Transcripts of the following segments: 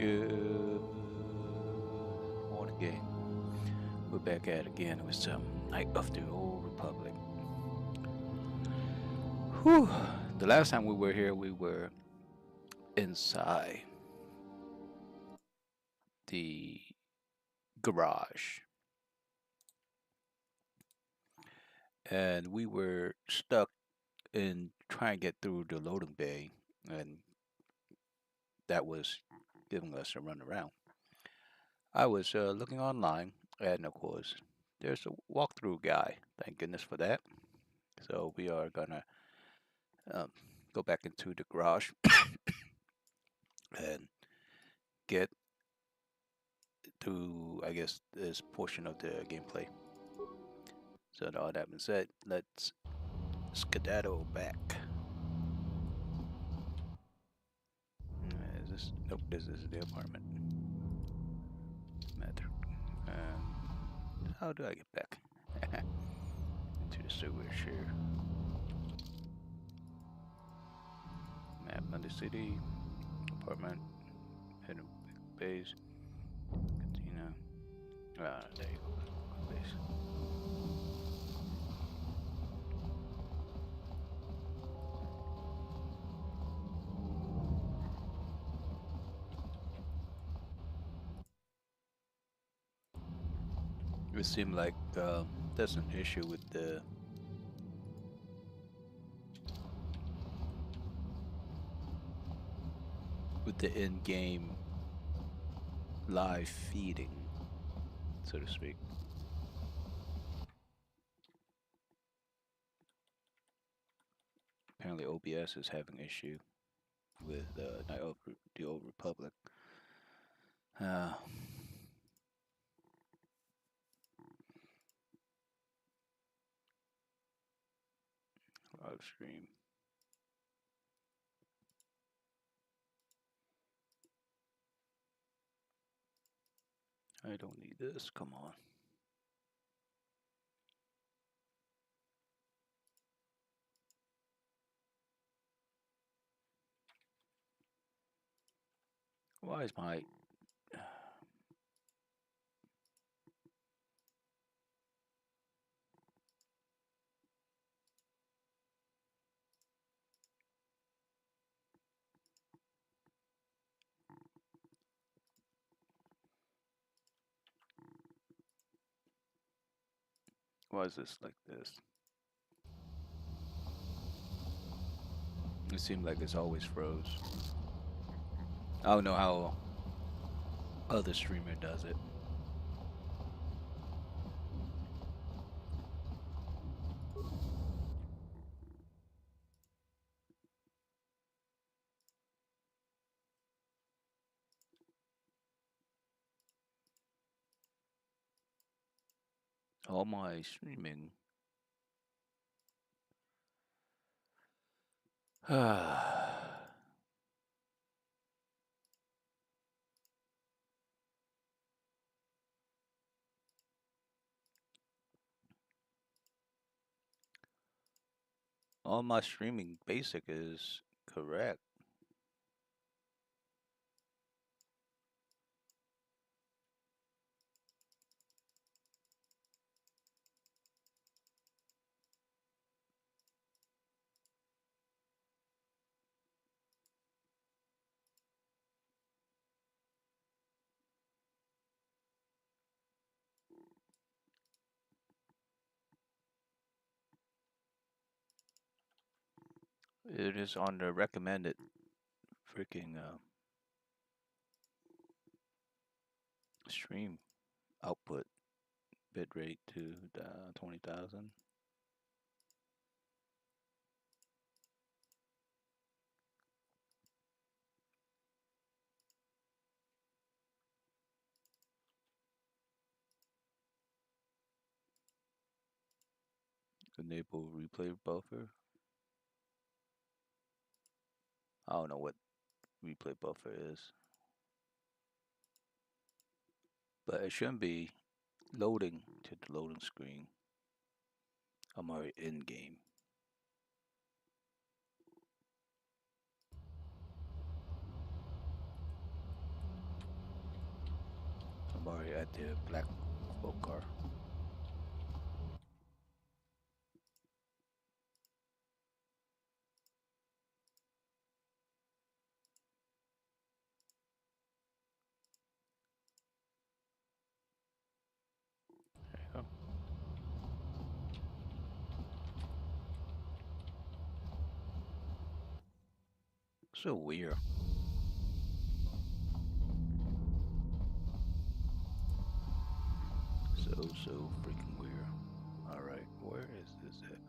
Good morning, gang. We're back at it again with some Night of the Old Republic. Whew. The last time we were here, we were inside the garage, and we were stuck in trying to get through the loading bay, and that was giving us a run around. I was looking online, and of course, there's a walkthrough guy. Thank goodness for that. So we are gonna um, go back into the garage and get to, I guess, this portion of the gameplay. So, all that being said, let's skedaddle back. Is this? Nope, this is the apartment. Matter. How do I get back? Into the sewers here. Map on the city. Apartment. Hidden base. Cantina. There you go. Base. It seemed like there's an issue with the in-game live feeding, so to speak. Apparently, OBS is having issue with Night of the Old Republic. Uh, Live stream. I don't need this. Come on. Why is my why is this like this? It seems like it's always froze. I don't know how other streamer does it. All my streaming. All my streaming basic is correct. It is on the recommended freaking stream output bitrate to 20,000. Enable replay buffer. I don't know what replay buffer is, but it shouldn't be loading to the loading screen. I'm already in game. the black folk car. There you go. So weird. So freaking weird. All right, where is this at?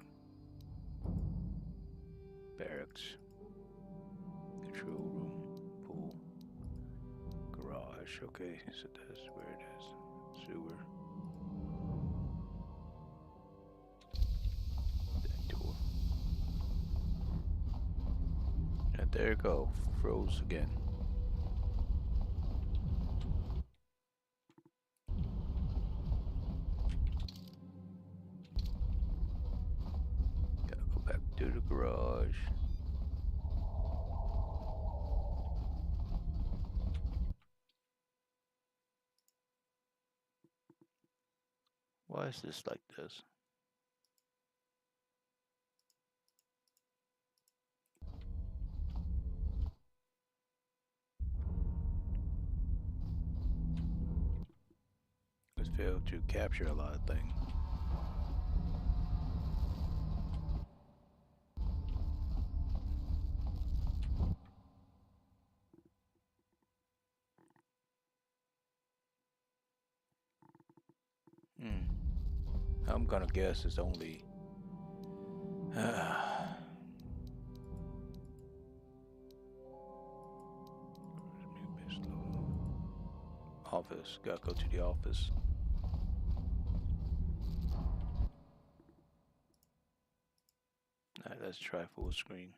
Barracks, control room, pool, garage. Okay, so that's where it is. Sewer, that door. And there you go. Froze again. Gotta go back to the garage. Why is this like this? It's failed to capture a lot of things. Hmm. I'm gonna guess it's only office. Gotta go to the office. Alright, let's try full screen.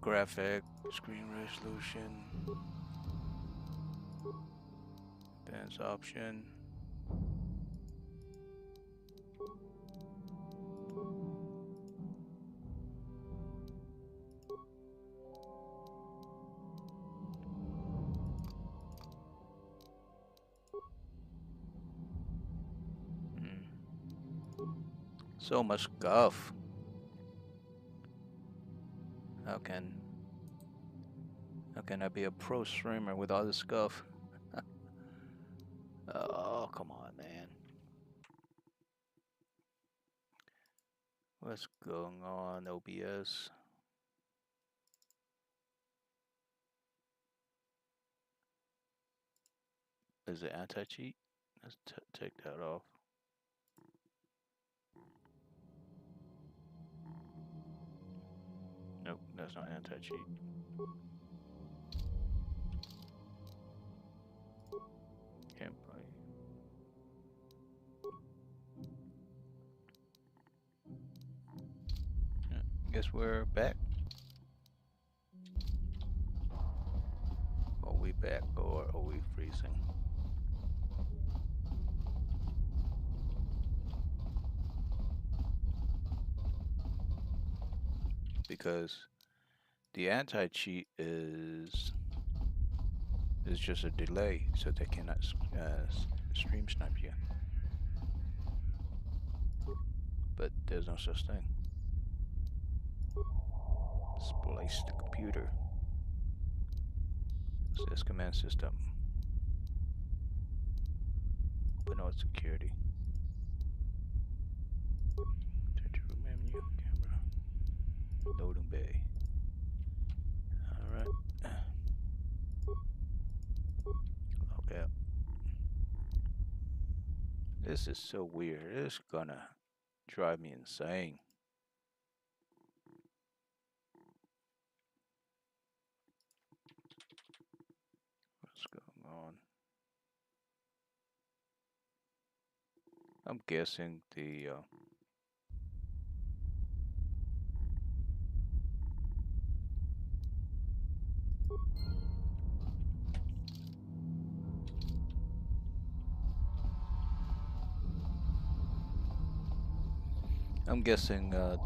Graphic, screen resolution, advanced option. Hmm. So much guff. How can how can I be a pro streamer with all this scuff? Oh, come on, man. What's going on, OBS? Is it anti-cheat? Let's take that off. Nope, that's not anti-cheat. Gameplay. Yeah, guess we're back. Are we back or are we freezing? Because the anti-cheat is just a delay, so they cannot stream snipe you. But there's no such thing. Splice the computer. Says command system. Open all security. Turn to room menu, camera. Loading bay. Alright. Log out. This is so weird. It's gonna drive me insane. What's going on? I'm guessing the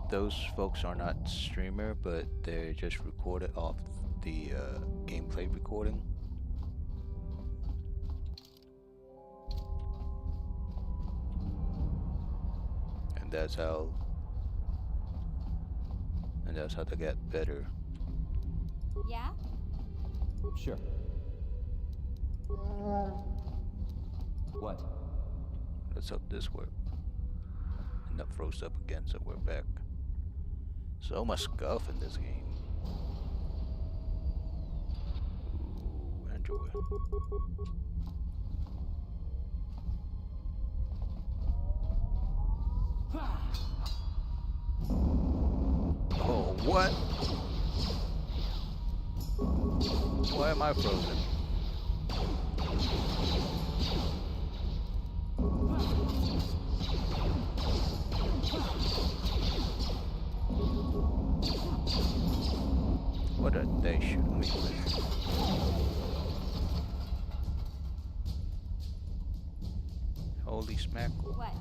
those folks are not streamer, but they're just recorded off the gameplay recording, and that's how they get better. Yeah? Sure. What? Let's hope this works. And that froze up again, so we're back. So much scuff in this game. Ooh, enjoy. Oh, what? Why am I frozen? What are they shooting me with? Holy smackle. What?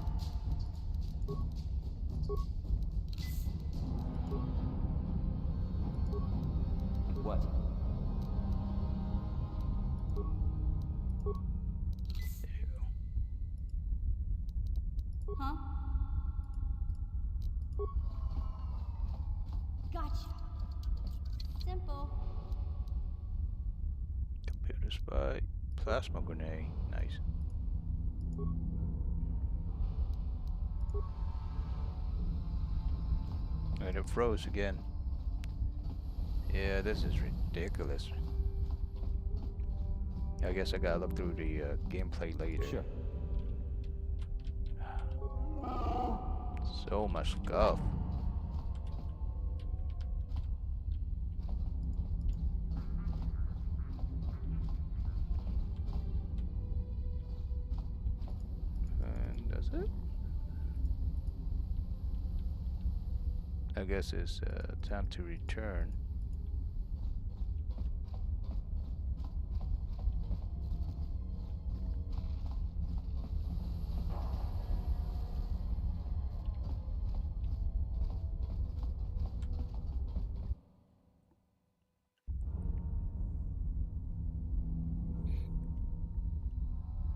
What? Huh? Gotcha. Simple. Computer spy. Plasma grenade. Nice. And it froze again. Yeah, this is ridiculous. I guess I gotta look through the gameplay later. Sure. So much scuff. And that's it. I guess it's time to return.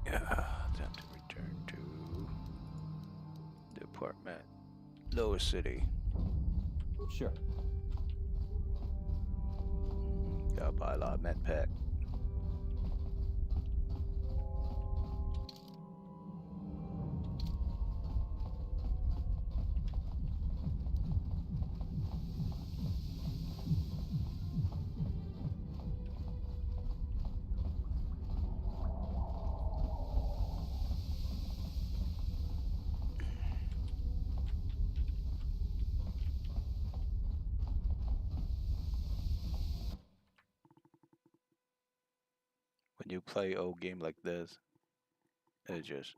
Yeah, time to return to the apartment. Lower City. Sure. Gotta buy a lot of med pack. When you play old game like this, it's just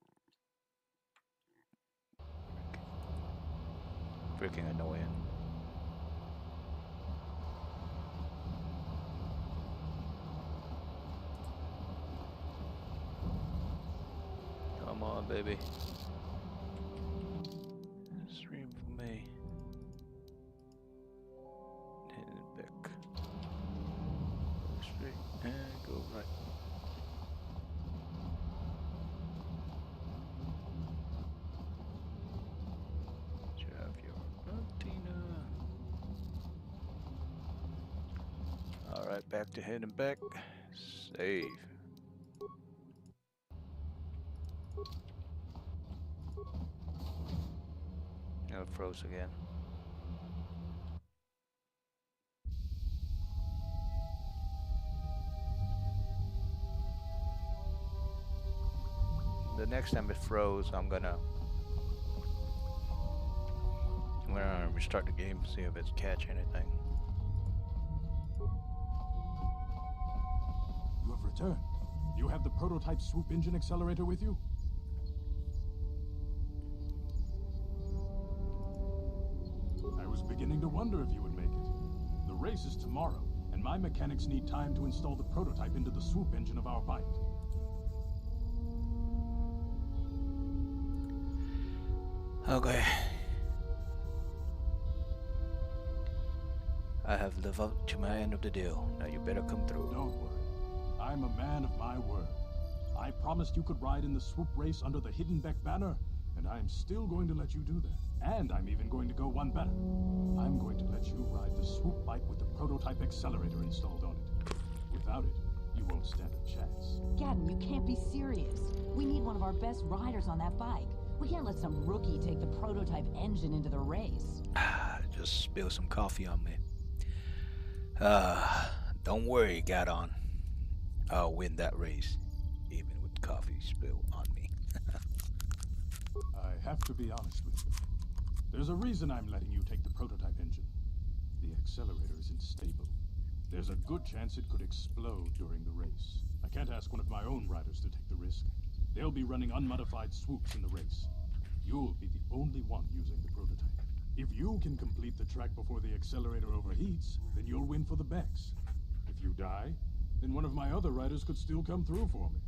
freaking annoying. Come on, baby. Stream for me. Hit it back. Go straight and go right. Drive your antenna. Alright, back to heading back. Save. Now it froze again. The next time it froze, I'm gonna restart the game, see if it's catch anything. You have returned. You have the prototype swoop engine accelerator with you? beginning to wonder if you would make it. The race is tomorrow, and my mechanics need time to install the prototype into the swoop engine of our bike. Okay. I have lived up to my end of the deal. Now you better come through. Don't worry. I'm a man of my word. I promised you could ride in the swoop race under the Hiddenbeck banner, and I'm still going to let you do that. And I'm even going to go one better. I'm going to let you ride the swoop bike with the prototype accelerator installed on it. Without it, you won't stand a chance. Gadden, you can't be serious. We need one of our best riders on that bike. We can't let some rookie take the prototype engine into the race. Just spill some coffee on me. Don't worry, Gadon. I'll win that race, even with coffee spilled on me. I have to be honest with you. There's a reason I'm letting you take the prototype engine. The accelerator is unstable. There's a good chance it could explode during the race. I can't ask one of my own riders to take the risk. They'll be running unmodified swoops in the race. You'll be the only one using the prototype. If you can complete the track before the accelerator overheats, then you'll win for the Becks. If you die, then one of my other riders could still come through for me.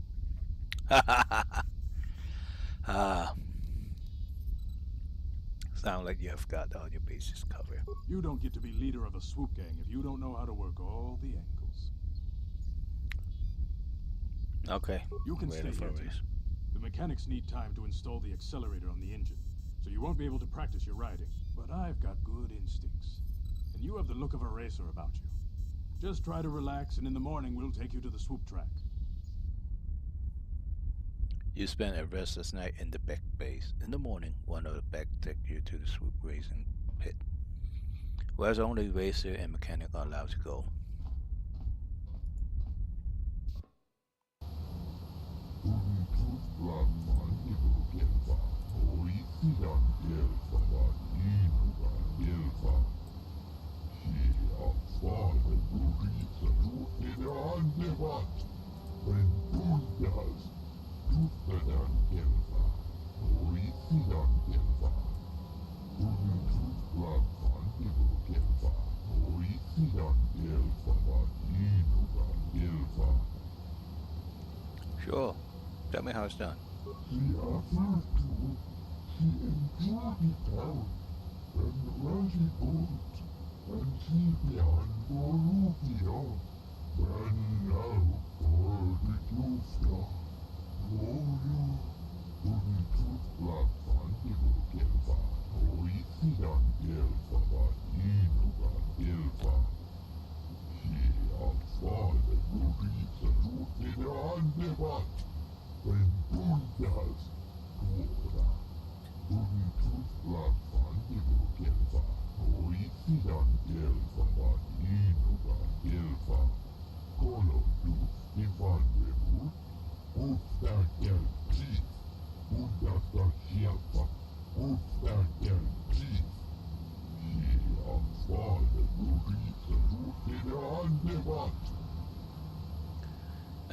Sound like you have got all your bases covered. You don't get to be leader of a swoop gang if you don't know how to work all the angles. Okay. You can Ready stay for here a tonight. race. The mechanics need time to install the accelerator on the engine, so you won't be able to practice your riding. But I've got good instincts, and you have the look of a racer about you. Just try to relax, and in the morning we'll take you to the swoop track. You spend a restless night in the Beck base. In the morning, one of the Beck take you to the swoop racing pit, whereas only racer and mechanic are allowed to go. Sure. Tell me how it's done.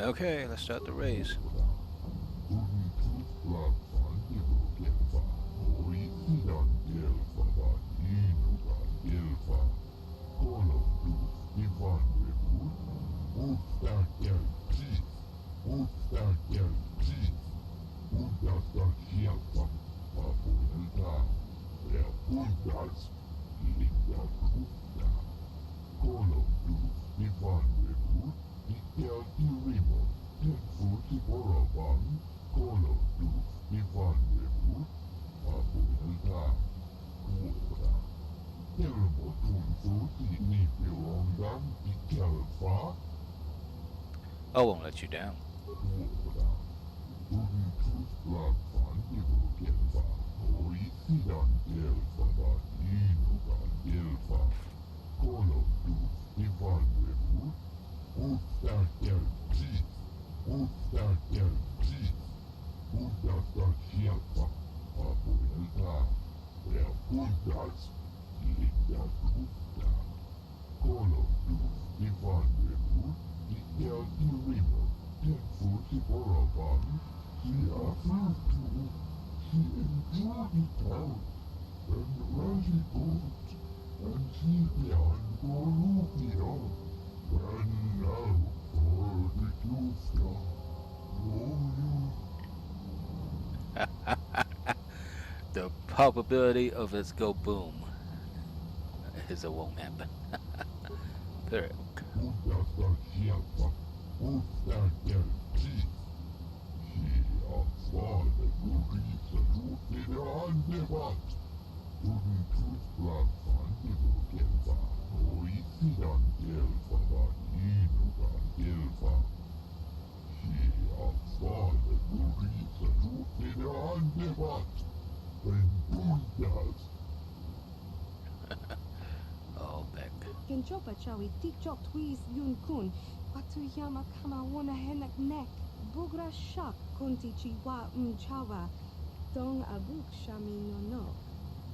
Okay, let's start the race. I won't let you down. probability of its go boom is it won't happen. There. Oh, back. Kenchopa chawi tikchok twis yun kun. Watuyama kama wana henak nek. Bugra shak kunti chiwa mchawa. Dong abuk shami no.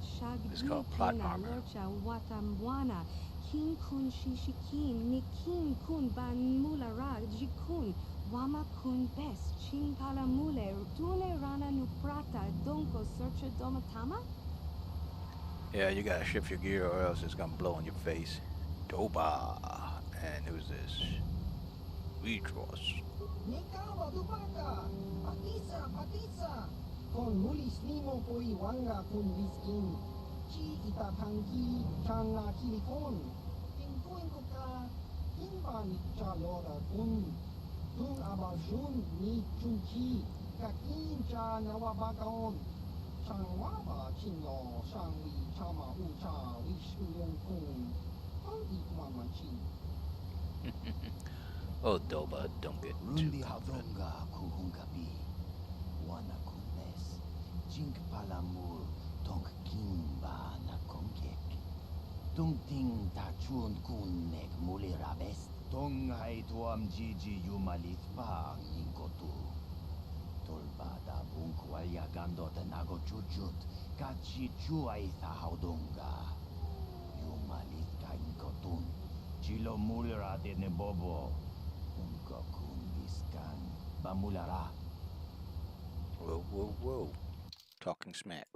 Shag It's called plot kena armor. lorcha watamwana. Kin kun shishikin. Nikin kun ban mulara jikun. Wama kun bes. Chin pala mule. Dune rana nuprata. Donko searcha domatama? Yeah, you gotta shift your gear or else it's gonna blow in your face. Doba. And who's this? Retros. Nikawa dubaka, patisa, patisa. Con mulis limo poi wanga kun wiskin. Chi itatangi changa kilikon. Tinkuin ko ka, hinba ni chalora kun. Tung abashun ni chunchi, kakin cha nawabakaon. Changwaba chinyo, shangwi chama ucha, wishuyong kun. Tong ikmamachi. Oh, Doba, don't get too Rundi confident. hadonga kuhungabi. Wana kunes. Jink palamur tonk kimba na konkek. Tung ting ta chun kun nek muli rabest. Tong hai tuam jiji yumalit pa ninkotu. Tolbada bunkwalya gando tenago chuchut. Kachi chuay sa haudonga. Yumalit ka inkotun. Chilo mulira de ne bobo. Unka kun biskan. Bamulara. Whoa, whoa, whoa. Talking smack.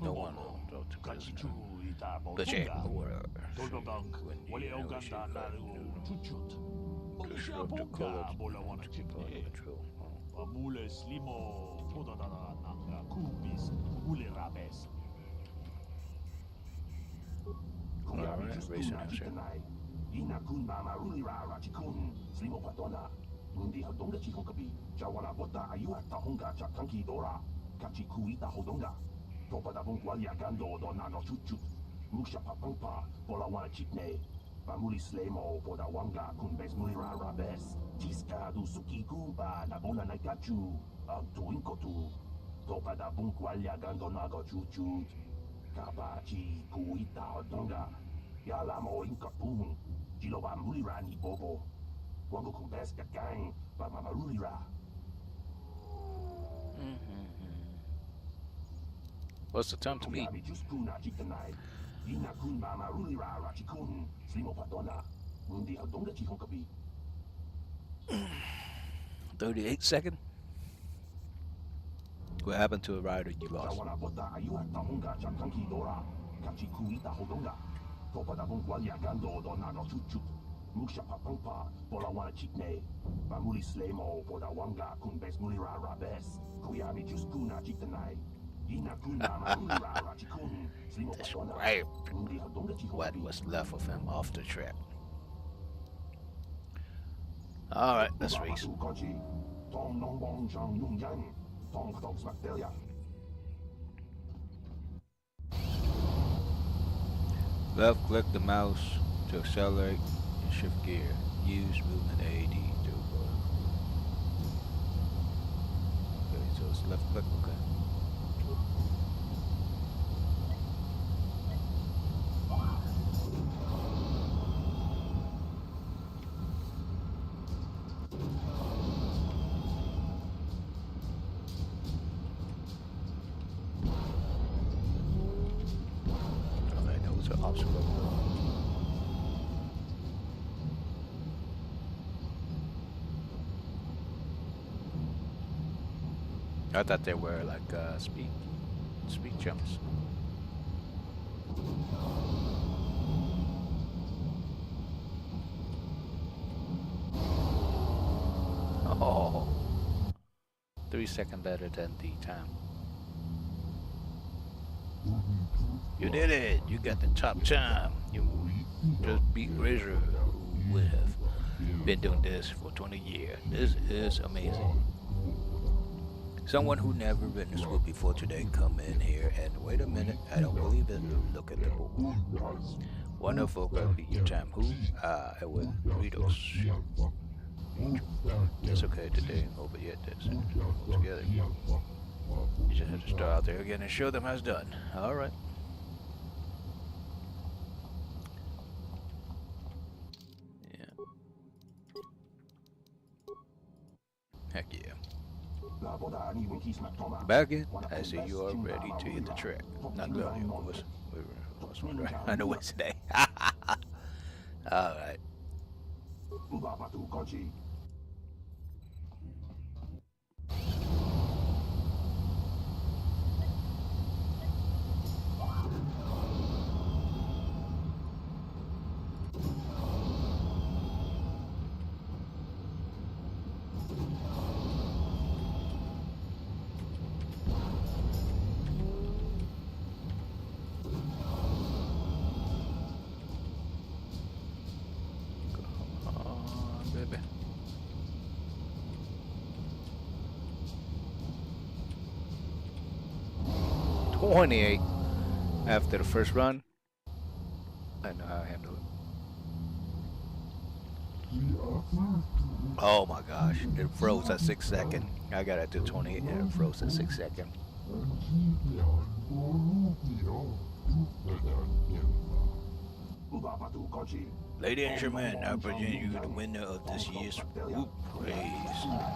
No one will go to prisoner. The check order. When you negotiate disrupt the color to control. Mule slimo podadana nanga kubis mule rabes. Alright, racing answer. Ina kun mama ruli rara chikun slimo padona. Mundi hadonga chikokabi jawana bota ayu hatta honga chakanki dora. Kachi kuita hodonga. Topa da bunkwalya gando dona no chuchut. Musha papampa bola wana chitne. Pamuli slemo poda wanga kun bes muli rara bes. Tiska du suki kumpa na bona na kachu. Agtu inkotu. Topa da bunkwalya gando nago chuchut. Kabachi kuita hodonga. Yala mo inkapun. Jiloba muli rani bobo. Wango kun bes kakang. Ba mamaruli ra. What's the time to meet? Ina kun mama ruli ra ra chikun slimo padona. Mundi hadonga chikokabi. 38 second? What happened to a rider you lost? Jawana bota ayu hatta honga chakanki dora. Kachi kuita hodonga. Topa da bunkwalya gando dona no chuchut. Musha papampa bola wana chitne. Pamuli slemo poda wanga kun bes muli ra ra bes. Kuyabi juskuna chitanai. Ina kun mama ruli ra ra chikun slimo That's padona. right. Mundi hadonga What chikokabi. was left of him off the track. Alright, let's race. Tong nong bong chang yung yang. Tong katong smaktelia. Left click the mouse to accelerate and shift gear. Use movement AD to Okay, so it's left click, okay. Okay, that was an obstacle. I thought they were like speed jumps. Oh, 3 seconds better than the time. You did it! You got the top time. You just beat Razor, who would have been doing this for 20 years. This is amazing. Someone who never written a swoop before today come in here and wait a minute, I don't believe it. Look at the board. Wonderful, beat your time. Who? Ah, it was Ritos. It's okay today, over yet this together. You just have to start out there again and show them how it's done. Alright. Yeah. Heck yeah. Back in. I see you are ready to hit the track. Not really, of course. I was wondering. I know what's today. Alright. Come on, baby. $28 after the first run. I know how to handle it. Oh my gosh, it froze at 6 seconds. I got it to 28 and it froze at 6 seconds. Ladies and gentlemen, I present you the winner of this year's Whoop Race.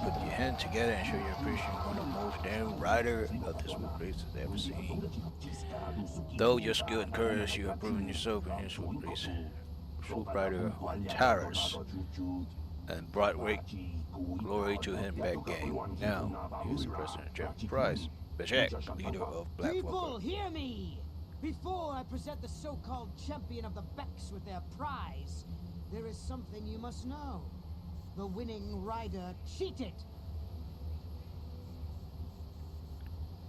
Put your hands together and show your appreciation for the most daring rider of this Whoop Race has ever seen. Though your skill and courage, you have proven yourself in this Whoop Race. Swoop rider on Taurus and brought great glory to him back game. Now, here's the President Jeff Price, Bajak, leader of Black People, Walker. hear me! Before I present the so-called champion of the Becks with their prize, there is something you must know. The winning rider cheated.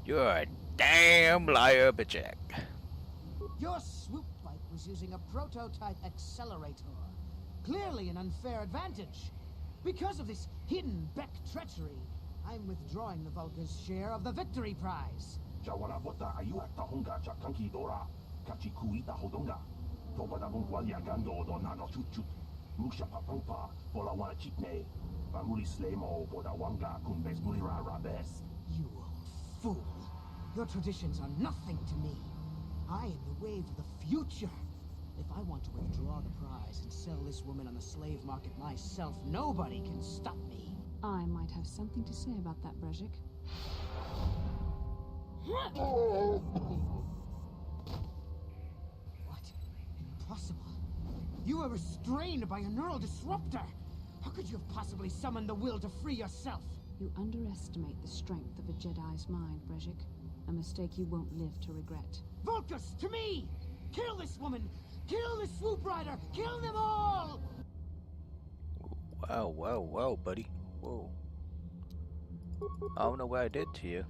You're a damn liar, Bajak. Your swoop bike was using a prototype accelerator. Clearly an unfair advantage. Because of this hidden Beck treachery, I'm withdrawing the Vulca's share of the victory prize. You old fool. Your traditions are nothing to me. I am the wave of the future. If I want to withdraw the prize and sell this woman on the slave market myself, nobody can stop me. I might have something to say about that, Brezhik. What? Impossible. You were restrained by a neural disruptor. How could you have possibly summoned the will to free yourself? You underestimate the strength of a Jedi's mind, Brezhik. A mistake you won't live to regret. Vulcus, to me! Kill this woman! Kill this swoop rider! Kill them all! Wow, wow, wow, buddy. Whoa. I don't know what I did to you.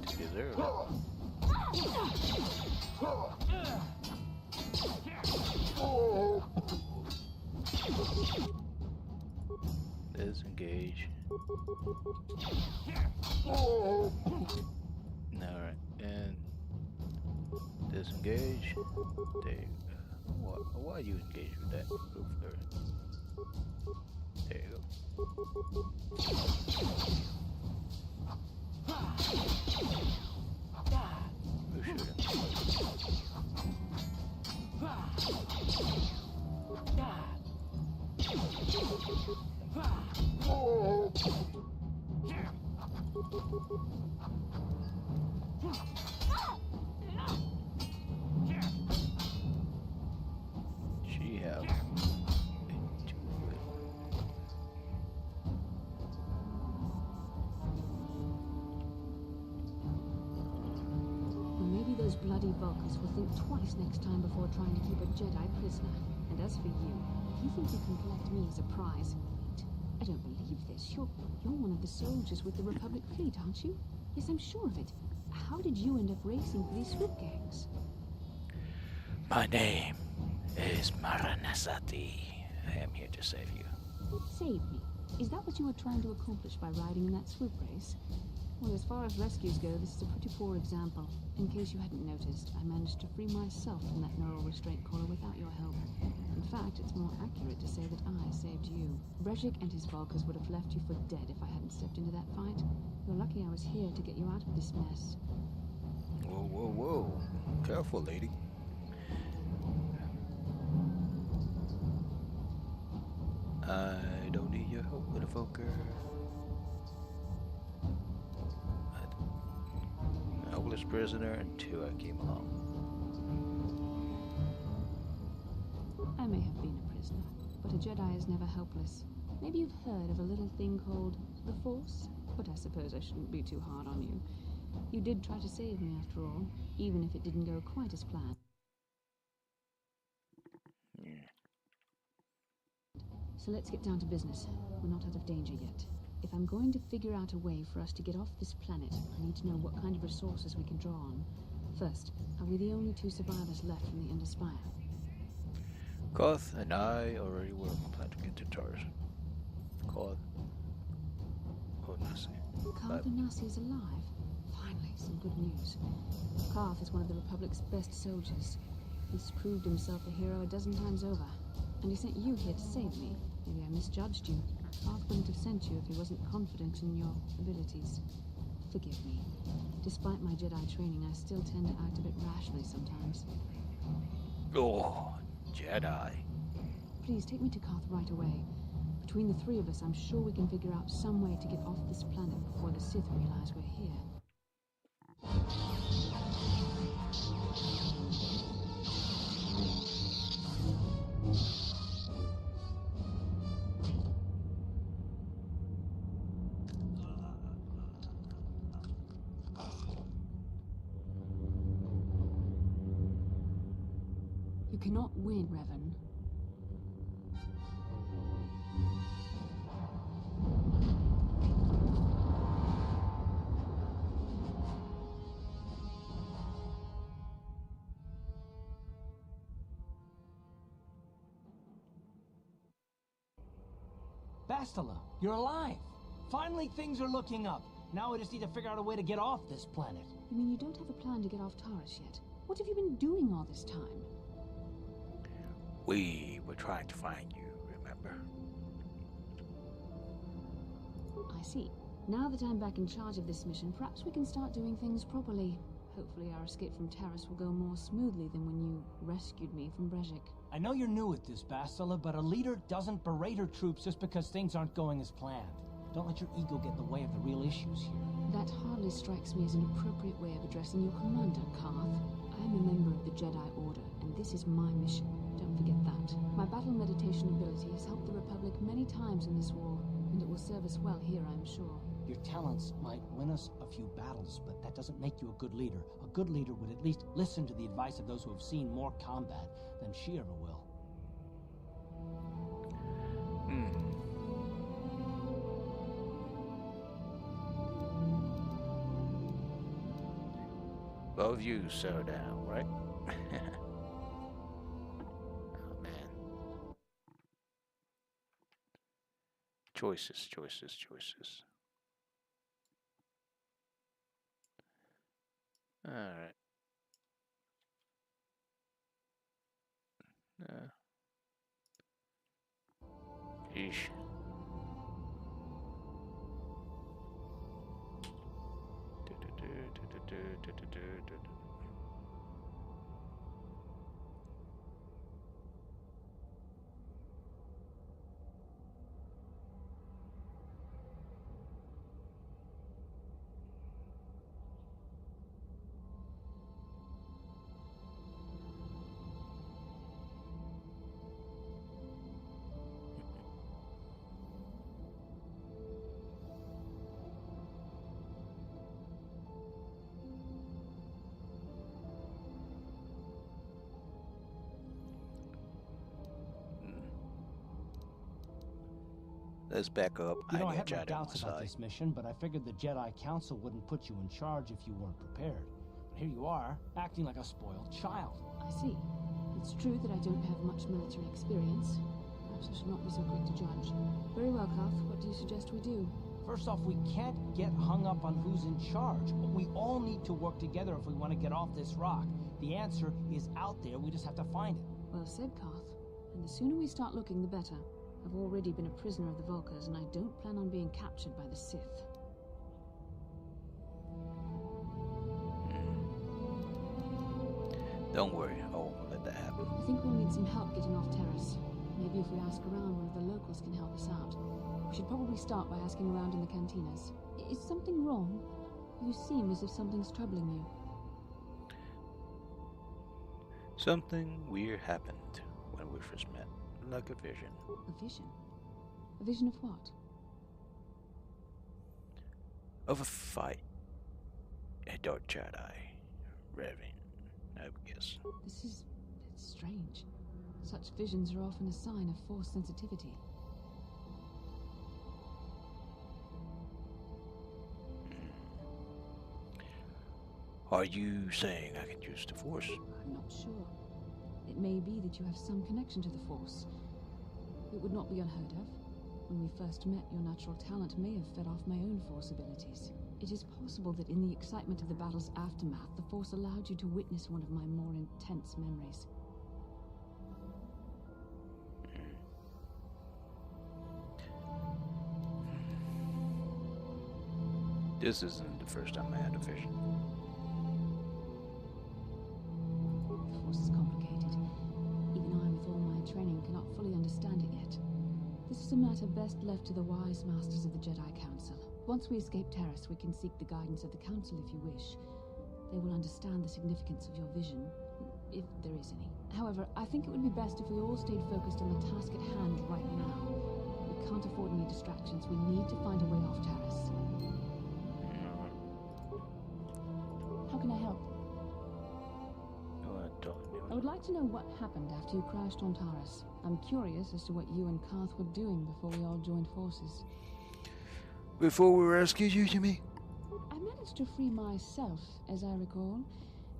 To deserve it. Disengage. Alright, and disengage. There you go. Why you engage with that? Go for it. There you go. Go shoot him. She have Maybe those bloody Vulcans will think twice next time before trying to keep a Jedi prisoner. And as for you, if you think you can collect me as a prize? Wait, I don't believe this. You're one of the soldiers with the Republic fleet, aren't you? Yes, I'm sure of it. How did you end up racing for these swoop gangs? My name is Maranasati. I am here to save you. Save me. Is that what you were trying to accomplish by riding in that swoop race? Well, as far as rescues go, this is a pretty poor example. In case you hadn't noticed, I managed to free myself from that neural restraint collar without your help. In fact, it's more accurate to say that I saved you. Brezhik and his Volkers would have left you for dead if I hadn't stepped into that fight. You're lucky I was here to get you out of this mess. Whoa, whoa, whoa. Careful, lady. I don't need your help with a Volker. I was prisoner until I came along. I may have been a prisoner, but a Jedi is never helpless. Maybe you've heard of a little thing called the Force? But I suppose I shouldn't be too hard on you. You did try to save me after all, even if it didn't go quite as planned. Yeah. So let's get down to business. We're not out of danger yet. If I'm going to figure out a way for us to get off this planet, I need to know what kind of resources we can draw on. First, are we the only two survivors left from the Ender Spire? Koth and I already were on a plan to get to Taurus. Koth. Oh, Nasi. Karth Nasi is alive. Finally, some good news. Karth is one of the Republic's best soldiers. He's proved himself a hero a dozen times over. And he sent you here to save me. Maybe I misjudged you. Karth wouldn't have sent you if he wasn't confident in your abilities. Forgive me. Despite my Jedi training, I still tend to act a bit rashly sometimes. Oh, Jedi. Please take me to Karth right away. Between the three of us, I'm sure we can figure out some way to get off this planet before the Sith realize we're here. You cannot win, Revan. Bastila, you're alive! Finally, things are looking up. Now we just need to figure out a way to get off this planet. You mean you don't have a plan to get off Taurus yet? What have you been doing all this time? We were trying to find you, remember? I see. Now that I'm back in charge of this mission, perhaps we can start doing things properly. Hopefully our escape from Taurus will go more smoothly than when you rescued me from Brezhik. I know you're new at this, Bastila, but a leader doesn't berate her troops just because things aren't going as planned. Don't let your ego get in the way of the real issues here. That hardly strikes me as an appropriate way of addressing your commander, Karth. I'm a member of the Jedi Order, and this is my mission. Don't forget that. My battle meditation ability has helped the Republic many times in this war, and it will serve us well here, I'm sure. Your talents might win us a few battles, but that doesn't make you a good leader. A good leader would at least listen to the advice of those who have seen more combat than she ever will. Both of you settle down, right? Oh, man. Choices, choices, choices. Alright. Yeesh. Let's back up. You know, I need a had my Jedi on doubts my about side. this mission, but I figured the Jedi Council wouldn't put you in charge if you weren't prepared. But here you are, acting like a spoiled child. I see. It's true that I don't have much military experience. Perhaps I should not be so quick to judge. Very well, Kath. What do you suggest we do? First off, we can't get hung up on who's in charge, but we all need to work together if we want to get off this rock. The answer is out there, we just have to find it. Well said, Kath. And the sooner we start looking, the better. I've already been a prisoner of the Volkers, and I don't plan on being captured by the Sith. Don't worry, I won't let that happen. I think we'll need some help getting off Terrace. Maybe if we ask around, one of the locals can help us out. We should probably start by asking around in the cantinas. Is something wrong? You seem as if something's troubling you. Something weird happened when we first met, like a vision. A vision? A vision of what? Of a fight. A dark Jedi. Revving, I guess. It's strange. Such visions are often a sign of force sensitivity. Are you saying I can use the Force? I'm not sure. It may be that you have some connection to the Force. It would not be unheard of. When we first met, your natural talent may have fed off my own Force abilities. It is possible that in the excitement of the battle's aftermath, the Force allowed you to witness one of my more intense memories. This isn't the first time I had a vision. The Force is complicated. Even I, with all my training, cannot fully understand it yet. This is a matter best left to the wise masters of the Jedi Council. Once we escape Terrace, we can seek the guidance of the Council if you wish. They will understand the significance of your vision, if there is any. However, I think it would be best if we all stayed focused on the task at hand right now. We can't afford any distractions. We need to find a way off Terrace. How can I help? I would like to know what happened after you crashed on Taurus. I'm curious as to what you and Karth were doing before we all joined forces. Before we rescued you, you mean? I managed to free myself, as I recall.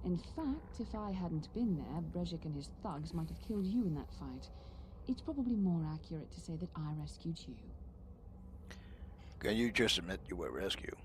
In fact, if I hadn't been there, Brejik and his thugs might have killed you in that fight. It's probably more accurate to say that I rescued you. Can you just admit you were rescued?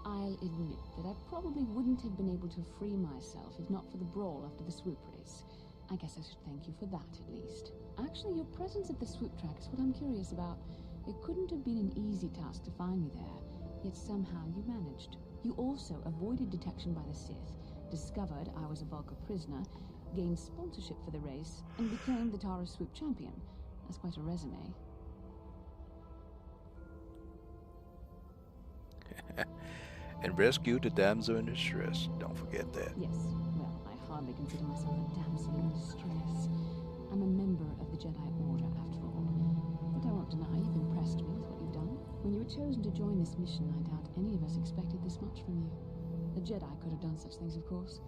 I'll admit that I probably wouldn't have been able to free myself if not for the brawl after the swoop race. I guess I should thank you for that, at least. Actually, your presence at the swoop track is what I'm curious about. It couldn't have been an easy task to find me there, yet somehow you managed. You also avoided detection by the Sith, discovered I was a Vulca prisoner, gained sponsorship for the race, and became the Tara Swoop champion. That's quite a resume. And rescued the damsel in distress. Don't forget that. Yes, well, I hardly consider myself a damsel in distress. I'm a member of the Jedi Order, after all. But I won't deny you've impressed me with what you've done. When you were chosen to join this mission, I doubt any of us expected this much from you. The Jedi could have done such things, of course,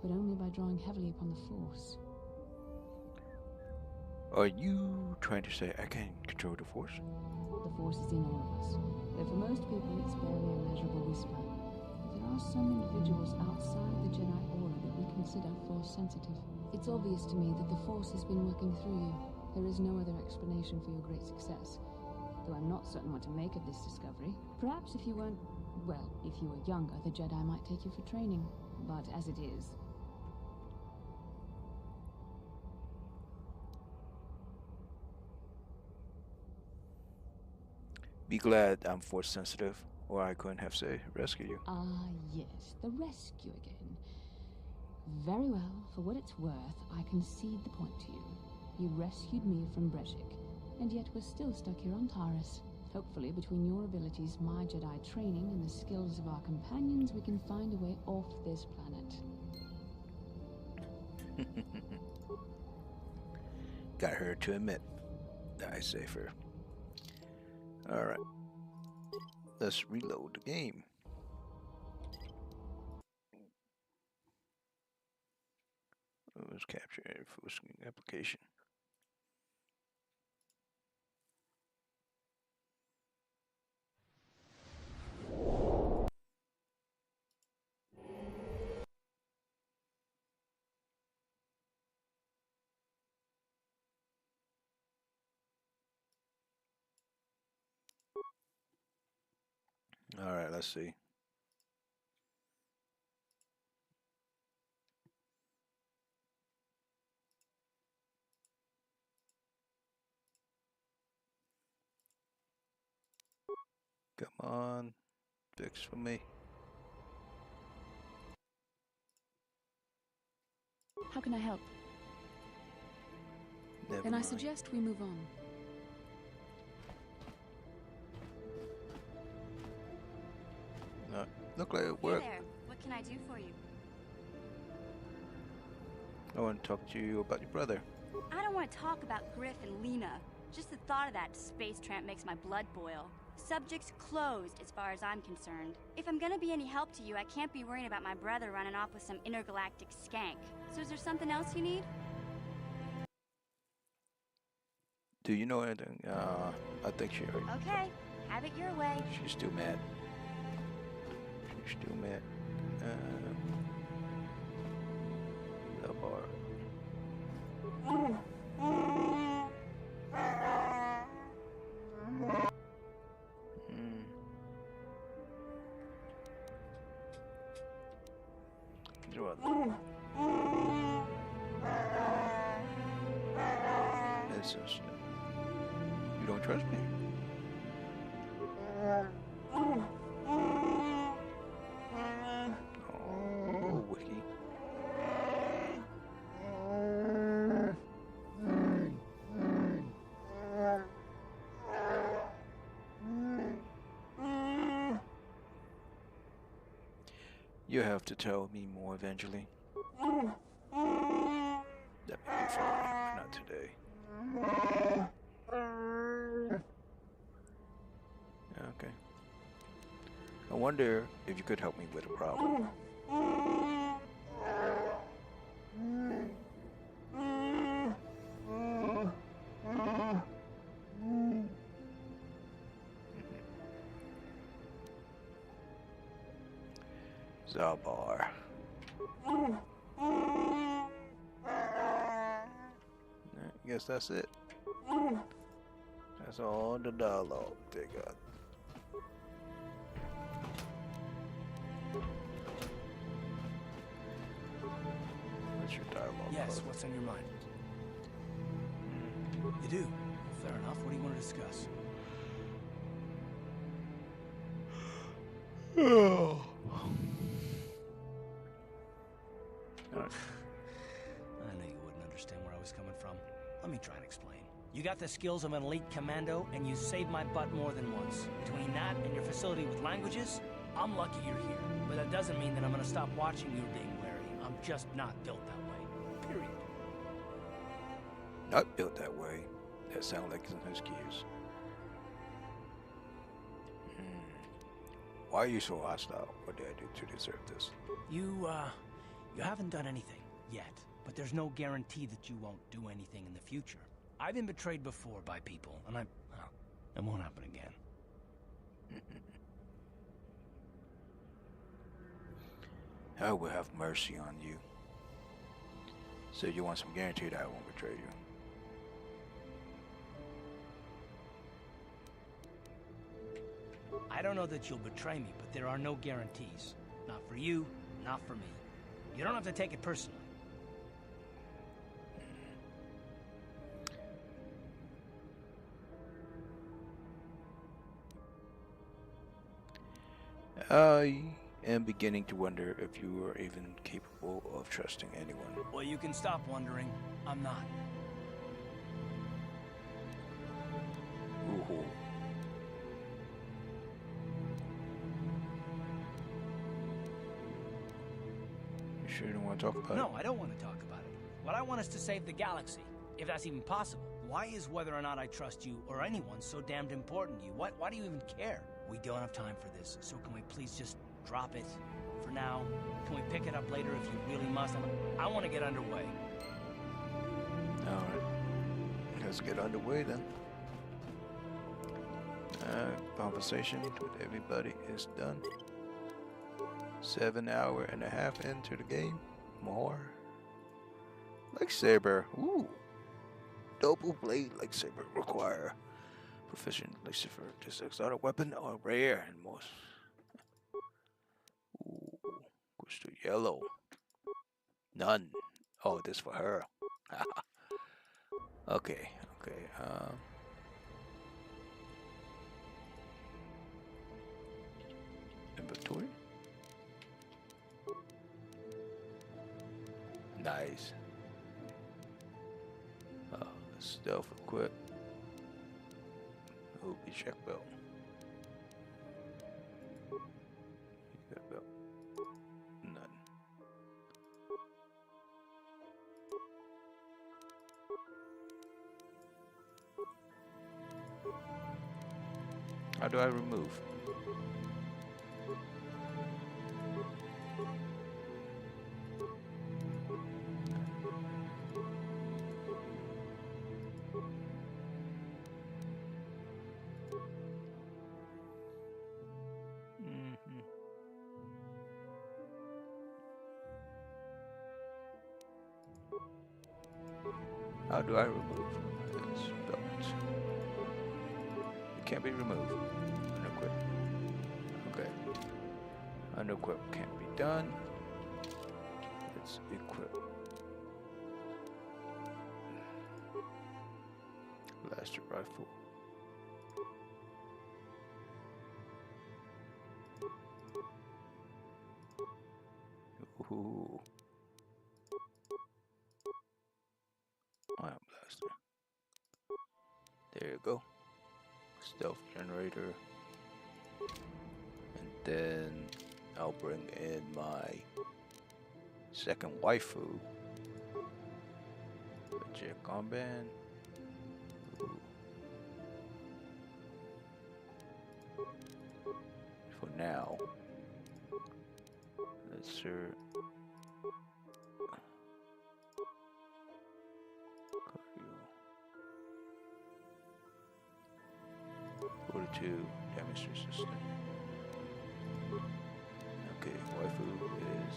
but only by drawing heavily upon the Force. Are you trying to say I can control the Force? The Force is in all of us, though for most people it's barely a measurable whisper. But there are some individuals outside the Jedi Order that we consider Force-sensitive. It's obvious to me that the Force has been working through you. There is no other explanation for your great success, though I'm not certain what to make of this discovery. Perhaps if you weren't, well, if you were younger, the Jedi might take you for training. But as it is, Be glad I'm Force sensitive, or I couldn't have said rescue you. ah, yes, the rescue again. Very well, for what it's worth, I concede the point to you. You rescued me from Brejik, and yet we're still stuck here on Taurus. Hopefully, between your abilities, my Jedi training, and the skills of our companions, we can find a way off this planet. Got her to admit. I safer. Alright. Let's reload the game. Let's capture a full screen application. All right, let's see. Come on, fix for me. How can I help? Never Then I mind. suggest we move on. Look like it Hey worked. there. What can I do for you? I want to talk to you about your brother. I don't want to talk about Griff and Lena. Just the thought of that space tramp makes my blood boil. Subject's closed as far as I'm concerned. If I'm gonna be any help to you, I can't be worrying about my brother running off with some intergalactic skank. So is there something else you need? Do you know anything? I think she already. Okay, have it your way. She's still mad. She's still mad. The bar. Listen, you don't trust me? Oh, Wiki. You have to tell me more eventually. That may be fine, but not today. Okay. I wonder if you could help me with a problem. Zabar. I guess that's it. That's all the dialogue they got. What's your dialogue? Yes, code? what's on your mind? You do? Fair enough. What do you want to discuss? Oh. I knew you wouldn't understand where I was coming from. Let me try and explain. You got the skills of an elite commando, and you saved my butt more than once. Between that and your facility with languages, I'm lucky you're here. But that doesn't mean that I'm gonna stop watching you being wary. I'm just not built that way. Period. Not built that way. That sounds like some excuse. Why are you so hostile? What did I do to deserve this? You haven't done anything yet, but there's no guarantee that you won't do anything in the future. I've been betrayed before by people, and well, it won't happen again. I will have mercy on you. So you want some guarantee that I won't betray you? I don't know that you'll betray me, but there are no guarantees. Not for you, not for me. You don't have to take it personally. I am beginning to wonder if you are even capable of trusting anyone. Well, you can stop wondering. I'm not. Ooh. You sure you don't want to talk about No, I don't want to talk about it. What I want is to save the galaxy, if that's even possible. Why is whether or not I trust you or anyone so damned important to you? Why do you even care? We don't have time for this, so can we please just drop it for now? Can we pick it up later if you really must? I want to get underway. it? Alright. Let's get underway then. Conversation with everybody is done. 7 hour and a half into the game. More. Lightsaber. Ooh. Double blade lightsaber require proficient lightsaber. This exotic weapon are rare and most Equals to yellow. None. Oh, this for her. Okay, okay. Inventory. Nice. Stealth equip. OP check belt. That belt. None. How do I remove? How do I remove this belt? It can't be removed. Unequip. Okay. Unequip can't be done. Let's equip. Blaster rifle. Ooh. Ion blaster. There you go. Stealth generator. And then I'll bring in my second waifu. Jet armband. For now, let's see. 42 damage resistant. Okay, waifu is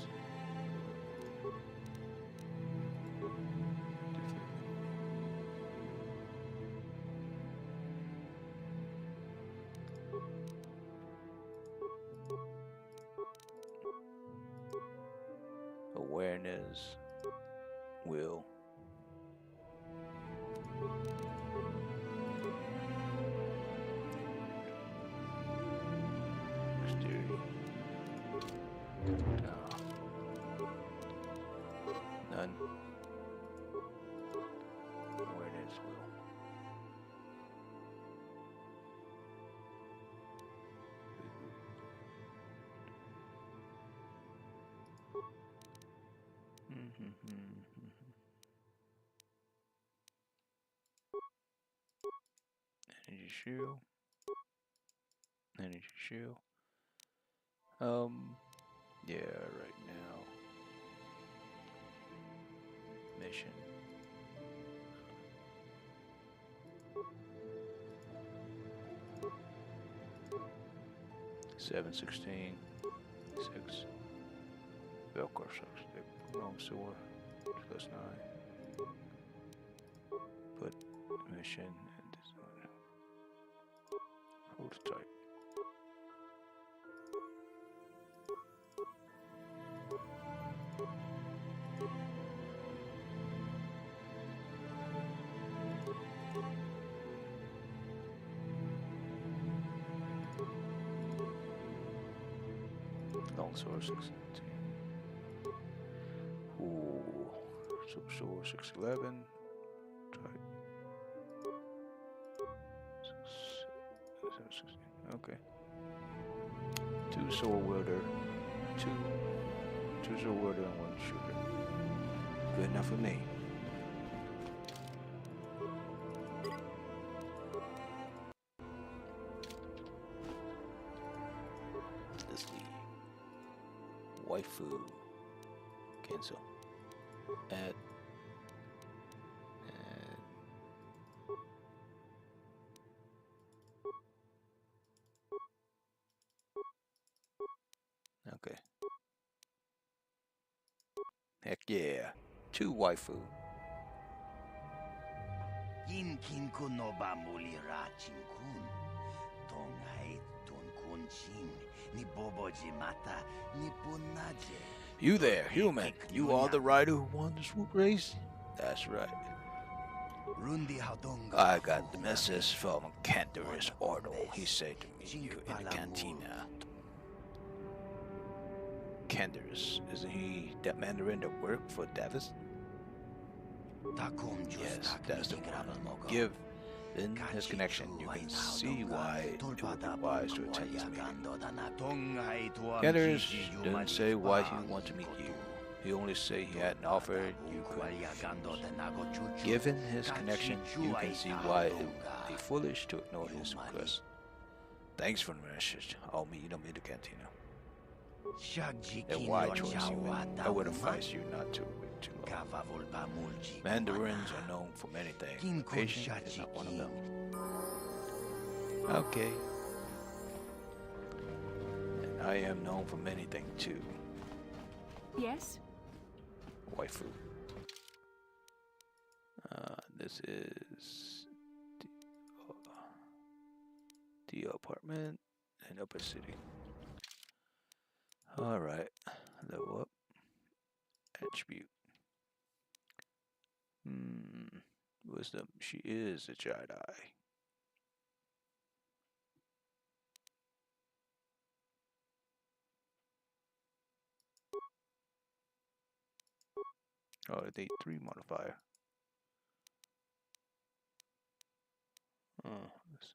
awareness, will. None. Awareness, will. Energy shield. Energy shield. Yeah, right now. Mission. $7.16. 6. Velcro stick. Long sword. +9. Put mission and design. Prototype. Longsword 617. Ooh, super sword 611. Type 716. Okay. 2 sword wielder, two sword wielder and 1 shooter. Good enough for me. Let's see. Waifu. Cancel. Add. Okay. Heck yeah. 2 waifu. Yin kin kun no ba muli ra chin kun. Tong hai ton kun ching. Ni bobo jimata ni punaje. You there, human. You are the rider who won the swoop race? That's right. I got the message from Cantor's Ordo. He said to me, you're in the cantina. Cantor's, isn't he that Mandarin that worked for Davis? Yes, that's the one. Give in his connection, you can see why it would be wise to attend this meeting. Cantor's didn't say why he wanted to meet you. He only said he had an offer you could refuse. Given his connection, you can see why it would be foolish to ignore his request. Thanks for the message. I'll meet you in the cantina. A wise choice you made. I would advise you not to wait too long. Mandarins are known for many things. Patience is not one of them. Okay. And I am known for many things too. Yes? Waifu. This is the apartment in Upper City. Alright. Level up. Attribute. Wisdom. She is a Jedi. Oh, they 3 modifier. Oh, this.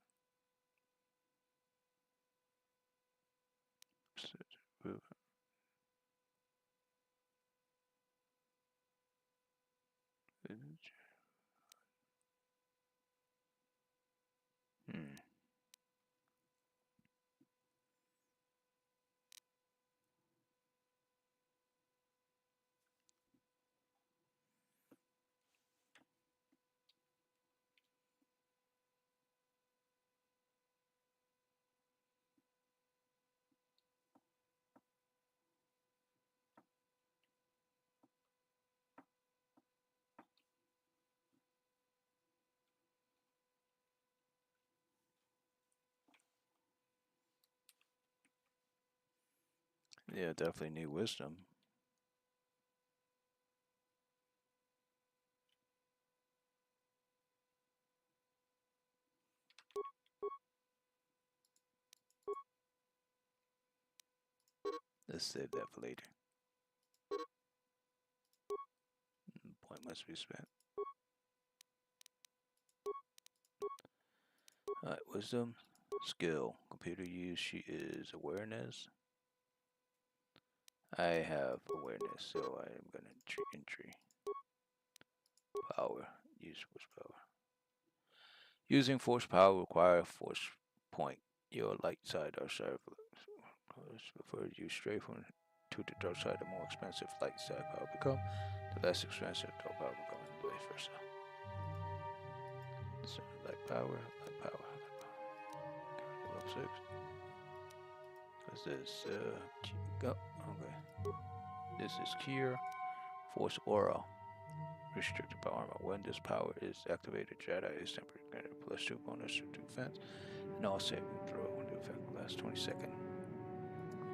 Yeah, definitely need wisdom. Let's save that for later. Point must be spent. Alright, wisdom, skill, computer use. She is awareness. I have awareness, so I am gonna entry. Power, use force power. Using force power requires force point. Your light side or side prefer to use straight from to the dark side. The more expensive light side power become, the less expensive dark power become, and vice versa. So light power, light power, light power. Level 6. What's this? Go. Okay. This is Cure. Force Aura. Restricted power armor. When this power is activated, Jedi is temporarily granted +2 bonus to defense, and all saving throw into effect lasts 20 seconds.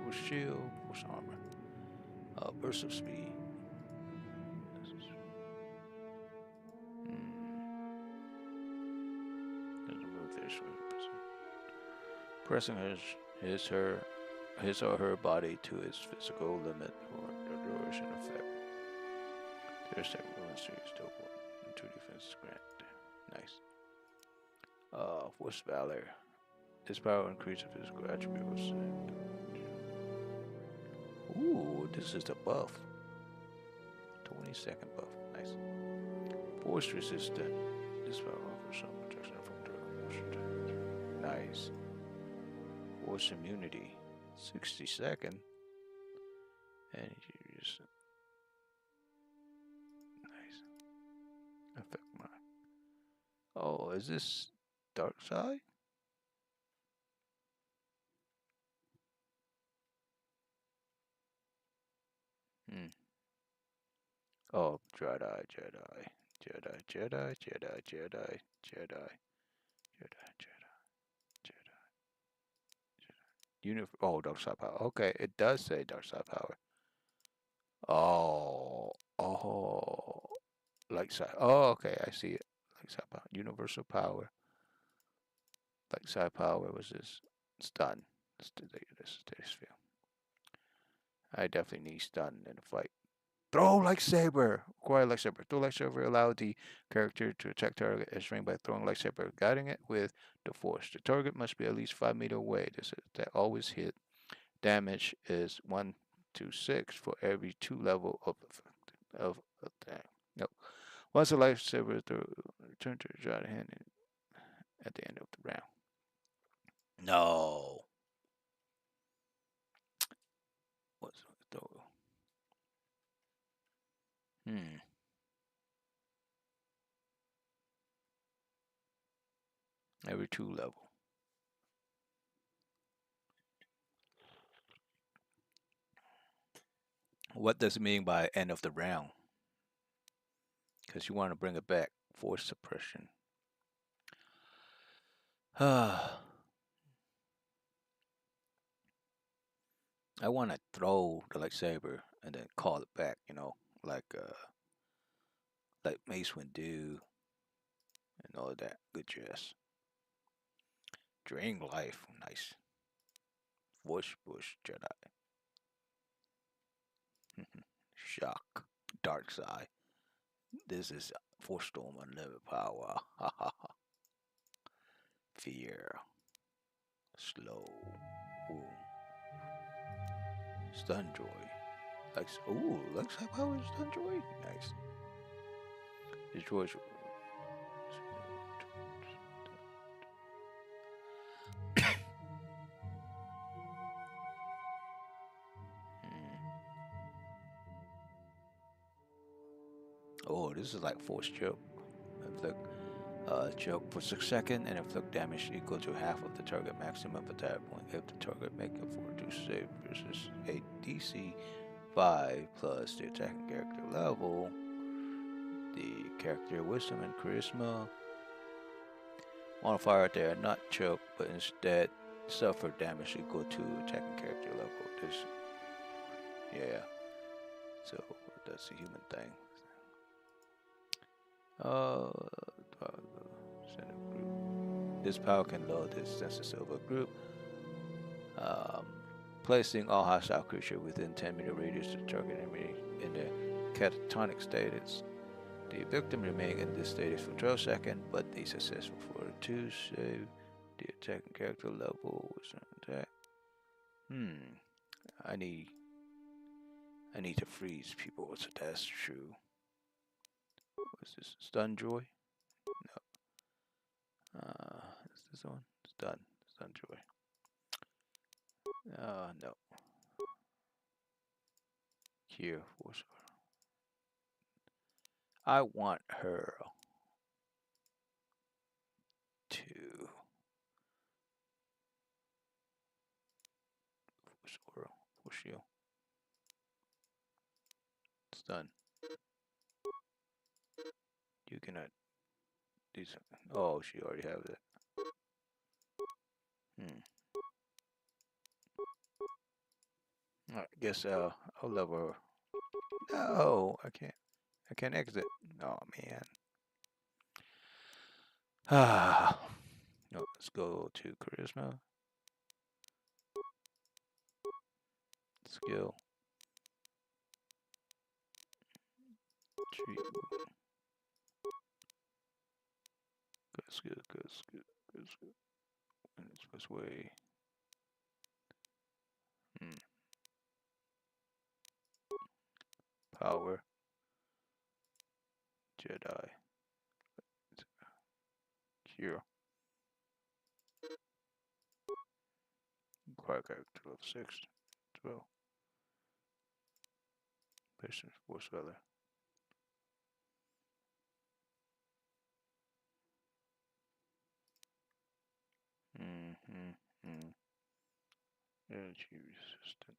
Force shield, force armor. Burst of speed. Doesn't move this way. Pressing his or her body to its physical limit for the duration effect. There's several ones to use double and 2 defenses grant. Nice. Force Valor. This power increases physical attributes. Ooh, this is the buff. 20-second buff. Nice. Force resistant. This power offers some protection from direct. Nice. Force immunity. 60-second. And you just nice. Affect mine. Oh, is this dark side? Oh, Jedi, Jedi, Jedi, Jedi, Jedi, Jedi, Jedi, Jedi, Jedi. Oh, dark side power. Okay, it does say dark side power. Oh, oh, like side. Oh, okay, I see it. Like side power, universal power. Like side power was this stun. This field. I definitely need stun in a fight. Throw lightsaber. Acquire lightsaber. Throw lightsaber allow the character to attack target as range by throwing lightsaber, guiding it with the force. The target must be at least 5 meters away. This is that always hit. Damage is 1 to 6 for every 2 level of attack. No. Once a lightsaber throw, return to the giant hand at the end of the round. No. What's throw? Every 2 level. What does it mean by end of the round? Because you want to bring it back. Force suppression. I want to throw the lightsaber and then call it back, like Mace Windu and all of that good jazz. Drain life, nice. Force Bush Jedi. Shock. Dark side. This is Force Storm Unlimited Power. Fear. Slow. Ooh. Stun Joy. Like side power Stun Joy. Nice. Destroys. Oh, this is like force choke. Inflict choke for 6 seconds and inflict damage equal to half of the target maximum attack point if the target make a fortitude save versus a DC 5 plus the attacking character level, the character wisdom and charisma. Modifier they are not choke, but instead suffer damage equal to attacking character level. This, yeah. So that's a human thing. Center group. This power can load this census of a group. Placing all hostile creatures within 10-meter radius of the target enemy in the catatonic status. The victim remain in this status for 12 seconds, but they successful for a 2 save. The attacking character level was an attack. I need to freeze people, so that's true. What's this? Stun Joy? No. Is this one? Stun Joy. No. Here, force her. I want her to force aura, force shield. Stun. You cannot do something. Oh, she already has it. Alright, guess I'll level her. No, I can't. I can't exit. Oh man. No, let's go to charisma. Skill. Good. And it's this way. Power. Jedi. Here. Acquire character level 6. 12. Patient Force Feather. Energy resistant.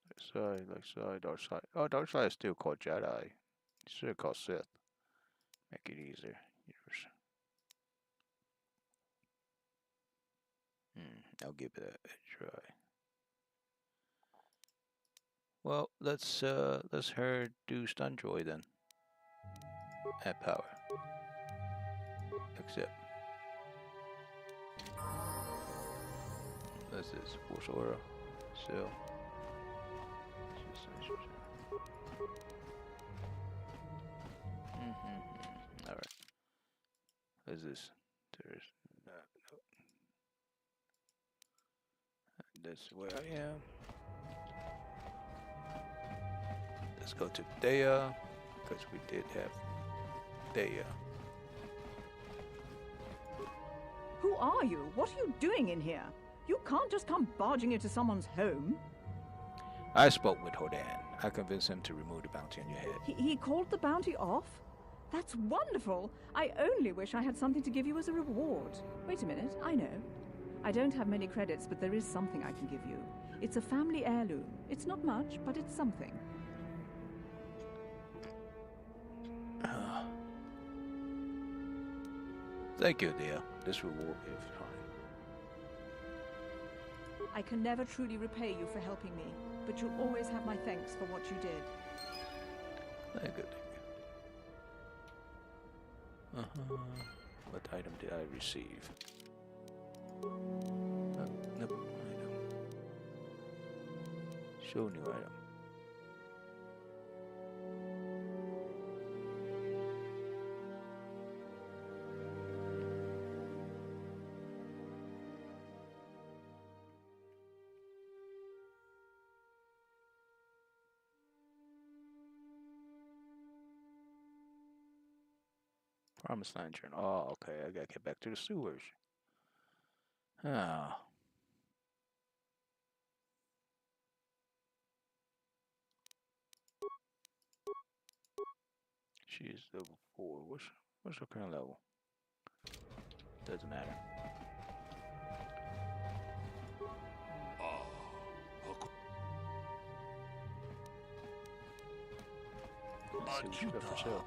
Light side, dark side. Oh, dark side is still called Jedi. You should have called Sith. Make it easier. I'll give it a try. Well, let's her do stun joy then. At power. Accept. What's this? Force aura. So. All right. What's this? There's no. That's where I am. Let's go to Dea because we did have Dea. Who are you? What are you doing in here? You can't just come barging into someone's home. I spoke with Hodan. I convinced him to remove the bounty on your head. He called the bounty off? That's wonderful. I only wish I had something to give you as a reward. Wait a minute, I know. I don't have many credits, but there is something I can give you. It's a family heirloom. It's not much, but it's something. Thank you, dear. This reward is fine. I can never truly repay you for helping me, but you'll always have my thanks for what you did. Thank you. What item did I receive? Nope, item. Show new item. Promised Land Journal. Oh, okay. I gotta get back to the sewers. Ah. She is level 4. What's her current level? Doesn't matter. Let's see what she got for sale.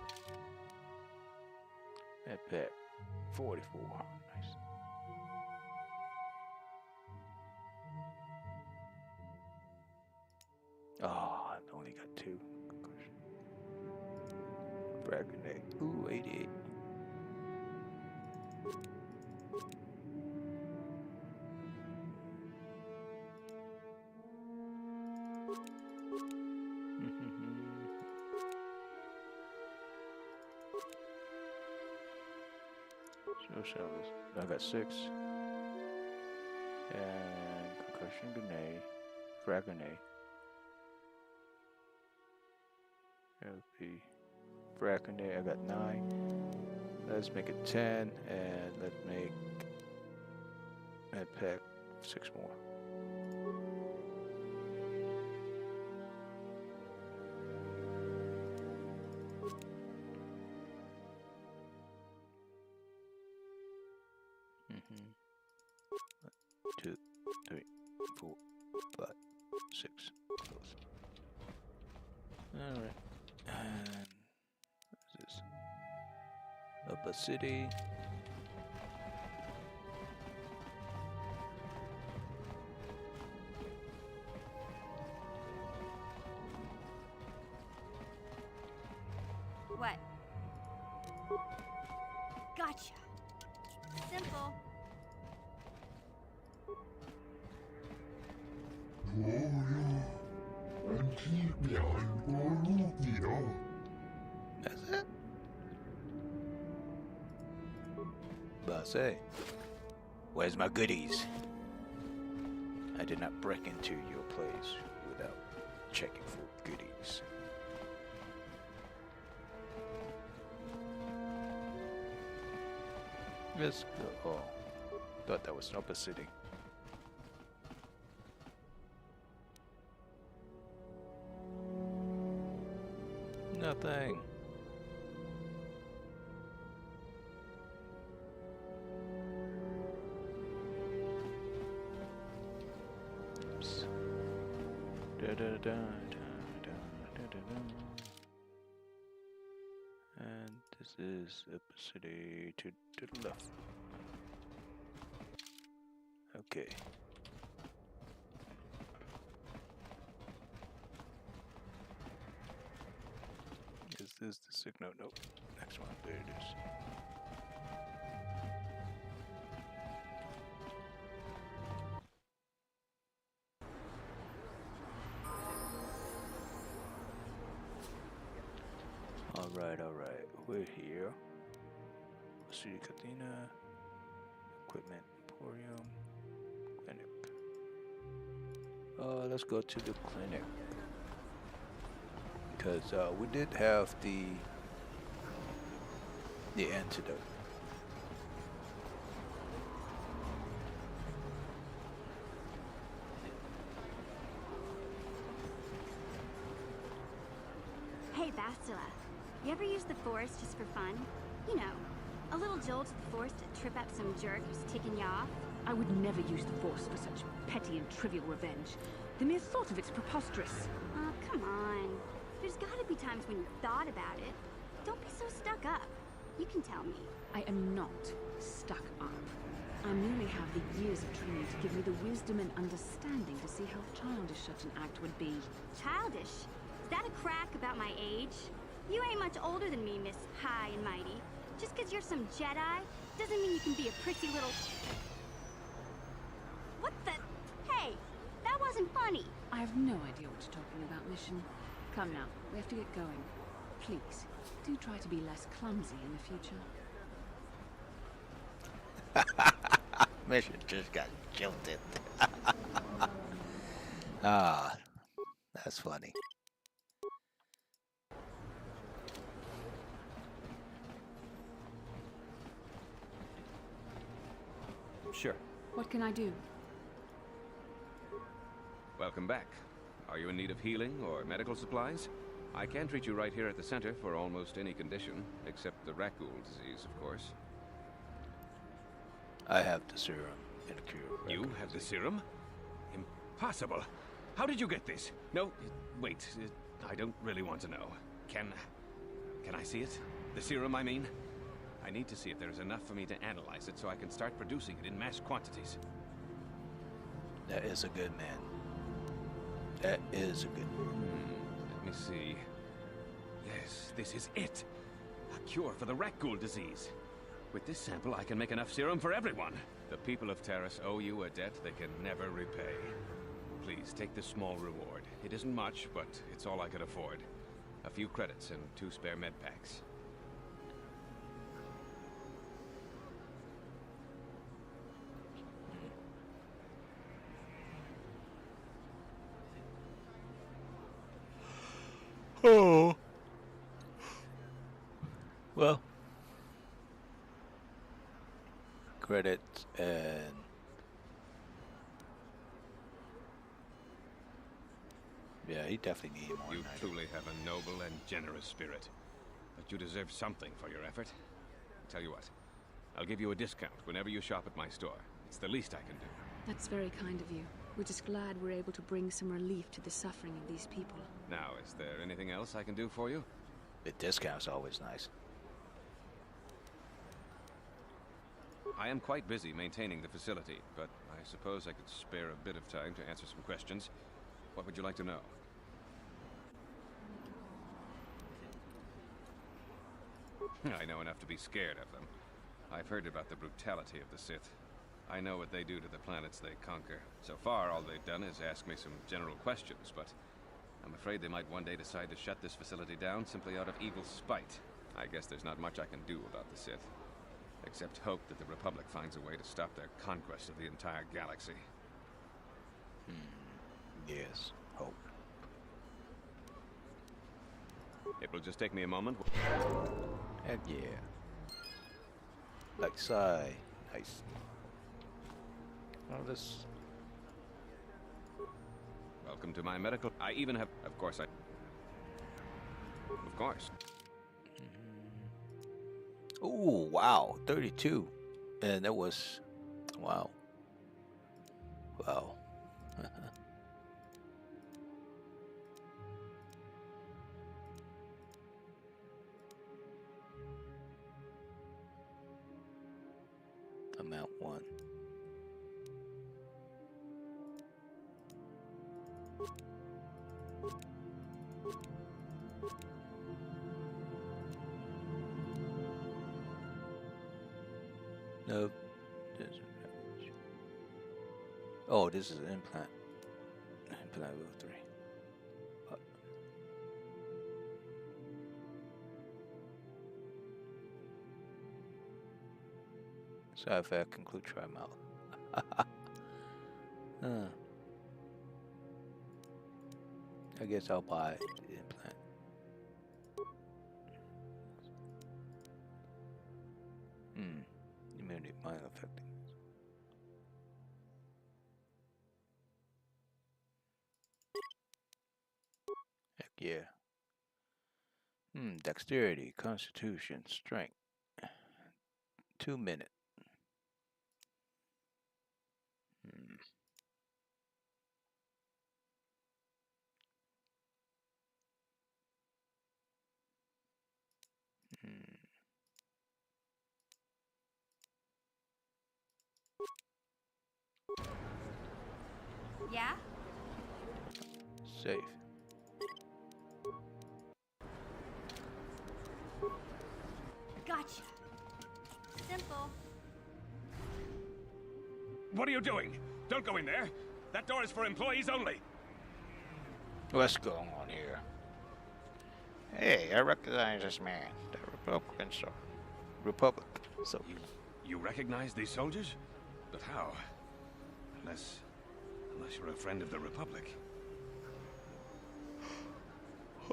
That pack. 44. Nice. Oh, I only got 2. Frag grenade. Ooh, 88. I got 6. And concussion grenade. Frag grenade. LP. Frag grenade. I got 9. Let's make it 10. And let's make med pack 6 more. Mm-hmm. 2, 3, 4, 5, 6. Close. Alright. And what's this? Upper City. What? Gotcha. Simple. That's it? Bossy, where's my goodies? I did not break into your place without checking for goodies. Let's go. Oh, thought that was Upper City. Nothing. Oops. Da da da da da da da da. And this is Upper City to the left. Okay. is the signal. Nope. Next one. There it is. All right. We're here. City Cantina, Equipment Emporium, Clinic. Let's go to the clinic because we did have the antidote. Hey, Bastila. You ever use the force just for fun? You know, a little jolt of the force to trip out some jerk who's ticking you off? I would never use the Force for such petty and trivial revenge. The mere thought of it's preposterous. Oh, come on. There's gotta be times when you thought about it. Don't be so stuck up. You can tell me. I am not stuck up. I merely have the years of training to give me the wisdom and understanding to see how childish such an act would be. Childish? Is that a crack about my age? You ain't much older than me, Miss High and Mighty. Just 'cause you're some Jedi, doesn't mean you can be a prissy little... What the... Hey, that wasn't funny. I have no idea what you're talking about, Mission. Come now, we have to get going. Please, do try to be less clumsy in the future. Mission just got jilted. Ah, that's funny. Sure. What can I do? Welcome back. Are you in need of healing or medical supplies? I can treat you right here at the center for almost any condition, except the raccoon disease, of course. I have the serum and cure. You have the serum? Impossible. How did you get this? No, wait. I don't really want to know. Can I see it? The serum, I mean? I need to see if there is enough for me to analyze it so I can start producing it in mass quantities. That is a good man. That is a good man. Let me see. Yes, this is it. A cure for the raccoon disease. With this sample, I can make enough serum for everyone. The people of Terrace owe you a debt they can never repay. Please, take this small reward. It isn't much, but it's all I could afford. A few credits and 2 spare med packs. Oh. Well, credits and yeah, he definitely needs more. You truly have a noble and generous spirit, but you deserve something for your effort. Tell you what, I'll give you a discount whenever you shop at my store. It's the least I can do. That's very kind of you. We're just glad we're able to bring some relief to the suffering of these people. Now, is there anything else I can do for you? The discount's always nice. I am quite busy maintaining the facility, but I suppose I could spare a bit of time to answer some questions. What would you like to know? I know enough to be scared of them. I've heard about the brutality of the Sith. I know what they do to the planets they conquer. So far, all they've done is ask me some general questions, but I'm afraid they might one day decide to shut this facility down simply out of evil spite. I guess there's not much I can do about the Sith, except hope that the Republic finds a way to stop their conquest of the entire galaxy. Yes, hope. It will just take me a moment. Heck yeah. Like Psy. Nice. Oh, this. Welcome to my medical. I even have. Of course, I. Of course. Oh, wow. 32. And that was. Wow. Wow. Amount 1. No. Oh, this is an implant. Implant level 3. Side effect conclude try mouth. I guess I'll buy the implant. Immunity mind affecting. Heck yeah. Dexterity, constitution, strength. 2 minutes. Yeah? Safe. Gotcha. Simple. What are you doing? Don't go in there. That door is for employees only. What's going on here? Hey, I recognize this man. The Republican Republic. So You recognize these soldiers? But how? Unless you're a friend of the Republic.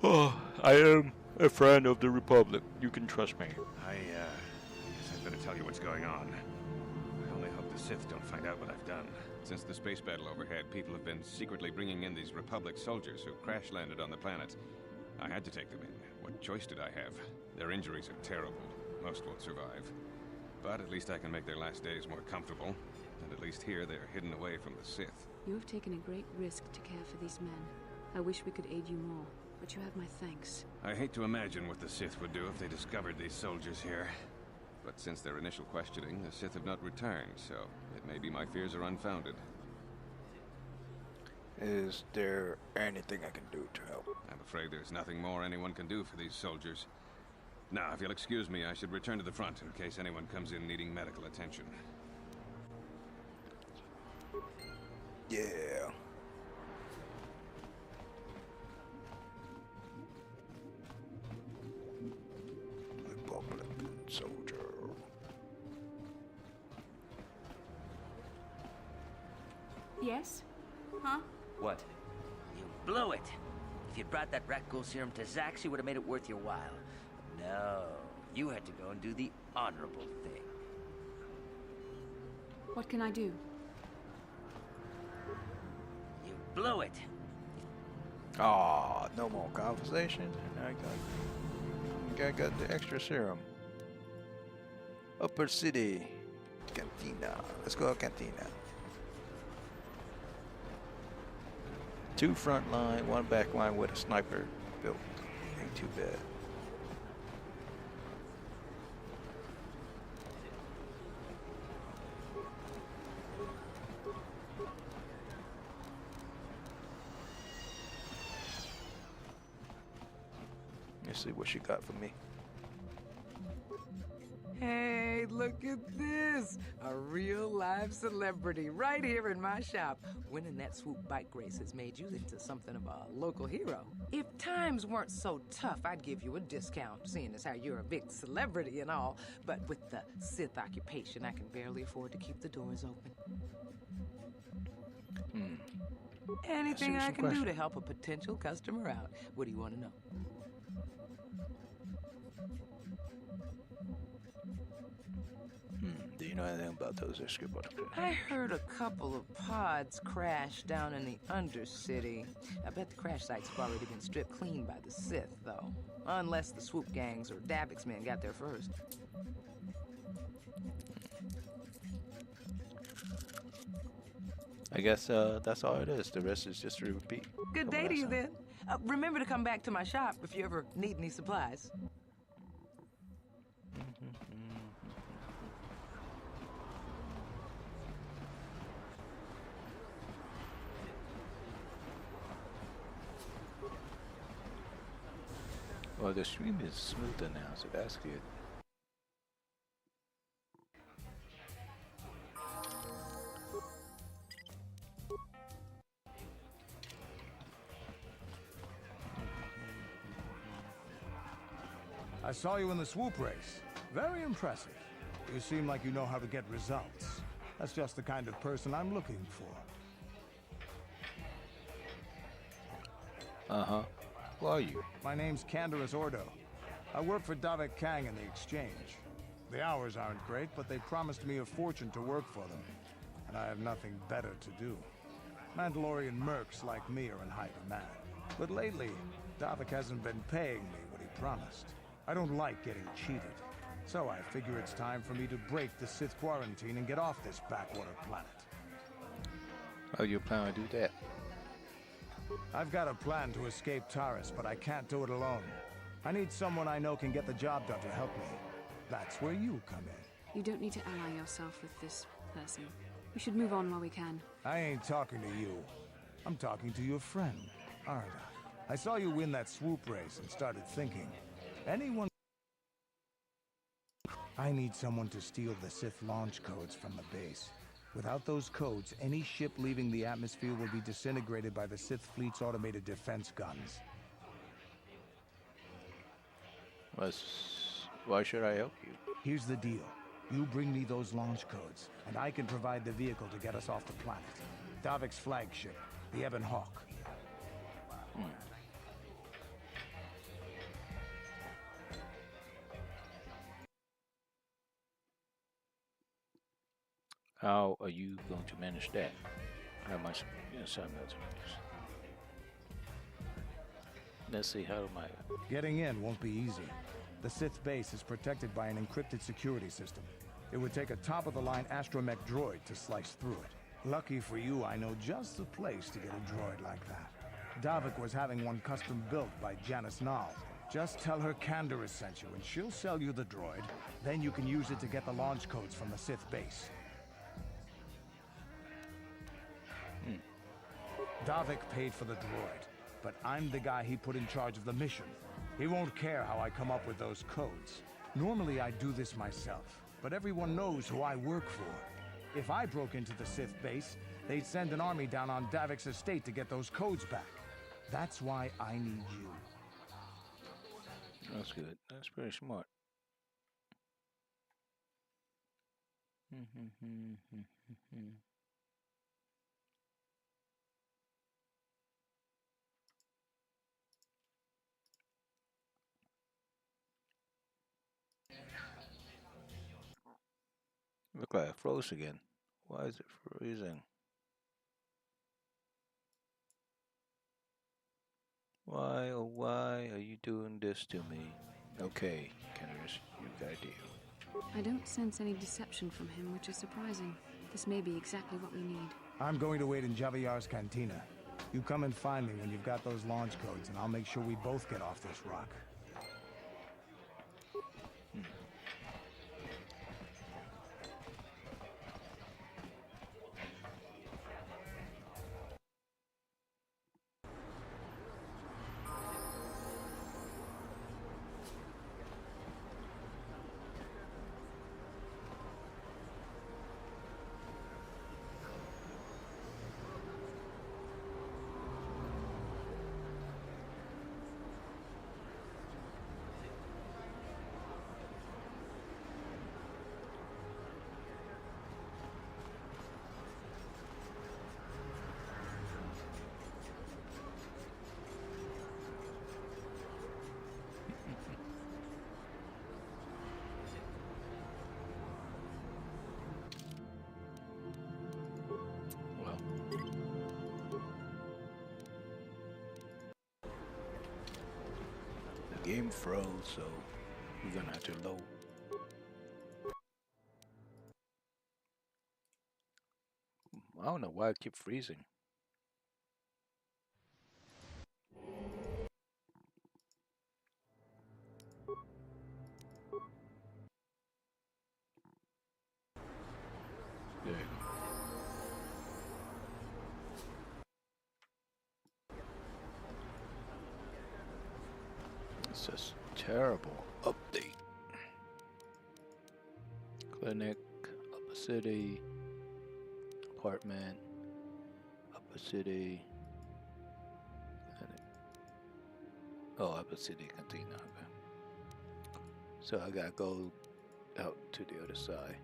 Oh, I am a friend of the Republic. You can trust me. I guess I'd better tell you what's going on. I only hope the Sith don't find out what I've done. Since the space battle overhead, people have been secretly bringing in these Republic soldiers who crash-landed on the planet. I had to take them in. What choice did I have? Their injuries are terrible. Most won't survive. But at least I can make their last days more comfortable. And at least here they're hidden away from the Sith. You have taken a great risk to care for these men. I wish we could aid you more, but you have my thanks. I hate to imagine what the Sith would do if they discovered these soldiers here. But since their initial questioning, the Sith have not returned, so it may be my fears are unfounded. Is there anything I can do to help? I'm afraid there's nothing more anyone can do for these soldiers. Now, if you'll excuse me, I should return to the front in case anyone comes in needing medical attention. Yeah. Republican soldier. Yes? Huh? What? You blew it. If you'd brought that Rakghoul serum to Zax, you would have made it worth your while. No, you had to go and do the honorable thing. What can I do? You blew it. Aw, no more conversation. I got the extra serum. Upper City. Cantina. Let's go to Cantina. 2 front line, 1 back line with a sniper built. Ain't too bad. Let's see what she got for me. Hey, look at this! A real live celebrity right here in my shop. Winning that swoop bike race has made you into something of a local hero. If times weren't so tough, I'd give you a discount, seeing as how you're a big celebrity and all. But with the Sith occupation, I can barely afford to keep the doors open. Anything I can do to help a potential customer out. What do you want to know? Do you know anything about those escape? I heard a couple of pods crash down in the Undercity. I bet the crash sites have already been stripped clean by the Sith, though. Unless the swoop gangs or Davix men got there first. I guess that's all it is. The rest is just a repeat. Good day to you, then. Remember to come back to my shop if you ever need any supplies. Well, the stream is smoother now, so that's good. I saw you in the swoop race. Very impressive. You seem like you know how to get results. That's just the kind of person I'm looking for. Uh-huh. Who are you? My name's Canderous Ordo. I work for Davik Kang in the exchange. The hours aren't great, but they promised me a fortune to work for them. And I have nothing better to do. Mandalorian mercs like me are in high demand. But lately, Davik hasn't been paying me what he promised. I don't like getting cheated. So I figure it's time for me to break the Sith quarantine and get off this backwater planet. How you plan to do that? I've got a plan to escape Taris, but I can't do it alone. I need someone I know can get the job done to help me. That's where you come in. You don't need to ally yourself with this person. We should move on while we can. I ain't talking to you. I'm talking to your friend, Arda. I saw you win that swoop race and started thinking. Anyone... I need someone to steal the Sith launch codes from the base. Without those codes, any ship leaving the atmosphere will be disintegrated by the Sith fleet's automated defense guns. Why should I help you? Here's the deal. You bring me those launch codes, and I can provide the vehicle to get us off the planet. Davik's flagship, the Ebon Hawk. How are you going to manage that? How much assignment? Let's see, how am I? Getting in won't be easy. The Sith base is protected by an encrypted security system. It would take a top-of-the-line astromech droid to slice through it. Lucky for you, I know just the place to get a droid like that. Davik was having one custom built by Janice Nall. Just tell her Canderous sent you, and she'll sell you the droid. Then you can use it to get the launch codes from the Sith base. Davik paid for the droid, but I'm the guy he put in charge of the mission. He won't care how I come up with those codes. Normally I do this myself, but everyone knows who I work for. If I broke into the Sith base, they'd send an army down on Davik's estate to get those codes back. That's why I need you. That's good. That's pretty smart. Look like it froze again. Why is it freezing? Why, oh why are you doing this to me? Okay, Kenris, you got a deal. I don't sense any deception from him, which is surprising. This may be exactly what we need. I'm going to wait in Javier's cantina. You come and find me when you've got those launch codes, and I'll make sure we both get off this rock. Game froze, so we're gonna have to load. I don't know why it keep freezing. There you go. It's just terrible update. Clinic, Upper City, apartment, Upper City, clinic. Oh, Upper City Cantina. Okay. So I gotta go out to the other side.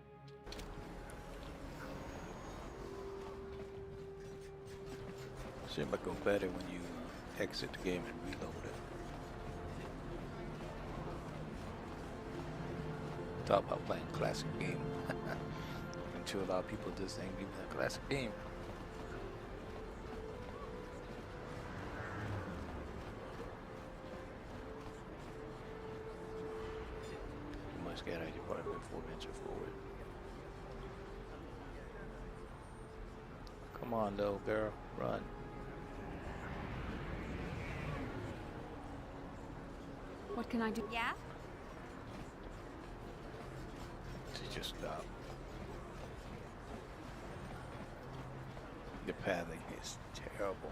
Seems like go better when you exit the game and reload it. Talk about playing classic game. I'm sure a lot of people just ain't even a classic game. You must get out of your apartment 4 venture forward. Come on, little girl, run. What can I do? Yeah? To just stop. The pathing is terrible.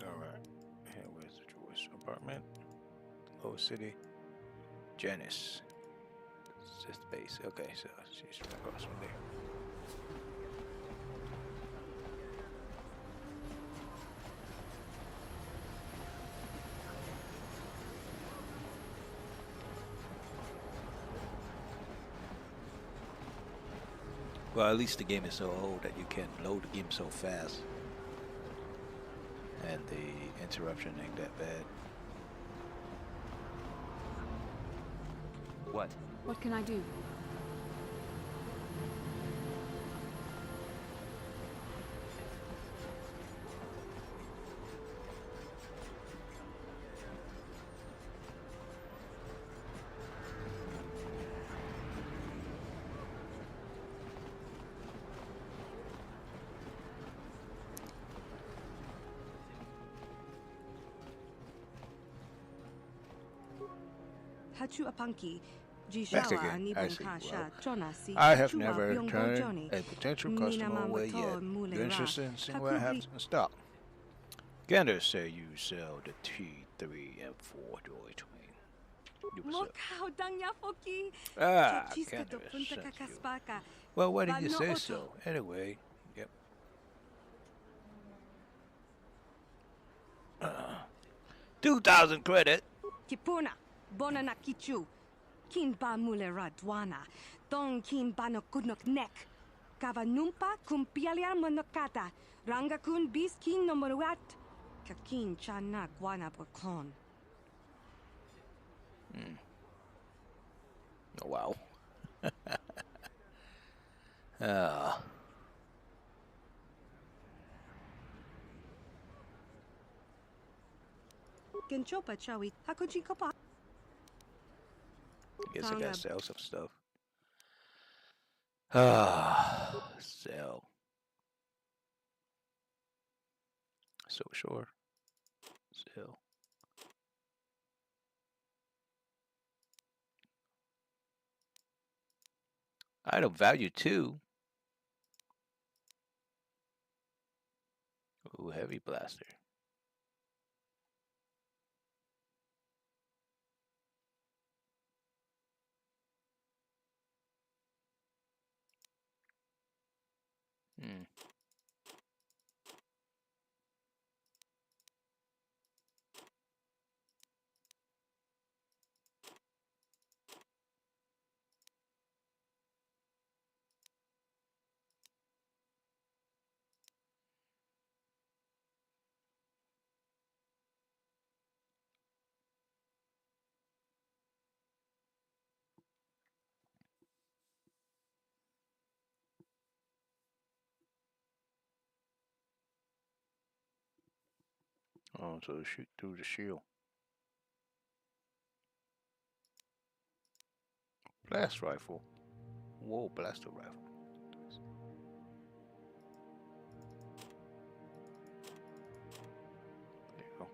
Alright. Here, where's the Joyce apartment? Low City. Janice. This base. Okay, so she's right across from there. Well, at least the game is so old that you can load the game so fast. And the interruption ain't that bad. What? What can I do? Hachu apanki. Mexican, I see. Well, I have never turned a potential customer away yet. You're interested in seeing what I have in stock? Gander say you sell the T3 and 4 droid train. Ah, Gander sent you. Well, why did you say so? Anyway, yep. 2,000 credit. Kipuna, bona na kichu. Kin ba mulera dwana. Don kin ba no kudnok nek. Kava numpa kum pialia monokata. Ranga kun bis kin no moruat. Kakin chana guana bokon. Oh, wow. Ah. Genchopa chawi. Hakuji kopa. Guess I gotta sell some stuff. Ah, sell. So sure. Sell. Item value 2. Ooh, heavy blaster. Oh, so shoot through the shield. Blast rifle. Whoa, blaster rifle. There you go.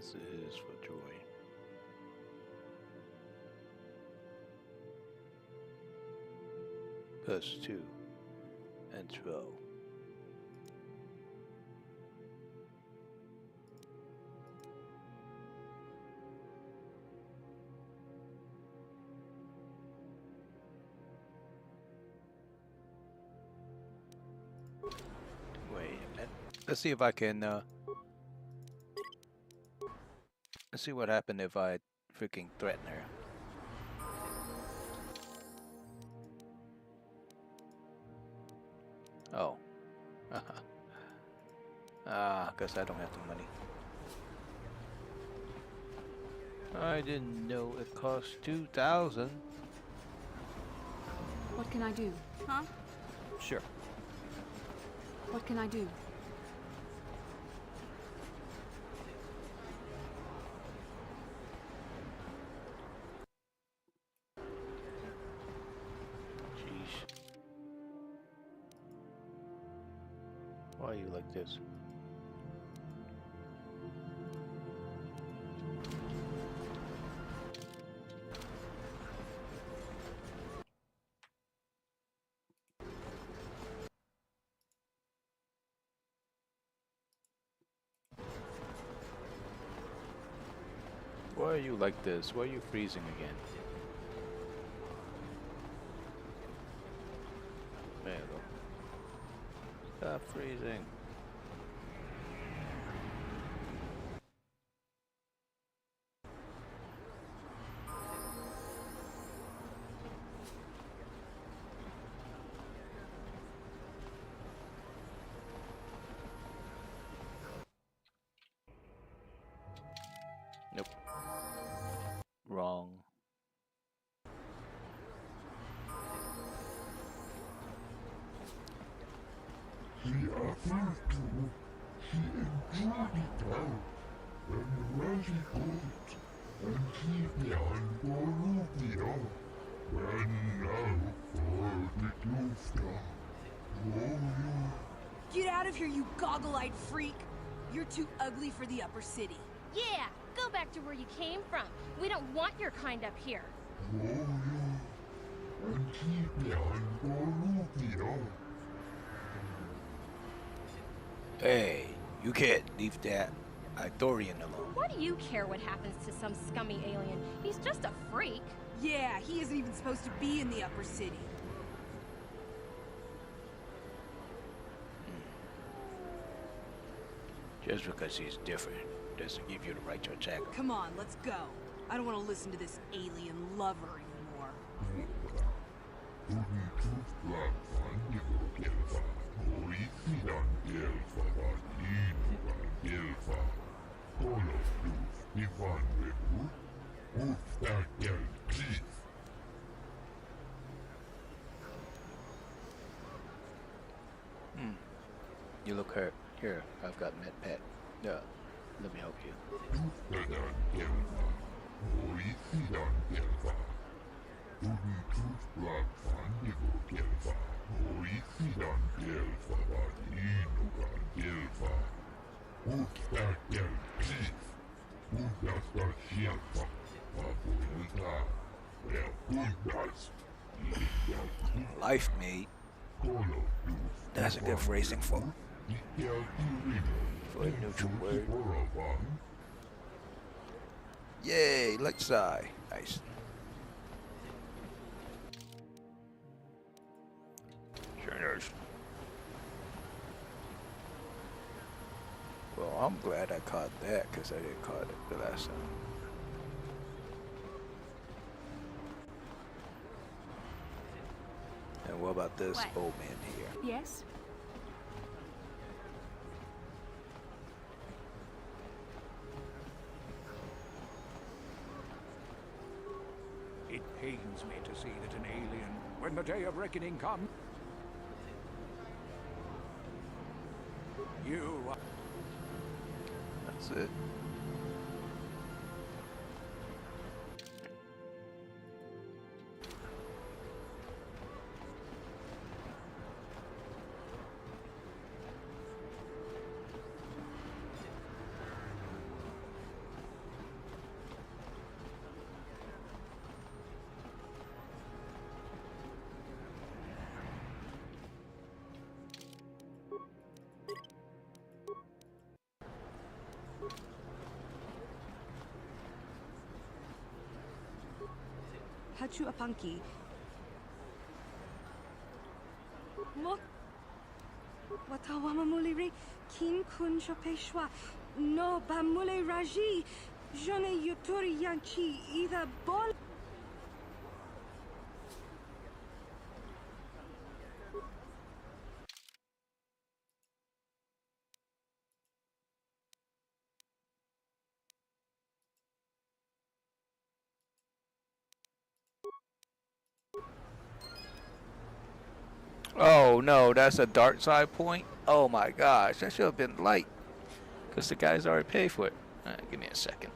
This is for joy. +2 and 12. Wait a minute. Let's see if I can, let's see what happened if I freaking threaten her. Oh. Guess I don't have the money. I didn't know it cost 2,000. What can I do? Huh? Sure. What can I do? Jeez. Why are you like this? Why are you like this? Why are you freezing again? There you go. Stop freezing. Nope. Wrong. He offered to, he enjoyed it out, and really good, and he behind Borubia, and now for the Lufta. Get out of here, you goggle-eyed freak! You're too ugly for the upper city. Yeah, go back to where you came from. We don't want your kind up here. And he behind Borubia. Hey, you can't leave that Ithorian alone. Why do you care what happens to some scummy alien? He's just a freak. Yeah, he isn't even supposed to be in the upper city. Just because he's different doesn't give you the right to attack him. Come on, let's go. I don't want to listen to this alien lover anymore. You look hurt. Here, I've got med pet. Let me help you. Life mate. That's a good phrasing for a neutral word. Yay, let's die. Nice. Sure is. Well, I'm glad I caught that because I didn't caught it the last time. And what about this old man here? Yes? It pains me to see that an alien, when the day of reckoning comes, you are... That's it. Pachu Apanki. Mo Watawama Muliri Kin Kun Shopeshwa No Bamule Raji Jone Yuturi Yanchi either Bol. Oh no, that's a dark side point? Oh my gosh, that should have been light. Because the guys already paid for it. Alright, give me a second.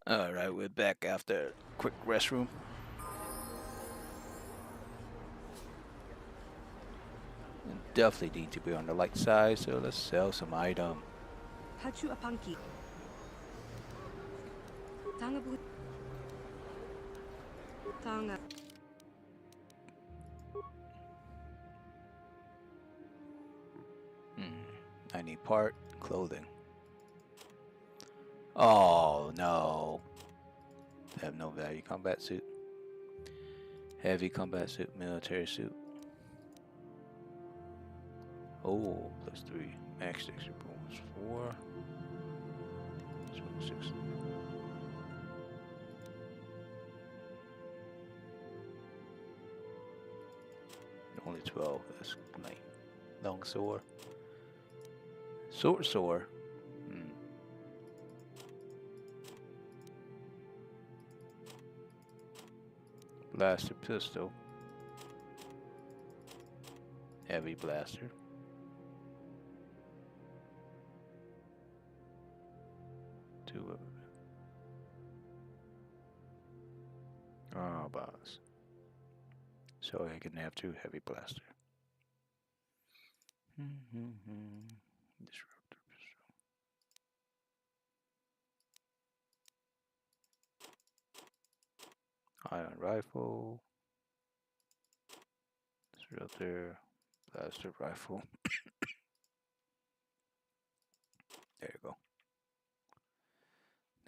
Alright, we're back after a quick restroom. And definitely need to be on the light side, so let's sell some item. Pachu Apanki. Tangabu. Tanga. I need part, clothing. Oh no. They have no value. Combat suit. Heavy combat suit, military suit. Oh, +3. Max extra bonus 4. 6. Only 12. That's like long sword. Sword. Blaster pistol. Heavy blaster. Two of them. Oh, boss. So I can have 2 heavy blaster. Disruptor pistol. Iron rifle. Disruptor. Blaster rifle. There you go.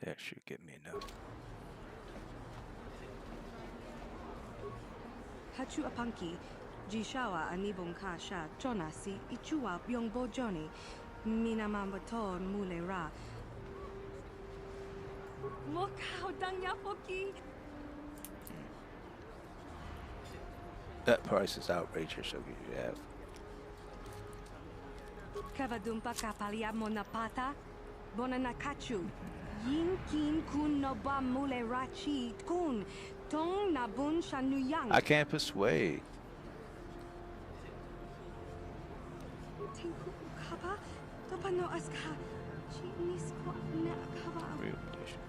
That should get me enough. Pachu Apanki. Jishawa anibong kasha chonasi ichua byong bojoni minamambaton mule ra. Mokao dangyapoki. That price is outrageous, so you have. Kavadumpa kapalia monapata bonanakachu. Yin kin kun noba mule rachi kun tong nabun shanuyang. I can't persuade. Tinku kaba topano aska chinisko na kaba. Real condition.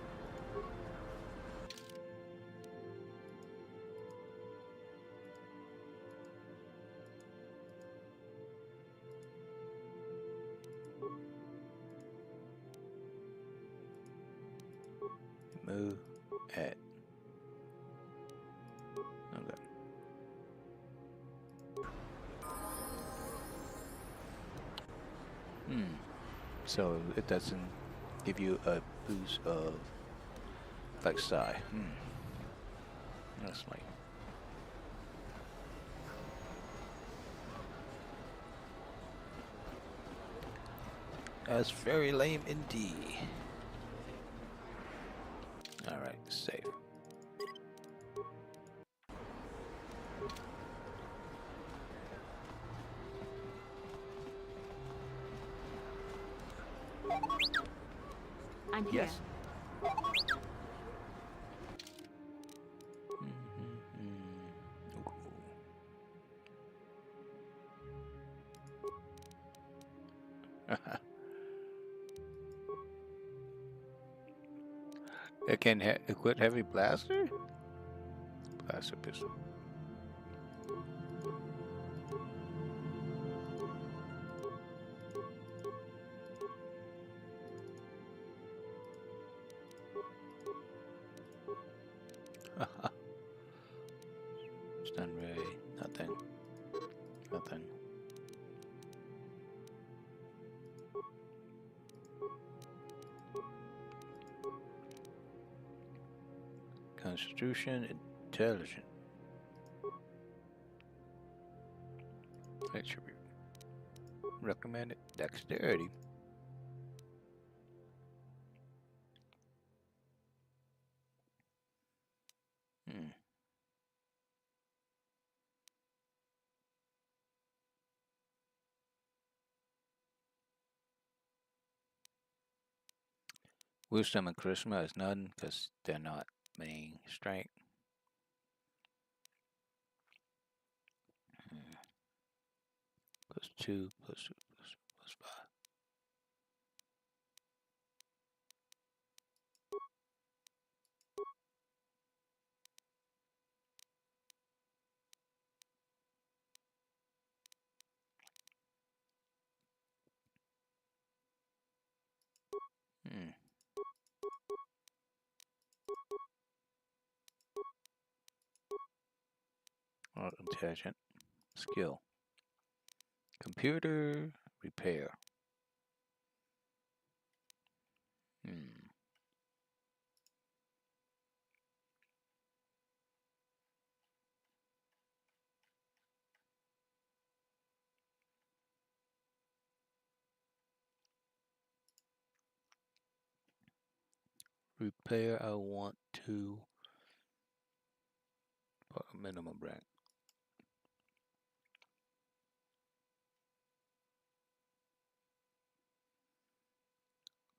Move at. Okay. So it doesn't give you a boost of like psi. That's like. That's very lame indeed. Alright, save. I'm here. Yes. It can equip heavy blaster? Blaster pistol. Stun ray, nothing. Nothing. Constitution, intelligent. Attribute. Recommended dexterity. Wisdom and charisma is none because they're not main strength. +2, +2, +5. Intelligent. Skill. Computer repair. Repair, I want to put a minimum rank.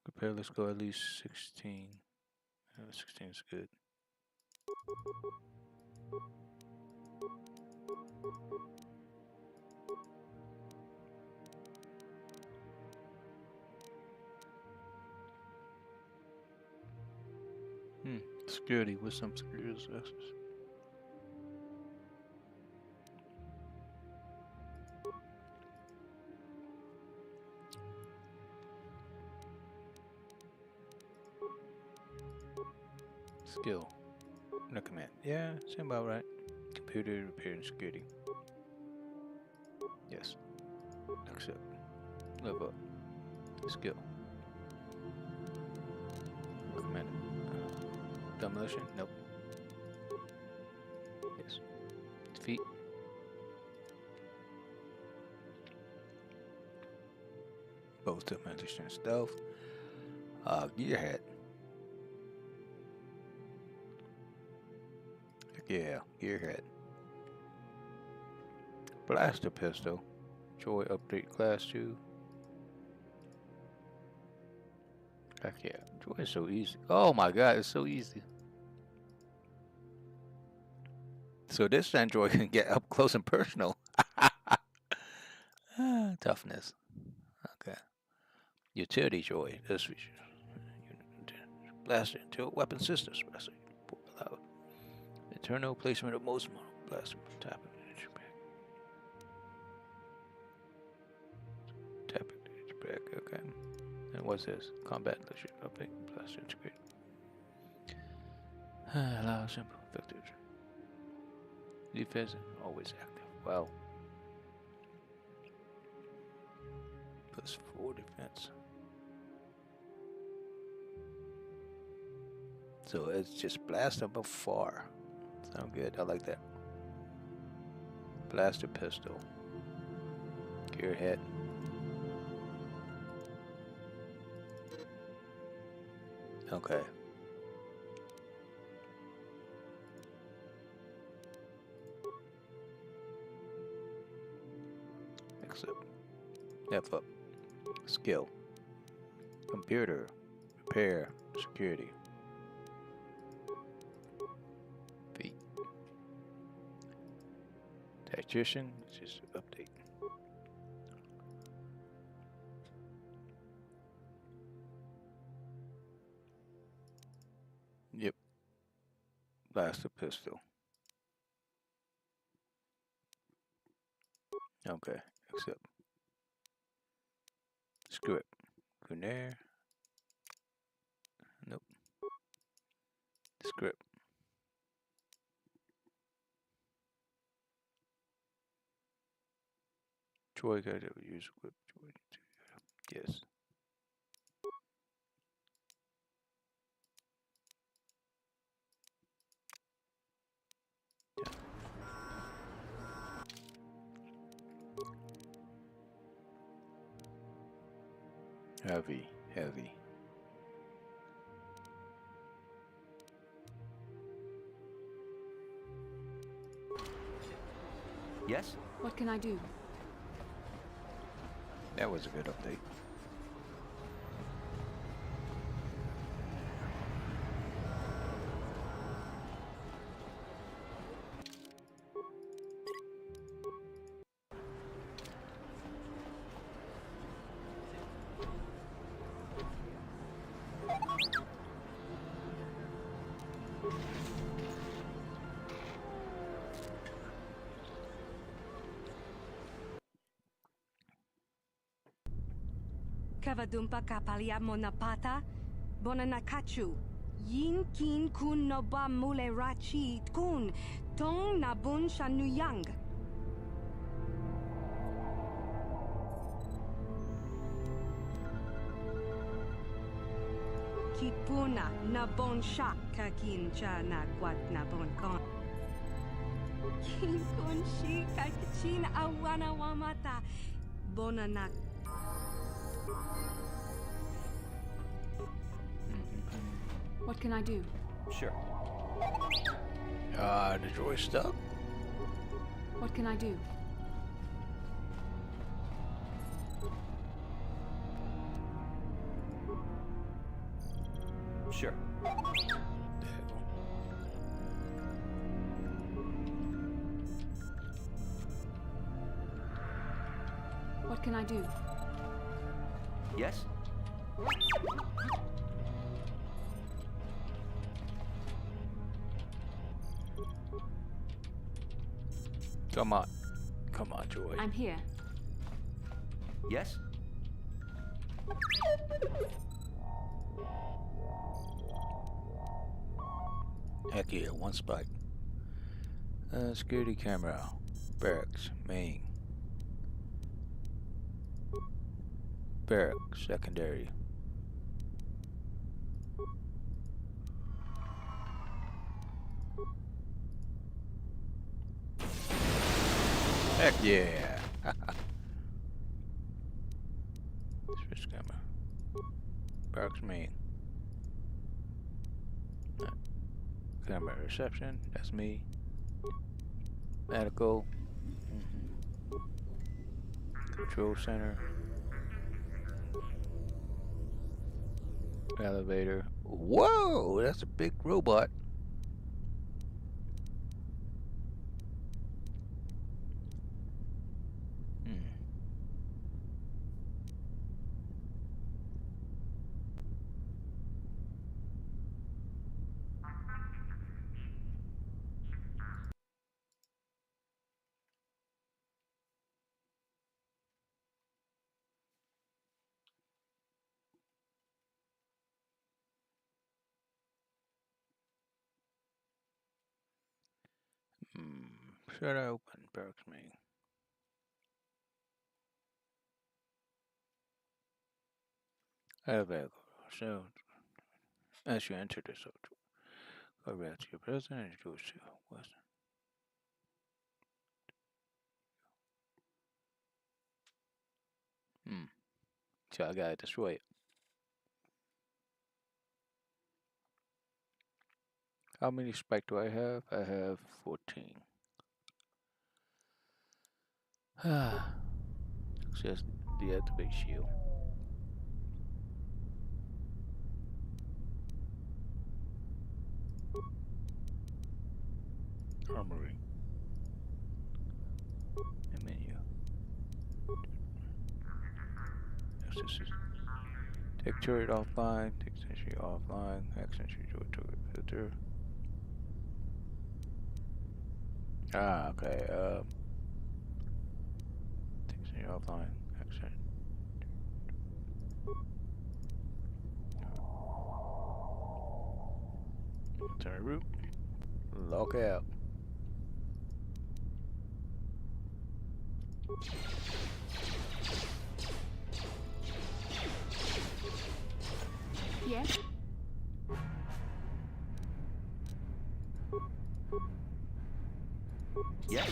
Repair, let's go at least 16. 16 is good. Security with some security assessors. Skill. Recommend. Yeah, seem about right. Computer repair and security. Yes. Accept. Level up. Skill. Recommend. Demolition? Nope. Yes. Defeat. Both of them understand stealth. Gearhead. Yeah, gearhead. Blaster pistol. Joy update class 2. Heck yeah. Joy is so easy. Oh my god, it's so easy. So this android can get up close and personal. Toughness. Okay. Utility joy. This feature. Blaster into weapon systems. Allow internal placement of most model blaster. Tap it. Tap it. Back. Okay. And what's this? Combat leadership update. Blaster integrate. Allow simple effective. Defense always active. Wow. Plus 4 defense. So it's just blast them afar. Sound good. I like that. Blaster pistol. Gearhead. Okay. Except F up. Skill. Computer. Repair. Security. Feet. Tactician. Just update. Yep. Blaster pistol. Okay. Except. Script. Grenade. Nope. Script. Troy got to use equip. Yes. Heavy. Yes? What can I do? That was a good update. Kavadumpa kapalia monapata, bonanakachu. Yin kin kun no ba mule rachi kun, tong nabun shanuyang. Kipuna nabon shak kakin cha na kwat nabon kon. Kin kun shi kakachin awana wamata, bonanak. What can I do? Sure. The droid stuck? What can I do? Sure. What can I do? Yes? Come on, Joy. I'm here. Yes? Heck yeah, one spike. Security camera. Barracks, main. Barracks, secondary. Heck yeah. Barracks main. Camera reception. That's me. Medical. Control center. Elevator. Whoa, that's a big robot. Should I open barracks main? Elevator. So, as you enter the social, go back to your president and go to Western. So I gotta destroy it. How many spike do I have? I have 14. Just deactivate shield. Armory. And menu. Take turret offline. Take sentry offline. Hack sentry turret filter. Okay. Take sentry offline. Hack sentry. Turn root. Lock out. Yes? Yes.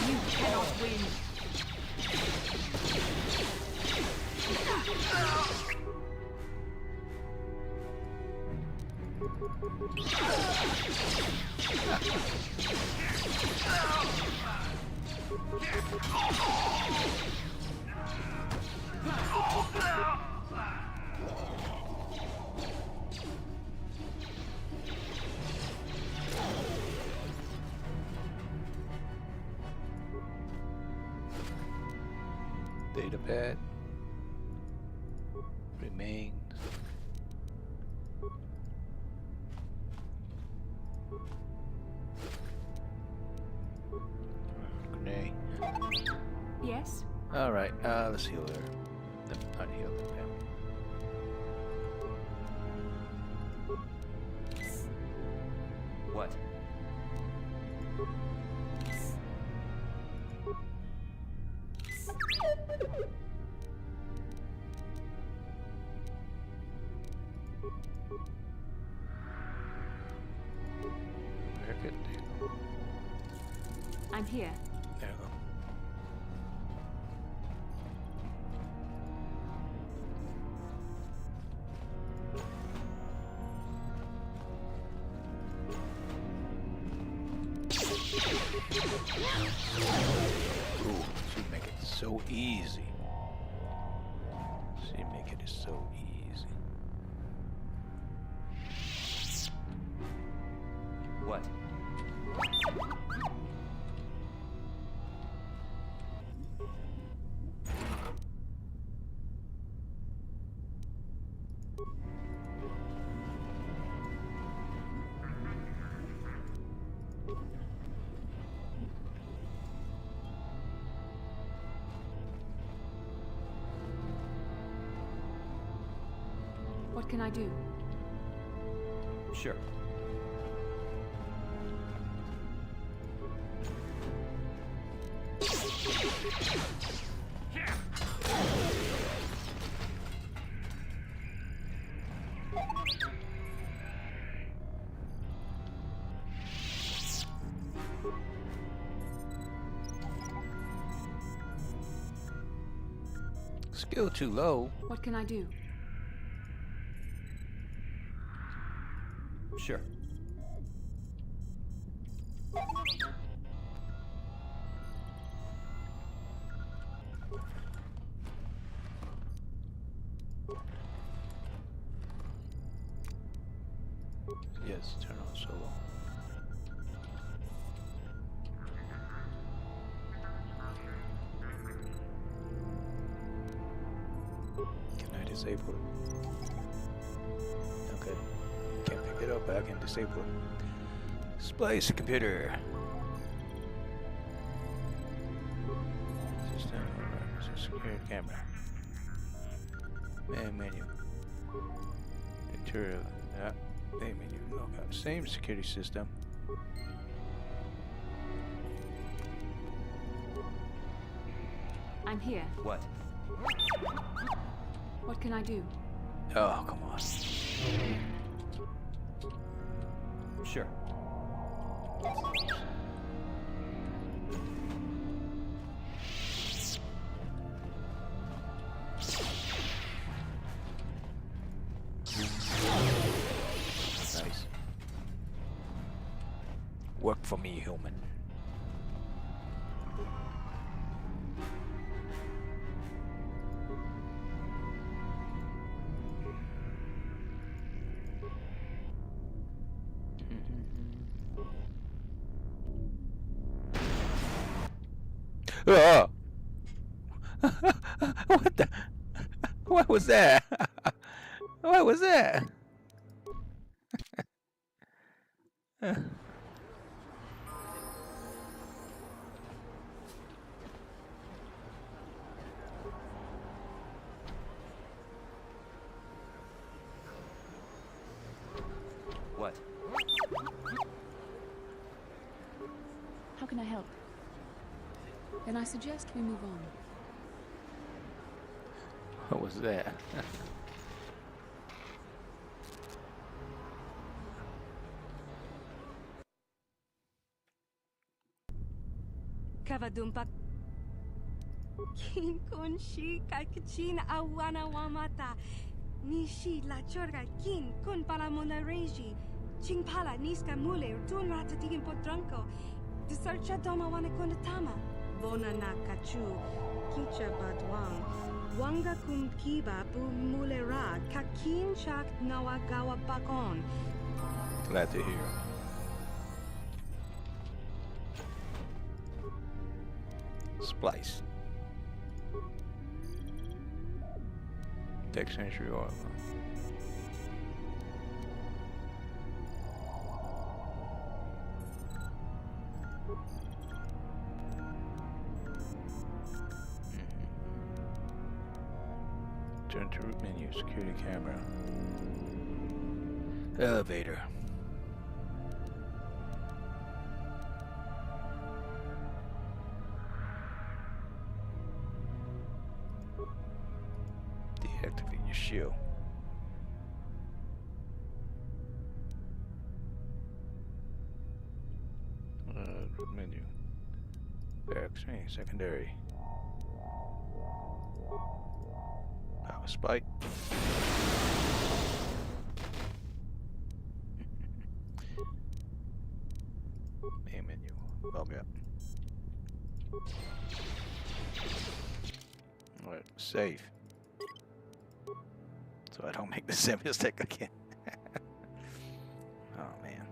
You cannot win. Datapad remains. Grenade. Yes? Alright, let's heal her. Not heal them. What? Very good. There you go. I'm here. There you go. Ooh, she make it so easy. She make it so easy. What? What can I do? Sure. Skill too low. What can I do? Sure. Yes, turn on solo. Can I disable it? Okay. Can't pick it up, but I can disable it. Splice the computer. System, security camera. Main menu. Interior. Main menu. Okay. Same security system. I'm here. What? What can I do? Oh, come on. Sure. Nice. Work for me, human. Oh! What the? What was that? What was that? What? How can I help? Then I suggest we move on. What was that? Kavadumpak. Kin kun shi kakachin awana wamata. Nishi la chorga kin kun palamona reji. Ching pala niska mule tun rata digin podranko. Disarcha doma wana kunatama. Bona na kachu. Kicha badwang. Wanga kun kiba bu mulera. Kakin chak nawa gawa bakon. Glad to hear. Splice. Tech Century Oil. Turn to root menu, security camera. Elevator. Deactivate your shield. Root menu. Back screen, secondary. Power spike. Main menu. Oh, yeah. Alright, save. So I don't make the same mistake again. Oh man.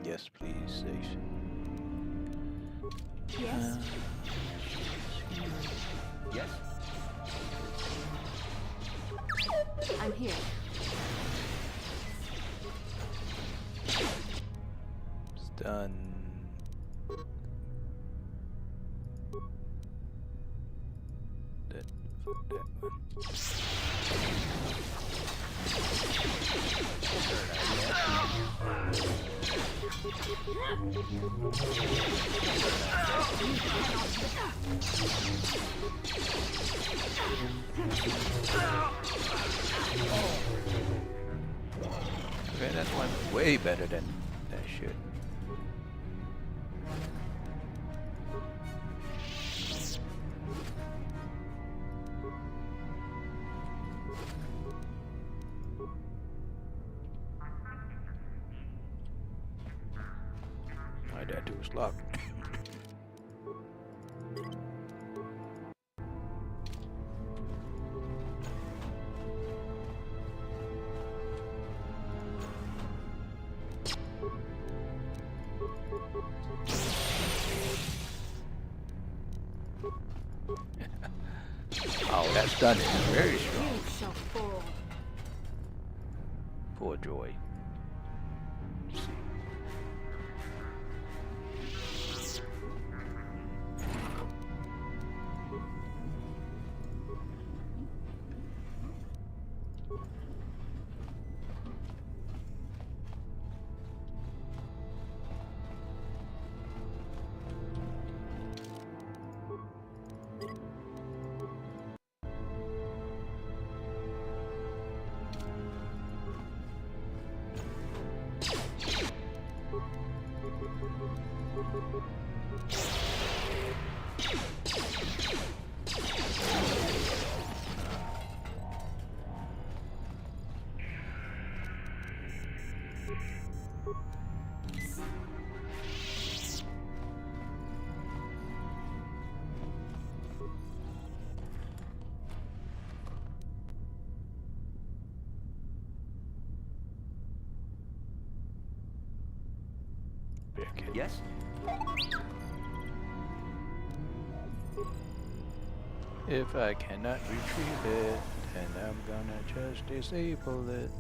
Yes, please, save. Yes? Yes? I'm here. done. That one. Okay, that one's way better than that shit. My dad too was locked. Oh, that's done. It's very strong. Poor Joy. Let's see. Yes? If I cannot retrieve it, then I'm gonna just disable it.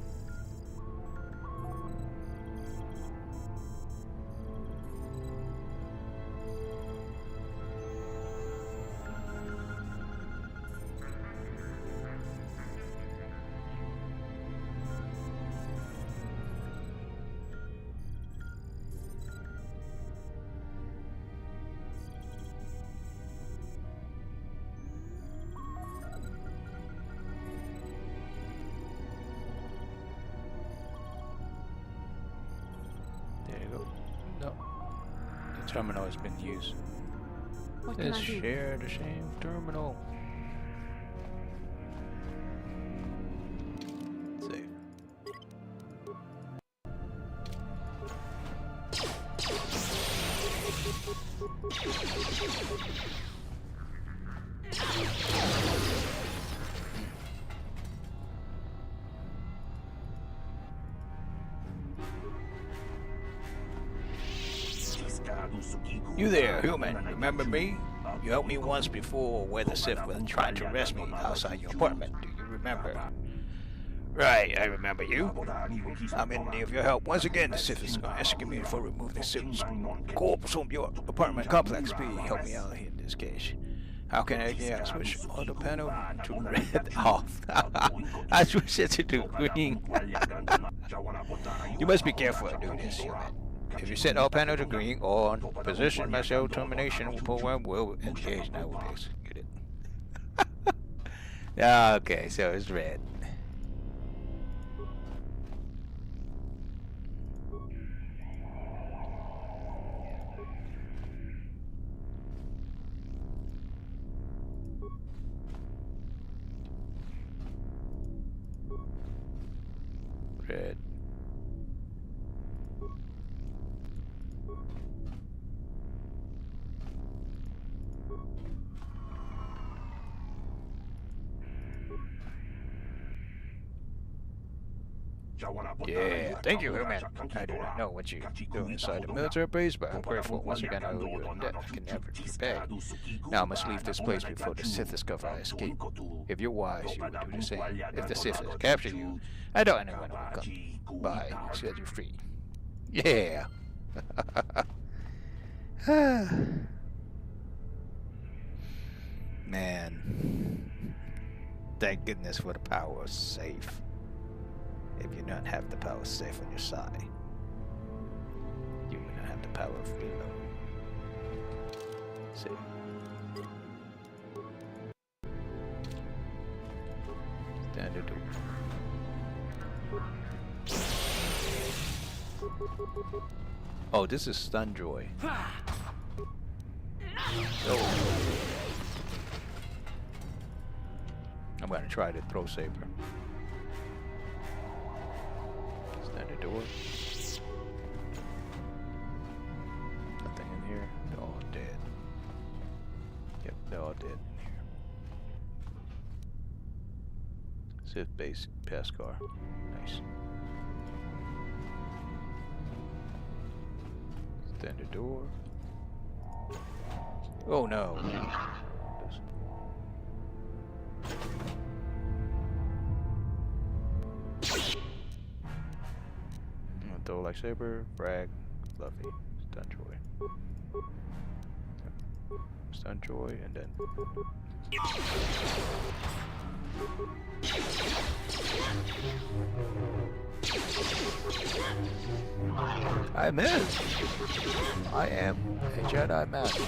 There you go. No. The terminal has been used. What can Let's I do? share the same terminal. Save. You there, human. Remember me? You helped me once before where the Sith was trying to arrest me outside your apartment. Do you remember? Right, I remember you. I'm in need of your help. Once again, the Sith is asking me for removing the Sith's corpse from your apartment complex. Please help me out here in this case. How can I switch auto panel to red off? I switch it to green. You must be careful to do this, human. If you set all panel to green on, position myself termination program will engage now will be executed. Okay, so it's red. Red. Yeah, thank you, human. I do not know what you do inside the military base, but I'm grateful. Once again, I owe you a debt I can never repay. Now I must leave this place before the Sith discover I escape. If you're wise, you would do the same. If the Sith capture you, I doubt anyone will come by and set you free. Yeah. Man, thank goodness for the power of safe. If you don't have the power of safe on your side, you will not have the power of reload. See. Standard door. Oh, this is Stun Joy. Oh. I'm gonna try to throw saber. Standard door. Nothing in here. They're all dead. Yep, they're all dead in here. Sith base pass car. Nice. Standard door. Oh no. Throw lightsaber, frag, fluffy, stun joy. Yep. Stun joy, and then I missed. I am a Jedi Master.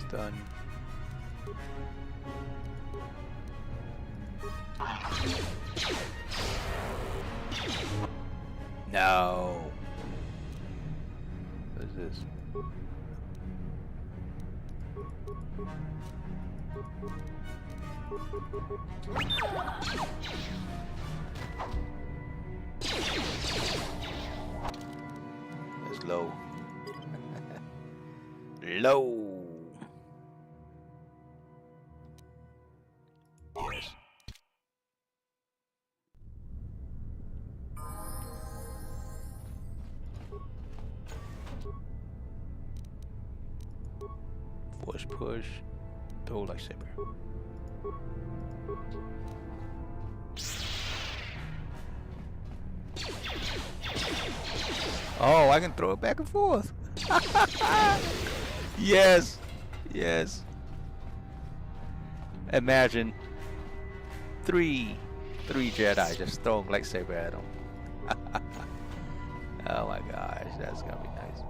Stun. No. What is this? It's low. Low. Yes. Force push. Throw lightsaber. Oh, I can throw it back and forth. Yes. Yes. Imagine three Jedi just throwing lightsaber at him. Oh my gosh, that's gonna be nice.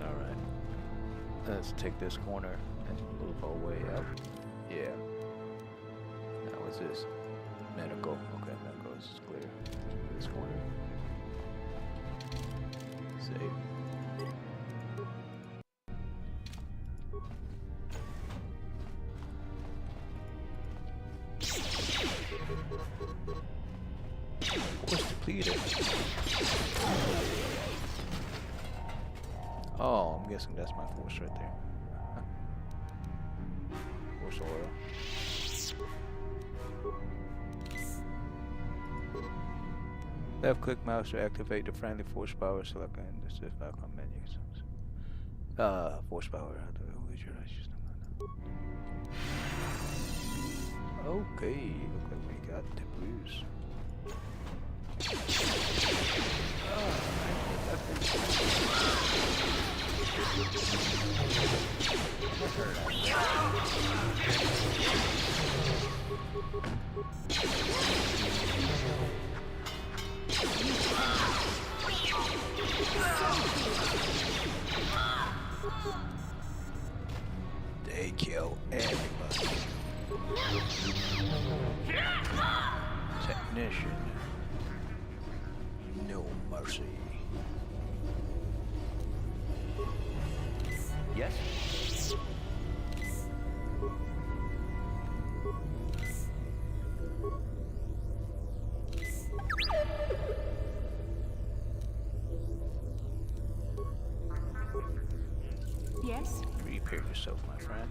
Alright. Let's take this corner and move our way up. Yeah. Now what's this? Medical. Okay, medical is clear. This corner. Save. Force depleted. Oh, I'm guessing that's my force right there. Force aura. Left click mouse to activate the friendly force power select in the Sith icon menu. Force power. Okay, look like we got the boost. They kill everybody. Technician. No mercy. Yes? Prepare yourself, my friend.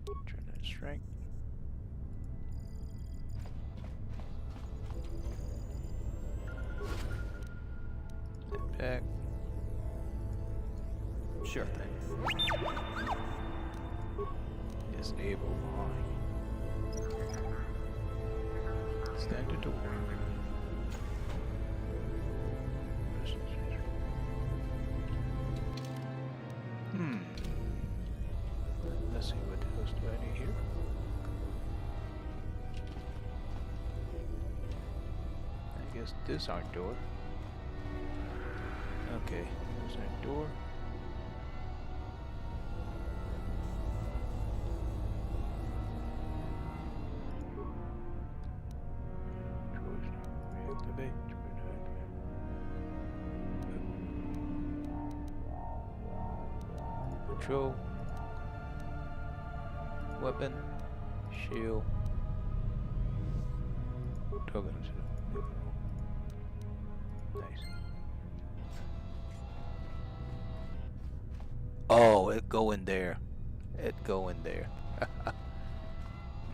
Turn that strength. Step back. Sure thing. Disable behind. Stand the door. Let's see, what else do I need here? I guess this our door. Okay, there's our door. Reactivate. Control. Weapon. Shield. Toggle. Nice. Oh, it go in there. It go in there.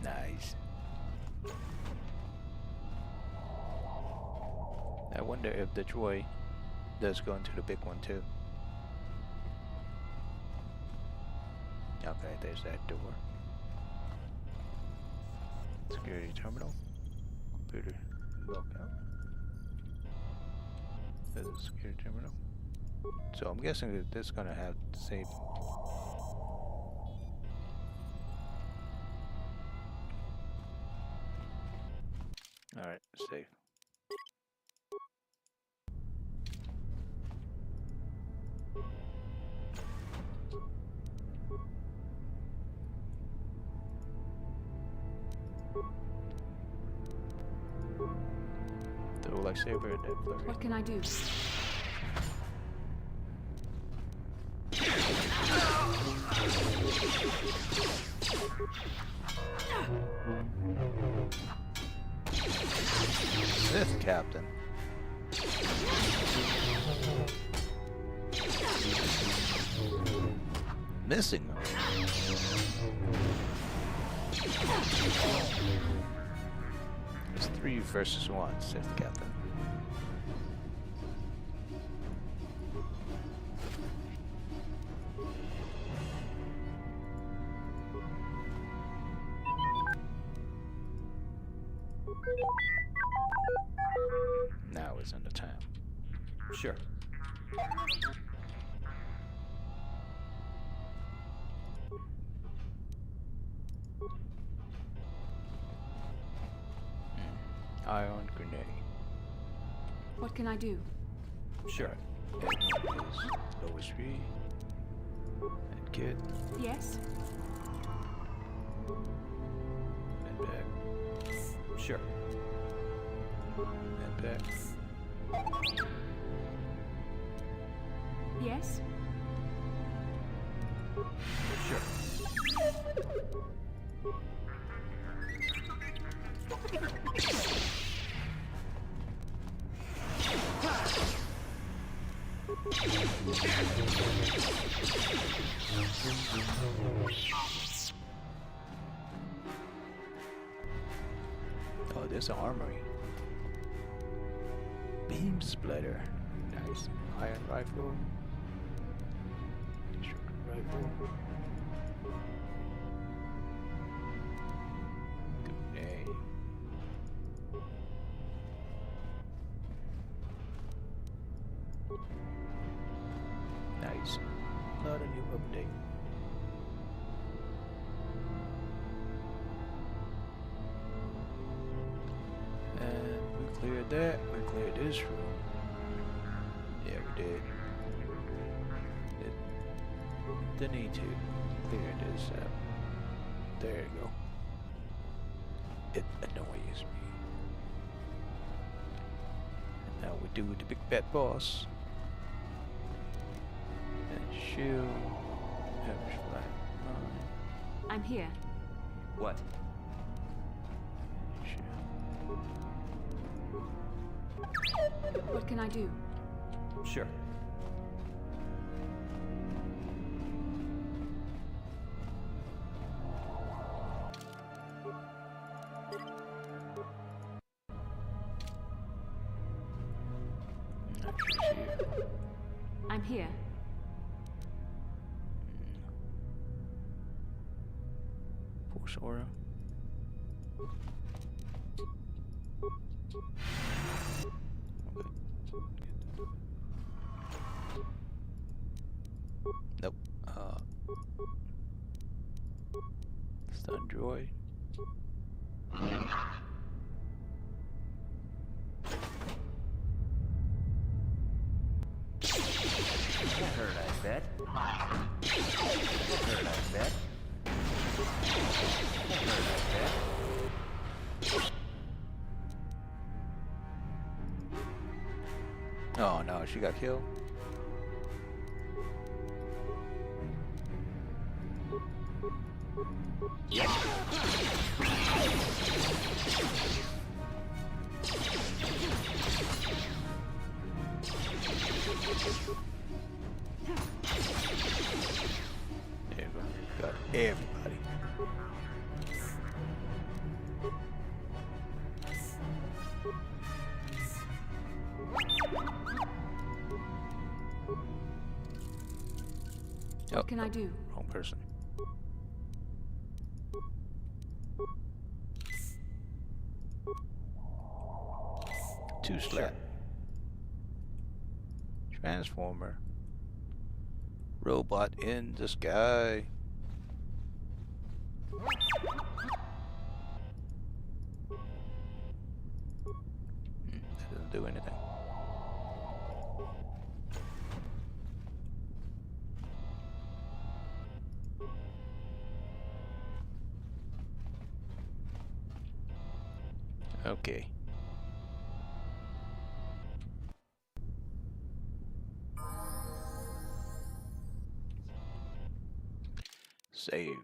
Nice. I wonder if the droid does go into the big one too. Okay, there's that door. Security terminal. Computer lockout. There's a security terminal. So I'm guessing that this is gonna have the same. Alright, safe. Throw a lightsaber at that flurry. What can I do? This captain. Missing them. It's 3 versus 1, says the captain. Now it's in the town. Sure. Ion grenade. What can I do? Sure. That is lower speed. And kit. Yes? And back. Sure. And back. Yes? Sure. Oh, there's an armory. Beam splitter. Nice. Iron rifle. Destructor rifle. Grenade. Nice. Not a new update. And we cleared that. We cleared this room. Yeah, we did. The need to clear this up. There you go. It annoys me. And now we do the big bad boss. And shield. Average flat line. I'm here. What? What can I do? Sure. I'm here. Force aura. Nope. Stun droid. That hurt, I bet. That hurt, I bet. That hurt, I bet. Oh no, she got killed. There you go. Got everybody. What can I do? Wrong person. Two slap. Transformer. Robot in the sky. That doesn't do anything. Okay. Save.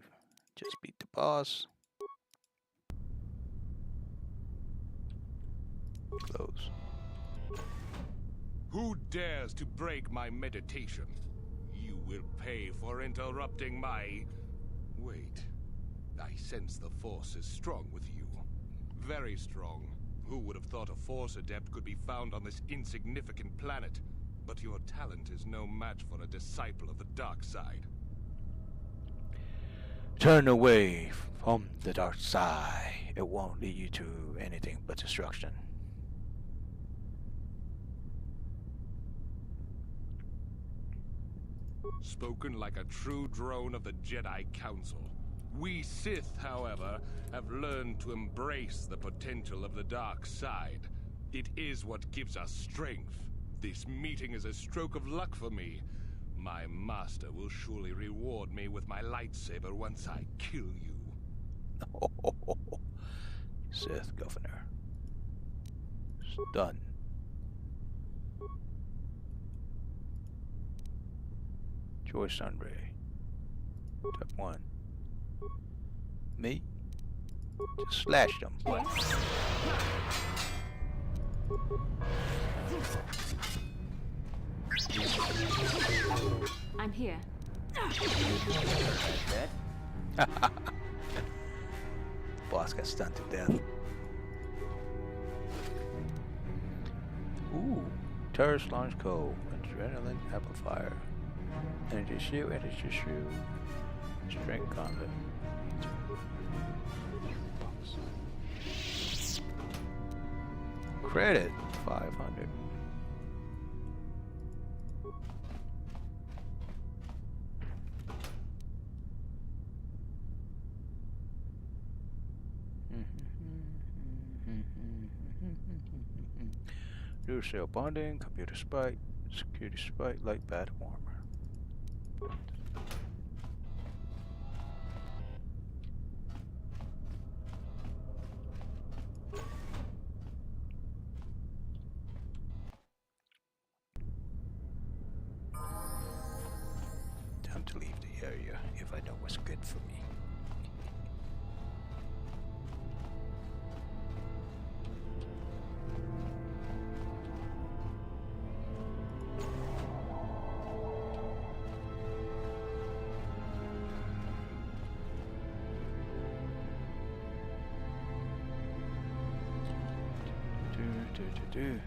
Just beat the boss. Close. Who dares to break my meditation? You will pay for interrupting my... Wait. I sense the Force is strong with you. Very strong. Who would have thought a Force adept could be found on this insignificant planet? But your talent is no match for a disciple of the dark side. Turn away from the dark side. It won't lead you to anything but destruction. Spoken like a true drone of the Jedi Council. We Sith, however, have learned to embrace the potential of the dark side. It is what gives us strength. This meeting is a stroke of luck for me. My master will surely reward me with my lightsaber once I kill you. Sith Governor. Stun. Joy Sunray. Type 1. Me? Just slash them. I'm here. Boss got stunned to death. Ooh. Terrorist launch code. Adrenaline amplifier. Energy shield, energy shield. Strength combat. Credit 500. Dual cell bonding, computer spike, security spike, light bat warmer. Time to leave the area if I know what's good for me. do.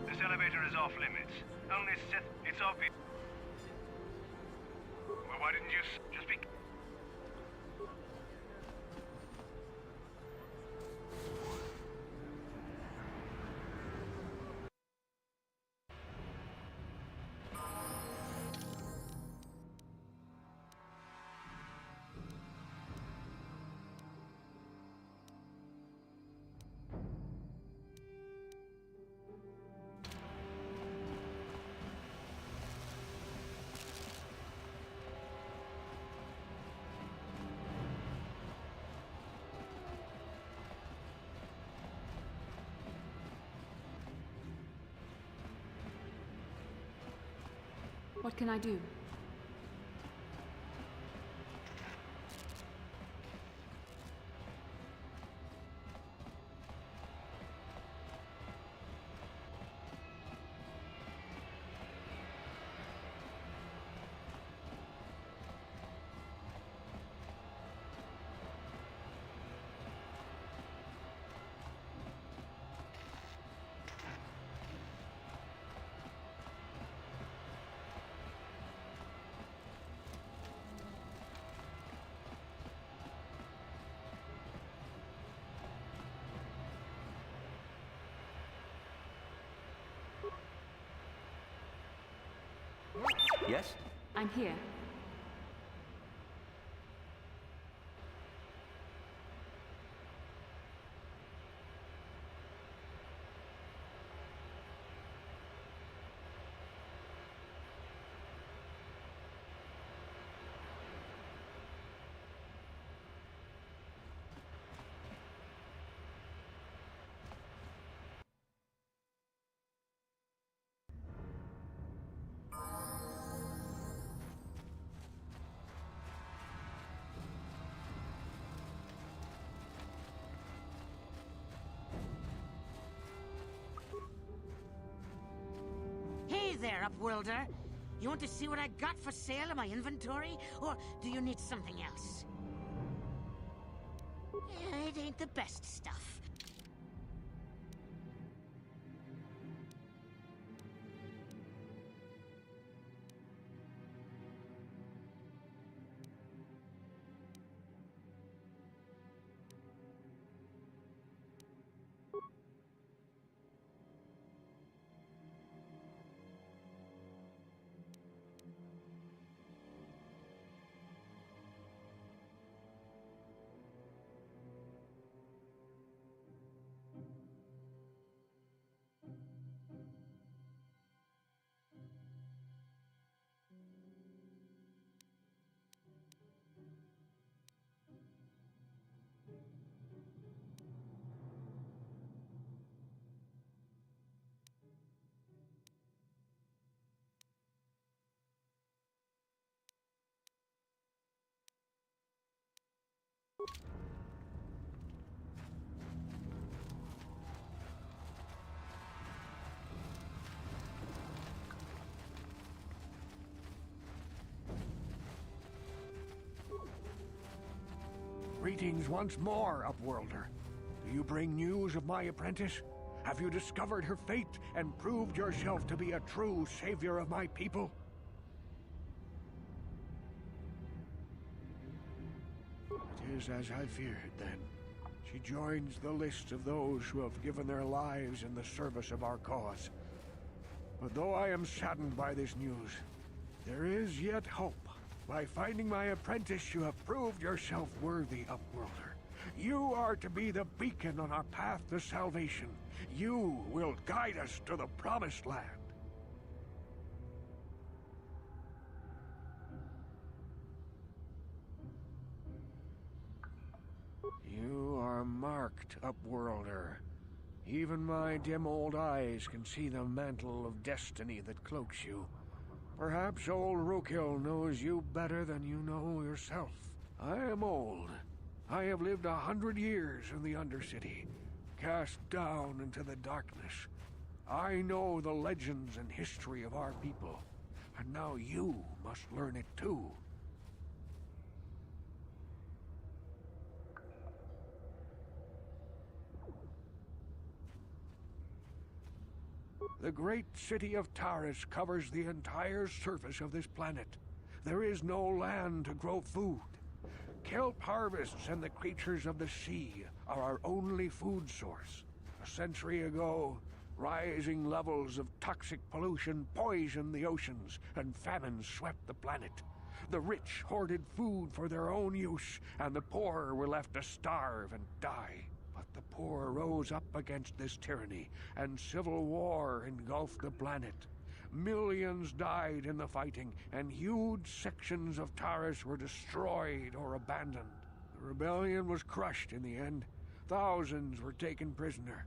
This elevator is off limits. Only Sith. It's obvious. Well, why didn't you just be... What can I do? Yes? I'm here. Hey there, Upworlder. You want to see what I got for sale in my inventory? Or do you need something else? It ain't the best stuff. Greetings once more, Upworlder. Do you bring news of my apprentice? Have you discovered her fate and proved yourself to be a true savior of my people? It is as I feared, then. She joins the list of those who have given their lives in the service of our cause. But though I am saddened by this news, there is yet hope. By finding my apprentice, you have proved yourself worthy, Upworlder. You are to be the beacon on our path to salvation. You will guide us to the Promised Land. You are marked, Upworlder. Even my dim old eyes can see the mantle of destiny that cloaks you. Perhaps old Rookhill knows you better than you know yourself. I am old. I have lived 100 years in the Undercity, cast down into the darkness. I know the legends and history of our people, and now you must learn it too. The great city of Taris covers the entire surface of this planet. There is no land to grow food. Kelp harvests and the creatures of the sea are our only food source. A century ago, rising levels of toxic pollution poisoned the oceans, and famine swept the planet. The rich hoarded food for their own use, and the poor were left to starve and die. But the poor rose up against this tyranny, and civil war engulfed the planet. Millions died in the fighting, and huge sections of Taris were destroyed or abandoned. The rebellion was crushed in the end. Thousands were taken prisoner.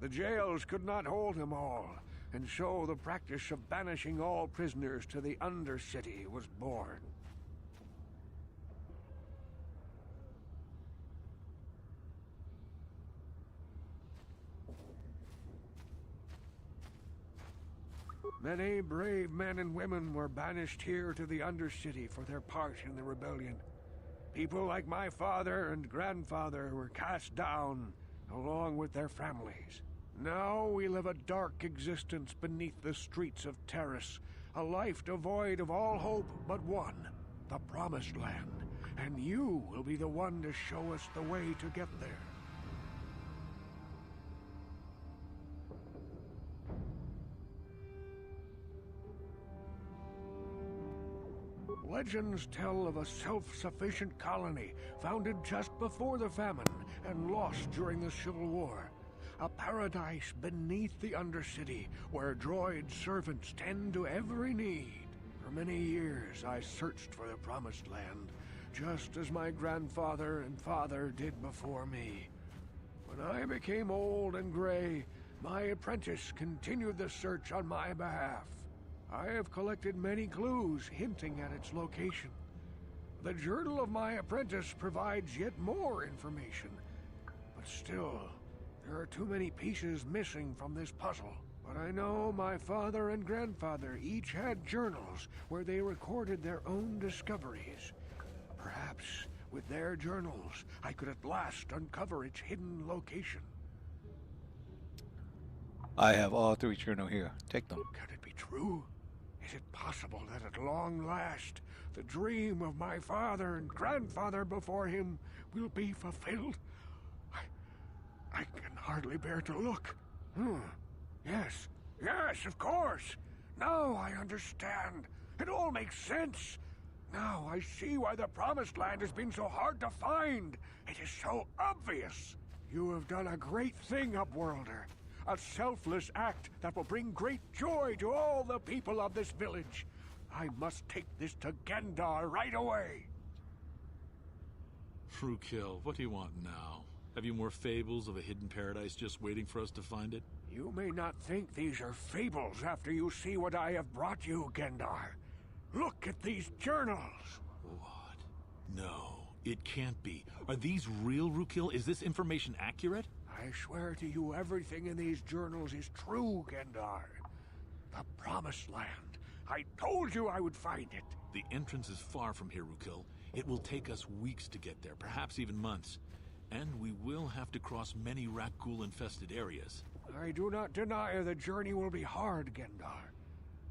The jails could not hold them all, and so the practice of banishing all prisoners to the Undercity was born. Many brave men and women were banished here to the Undercity for their part in the rebellion. People like my father and grandfather were cast down, along with their families. Now we live a dark existence beneath the streets of Taris, a life devoid of all hope but one, the Promised Land. And you will be the one to show us the way to get there. Legends tell of a self-sufficient colony founded just before the famine and lost during the Civil War. A paradise beneath the Undercity where droid servants tend to every need. For many years I searched for the Promised Land, just as my grandfather and father did before me. When I became old and gray, my apprentice continued the search on my behalf. I have collected many clues hinting at its location. The journal of my apprentice provides yet more information. But still, there are too many pieces missing from this puzzle. But I know my father and grandfather each had journals where they recorded their own discoveries. Perhaps, with their journals, I could at last uncover its hidden location. I have all three journal here. Take them. Can it be true? Is it possible that at long last, the dream of my father and grandfather before him will be fulfilled? I can hardly bear to look. Yes, of course. Now I understand. It all makes sense. Now I see why the Promised Land has been so hard to find. It is so obvious. You have done a great thing, Upworlder. A selfless act that will bring great joy to all the people of this village. I must take this to Gendar right away. Rookhill, what do you want now? Have you more fables of a hidden paradise just waiting for us to find it? You may not think these are fables after you see what I have brought you, Gendar. Look at these journals. What? No, it can't be. Are these real, Rookhill? Is this information accurate? I swear to you, everything in these journals is true, Gendar. The Promised Land. I told you I would find it. The entrance is far from here, Rookhill. It will take us weeks to get there, perhaps even months. And we will have to cross many Rakghoul-infested areas. I do not deny the journey will be hard, Gendar.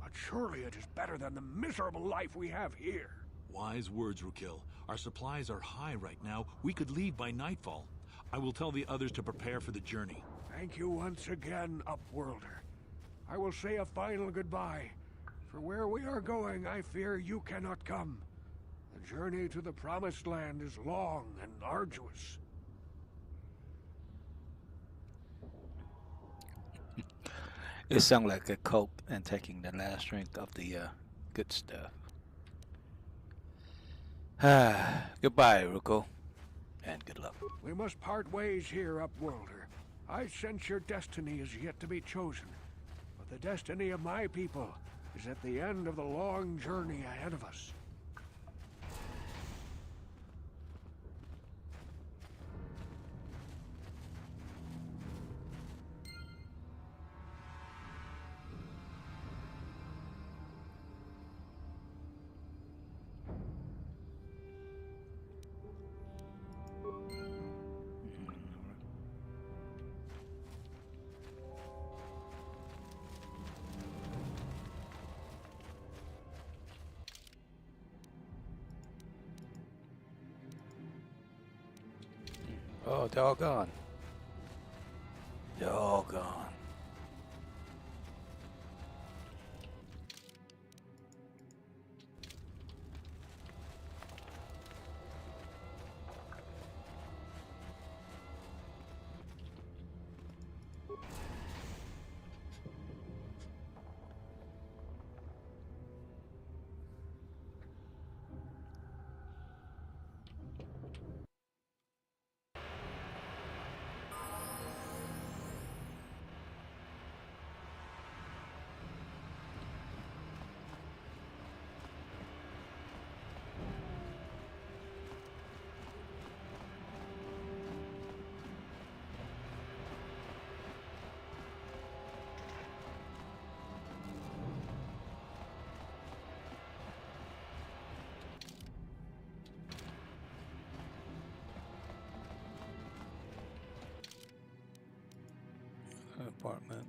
But surely it is better than the miserable life we have here. Wise words, Rookhill. Our supplies are high right now. We could leave by nightfall. I will tell the others to prepare for the journey. Thank you once again, Upworlder. I will say a final goodbye. For where we are going, I fear you cannot come. The journey to the Promised Land is long and arduous. It sounds like a cult and taking the last drink of the good stuff. Goodbye, Ruko, and good luck. We must part ways here, Upworlder. I sense your destiny is yet to be chosen, but the destiny of my people is at the end of the long journey ahead of us. Oh, they're all gone. They're all gone. Apartment.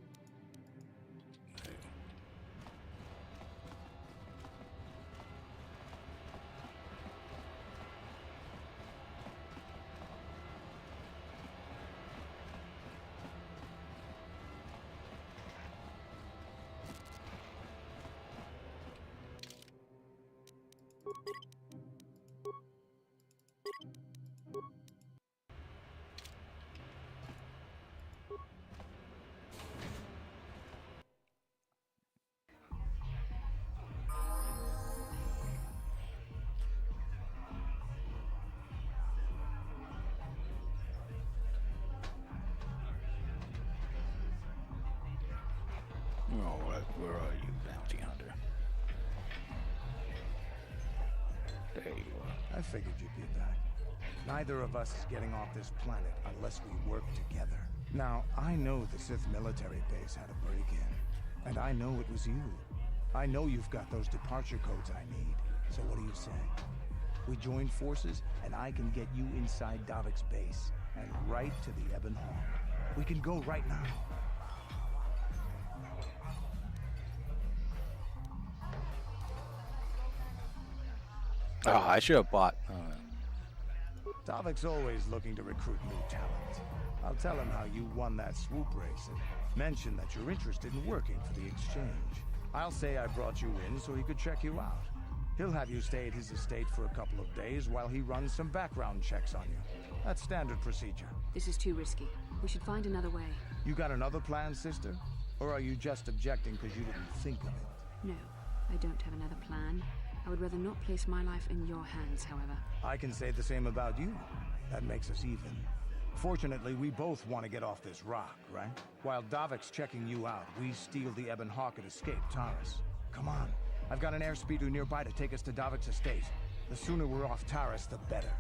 All right, where are you, bounty hunter? There you are. I figured you'd be back. Neither of us is getting off this planet unless we work together. Now, I know the Sith military base had a break-in, and I know it was you. I know you've got those departure codes I need. So what do you say? We join forces, and I can get you inside Davik's base, and right to the Ebon Hawk. We can go right now. Oh, I should have bought. Davik's always looking to recruit new talent. I'll tell him how you won that swoop race and mention that you're interested in working for the exchange. I'll say I brought you in so he could check you out. He'll have you stay at his estate for a couple of days while he runs some background checks on you. That's standard procedure. This is too risky. We should find another way. You got another plan, sister? Or are you just objecting because you didn't think of it? No, I don't have another plan. I would rather not place my life in your hands, however. I can say the same about you. That makes us even. Fortunately, we both want to get off this rock, right? While Davik's checking you out, we steal the Ebon Hawk and escape Taris. Come on. I've got an airspeeder nearby to take us to Davik's estate. The sooner we're off Taris, the better.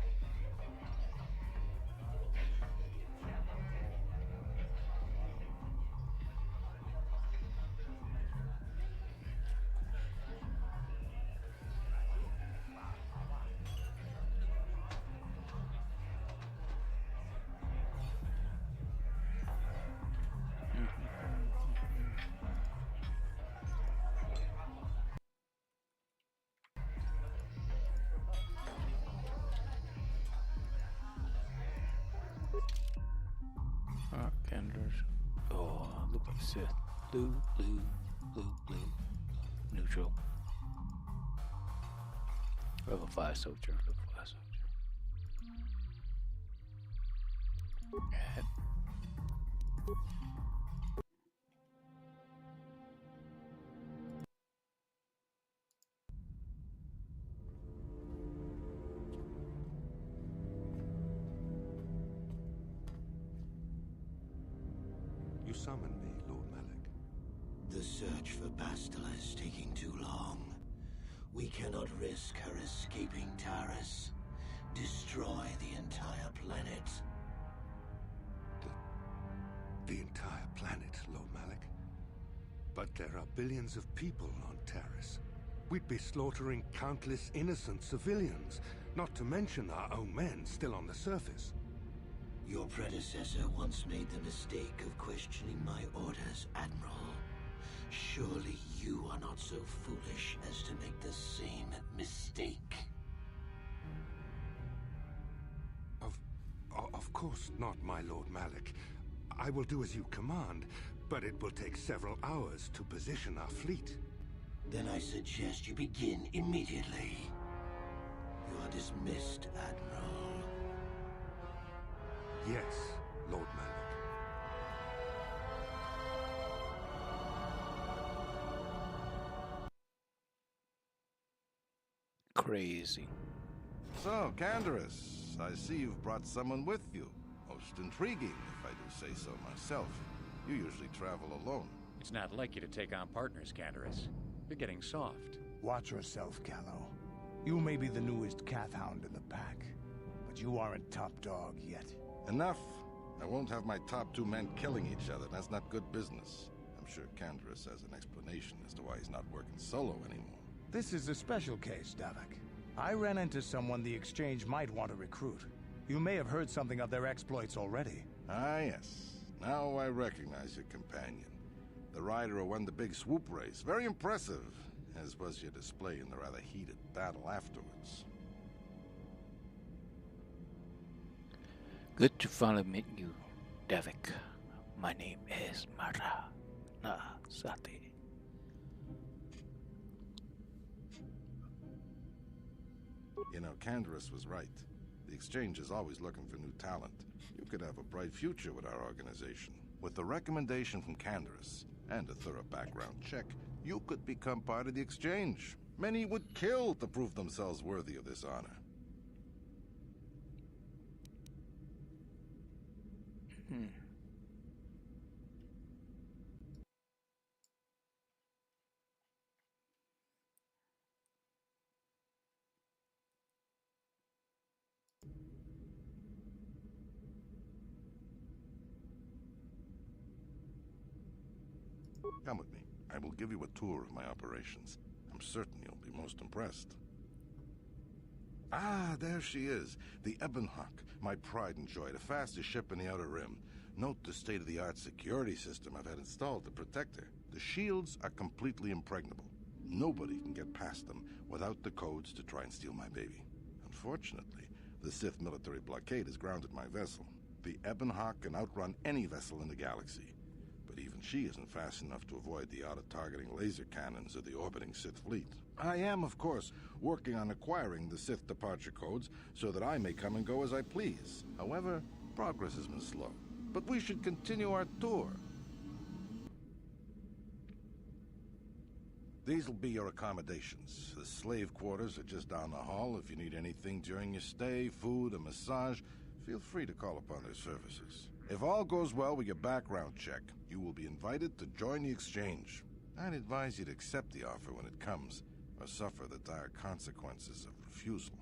Kenders. Oh, look like Sith. Blue, blue, blue, blue. Neutral. Level 5 soldier, level 5 soldier. And you summoned me, Lord Malik. The search for Bastila is taking too long. We cannot risk her escaping Taris. Destroy the entire planet. The entire planet, Lord Malik. But there are billions of people on Taris. We'd be slaughtering countless innocent civilians, not to mention our own men still on the surface. Your predecessor once made the mistake of questioning my orders, Admiral. Surely you are not so foolish as to make the same mistake. Of course not, my Lord Malik. I will do as you command, but it will take several hours to position our fleet. Then I suggest you begin immediately. You are dismissed, Admiral. Yes, Lord Malik. crazy. So, Canderous, I see you've brought someone with you. Most intriguing, if I do say so myself. You usually travel alone. It's not like you to take on partners, Canderous. You're getting soft. Watch yourself, Callow. You may be the newest Cathhound in the pack, but you aren't top dog yet. Enough. I won't have my top 2 men killing each other. That's not good business. I'm sure Canderous has an explanation as to why he's not working solo anymore. This is a special case, Davik. I ran into someone the Exchange might want to recruit. You may have heard something of their exploits already. Ah, yes. Now I recognize your companion. The rider who won the big swoop race. Very impressive, as was your display in the rather heated battle afterwards. Good to finally meet you, Davik. My name is Maranasati. You know, Canderous was right. The Exchange is always looking for new talent. You could have a bright future with our organization. With the recommendation from Canderous and a thorough background check, you could become part of the Exchange. Many would kill to prove themselves worthy of this honor. Come with me. I will give you a tour of my operations. I'm certain you'll be most impressed. Ah, there she is. The Ebonhawk, my pride and joy, the fastest ship in the Outer Rim. Note the state-of-the-art security system I've had installed to protect her. The shields are completely impregnable. Nobody can get past them without the codes to try and steal my baby. Unfortunately, the Sith military blockade has grounded my vessel. The Ebonhawk can outrun any vessel in the galaxy. But even she isn't fast enough to avoid the auto-targeting laser cannons of the orbiting Sith fleet. I am, of course, working on acquiring the Sith departure codes so that I may come and go as I please. However, progress has been slow. But we should continue our tour. These will be your accommodations. The slave quarters are just down the hall. If you need anything during your stay, food, a massage, feel free to call upon their services. If all goes well with your background check, you will be invited to join the Exchange. I'd advise you to accept the offer when it comes, or suffer the dire consequences of refusal.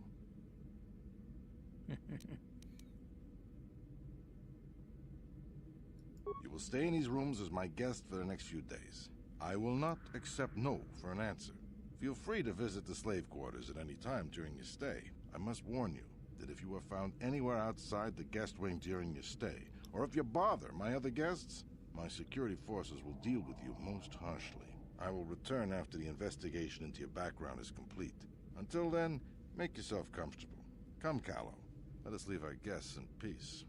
You will stay in these rooms as my guest for the next few days. I will not accept no for an answer. Feel free to visit the slave quarters at any time during your stay. I must warn you that if you are found anywhere outside the guest wing during your stay, or if you bother my other guests, my security forces will deal with you most harshly. I will return after the investigation into your background is complete. Until then, make yourself comfortable. Come, Callow. Let us leave our guests in peace.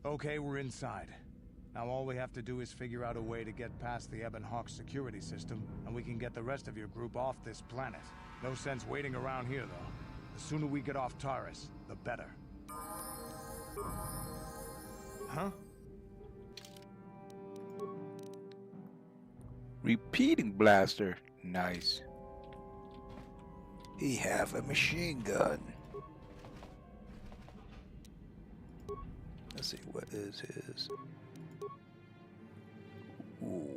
Okay, we're inside. Now all we have to do is figure out a way to get past the Ebon Hawk security system, and we can get the rest of your group off this planet. No sense waiting around here, though. The sooner we get off Taurus, the better. Huh? Repeating blaster. Nice. He have a machine gun. Let's see, what is his? Ooh.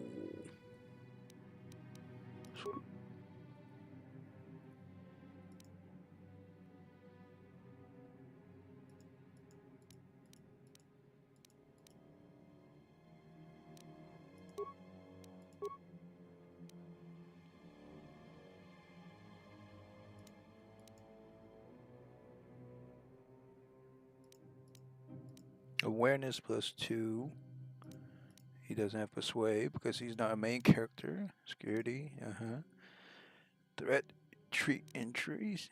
Awareness +2. He doesn't have persuade because he's not a main character. Security, Threat, treat injuries.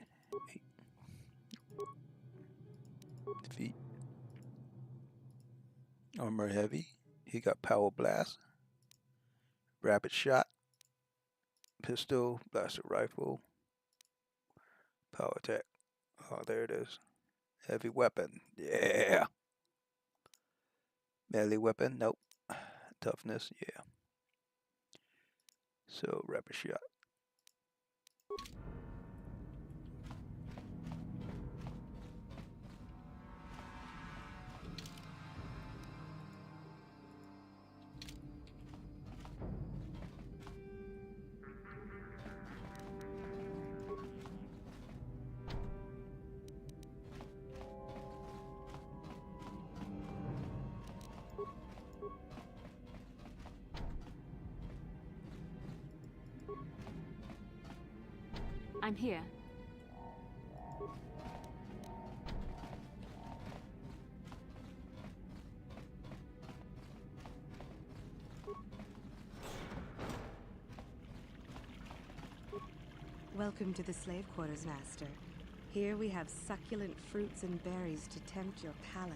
Defeat. Armor heavy. He got power blast. Rapid shot. Pistol, blaster rifle. Power attack. Oh, there it is. Heavy weapon. Yeah. Melee weapon. Nope. Toughness. Yeah. So rapid shot. I'm here. Welcome to the slave quarters, Master. Here we have succulent fruits and berries to tempt your palate,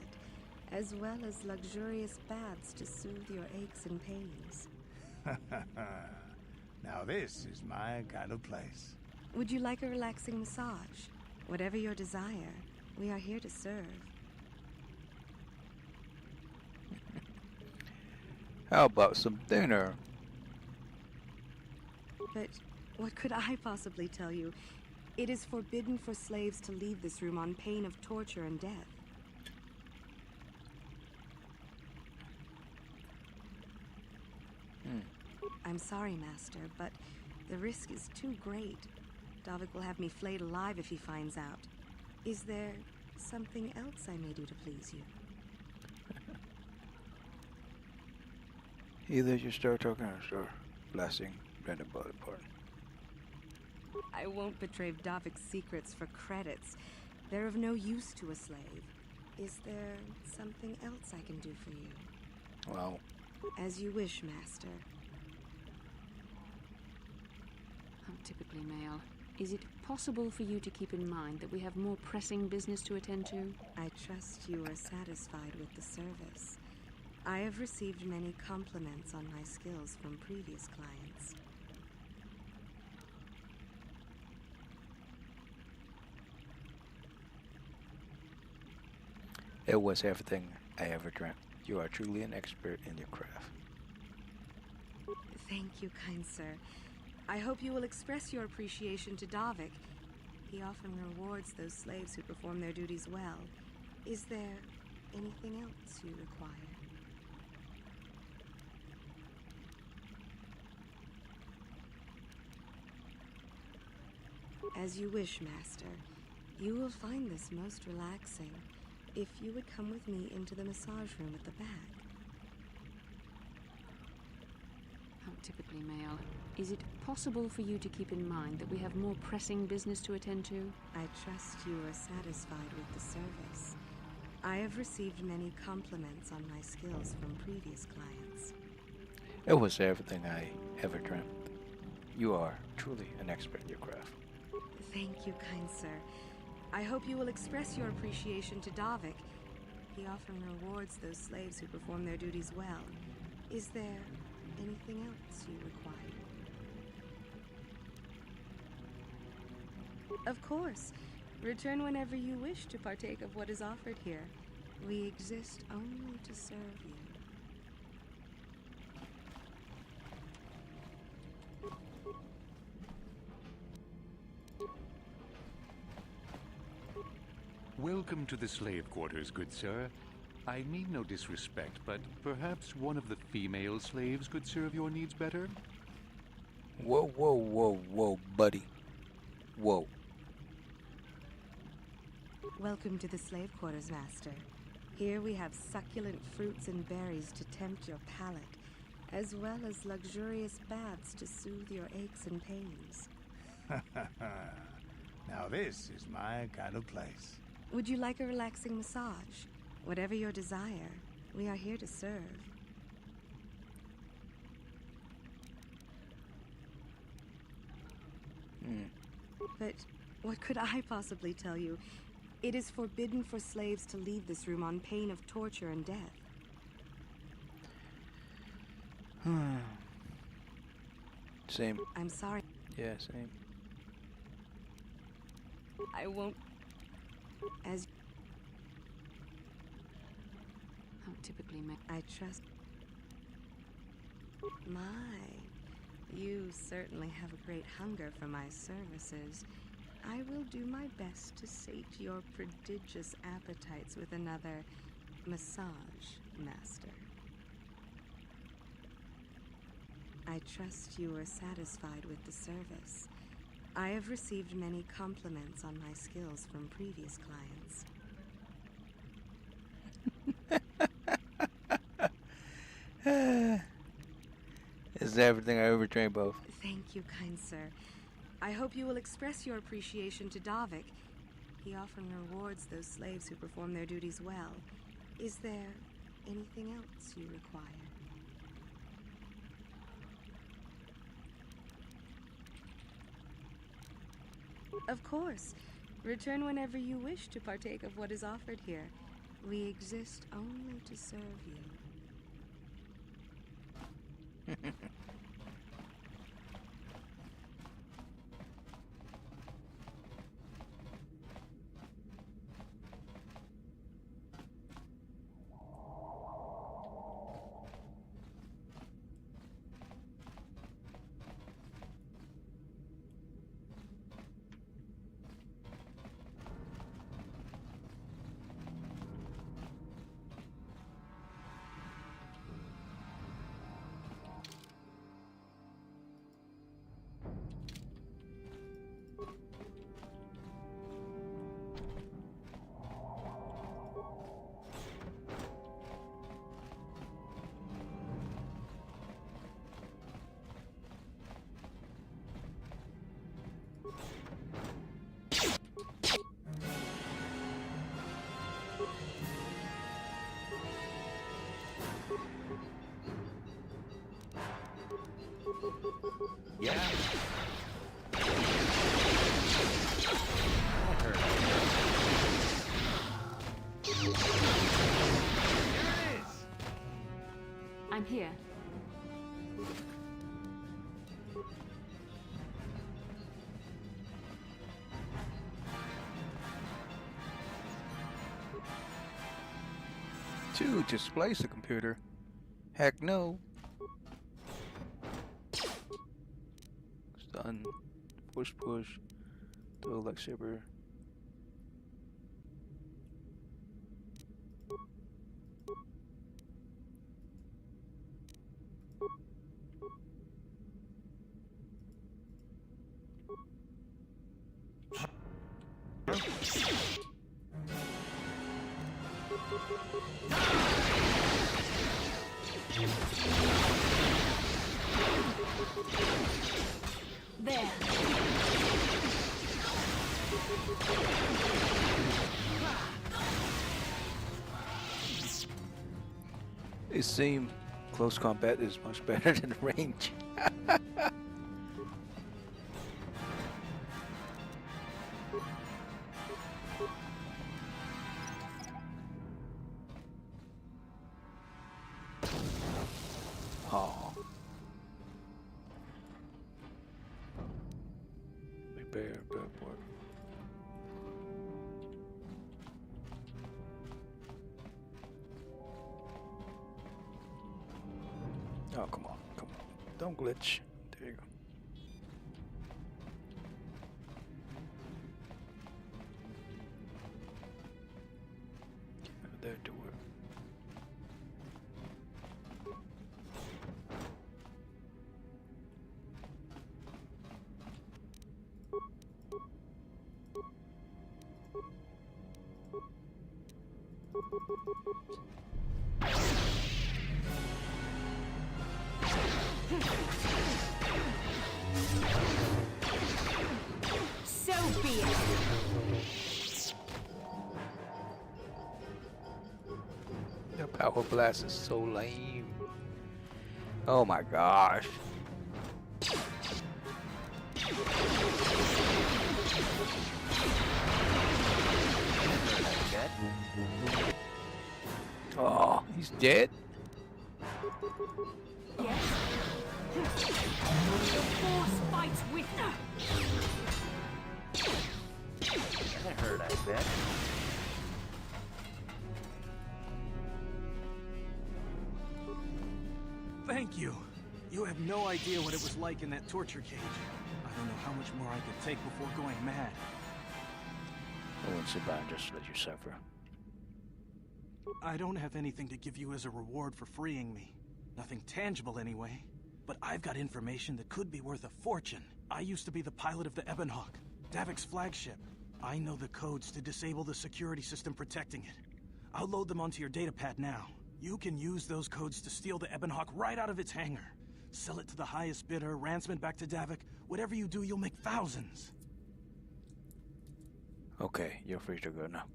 as well as luxurious baths to soothe your aches and pains. Now this is my kind of place. Would you like a relaxing massage? Whatever your desire, we are here to serve. How about some dinner? But what could I possibly tell you? It is forbidden for slaves to leave this room on pain of torture and death. I'm sorry, Master, but the risk is too great. Davik will have me flayed alive if he finds out. Is there something else I may do to please you? Either you start talking or start blasting random body part. I won't betray Davik's secrets for credits. They're of no use to a slave. Is there something else I can do for you? Well, as you wish, Master. How typically male. Is it possible for you to keep in mind that we have more pressing business to attend to? I trust you are satisfied with the service. I have received many compliments on my skills from previous clients. It was everything I ever dreamt. You are truly an expert in your craft. Thank you, kind sir. I hope you will express your appreciation to Davik. He often rewards those slaves who perform their duties well. Is there anything else you require? As you wish, Master. You will find this most relaxing if you would come with me into the massage room at the back. How typically male. Is it possible for you to keep in mind that we have more pressing business to attend to? I trust you are satisfied with the service. I have received many compliments on my skills from previous clients. It was everything I ever dreamt. You are truly an expert in your craft. Thank you, kind sir. I hope you will express your appreciation to Davik. He often rewards those slaves who perform their duties well. Is there anything else you require? Of course. Return whenever you wish to partake of what is offered here. We exist only to serve you. Welcome to the slave quarters, good sir. I mean no disrespect, but perhaps one of the female slaves could serve your needs better? Whoa, whoa, whoa, whoa, buddy. Whoa. Welcome to the slave quarters, Master. Here we have succulent fruits and berries to tempt your palate, as well as luxurious baths to soothe your aches and pains. Now this is my kind of place. Would you like a relaxing massage? Whatever your desire, we are here to serve. But what could I possibly tell you? It is forbidden for slaves to leave this room on pain of torture and death. Same. I'm sorry. Yeah, same. I won't... As... How typically I trust... My... You certainly have a great hunger for my services. I will do my best to sate your prodigious appetites with another massage, Master. I trust you are satisfied with the service. I have received many compliments on my skills from previous clients. It's everything I ever dreamed of. Thank you, kind sir. I hope you will express your appreciation to Davik. He often rewards those slaves who perform their duties well. Is there anything else you require? Of course. Return whenever you wish to partake of what is offered here. We exist only to serve you. Yeah. I'm here. To displace the computer? Heck no. Stun. Push. Throw lightsaber. There. It seems close combat is much better than range. repair airport. Oh, come on, come on. Don't glitch. There you go. There to work. So be it. The power blast is so lame. Oh my gosh. Oh, he's dead? Yes. The force fights with That hurt, I bet. Thank you. You have no idea what it was like in that torture cage. I don't know how much more I could take before going mad. I won't sit by and just let you suffer. I don't have anything to give you as a reward for freeing me. Nothing tangible anyway. But I've got information that could be worth a fortune. I used to be the pilot of the Ebonhawk, Davik's flagship. I know the codes to disable the security system protecting it. I'll load them onto your datapad now. You can use those codes to steal the Ebonhawk right out of its hangar. Sell it to the highest bidder, ransom it back to Davik. Whatever you do, you'll make thousands. Okay, you're free to go now.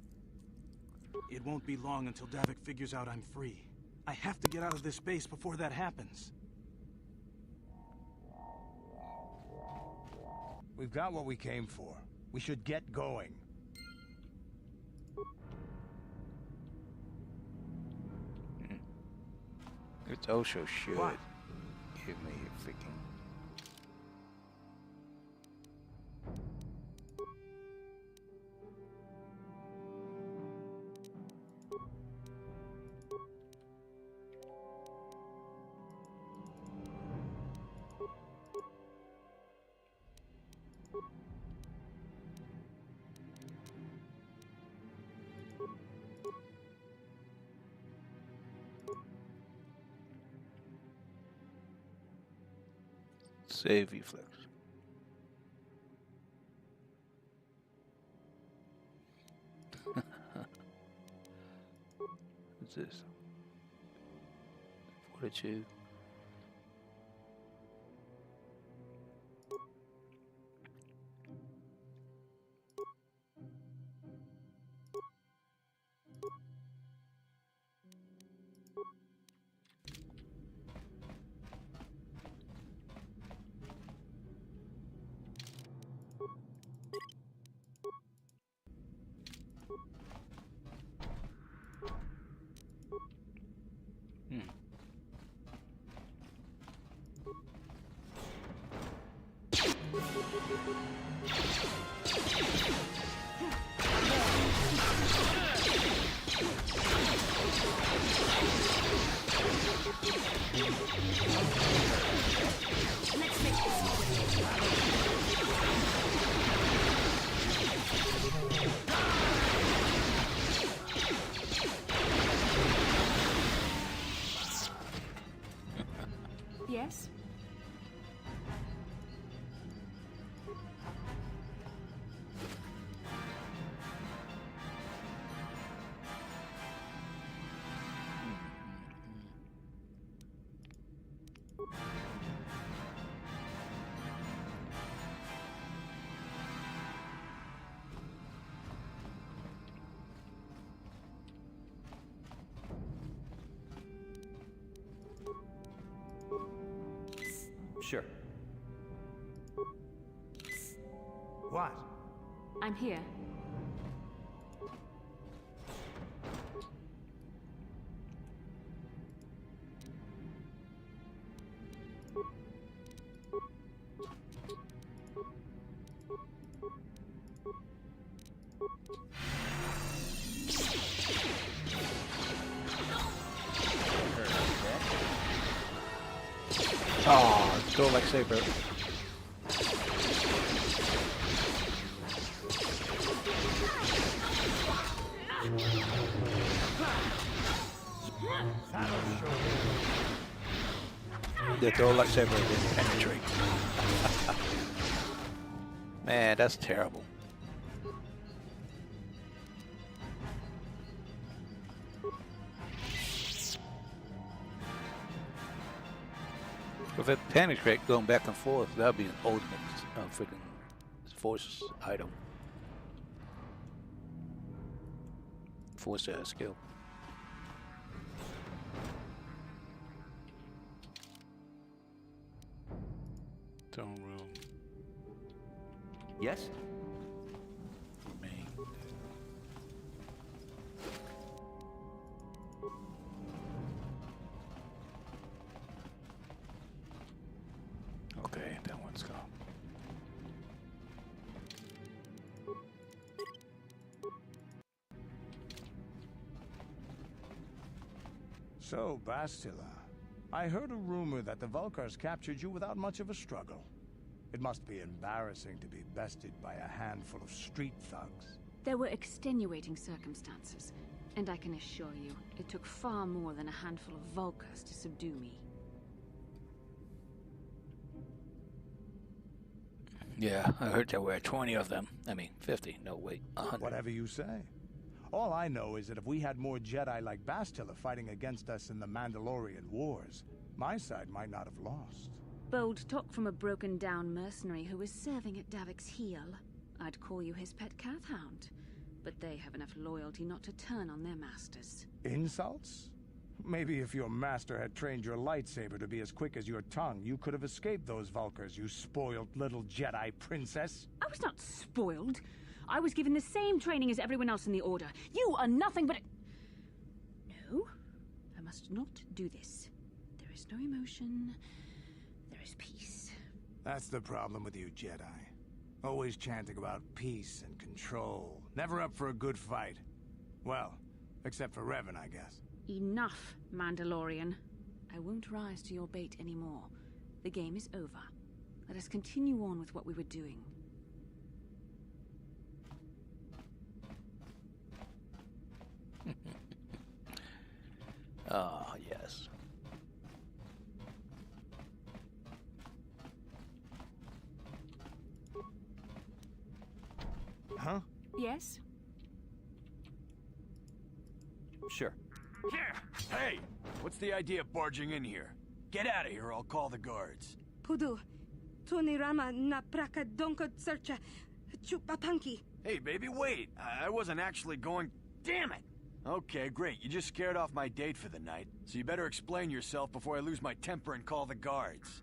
It won't be long until Davik figures out I'm free. I have to get out of this base before that happens. We've got what we came for. We should get going. It also should What? give me a freaking... Save reflex. What's this? 42. Let's make this Yes? Sure. What? I'm here. Oh, throw lightsaber. The throw lightsaber didn't penetrate. Man, that's terrible. If it penetrate going back and forth, that'd be an ultimate freaking force item. Force skill. Throne room. Yes? Me. Okay, that one's gone. So, Bastila, I heard a rumor that the Vulkars captured you without much of a struggle. It must be embarrassing to be bested by a handful of street thugs. There were extenuating circumstances, and I can assure you, it took far more than a handful of Vulkars to subdue me. Yeah, I heard there were 20 of them. I mean, 50. No, wait, 100. Whatever you say. All I know is that if we had more Jedi like Bastila fighting against us in the Mandalorian Wars, my side might not have lost. Bold talk from a broken-down mercenary who is serving at Davik's heel. I'd call you his pet cat hound, but they have enough loyalty not to turn on their masters. Insults? Maybe if your master had trained your lightsaber to be as quick as your tongue, you could have escaped those Vulkars, you spoiled little Jedi princess. I was not spoiled. I was given the same training as everyone else in the Order. You are nothing but... No, I must not do this. There is no emotion. There is peace. That's the problem with you Jedi. Always chanting about peace and control. Never up for a good fight. Well, except for Revan, I guess. Enough, Mandalorian. I won't rise to your bait anymore. The game is over. Let us continue on with what we were doing. Ah, yes. Huh? Yes? Sure. Here! Hey! What's the idea of barging in here? Get out of here or I'll call the guards. Pudu, tunirama na praka donko searcha chupapanki. Hey, baby, wait! I wasn't actually going... Damn it! Okay, great. You just scared off my date for the night, so you better explain yourself before I lose my temper and call the guards.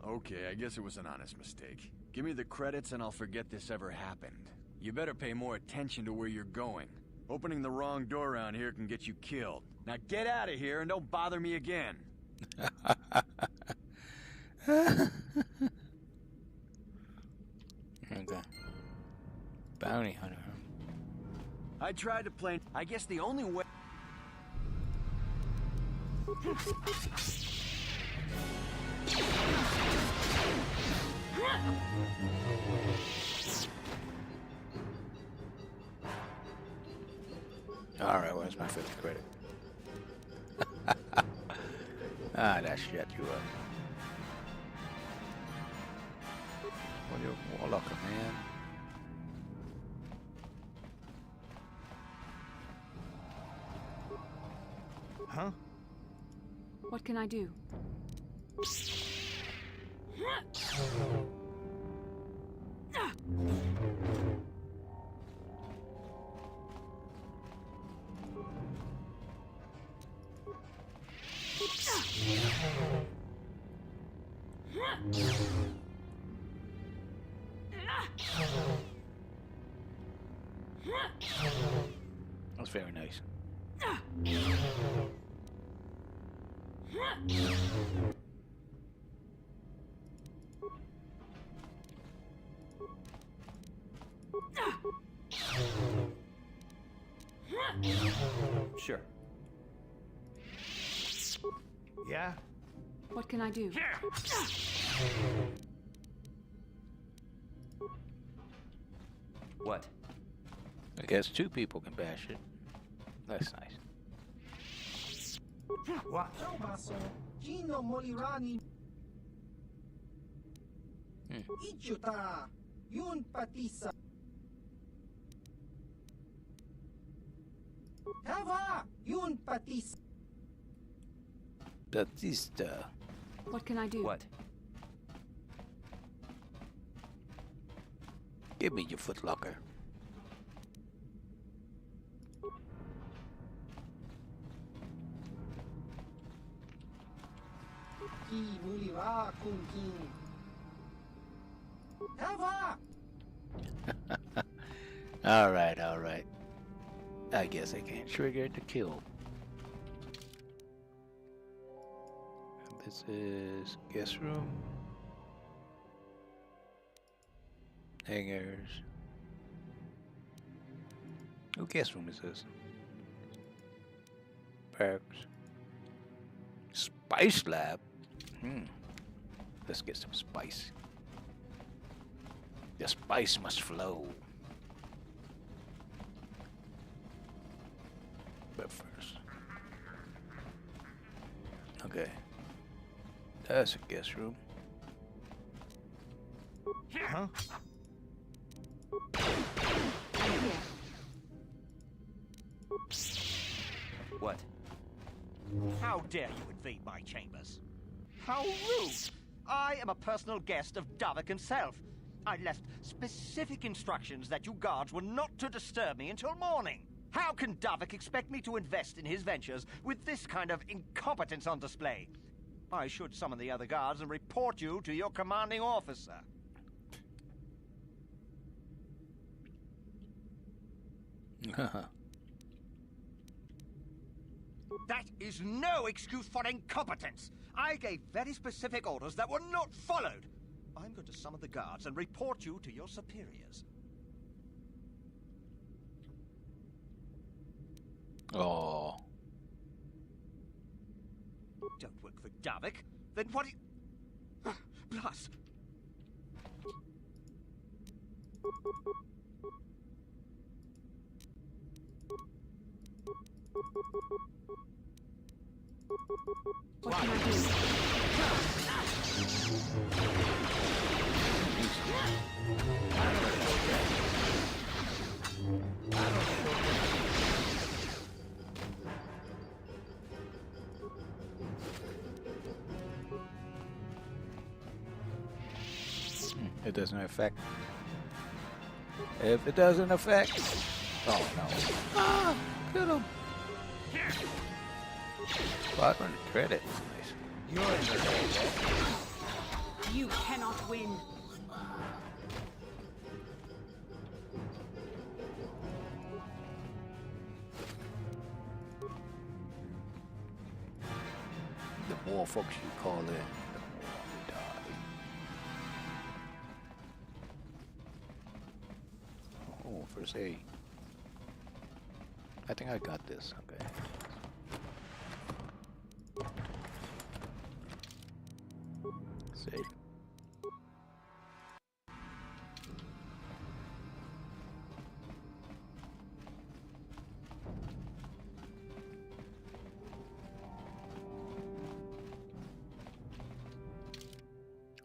Okay, I guess it was an honest mistake. Give me the credits and I'll forget this ever happened. You better pay more attention to where you're going. Opening the wrong door around here can get you killed. Now get out of here and don't bother me again. Okay. Bounty hunter. I tried to play... I guess the only way... Alright, where's my 50 credit? Ah, that shut you up. Well, you're a warlocker, man. Huh? What can I do? That's very nice. Sure. Yeah? What can I do? What? I guess two people can bash it. That's nice. What? Ichuta, yun patisa. Hava, yun patisa. Batista. What can I do? What? Give me your footlocker. Ki muliwa kung king. Hava. All right, all right. I guess I can't trigger the kill. This is guest room. Hangers. Who guest room is this? Perks. Spice lab. Let's get some spice. The spice must flow. But first. Okay. That's a guest room. Huh? What? How dare you invade my chambers? How rude! I am a personal guest of Davik himself. I left specific instructions that you guards were not to disturb me until morning. How can Davik expect me to invest in his ventures with this kind of incompetence on display? I should summon the other guards and report you to your commanding officer. That is no excuse for incompetence. I gave very specific orders that were not followed. I'm going to summon the guards and report you to your superiors. Oh. Don't work for Davik? Then what do you... Plus... What can I do? It doesn't affect. If it doesn't affect. Oh no. Ah! Get him! 500 credits. Nice. You're in the You cannot win. The more folks you call in, the more you die. Oh, first aid. I think I got this. Okay. Save.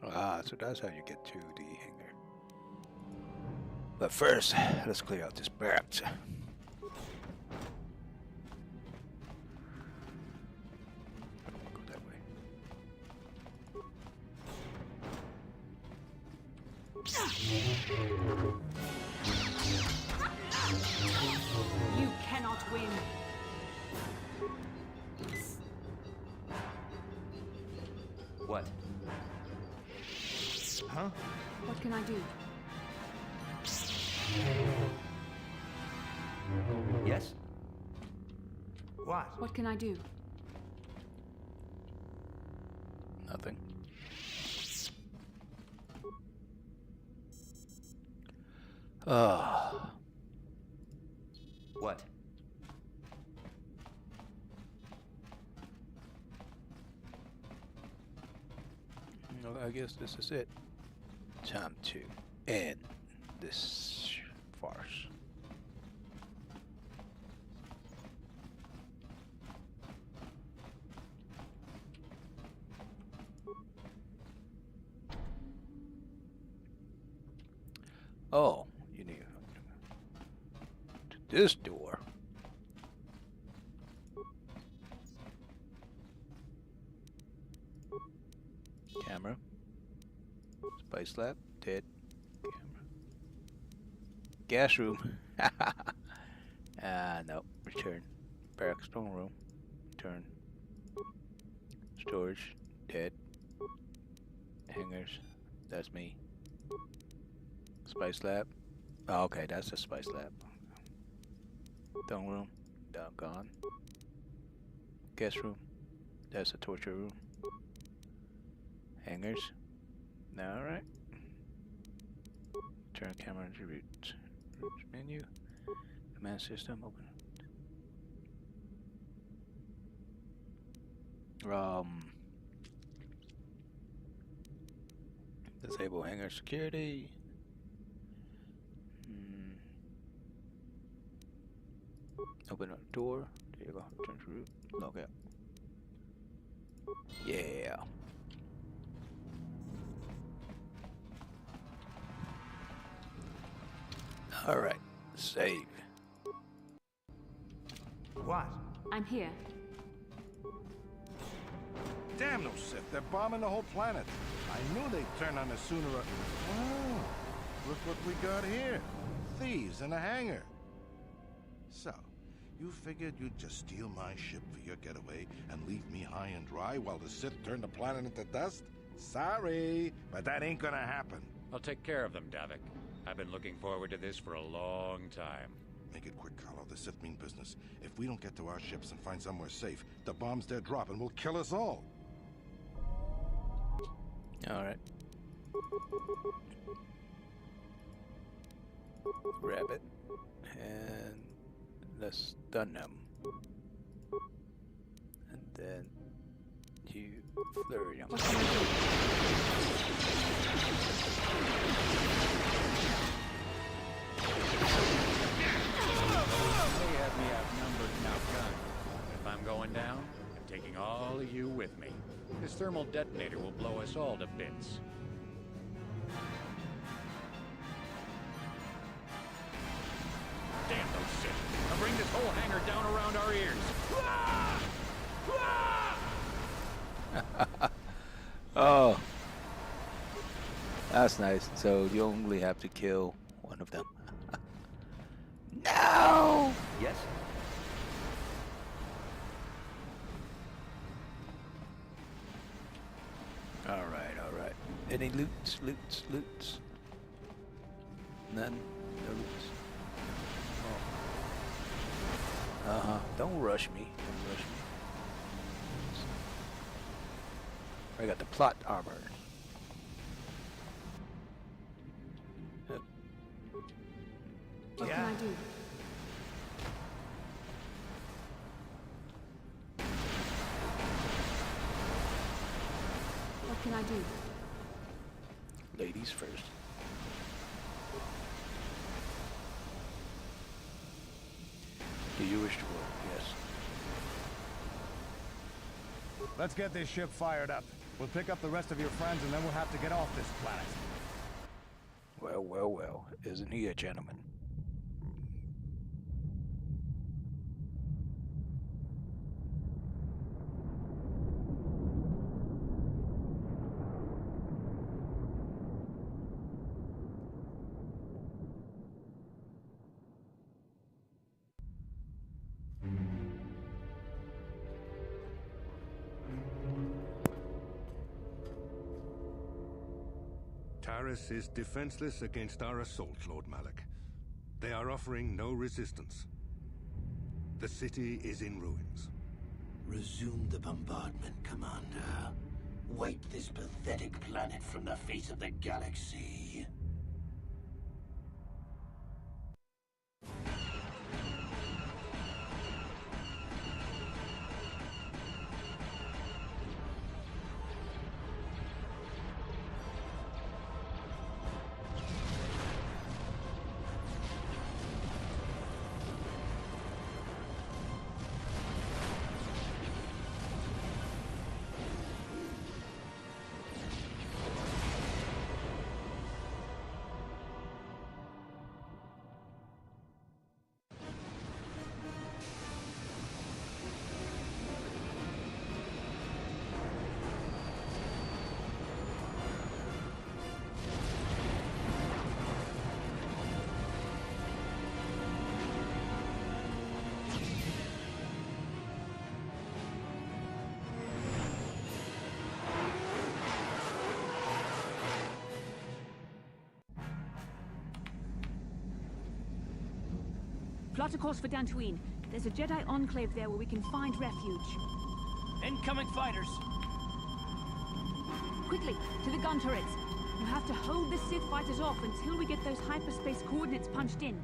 Ah, so that's how you get to the hangar. But first, let's clear out this barracks. Go that way. You cannot win. What? Huh? What can I do? Yes? What? What can I do? Nothing. Ah. What? Well, I guess this is it. Time to end this farce. Oh, you need to this door. Camera. Spice lab. Dead. Camera. Gas room. No. Return. Barracks stone room. Return. Storage. Dead. Hangers. That's me. Spice lab. Oh, okay, that's a spice lab. Stone room. Gone. Guest room. That's a torture room. Hangers. Alright. Turn camera into root. Root menu. Command system open. Disable hangar security. Open up door. There you go. Turn to root. Log out. Yeah. Alright. Save. What? I'm here. Damn those Sith, they're bombing the whole planet. I knew they'd turn on us sooner or... Oh, look what we got here. Thieves in a hangar. So, you figured you'd just steal my ship for your getaway and leave me high and dry while the Sith turn the planet into dust? Sorry, but that ain't gonna happen. I'll take care of them, Davik. I've been looking forward to this for a long time. Make it quick, Carlo. The Sith mean business. If we don't get to our ships and find somewhere safe, the bombs they're dropping will kill us all. Alright. Grab it. And let's stun them. And then you flurry them. They have me outnumbered and outgunned. If I'm going down, I'm taking all of you with me. This thermal detonator will blow us all to bits. Damn those shit! I'll bring this whole hangar down around our ears. Oh. That's nice. So you only have to kill one of them. No! Yes? Alright. Any loots? None? No loots? Oh. Don't rush me. I got the plot armor. What can I do? What can I do? Ladies first. Do you wish to work? Yes. Let's get this ship fired up. We'll pick up the rest of your friends and then we'll have to get off this planet. Well. Isn't he a gentleman? Taris is defenseless against our assault, Lord Malak. They are offering no resistance. The city is in ruins. Resume the bombardment, Commander. Wipe this pathetic planet from the face of the galaxy. Chart a course for Dantooine. There's a Jedi enclave there where we can find refuge. Incoming fighters! Quickly, to the gun turrets. You have to hold the Sith fighters off until we get those hyperspace coordinates punched in.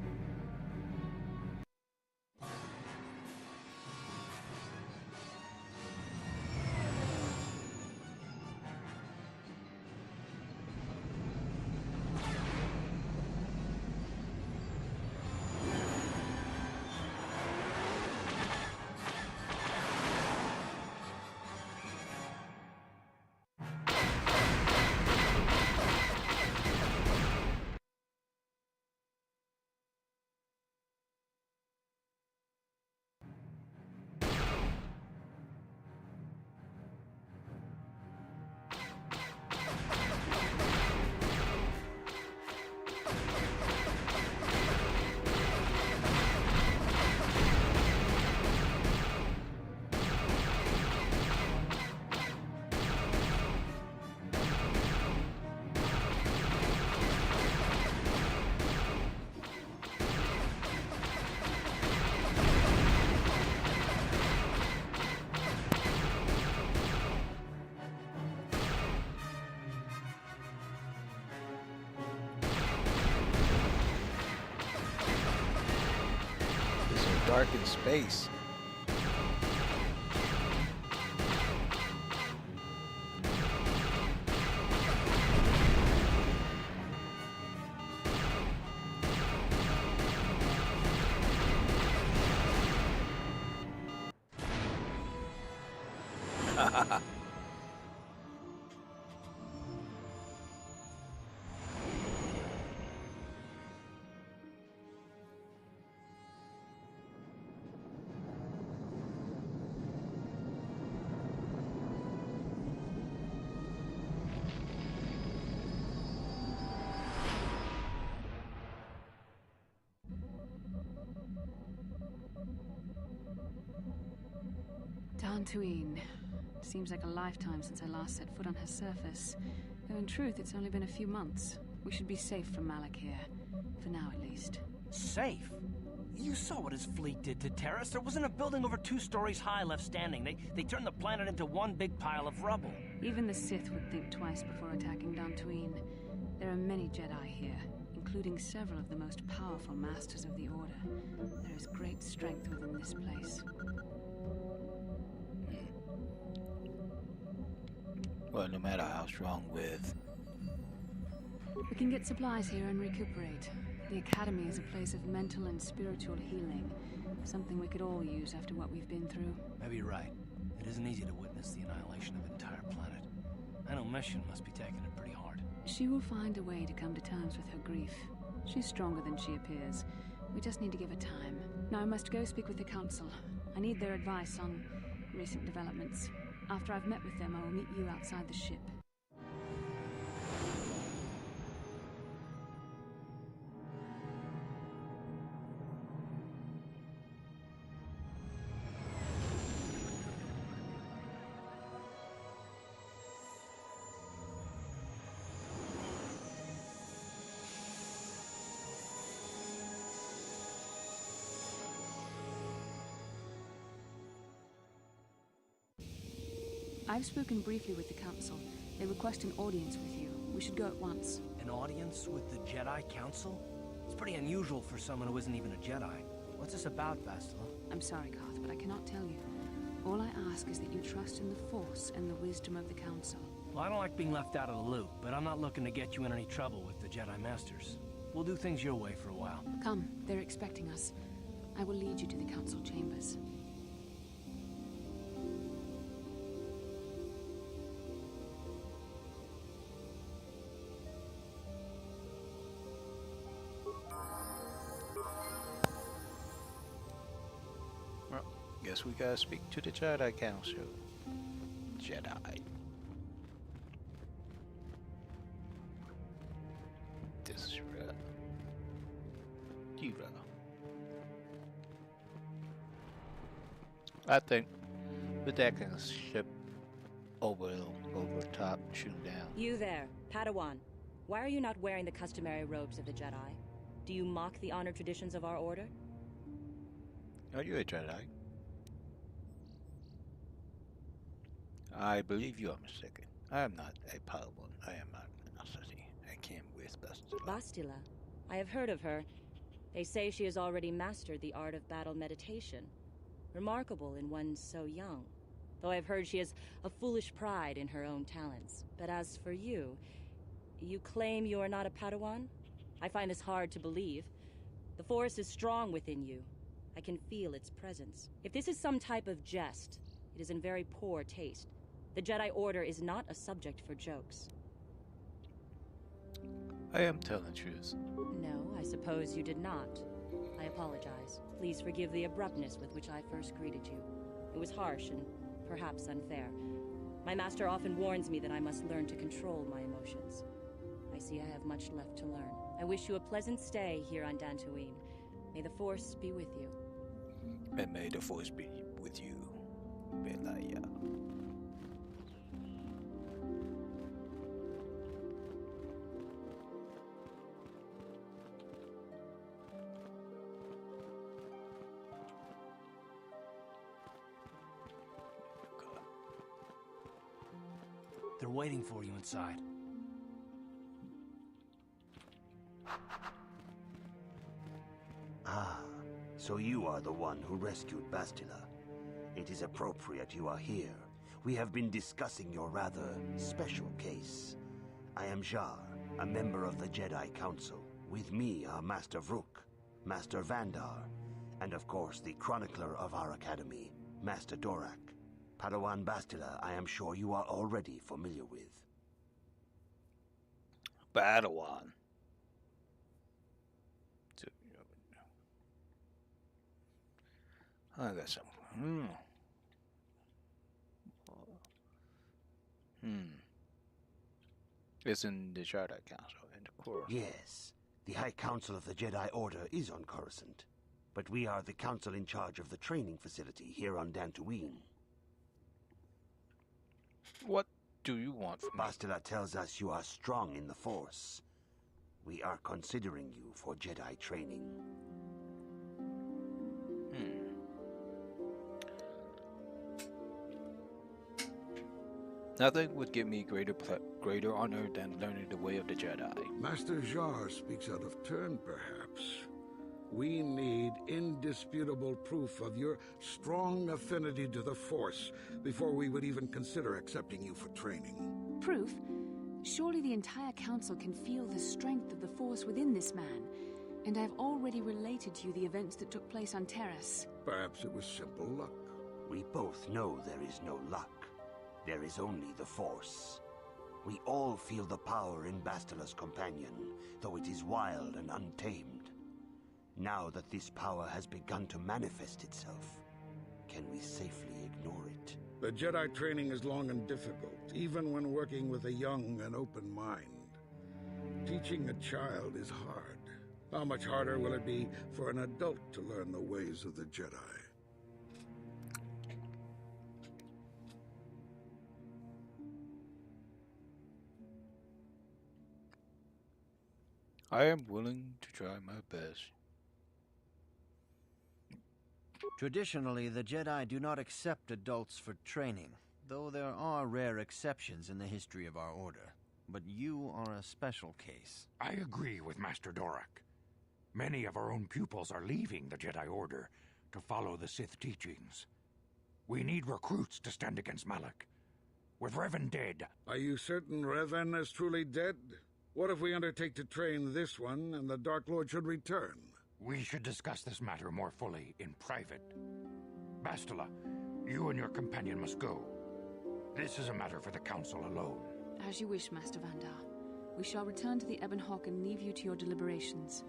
Dark in space. Dantooine. Seems like a lifetime since I last set foot on her surface. Though in truth, it's only been a few months. We should be safe from Malak here. For now, at least. Safe? You saw what his fleet did to Terrace. There wasn't a building over 2 stories high left standing. They turned the planet into one big pile of rubble. Even the Sith would think twice before attacking Dantooine. There are many Jedi here, including several of the most powerful masters of the Order. There is great strength within this place. Well, no matter how strong with. We can get supplies here and recuperate. The Academy is a place of mental and spiritual healing. Something we could all use after what we've been through. Maybe you're right. It isn't easy to witness the annihilation of an entire planet. I know Mission must be taking it pretty hard. She will find a way to come to terms with her grief. She's stronger than she appears. We just need to give her time. Now I must go speak with the Council. I need their advice on recent developments. After I've met with them, I will meet you outside the ship. I've spoken briefly with the Council. They request an audience with you. We should go at once. An audience with the Jedi Council? It's pretty unusual for someone who isn't even a Jedi. What's this about, Bastila? I'm sorry, Garth, but I cannot tell you. All I ask is that you trust in the Force and the wisdom of the Council. Well, I don't like being left out of the loop, but I'm not looking to get you in any trouble with the Jedi Masters. We'll do things your way for a while. Come, they're expecting us. I will lead you to the Council chambers. Guess we gotta speak to the Jedi Council. Jedi. Disrupt. I think the deck can ship over top and shoot down. You there, Padawan. Why are you not wearing the customary robes of the Jedi? Do you mock the honored traditions of our order? Are you a Jedi? I believe you are mistaken. I am not a Padawan. I am not Maranasati. I came with Bastila. Bastila. I have heard of her. They say she has already mastered the art of battle meditation. Remarkable in one so young. Though I've heard she has a foolish pride in her own talents. But as for you, you claim you are not a Padawan? I find this hard to believe. The Force is strong within you. I can feel its presence. If this is some type of jest, it is in very poor taste. The Jedi Order is not a subject for jokes. I am telling the truth. No, I suppose you did not. I apologize. Please forgive the abruptness with which I first greeted you. It was harsh and perhaps unfair. My master often warns me that I must learn to control my emotions. I see I have much left to learn. I wish you a pleasant stay here on Dantooine. May the Force be with you. And may the Force be with you, Belaya. They're waiting for you inside. Ah, so you are the one who rescued Bastila. It is appropriate you are here. We have been discussing your rather special case. I am Jar, a member of the Jedi Council. With me are Master Vrook, Master Vandar, and of course the chronicler of our academy, Master Dorak. Padawan Bastila, I am sure you are already familiar with. Padawan. I got some. It's in the Jedi Council, and of course. Yes, the High Council of the Jedi Order is on Coruscant, but we are the council in charge of the training facility here on Dantooine. What do you want from me? Bastila tells us you are strong in the Force. We are considering you for Jedi training. Nothing would give me greater honor than learning the way of the Jedi. Master Jar speaks out of turn, perhaps. We need indisputable proof of your strong affinity to the Force before we would even consider accepting you for training. Proof? Surely the entire council can feel the strength of the Force within this man. And I've already related to you the events that took place on Terrace. Perhaps it was simple luck. We both know there is no luck. There is only the Force. We all feel the power in Bastila's companion, though it is wild and untamed. Now that this power has begun to manifest itself, can we safely ignore it? The Jedi training is long and difficult, even when working with a young and open mind. Teaching a child is hard. How much harder will it be for an adult to learn the ways of the Jedi? I am willing to try my best. Traditionally, the Jedi do not accept adults for training, though there are rare exceptions in the history of our order. But you are a special case. I agree with Master Dorak. Many of our own pupils are leaving the Jedi Order to follow the Sith teachings. We need recruits to stand against Malak. With Revan dead... Are you certain Revan is truly dead? What if we undertake to train this one and the Dark Lord should return? We should discuss this matter more fully in private. Bastila, you and your companion must go. This is a matter for the Council alone. As you wish, Master Vandar. We shall return to the Ebon Hawk and leave you to your deliberations.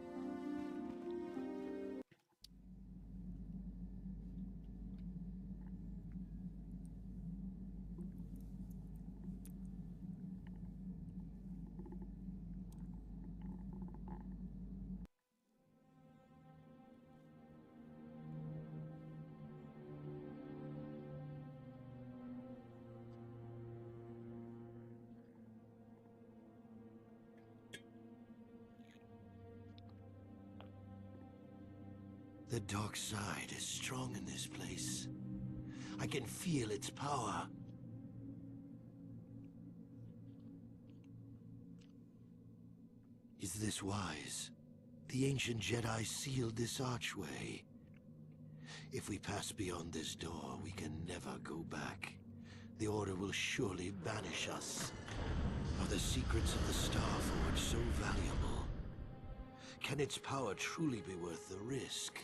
The dark side is strong in this place. I can feel its power. Is this wise? The ancient Jedi sealed this archway. If we pass beyond this door, we can never go back. The Order will surely banish us. Are the secrets of the Star Forge so valuable? Can its power truly be worth the risk?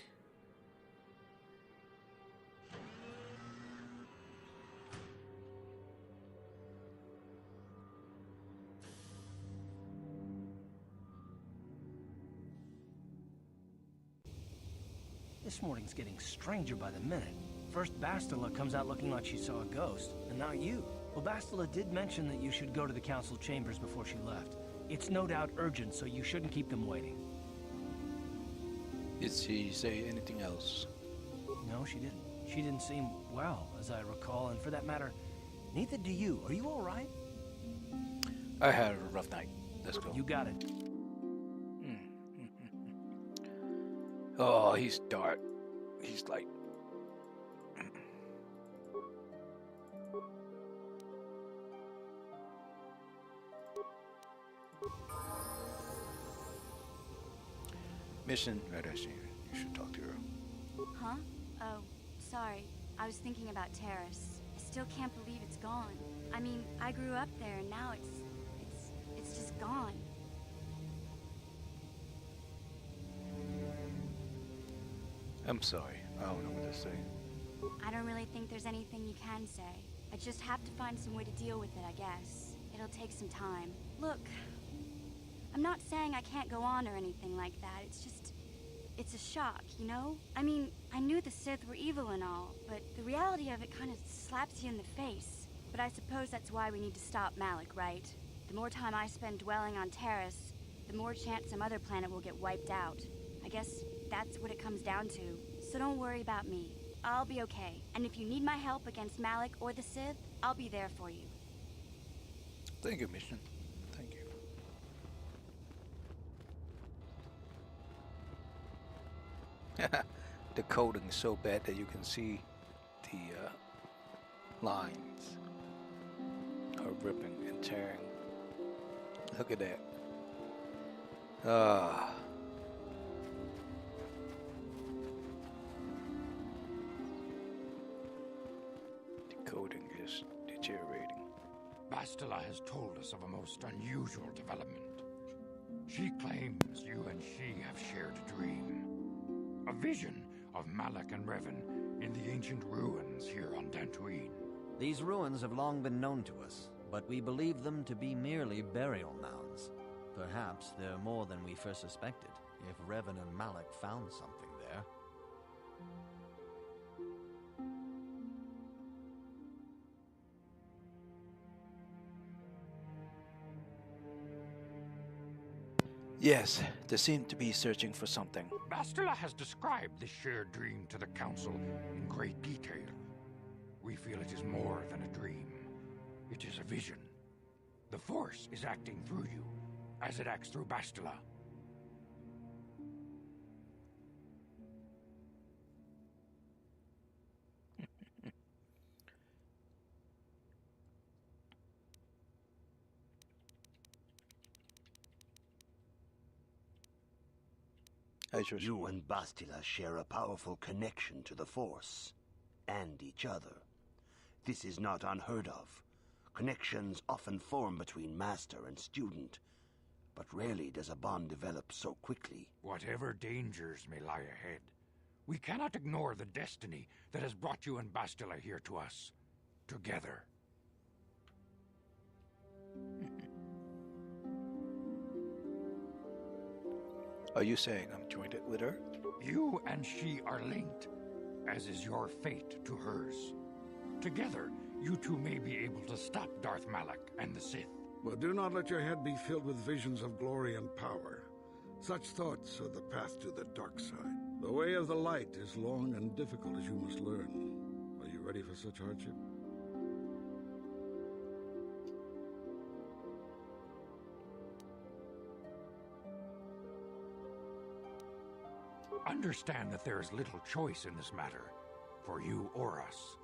This morning's getting stranger by the minute. First Bastila comes out looking like she saw a ghost, and now you. Well, Bastila did mention that you should go to the council chambers before she left. It's no doubt urgent, so you shouldn't keep them waiting. Did she say anything else? No, she didn't. She didn't seem well, as I recall, and for that matter, neither do you. Are you all right? I had a rough night. Let's go. You got it. Oh, he's dark. He's like... Mission, right, I see. You should talk to her. Huh? Oh, sorry. I was thinking about Terrace. I still can't believe it's gone. I mean, I grew up there and now it's just gone. I'm sorry. I don't know what to say. I don't really think there's anything you can say. I just have to find some way to deal with it, I guess. It'll take some time. Look, I'm not saying I can't go on or anything like that. It's just, it's a shock, you know? I mean, I knew the Sith were evil and all, but the reality of it kind of slaps you in the face. But I suppose that's why we need to stop Malik, right? The more time I spend dwelling on Terrace, the more chance some other planet will get wiped out. I guess that's what it comes down to. So don't worry about me. I'll be okay. And if you need my help against Malik or the Sith, I'll be there for you. Thank you, Mission. Thank you. The coding is so bad that you can see the lines are ripping and tearing. Look at that. Ah. The coding is deteriorating. Bastila has told us of a most unusual development. She claims you and she have shared a dream. A vision of Malak and Revan in the ancient ruins here on Dantooine. These ruins have long been known to us, but we believe them to be merely burial mounds. Perhaps they're more than we first suspected, if Revan and Malak found something there. Yes, they seem to be searching for something. Bastila has described this shared dream to the Council in great detail. We feel it is more than a dream. It is a vision. The Force is acting through you, as it acts through Bastila. You and Bastila share a powerful connection to the Force, and each other. This is not unheard of. Connections often form between master and student, but rarely does a bond develop so quickly. Whatever dangers may lie ahead, we cannot ignore the destiny that has brought you and Bastila here to us, together. Are you saying I'm joined with her? You and she are linked, as is your fate to hers. Together, you two may be able to stop Darth Malak and the Sith. But do not let your head be filled with visions of glory and power. Such thoughts are the path to the dark side. The way of the light is long and difficult, as you must learn. Are you ready for such hardship? Understand that there is little choice in this matter, for you or us.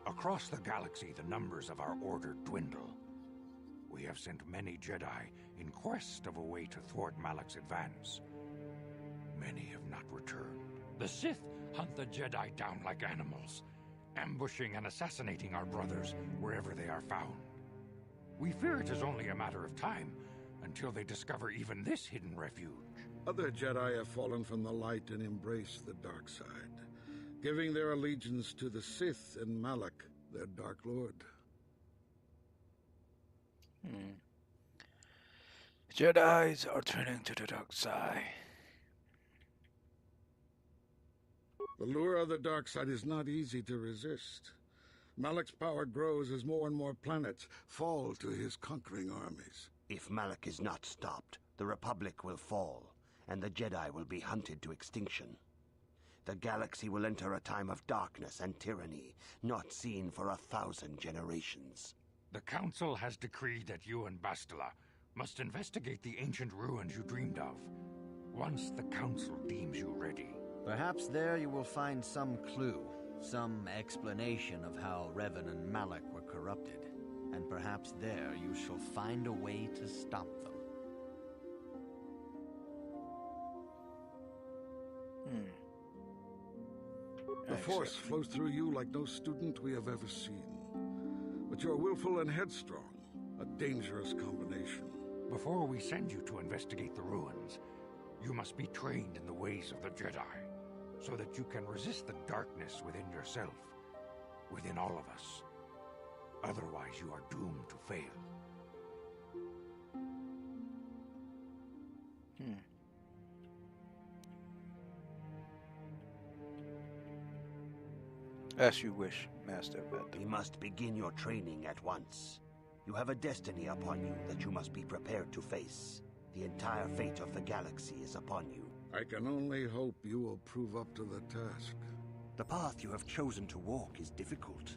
Across the galaxy, the numbers of our order dwindle. We have sent many Jedi in quest of a way to thwart Malak's advance. Many have not returned. The Sith hunt the Jedi down like animals, ambushing and assassinating our brothers wherever they are found. We fear it is only a matter of time until they discover even this hidden refuge. Other Jedi have fallen from the light and embraced the dark side, giving their allegiance to the Sith and Malak, their Dark Lord. Jedis are turning to the dark side. The lure of the dark side is not easy to resist. Malak's power grows as more and more planets fall to his conquering armies. If Malak is not stopped, the Republic will fall, and the Jedi will be hunted to extinction. The galaxy will enter a time of darkness and tyranny, not seen for 1,000 generations. The Council has decreed that you and Bastila must investigate the ancient ruins you dreamed of, once the Council deems you ready. Perhaps there you will find some clue, some explanation of how Revan and Malak were corrupted. And perhaps there you shall find a way to stop them. The Force flows through you like no student we have ever seen. But you're willful and headstrong, a dangerous combination. Before we send you to investigate the ruins, you must be trained in the ways of the Jedi, so that you can resist the darkness within yourself, within all of us. Otherwise, you are doomed to fail. As you wish, Master Veth. You must begin your training at once. You have a destiny upon you that you must be prepared to face. The entire fate of the galaxy is upon you. I can only hope you will prove up to the task. The path you have chosen to walk is difficult.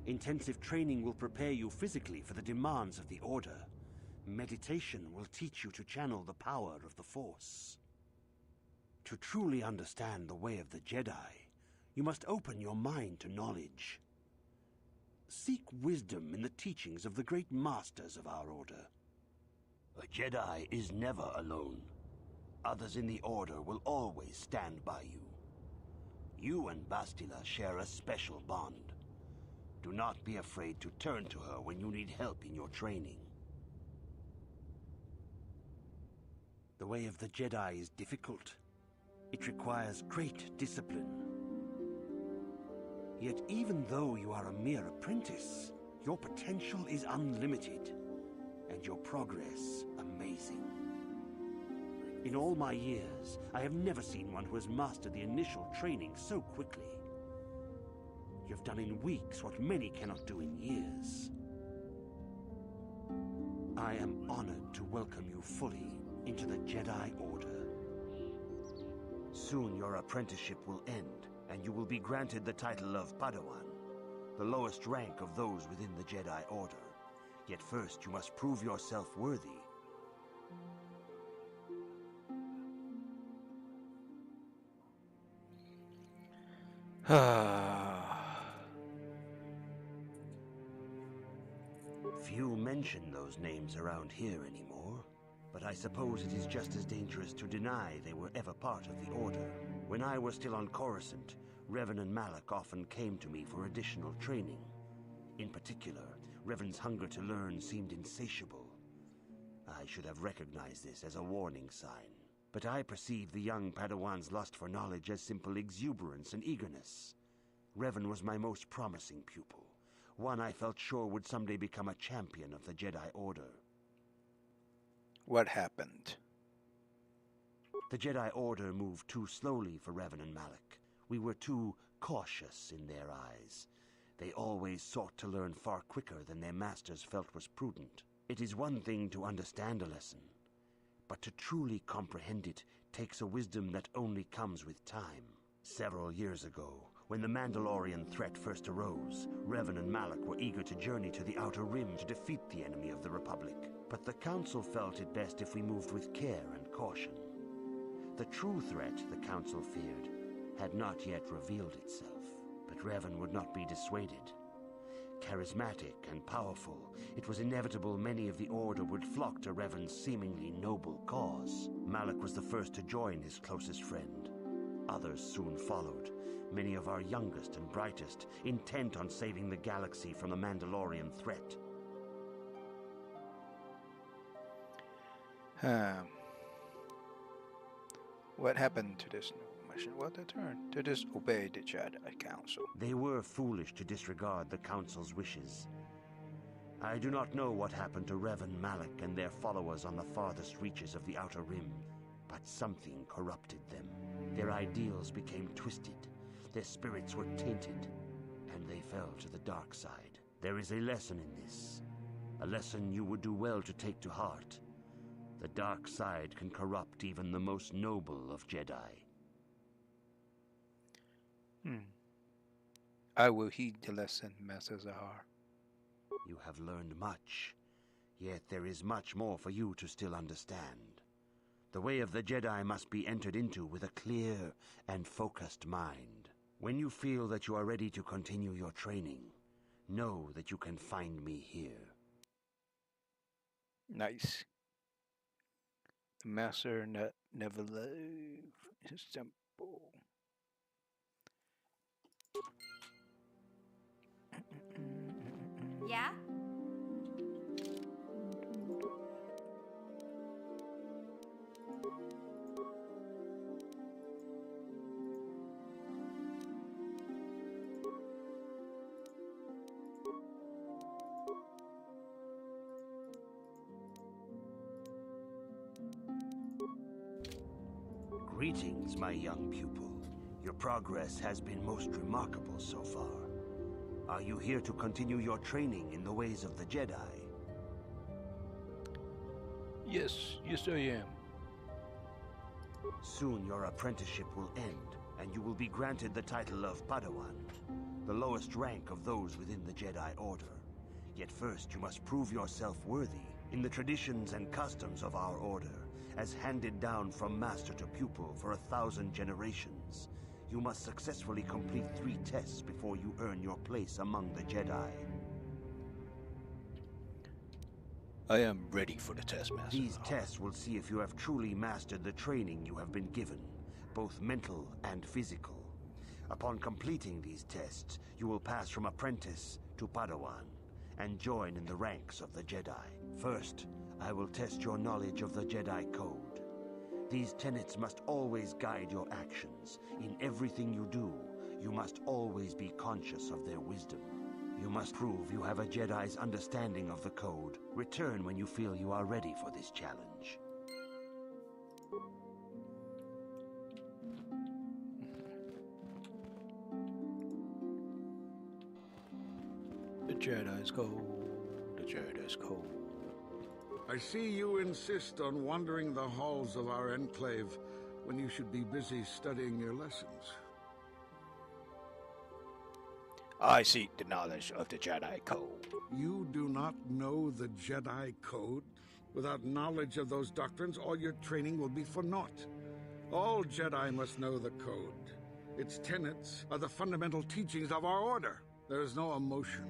Intensive training will prepare you physically for the demands of the Order. Meditation will teach you to channel the power of the Force. To truly understand the way of the Jedi, you must open your mind to knowledge. Seek wisdom in the teachings of the great masters of our Order. A Jedi is never alone. Others in the Order will always stand by you. You and Bastila share a special bond. Do not be afraid to turn to her when you need help in your training. The way of the Jedi is difficult. It requires great discipline. Yet even though you are a mere apprentice, your potential is unlimited, and your progress amazing. In all my years, I have never seen one who has mastered the initial training so quickly. You've done in weeks what many cannot do in years. I am honored to welcome you fully into the Jedi Order. Soon your apprenticeship will end, and you will be granted the title of Padawan, the lowest rank of those within the Jedi Order. Yet first you must prove yourself worthy. Few mention those names around here anymore, but I suppose it is just as dangerous to deny they were ever part of the Order. When I was still on Coruscant, Revan and Malak often came to me for additional training. In particular, Revan's hunger to learn seemed insatiable. I should have recognized this as a warning sign, but I perceived the young Padawan's lust for knowledge as simple exuberance and eagerness. Revan was my most promising pupil, one I felt sure would someday become a champion of the Jedi Order. What happened? The Jedi Order moved too slowly for Revan and Malak. We were too cautious in their eyes. They always sought to learn far quicker than their masters felt was prudent. It is one thing to understand a lesson, but to truly comprehend it takes a wisdom that only comes with time. Several years ago, when the Mandalorian threat first arose, Revan and Malak were eager to journey to the Outer Rim to defeat the enemy of the Republic. But the Council felt it best if we moved with care and caution. The true threat the Council feared had not yet revealed itself, but Revan would not be dissuaded. Charismatic and powerful, it was inevitable many of the Order would flock to Revan's seemingly noble cause. Malak was the first to join his closest friend. Others soon followed, many of our youngest and brightest, intent on saving the galaxy from the Mandalorian threat. What happened to this new mission? Well, they turned to disobey the Jedi Council. They were foolish to disregard the Council's wishes. I do not know what happened to Revan, Malak, and their followers on the farthest reaches of the Outer Rim, but something corrupted them. Their ideals became twisted, their spirits were tainted, and they fell to the dark side. There is a lesson in this, a lesson you would do well to take to heart. The dark side can corrupt even the most noble of Jedi. I will heed the lesson, Master Zahar. You have learned much, yet there is much more for you to still understand. The way of the Jedi must be entered into with a clear and focused mind. When you feel that you are ready to continue your training, know that you can find me here. Nice. The Master never left his temple. Yeah? Greetings, my young pupil. Your progress has been most remarkable so far. Are you here to continue your training in the ways of the Jedi? Yes, I am. Soon your apprenticeship will end, and you will be granted the title of Padawan, the lowest rank of those within the Jedi Order. Yet first you must prove yourself worthy in the traditions and customs of our Order, as handed down from master to pupil for 1,000 generations. You must successfully complete 3 tests before you earn your place among the Jedi. I am ready for the test, Master. These tests will see if you have truly mastered the training you have been given, both mental and physical. Upon completing these tests, you will pass from apprentice to Padawan and join in the ranks of the Jedi. First, I will test your knowledge of the Jedi Code. These tenets must always guide your actions. In everything you do, you must always be conscious of their wisdom. You must prove you have a Jedi's understanding of the Code. Return when you feel you are ready for this challenge. The Jedi's Code. The Jedi's Code. I see you insist on wandering the halls of our enclave when you should be busy studying your lessons. I seek the knowledge of the Jedi Code. You do not know the Jedi Code? Without knowledge of those doctrines, all your training will be for naught. All Jedi must know the Code. Its tenets are the fundamental teachings of our Order. There is no emotion.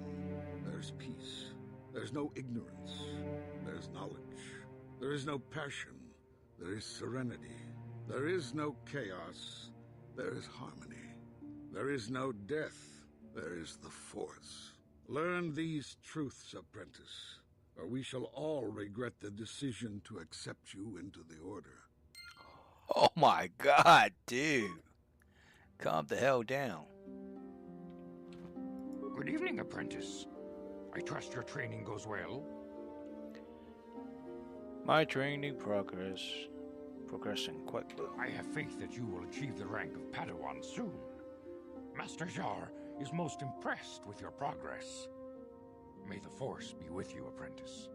There's peace. There's no ignorance. There's knowledge. There is no passion. There is serenity. There is no chaos. There is harmony. There is no death. There is the Force. Learn these truths, apprentice, or we shall all regret the decision to accept you into the Order. Oh my God, dude. Calm the hell down. Good evening, apprentice. I trust your training goes well. My training progressing quite well. I have faith that you will achieve the rank of Padawan soon. Master Jar is most impressed with your progress. May the Force be with you, apprentice.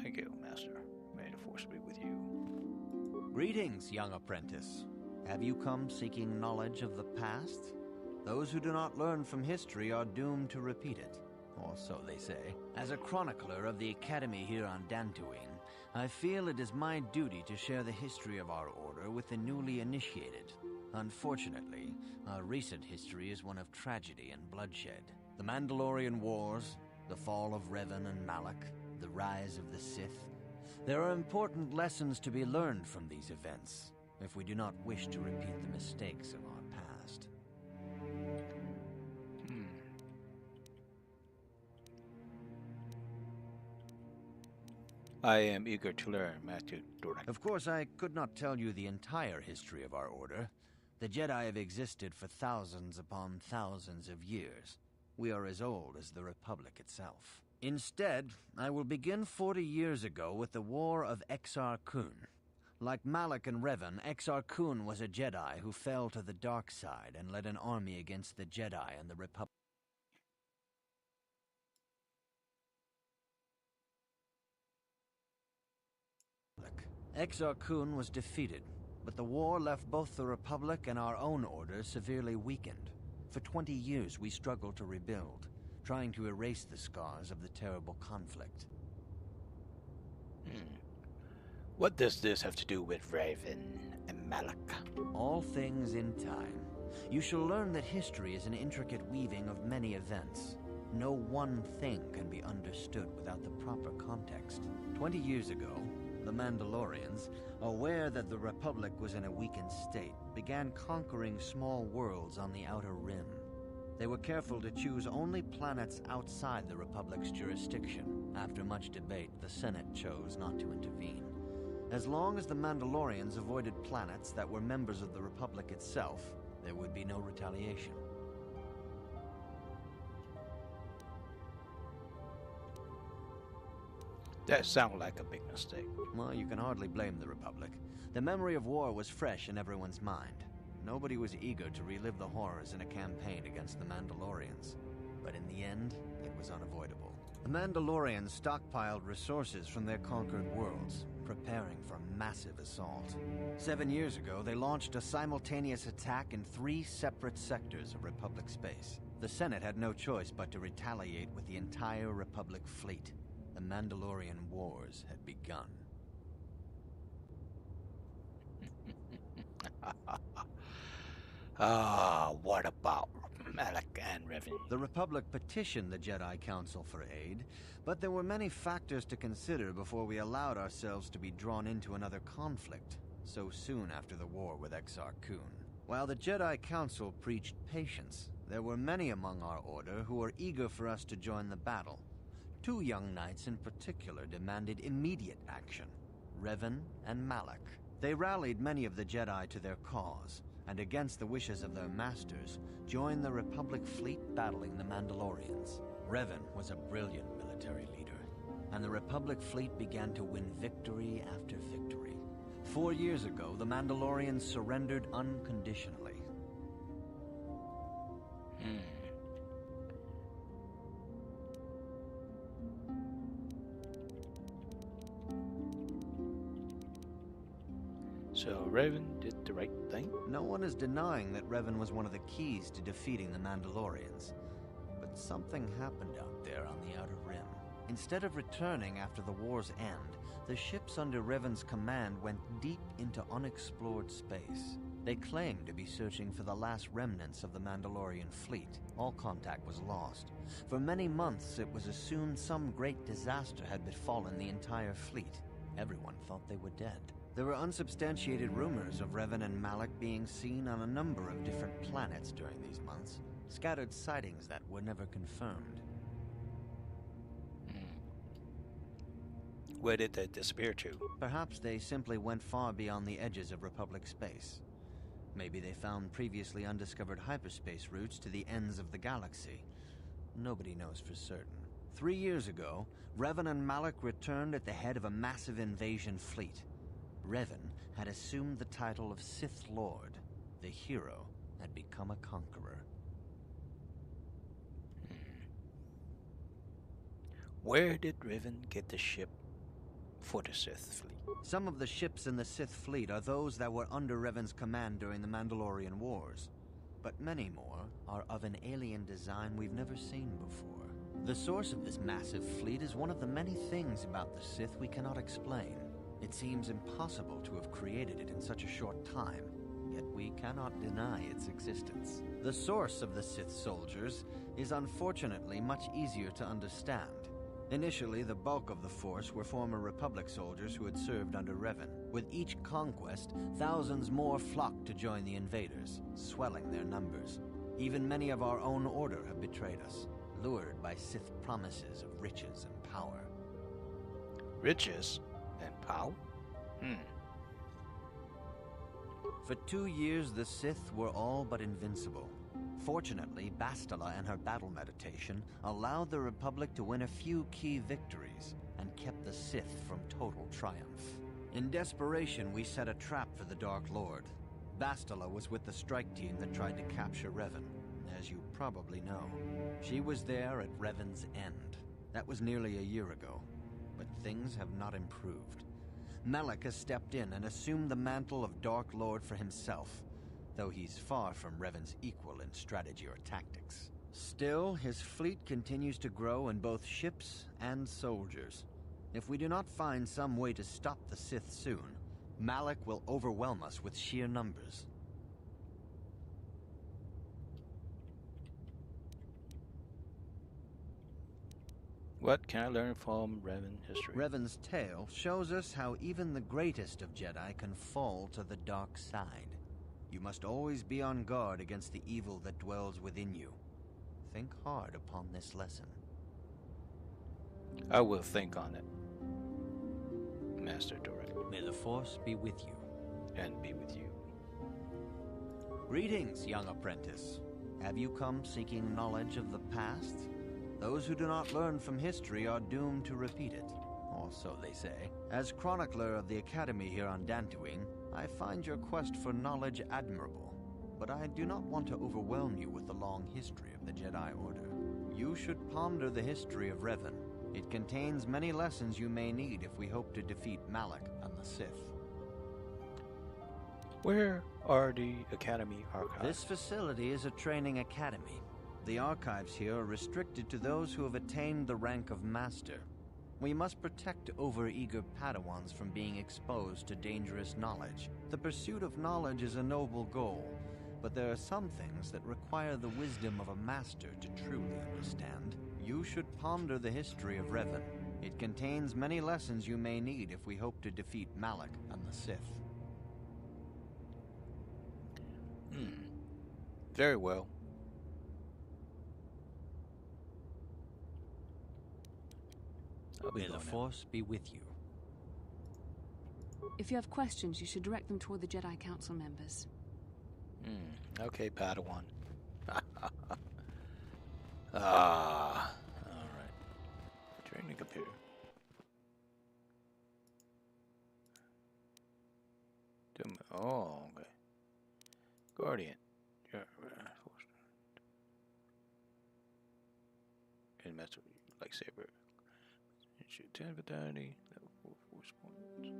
Thank you, Master. May the Force be with you. Greetings, young apprentice. Have you come seeking knowledge of the past? Those who do not learn from history are doomed to repeat it, or so they say. As a chronicler of the Academy here on Dantooine, I feel it is my duty to share the history of our order with the newly initiated. Unfortunately, our recent history is one of tragedy and bloodshed. The Mandalorian Wars, the fall of Revan and Malak, the rise of the Sith. There are important lessons to be learned from these events, if we do not wish to repeat the mistakes of our past. I am eager to learn, Master Dorak. Of course, I could not tell you the entire history of our order. The Jedi have existed for thousands upon thousands of years. We are as old as the Republic itself. Instead, I will begin 40 years ago with the War of Exar Kun. Like Malak and Revan, Exar Kun was a Jedi who fell to the dark side and led an army against the Jedi and the Republic. Exar Kun was defeated, but the war left both the Republic and our own order severely weakened. For 20 years we struggled to rebuild, trying to erase the scars of the terrible conflict. What does this have to do with Raven and Malak? All things in time. You shall learn that history is an intricate weaving of many events. No one thing can be understood without the proper context. 20 years ago, the Mandalorians, aware that the Republic was in a weakened state, began conquering small worlds on the Outer Rim. They were careful to choose only planets outside the Republic's jurisdiction. After much debate, the Senate chose not to intervene. As long as the Mandalorians avoided planets that were members of the Republic itself, there would be no retaliation. That sounds like a big mistake. Well, you can hardly blame the Republic. The memory of war was fresh in everyone's mind. Nobody was eager to relive the horrors in a campaign against the Mandalorians. But in the end, it was unavoidable. The Mandalorians stockpiled resources from their conquered worlds, preparing for a massive assault. 7 years ago, they launched a simultaneous attack in 3 separate sectors of Republic space. The Senate had no choice but to retaliate with the entire Republic fleet. The Mandalorian Wars had begun. What about Malak and Revan? The Republic petitioned the Jedi Council for aid, but there were many factors to consider before we allowed ourselves to be drawn into another conflict, so soon after the war with Exar Kun. While the Jedi Council preached patience, there were many among our order who were eager for us to join the battle. 2 young knights in particular demanded immediate action, Revan and Malak. They rallied many of the Jedi to their cause, and against the wishes of their masters, joined the Republic fleet battling the Mandalorians. Revan was a brilliant military leader, and the Republic fleet began to win victory after victory. 4 years ago, the Mandalorians surrendered unconditionally. So Raven did the right thing? No one is denying that Revan was one of the keys to defeating the Mandalorians. But something happened out there on the Outer Rim. Instead of returning after the war's end, the ships under Revan's command went deep into unexplored space. They claimed to be searching for the last remnants of the Mandalorian fleet. All contact was lost. For many months, it was assumed some great disaster had befallen the entire fleet. Everyone thought they were dead. There were unsubstantiated rumors of Revan and Malak being seen on a number of different planets during these months. Scattered sightings that were never confirmed. Where did they disappear to? Perhaps they simply went far beyond the edges of Republic space. Maybe they found previously undiscovered hyperspace routes to the ends of the galaxy. Nobody knows for certain. 3 years ago, Revan and Malak returned at the head of a massive invasion fleet. Revan had assumed the title of Sith Lord. The hero had become a conqueror. Where did Revan get the ship for the Sith fleet? Some of the ships in the Sith fleet are those that were under Revan's command during the Mandalorian Wars. But many more are of an alien design we've never seen before. The source of this massive fleet is one of the many things about the Sith we cannot explain. It seems impossible to have created it in such a short time, yet we cannot deny its existence. The source of the Sith soldiers is unfortunately much easier to understand. Initially, the bulk of the force were former Republic soldiers who had served under Revan. With each conquest, thousands more flocked to join the invaders, swelling their numbers. Even many of our own order have betrayed us, lured by Sith promises of riches and power. Riches and power? For 2 years, the Sith were all but invincible. Fortunately, Bastila and her battle meditation allowed the Republic to win a few key victories and kept the Sith from total triumph. In desperation, we set a trap for the Dark Lord. Bastila was with the strike team that tried to capture Revan, as you probably know. She was there at Revan's end. That was nearly a year ago, but things have not improved. Malak has stepped in and assumed the mantle of Dark Lord for himself, though he's far from Revan's equal in strategy or tactics. Still, his fleet continues to grow in both ships and soldiers. If we do not find some way to stop the Sith soon, Malak will overwhelm us with sheer numbers. What can I learn from Revan history? Revan's tale shows us how even the greatest of Jedi can fall to the dark side. You must always be on guard against the evil that dwells within you. Think hard upon this lesson. I will think on it, Master Dorek. May the Force be with you. And be with you. Greetings, young apprentice. Have you come seeking knowledge of the past? Those who do not learn from history are doomed to repeat it, or so they say. As chronicler of the Academy here on Dantooine, I find your quest for knowledge admirable, but I do not want to overwhelm you with the long history of the Jedi Order. You should ponder the history of Revan. It contains many lessons you may need if we hope to defeat Malak and the Sith. Where are the Academy archives? This facility is a training academy. The archives here are restricted to those who have attained the rank of Master. We must protect overeager Padawans from being exposed to dangerous knowledge. The pursuit of knowledge is a noble goal, but there are some things that require the wisdom of a Master to truly understand. You should ponder the history of Revan. It contains many lessons you may need if we hope to defeat Malak and the Sith. Very well. May the Force be with you. If you have questions, you should direct them toward the Jedi Council members. Okay, Padawan. Alright. Training computer. Oh, okay. Guardian. Yeah, and that's lightsaber. Shoot 10 vitality, level 4 force points.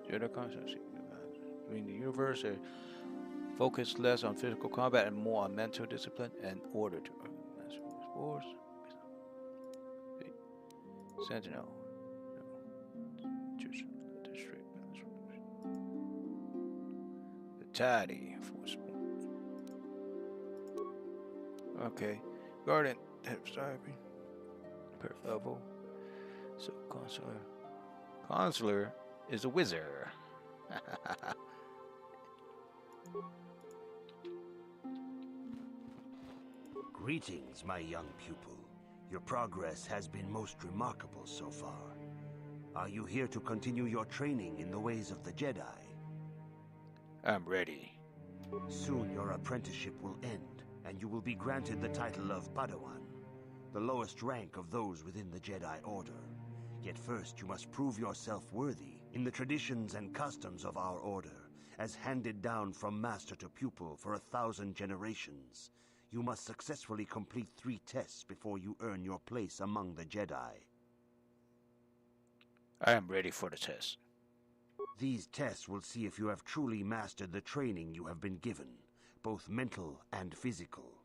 Jedi consciousness. Between the universe, focus less on physical combat and more on mental discipline and order to master force. Sentinel. Vitality force. Okay, Guardian, head of striving per level. So, Consular is a wizard. Greetings, my young pupil. Your progress has been most remarkable so far. Are you here to continue your training in the ways of the Jedi? I'm ready. Soon your apprenticeship will end, and you will be granted the title of Padawan, the lowest rank of those within the Jedi Order. Yet first you must prove yourself worthy in the traditions and customs of our order, as handed down from master to pupil for 1,000 generations. You must successfully complete 3 tests before you earn your place among the Jedi. I am ready for the test. These tests will see if you have truly mastered the training you have been given, both mental and physical.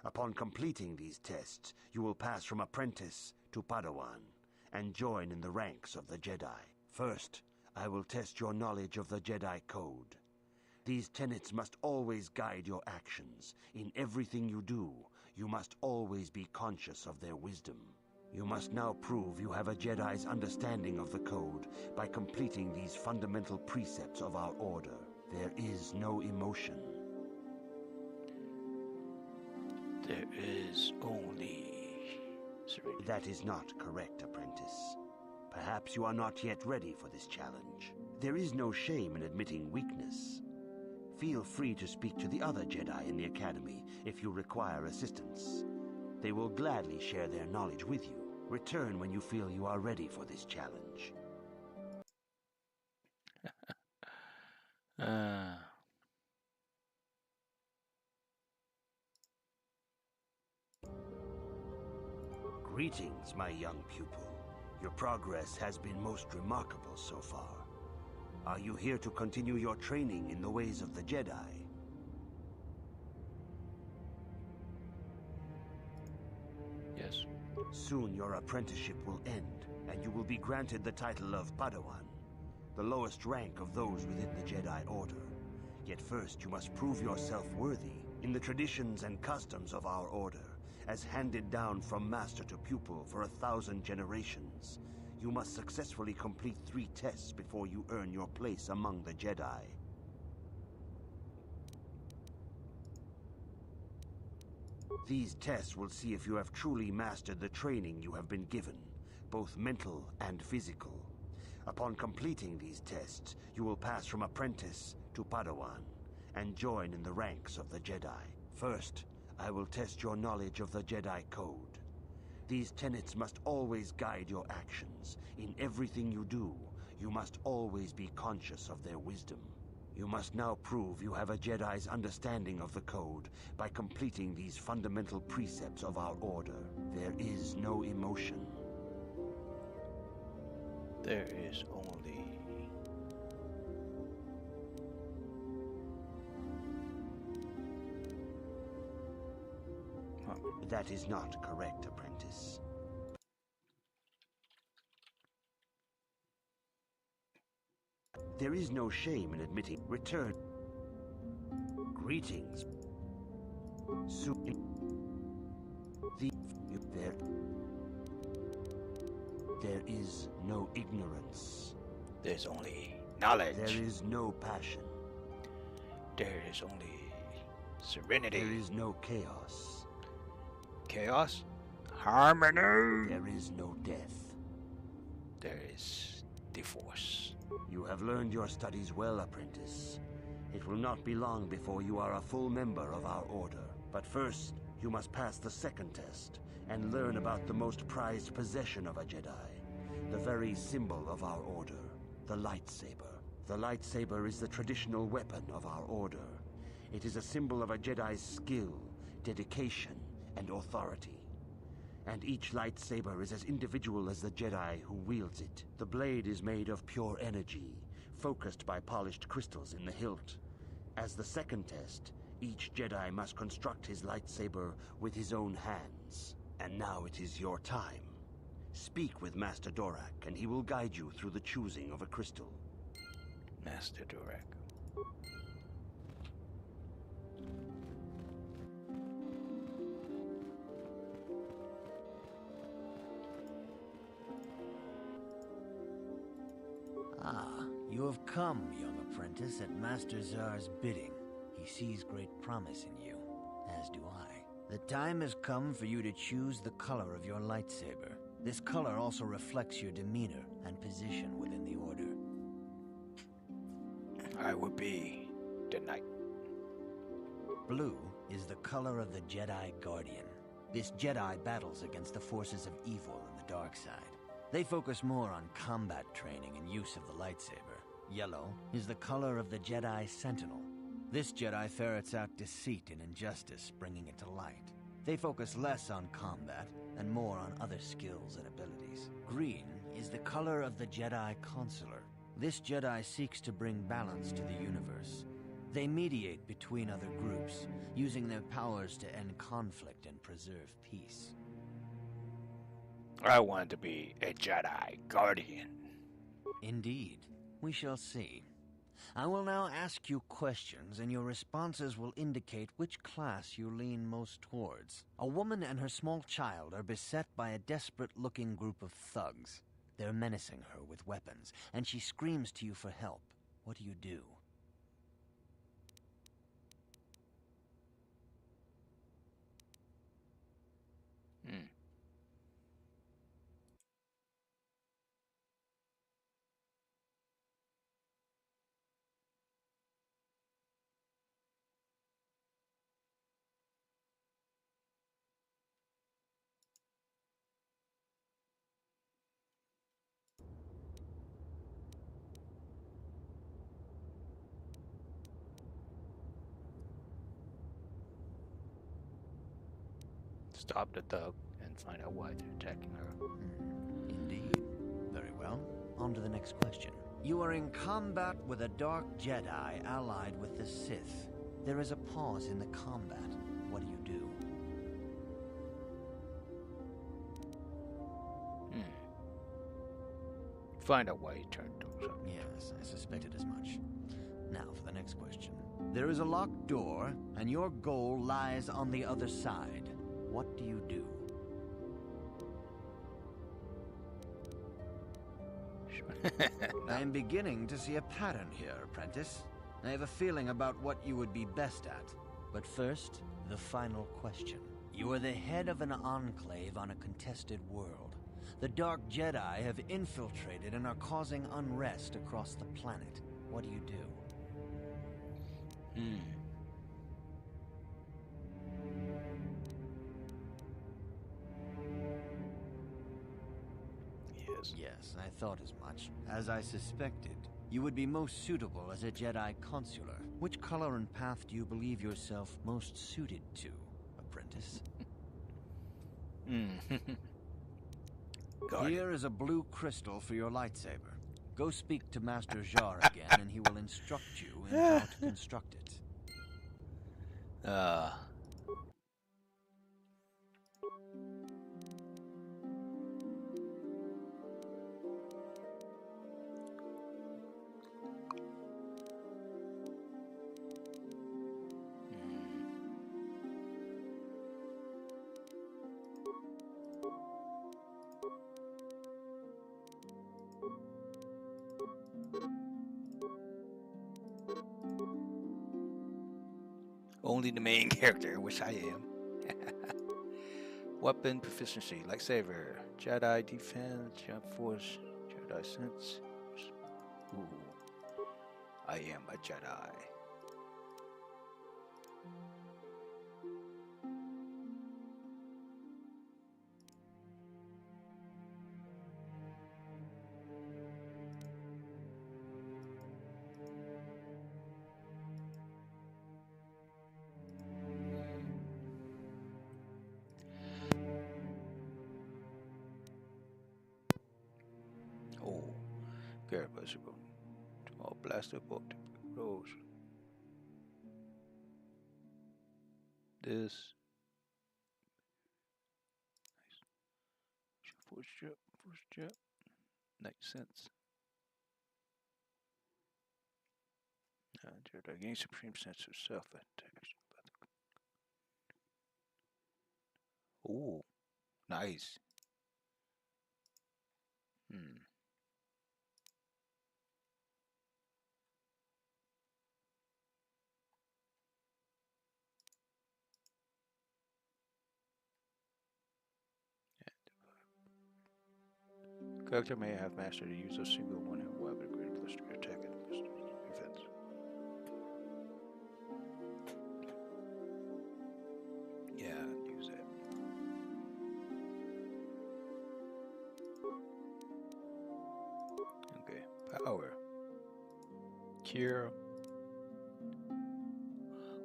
Upon completing these tests, you will pass from apprentice to Padawan and join in the ranks of the Jedi. First, I will test your knowledge of the Jedi Code. These tenets must always guide your actions. In everything you do, you must always be conscious of their wisdom. You must now prove you have a Jedi's understanding of the Code by completing these fundamental precepts of our order. There is no emotion. There is only serenity. That is not correct, apprentice. Perhaps you are not yet ready for this challenge. There is no shame in admitting weakness. Feel free to speak to the other Jedi in the Academy if you require assistance. They will gladly share their knowledge with you. Return when you feel you are ready for this challenge. Greetings, my young pupil. Your progress has been most remarkable so far. Are you here to continue your training in the ways of the Jedi? Yes. Soon your apprenticeship will end, and you will be granted the title of Padawan, the lowest rank of those within the Jedi Order. Yet first you must prove yourself worthy in the traditions and customs of our order, as handed down from master to pupil for 1,000 generations. You must successfully complete 3 tests before you earn your place among the Jedi. These tests will see if you have truly mastered the training you have been given, both mental and physical. Upon completing these tests, you will pass from apprentice to Padawan and join in the ranks of the Jedi. First, I will test your knowledge of the Jedi Code. These tenets must always guide your actions. In everything you do, you must always be conscious of their wisdom. You must now prove you have a Jedi's understanding of the Code by completing these fundamental precepts of our order. There is no emotion. There is only... That is not correct, apprentice. There is no shame in admitting return. Greetings. There is no ignorance. There's only knowledge. There is no passion. There is only serenity. There is no chaos. Chaos? Harmony. There is no death. There is the Force. You have learned your studies well, apprentice. It will not be long before you are a full member of our order. But first, you must pass the second test and learn about the most prized possession of a Jedi, the very symbol of our order, the lightsaber. The lightsaber is the traditional weapon of our order. It is a symbol of a Jedi's skill, dedication, and authority. And each lightsaber is as individual as the Jedi who wields it. The blade is made of pure energy, focused by polished crystals in the hilt. As the second test, each Jedi must construct his lightsaber with his own hands. And now it is your time. Speak with Master Dorak, and he will guide you through the choosing of a crystal. Master Dorak. Ah, you have come, young apprentice, at Master Zar's bidding. He sees great promise in you, as do I. The time has come for you to choose the color of your lightsaber. This color also reflects your demeanor and position within the Order. I would be the Knight. Blue is the color of the Jedi Guardian. This Jedi battles against the forces of evil and the dark side. They focus more on combat training and use of the lightsaber. Yellow is the color of the Jedi Sentinel. This Jedi ferrets out deceit and injustice, bringing it to light. They focus less on combat and more on other skills and abilities. Green is the color of the Jedi Consular. This Jedi seeks to bring balance to the universe. They mediate between other groups, using their powers to end conflict and preserve peace. I want to be a Jedi Guardian. Indeed. We shall see. I will now ask you questions, and your responses will indicate which class you lean most towards. A woman and her small child are beset by a desperate-looking group of thugs. They're menacing her with weapons, and she screams to you for help. What do you do? Stop the thug and find out why they're attacking her. Indeed. Very well. On to the next question. You are in combat with a dark Jedi allied with the Sith. There is a pause in the combat. What do you do? Find out why he turned those up. Yes, I suspected as much. Now for the next question. There is a locked door, and your goal lies on the other side. What do you do? I'm beginning to see a pattern here, apprentice. I have a feeling about what you would be best at. But first, the final question. You are the head of an enclave on a contested world. The Dark Jedi have infiltrated and are causing unrest across the planet. What do you do? Yes, I thought as much. As I suspected, you would be most suitable as a Jedi consular. Which color and path do you believe yourself most suited to, apprentice? Here is a blue crystal for your lightsaber. Go speak to Master Jar again, and he will instruct you in how to construct it. Only the main character, which I am. Weapon proficiency, lightsaber, Jedi defense, jump force, Jedi sense. Ooh, I am a Jedi. Oh, care possible. Small blaster bolt rose. This. Nice. Force jump. Nice sense. Jedi gain supreme sense of self attack. Oh, nice. Character may have mastered the use of single one-hand weapon, greater plus 3 attack and plus 3 defense. Yeah, use that. Okay, power. Cure.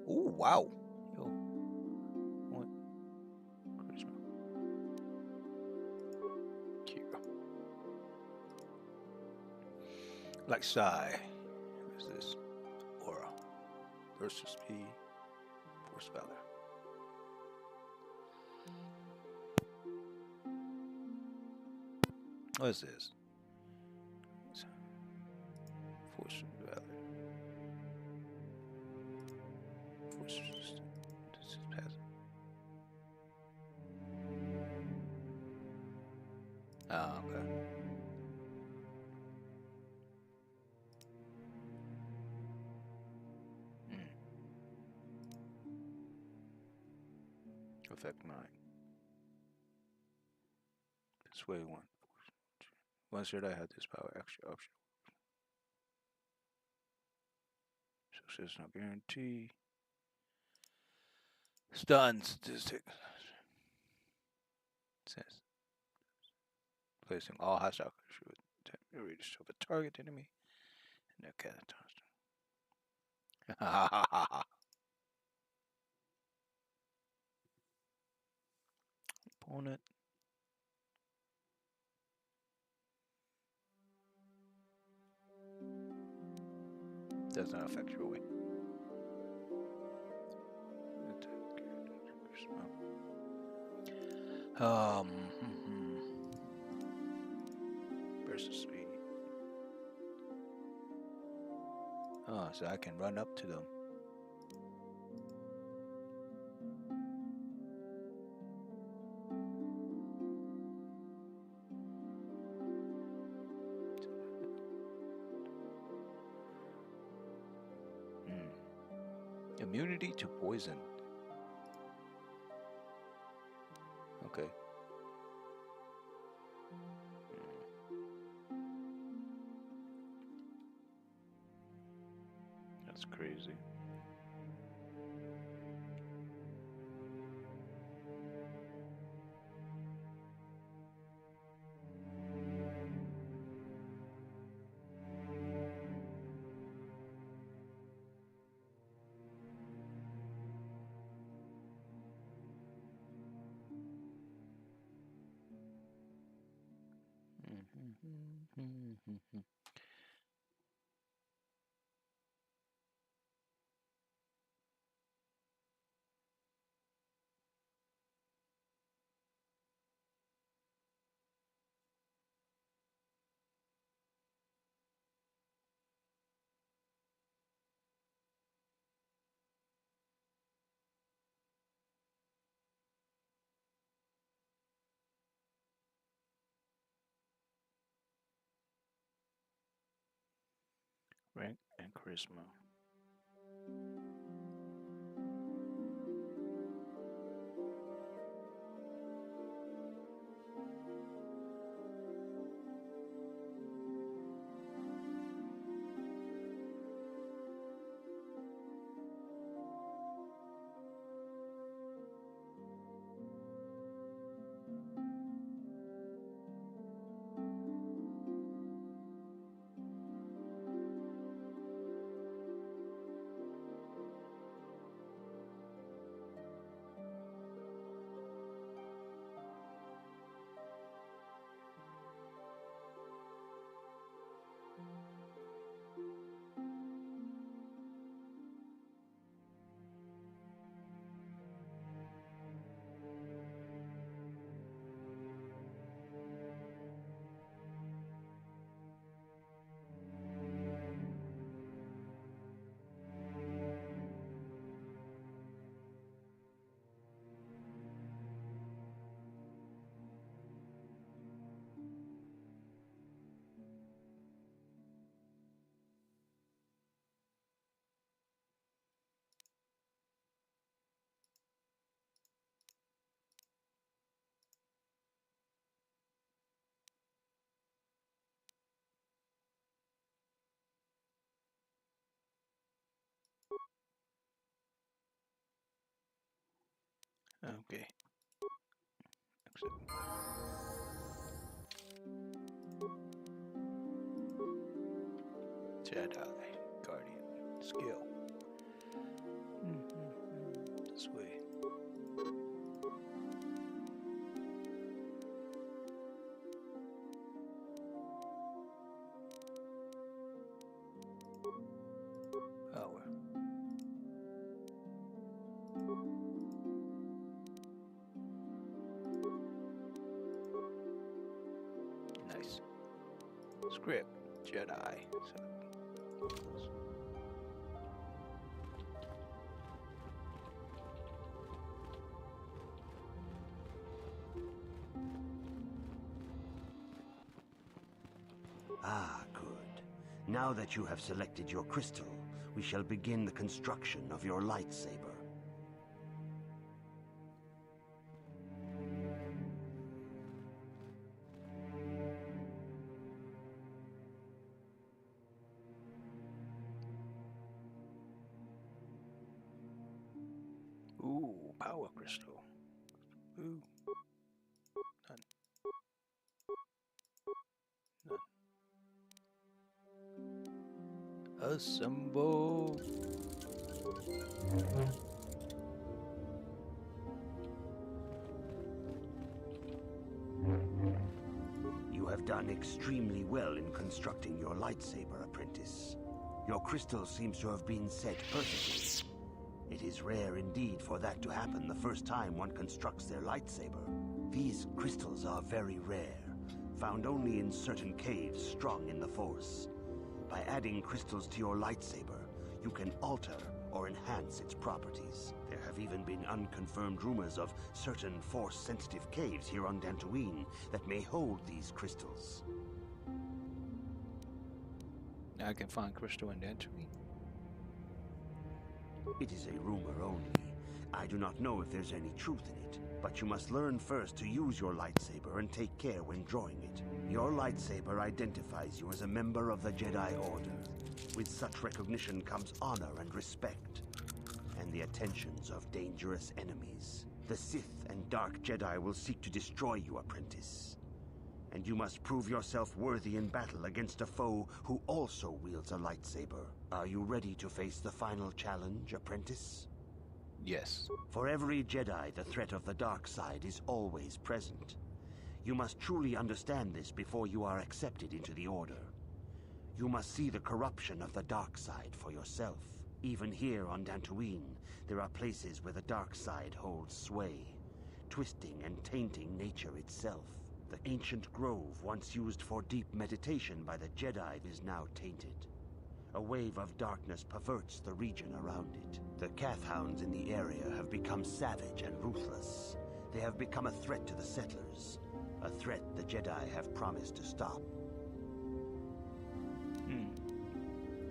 Oh, wow. Yo. What? Charisma. Cure. Like Psy. What is this? Aura. Versus speed. Force valor. What is this? Force valor. Force resistance. This is passive. Ah, okay. Effect 9. Sway 1. Once should I have this power action option? Success no guarantee. Stun statistic. Says placing all hostile creatures with radius of a target enemy and their catastrophe. Opponent. Does not affect your weight. Versus speed. Oh, so I can run up to them. Immunity to poison. Okay. That's crazy. Rank and charisma. Okay. Accept. Jedi Guardian skill. This way. Script Jedi. Ah, good. Now that you have selected your crystal, we shall begin the construction of your lightsaber. Ooh, power crystal. Ooh. None. None. Assemble. You have done extremely well in constructing your lightsaber, apprentice. Your crystal seems to have been set perfectly. It is rare indeed for that to happen the first time one constructs their lightsaber. These crystals are very rare, found only in certain caves strong in the Force. By adding crystals to your lightsaber, you can alter or enhance its properties. There have even been unconfirmed rumors of certain Force-sensitive caves here on Dantooine that may hold these crystals. Now I can find crystal in Dantooine. It is a rumor only. I do not know if there's any truth in it, but you must learn first to use your lightsaber and take care when drawing it. Your lightsaber identifies you as a member of the Jedi Order. With such recognition comes honor and respect, and the attentions of dangerous enemies. The Sith and Dark Jedi will seek to destroy you, apprentice. And you must prove yourself worthy in battle against a foe who also wields a lightsaber. Are you ready to face the final challenge, apprentice? Yes. For every Jedi, the threat of the dark side is always present. You must truly understand this before you are accepted into the Order. You must see the corruption of the dark side for yourself. Even here on Dantooine, there are places where the dark side holds sway, twisting and tainting nature itself. The ancient grove, once used for deep meditation by the Jedi, is now tainted. A wave of darkness perverts the region around it. The Kathhounds in the area have become savage and ruthless. They have become a threat to the settlers, a threat the Jedi have promised to stop.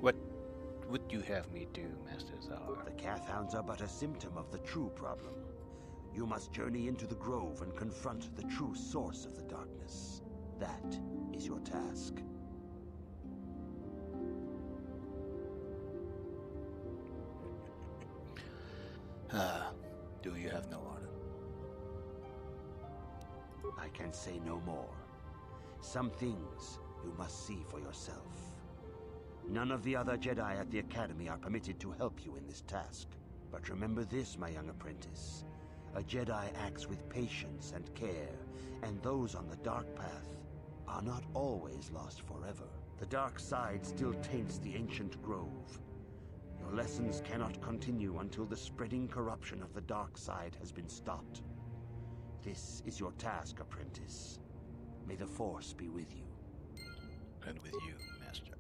What would you have me do, Master Zar? The Kathhounds are but a symptom of the true problem. You must journey into the grove and confront the true source of the darkness. That is your task. Do you have no honor? I can say no more. Some things you must see for yourself. None of the other Jedi at the Academy are permitted to help you in this task. But remember this, my young apprentice. A Jedi acts with patience and care, and those on the dark path are not always lost forever. The dark side still taints the ancient grove. Your lessons cannot continue until the spreading corruption of the dark side has been stopped. This is your task, apprentice. May the Force be with you. And with you, Master.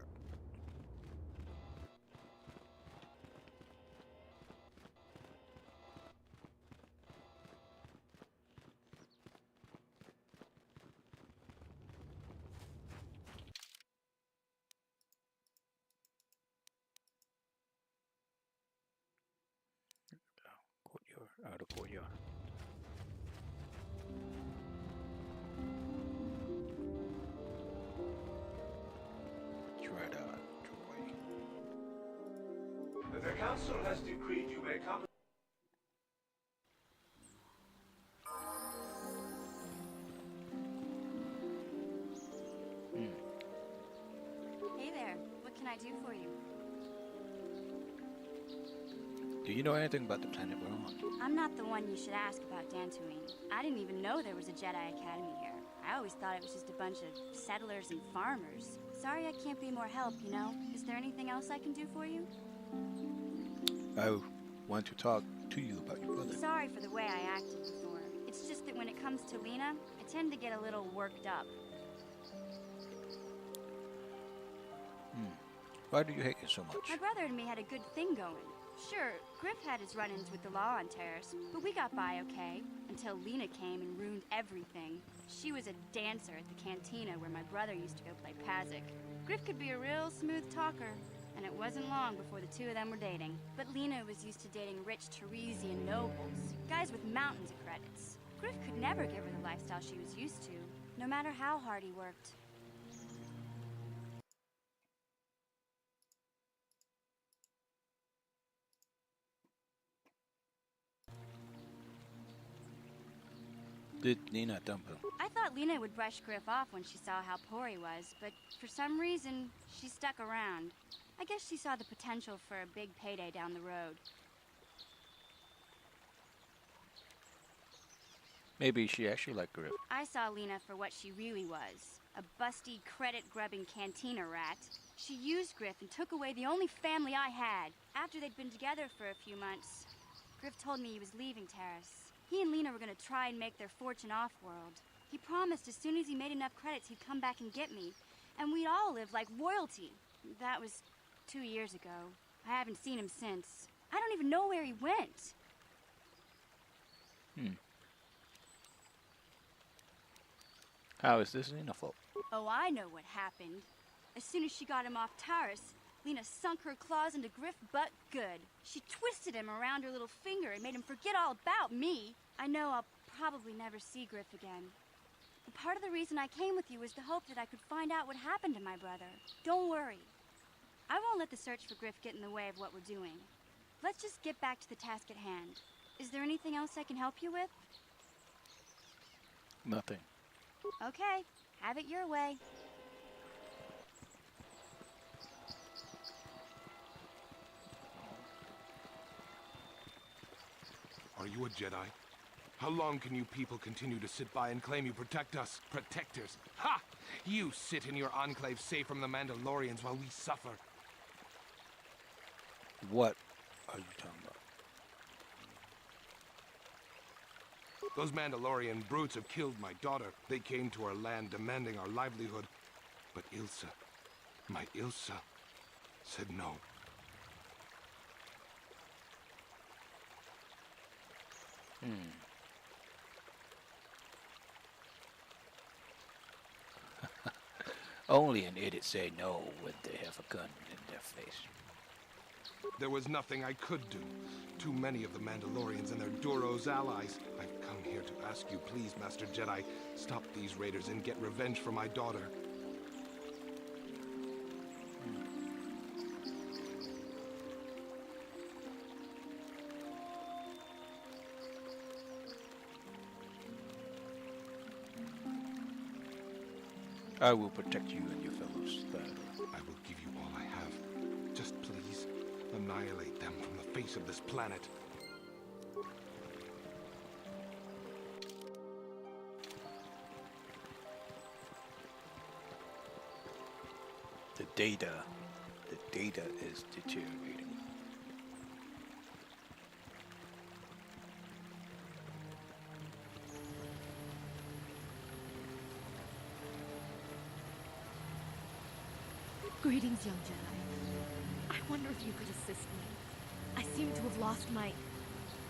Courtyard, outer courtyard. The council has decreed you may come. Hey there, what can I do for you? Do you know anything about the planet we're on? I'm not the one you should ask about Dantooine. I didn't even know there was a Jedi Academy here. I always thought it was just a bunch of settlers and farmers. Sorry I can't be more help, you know? Is there anything else I can do for you? I want to talk to you about your brother. Sorry for the way I acted before. It's just that when it comes to Lena, I tend to get a little worked up. Why do you hate it so much? My brother and me had a good thing going. Sure, Griff had his run-ins with the law on Terrace, but we got by okay, until Lena came and ruined everything. She was a dancer at the cantina where my brother used to go play Pazic. Griff could be a real smooth talker, and it wasn't long before the two of them were dating. But Lena was used to dating rich Teresian nobles, guys with mountains of credits. Griff could never give her the lifestyle she was used to, no matter how hard he worked. Did Nina dump him? I thought Lena would brush Griff off when she saw how poor he was, but for some reason, she stuck around. I guess she saw the potential for a big payday down the road. Maybe she actually liked Griff. I saw Lena for what she really was, a busty, credit-grubbing cantina rat. She used Griff and took away the only family I had. After they'd been together for a few months, Griff told me he was leaving Terrace. He and Lena were going to try and make their fortune off-world. He promised as soon as he made enough credits, he'd come back and get me. And we'd all live like royalty. That was 2 years ago. I haven't seen him since. I don't even know where he went. How is this Nina's fault? Oh, I know what happened. As soon as she got him off Taurus, Lena sunk her claws into Griff butt good. She twisted him around her little finger and made him forget all about me. I know I'll probably never see Griff again. But part of the reason I came with you was the hope that I could find out what happened to my brother. Don't worry. I won't let the search for Griff get in the way of what we're doing. Let's just get back to the task at hand. Is there anything else I can help you with? Nothing. Okay, have it your way. Are you a Jedi? How long can you people continue to sit by and claim you protect us? Protectors? Ha! You sit in your enclave safe from the Mandalorians while we suffer. What are you talking about? Those Mandalorian brutes have killed my daughter. They came to our land demanding our livelihood. But Ilsa, my Ilsa, said no. Only an idiot say no when they have a gun in their face. There was nothing I could do. Too many of the Mandalorians and their Duros allies. I've come here to ask you, please, Master Jedi, stop these raiders and get revenge for my daughter. I will protect you and your fellows, Theodore. I will give you all I have. Just please, annihilate them from the face of this planet. The data is deteriorating. Greetings, young Jedi. I wonder if you could assist me. I seem to have lost my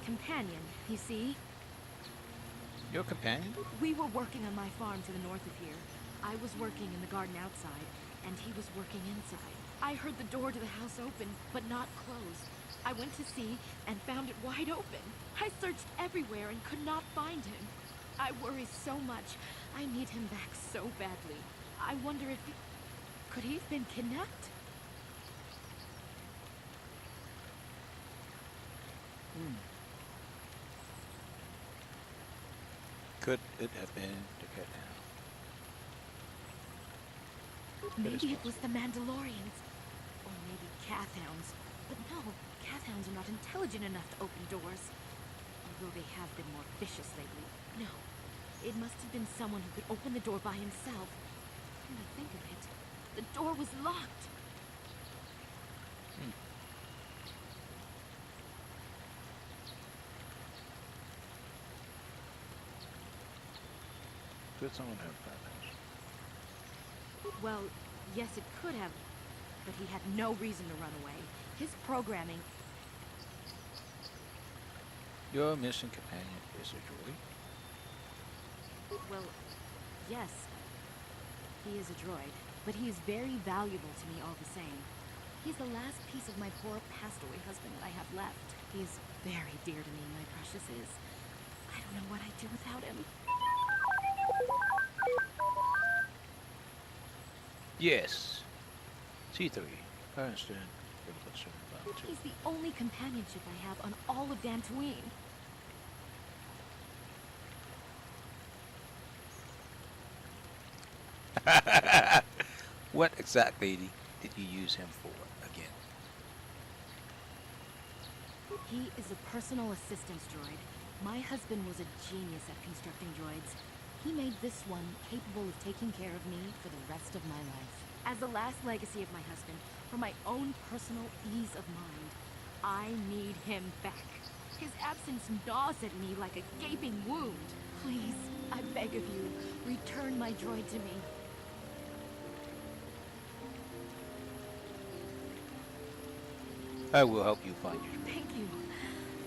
companion, you see? Your companion? We were working on my farm to the north of here. I was working in the garden outside, and he was working inside. I heard the door to the house open, but not close. I went to see and found it wide open. I searched everywhere and could not find him. I worry so much. I need him back so badly. I wonder if could he have been kidnapped? Could it have been the kidnap? Maybe it was the Mandalorians. Or maybe Cathhounds. But no, Cathhounds are not intelligent enough to open doors. Although they have been more vicious lately. No, it must have been someone who could open the door by himself. When I think of it, the door was locked. Could someone have that house? Well, yes, it could have. but he had no reason to run away. His programming... Your missing companion is a droid? Well, yes. He is a droid, but he is very valuable to me all the same. He's the last piece of my poor passed-away husband that I have left. He is very dear to me, my precious is. I don't know what I'd do without him. Yes. C3. I understand. You're concerned about it too. He's the only companionship I have on all of Dantooine. What exactly did you use him for again? He is a personal assistance droid. My husband was a genius at constructing droids. He made this one capable of taking care of me for the rest of my life. As the last legacy of my husband, for my own personal ease of mind, I need him back. His absence gnaws at me like a gaping wound. Please, I beg of you, return my droid to me. I will help you find your droid. Thank you.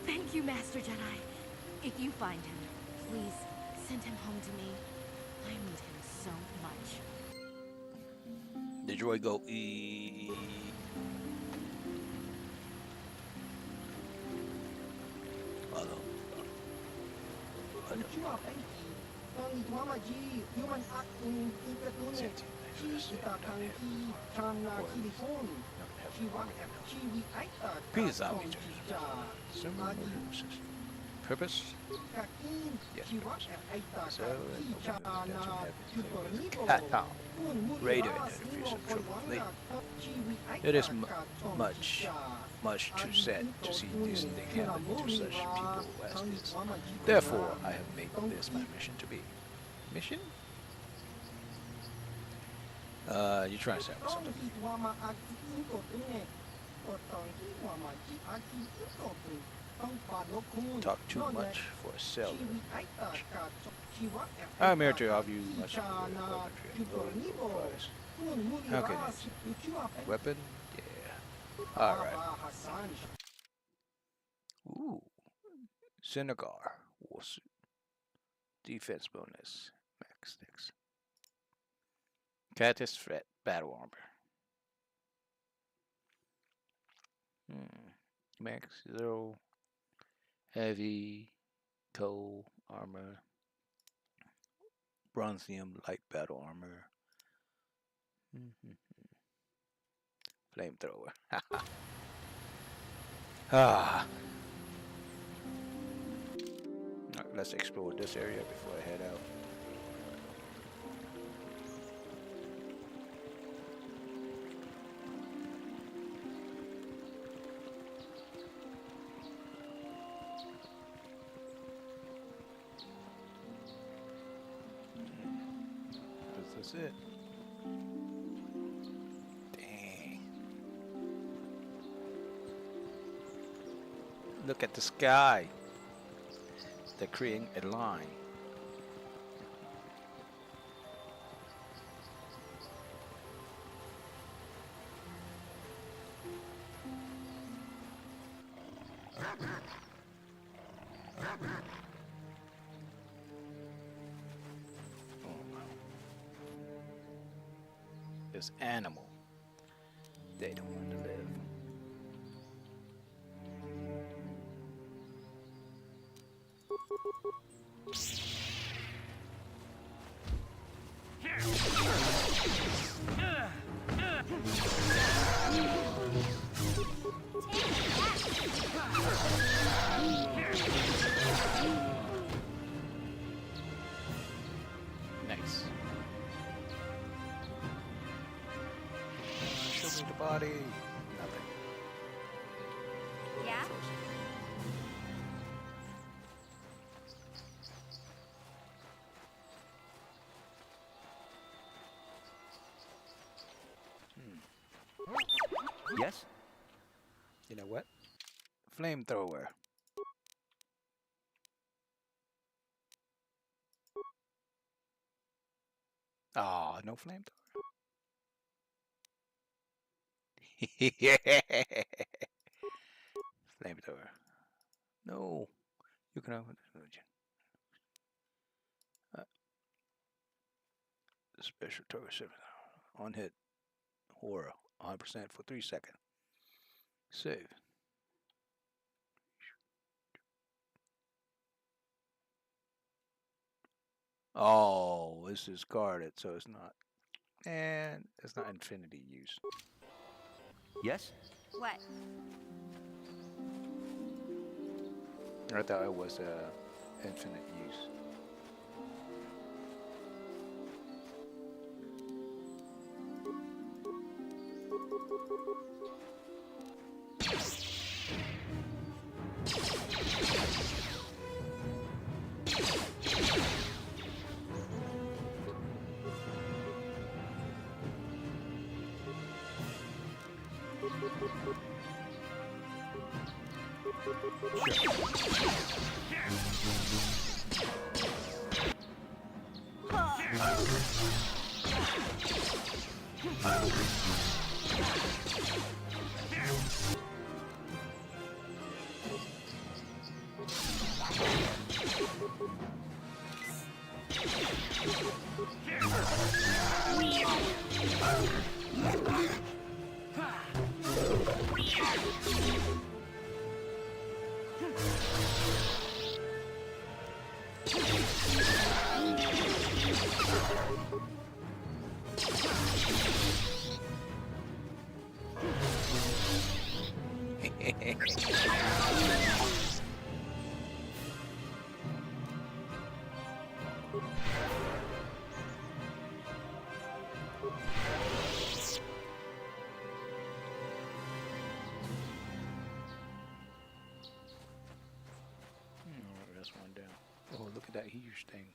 Thank you, Master Jedi. If you find him, please send him home to me. I need him so much. The droid go E. Hello. Please allow me to. Purpose? Yes, purpose. So, cat pound. Radar interferes with trouble fleet. It is much too sad to see this thing happen to such people as this. Therefore, I have made this my mission to be. Mission? You're trying to say something. Talk too much for a sailor. I'm here to offer you much weaponry and low price. How can I? Weapon? Yeah. Alright. Ooh. Senegar. Warsuit. Defense bonus. Max sticks. Catus Fret. Battle armor. Max 0. Heavy. Coal armor. Bronzium light battle armor. Flamethrower. Ah. Alright, let's explore this area before I head out. That's it. Dang. Look at the sky. They're creating a line. This animal, they don't want to live. Nice. Show me the body. Nothing. Yeah? Yes? You know what? Flamethrower. Ah, no flamethrower. Yeah. Flamethrower. No. You can open this religion. Special target 7. On hit. Horror. 100% for 3 seconds. Save. Oh, this is guarded, so it's not. And it's not infinity use. Yes? What? I thought it was infinite use. That's one down. Oh, look at that huge thing.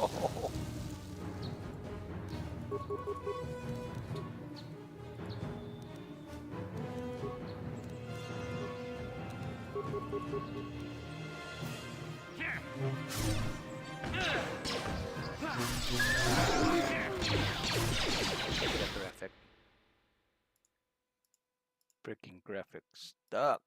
Oh. Look at that graphic. Freaking graphic stuck.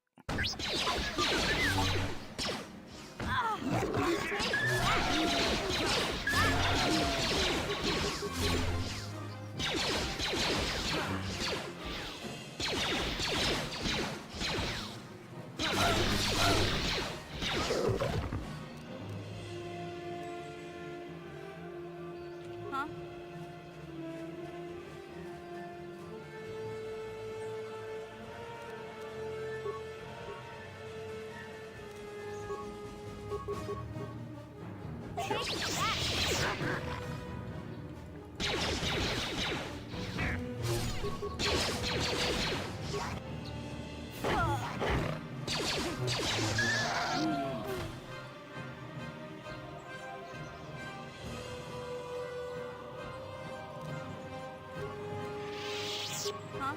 Huh? Huh?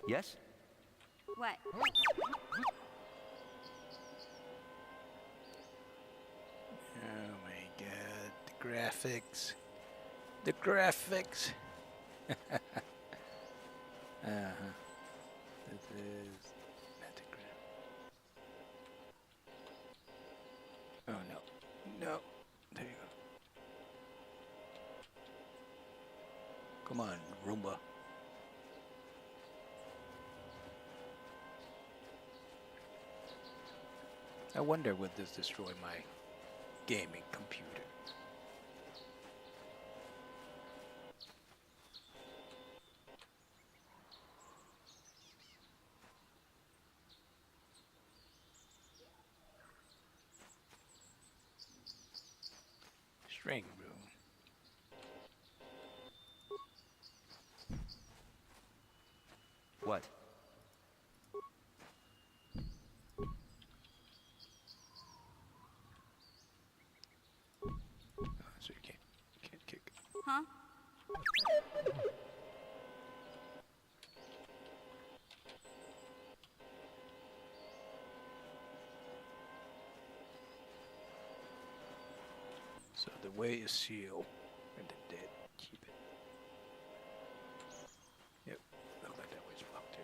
Yes? What? Oh my god, the graphics. The graphics. Uh-huh. This is Metagram. Oh no. No. There you Come on, Roomba. I wonder would this destroy my gaming computer? String room. What? So you can't kick. Huh? So the way is sealed, and the dead keep it. Yep, look like that way's blocked too.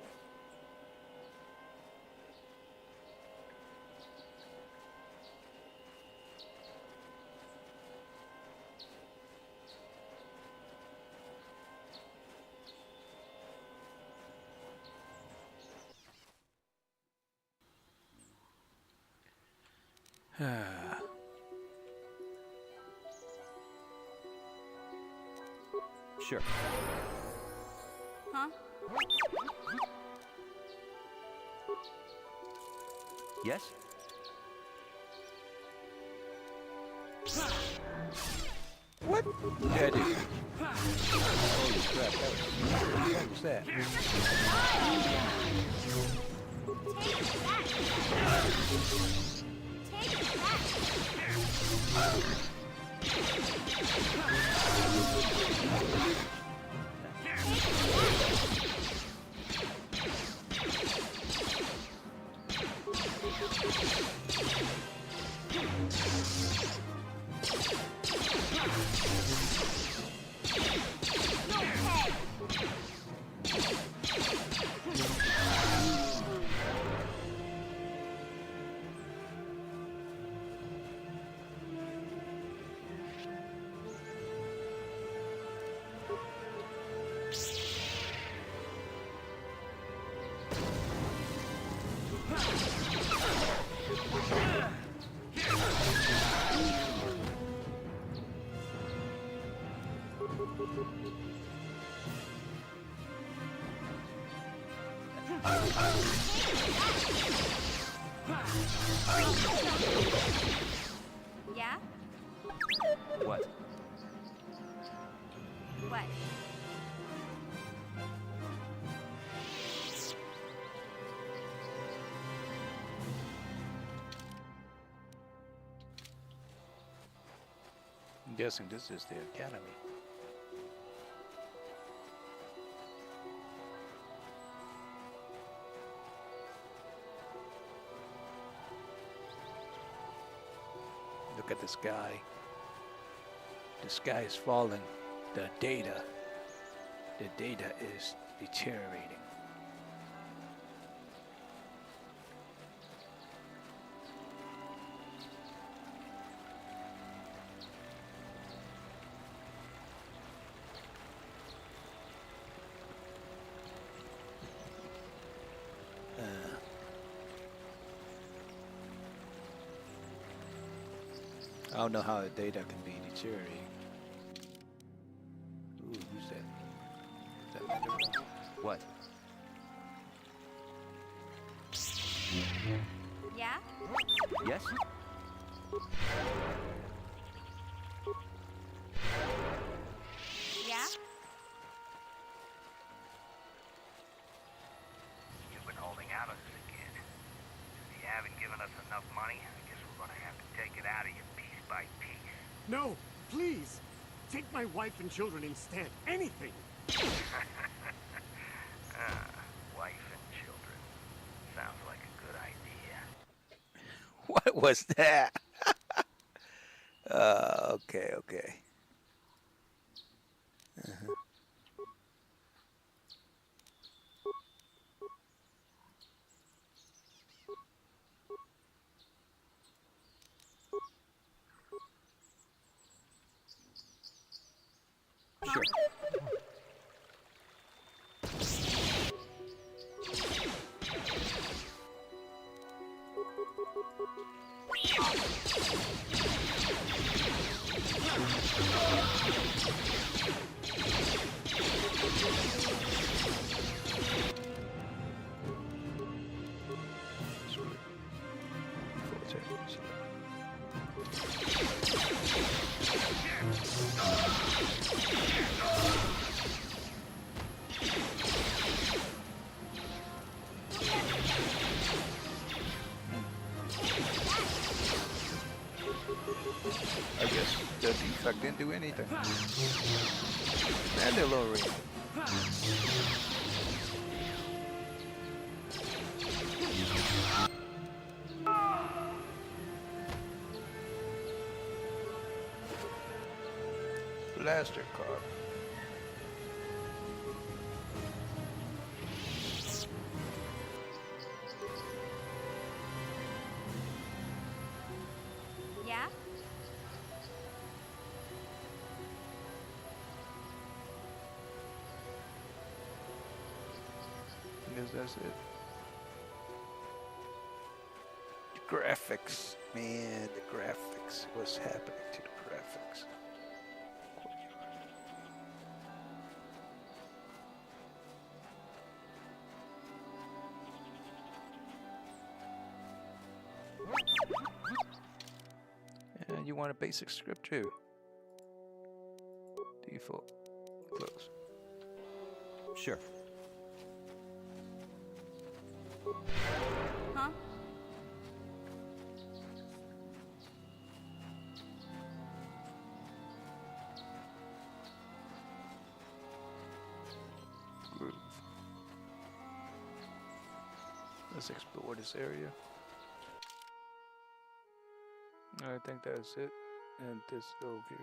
Sure. Huh? Yes? What? Yeah, dude. Holy crap, what was that? Yeah? What? What? I'm guessing this is the academy. Look at the sky. The sky is falling. The data is deteriorating. I don't know how the data can be deteriorating. Ooh, who's that? Is that another one? What? Yeah? Yes? Yeah? You've been holding out on us again. If you haven't given us enough money, I guess we're gonna have to take it out of you piece by piece. No, please! Take my wife and children instead. Anything! Wife and children. Sounds like a good idea. What was that? Okay. Sure. Artifact didn't do anything. Mandalorian. Blaster card. Yeah? I guess that's it. The graphics, man, the graphics. What's happening to the graphics? And you want a basic script too. Default. Close. Sure. Huh? Groove. Let's explore this area. I think that's it. And this over here.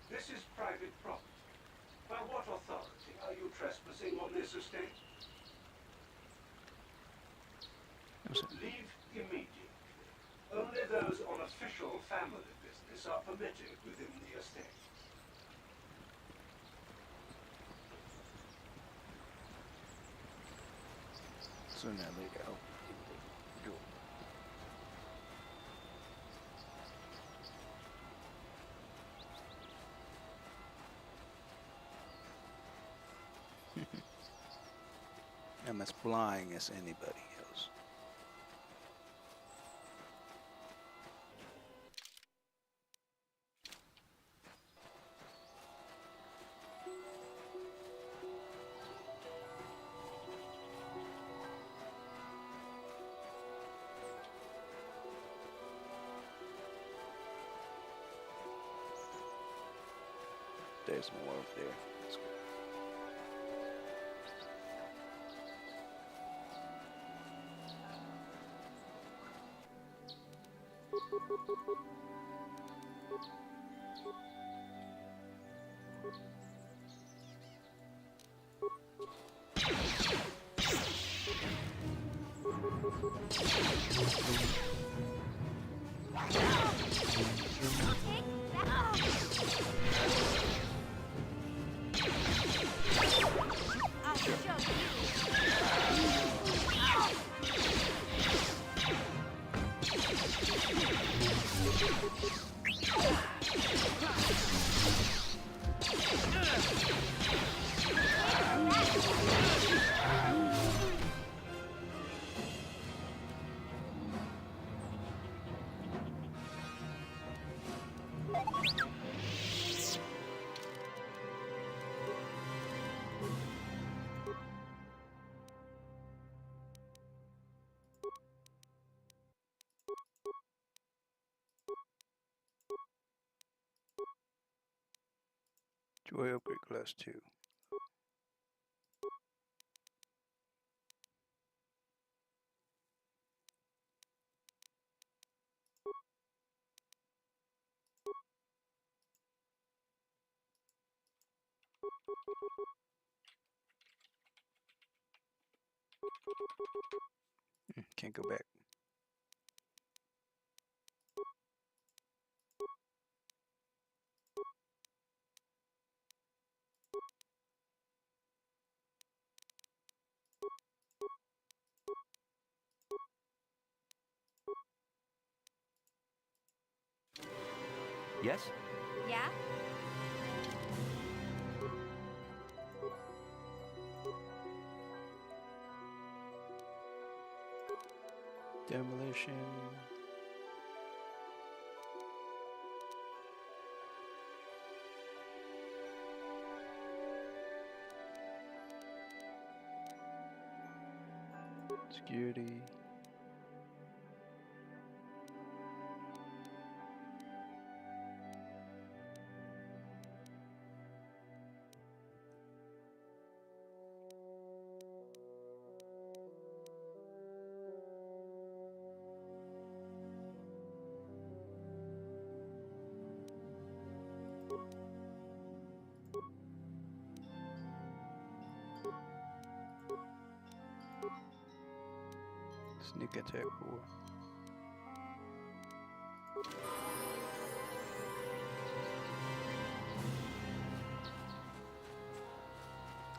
This is private property. By what authority are you trespassing on this estate? Leave immediately. Only those on official family business are permitted within the estate. So now they go. I'm as blind as anybody else. There's more up there. Let's go. Joy upgrade class 2. Can't go back. Yes? Yeah? Demolition. Security. Sneak attack 4.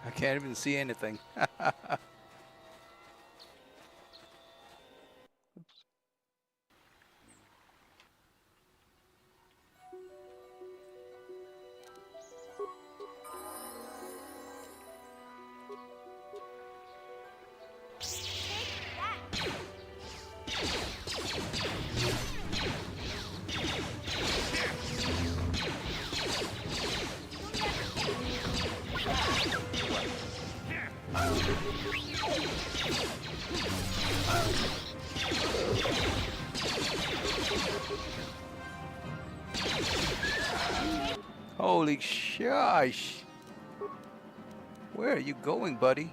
I can't even see anything. Holy shush! Where are you going, buddy?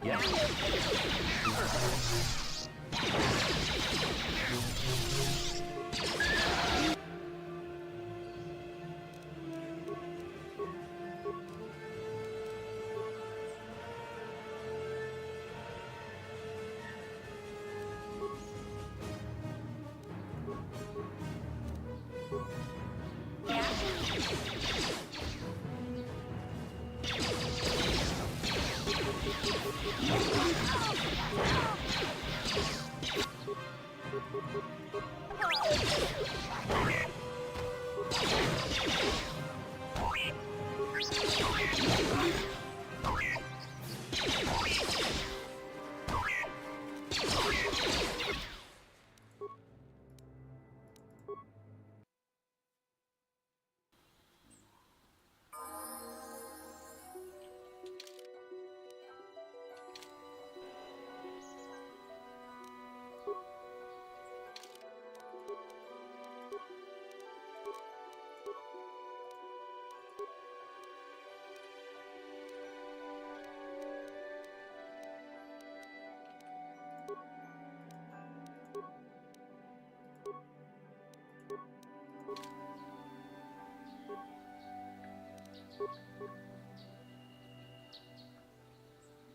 Yes?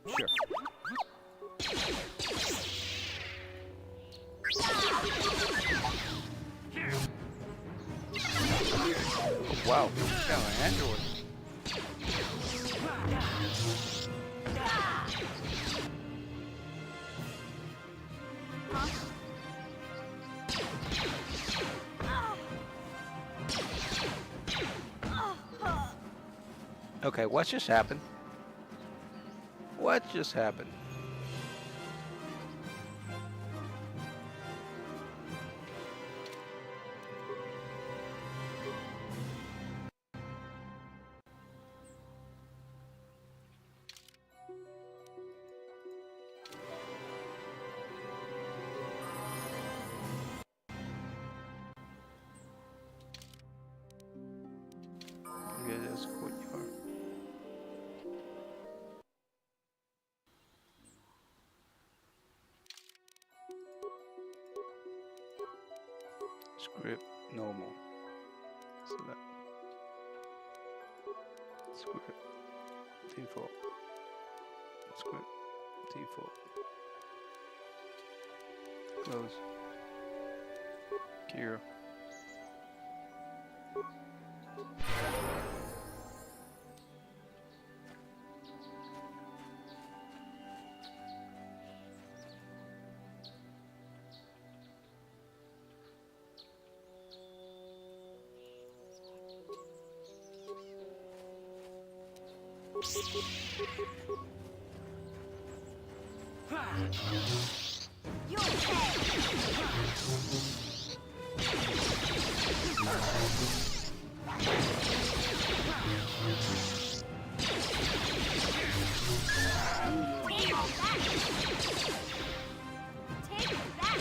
Sure. Wow, kind of Android. Okay, what just happened? What just happened? Yeah, that's courtyard. Script normal. Select. Script default. Script default. Close. Gear. You'll pay! Take all that! Take that!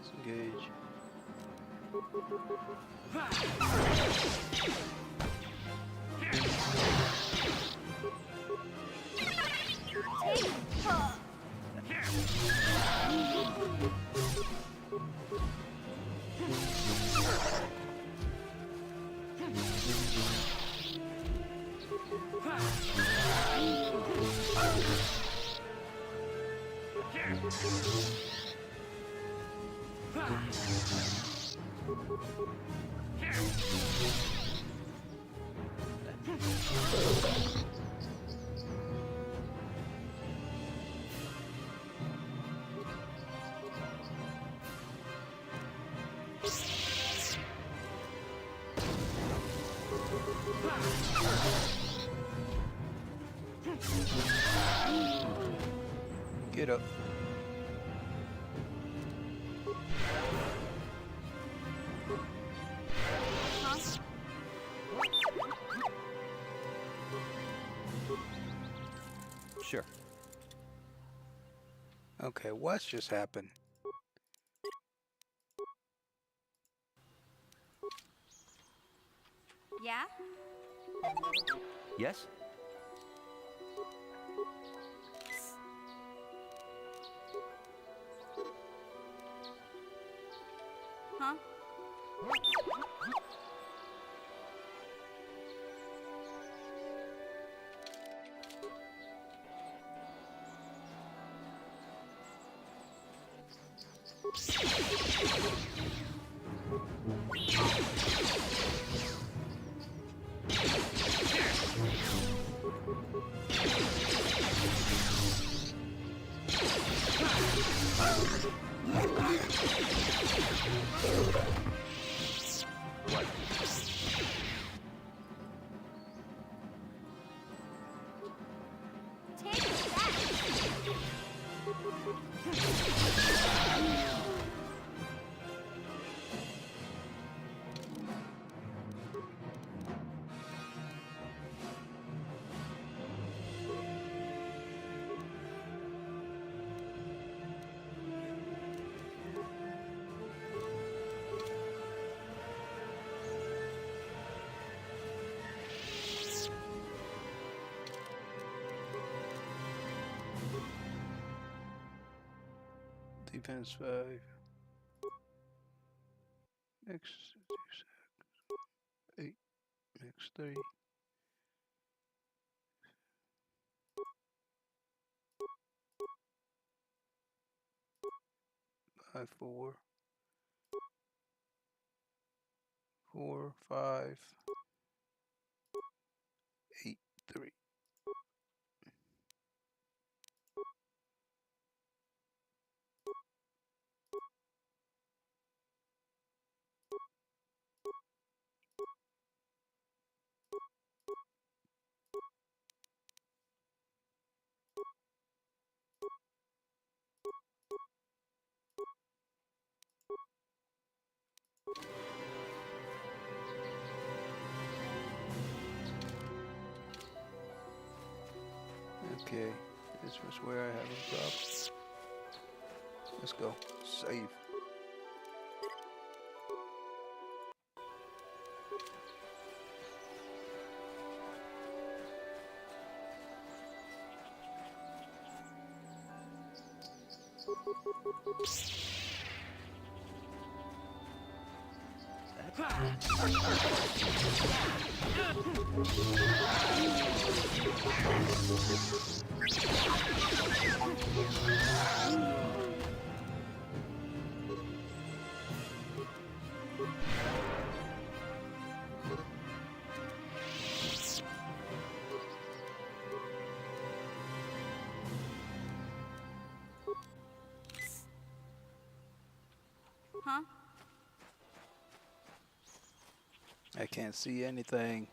Disengage. Get up. Sure. Okay, what's just happened? Yeah? Yes? Huh? Defense 5. X 8. X 3. 5 4. 4 5. 8 3. Okay, this was where I have a problem. Let's go. Save. Huh? I can't see anything.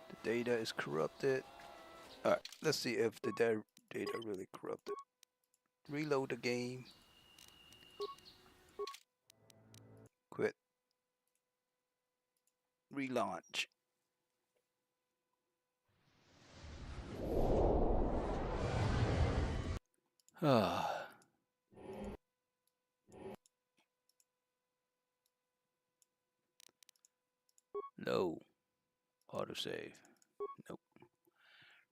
The data is corrupted. Alright, let's see if the data really corrupted. Reload the game. Quit. Relaunch. Ah. No. Autosave. Nope.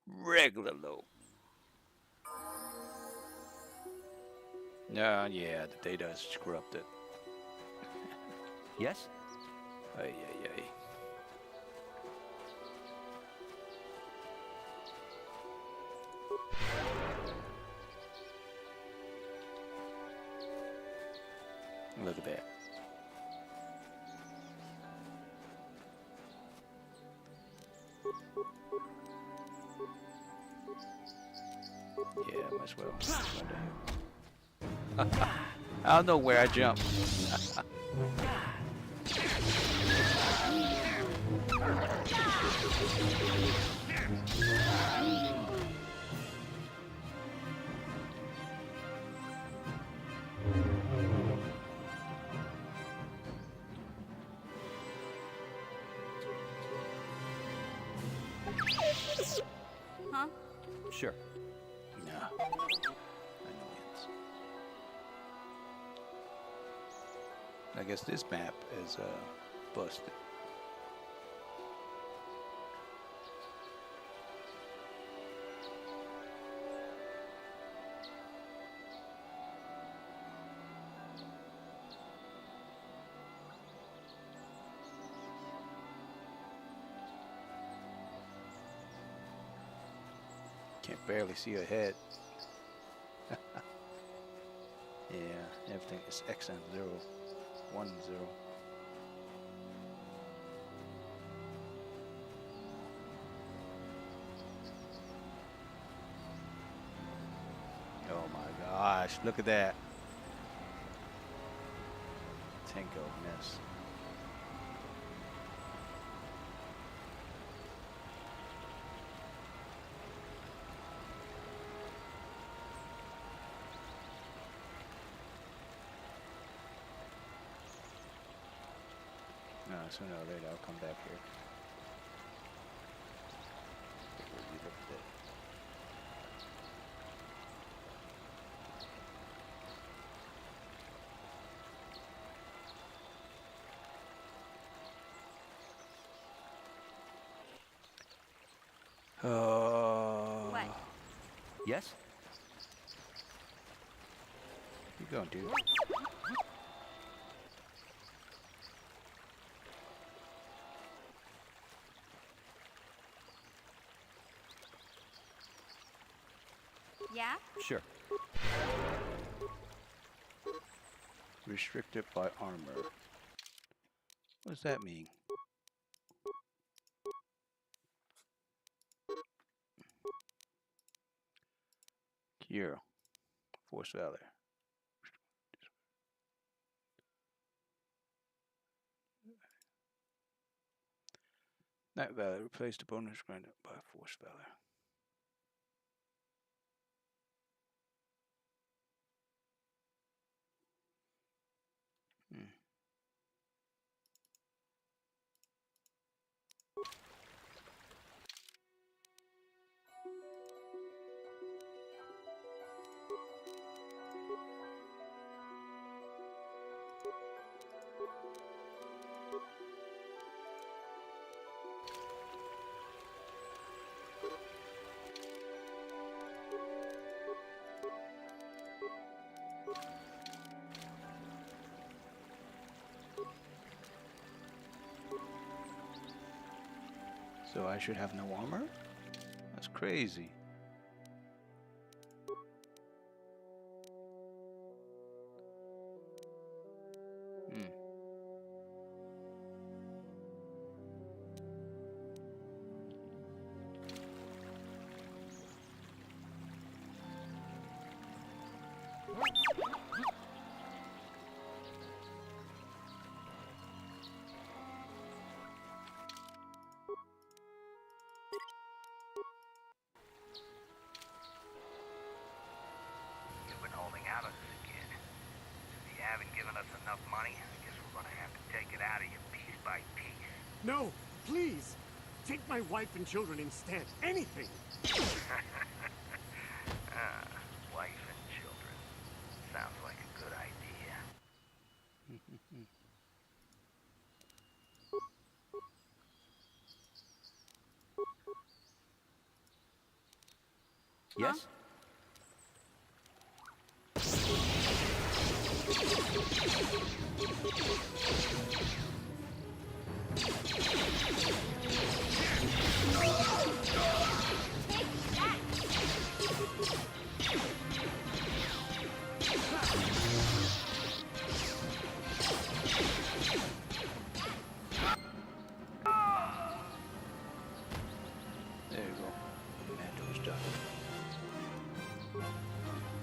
Regular low. No, yeah, the data is corrupted. Yes? Ay, ay, ay. Look at that. Yeah, might as well. I don't know where I jumped. Huh? Sure. No. Annoyance. I guess this map is busted. Can't barely see ahead. Yeah, everything is X and 0, 1, 0. Oh my gosh, look at that. Tango mess. No, sooner or later I'll come back here. Look at that. What? Yes? You going, dude? Yeah? Sure. Restricted by armor. What does that mean? Here. Force Valor. Night Valor. Replace the bonus granted by Force Valor. Hmm. So I should have no armor? That's crazy. Hmm. No, please! Take my wife and children instead. Anything! Wife and children. Sounds like a good idea. Yes? There you go. Mando's done.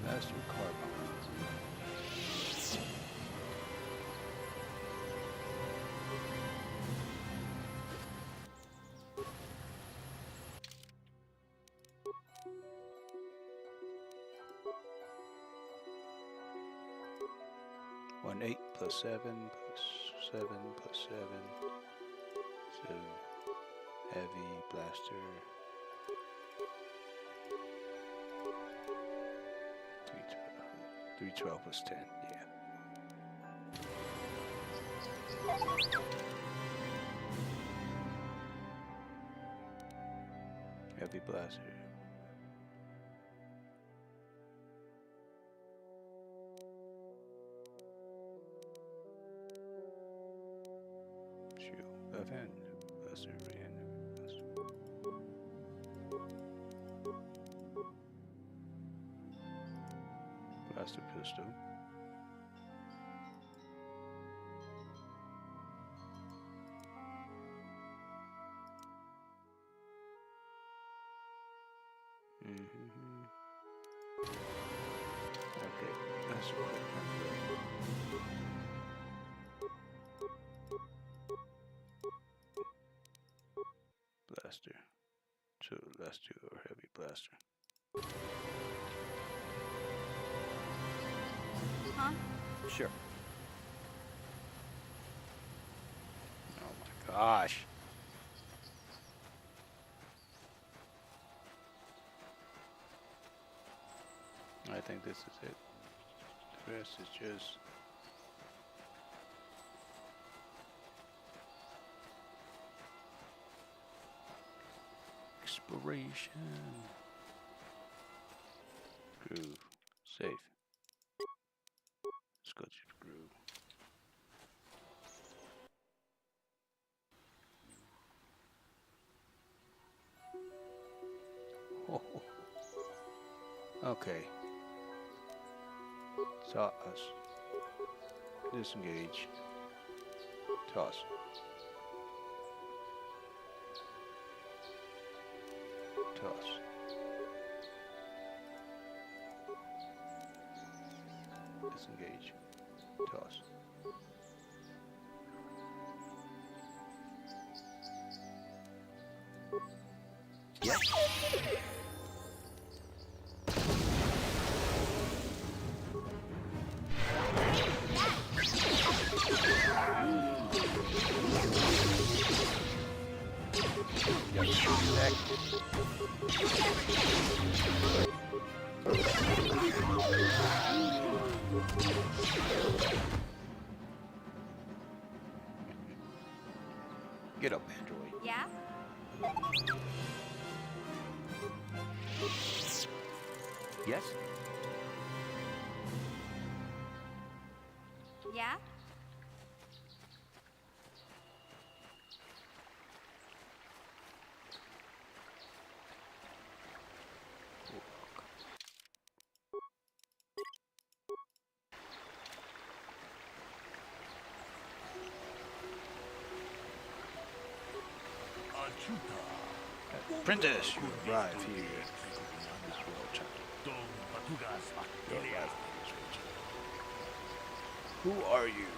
Master Carbon. One 8 plus 7 plus 7 plus 7. So heavy blaster. 312 plus 10, yeah. Heavy blaster. Shoot, left hand, blaster, right hand, blaster. Blaster pistol. Okay, that's what blaster. So let's do a heavy blaster. Huh? Sure. Oh my gosh. I think this is it. The rest is just exploration. Groove. Safe. Let's go to the groove. Oh. Okay. Toss. Disengage. Toss. Toss. Disengage. Toss. Yes. Get up, Android. Yeah? Yes? Yeah? Princess, you arrive here. This world chapter. Who are you?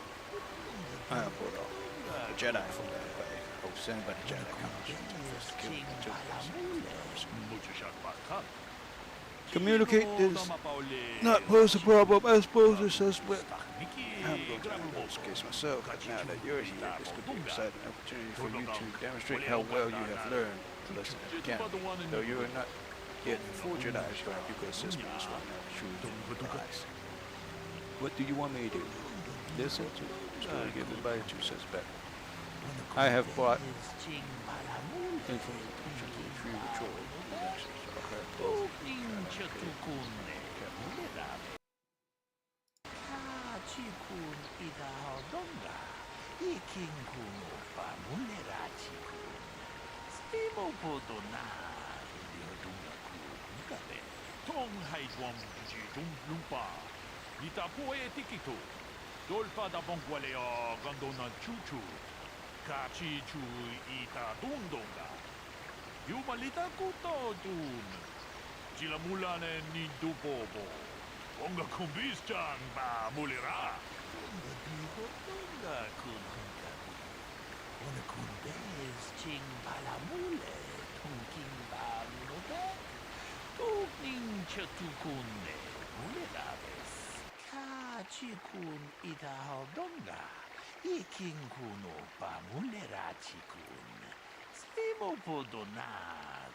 I am Portal, a Jedi from that way. I was sent by the Jedi Council to kill the Communicate is not pose a problem. I suppose it's suspect. I'm going to handle this case myself, but now that you're here, this could be an exciting opportunity for you to demonstrate how well you have learned the lesson at the academy. Though you are not yet full Jedi, perhaps you could assist me in sorting out the truth and lies. What do you want me to do? Listen to the story, give everybody 2 cents back. I have brought information to retrieve the troll. Ita po e tikito. Dolpa da bongualeo gandona chuchu. Kachi chu ita dundonga. Yumalita kuto dun. Chila mulane ni dupobo. Onga kumbis ba mulira. Onga diho donga kun hunkabi. Ona kumbes ching palamule. Tunking ba munote. Tukning chatukune. Mulirabes. Kachikun ita hodonga. Ikinkuno pa mulerachikun. Stimo podona.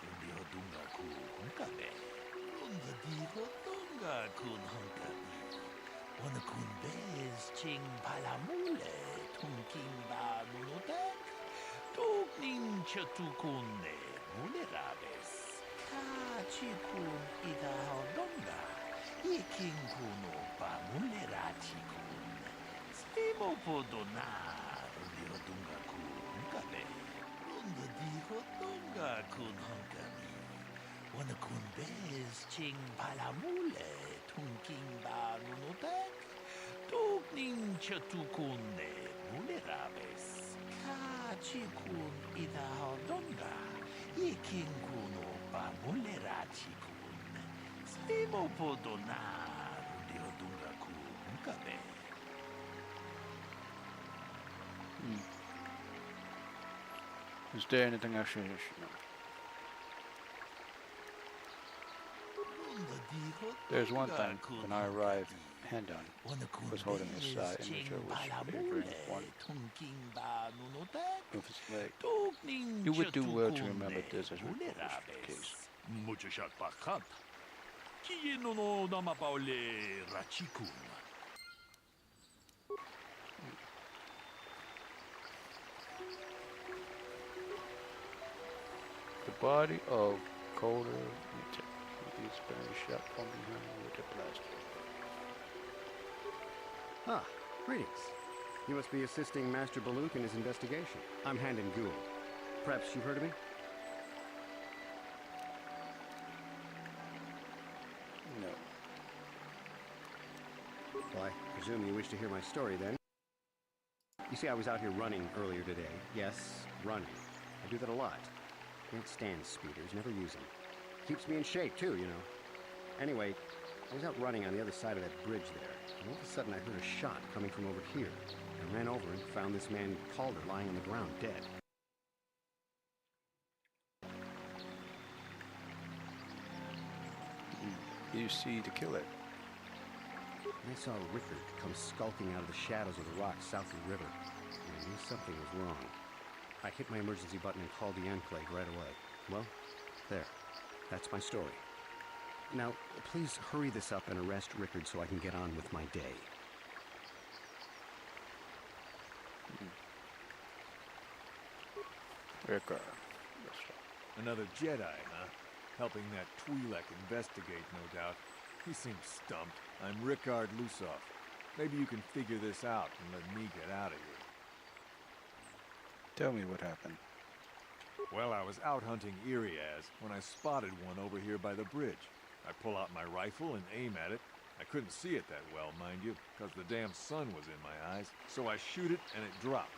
Dundi hodunga kun hunkabe. Unda di hodunga kun hunkabi. Ona kun bez ching palamule. Tunking ba munotek. Tukning chatukune. Mulerabes. Kachikun ita hodonga. Ikinkuno pa mulerachikun. Stimo podona. Dundi hodunga kun hunkabe. Unda di hodunga kun hunkabi. Wana kun bez ching palamule. Tunking ba munotek. Tukning chatukune. Mulerabes. Kachikun ida hodonga. Ikinkuno pa mulerachikun. Stimo podona. Dundi hodunga kun hunkabe. Is there anything else you should know? There's one thing. When I arrived, Handon was holding his image was favoring one of his leg. You would do well to remember this as we approach the case. Muchashat pakat. Kieno no namapaole rachikun. The body of kotor is being shot from behind with a blaster. Ah, greetings. You must be assisting Master Baluk in his investigation. I'm Handon Gould. Perhaps you've heard of me? No. Well, I presume you wish to hear my story then. You see, I was out here running earlier today. Yes, running. I do that a lot. Can't stand speeders, never use them. Keeps me in shape, too, you know. Anyway, I was out running on the other side of that bridge there, and all of a sudden I heard a shot coming from over here. I ran over and found this man Calder lying on the ground, dead. You see the killer. I saw Rickard come skulking out of the shadows of the rocks south of the river, and I knew something was wrong. I hit my emergency button and called the Enclave right away. Well, there. That's my story. Now, please hurry this up and arrest Rickard so I can get on with my day. Rickard. Another Jedi, huh? Helping that Twi'lek investigate, no doubt. He seems stumped. I'm Rickard Lusov. Maybe you can figure this out and let me get out of here. Tell me what happened. Well, I was out hunting Iriaz when I spotted one over here by the bridge. I pull out my rifle and aim at it. I couldn't see it that well, mind you, because the damn sun was in my eyes. So I shoot it and it drops.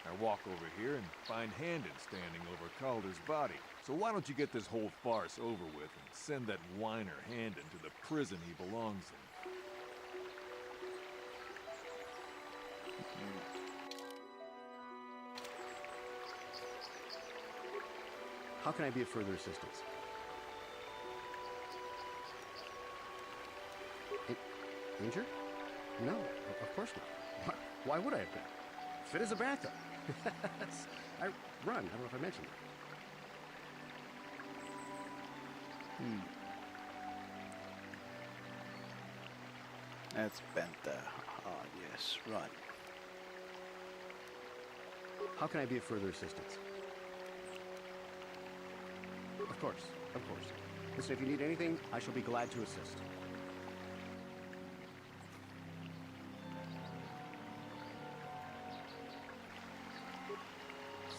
I walk over here and find Handon standing over Calder's body. So why don't you get this whole farce over with and send that whiner Handon to the prison he belongs in? How can I be of further assistance? Injured? No, of course not. Why would I have been? Fit as a bathtub. I run. I don't know if I mentioned that. That's Benta. Ah, yes, run. How can I be of further assistance? Of course, of course. Listen, if you need anything, I shall be glad to assist.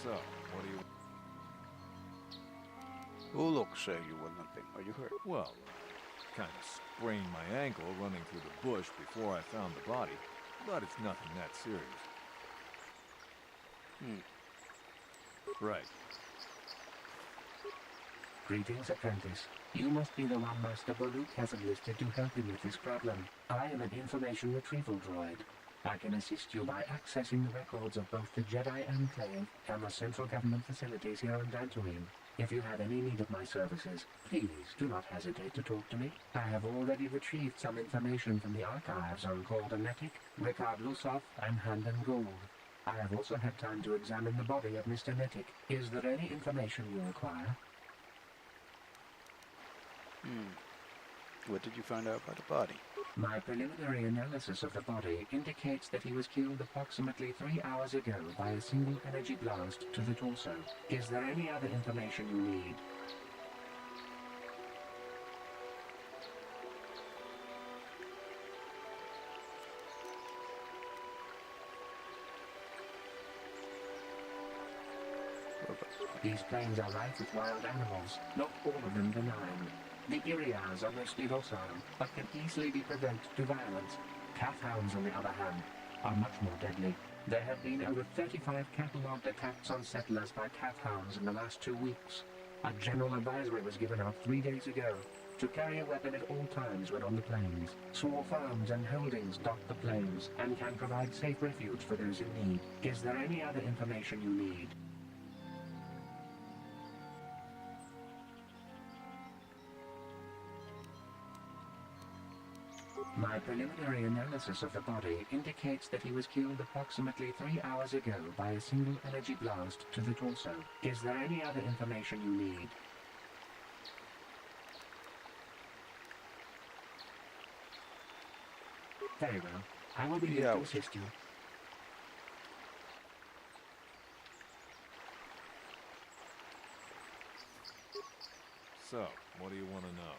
So, what do you... Oh, look, sir, you were limping. Are you hurt? Well, kind of sprained my ankle running through the bush before I found the body, but it's nothing that serious. Right. Greetings, apprentice. You must be the one Master Baluk has enlisted to help him with this problem. I am an information retrieval droid. I can assist you by accessing the records of both the Jedi Enclave and the central government facilities here on Dantooine. If you have any need of my services, please do not hesitate to talk to me. I have already retrieved some information from the archives on Kordanetic, Ricard Lusov, and Handan Gold. I have also had time to examine the body of Mr. Netic. Is there any information you require? What did you find out about the body? My preliminary analysis of the body indicates that he was killed approximately 3 hours ago by a single energy blast to the torso. Is there any other information you need? These plains are rife with wild animals, not all of them benign. The Irias are mostly docile, but can easily be provoked to violence. Calf hounds, on the other hand, are much more deadly. There have been over 35 catalogued attacks on settlers by calf hounds in the last 2 weeks. A general advisory was given out 3 days ago to carry a weapon at all times when on the plains. Small farms and holdings dot the plains and can provide safe refuge for those in need. Is there any other information you need? My preliminary analysis of the body indicates that he was killed approximately 3 hours ago by a single energy blast to the torso. Is there any other information you need? Very well. I will be here to assist you. So, what do you want to know?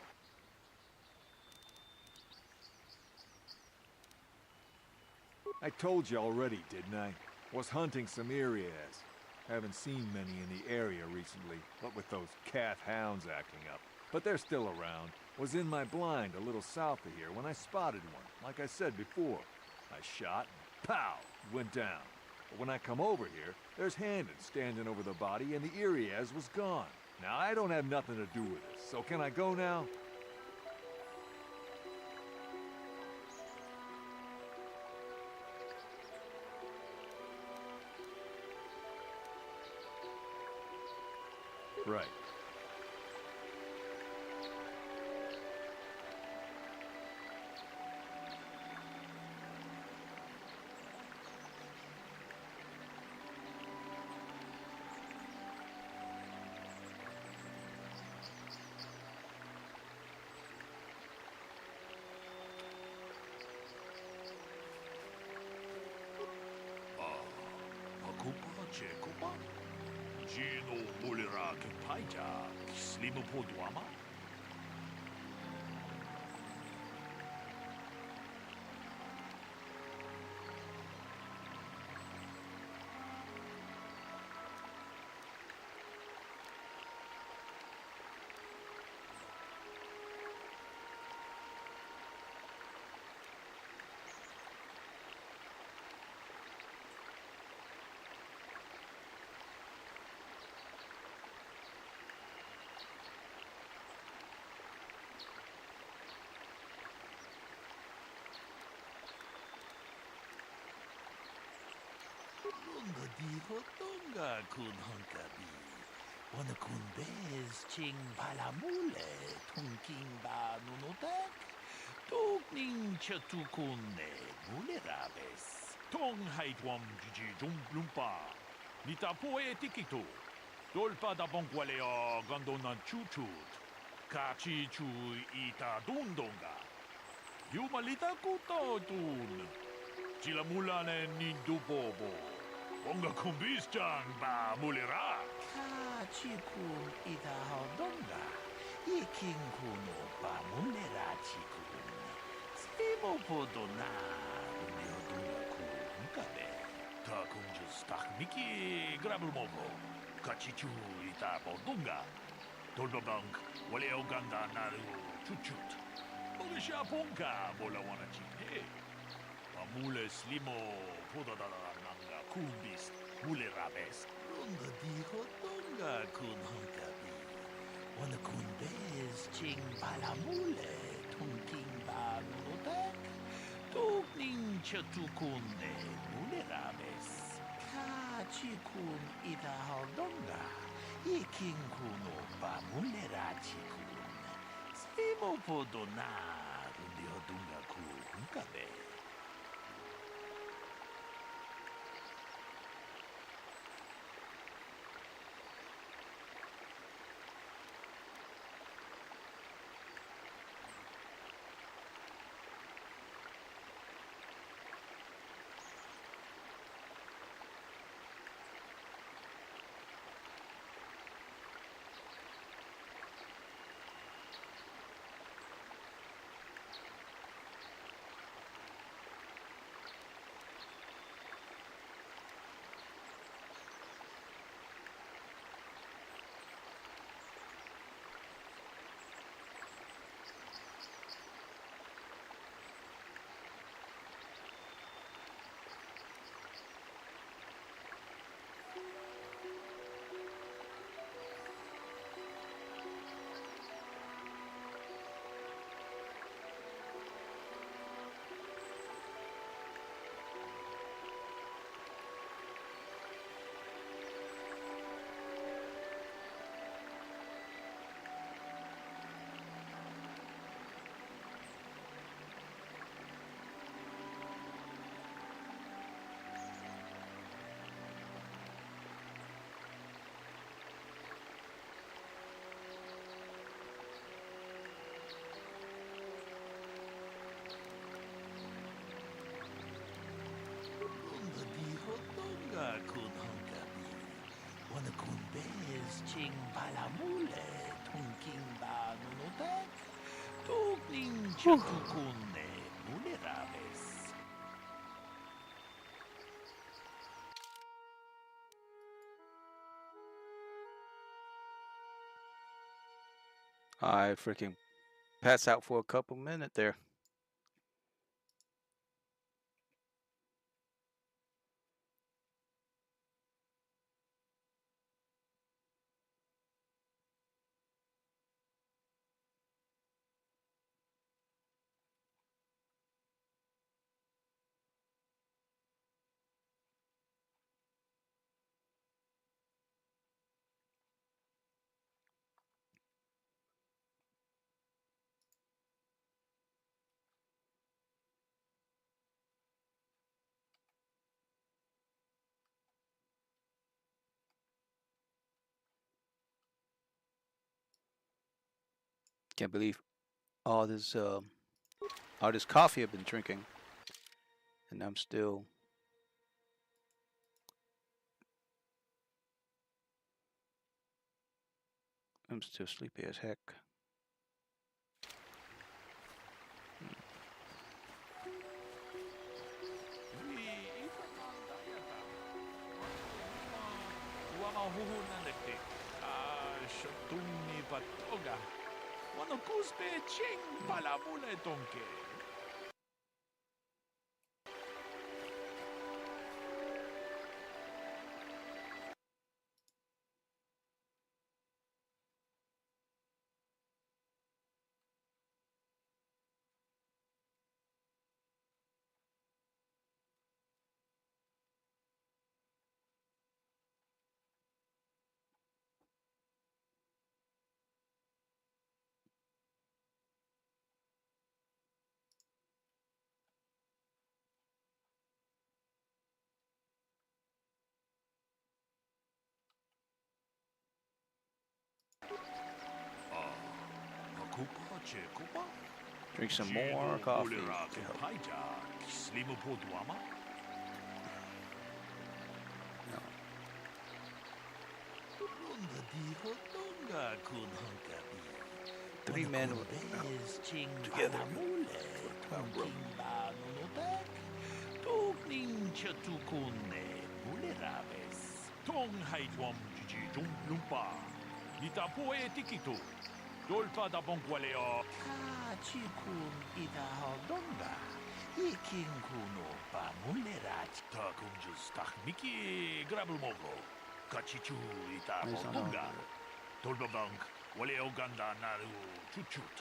I told you already, didn't I? Was hunting some Irias. Haven't seen many in the area recently, what with those calf hounds acting up. But they're still around. Was in my blind a little south of here when I spotted one, like I said before. I shot and pow, went down. But when I come over here, there's Handon standing over the body and the Irias was gone. Now I don't have nothing to do with this, so can I go now? Right. Akupa Chekupa? Gino Mulira Kepaija, Slimupoduama? Lunga diho tonga kun hunkabi. Wana kun bez ching palamule tunking ba nunotak. Tukning chatukune mulerabes. Tong haitwam jiji lumpa. Nita poe tikito. Dolpa da bonqualeo gondonan chuchut. Kachi chu ita dundonga. Yumalita kuto tun. Chilamulane nindubobo. Onga kumbistan ba mulira. Kachi kun ita hodonga. Ikin kuno ba mulera chikun. Stimo podona. Uniodunga kun kabe. Takunjus tak miki grabulmovo. Kachichu ita bodunga. Dolbabank, wale oganda naru chuchut. Bolisha ponka bola wana chipe. Pamule slimo podadala nanga kumbis mule rabes. Runga dijo tonga kun honkabi. Wana kun bez ching palamule tunking ba nunotek. Tukning chatukunde mule rabes. Kachikun ita haldonga. Iking kuno ba mulera chikun. Simo podona rundi hodunga ku hunkabe. Tonga kun honkabi. Wana kun bez ching palamule tunking ba nunotek. Tukning chatukunde mule rabes. I freaking pass out for a couple minutes there. Can't believe all this all this coffee I've been drinking, and I'm still sleepy as heck. Wama huhunanekte. Shotumni patoga. Wano kuspe ching palamule tonke. Drink some more coffee. Three men together for 12 room. Tong haitwam jiji jum lumpa. Ita poe tikitu. Dolpa da bonqualeo. Kachikun ida hodonga. Ikin kuno pa mulerat. Takum just miki grabulmogo. Kachichu ita hodonga. Dolba bank. Waleo ganda naru chuchut.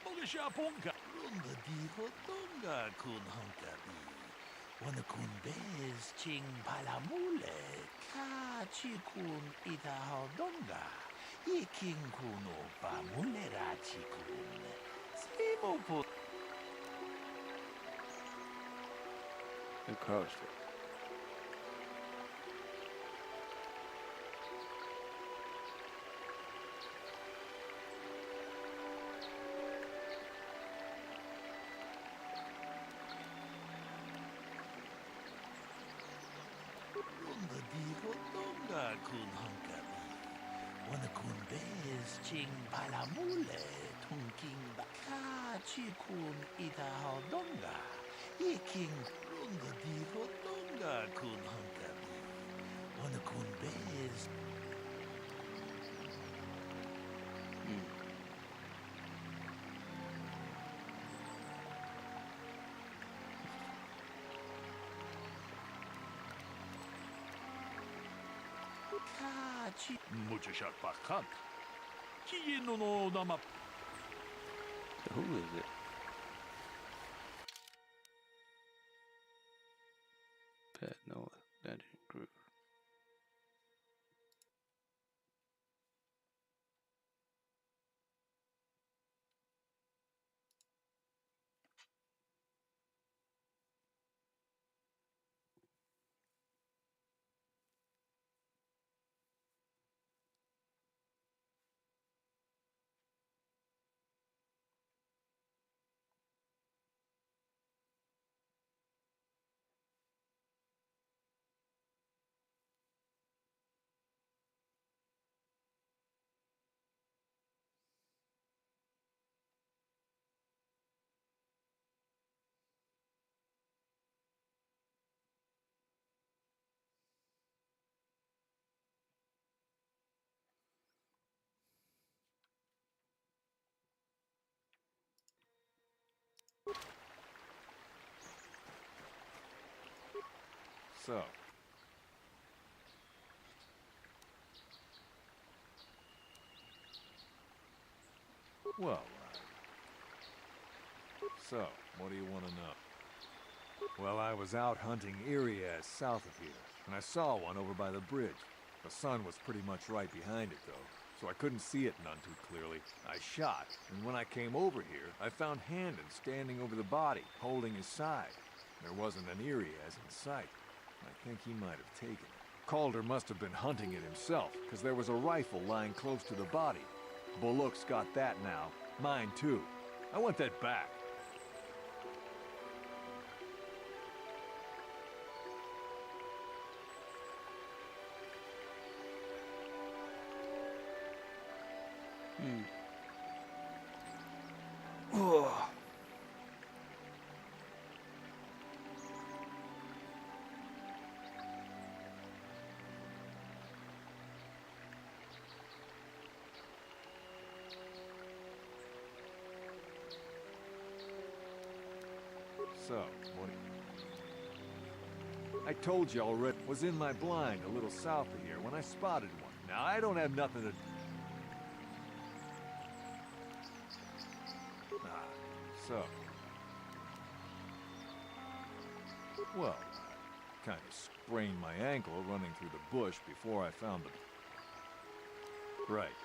Mogisha ponka. Runda di hodonga kun honkabi. Wana kun bez ching palamule. Kachikun ida hodonga. Ikin kuno pa mulerachikun. Slimo po. Good CrossFit. Runda di hodonga kun honkabi. Wana kun bez ching palamule. Tunking baka chikun ida hodonga. Iking runda di hodonga kun honkabi. Wana kun bez. Mucha shot pakat. Kiyeno no nama. So who is it? Pet Noah, Dungeon Crew. So. Well, so, what do you want to know? Well, I was out hunting Irias south of here, and I saw one over by the bridge. The sun was pretty much right behind it, though, so I couldn't see it none too clearly. I shot, and when I came over here, I found Handon standing over the body, holding his side. There wasn't an Irias in sight. I think he might have taken it. Calder must have been hunting it himself, because there was a rifle lying close to the body. Bullock's got that now. Mine, too. I want that back. Oh. So, what... I told you already, was in my blind a little south of here when I spotted one. Now, I don't have nothing to... So... Well, I kind of sprained my ankle running through the bush before I found the... Right.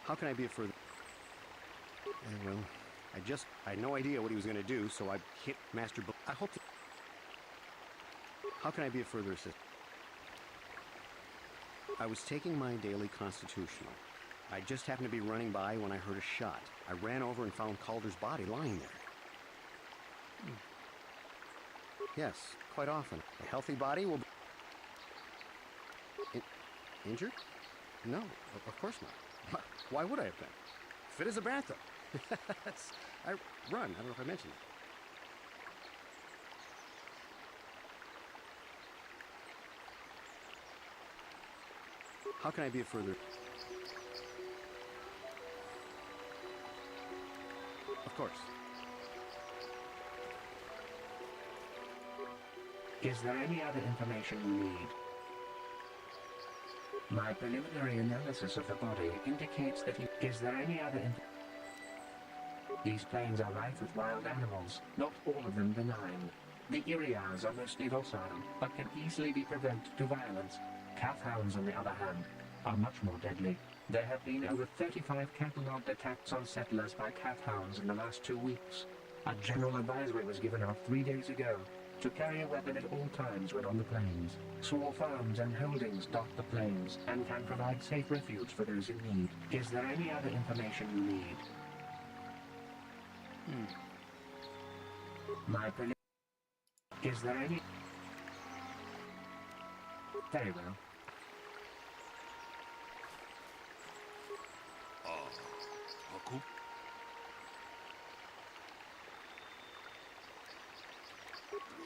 How can I be of further... well, I had no idea what he was going to do, so I hit Master I hope that... How can I be of further assistance? I was taking my daily constitutional. I just happened to be running by when I heard a shot. I ran over and found Calder's body lying there. Yes, quite often. A healthy body will be... Injured? No, of course not. Why would I have been? Fit as a bantha. I run. I don't know if I mentioned it. How can I be of further... Of course. Is there any other information you need? My preliminary analysis of the body indicates that he... Is there any other These plains are rife with wild animals, not all of them benign. The Iriars are mostly docile, but can easily be provoked to violence. Calf hounds, on the other hand, are much more deadly. There have been over 35 catalogued attacks on settlers by calf hounds in the last 2 weeks. A general advisory was given out 3 days ago to carry a weapon at all times when on the plains. Small farms and holdings dot the plains and can provide safe refuge for those in need. Is there any other information you need? Is there any... Very well. Aku?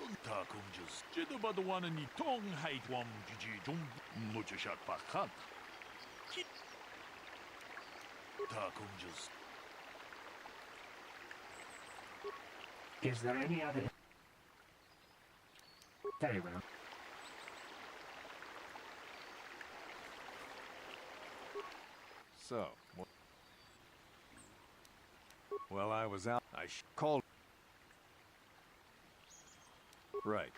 Runta kunjus. Jeda badwana ni tong haitwam jiji jum muchashat pakat. Ta kunjus. Is there any other... Very well. So, well, I was out. I called. Right.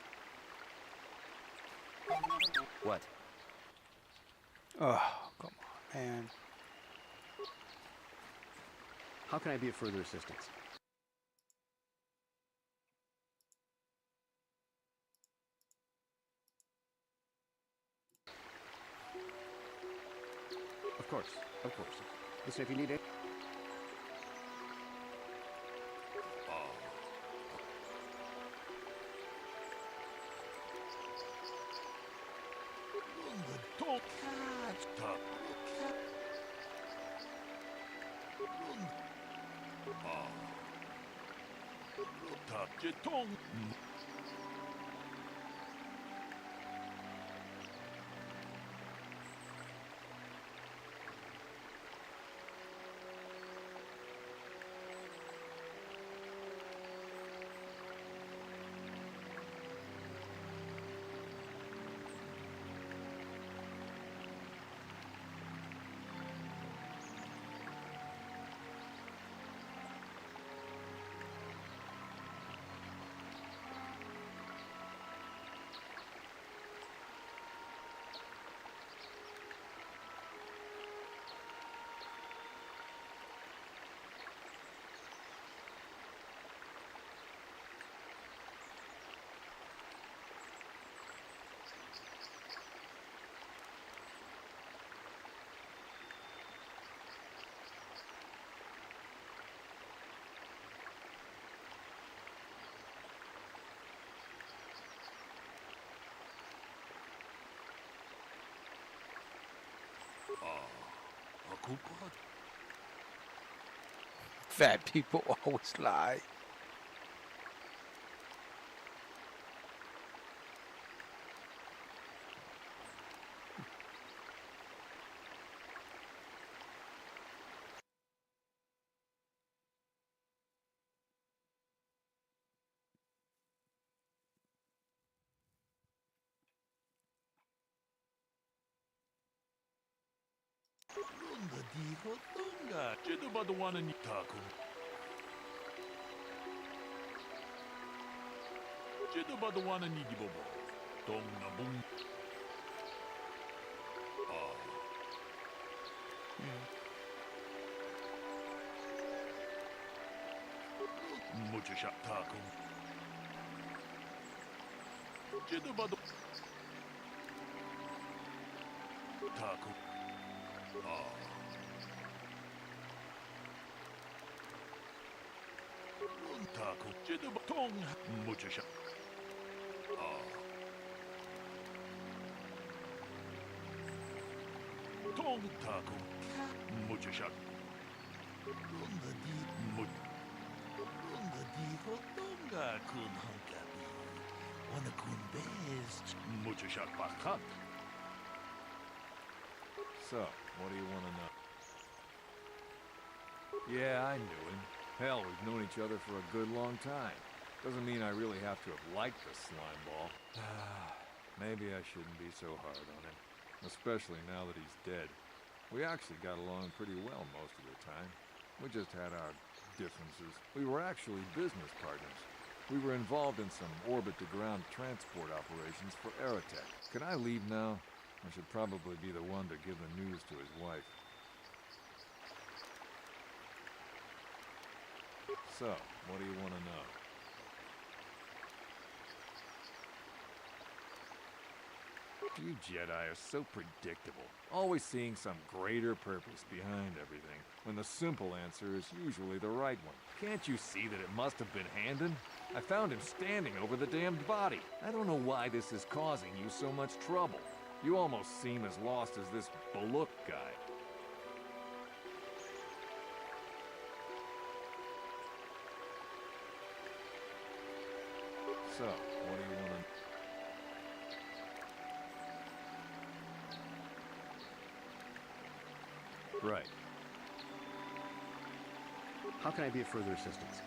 What? Oh, come on, man. How can I be of further assistance? Of course, of course. Listen, if you need it. Jetong. Fat people always lie. Runga diho tunga. Jeda badwana ni taku. Jeda badwana ni gibobo. Tong na bung. Mucho shot taku. Jeda bado. Taku. Taku. Jidabong. Muchasha. Tong Taku. Muchasha. Runda di mut. Runda di hotonga kun hankabi. Wana kun best. Muchasha pakat. So, what do you want to know? Yeah, I knew him. Hell, we've known each other for a good long time. Doesn't mean I really have to have liked the slime ball. Maybe I shouldn't be so hard on him. Especially now that he's dead. We actually got along pretty well most of the time. We just had our differences. We were actually business partners. We were involved in some orbit-to-ground transport operations for Aerotech. Can I leave now? I should probably be the one to give the news to his wife. So, what do you want to know? You Jedi are so predictable, always seeing some greater purpose behind everything, when the simple answer is usually the right one. Can't you see that it must have been Handon? I found him standing over the damned body. I don't know why this is causing you so much trouble. You almost seem as lost as this Baluk guy. So, what do you want to... Right. How can I be of further assistance?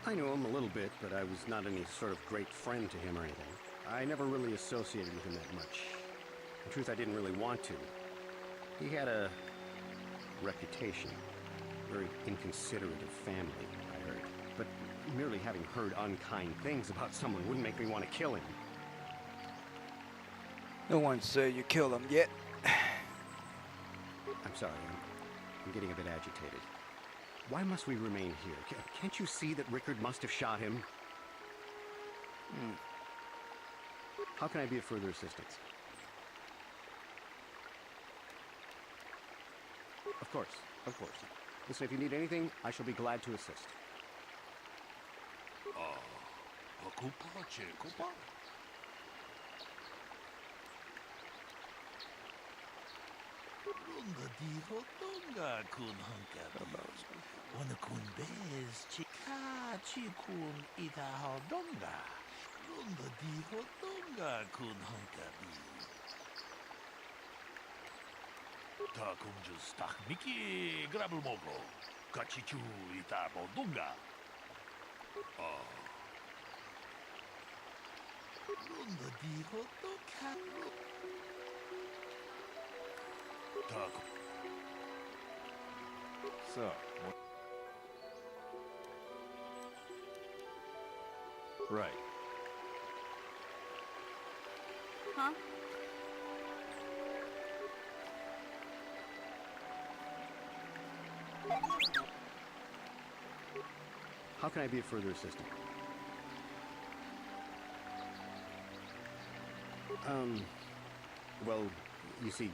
I knew him a little bit, but I was not any sort of great friend to him or anything. I never really associated with him that much. In truth, I didn't really want to. He had a reputation. Very inconsiderate of family, I heard. But merely having heard unkind things about someone wouldn't make me want to kill him. No one said you killed him yet. I'm sorry, I'm getting a bit agitated. Why must we remain here? Can't you see that Rickard must have shot him? How can I be of further assistance? Of course, of course. Listen, if you need anything, I shall be glad to assist. Runda di hotonga kun hankabi. Wana kun bez chika chikun ita hodonga. Runda di hotonga kun hankabi. Takum just tak miki grabul mogo. Kachichu ita hodonga. Runda di hotonga. So, what... Right. Huh? How can I be of further assistance? Well, you see,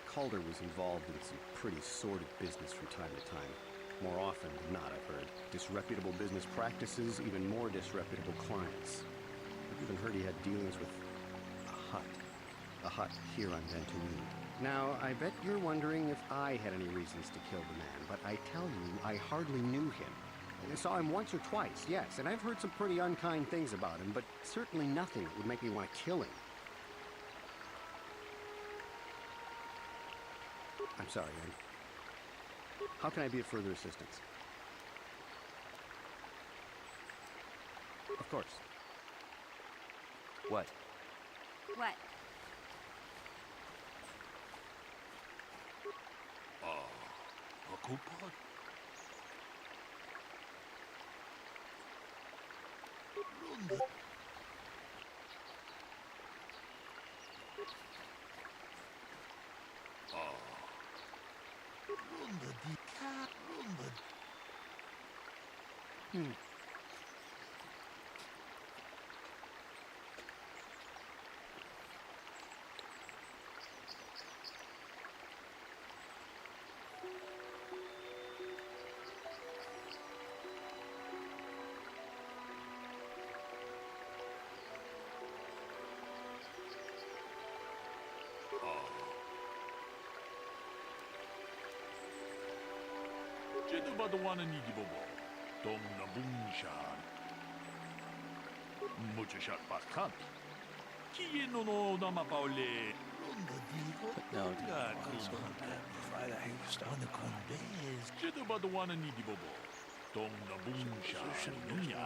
Calder was involved in some pretty sordid business from time to time. More often than not, I've heard. Disreputable business practices, even more disreputable clients. I've even heard he had dealings with a hut here on Ventuine. Now, I bet you're wondering if I had any reasons to kill the man, but I tell you, I hardly knew him. I saw him once or twice, yes, and I've heard some pretty unkind things about him, but certainly nothing that would make me want to kill him. I'm sorry, Anne. How can I be of further assistance? Of course. What? What? A coupon? Runda. Runda di cat. Runda. Jedu Badawana Nidibobo. Dong Nabungshan. Muchashat Bakat. Kieno no Namabaule. No, why the heck you stop? Jedu Badawana Nidibobo. Dong Nabungshan. Nunya.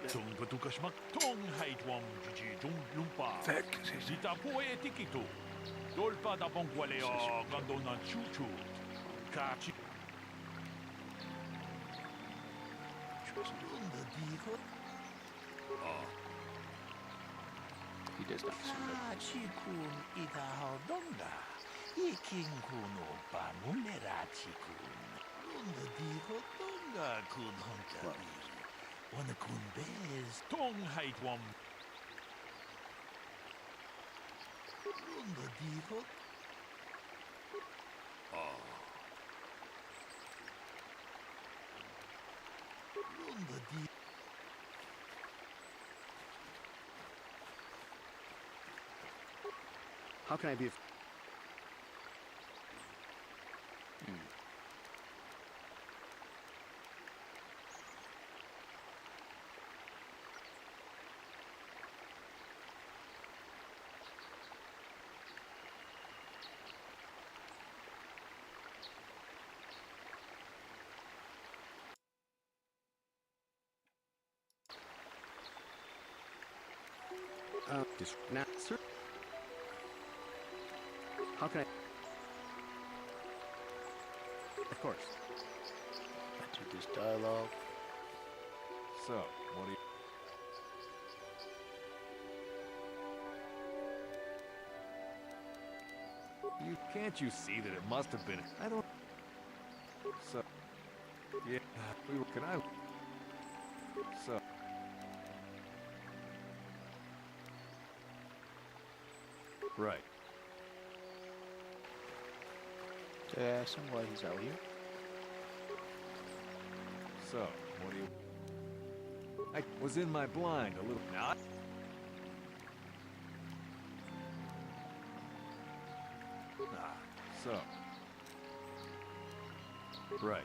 Tung Patukashmak. Tong Haitwam Jiji Jung Lumpa. Zita Poe Tikito. Dolpa da Bongualeo. Gandona Chuchu. Kachi. He does not seem Chikun idahaldonga. Iking kuno pamulera chikun. Runda diho donga kun hunkabi. Wana kun bez. Tong Haitwam. Runda diho. Runda diho. How can I be of... now, sir. How can I... Of course. Enter this dialogue. So, what do you... Can't you see that it must have been... I don't... So... Yeah, we were... Can I... So... Right. Did I ask him why he's out here? So, what do you... I was in my blind a little... Not? Ah, so... Right.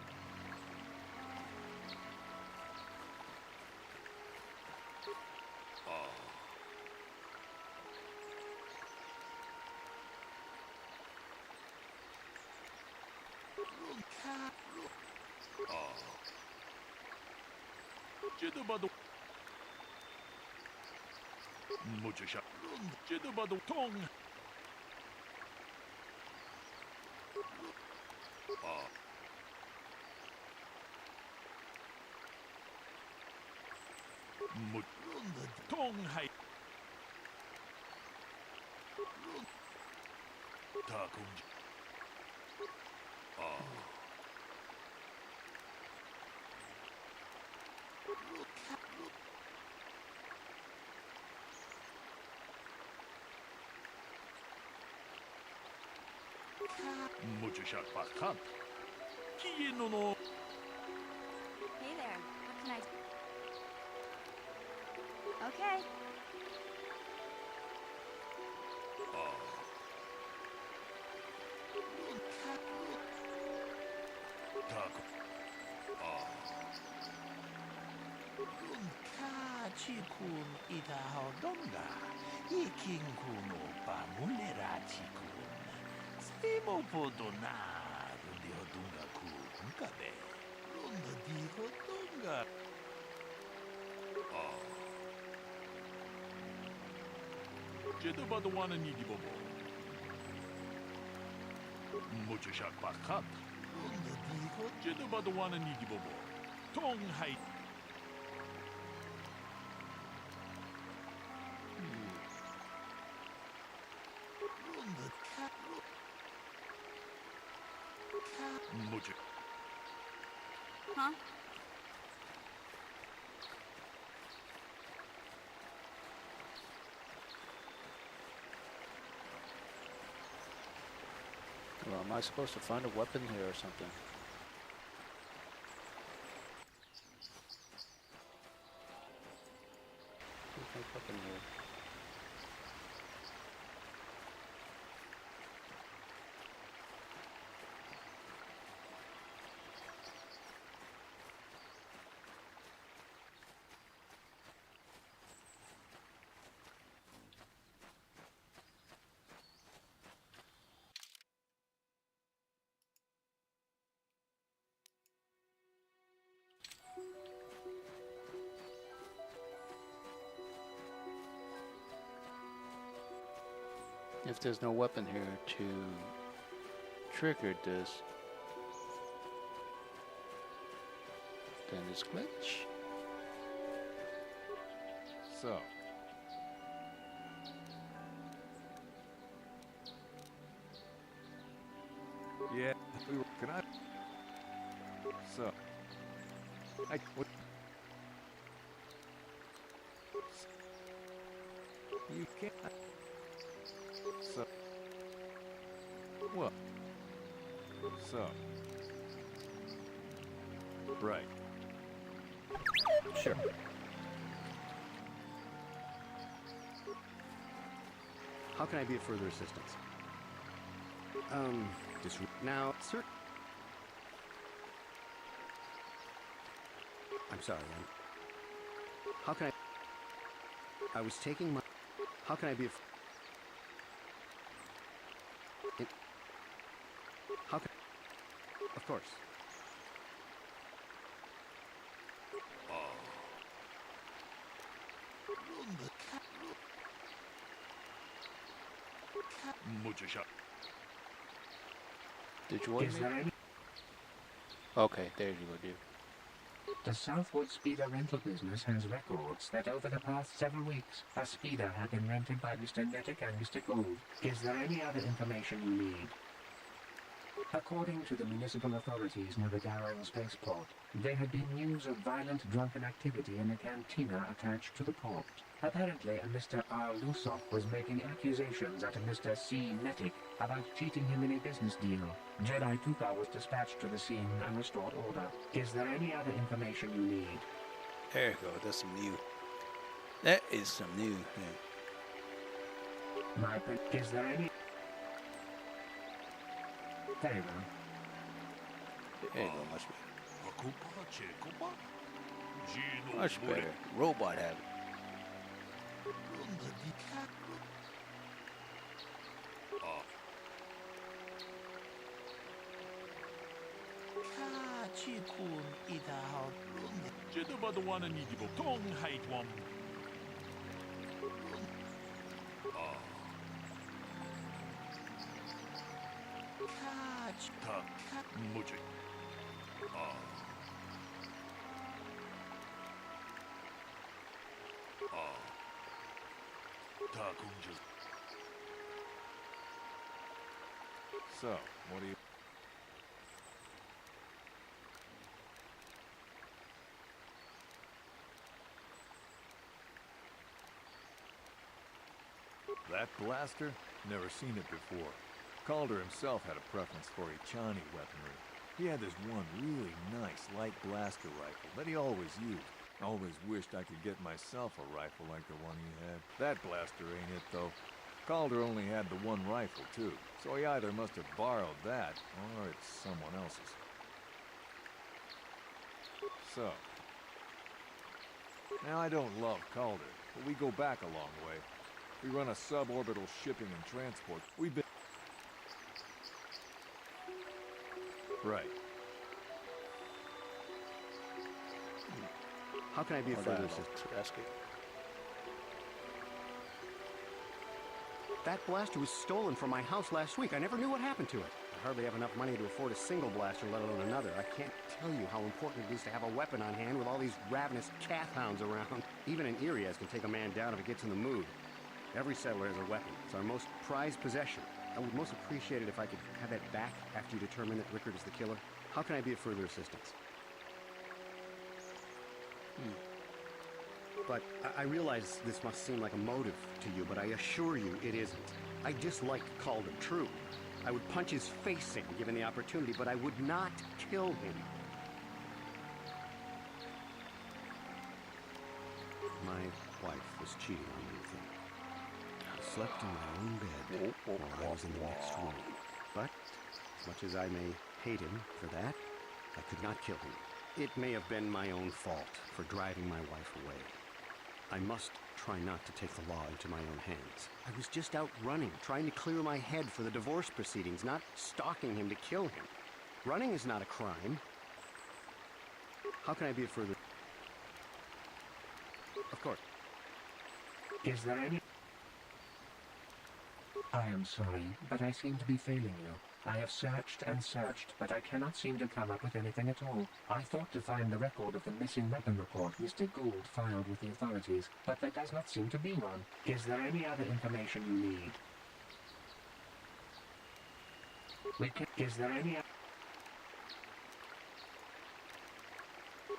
Jedubado. Muchashat. Jedubado Tong. Tong Hai. Takum. Muchashat Bakat. Kieno no. Hey there, what can I do? Okay. Chikun idahaldonga. Iking kuno pamulera chikun. Stimo podona. Rundi hodunga ku hunkabe. Runda di hodunga. Jedubadawana Nidibobo. Muchashat Bakat. Runda di hodunga. Jedubadawana Nidibobo. Tong Hai. Huh? Well, am I supposed to find a weapon here or something? There's no weapon here. If there's no weapon here to trigger this, then it's glitch. So. Yeah, can I? So. What? You can't. So. What? So. Right. Sure. How can I be of further assistance? Just now, sir. I'm sorry. How can I was taking my. How can I be of. How can. Of course. Did you want Is me? there any? Okay, there you go, dude. The Southwood Speeder rental business has records that over the past several weeks, a speeder had been rented by Mr. Nettic and Mr. Gould. Is there any other information you need? According to the municipal authorities near the Darrow spaceport, there had been news of violent drunken activity in a cantina attached to the port. Apparently, a Mr. R. Lusoff was making accusations at a Mr. C. Nettic about cheating him in a business deal. Jedi Tuka was dispatched to the scene and restored order. Is there any other information you need? There you go. That's some new. That is some new. Yeah. Is there any? Very well. There you go. Much better. Much better. Robot habit. So, what do you... That blaster? Never seen it before. Calder himself had a preference for Ichani weaponry. He had this one really nice light blaster rifle that he always used. Always wished I could get myself a rifle like the one he had. That blaster ain't it, though. Calder only had the one rifle, too, so he either must have borrowed that, or it's someone else's. So. Now, I don't love Calder, but we go back a long way. We run a suborbital shipping and transport. We've been... Right. How can I be of further assistance? That blaster was stolen from my house last week. I never knew what happened to it. I hardly have enough money to afford a single blaster, let alone another. I can't tell you how important it is to have a weapon on hand with all these ravenous calf hounds around. Even an Irias can take a man down if it gets in the mood. Every settler has a weapon. It's our most prized possession. I would most appreciate it if I could have that back after you determine that Rickard is the killer. How can I be of further assistance? But I realize this must seem like a motive to you, but I assure you it isn't. I dislike Calder, true. I would punch his face in, given the opportunity, but I would not kill him. My wife was cheating on me with him. I slept in my own bed while I was in the next room. But, as much as I may hate him for that, I could not kill him. It may have been my own fault for driving my wife away. I must try not to take the law into my own hands. I was just out running, trying to clear my head for the divorce proceedings, not stalking him to kill him. Running is not a crime. How can I be of further... Of course. Is there any... I am sorry, but I seem to be failing you. I have searched and searched, but I cannot seem to come up with anything at all. I thought to find the record of the missing weapon report Mr. Gould filed with the authorities, but there does not seem to be one. Is there any other information you need? Is there any...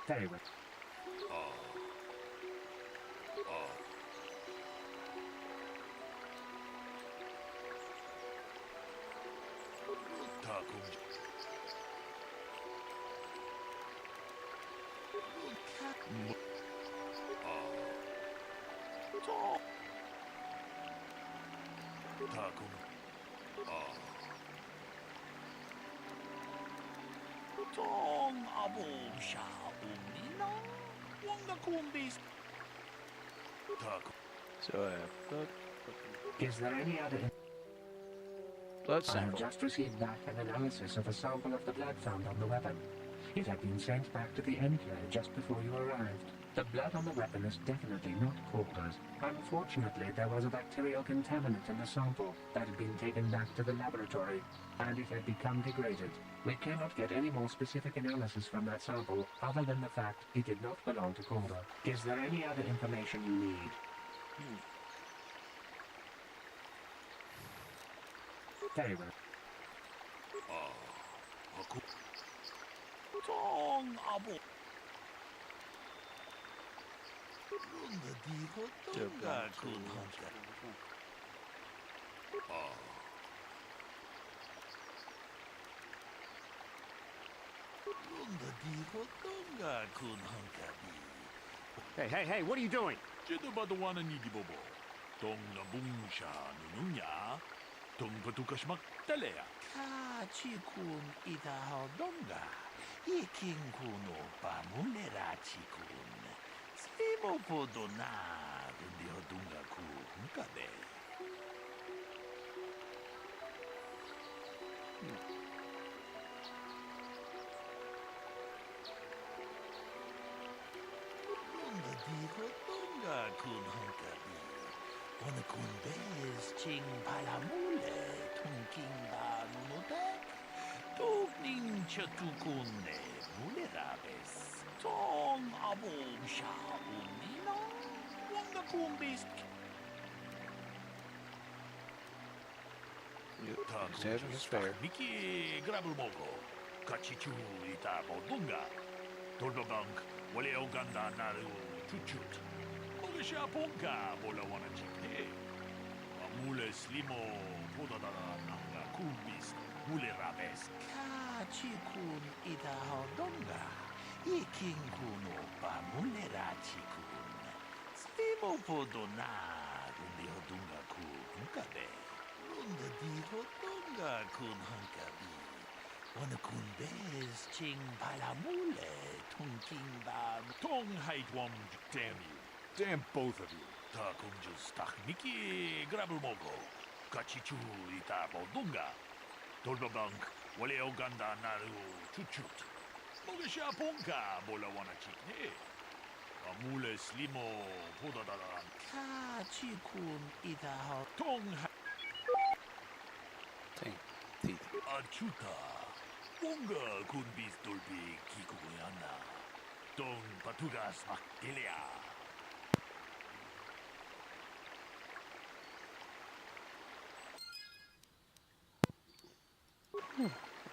Very well. So, blood. Is there any other... Blood I have sample. just received back an analysis of a sample of the blood found on the weapon. It had been sent back to the Enclave just before you arrived. The blood on the weapon is definitely not Calder's. Unfortunately, there was a bacterial contaminant in the sample that had been taken back to the laboratory, and it had become degraded. We cannot get any more specific analysis from that sample other than the fact it did not belong to Calder. Is there any other information you need? Very well. Hey, what are you doing? Tung patukashmak talea. Kachikun itahaldonga. Iking kuno pamulera chikun. Slimo podona dundihodunga kunkabe. Dunga dihodunga kunkabe. Ona kunbez ching palamule tunking ba nunotek. Tugning chatukune mulerabes. Tong abom sha unino. Wanga kumbis. Examine his fare. Miki grabulmogo. Kachichu ita bodunga. Tolbabank wale oganda naru chuchut. Mogasha ponka bola wana chikne. Amule slimo podadara nanga kumbis mulerabes. Kachikun ita hodonga. Iking kuno pa mulera chikun. Slimo podona rundi hodunga kunkabe. Runda di hodonga kun hankabi. Wana kun bez ching palamule tunking ba. Tong haitwam damn you. Damn both of you. Takum just Miki grabulmogo. Kachichu ita bodunga. Tolbabank wale oganda naru chuchut. Mogasha ponka bola wana chikne. Amule slimo podadaran. Kachikun ita tong Achuta. Wonga kun bis dolbi kikuyana. Tong patugas makilia.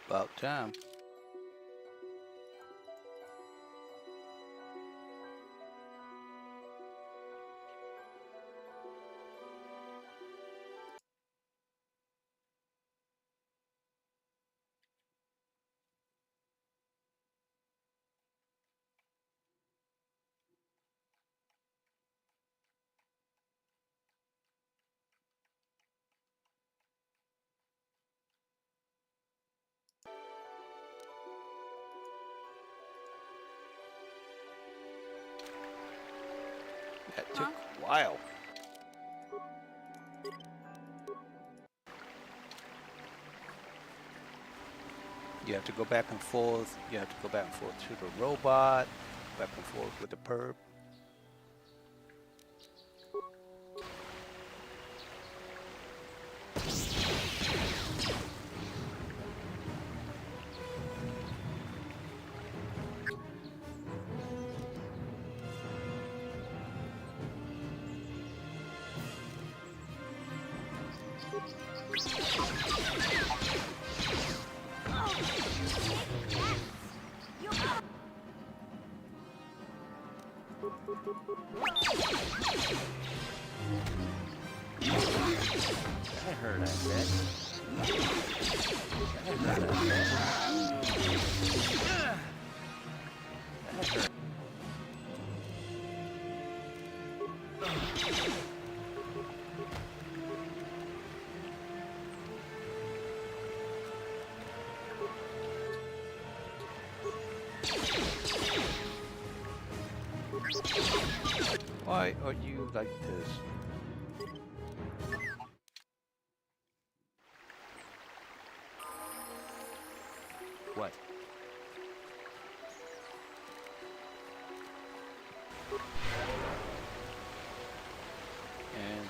About time. That took a while. You have to go back and forth. You have to go back and forth to the robot, back and forth with the perp. That hurt, I bet. That hurt, I bet. That hurt. Why are you like this? What? And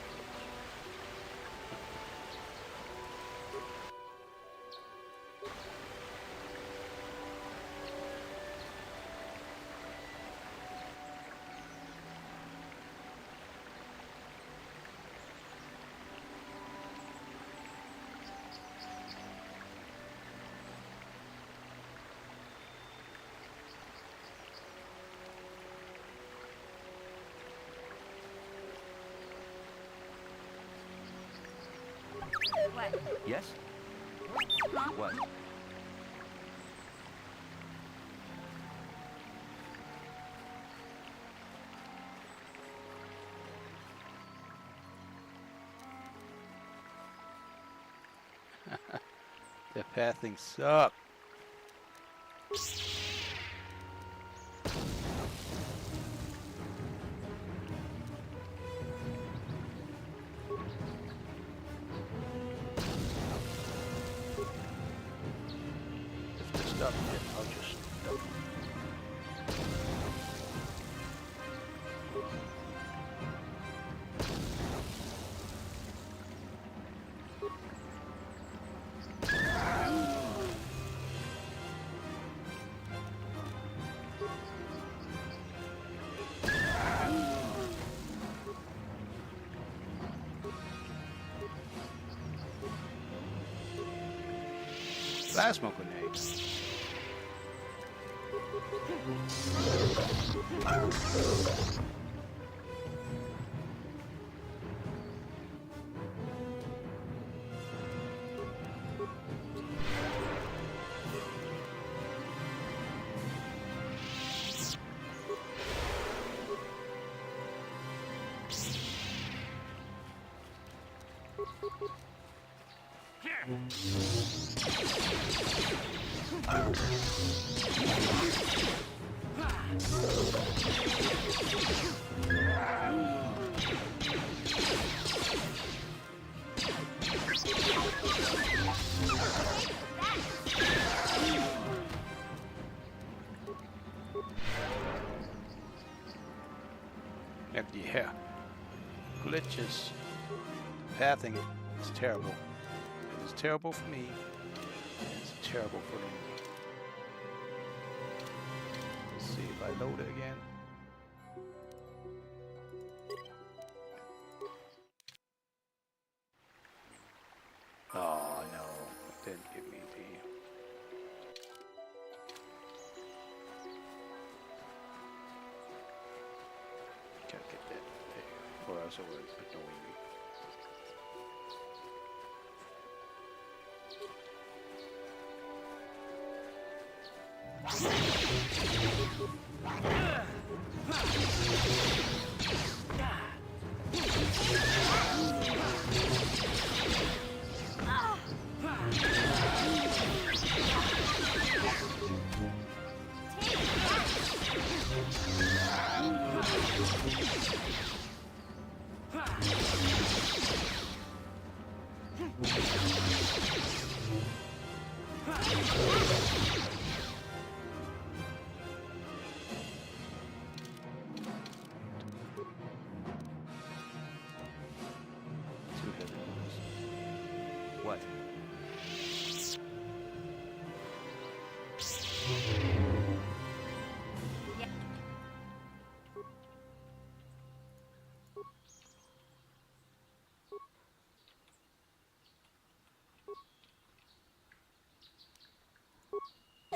What? Yes? Huh? What? the pathing suck. If this stuff, then I'll just dump plasma grenade. Yeah, glitches. Pathing is terrible. It is terrible for me. It's terrible for them. Let's see if I load it again. Oh no, it didn't give me the. Gotta get that there, or else it would annoy me.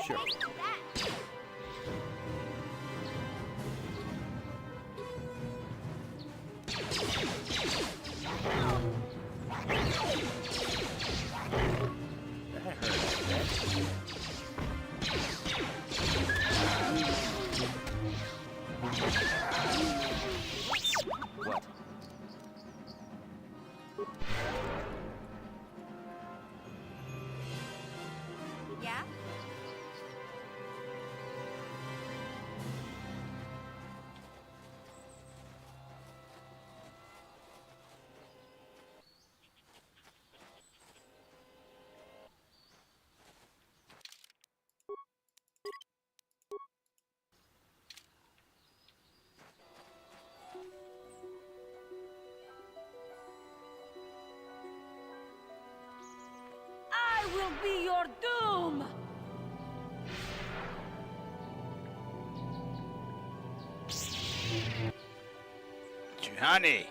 Sure. What? Yeah? I will be your doom! Juhani!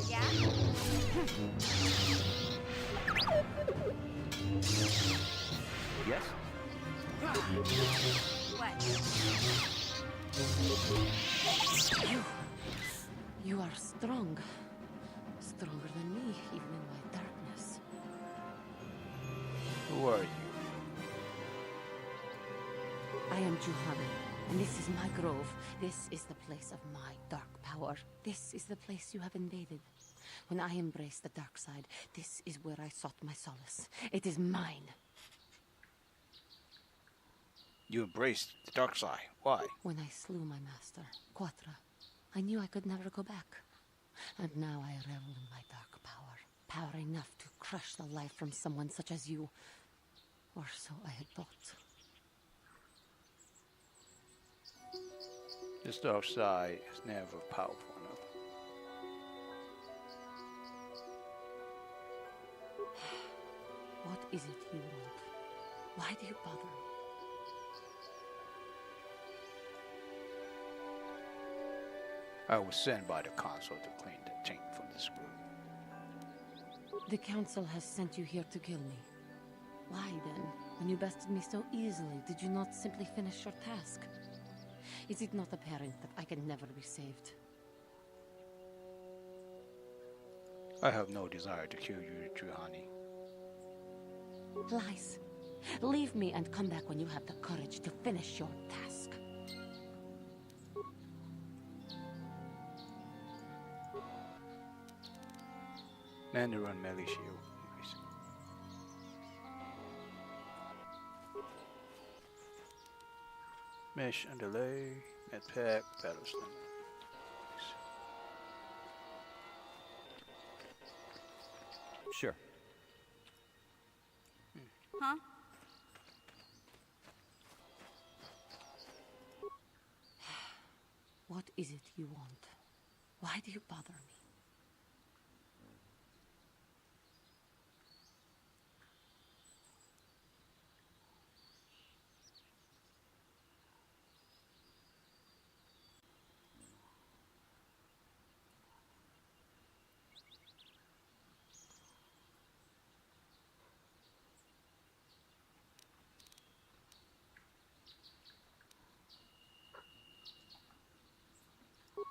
Yeah? Yes? What? You are strong. Stronger than me, even in my darkness. Who are you? I am Juhani, and this is my grove. This is the place of my dark power. This is the place you have invaded. When I embraced the dark side, this is where I sought my solace. It is mine. You embraced the dark side. Why? When I slew my master, Quatra, I knew I could never go back. And now I revel in my dark power. Power enough to crush the life from someone such as you. Or so I had thought. This dark side is never powerful enough. What is it you want? Why do you bother me? I was sent by the council to clean the taint from the screw. The council has sent you here to kill me. Why then, when you bested me so easily, did you not simply finish your task? Is it not apparent that I can never be saved? I have no desire to kill you, Juhani. Lies. Leave me and come back when you have the courage to finish your task. Mandarin melee shield. Mesh underlay, med pack, battle sling. Sure. Huh? What is it you want? Why do you bother me?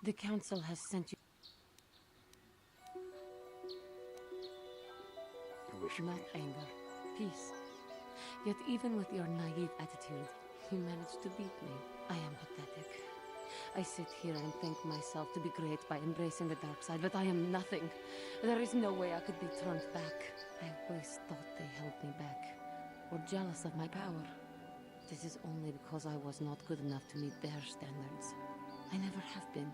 The council has sent you. Not anger, peace. Yet even with your naive attitude, you managed to beat me. I am pathetic. I sit here and think myself to be great by embracing the dark side, but I am nothing. There is no way I could be turned back. I always thought they held me back, or jealous of my power. This is only because I was not good enough to meet their standards. I never have been.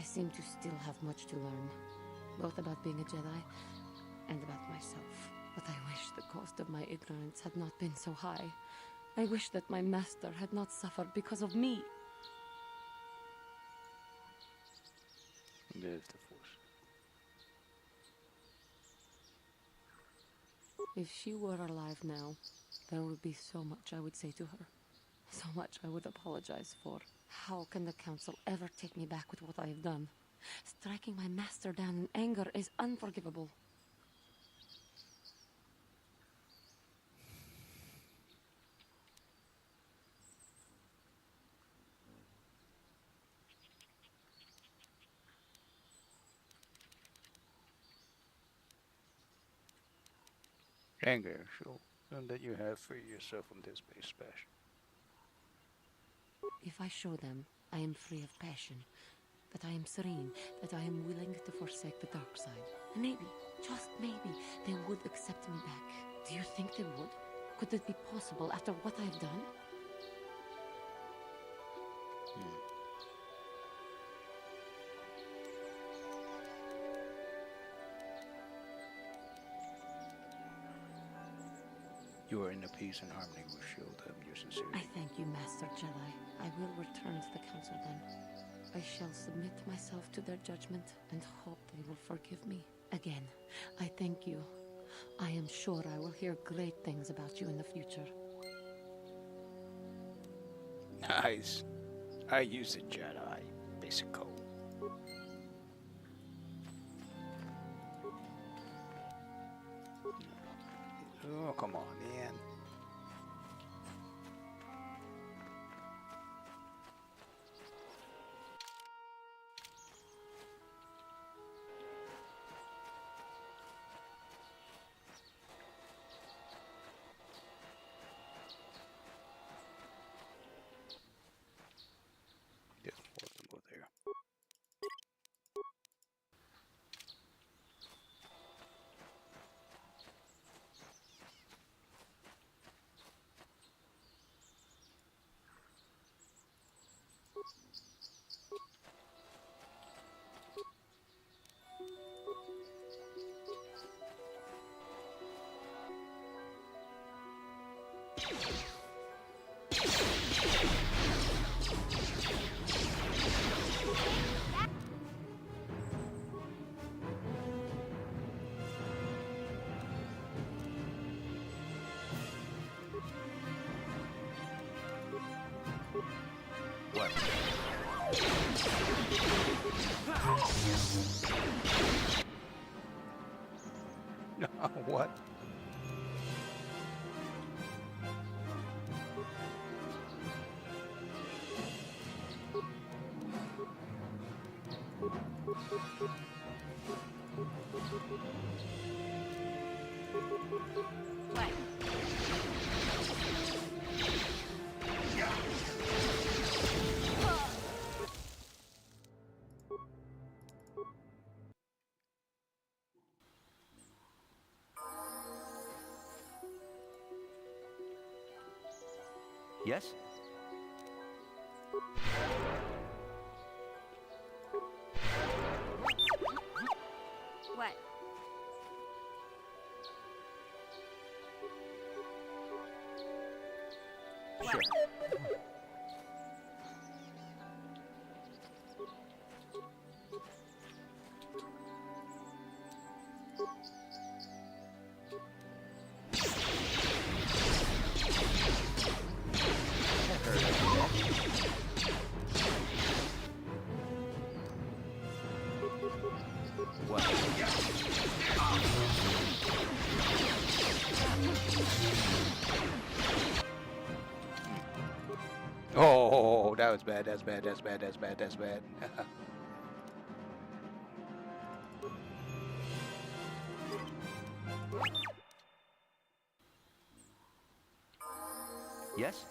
seem to still have much to learn, both about being a Jedi and about myself. But I wish the cost of my ignorance had not been so high. I wish that my master had not suffered because of me. There's the Force. If she were alive now, there would be so much I would say to her. So much I would apologize for. How can the Council ever take me back with what I have done? Striking my master down in anger is unforgivable. Anger, show them that you have freed yourself from this base passion. If I show them, I am free of passion, that I am serene, that I am willing to forsake the dark side. Maybe, just maybe, they would accept me back. Do you think they would? Could it be possible after what I have done? You are in peace and harmony. Will show them your sincerity. I thank you, Master Jedi. I will return to the Council then. I shall submit myself to their judgment and hope they will forgive me. Again, I thank you. I am sure I will hear great things about you in the future. Nice. I use the Jedi. Basic code. Oh, come on, man. Just force them go there. What? What? Yes? What? Sure. Oh, that was bad. That's bad. That's bad. That's bad. That's bad. Yes?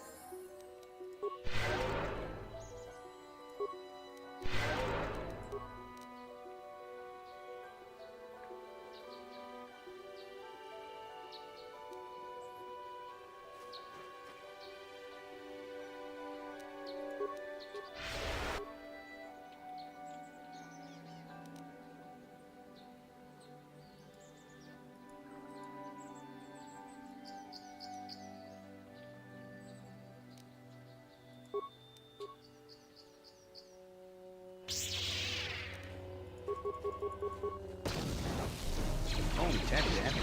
Only 10 damage.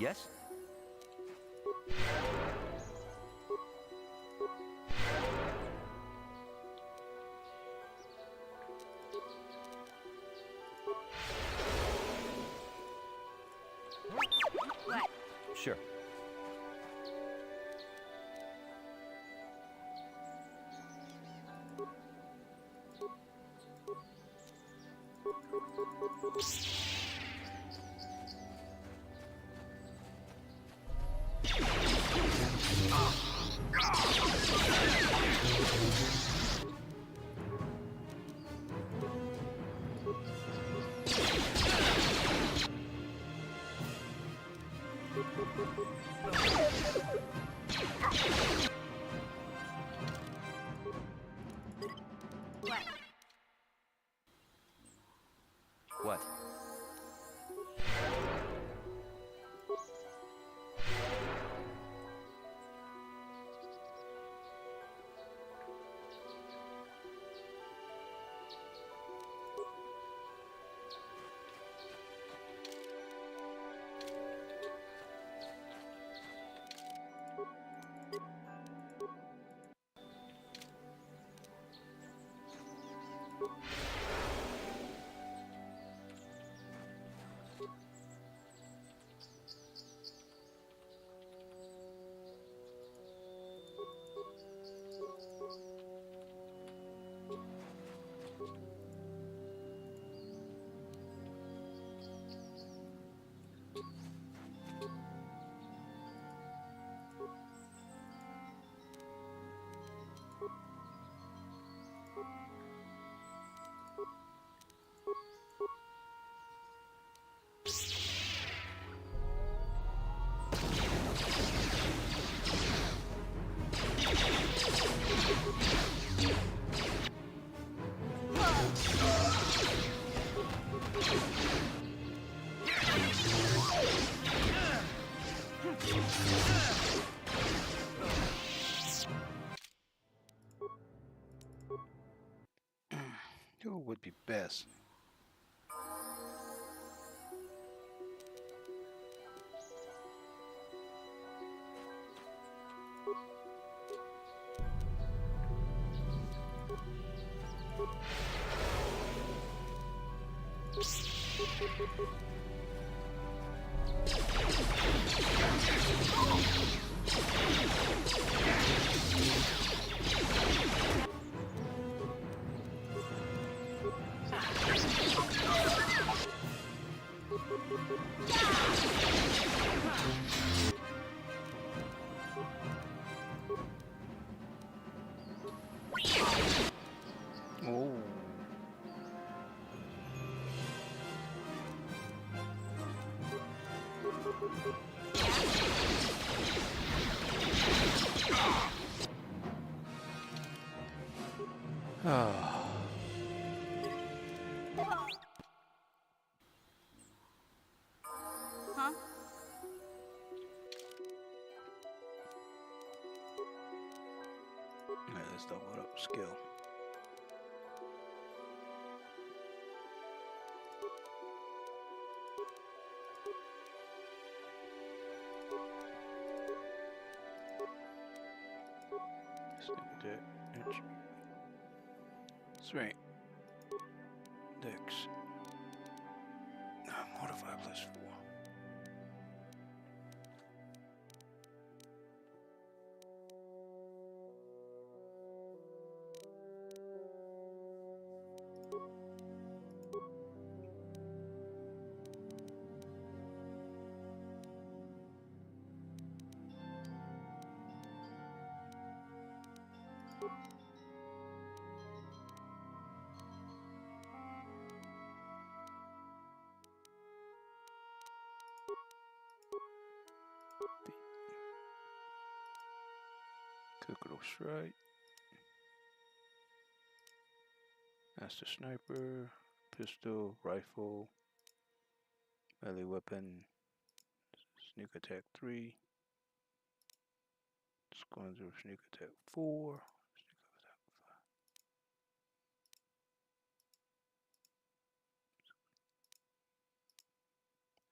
Yes? Sure. What? Who would be best? Oh. Oh. Huh? Let's double up skill. Strength. Dex. Modify +4. Critical strike. Master sniper, pistol, rifle, melee weapon, sneak attack 3. It's going through sneak attack 4.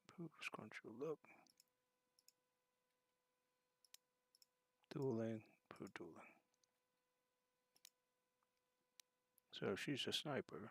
Improve scrunchie look. Dueling, improve dueling. So she's a sniper.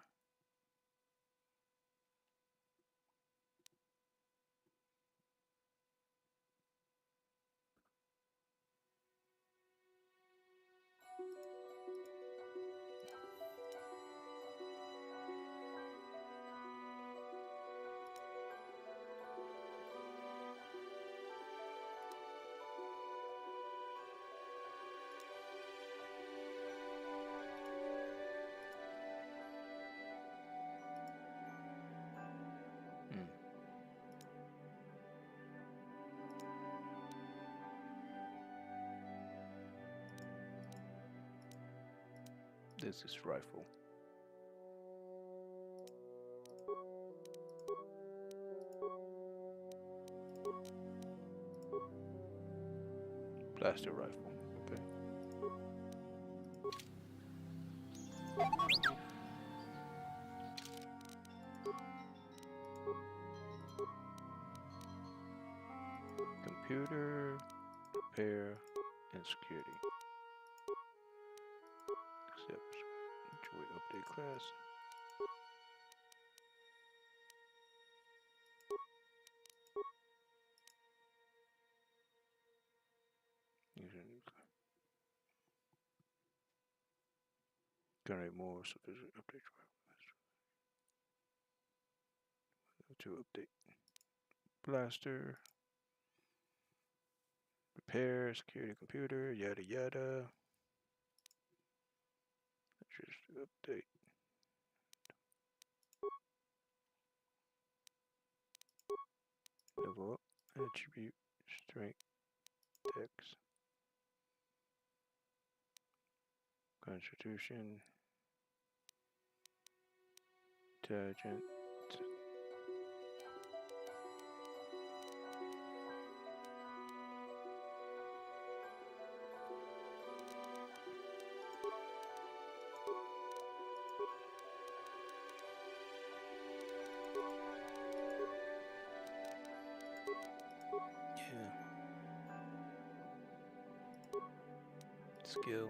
This is rifle. Blaster rifle. Okay. Computer, repair, and security. Accept. Enjoy update class. Generate more sufficient update. To update. Blaster. Repair, security computer, yada yada. Just update. Level up. Attribute. Strength. Dex. Constitution. Intelligence. Yeah. Skill.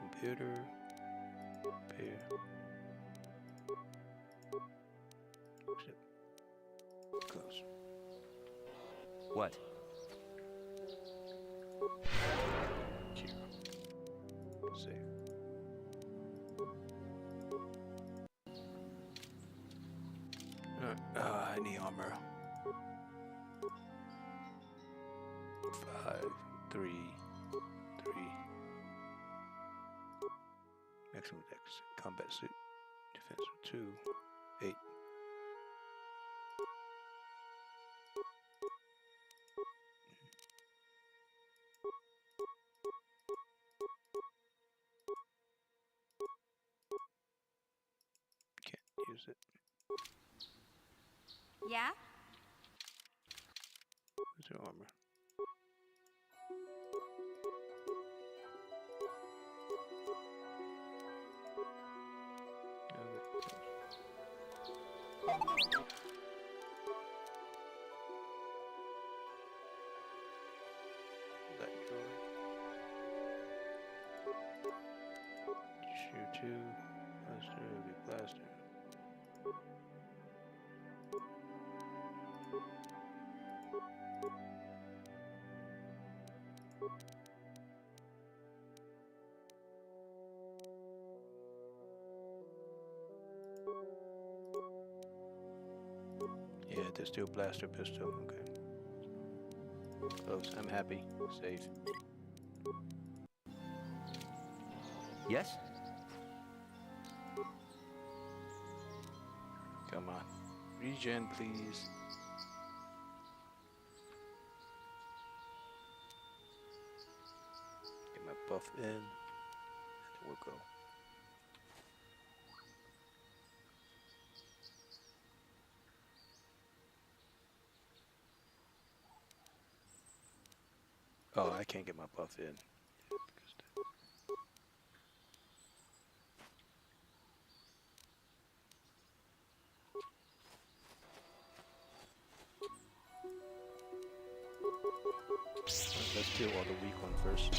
Computer. Repair. Close. What? Save. I need armor. 5, 3, 3. Maximum dex. Combat suit. Defense 2, 8. Can't use it. Yeah? Where's your armor? That droid. Shoot 2. Blaster, big blaster. Yeah, there's still blaster pistol. Okay. Close. I'm happy. Save. Yes? Come on. Regen, please. buff in, and we'll go. Oh, I can't get my buff in. Let's kill all the weak one first.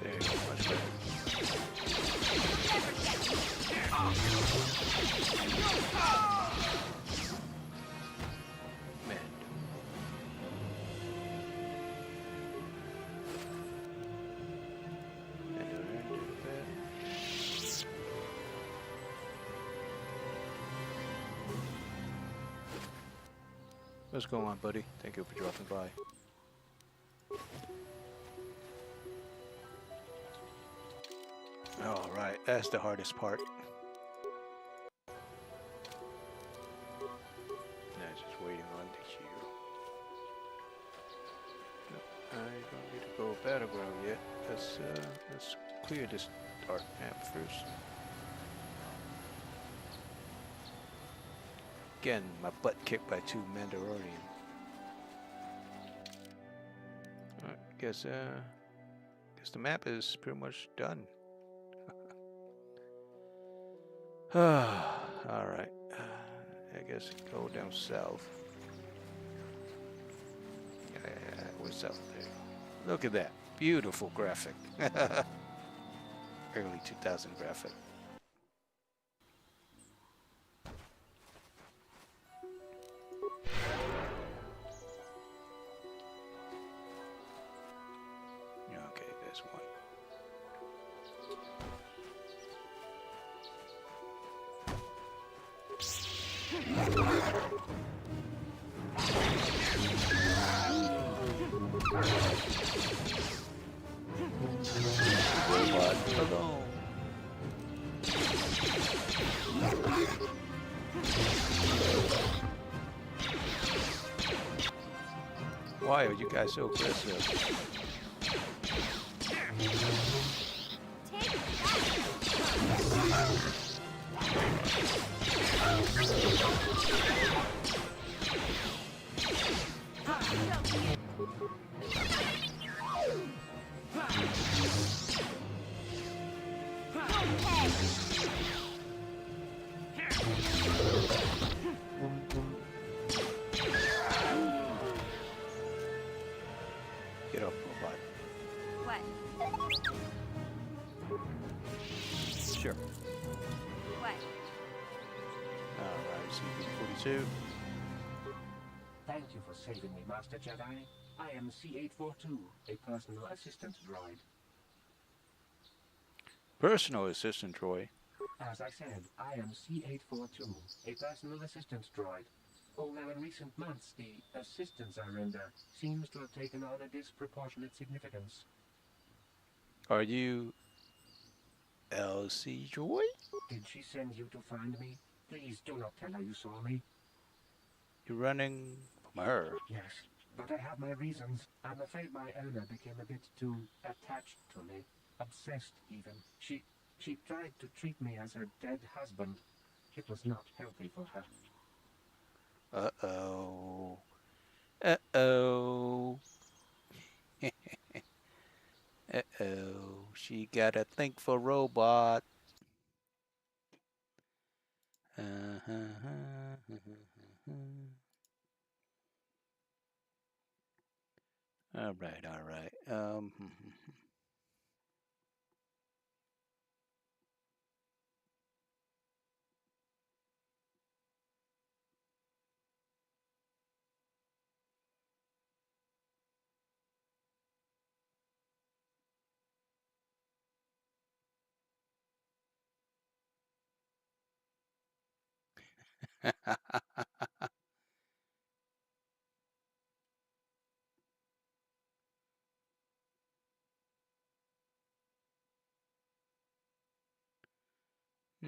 There you go, much better. Man. What's going on, buddy? Thank you for dropping by. All right, that's the hardest part. Now just waiting on the queue. Nope, I don't need to go battleground yet. Let's clear this dark map first. Again, my butt kicked by 2 Mandalorian. Alright, guess the map is pretty much done. Alright, I guess go down south. Yeah, we're south there. Look at that, beautiful graphic. Early 2000 graphic. Okay, there's one. Robot alone. Why are you guys so aggressive? Get up, robot. What? Sure. What? Alright, CP-42. Thank you for saving me, Master Jedi. I am C-842, a personal assistant droid. Personal assistant droid. As I said, I am C-842, a personal assistant droid. Although in recent months the assistance I render seems to have taken on a disproportionate significance. Are you LC droid? Did she send you to find me? Please do not tell her you saw me. You're running from her. Yes, but I have my reasons. I'm afraid my owner became a bit too attached to me. Obsessed, even. She tried to treat me as her dead husband. It was not healthy for her. Uh-oh. Uh-oh. Uh-oh. She got a think for robot. All right, all right.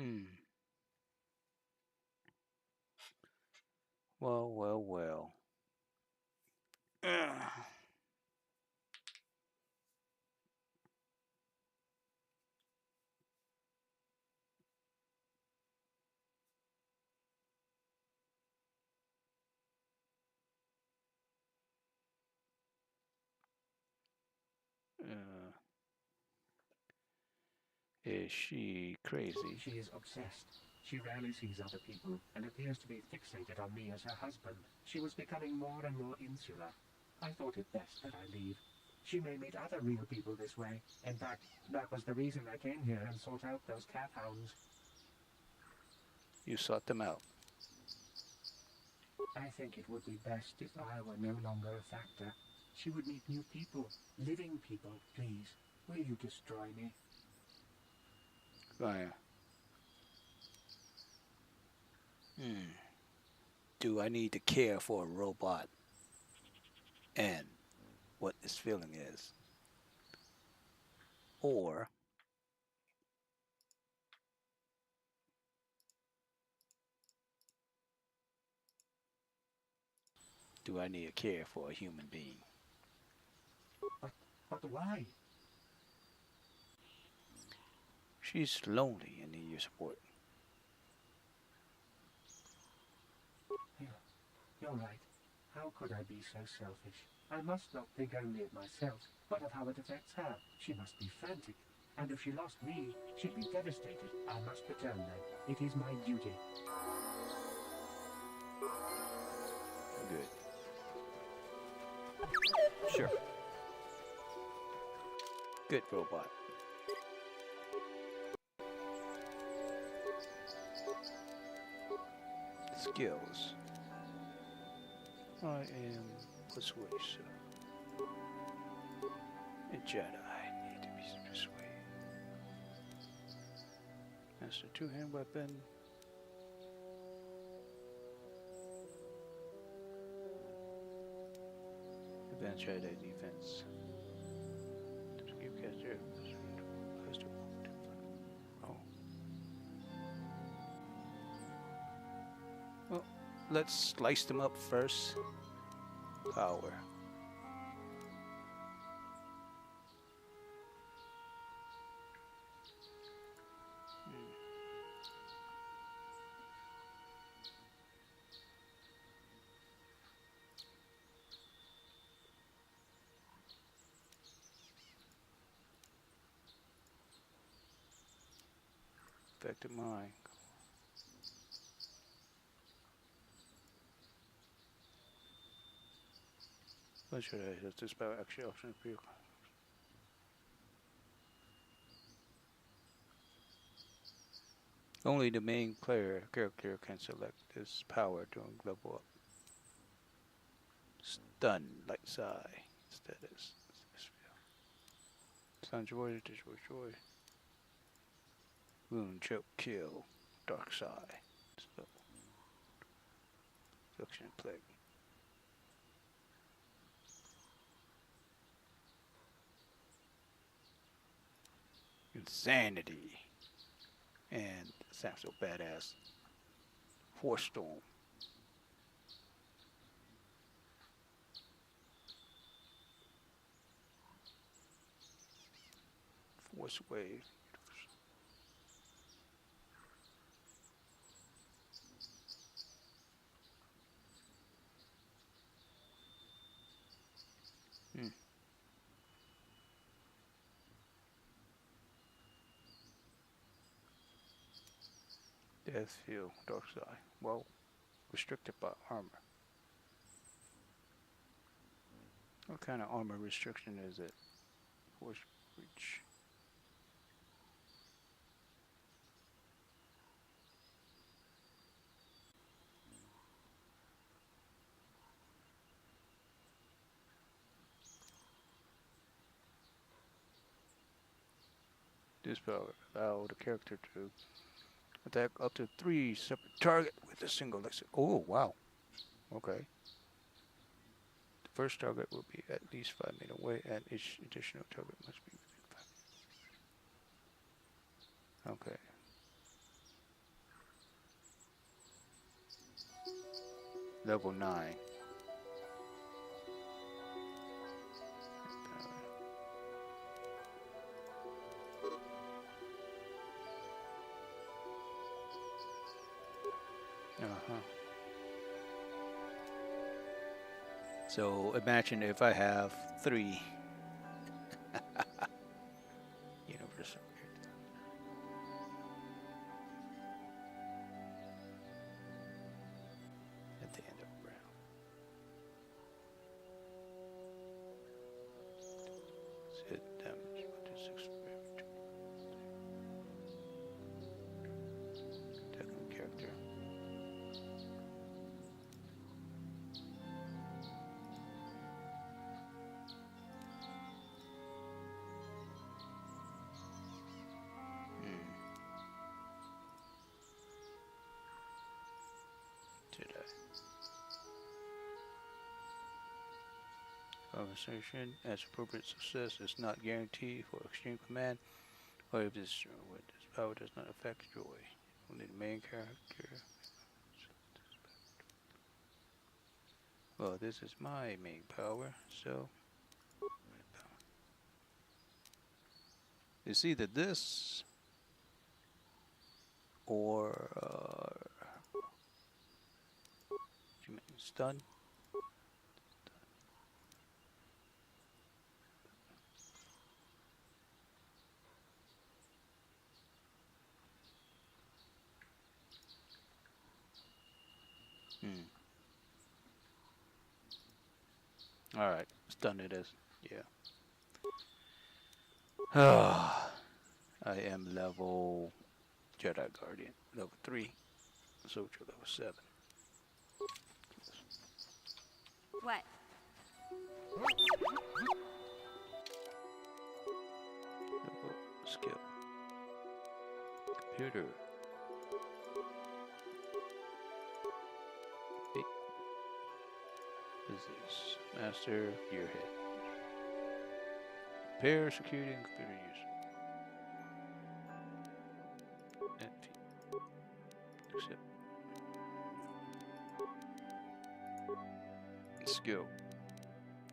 Hmm. Well, well, well. Uh, is she crazy? She is obsessed. She rarely sees other people and appears to be fixated on me as her husband. She was becoming more and more insular. I thought it best that I leave. She may meet other real people this way. In fact, that was the reason I came here and sought out those cat hounds. You sought them out. I think it would be best if I were no longer a factor. She would meet new people, living people. Please, will you destroy me? Fire. Hmm. Do I need to care for a robot and what this feeling is? Or do I need to care for a human being? But why? She's lonely and needs your support. You're right. How could I be so selfish? I must not think only of myself, but of how it affects her. She must be frantic. And if she lost me, she'd be devastated. I must return then. It is my duty. Good. Sure. Good robot. Skills. I am persuasive. A Jedi need to be persuaded. Master two-hand weapon. Advanced Jedi defense. Oh. Well, let's slice them up first. Power. Affected mind. What should I have to spell actually option view? Only the main player character can select this power during level up. Stun, light side, status. Sun joy, destroy. Wound, choke, kill, dark side. So, suction, plague. Insanity. And Samso badass. Force storm. Force wave. Hmm. Death field, dark side. Well, restricted by armor. What kind of armor restriction is it? Force breach. This power allow the character to attack up to 3 separate targets with a single exit. Oh, wow. Okay. The first target will be at least 5 meters away, and each additional target must be within 5 meters. Okay. Level 9. Uh-huh. So imagine if I have 3 universal. At the end of the round. Hit damage 1d6 damage. Technical character. Conversation as appropriate success is not guaranteed for extreme command, or if this power does not affect joy. Only the main character. Well, this is my main power, so it's either this or stun. Alright, stun it is. Yeah. I am level Jedi Guardian, level 3. Soldier, level 7. What? Level skill. Computer. Physics. Master, gearhead. Repair, security, and computer use. Accept. Skill.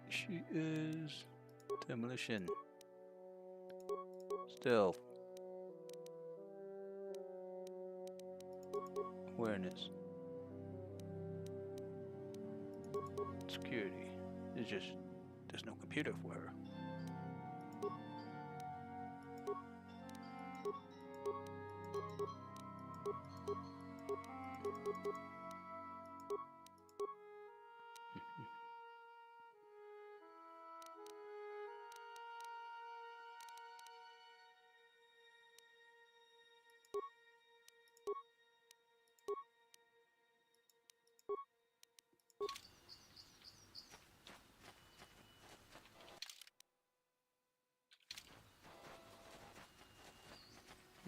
She is demolition. Stealth. Awareness. Security. It's just there's no computer for her.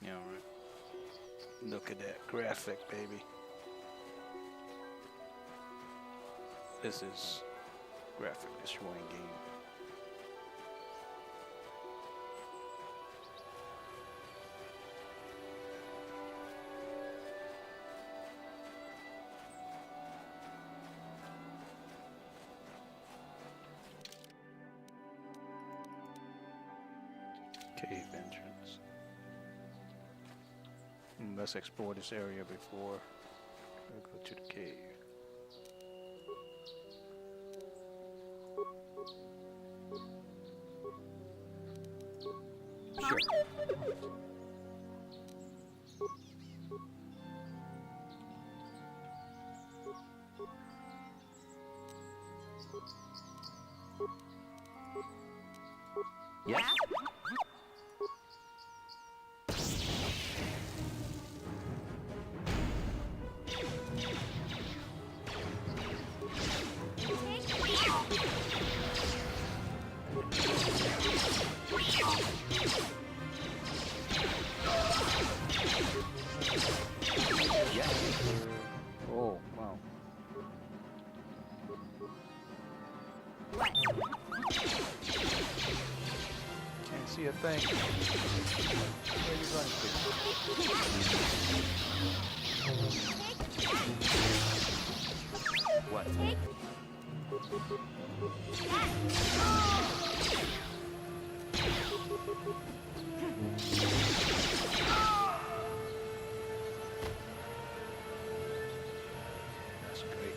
Yeah, right. Look at that graphic, baby. This is graphic destroying game. Cave entrance. Let's explore this area before we go to the cave. Sure. Yes? Oh, wow. Can't see a thing. Where are you running to? What? That's great.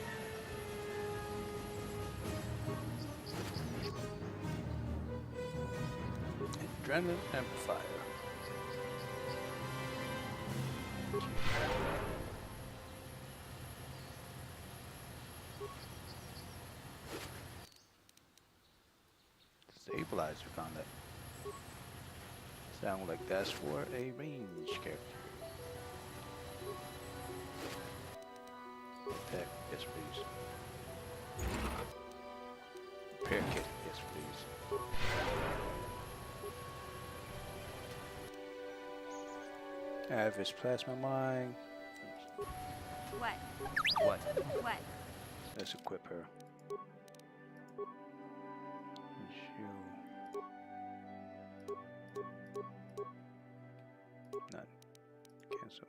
Adrenaline amplifier. Stabilizer, found that. Sound like that's for a range character. Attack, yes please. Repair kit, yes please. Average plasma mine. What? What? What? Let's equip her. None. Cancel.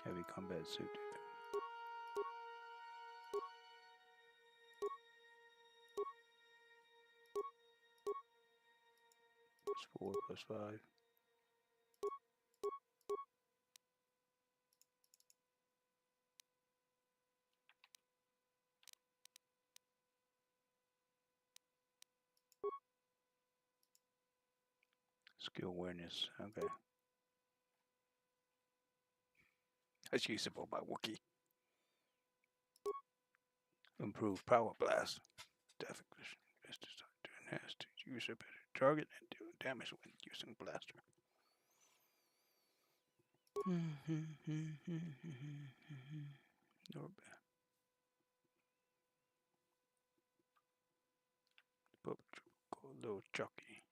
Heavy combat suit. +4, +5. Skill awareness. Okay. That's usable by Wookiee. Improve power blast. Death ignition. It's designed to enhance to use a better target and do damage when using blaster. Not bad. Puppet called Little Chucky.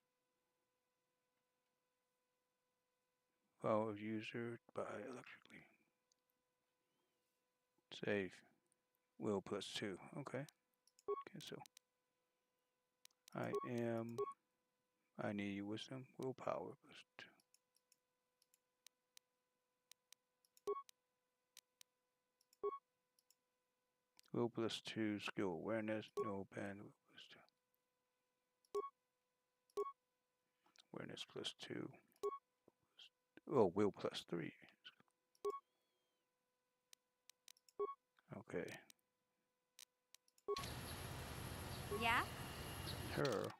Power of user by electrically. Save. Will +2. Okay. Cancel. I need wisdom. Willpower +2. Will +2. Skill awareness. No band. Will +2. Awareness +2. Oh, will +3. Okay. Yeah? Her.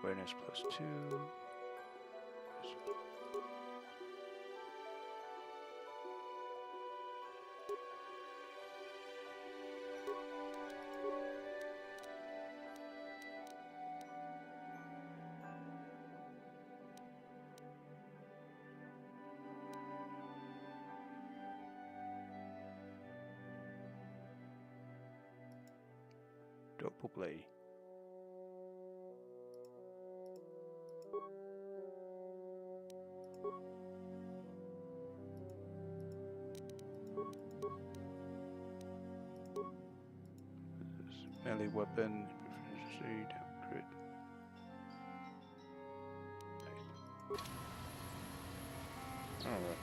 Awareness +2. Double play. Melee weapon. Proficiency. Crit. Alright.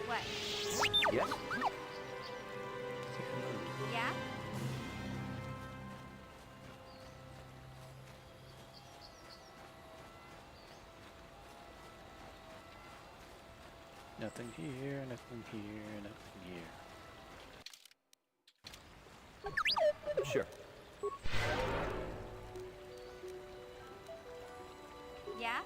What? Yes? Yeah? Nothing here, nothing here, nothing here. Sure. Yeah?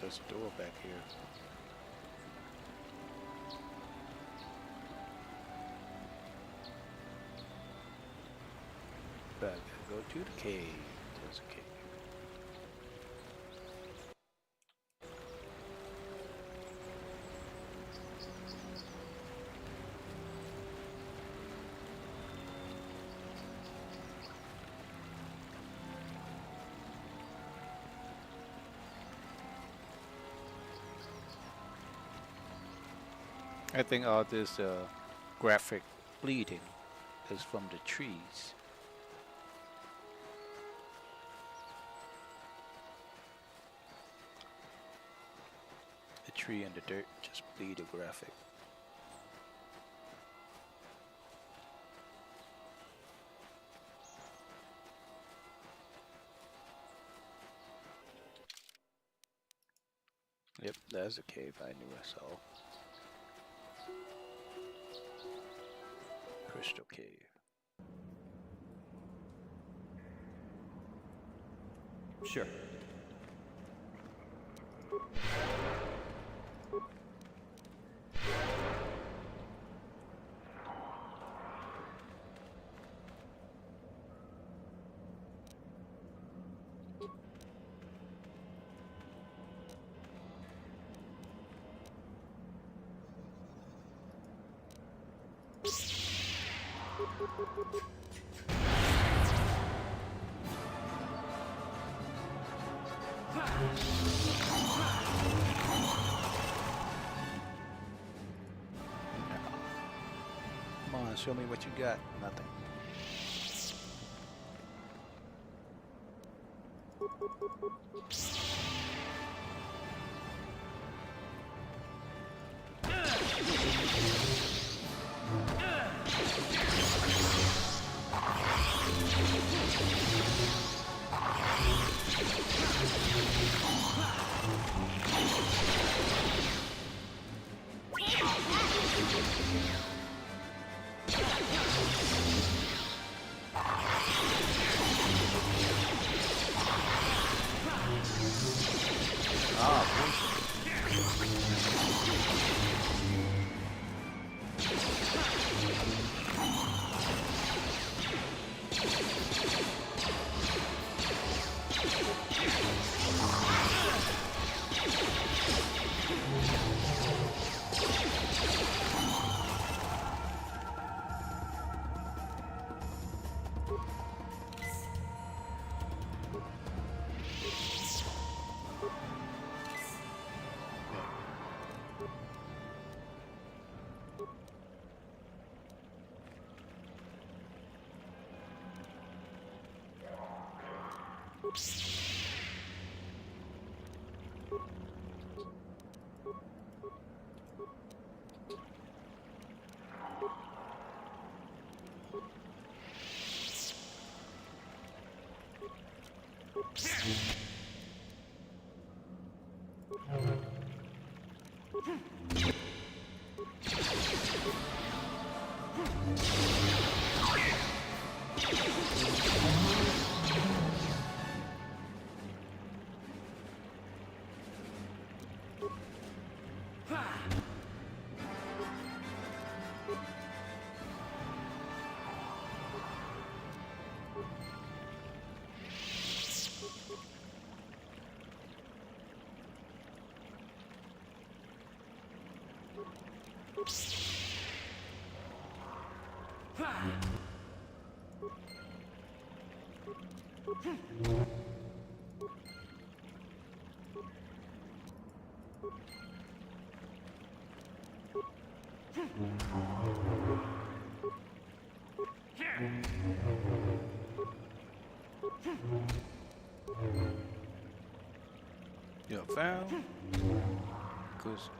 There's a door back here. But I gotta go to the cave. There's a cave. I think all this graphic bleeding is from the trees. The tree and the dirt just bleed a graphic. Yep, that's a cave I knew I saw. Crystal Cave. Sure. Come on, show me what you got. Nothing. You found? Cause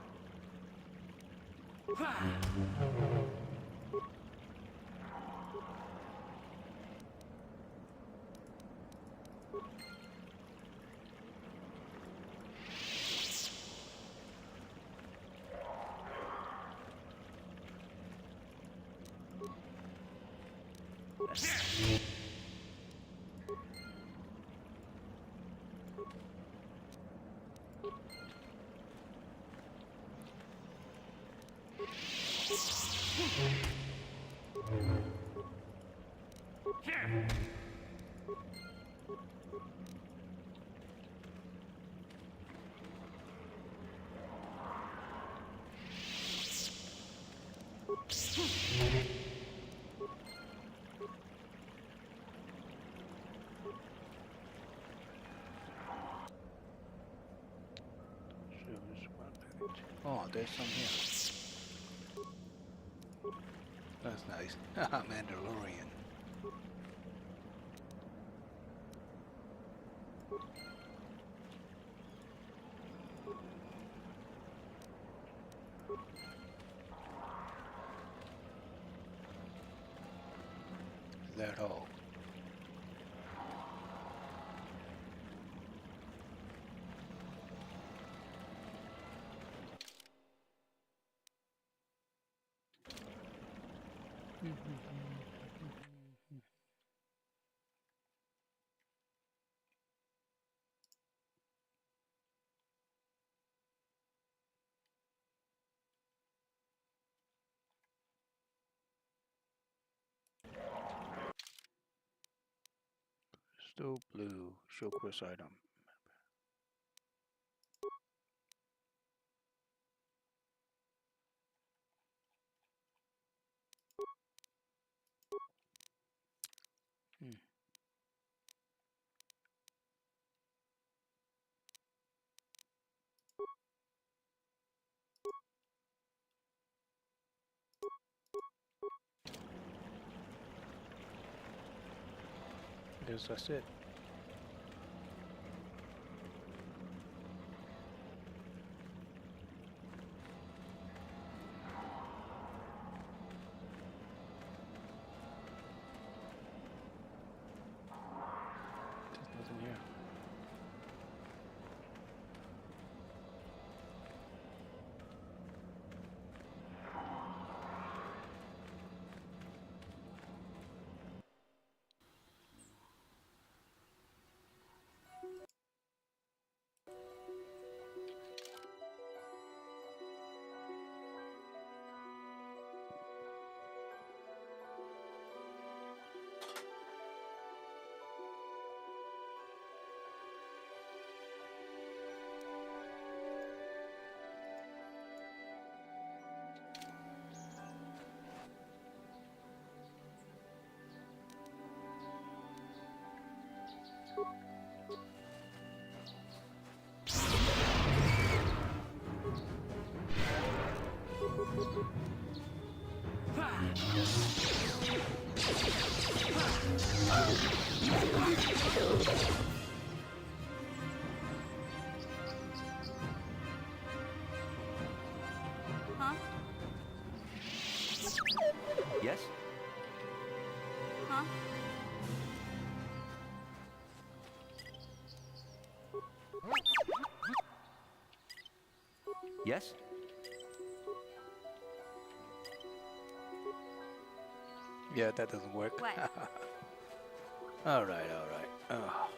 oh, there's some here. That's nice. Mandalorian. Is that all? Still blue. Show course item. Hmm. Guess that's it. There's nothing here. Huh? Yes? Huh? Yes? Yeah, that doesn't work. What? All right, all right. Oh.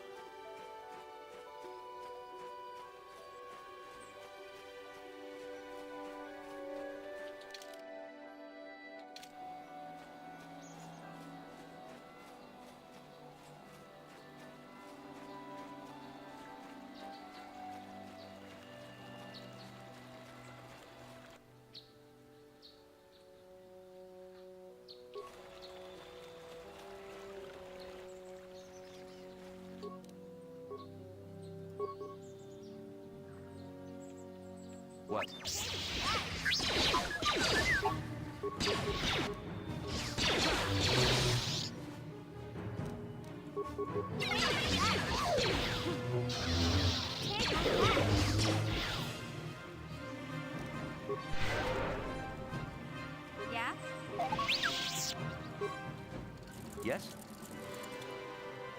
What? Yeah? Yes?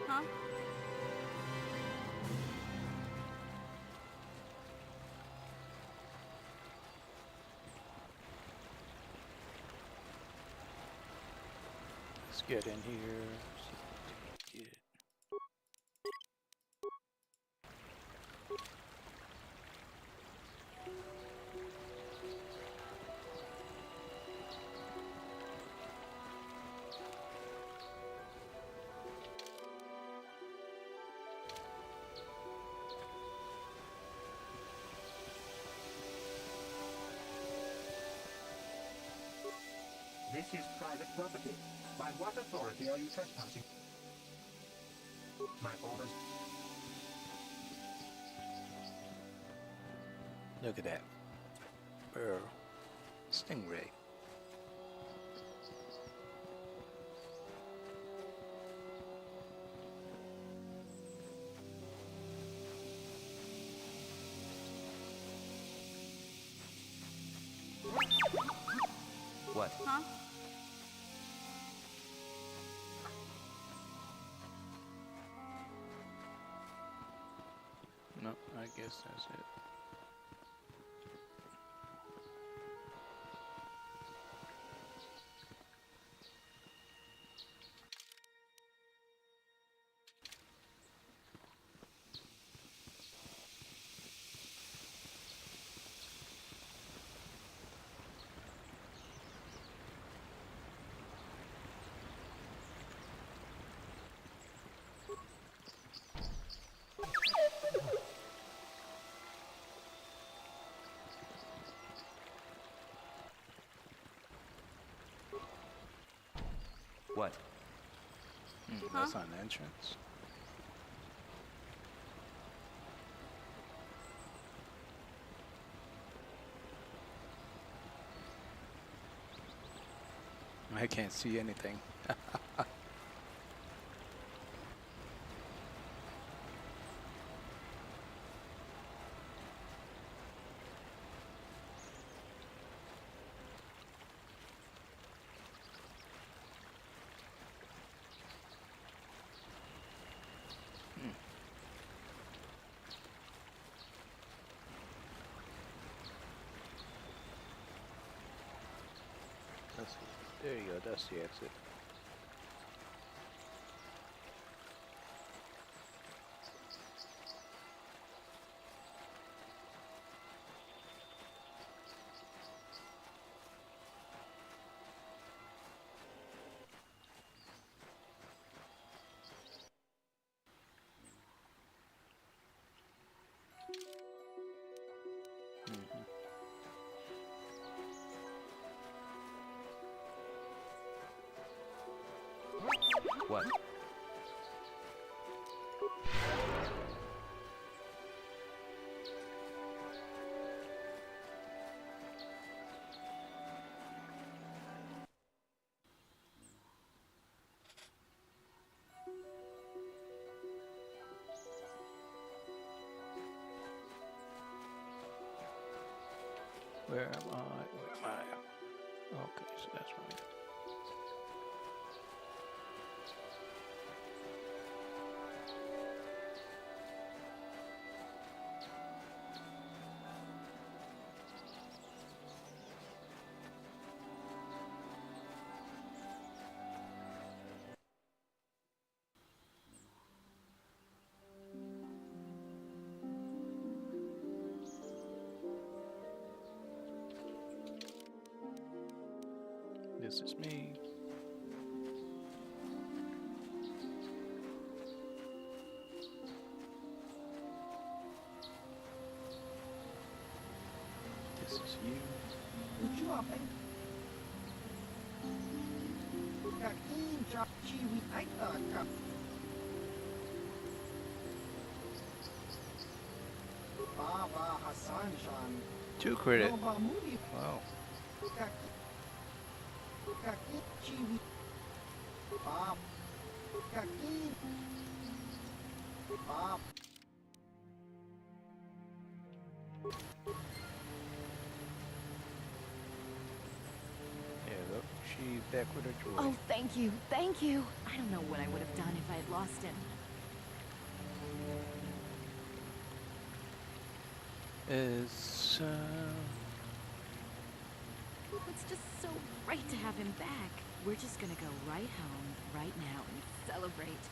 Huh? Let's get in here. See what we can get. This is private property. By what authority are you trespassing? My orders. Look at that. Burr. Stingray. What? Huh? No, I guess that's it. What? That's not an entrance. I can't see anything. There you go, that's the exit. What? Where am I? Where am I? Okay, so that's right. This is me. This is you. 2 credit. Wow. There you go. She back with her droid. Oh, thank you, thank you. I don't know what I would have done if I had lost him. It's just so great to have him back. We're just gonna go right home, right now, and celebrate.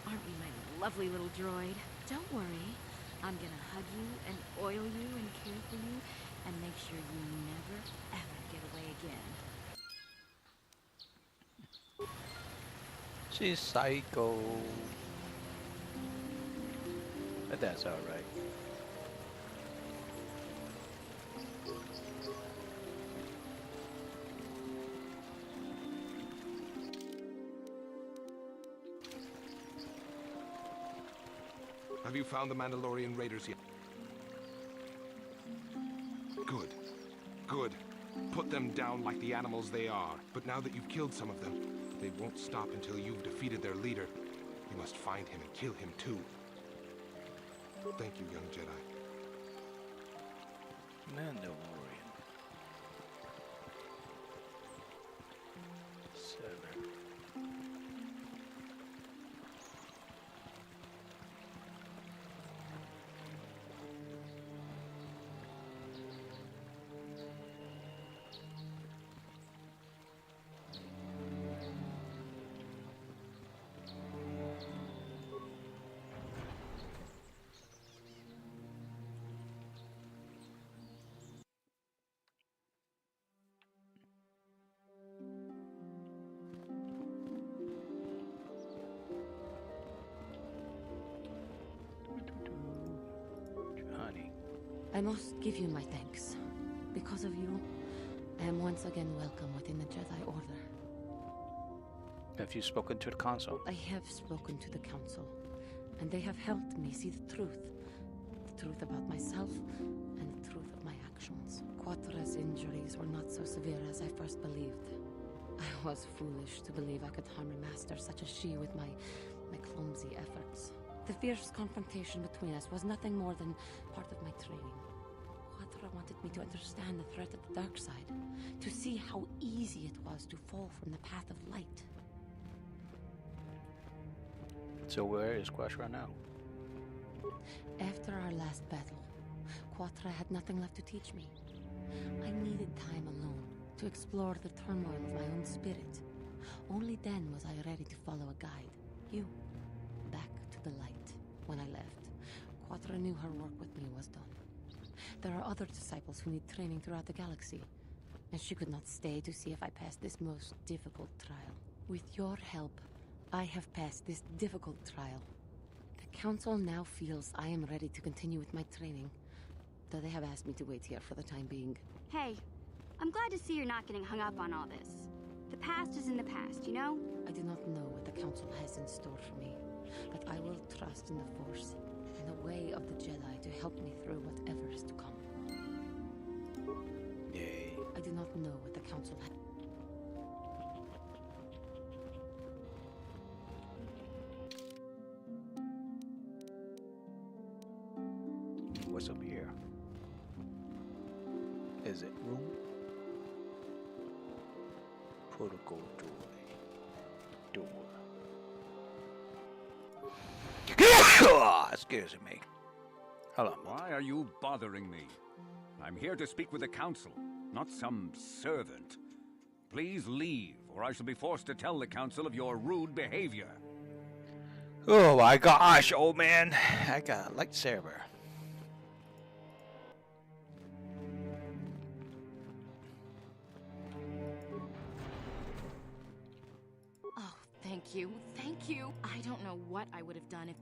Aren't we, my lovely little droid? Don't worry. I'm gonna hug you and oil you and care for you and make sure you never, ever get away again. She's psycho. But that's alright. Have you found the Mandalorian raiders yet? Good. Good. Put them down like the animals they are. But now that you've killed some of them, they won't stop until you've defeated their leader. You must find him and kill him too. Thank you, young Jedi. Mandalorian. Sever. Honey. I must give you my thanks. Because of you, I am once again welcome within the Jedi Order. Have you spoken to the council? I have spoken to the Council, and they have helped me see the truth. The truth about myself, and the truth of my actions. Quatra's injuries were not so severe as I first believed. I was foolish to believe I could harm a master such as she with my clumsy efforts. The fierce confrontation between us was nothing more than part of my training. Quatra wanted me to understand the threat of the dark side, to see how easy it was to fall from the path of light. So where is Quashra now? After our last battle, Quatra had nothing left to teach me. I needed time alone to explore the turmoil of my own spirit. Only then was I ready to follow a guide. You. Back to the light. When I left, Quatra knew her work with me was done. There are other disciples who need training throughout the galaxy, and she could not stay to see if I passed this most difficult trial. With your help, I have passed this difficult trial. The Council now feels I am ready to continue with my training, though they have asked me to wait here for the time being. Hey, I'm glad to see you're not getting hung up on all this. The past is in the past, you know? I do not know what the Council has in store for me, but I will trust in the Force and the way of the Jedi to help me through whatever is to come. Yay. I do not know what the Council has. What's up here? Is it room? Protocol door. Excuse me. Hello. Why are you bothering me? I'm here to speak with the council, not some servant. Please leave, or I shall be forced to tell the council of your rude behavior. Oh my gosh, old man. I got a lightsaber. Oh, thank you, thank you. I don't know what I would have done if...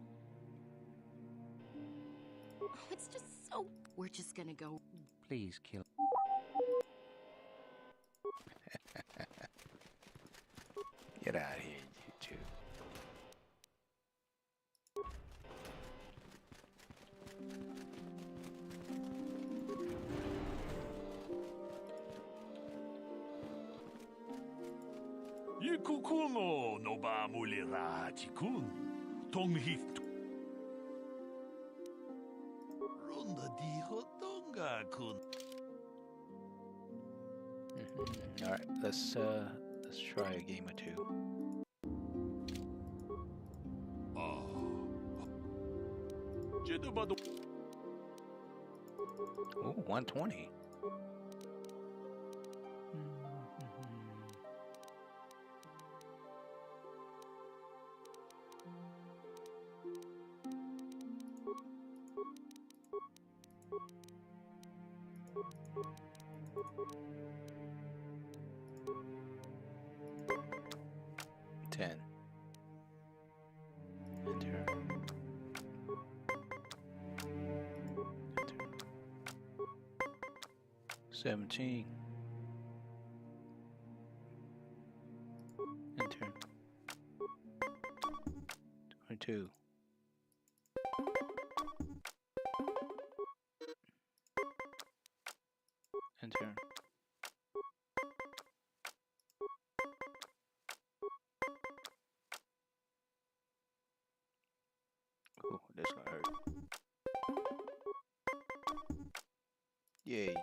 Oh, it's just so... We're just gonna go... Please kill. Get out of here, you two. Kukuno no ba mulira chikun. Tonghit. Ronda di hotonga kun. All right, let's try a game or two. Oh, 120. Ten. Enter. 17. Enter. 22. Enter. Oh, this gonna hurt. Yay.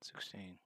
$16.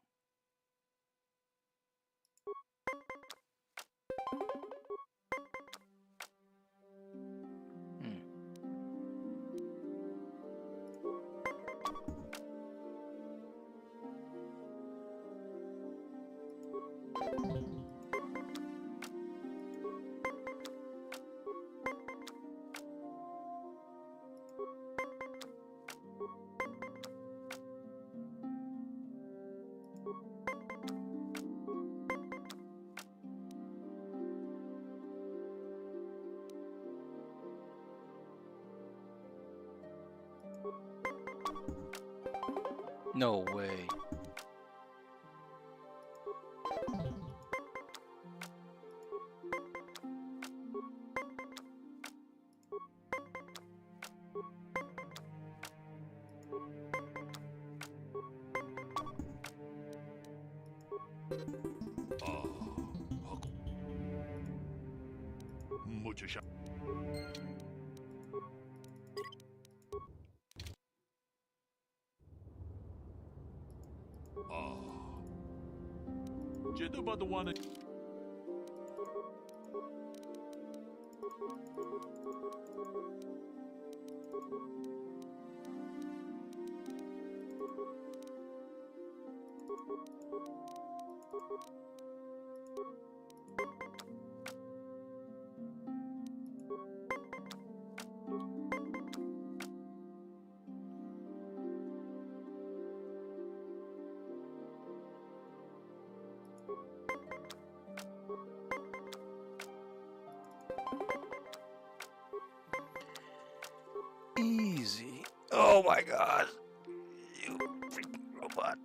No way. Mucho shot. Jitterbug about the one. Easy. Oh my god. You freaking robot.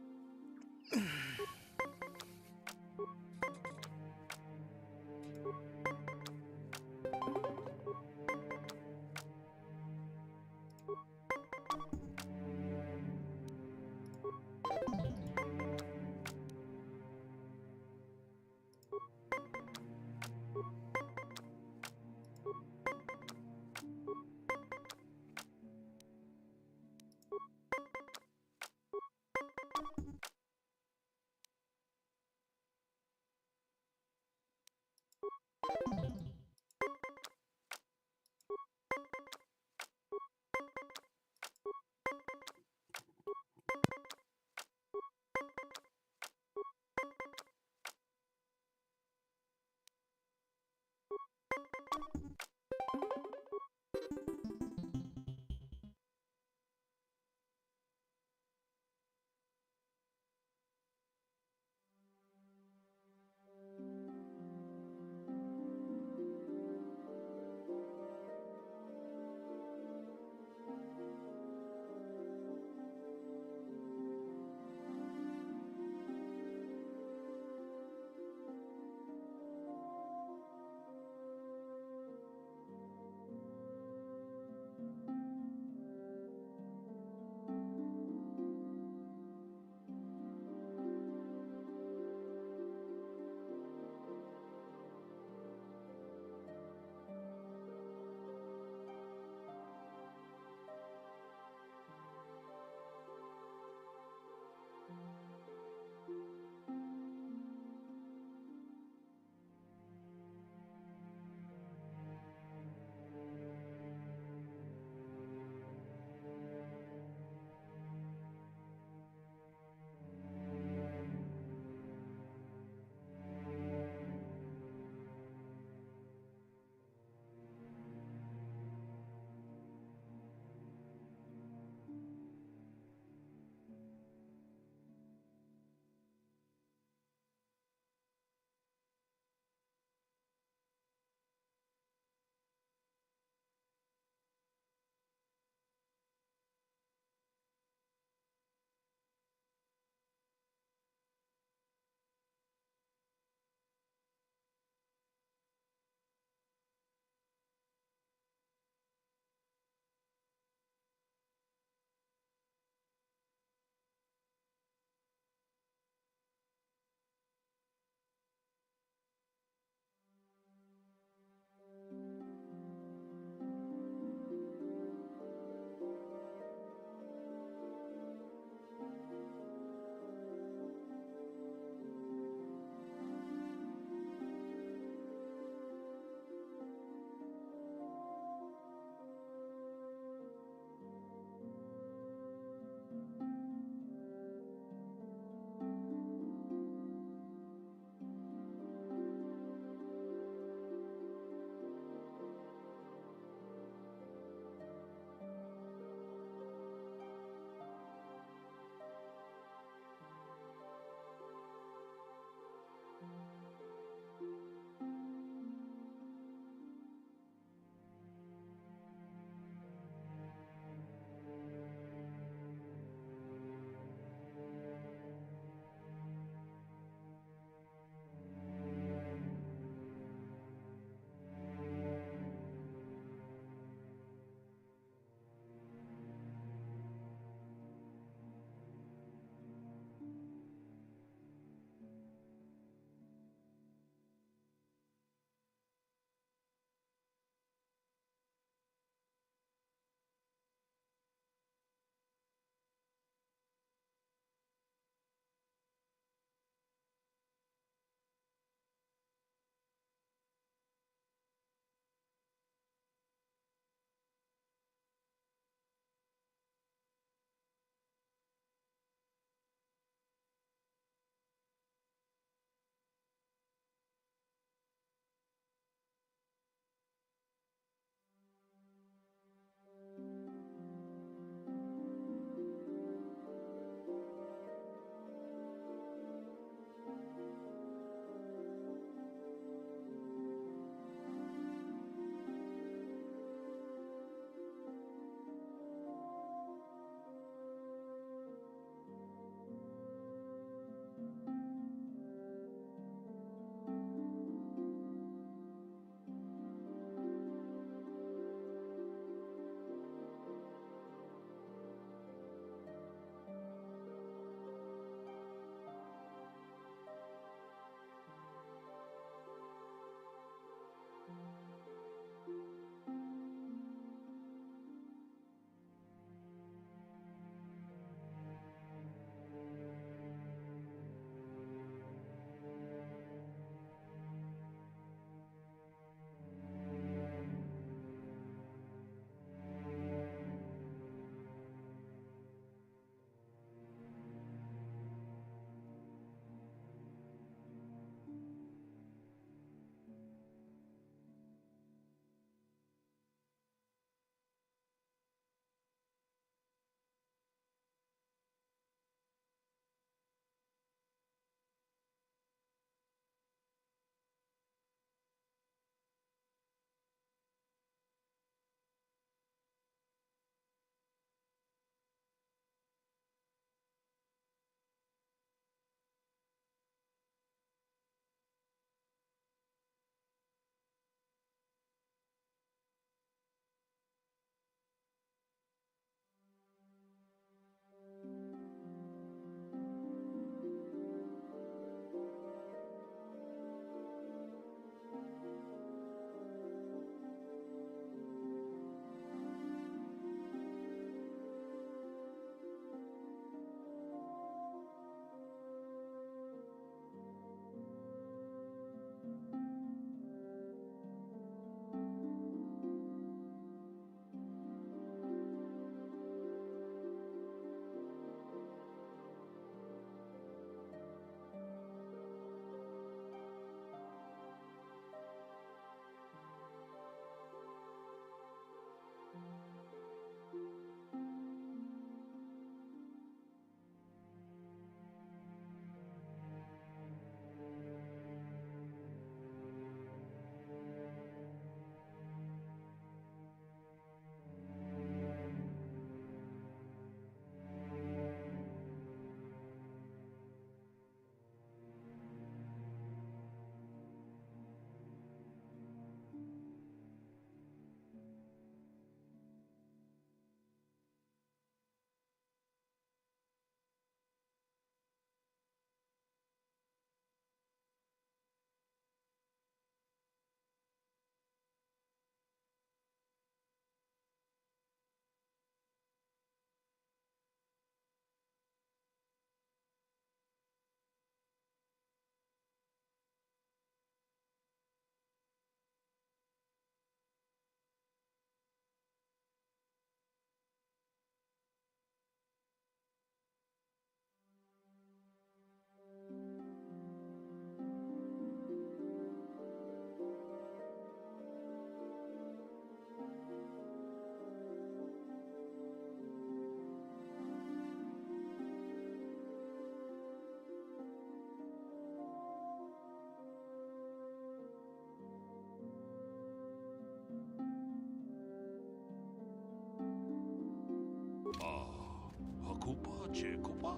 Chekopa?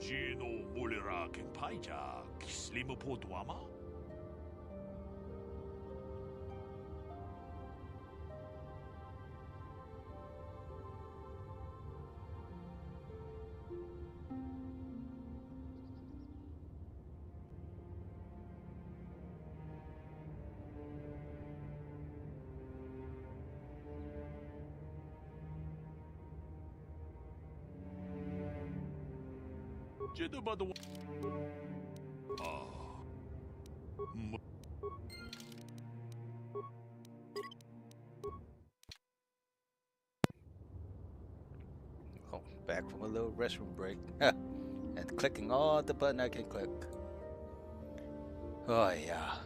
Gino Mulira Kenpaija, Kislima Podwama? Jedabado. Ah. Oh, back from a little restroom break. And clicking all the button I can click. Oh, yeah.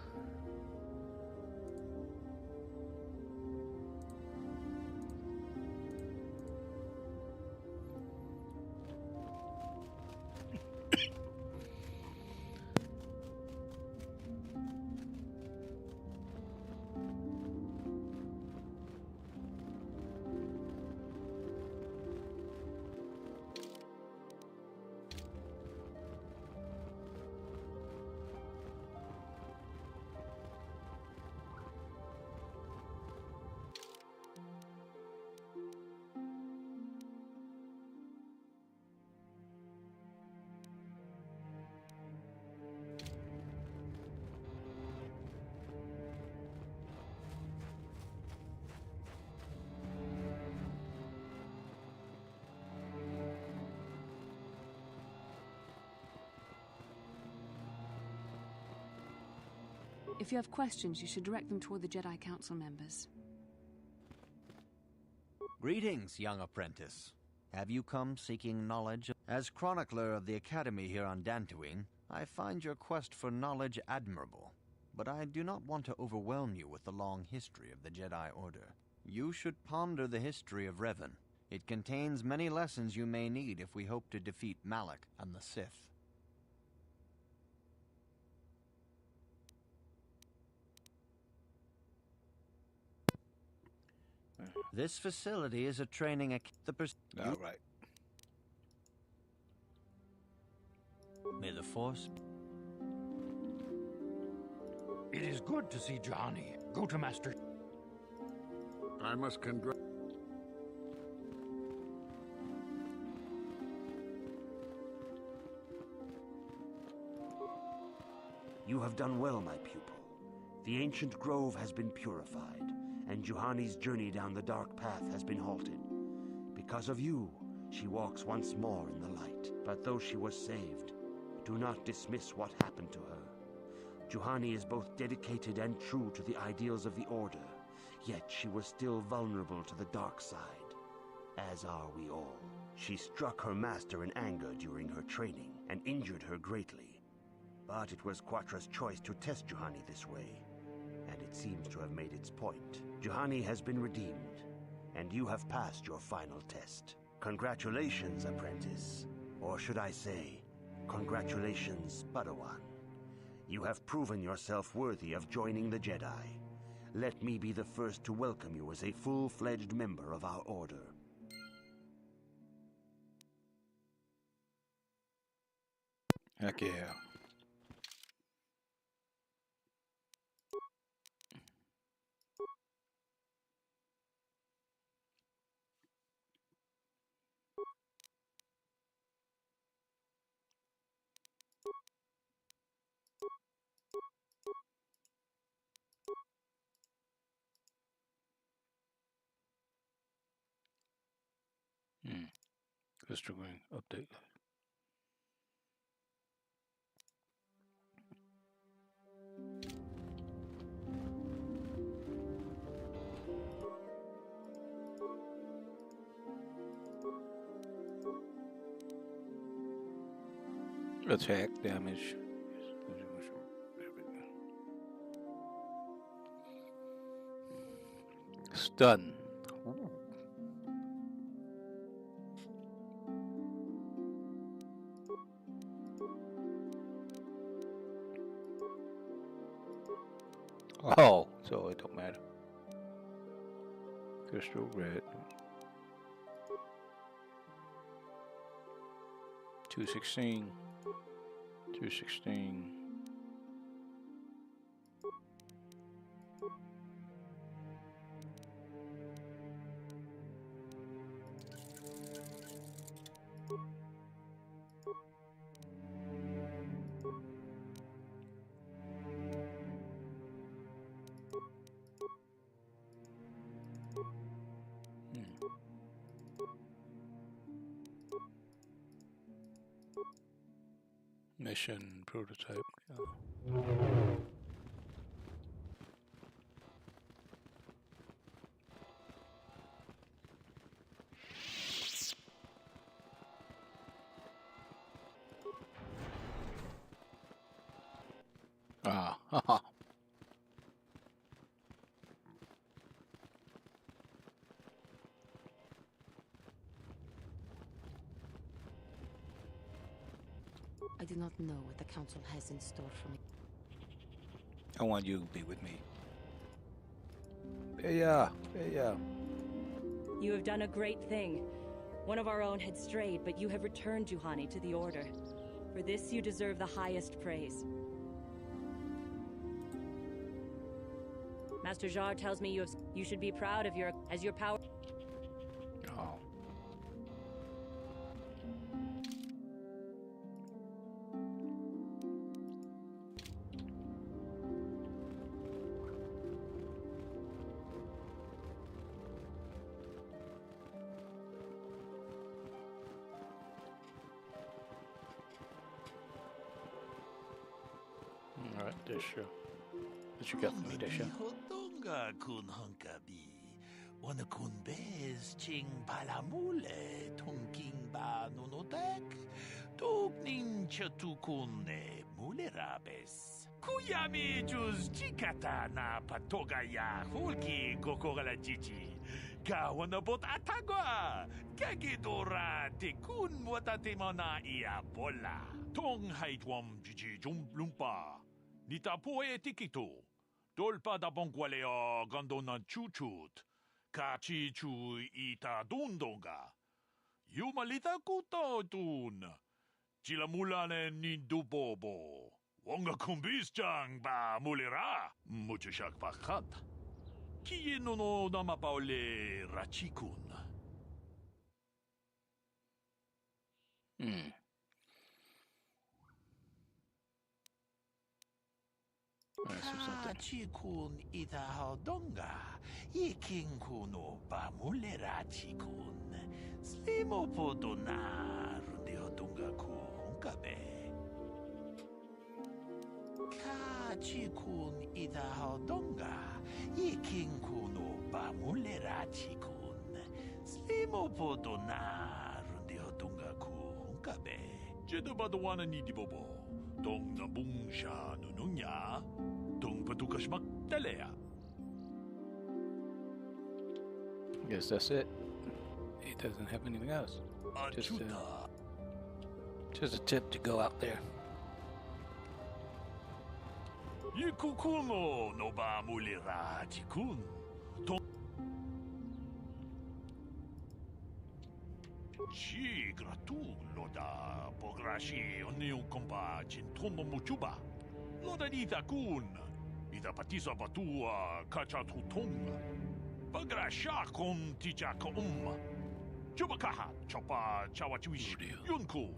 If you have questions, you should direct them toward the Jedi Council members. Greetings, young apprentice. Have you come seeking knowledge? As chronicler of the Academy here on Dantooine, I find your quest for knowledge admirable, but I do not want to overwhelm you with the long history of the Jedi Order. You should ponder the history of Revan. It contains many lessons you may need if we hope to defeat Malak and the Sith. This facility is a training All right. May the Force... It is good to see Johnny. Go to Master... I must You have done well, my pupil. The ancient grove has been purified, and Juhani's journey down the dark path has been halted. Because of you, she walks once more in the light. But though she was saved, do not dismiss what happened to her. Juhani is both dedicated and true to the ideals of the Order, yet she was still vulnerable to the dark side, as are we all. She struck her master in anger during her training and injured her greatly. But it was Quatra's choice to test Juhani this way, and it seems to have made its point. Juhani has been redeemed, and you have passed your final test. Congratulations, apprentice. Or should I say, congratulations, Padawan. You have proven yourself worthy of joining the Jedi. Let me be the first to welcome you as a full-fledged member of our Order. Heck yeah. Crystal Green update. Attack damage. Stun. Ooh. Oh, so it don't matter. Crystal red. 216. 216. Mission prototype. Haha. I do not know what the council has in store for me. I want you to be with me. Yeah. You have done a great thing. One of our own had strayed, but you have returned Juhani to the Order. For this, you deserve the highest praise. Master Jar tells me you should be proud of your power. Oh. All right, Desha. What you got for me, Desha? Hodonga kun hunkabi. Wana kun bez ching palamule tunking ba nunodek. Tugnin chatukune mulerabes. Kuyami juz chikata na patogaya hulki gokogala chichi. Kawana bot atagwa. Kagidora tekun watatemana ia bola. Tong haitwam jiji lumpa. Nitapoe tikito. Dolpa da bongwalea gandona chuchut. Kachi chu ita dundonga. Yumalita kuto dun. Chilamulane nindubobo. Wonga kumbis chang ba mulira. Muchishak pakat. Kiye no namapaole rachikun. Chikun ita hodonga. Ikin kuno ba mulera chikun. Slimo podona rundi hodonga ku hunkabe. Chikun ita hodonga. Ikin kuno ba mulera chikun. Slimo podona rundi hodonga ku hunkabe. Jedabadawana ni dibobo. Tong nabung siya nununya. Tong patukas magtalea. Guess that's it. He doesn't have anything else. Just a tip to go out there. Yikukuno no ba mulira chikun. Chi gratu loda pograshi oniu kompa chintono muchuba. Loda ita kun. Ita patisa batua kacha tutong. Pagrasha kon tichaka Chubakaha chopa chawachuish yunku.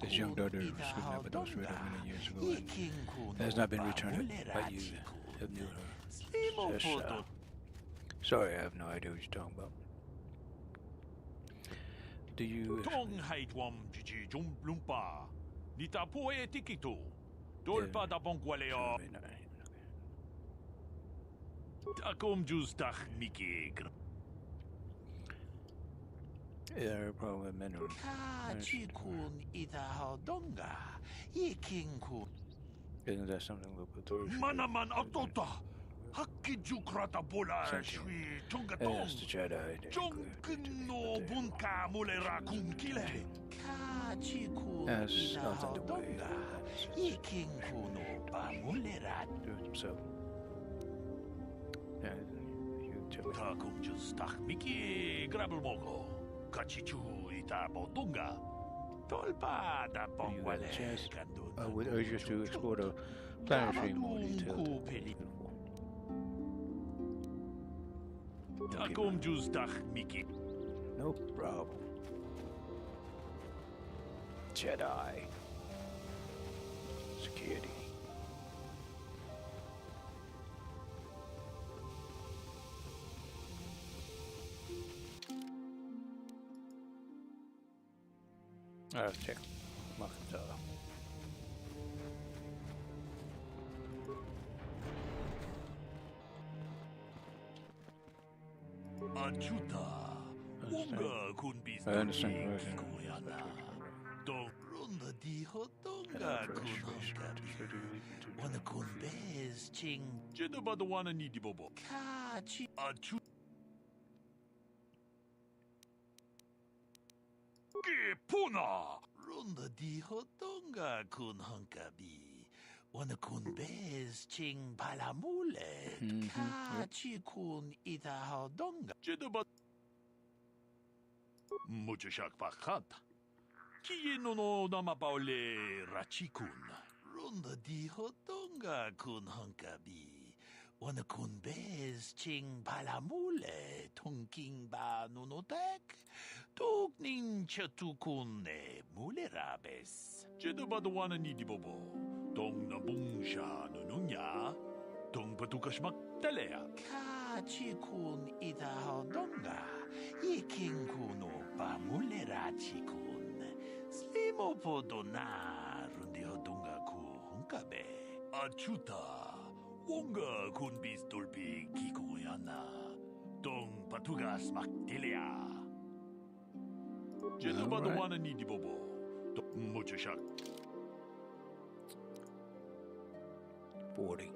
This young daughter was kidnapped by those Ritter many years ago and has not been returned by you. Have knew her. Says, sorry, I have no idea what you're talking about. Do you... Tong haitwam jiji lumpa. Nitapoe tikito. Dolpa da bongwalea. Takom justach miki. Yeah, probably mineral. Chikun ita hodonga. Ikinku. Isn't that something local? Manaman autota. Hakijukrata bola shui tungatong. That's the Jedi. Jonkino bunka mulera kunkile. That's something to wait. Ikinku no ba mulera. Do it himself. Yeah, you tell me. Takum justach miki grabel mogo. Kachichu ita botunga. Tolpa da When you get a chance, I Bongwale, would urge you to explore the planetary in more detail. Beautiful. Takum Juzdach Miki. No problem. Jedi. Security. Let's check Makata. Achuta. Unga kunbis I understand the version. Kuyana. Dong Runda di Hotonga Kunhongabi. Wana Kunbez Ching. Jedabadawana Nidibobo. Kachi. Achuta. Puna! Runda di Hotonga Kunhongabi. Wana Kunbez Ching Palamule. Kachi Kun Ita Hodonga. Jedabad. Muchashak Pakanta. Kieno no Namapaule Rachikun. Runda di Hotonga Kunhongabi. Wana Kunbez Ching Palamule. Tunking Ba Nunotek. Tukning chatukune mulerabes. Jedabadawana nidibobo. Tong nabungsha nununya. Tong patukashmak talea. Kachikun idahadonga. Iking kuno pa mulerachikun. Slimo podona rundihodunga ku hunkabe. Achuta. Wonga kun bistolpi kikoyana. Tong patugas maktelea. Jedabadawana nidibobo. Muchashak. 40.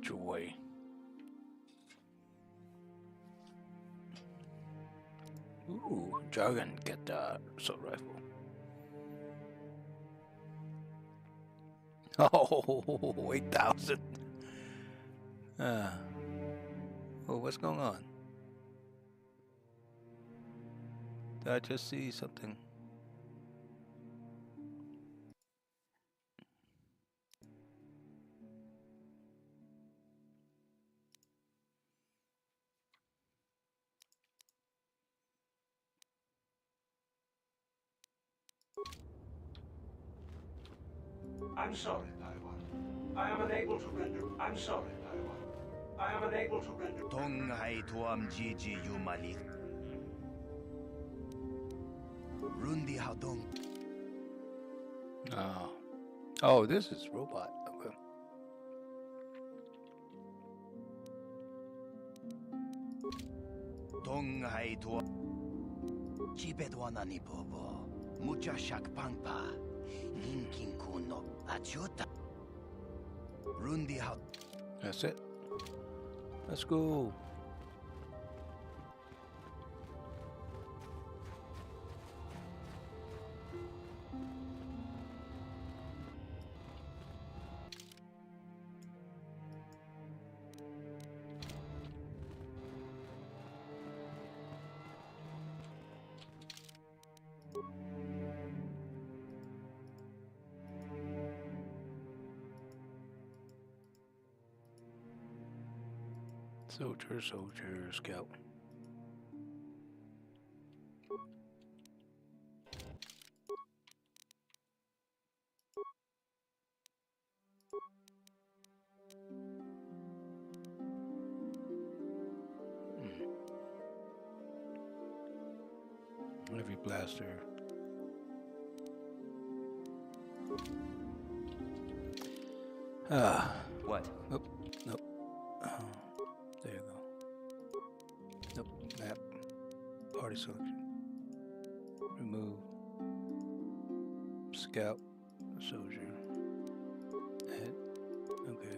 Joy. Ooh, Jargon, get the assault rifle. Oh, 8,000. Oh, what's going on? Did I just see something? I'm sorry, Taiwan. I am unable to render. I'm sorry, Taiwan. I am unable to render. Tonghai tuam Gigi Yumali. Rundi Hadong. Oh. Oh, this is robot. Okay. Tonghai tuam Chibedwanani Bobo. Mucha Shakpangpa. Ninkin Kuno. Achuta. Rundi Had. That's it. Let's go. Soldier, soldier, scout. Heavy blaster. What? Nope. Nope. There you go. Nope. Map. Party selection. Remove. Scout. Soldier. Head. Okay.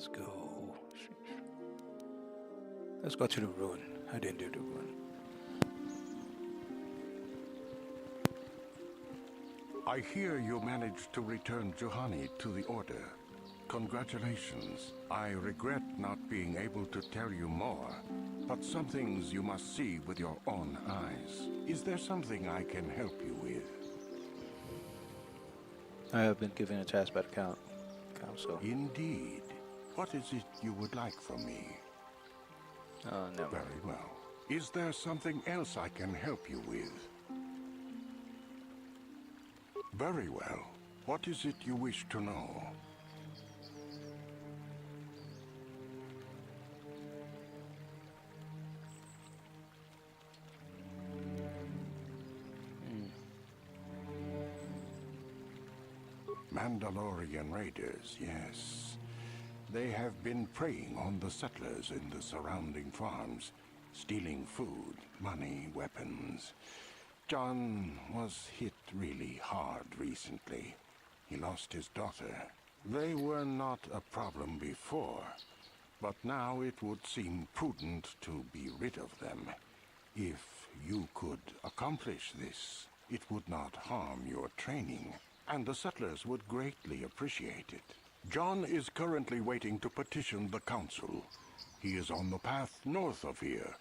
Let's go. Let's go to the ruin. I didn't do the ruin. I hear you managed to return Juhani to the Order. Congratulations. I regret not being able to tell you more, but some things you must see with your own eyes. Is there something I can help you with? I have been given a task by the council. Indeed. What is it you would like from me? Never. Very well. Is there something else I can help you with? Very well. What is it you wish to know? Mandalorian raiders, yes. They have been preying on the settlers in the surrounding farms, stealing food, money, weapons. John was hit really hard recently. He lost his daughter. They were not a problem before, but now it would seem prudent to be rid of them. If you could accomplish this, it would not harm your training, and the settlers would greatly appreciate it. John is currently waiting to petition the council. He is on the path north of here.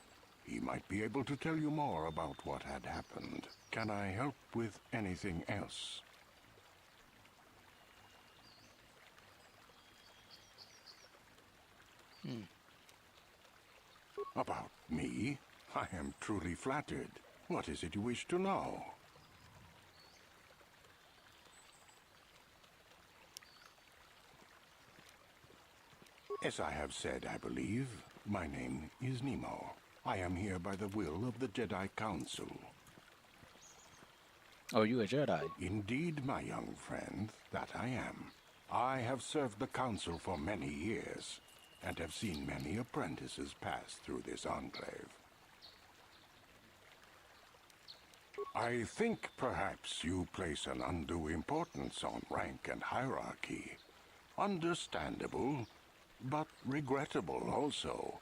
He might be able to tell you more about what had happened. Can I help with anything else? About me? I am truly flattered. What is it you wish to know? As I have said, I believe, my name is Nemo. I am here by the will of the Jedi Council. Oh, you a Jedi? Indeed, my young friend, that I am. I have served the Council for many years, and have seen many apprentices pass through this enclave. I think perhaps you place an undue importance on rank and hierarchy. Understandable, but regrettable also.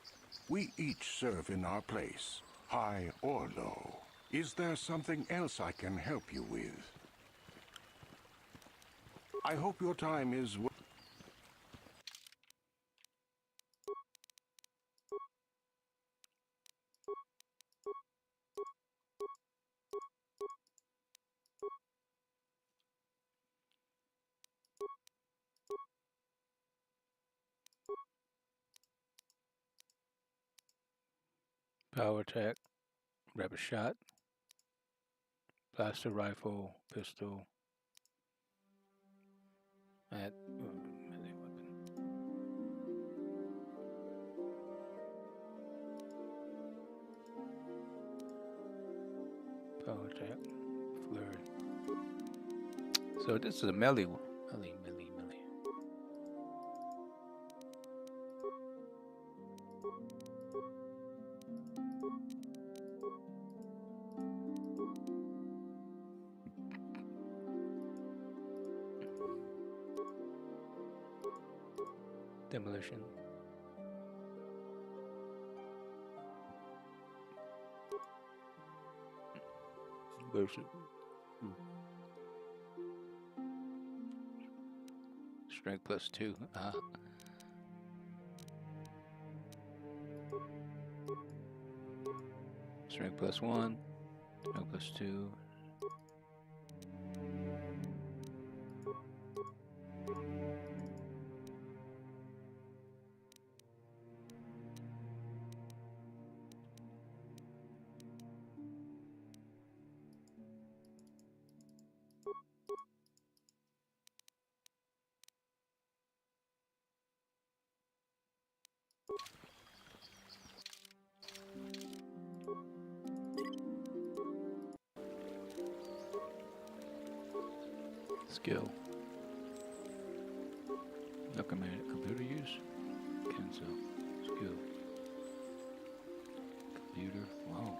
We each serve in our place, high or low. Is there something else I can help you with? I hope your time is well. Power attack, rapid shot, blaster rifle, pistol, melee weapon. Power attack, flurry. So this is a melee. Demolition. Versus. Strength +2. Strength +1. Strength +2. Skill. No command computer use. Cancel. Skill. Computer. Wow.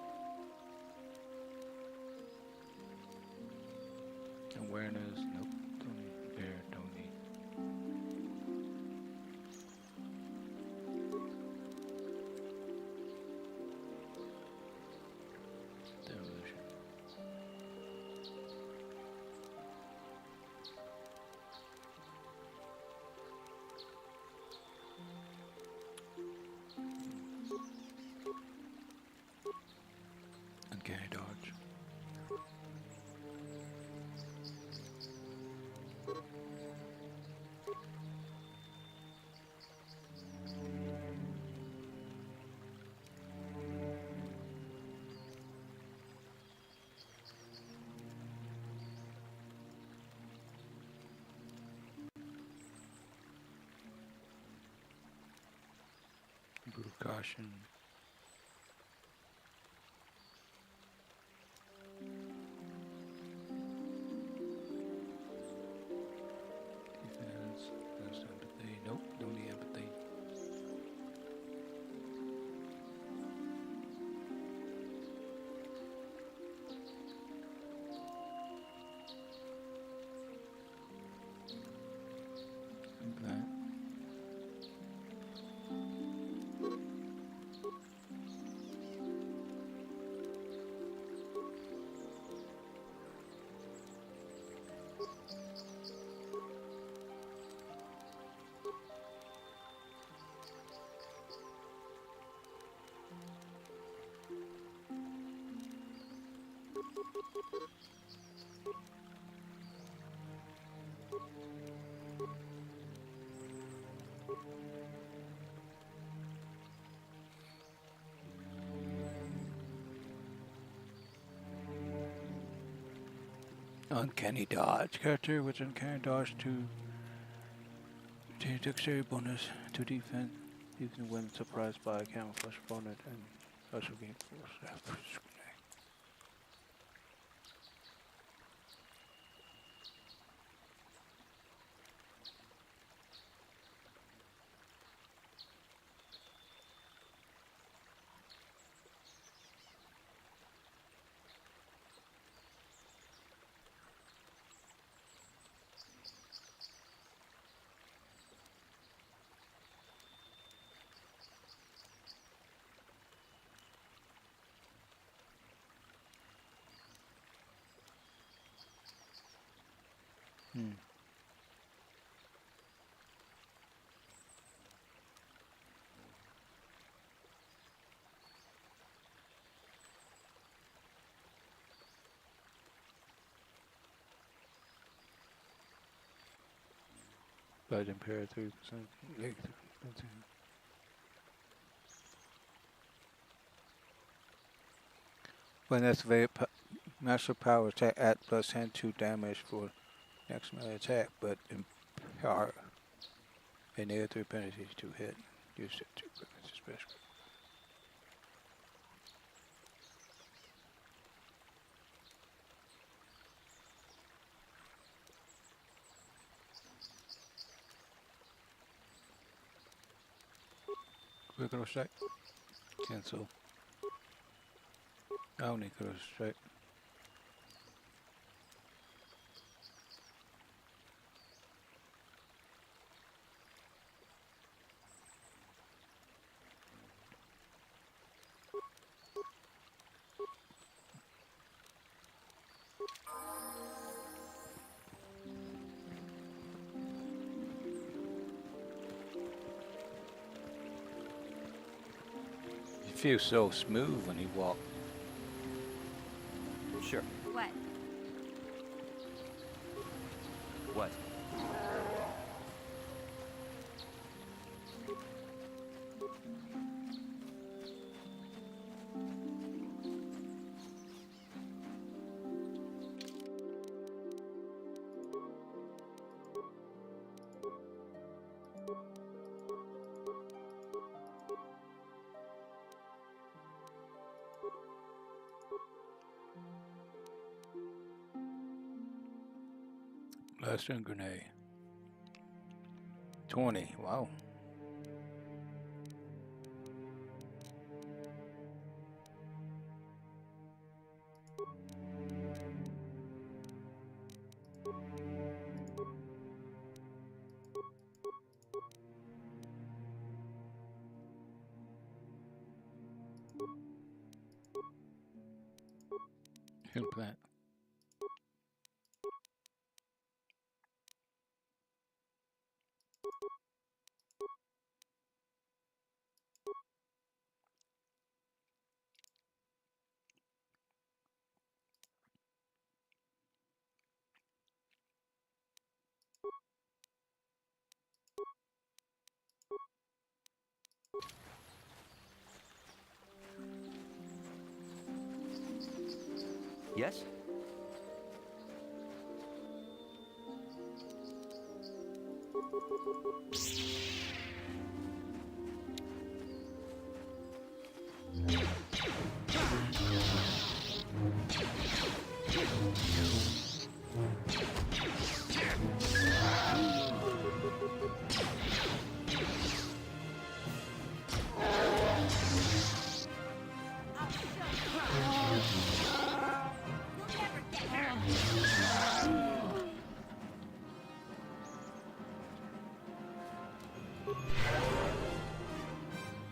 Awareness. Nope. Don't need. Bear. Don't need. Caution. Defense. That's empathy. Nope, don't need empathy. That. Uncanny dodge. Character with uncanny dodge to change dexterity bonus to defense. Even when surprised by a camouflage opponent and also gain force after screening. Hmm. Blood impair 3%. When activated, master power attack at plus 10 damage for next melee attack, but impair a negative 3 penalty to hit. Use it to prevent special. Critical strike. Cancel. I don't need critical strike. He feels so smooth when he walks. Sure. What? What? Blastering grenade. 20. Wow. Implant. Yes?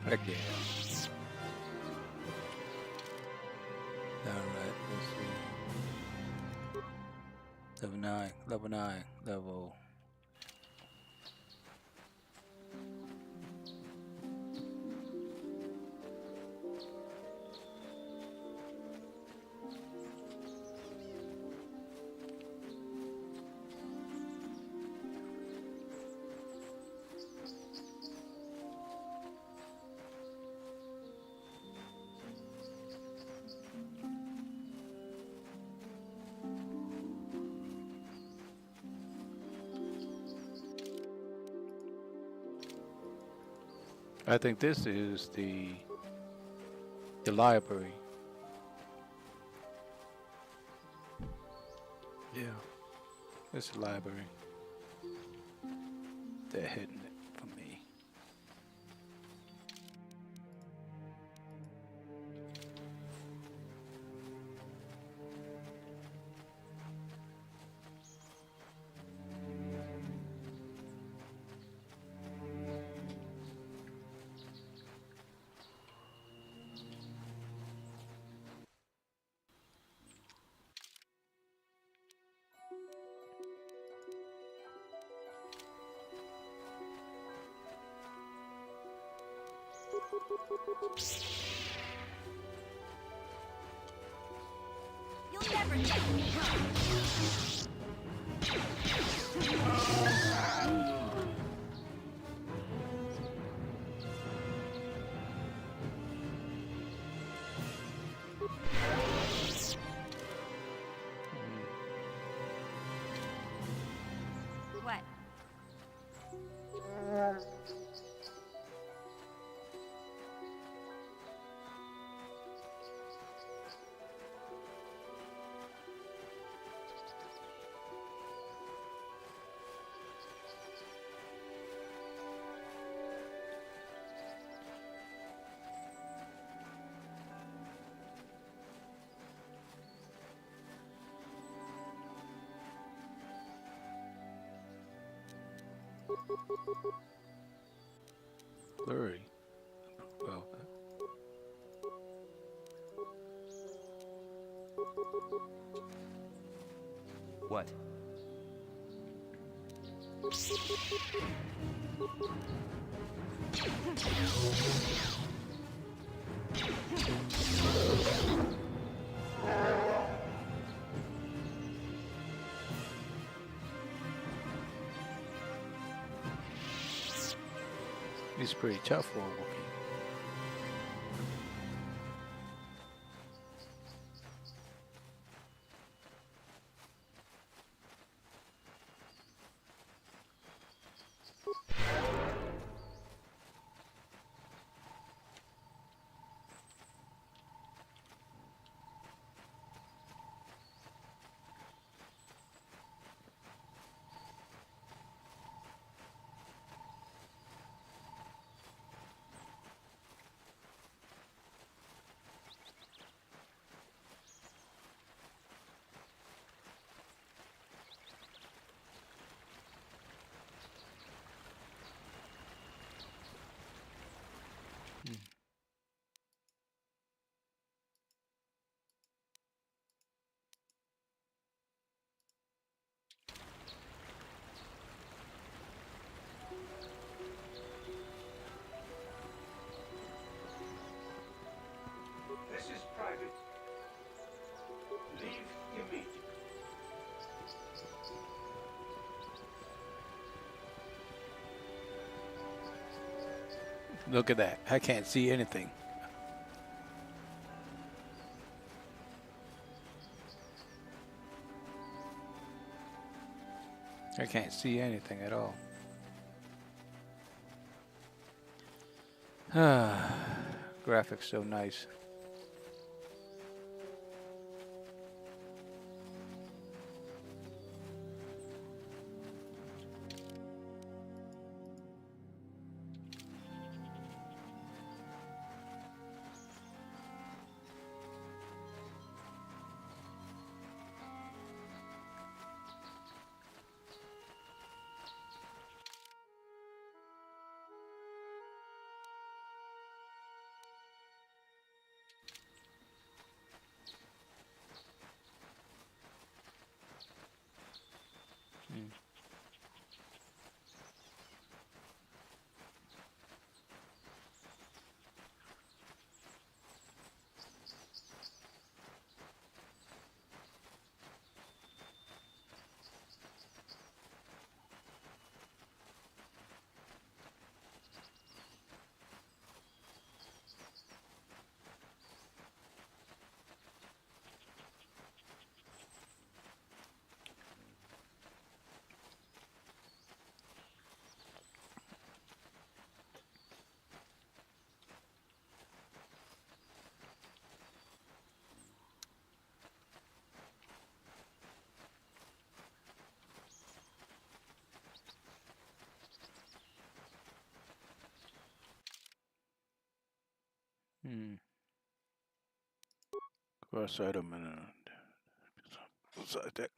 Heck yeah. Alright, let's see. Level 9, level 9, level. I think this is the library. Yeah, it's the library. They're hitting it for me. You'll never get me. What? Blurry. Well, What? he's pretty tough for a Wookiee. This is private. Leave immediately. Look at that. I can't see anything. I can't see anything at all. Graphics so nice. Mm. Hmm. Cross item and side deck.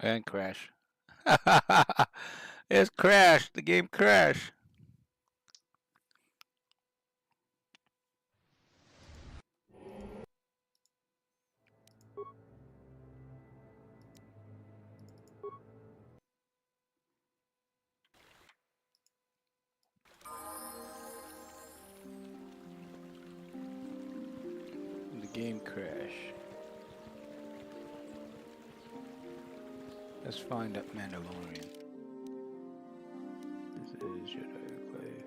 And crash. It's crashed. The game crashed. The game crashed. Let's find that Mandalorian. This is Jedi Clay.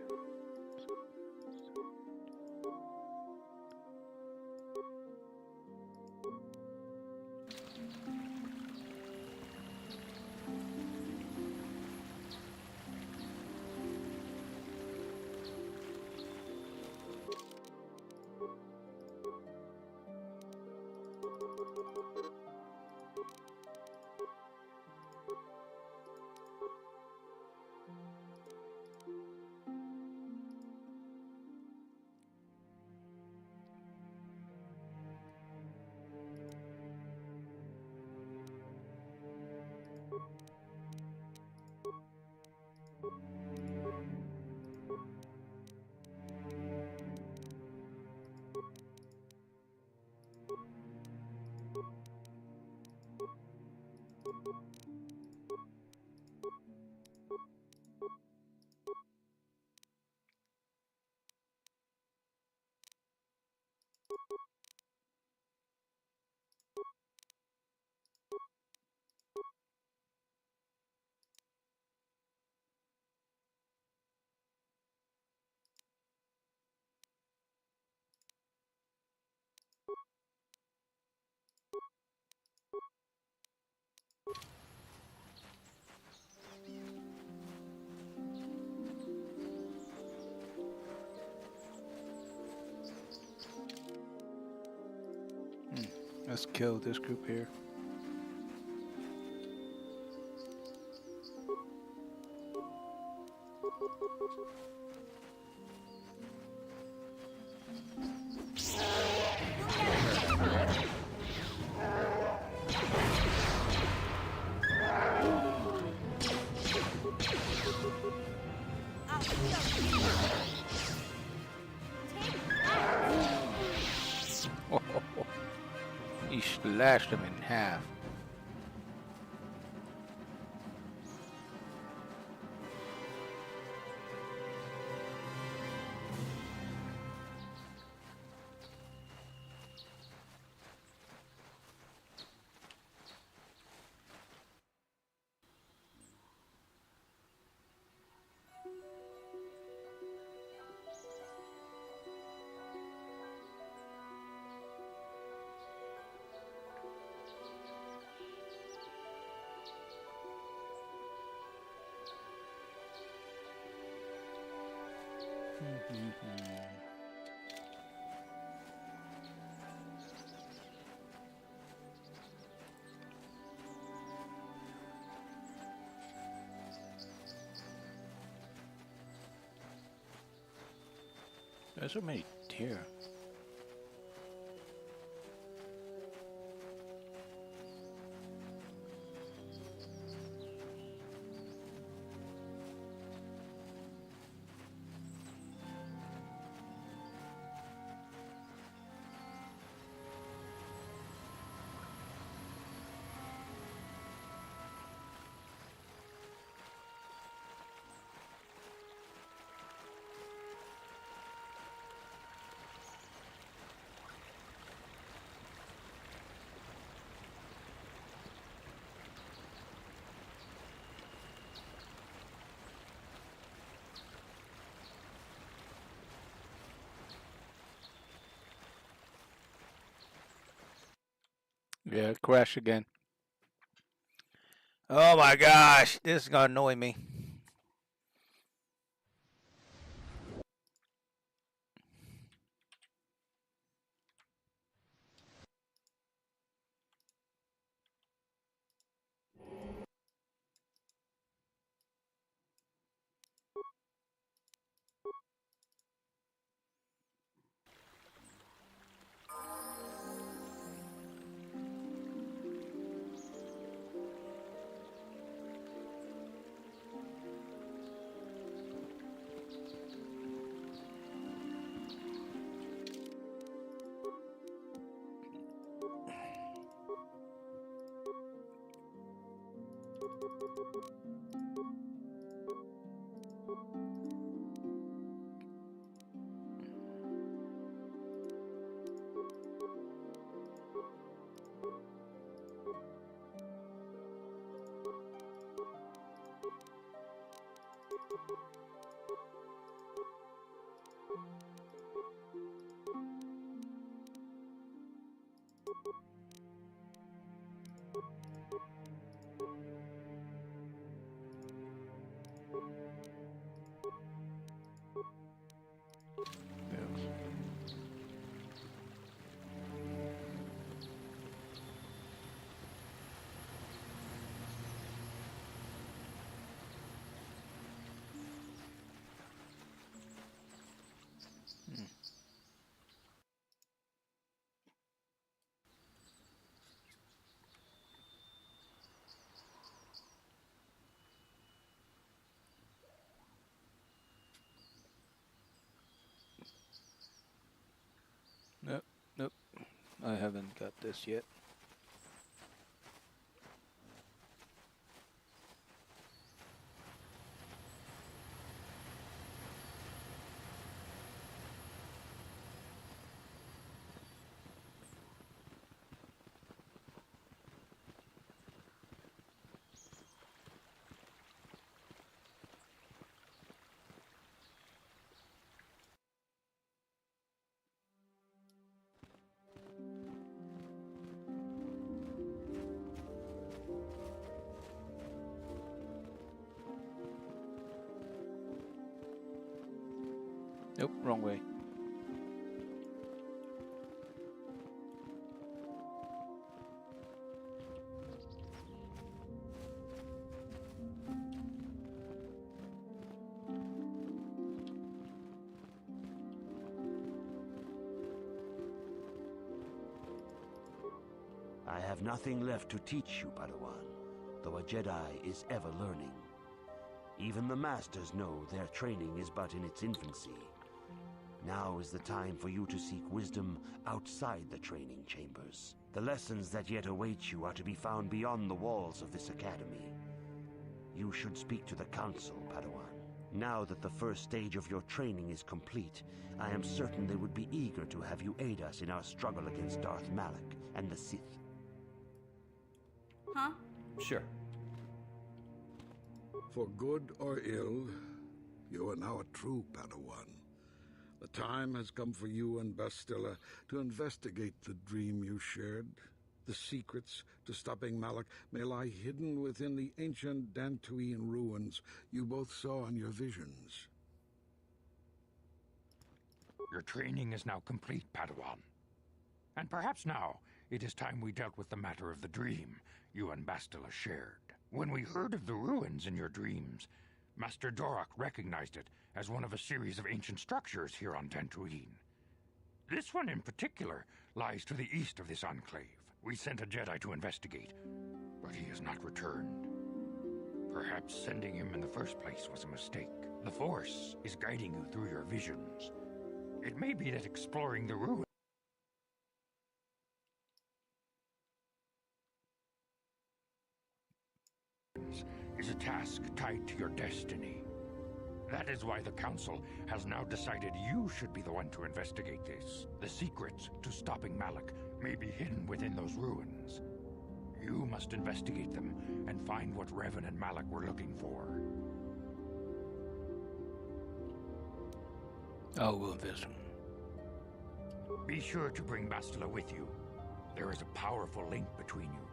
Let's kill this group here. He slashed him in half. There's so many deer. Yeah, crash again. Oh my gosh, this is gonna annoy me. Nope, nope. I haven't got this yet. Nope, wrong way. I have nothing left to teach you, Padawan, though a Jedi is ever learning. Even the Masters know their training is but in its infancy. Now is the time for you to seek wisdom outside the training chambers. The lessons that yet await you are to be found beyond the walls of this academy. You should speak to the Council, Padawan. Now that the first stage of your training is complete, I am certain they would be eager to have you aid us in our struggle against Darth Malak and the Sith. Huh? Sure. For good or ill, you are now a true Padawan. The time has come for you and Bastila to investigate the dream you shared. The secrets to stopping Malak may lie hidden within the ancient Dantooine ruins you both saw in your visions. Your training is now complete, Padawan. And perhaps now it is time we dealt with the matter of the dream you and Bastila shared. When we heard of the ruins in your dreams, Master Dorak recognized it as one of a series of ancient structures here on Dantooine. This one in particular lies to the east of this enclave. We sent a Jedi to investigate, but he has not returned. Perhaps sending him in the first place was a mistake. The Force is guiding you through your visions. It may be that exploring the ruins is a task tied to your destiny. That is why the Council has now decided you should be the one to investigate this. The secrets to stopping Malak may be hidden within those ruins. You must investigate them and find what Revan and Malak were looking for. I will invest. Be sure to bring Bastila with you. There is a powerful link between you,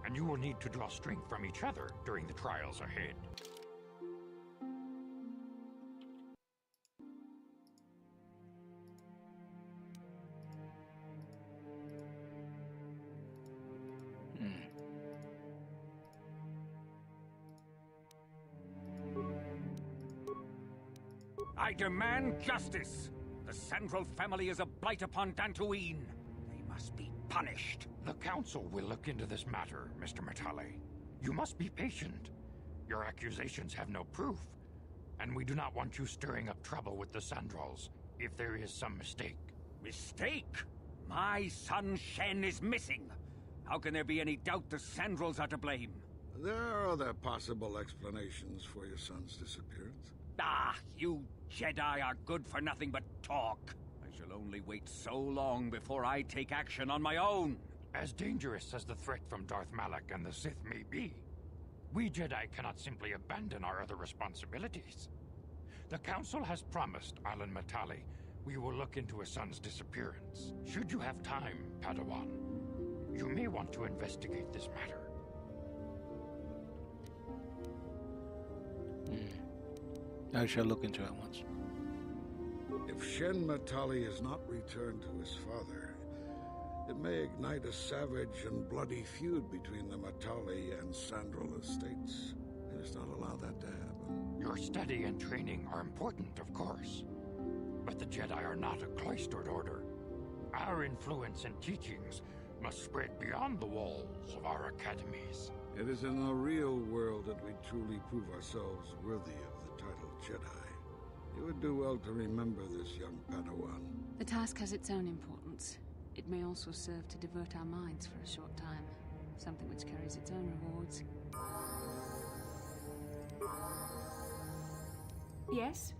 and you will need to draw strength from each other during the trials ahead. I demand justice! The Sandral family is a blight upon Dantooine. They must be punished. The Council will look into this matter, Mr. Matale. You must be patient. Your accusations have no proof, and we do not want you stirring up trouble with the Sandrals if there is some mistake. Mistake? My son Shen is missing. How can there be any doubt the Sandrals are to blame? There are other possible explanations for your son's disappearance. Ah, you Jedi are good for nothing but talk. I shall only wait so long before I take action on my own. As dangerous as the threat from Darth Malak and the Sith may be, we Jedi cannot simply abandon our other responsibilities. The Council has promised Alan Matale we will look into his son's disappearance. Should you have time, Padawan, you may want to investigate this matter. I shall look into it once. If Shen Matali is not returned to his father, it may ignite a savage and bloody feud between the Matali and Sandral estates. Let us not allow that to happen. Your study and training are important, of course. But the Jedi are not a cloistered order. Our influence and teachings must spread beyond the walls of our academies. It is in the real world that we truly prove ourselves worthy of the title Jedi. You would do well to remember this, young Padawan. The task has its own importance. It may also serve to divert our minds for a short time. Something which carries its own rewards. Yes?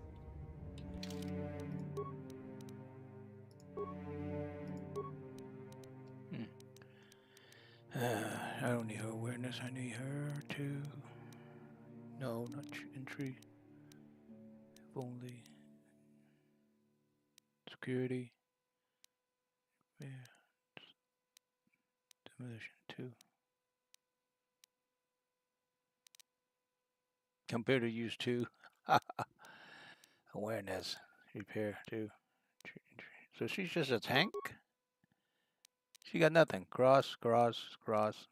I don't need her awareness, I need her to... No, not entry. If only... Security. Yeah. Demolition 2. Compare to use 2. Awareness. Repair 2. So she's just a tank? She got nothing. Cross. Class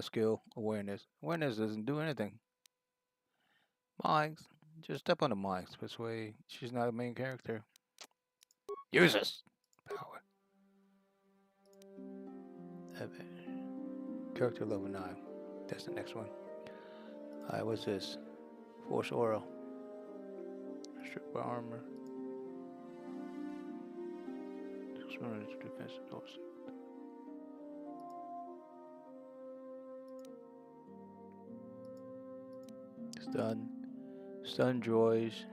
skill, awareness. Awareness doesn't do anything. Mics. Just step on the mics. This way, she's not a main character. Useless. Power. Character level 9. That's the next one. Alright, what's this? Force Aura. Strip armor. Defensive. Stun joys.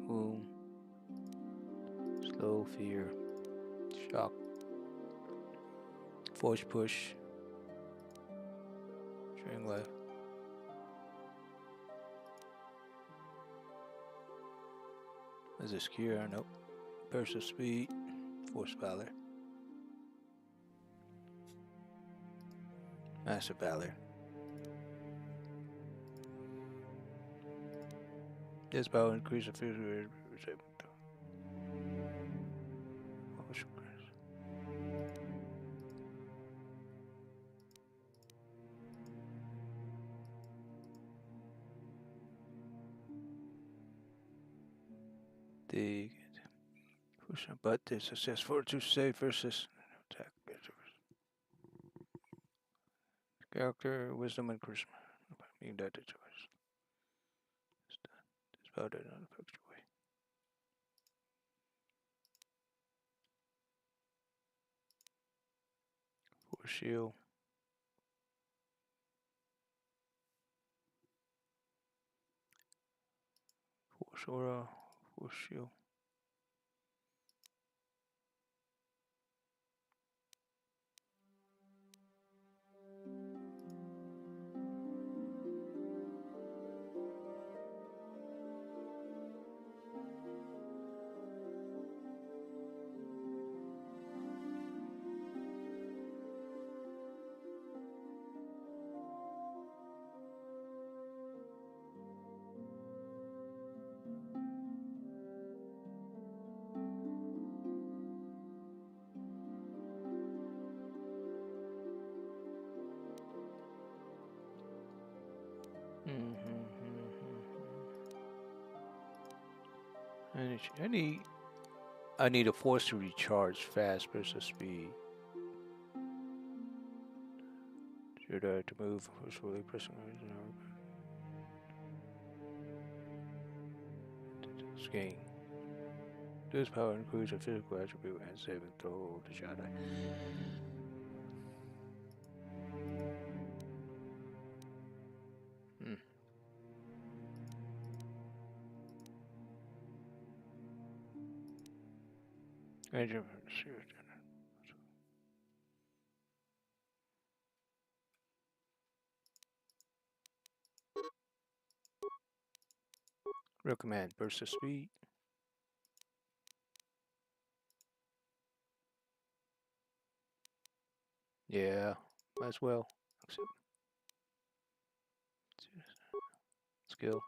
Wound. Slow fear. Shock. Force push. String life. Is this cure? Nope. Burst of speed. Force valor. Master valor. This power increase of physical. The push a button successful to save versus attack. Character, wisdom, and charisma. Being that the choice. This power does not affect your way. Force shield. Force aura. Force shield. I need a force to recharge fast versus speed. Should I to move forcefully pressing gain. This power includes a physical attribute and saving throw the shadow. Recommend burst of speed. Yeah, might as well. Accept. Skill.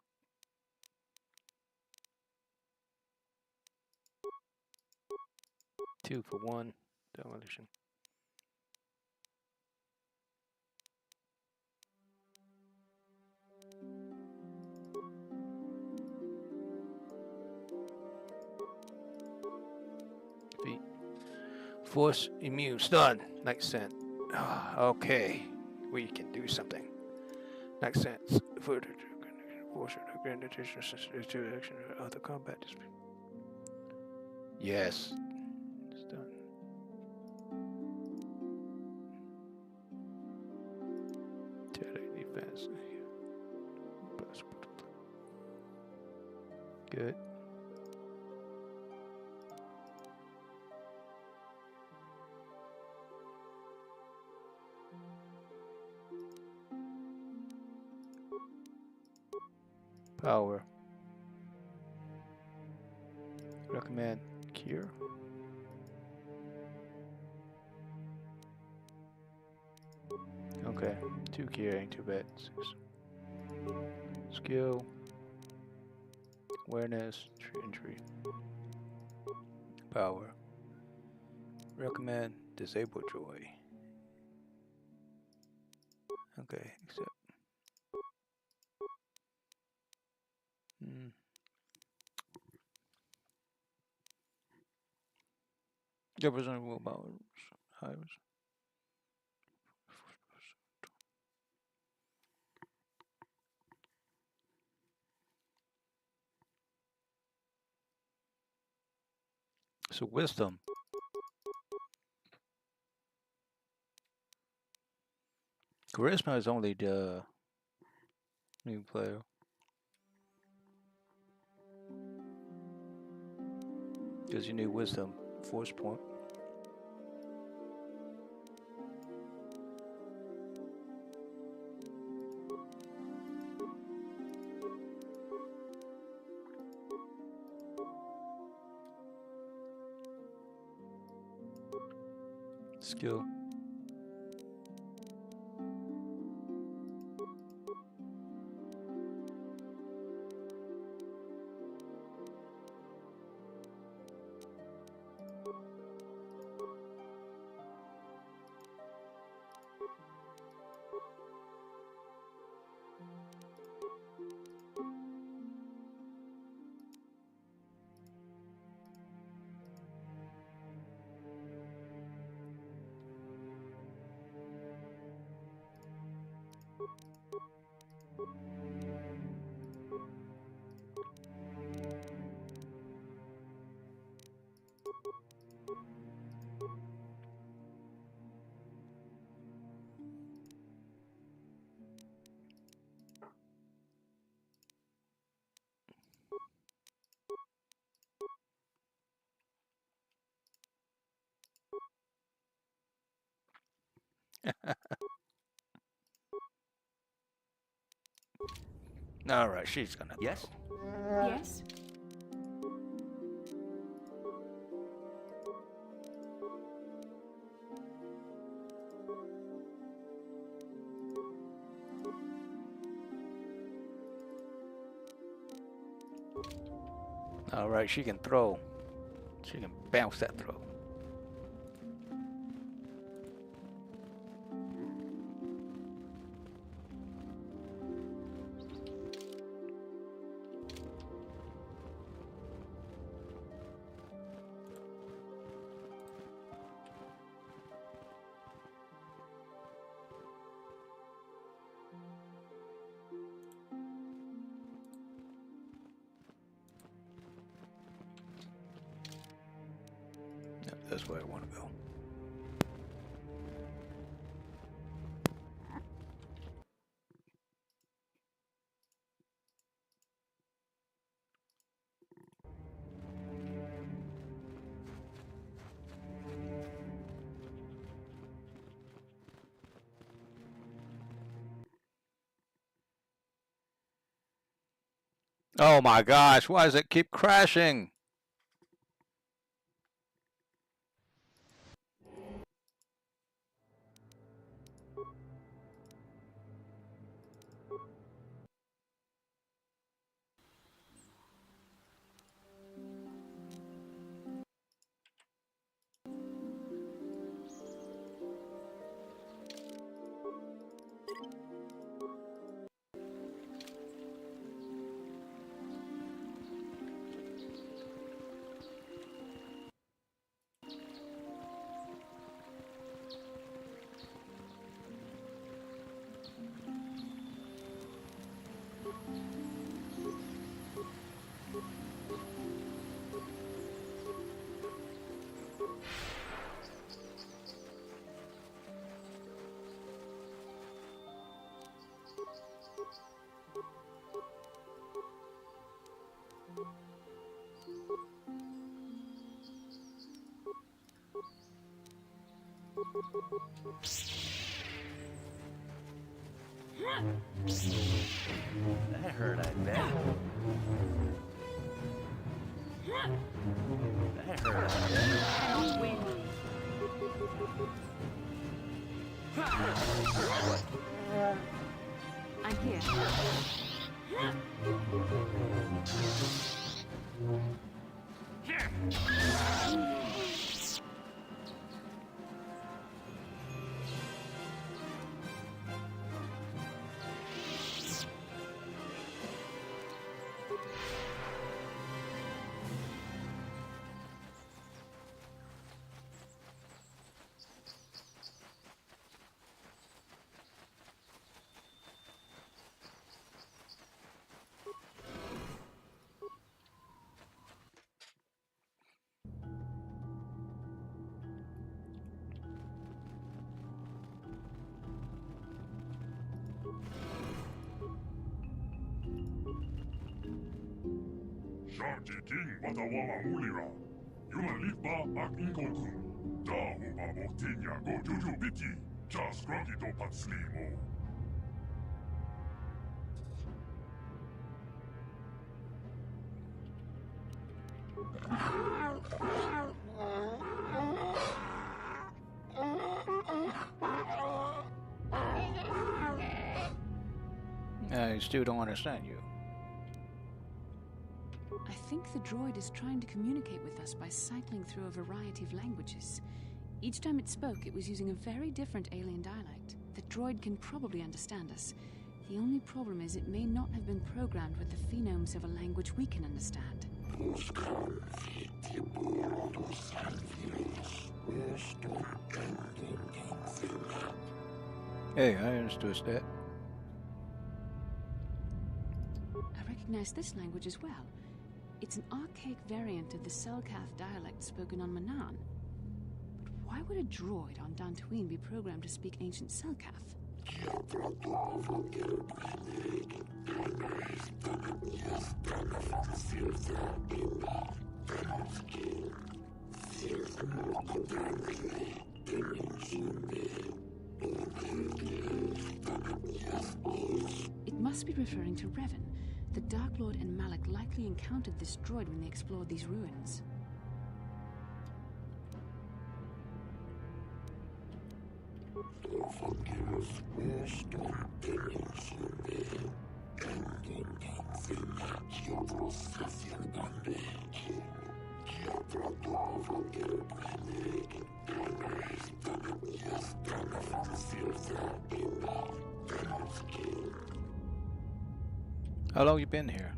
Two for one. Demolition. Feet. Force immune. Stun. Night scent. Okay. We can do something. Night scent. Further. Force grand additional sensitive to action or other combat. Yes. Stun. Defense. Good. Power. Recommend cure. Okay, 2 cure ain't too bad. 6. Skill. Awareness. Injury. Power. Recommend disable joy. Okay, accept. Representative powers. Hires. So wisdom. Charisma is only the New player. Because you need wisdom, force point. Skill. All right, she's gonna. Yes? Yes? All right, she can throw. She can bounce that throw. Yep, that's where I want to go. Oh my gosh, why does it keep crashing? That hurt, I bet. That hurt, I bet. Win. What? I'm here. I still don't understand you. I think the droid is trying to communicate with us by cycling through a variety of languages. Each time it spoke, it was using a very different alien dialect. The droid can probably understand us. The only problem is it may not have been programmed with the phonemes of a language we can understand. Hey, I understood that. I recognize this language as well. It's an archaic variant of the Selkath dialect spoken on Manan. But why would a droid on Dantooine be programmed to speak ancient Selkath? It must be referring to Revan. The Dark Lord and Malak likely encountered this droid when they explored these ruins. How long you been here?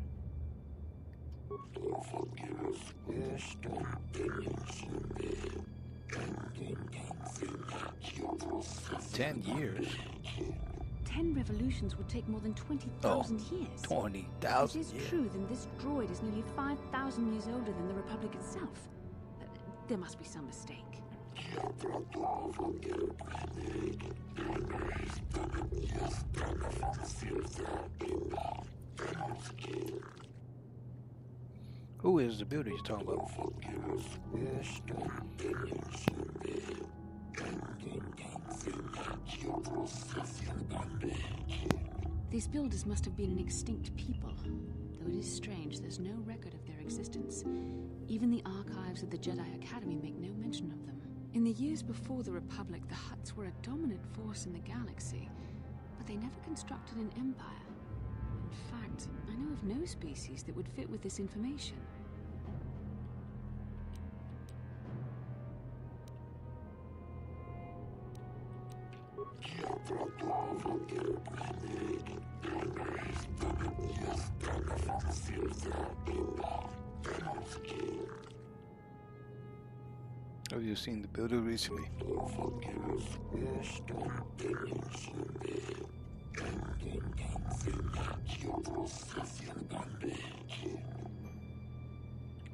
10 years. 10 revolutions would take more than 20,000 years. 20,000 If it years. is true, then this droid is nearly 5,000 years older than the Republic itself. There must be some mistake. Who is the builder you're talking about? These builders must have been an extinct people. Though it is strange, there's no record of their existence. Even the archives of the Jedi Academy make no mention of them. In the years before the Republic, the Hutts were a dominant force in the galaxy, but they never constructed an empire. In fact, I know of no species that would fit with this information. Have you seen the builder recently?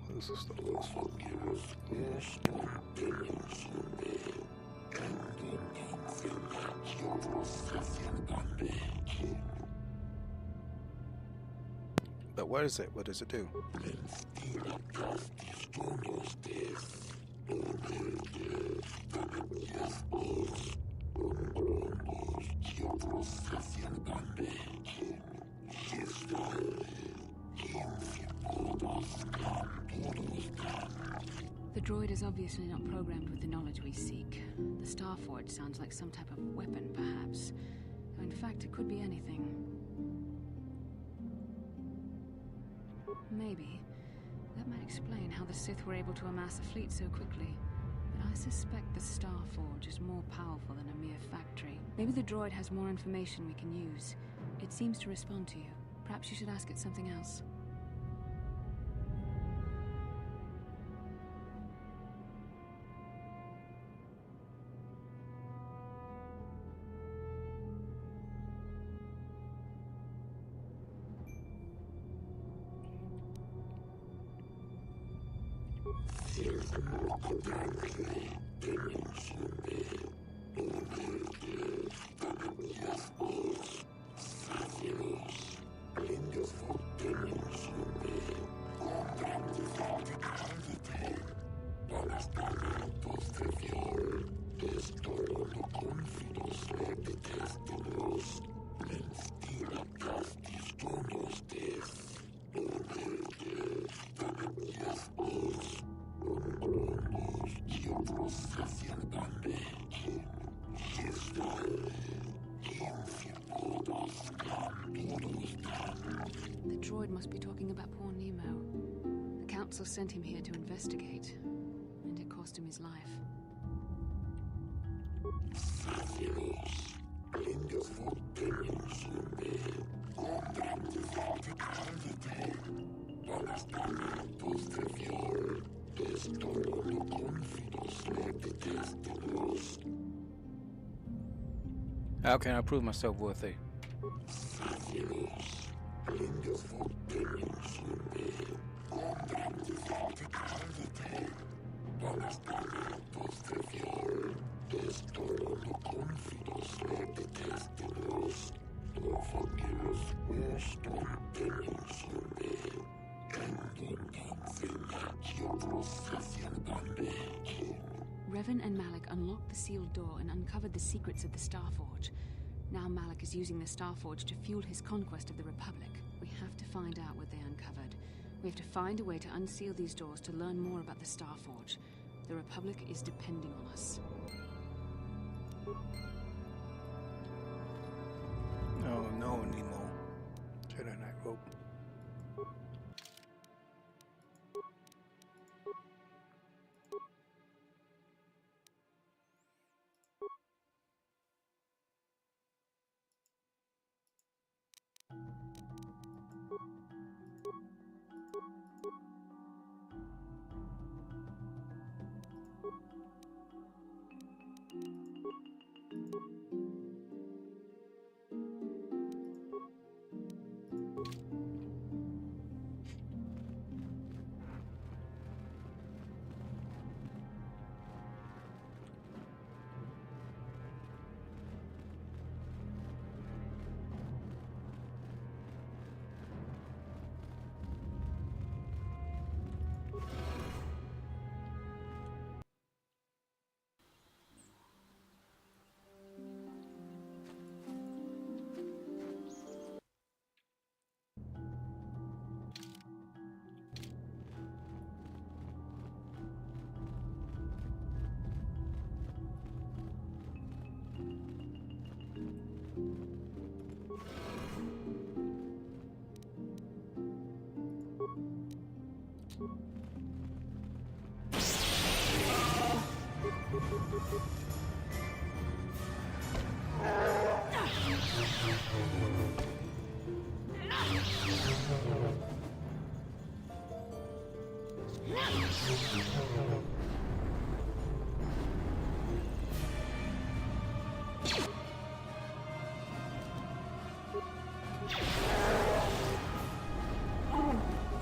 What is this stuff? But what is it? What does it do? The droid is obviously not programmed with the knowledge we seek. The Starforge sounds like some type of weapon, perhaps. Though in fact, it could be anything. Maybe. That might explain how the Sith were able to amass a fleet so quickly. But I suspect the Starforge is more powerful than a mere factory. Maybe the droid has more information we can use. It seems to respond to you. Perhaps you should ask it something else. Council sent him here to investigate, and it cost him his life. How can I prove myself worthy? Revan and Malik unlocked the sealed door and uncovered the secrets of the Starforge. Now Malik is using the Starforge to fuel his conquest of the Republic. We have to find out what they uncovered. We have to find a way to unseal these doors to learn more about the Starforge. The Republic is depending on us. Oh no, Nemo. Jedi Knight rope.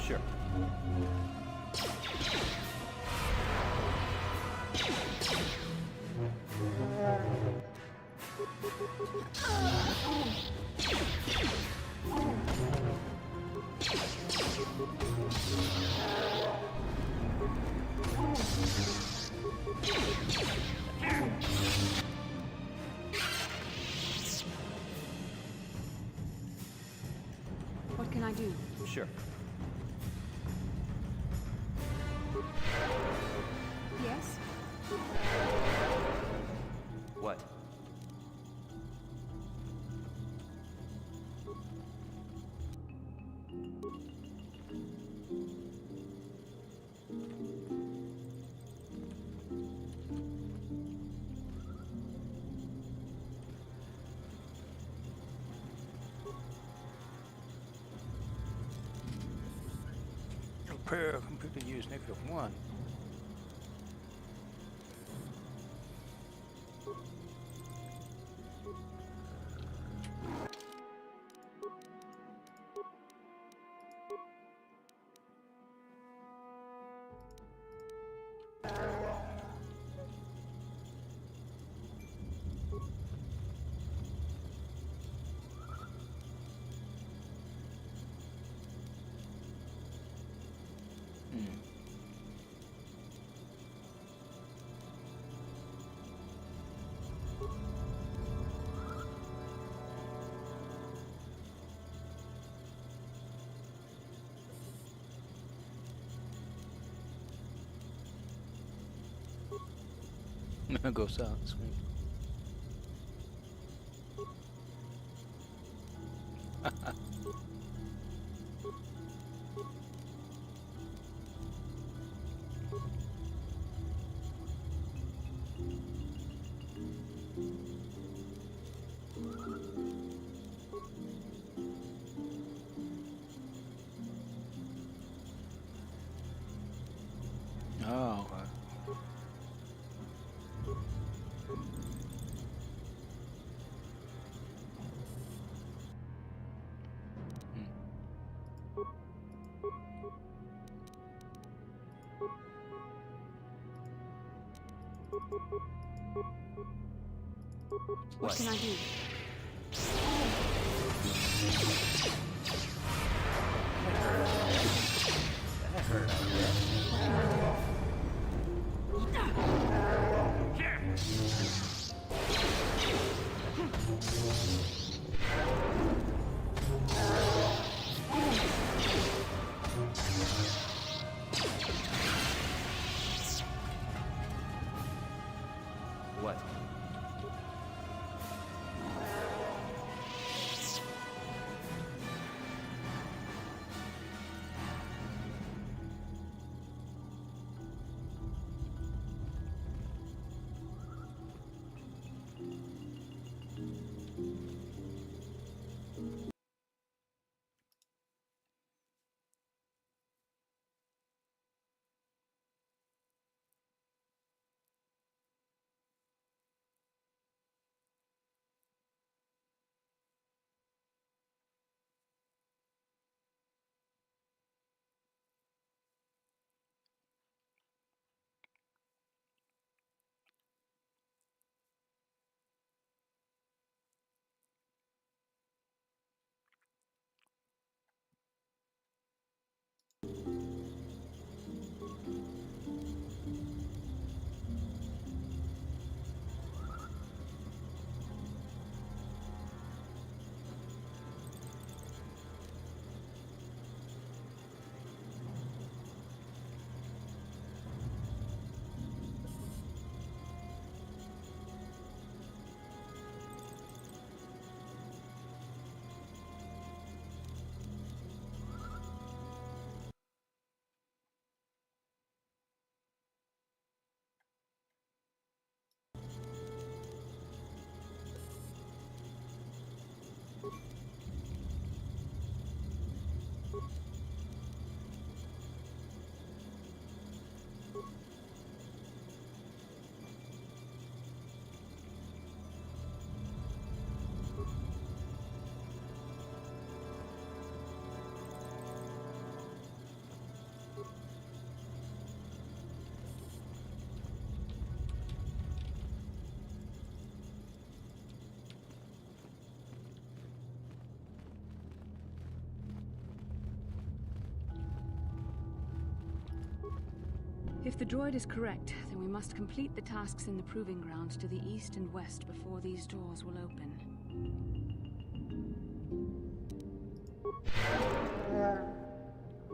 Sure. What can I do? Sure. Yes? What? Repair computer use -1. Go silent screen. What can I do? That hurt, I What? If the droid is correct, then we must complete the tasks in the proving grounds to the east and west before these doors will open.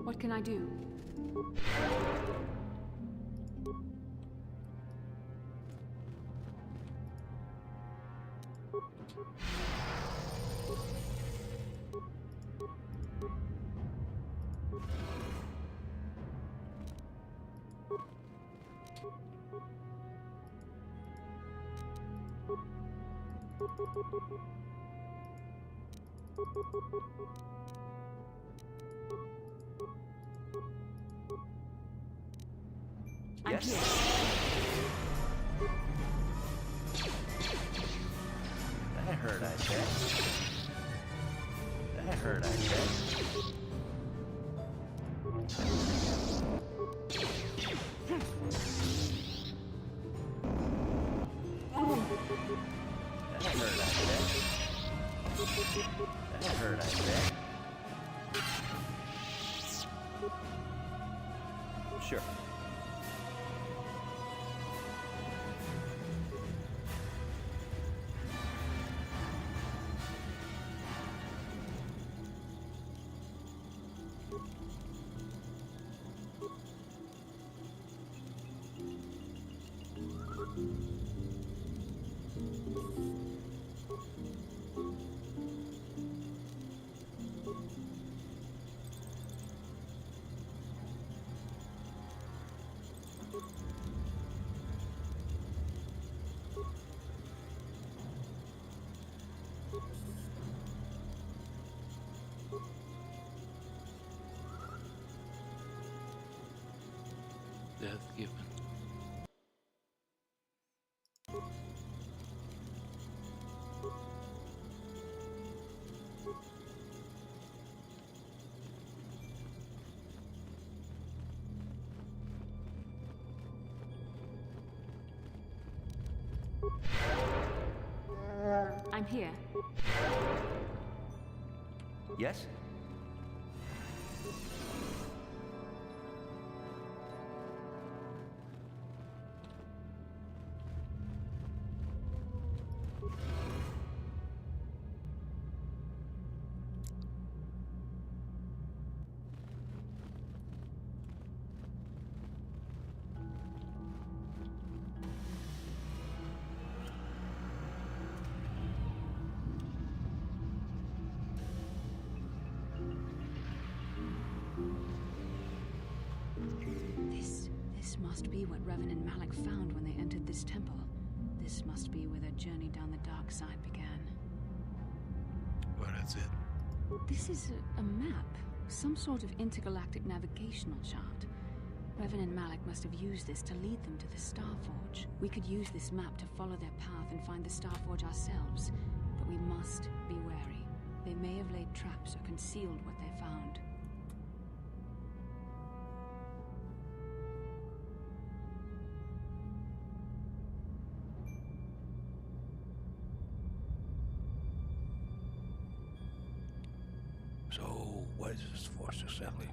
What can I do? Yes. That hurt, I bet. That hurt, I bet. That hurt, I bet. That hurt, I bet. Sure. Death given. I'm here. Yes? This must be what Revan and Malik found when they entered this temple. This must be where their journey down the dark side began. Well, that's it. This is a map. Some sort of intergalactic navigational chart. Revan and Malik must have used this to lead them to the Starforge. We could use this map to follow their path and find the Starforge ourselves. But we must be wary. They may have laid traps or concealed what they found. So, what is this force exactly?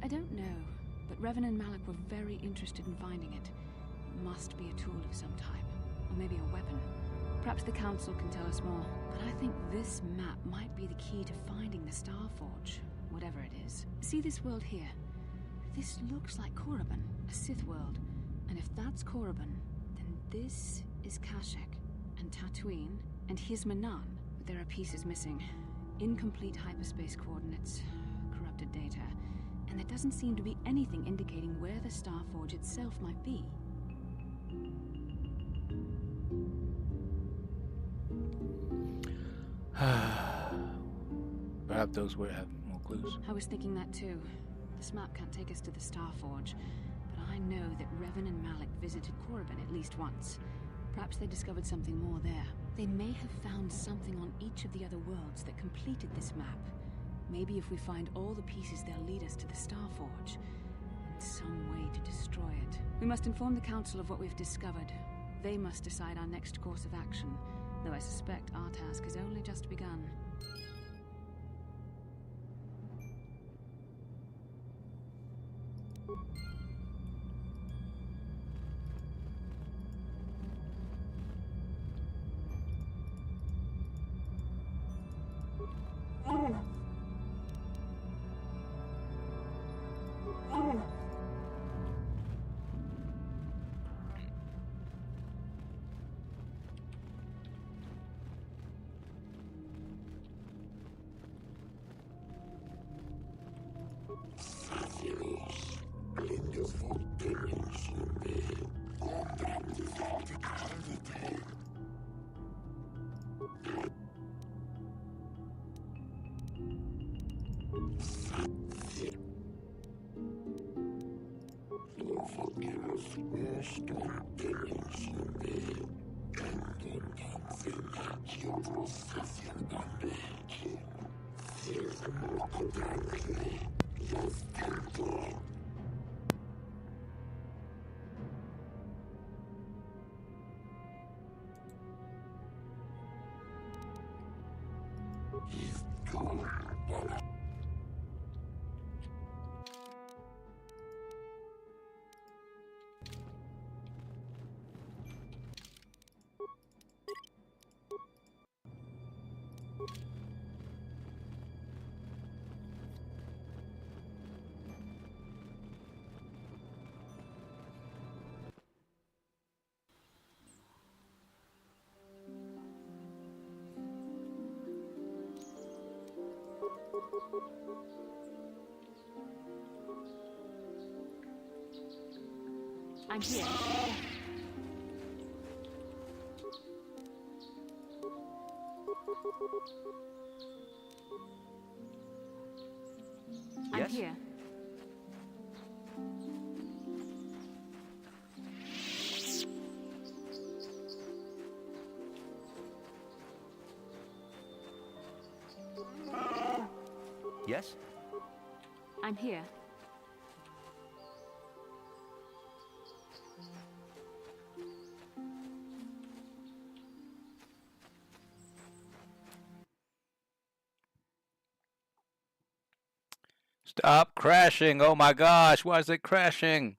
I don't know, but Revan and Malik were very interested in finding it. It must be a tool of some type, or maybe a weapon. Perhaps the Council can tell us more, but I think this map might be the key to finding the Starforge, whatever it is. See this world here? This looks like Korriban, a Sith world. And if that's Korriban, then this is Kashyyyk, and Tatooine, and here's Manan, but there are pieces missing. Incomplete hyperspace coordinates, corrupted data, and there doesn't seem to be anything indicating where the Starforge itself might be. Perhaps those would have more clues. I was thinking that too. This map can't take us to the Starforge, but I know that Revan and Malik visited Korriban at least once. Perhaps they discovered something more there. They may have found something on each of the other worlds that completed this map. Maybe if we find all the pieces, they'll lead us to the Starforge, and some way to destroy it. We must inform the Council of what we've discovered. They must decide our next course of action, though I suspect our task has only just begun. I'm here. I'm Yes? here. Yes? I'm here. Stop crashing. Oh my gosh, why is it crashing?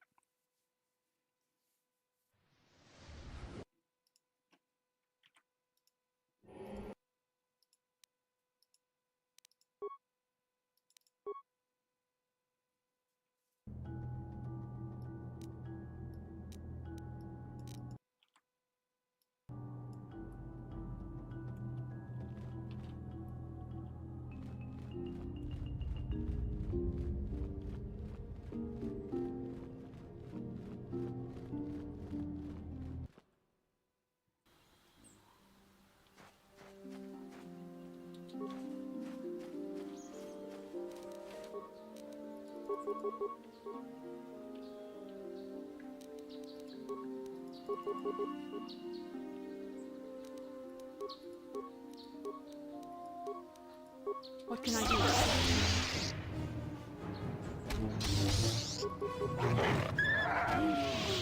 What can I do?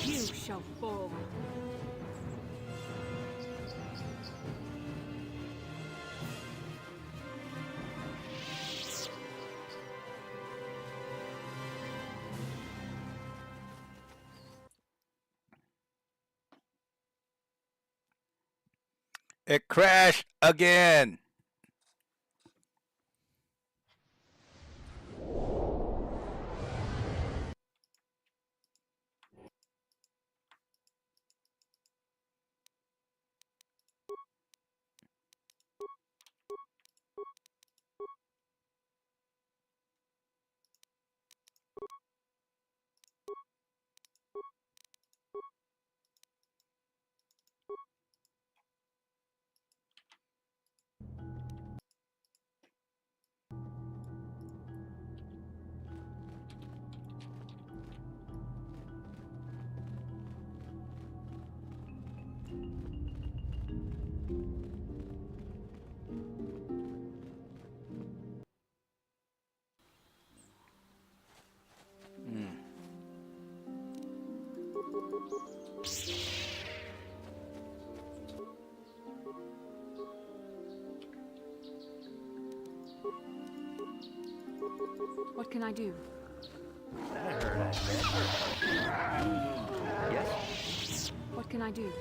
You shall fall. It crashed again. What can I do? That hurt, I bet. Yes? What can I do?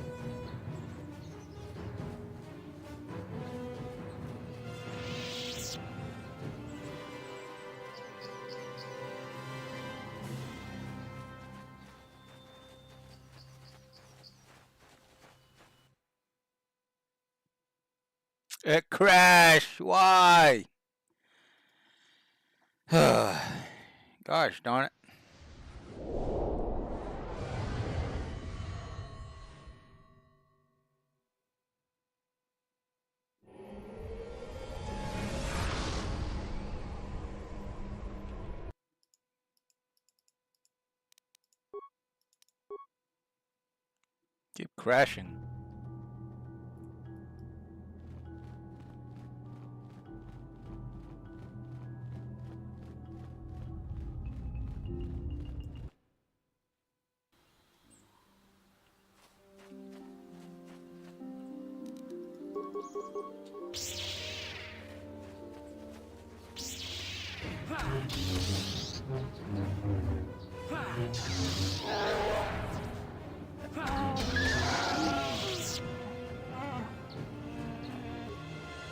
It crashed. Why? Gosh darn it. Keep crashing.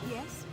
Yes?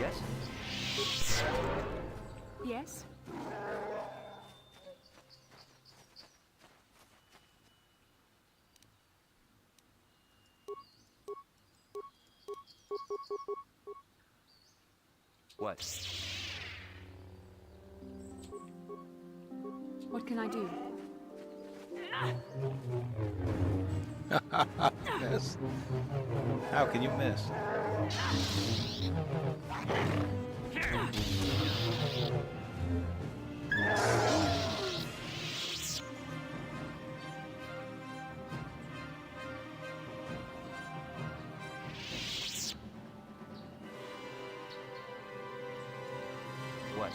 Yes? Yes? What? What can I do? Miss. How can you miss? What?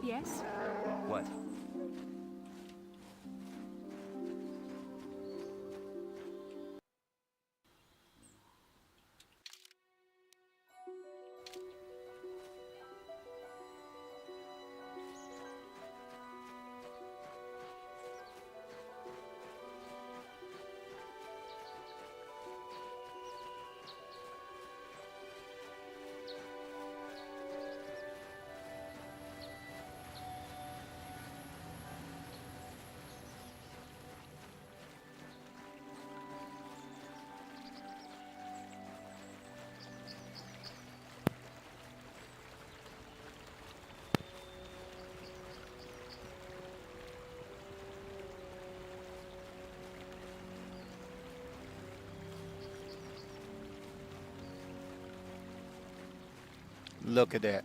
Yes? What? Look at that.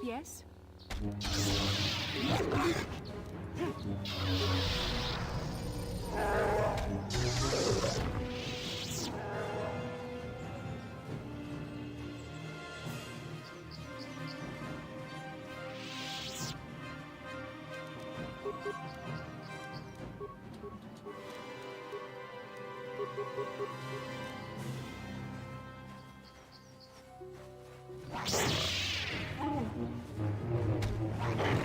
Yes?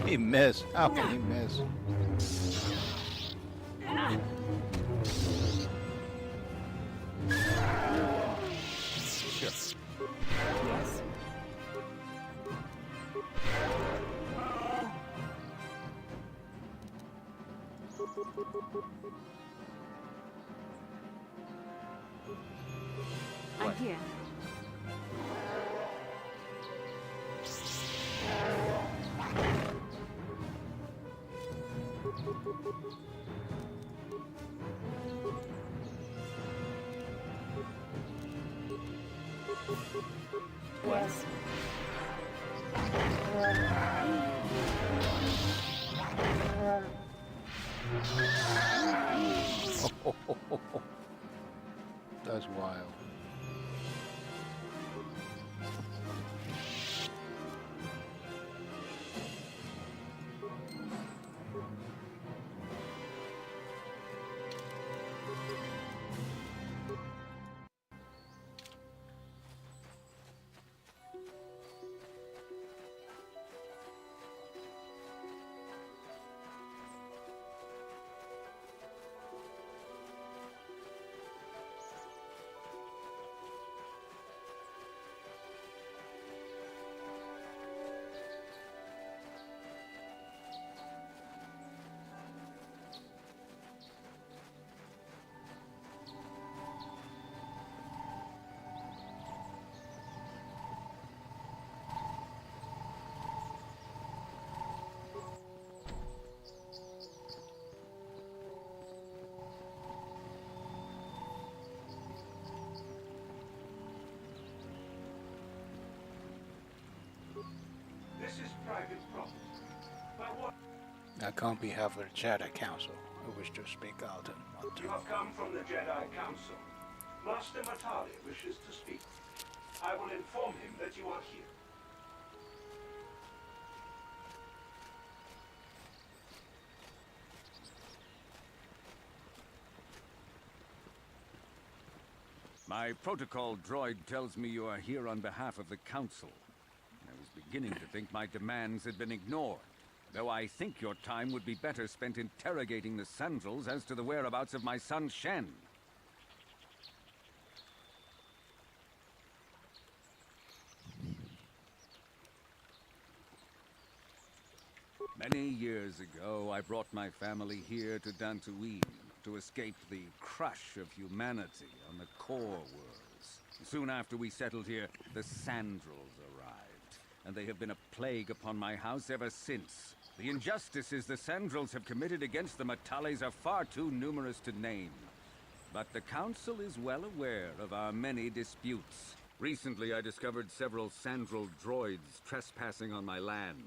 He missed. How can he miss? Sure. Yes? I'm here. Yes? That's wild. I come on behalf of the Jedi Council. I wish to speak out and want to. You have come from the Jedi Council. Master Matali wishes to speak. I will inform him that you are here. My protocol droid tells me you are here on behalf of the Council. I was beginning to think my demands had been ignored, though I think your time would be better spent interrogating the Sandrels as to the whereabouts of my son Shen. Many years ago, I brought my family here to Dantooine to escape the crush of humanity on the core worlds. Soon after we settled here, the Sandrels arrived, and they have been a plague upon my house ever since. The injustices the Sandrels have committed against the Matales are far too numerous to name. But the Council is well aware of our many disputes. Recently, I discovered several Sandrel droids trespassing on my land.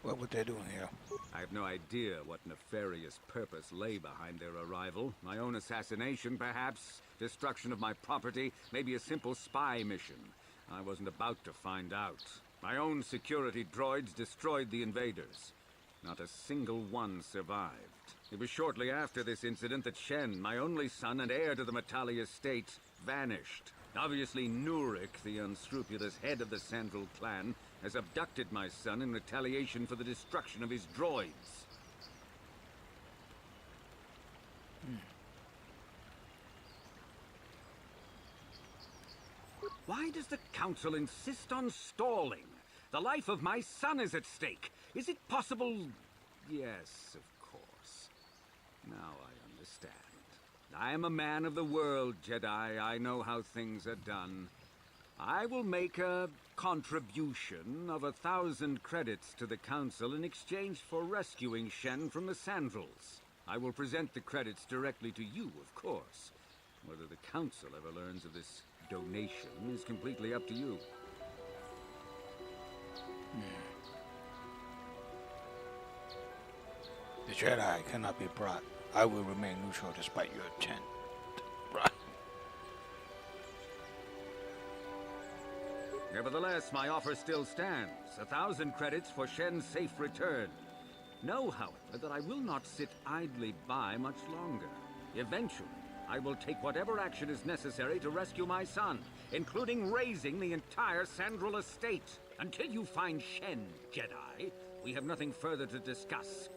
What would they do here? I have no idea what nefarious purpose lay behind their arrival. My own assassination, perhaps? Destruction of my property? Maybe a simple spy mission? I wasn't about to find out. My own security droids destroyed the invaders. Not a single one survived. It was shortly after this incident that Shen, my only son and heir to the Matali estate, vanished. Obviously, Nurik, the unscrupulous head of the Sandrel clan, has abducted my son in retaliation for the destruction of his droids. Why does the Council insist on stalling? The life of my son is at stake. Is it possible? Yes, of course. Now I understand. I am a man of the world, Jedi. I know how things are done. I will make a contribution of 1,000 credits to the Council in exchange for rescuing Shen from the Sandrels. I will present the credits directly to you, of course. Whether the Council ever learns of this donation is completely up to you. The Jedi cannot be brought. I will remain neutral despite your intent. Right. Nevertheless, my offer still stands. 1,000 credits for Shen's safe return. Know, however, that I will not sit idly by much longer. Eventually, I will take whatever action is necessary to rescue my son, including razing the entire Sandrel estate. Until you find Shen, Jedi, we have nothing further to discuss.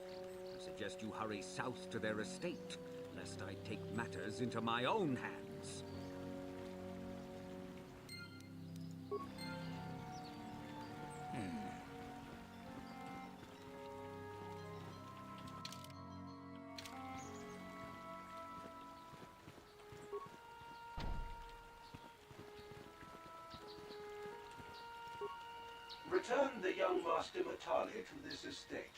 I suggest you hurry south to their estate, lest I take matters into my own hands. Return the young Master Matali to this estate.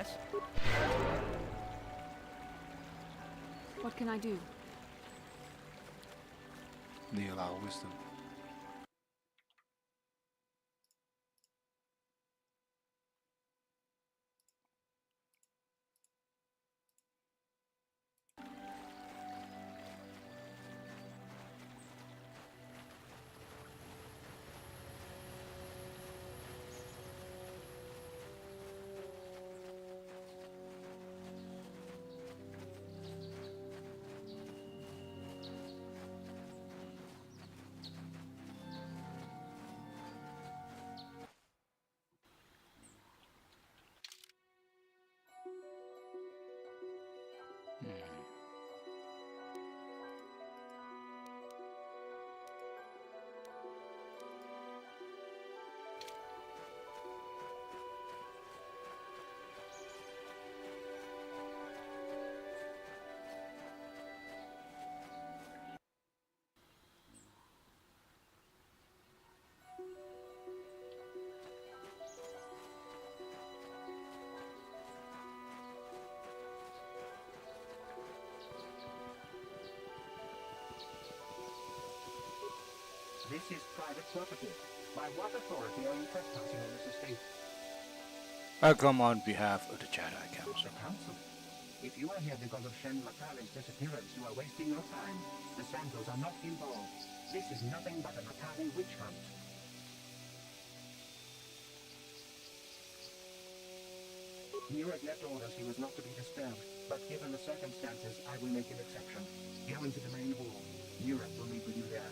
Yes? What can I do? They allow wisdom. This is private property. By what authority are you trespassing on this estate? I come on behalf of the Jedi Council. The Council? If you are here because of Shen Matale's disappearance, you are wasting your time. The Santos are not involved. This is nothing but a Matale witch hunt. Nurek left orders he was not to be disturbed, but given the circumstances, I will make an exception. Go into the main hall. Nurek will meet with you there.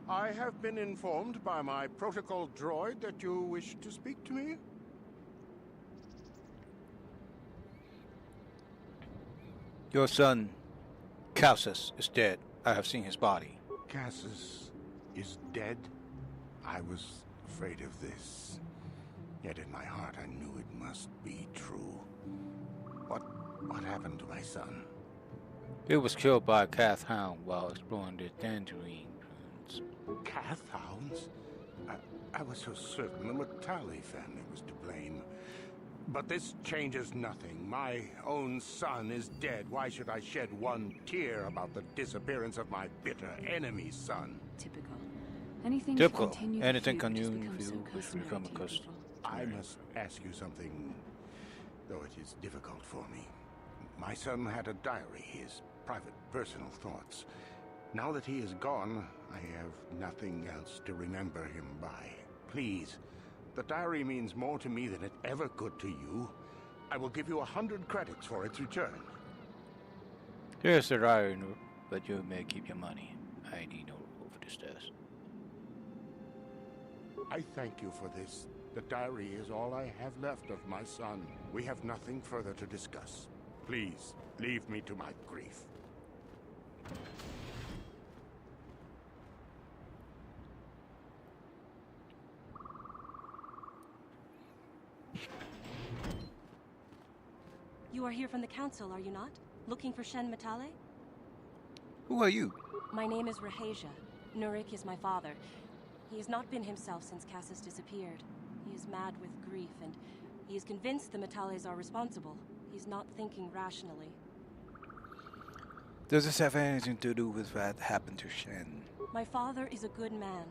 I have been informed by my protocol droid that you wish to speak to me. Your son, Cassius, is dead. I have seen his body. Cassius is dead? I was afraid of this. Yet in my heart I knew it must be true. What happened to my son? He was killed by a Cath Hound while exploring the Tangerine Prunes. Cath hounds? I was so certain the Matale family was to blame. But this changes nothing. My own son is dead. Why should I shed one tear about the disappearance of my bitter enemy's son? Typical. Anything Typical. to continue the Anything feud can just becomes so customary become to you accustomed. people. I must ask you something, though it is difficult for me. My son had a diary, his private, personal thoughts. Now that he is gone, I have nothing else to remember him by. Please, the diary means more to me than it ever could to you. I will give you 100 credits for its return. Here's the diary, but you may keep your money. I need no rule for this test. I thank you for this. The diary is all I have left of my son. We have nothing further to discuss. Please, leave me to my grief. You are here from the Council, are you not? Looking for Shen Matale? Who are you? My name is Rahasia. Nurek is my father. He has not been himself since Cassius disappeared. He is mad with grief, and he is convinced the Matales are responsible. He's not thinking rationally. Does this have anything to do with what happened to Shen? My father is a good man.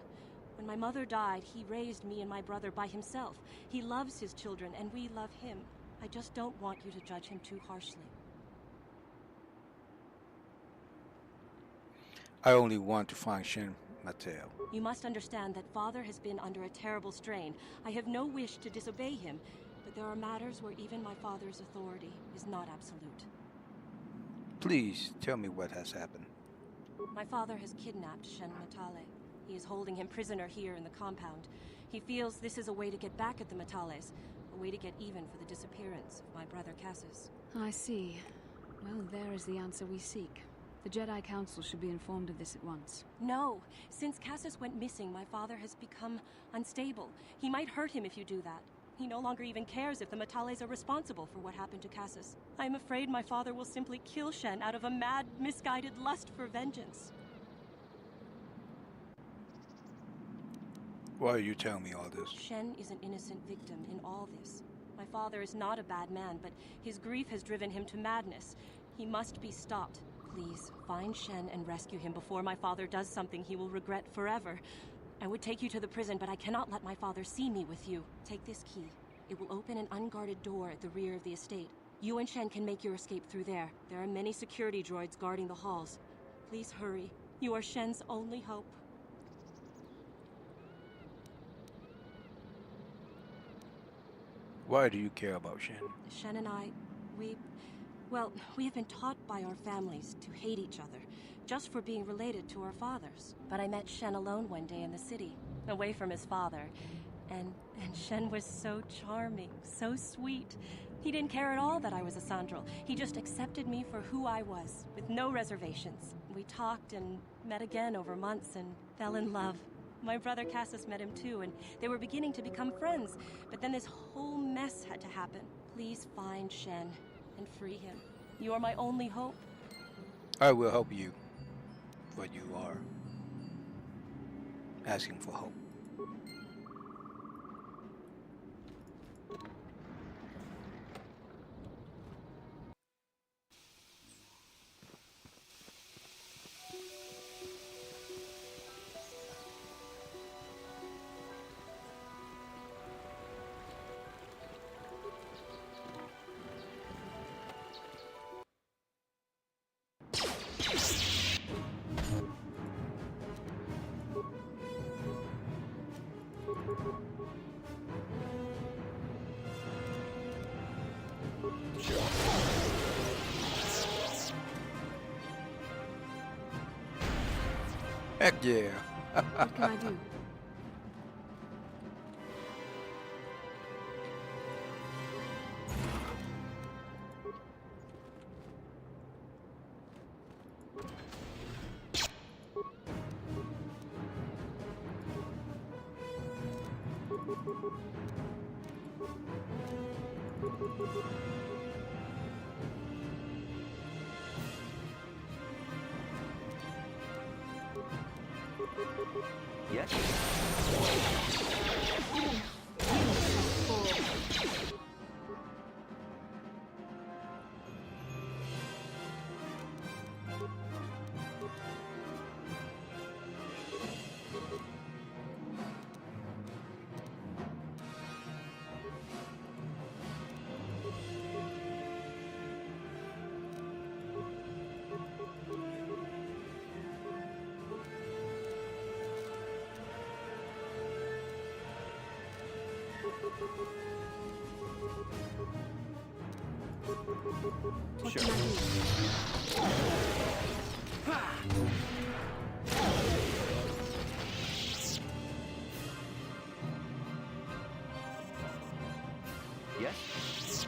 When my mother died, he raised me and my brother by himself. He loves his children, and we love him. I just don't want you to judge him too harshly. I only want to find Shen Matale. You must understand that father has been under a terrible strain. I have no wish to disobey him, but there are matters where even my father's authority is not absolute. Please, tell me what has happened. My father has kidnapped Shen Matale. He is holding him prisoner here in the compound. He feels this is a way to get back at the Matales, a way to get even for the disappearance of my brother Cassius. I see. Well, there is the answer we seek. The Jedi Council should be informed of this at once. No. Since Cassius went missing, my father has become unstable. He might hurt him if you do that. He no longer even cares if the Matales are responsible for what happened to Cassis. I am afraid my father will simply kill Shen out of a mad, misguided lust for vengeance. Why are you telling me all this? Shen is an innocent victim in all this. My father is not a bad man, but his grief has driven him to madness. He must be stopped. Please, find Shen and rescue him before my father does something he will regret forever. I would take you to the prison, but I cannot let my father see me with you. Take this key. It will open an unguarded door at the rear of the estate. You and Shen can make your escape through there. There are many security droids guarding the halls. Please hurry. You are Shen's only hope. Why do you care about Shen? Shen and I, we have been taught by our families to hate each other, just for being related to our fathers. But I met Shen alone one day in the city, away from his father, and Shen was so charming, so sweet. He didn't care at all that I was a Sandral. He just accepted me for who I was, with no reservations. We talked and met again over months and fell in love. My brother Cassis met him too, and they were beginning to become friends. But then this whole mess had to happen. Please find Shen and free him. You are my only hope. I will help you, but you are asking for help. Heck yeah. What can I do? Yes? What Sure. can I Yes?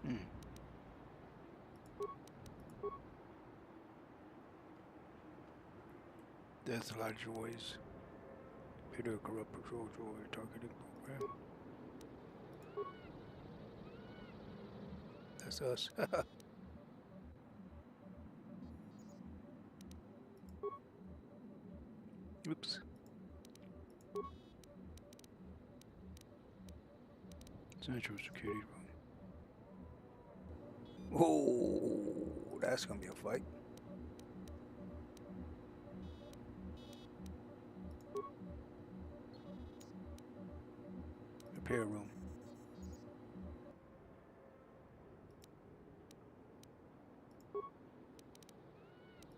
Hmm. There's a lot of joys. Peter, corrupt patrol droid targeting program. That's us. Oops. Central security room. Oh, that's gonna be a fight. Repair room.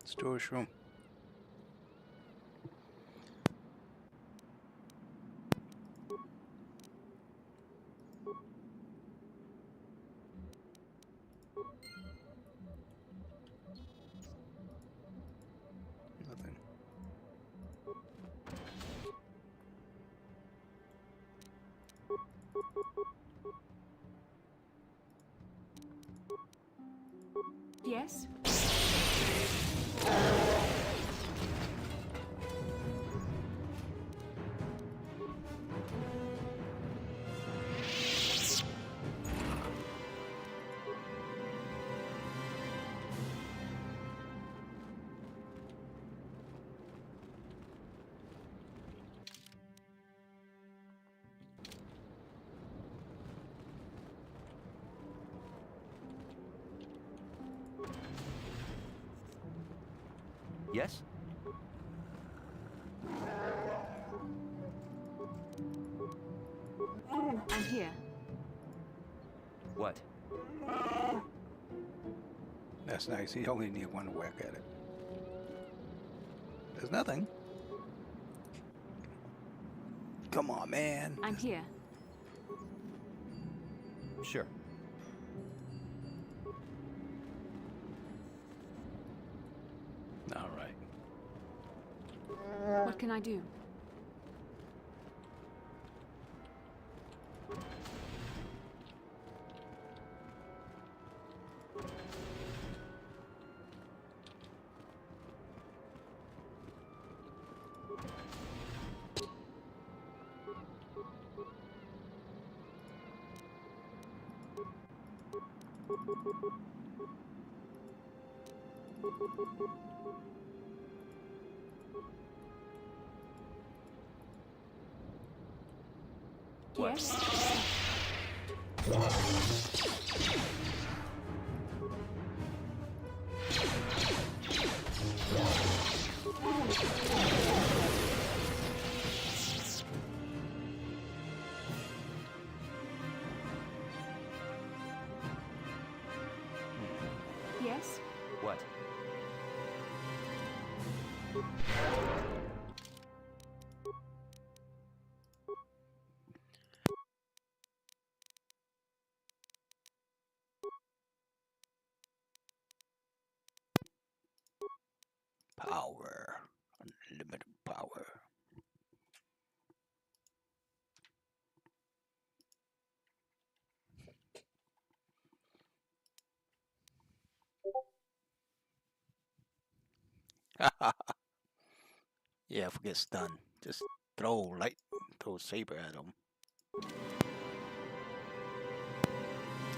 Storage room. Yes? Yes? I'm here. What? That's nice. He only need one whack at it. There's nothing. Come on, man. I'm here. Sure. All right. What can I do? Yes? Yes? What? Power. Unlimited power. Yeah, forget stun. Just throw saber at him.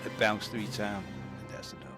It bounced 3 times. That's enough.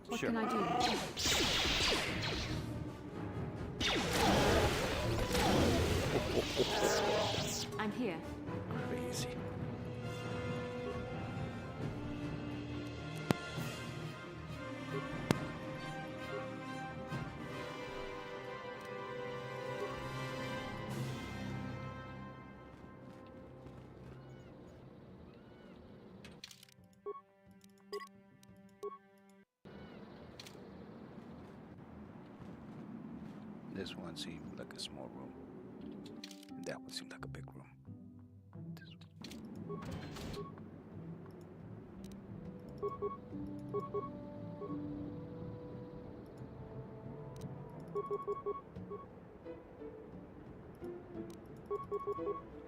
What can I do? I'm here. Crazy. This one seemed like a small room. And that one seemed like a big room.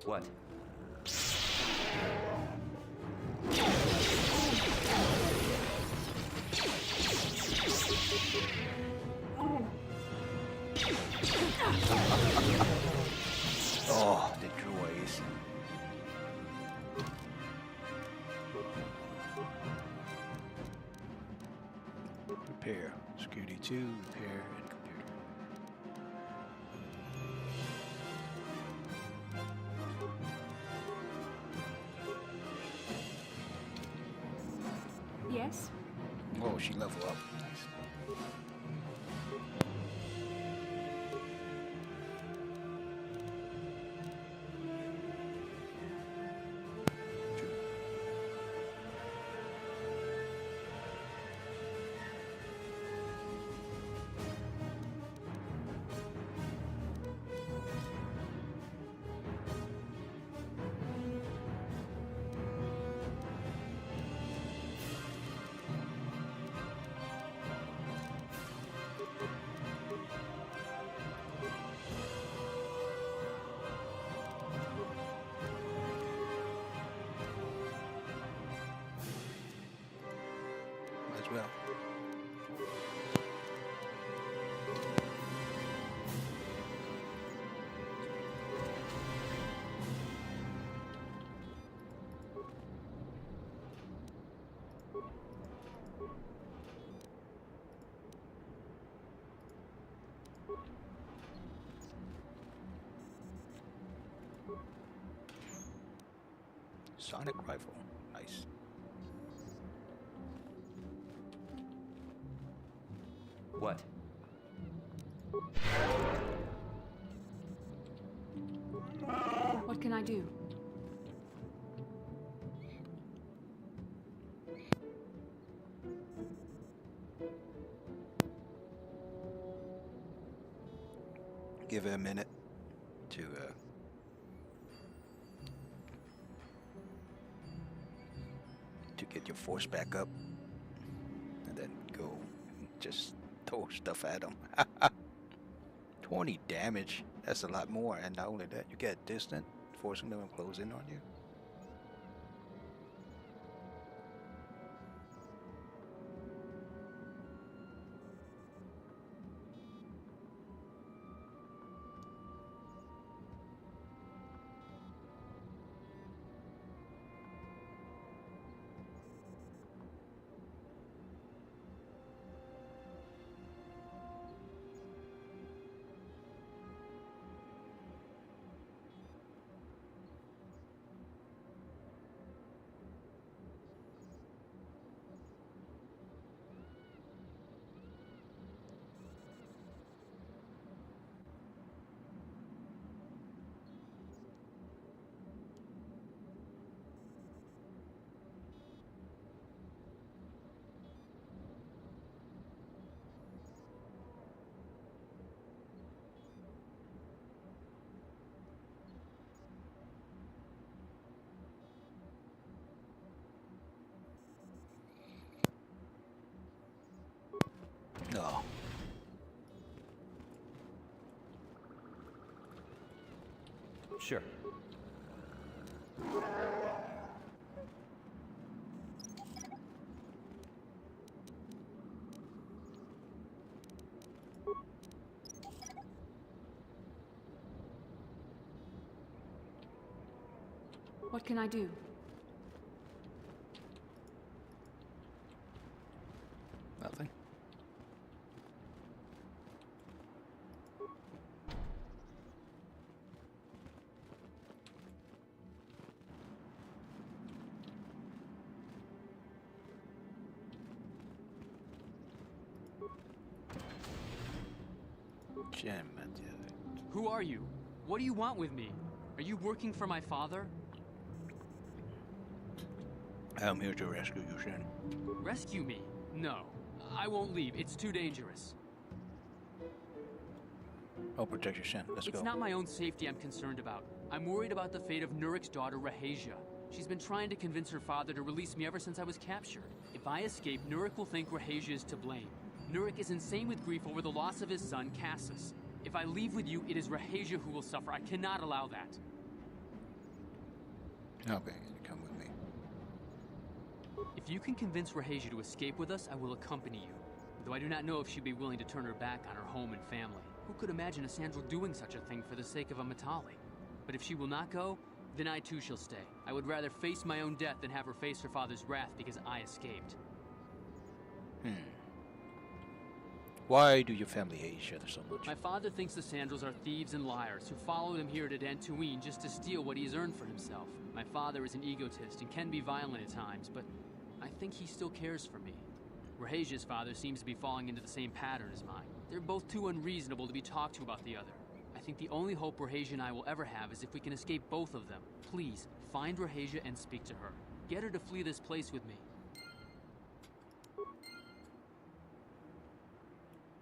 What? Oh, the droids. Repair. Security 2, repair, and computer. Yes? Oh, she leveled up. Nice. well. Sonic rifle. Nice. What? What can I do? Give it a minute to get your force back up, and then go and just throw stuff at them. 20 damage. That's a lot more, and not only that, you get distant, forcing them to close in on you. No. Sure. What can I do? Nothing. Gem. Who are you? What do you want with me? Are you working for my father? I'm here to rescue you, Shen. Rescue me? No. I won't leave. It's too dangerous. I'll protect you, Shen. Let's go. It's not my own safety I'm concerned about. I'm worried about the fate of Nurik's daughter, Rahasia. She's been trying to convince her father to release me ever since I was captured. If I escape, Nurik will think Rahasia is to blame. Nurik is insane with grief over the loss of his son, Cassus. If I leave with you, it is Rahasia who will suffer. I cannot allow that. Okay, come with me. If you can convince Rahasia to escape with us, I will accompany you. Though I do not know if she'd be willing to turn her back on her home and family. Who could imagine a Sandral doing such a thing for the sake of a Matali? But if she will not go, then I too shall stay. I would rather face my own death than have her face her father's wrath because I escaped. Why do your family hate each other so much? My father thinks the Sandrals are thieves and liars who followed him here to Dantooine just to steal what he has earned for himself. My father is an egotist and can be violent at times, but I think he still cares for me. Rahasia's father seems to be falling into the same pattern as mine. They're both too unreasonable to be talked to about the other. I think the only hope Rahasia and I will ever have is if we can escape both of them. Please, find Rahasia and speak to her. Get her to flee this place with me.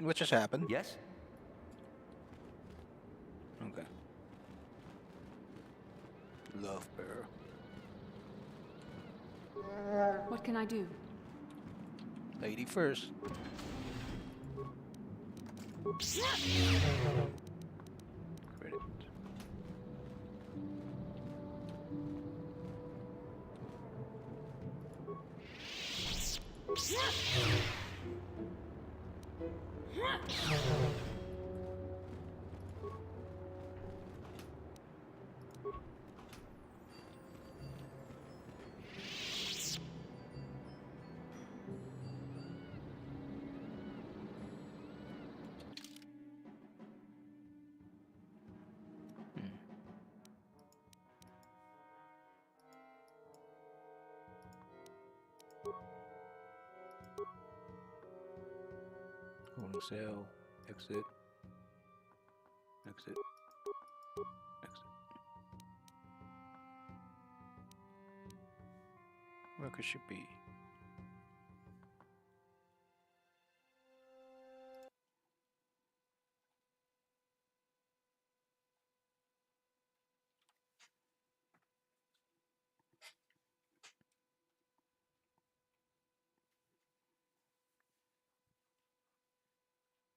What just happened? Yes? Okay. Love bear. What can I do? Lady first. Credit. Holding cell, exit, exit, exit. Record should be.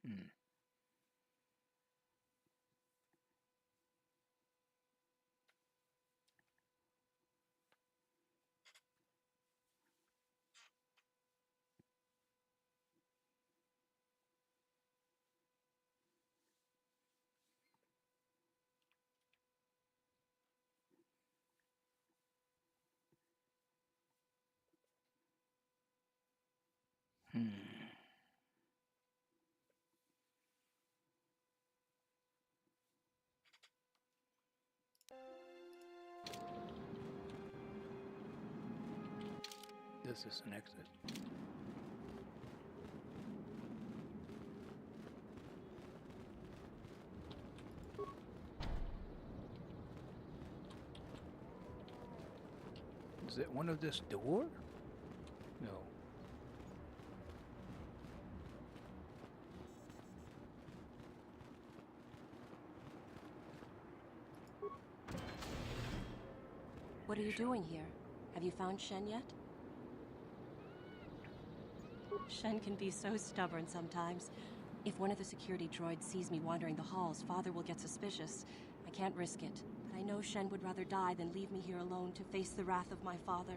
Hmm. Hmm. This is an exit. Is it one of this door? No. What are you doing here? Have you found Shen yet? Shen can be so stubborn sometimes. If one of the security droids sees me wandering the halls, Father will get suspicious. I can't risk it. But I know Shen would rather die than leave me here alone to face the wrath of my father.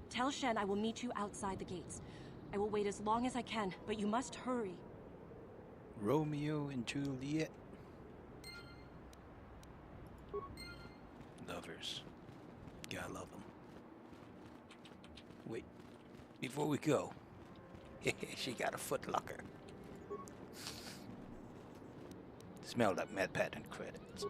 Tell Shen I will meet you outside the gates. I will wait as long as I can, but you must hurry. Romeo and Juliet. Lovers. Gotta love them. Wait, before we go, she got a footlocker. Smell like Mad Patent credits.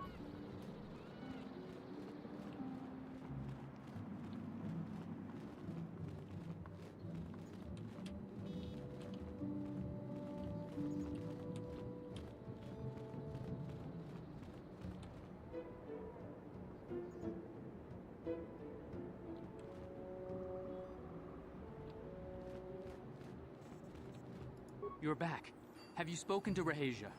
You're back. Have you spoken to Rahasia?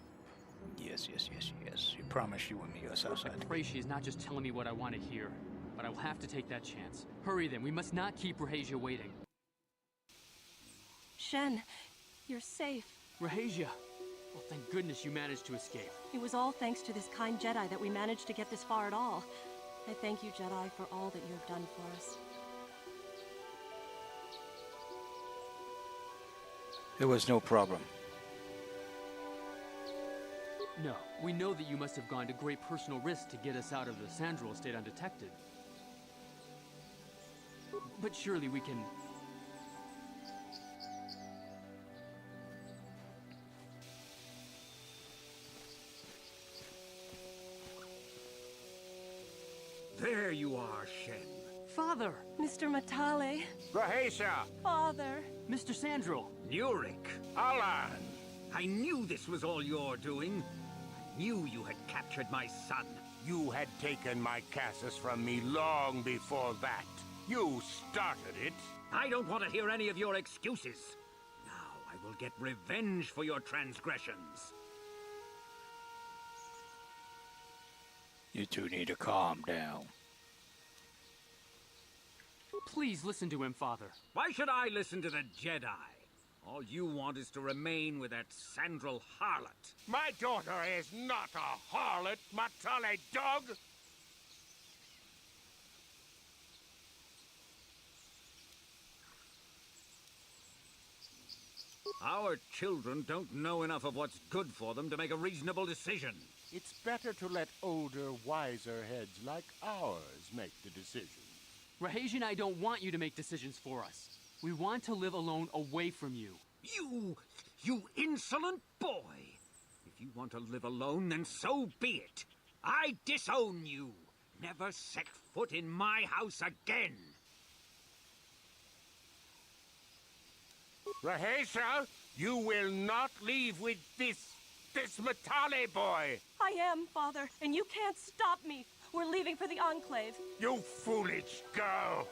Yes. You promised you would meet us outside. I pray she is not just telling me what I want to hear, but I will have to take that chance. Hurry then, we must not keep Rahasia waiting. Shen, you're safe. Rahasia! Well, thank goodness you managed to escape. It was all thanks to this kind Jedi that we managed to get this far at all. I thank you, Jedi, for all that you have done for us. There was no problem. No, we know that you must have gone to great personal risk to get us out of the Sandral estate undetected. But surely we can... There you are, Shen. Father! Mr. Matale. Rahasia! Father! Mr. Sandral! Nurik! Alan! I knew this was all your doing. I knew you had captured my son. You had taken my Cassus from me long before that. You started it. I don't want to hear any of your excuses. Now I will get revenge for your transgressions. You two need to calm down. Please listen to him, Father. Why should I listen to the Jedi? All you want is to remain with that Sandral harlot. My daughter is not a harlot, Matale dog! Our children don't know enough of what's good for them to make a reasonable decision. It's better to let older, wiser heads like ours make the decisions. Rahesia and I don't want you to make decisions for us. We want to live alone away from you. You insolent boy! If you want to live alone, then so be it. I disown you. Never set foot in my house again. Rahesia, you will not leave with this Matale boy. I am, Father, and you can't stop me. We're leaving for the Enclave. You foolish girl.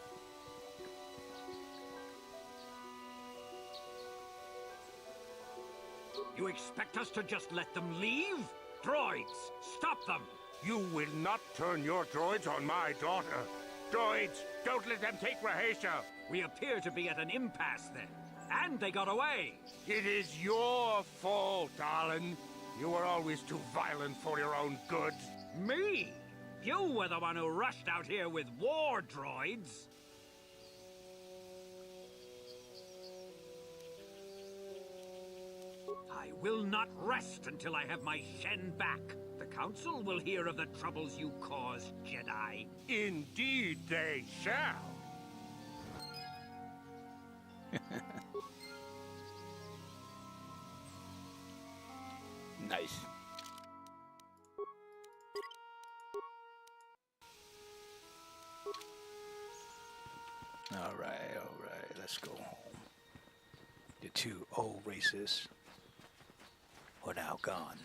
You expect us to just let them leave? Droids, stop them! You will not turn your droids on my daughter. Droids, don't let them take Rahesia. We appear to be at an impasse then. And they got away. It is your fault, darling. You were always too violent for your own good. Me? You were the one who rushed out here with war droids. I will not rest until I have my Shen back. The Council will hear of the troubles you caused, Jedi. Indeed they shall. Nice. All right, let's go home. The two old races are now gone.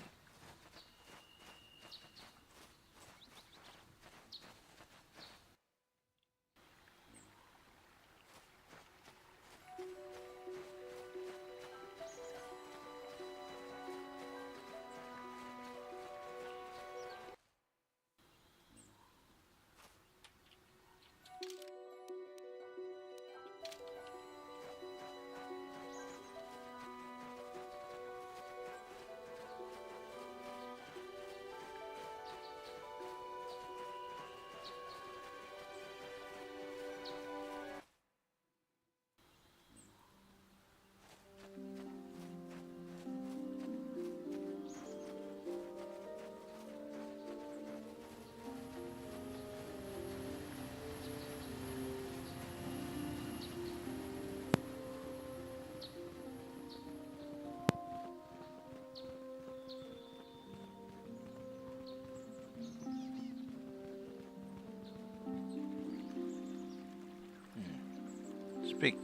Speak,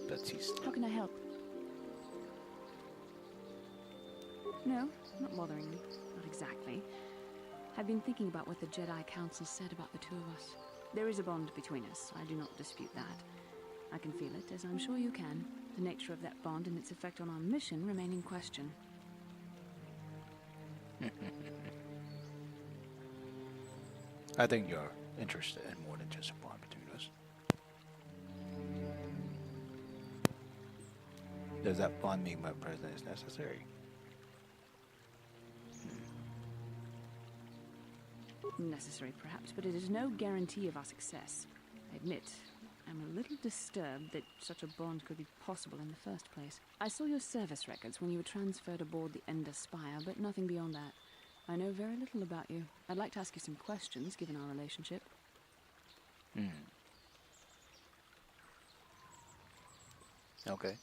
Batista. How can I help? No, not bothering you. Not exactly. I've been thinking about what the Jedi Council said about the two of us. There is a bond between us. I do not dispute that. I can feel it, as I'm sure you can. The nature of that bond and its effect on our mission remain in question. I think you're interested in more than just a bond between us. Does that bond mean my presence is necessary? Necessary, perhaps, but it is no guarantee of our success. I admit, I'm a little disturbed that such a bond could be possible in the first place. I saw your service records when you were transferred aboard the Ender Spire, but nothing beyond that. I know very little about you. I'd like to ask you some questions, given our relationship. Okay.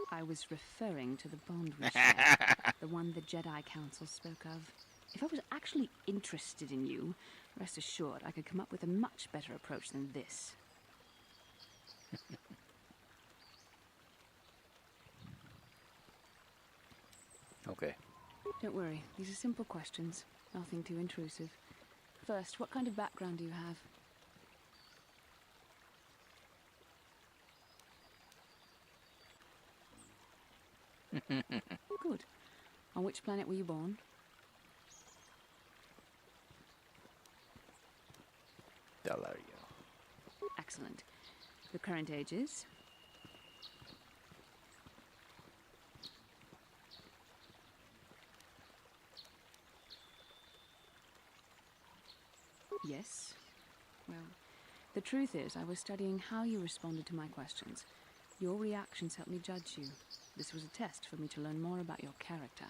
I was referring to the bond we share, the one the Jedi Council spoke of. If I was actually interested in you, rest assured I could come up with a much better approach than this. Okay. Don't worry, these are simple questions, nothing too intrusive. First, what kind of background do you have? Good. On which planet were you born? Delario. Excellent. Your current age is? Yes. Well, the truth is, I was studying how you responded to my questions. Your reactions help me judge you. This was a test for me to learn more about your character.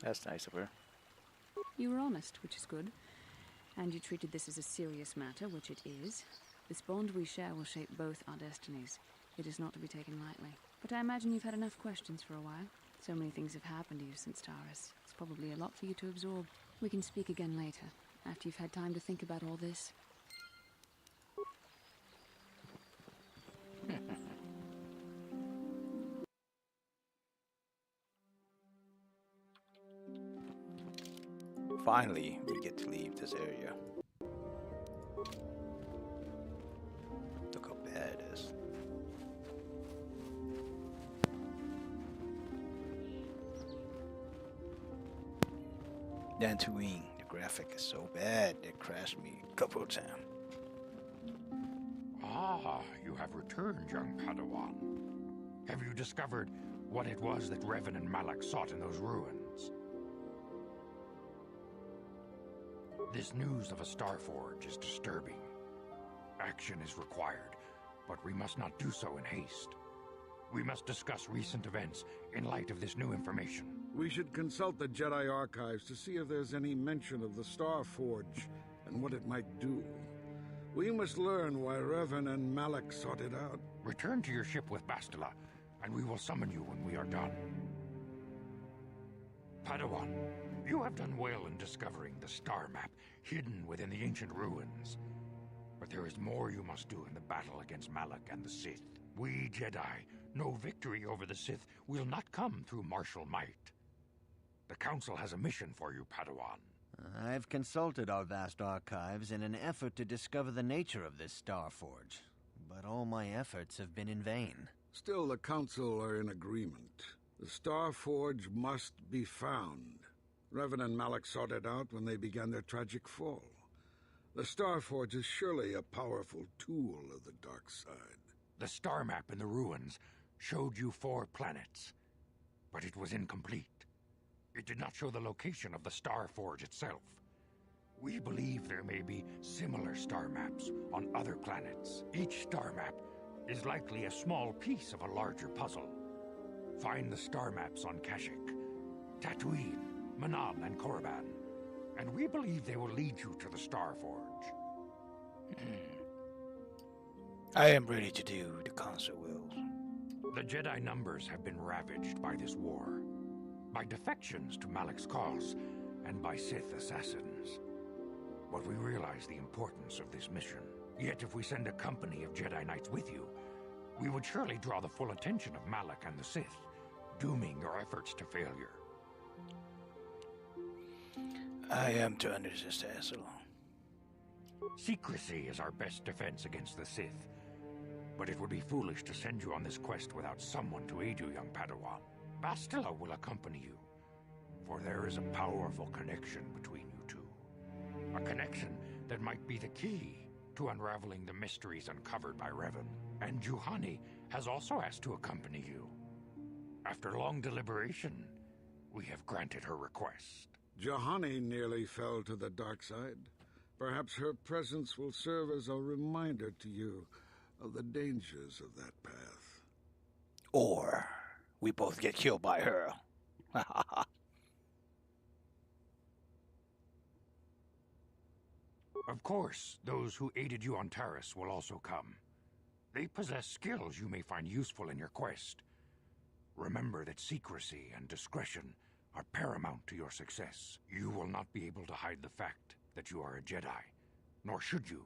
That's nice of her. You were honest, which is good. And you treated this as a serious matter, which it is. This bond we share will shape both our destinies. It is not to be taken lightly. But I imagine you've had enough questions for a while. So many things have happened to you since Taurus. It's probably a lot for you to absorb. We can speak again later, after you've had time to think about all this. Finally, we get to leave this area. Look how bad it is. Dantooine, the graphic is so bad it crashed me a couple of times. Ah, you have returned, young Padawan. Have you discovered what it was that Revan and Malak sought in those ruins? This news of a Starforge is disturbing. Action is required, but we must not do so in haste. We must discuss recent events in light of this new information. We should consult the Jedi archives to see if there's any mention of the Starforge and what it might do. We must learn why Revan and Malak sought it out. Return to your ship with Bastila, and we will summon you when we are done. Padawan, you have done well in discovering the star map hidden within the ancient ruins. But there is more you must do in the battle against Malak and the Sith. We Jedi know victory over the Sith will not come through martial might. The Council has a mission for you, Padawan. I've consulted our vast archives in an effort to discover the nature of this Starforge, but all my efforts have been in vain. Still, the Council are in agreement. The Starforge must be found. Revan and Malak sought it out when they began their tragic fall. The Starforge is surely a powerful tool of the dark side. The star map in the ruins showed you 4 planets, but it was incomplete. It did not show the location of the Starforge itself. We believe there may be similar star maps on other planets. Each star map is likely a small piece of a larger puzzle. Find the star maps on Kashyyyk, Tatooine, Manan, and Korriban, and we believe they will lead you to the Starforge. I am ready to do the Council wills. The Jedi numbers have been ravaged by this war, by defections to Malak's cause, and by Sith assassins. But we realize the importance of this mission. Yet if we send a company of Jedi Knights with you, we would surely draw the full attention of Malak and the Sith, dooming your efforts to failure. I am to understand so long. Secrecy is our best defense against the Sith, but it would be foolish to send you on this quest without someone to aid you, young Padawan. Bastila will accompany you, for there is a powerful connection between you two. A connection that might be the key to unraveling the mysteries uncovered by Revan. And Juhani has also asked to accompany you. After long deliberation, we have granted her request. Juhani nearly fell to the dark side. Perhaps her presence will serve as a reminder to you of the dangers of that path. Or we both get killed by her. Of course, those who aided you on Taris will also come. They possess skills you may find useful in your quest. Remember that secrecy and discretion are paramount to your success. You will not be able to hide the fact that you are a Jedi, nor should you.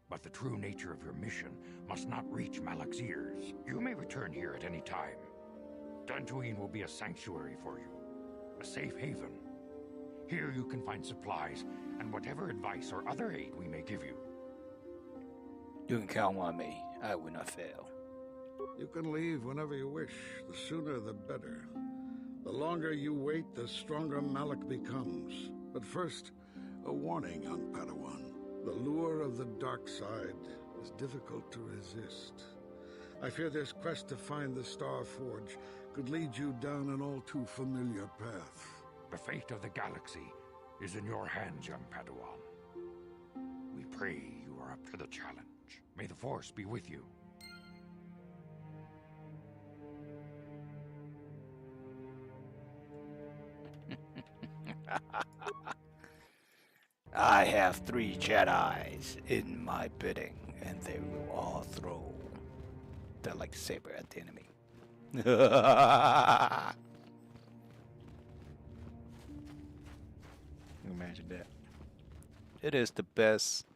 But the true nature of your mission must not reach Malak's ears. You may return here at any time. Dantooine will be a sanctuary for you, a safe haven. Here you can find supplies and whatever advice or other aid we may give you. You can count on me. I will not fail. You can leave whenever you wish. The sooner the better. The longer you wait, the stronger Malak becomes. But first, a warning, young Padawan. The lure of the dark side is difficult to resist. I fear this quest to find the Starforge could lead you down an all too familiar path. The fate of the galaxy is in your hands, young Padawan. We pray you are up to the challenge. message. May the Force be with you. I have 3 Jedis in my bidding, and they will all throw the lightsaber at the enemy. Imagine that. It is the best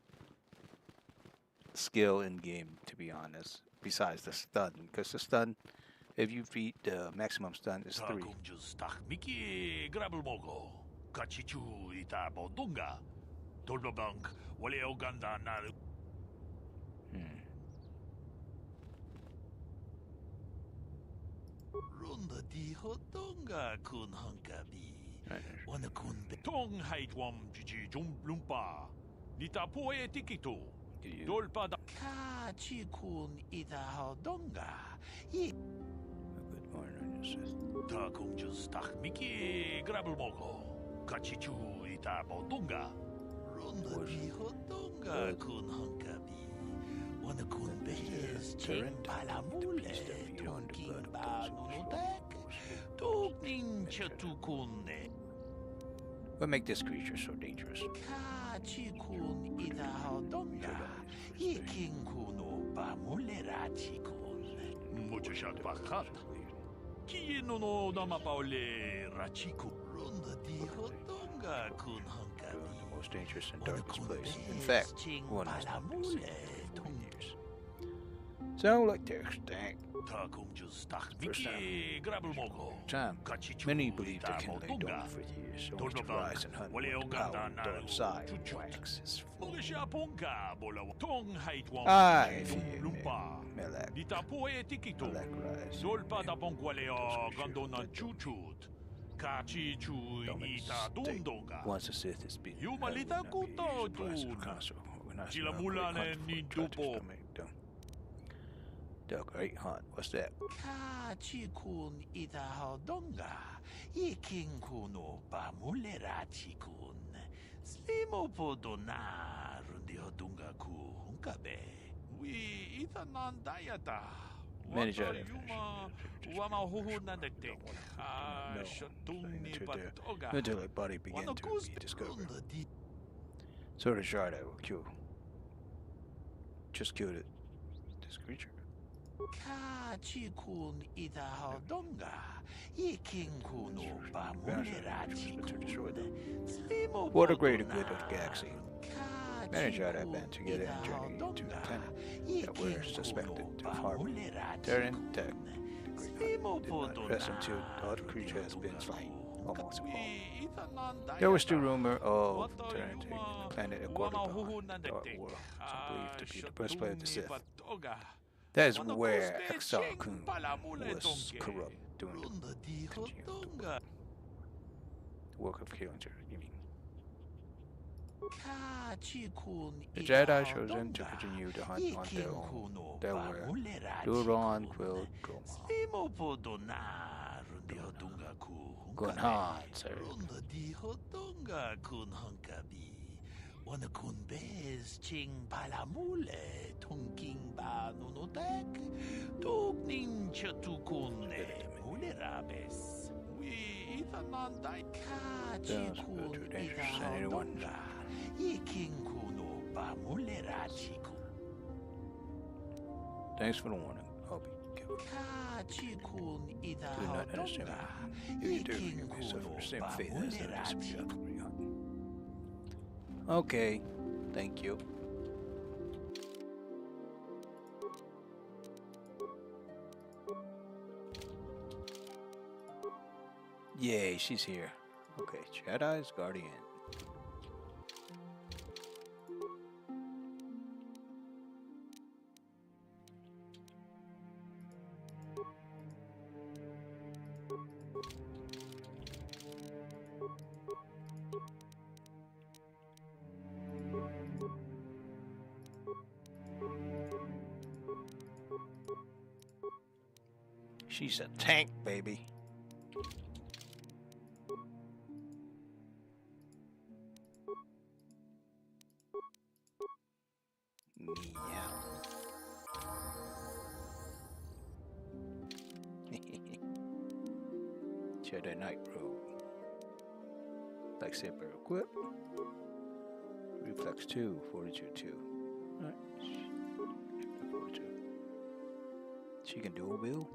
skill in game, to be honest, besides the stun. Because the stun, if you beat the maximum stun, is 3. Runda di hotonga kun hunkabi. Wana kun Tong haitwam jiji lumpa. Nita poe tikito. Dolpa da. Ka chi kun ita hodonga. Good morning, Ta kung just tak miki grabel moko. Kachichu ita bodunga. Runda di hotonga kun hunkabi. Wana kun bez ching palamule. Tongking ba nunutek. Tugning chatukune. What make this creature so dangerous? Ka chi kun ita hodonga. Iking kuno ba mulera chi kun. Muchashat bakat. Kino no namapaole rachiku. Runda di hotonga kun hunkabi. The most dangerous and darkest place. In fact, one has not been seen for 20 years. Sound like they're extinct. First time, many believe they can lay dormant for years, only to rise and hunt with the power to inside and wax his flesh. I fear Melek. Once a Sith has been Duck, right? Hunt. What's that? Ka chi kun ita hodonga. Iking kuno ba mulera chi kun. Slimo podona rundi hodunga ku hunkabe. We ita nan dayata. Manager that Wama huhu nandatik. Shatuni batoga. until the body began to be discovered. So the Sharda will kill. Just killed it. This creature. Ka chi kun ita hodonga. Iking kuno ba mulera chi kun. What a greater good of the galaxy. Manager had been to get a journey to the planet that were suspected of harboring their intact. Did not rest until the other creature has been slain, almost involved. There was the rumor of the planet Aquatabon, the Dark World, believed to be the birthplace of the Sith. That is where Exar Kun was corrupt during the work of killing her, you mean? The Jedi chose them to continue to hunt on their own. There were Duron, Quill, Gunhan, sir. Wana kun bez ching palamule tongking ba nunutek tugning chatukune mulerabes. We ita nandai ka chikun ita hodonga iking kuno ba mulera chiku. Thanks for the warning. I'll be careful. Ka chikun ita Do not understand me. If you do, you may suffer the same fate as the recipe of the hunt. Okay, thank you. Yay, she's here. Okay, Jedi's Guardian. She's a tank, baby. Meow. Jedi Knight robe. Lightsaber equip. Reflex 2, Fortitude 2. Alright. Fortitude. She can dual wield?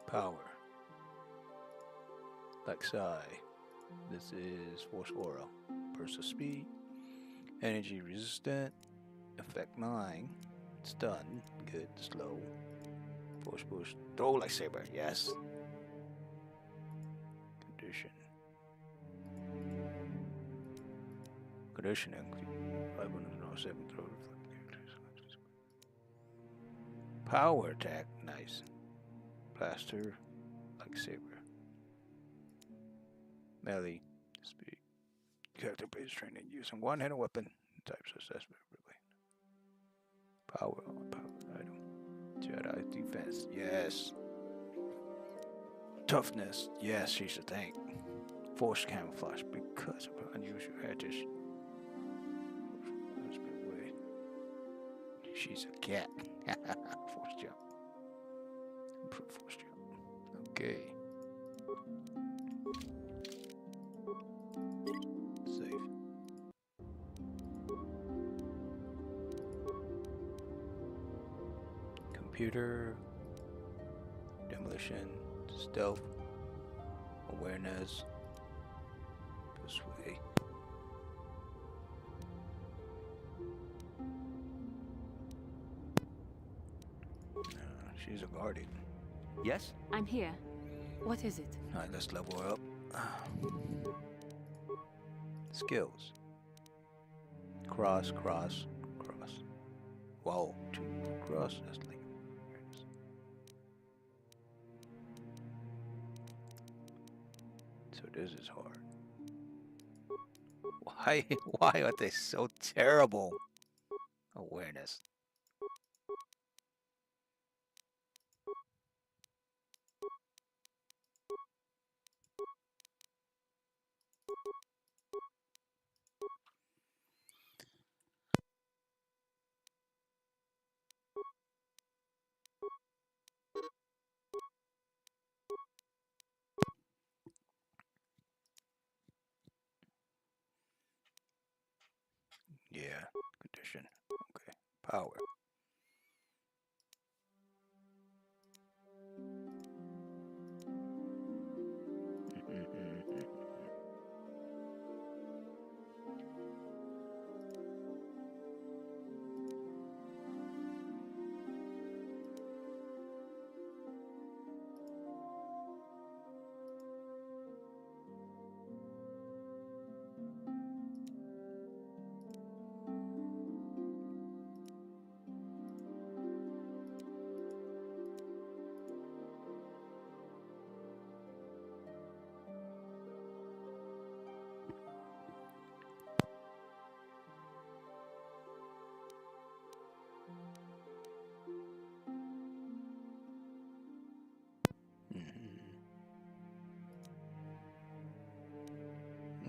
Power. Like Psi. This is Force Aura. Burst of speed. Energy resistant. Effect 9. Stun. Good. Slow. Force push. Throw lightsaber. Yes. Condition. Conditioning. 507 throw. Power attack. Nice. Blaster. Lightsaber. Melee. Speed. Character based training using one-handed weapon. Types assessment. Power on power item. Jedi defense. Yes. Toughness. Yes, she's a tank. Force camouflage because of her unusual heritage. She's a cat. Force jump. Improve force jump. Okay. Save. Computer. Demolition. Stealth. Awareness. Persuade. She's a guardian. Yes? I'm here. What is it? Alright, let's level her up. Skills. Cross, cross, cross. Whoa, two cross. That's like. So this is hard. Why are they so terrible? Awareness. Yeah, condition. Okay, power.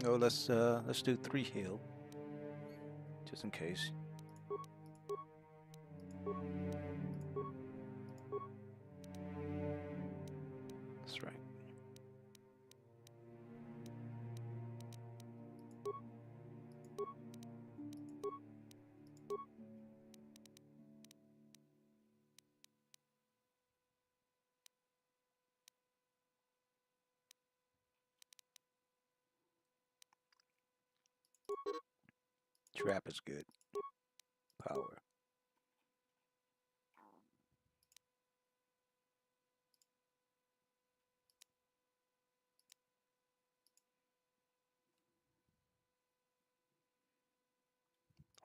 Oh, let's do 3 heal, just in case. That's right. Trap is good. Power.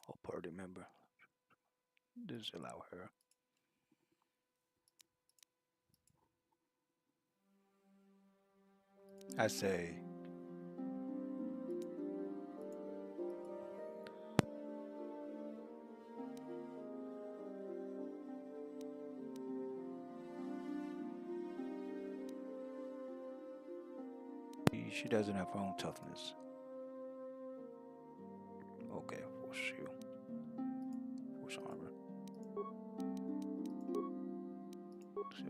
All party member. Disallow her. I say. She doesn't have her own toughness. Okay, force shield. Force armor. So,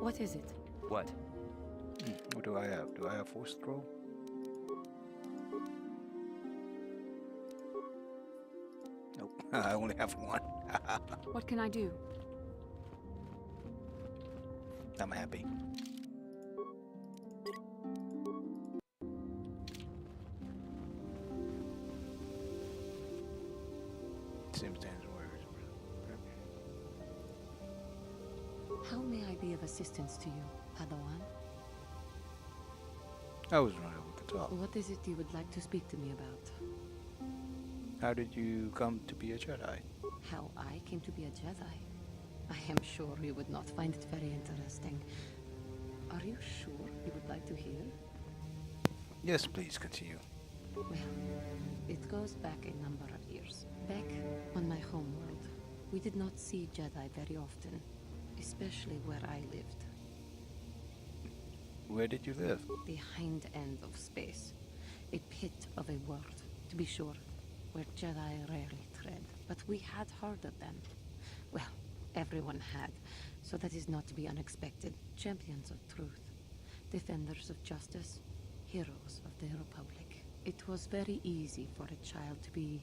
What is it? What? what do I have? Do I have force throw? Nope. I only have one. What can I do? I'm happy. Symptoms words. How may I be of assistance to you, Padawan? I was wondering if we could talk. What is it you would like to speak to me about? How did you come to be a Jedi? How I came to be a Jedi? I am sure you would not find it very interesting. Are you sure you would like to hear? Yes, please continue. Well, it goes back a number of years. Back on my home world, we did not see Jedi very often, especially where I lived. Where did you live? The hind end of space. A pit of a world, to be sure, where Jedi rarely tread. But we had heard of them. Well, everyone had, so that is not to be unexpected. Champions of truth, defenders of justice, heroes of the Republic. It was very easy for a child to be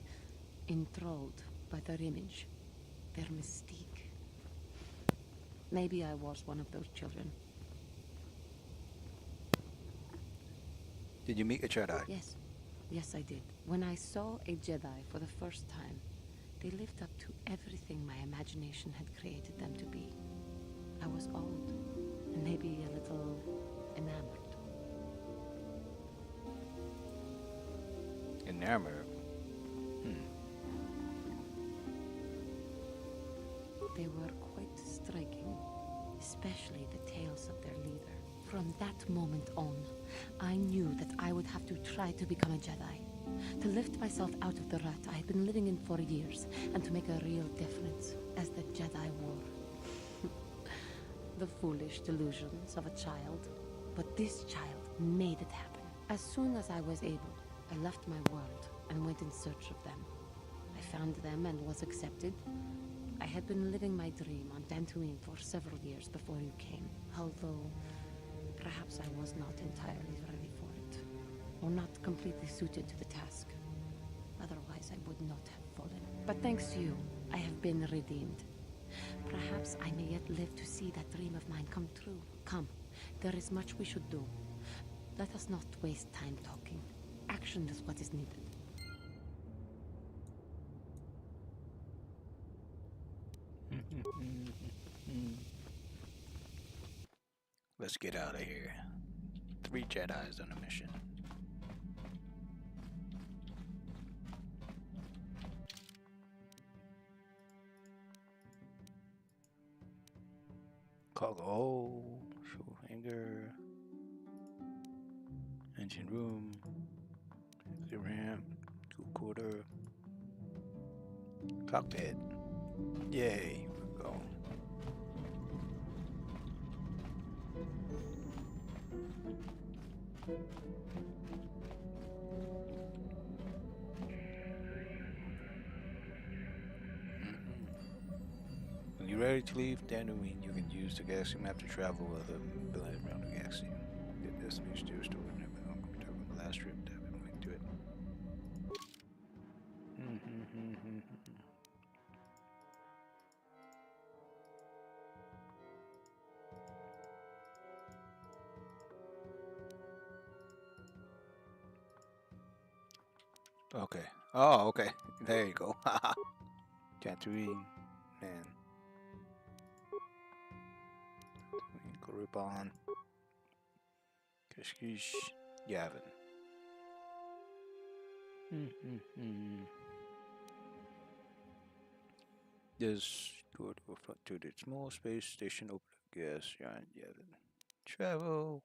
enthralled by their image, their mystique. Maybe I was one of those children. Did you meet a Jedi? Yes. Yes, I did. When I saw a Jedi for the first time, they lived up to everything my imagination had created them to be. I was awed, and maybe a little enamored. Enamored? They were quite striking, especially the tales of their leader. From that moment on, I knew that I would have to try to become a Jedi. To lift myself out of the rut I had been living in for years, and to make a real difference as the Jedi wore. The foolish delusions of a child. But this child made it happen. As soon as I was able, I left my world and went in search of them. I found them and was accepted. I had been living my dream on Dantooine for several years before you came, although perhaps I was not entirely ready for it, or not completely suited to the task. Otherwise, I would not have fallen. But thanks to you, I have been redeemed. Perhaps I may yet live to see that dream of mine come true. Come, there is much we should do. Let us not waste time talking. Action is what is needed. Let's get out of here. 3 Jedis on a mission. Cargo, show hangar, engine room, the ramp. order. Cockpit. Yay. Go. When you're ready to leave Dantooine, you can use the galaxy map to travel with a planet around the galaxy. Get destination to restore and have the last trip to have a link to it. Okay. Oh, okay. There you go. Tatooine, man. Korriban. Kashyyyk. Yavin. Just go to the small space station. Open the gas giant Yavin. Travel.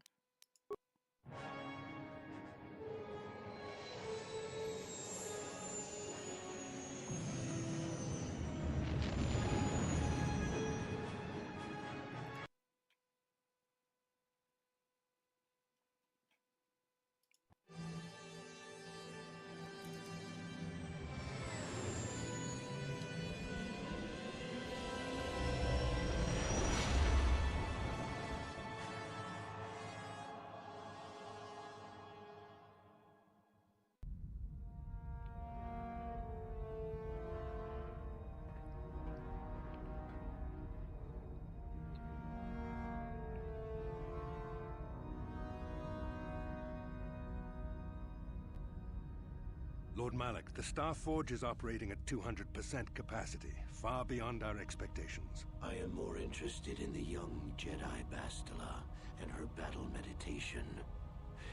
Lord Malak, the Star Forge is operating at 200% capacity, far beyond our expectations. I am more interested in the young Jedi Bastila and her battle meditation.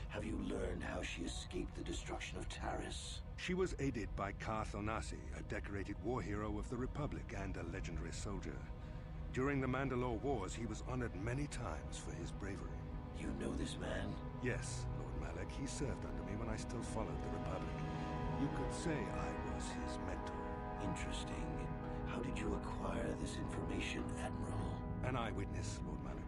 Have you learned how she escaped the destruction of Taris? She was aided by Karth Onasi, a decorated war hero of the Republic and a legendary soldier. During the Mandalore Wars, he was honored many times for his bravery. You know this man? Yes, Lord Malak. He served under me when I still followed the Republic. You could say I was his mentor. Interesting. How did you acquire this information, Admiral? An eyewitness, Lord Malak.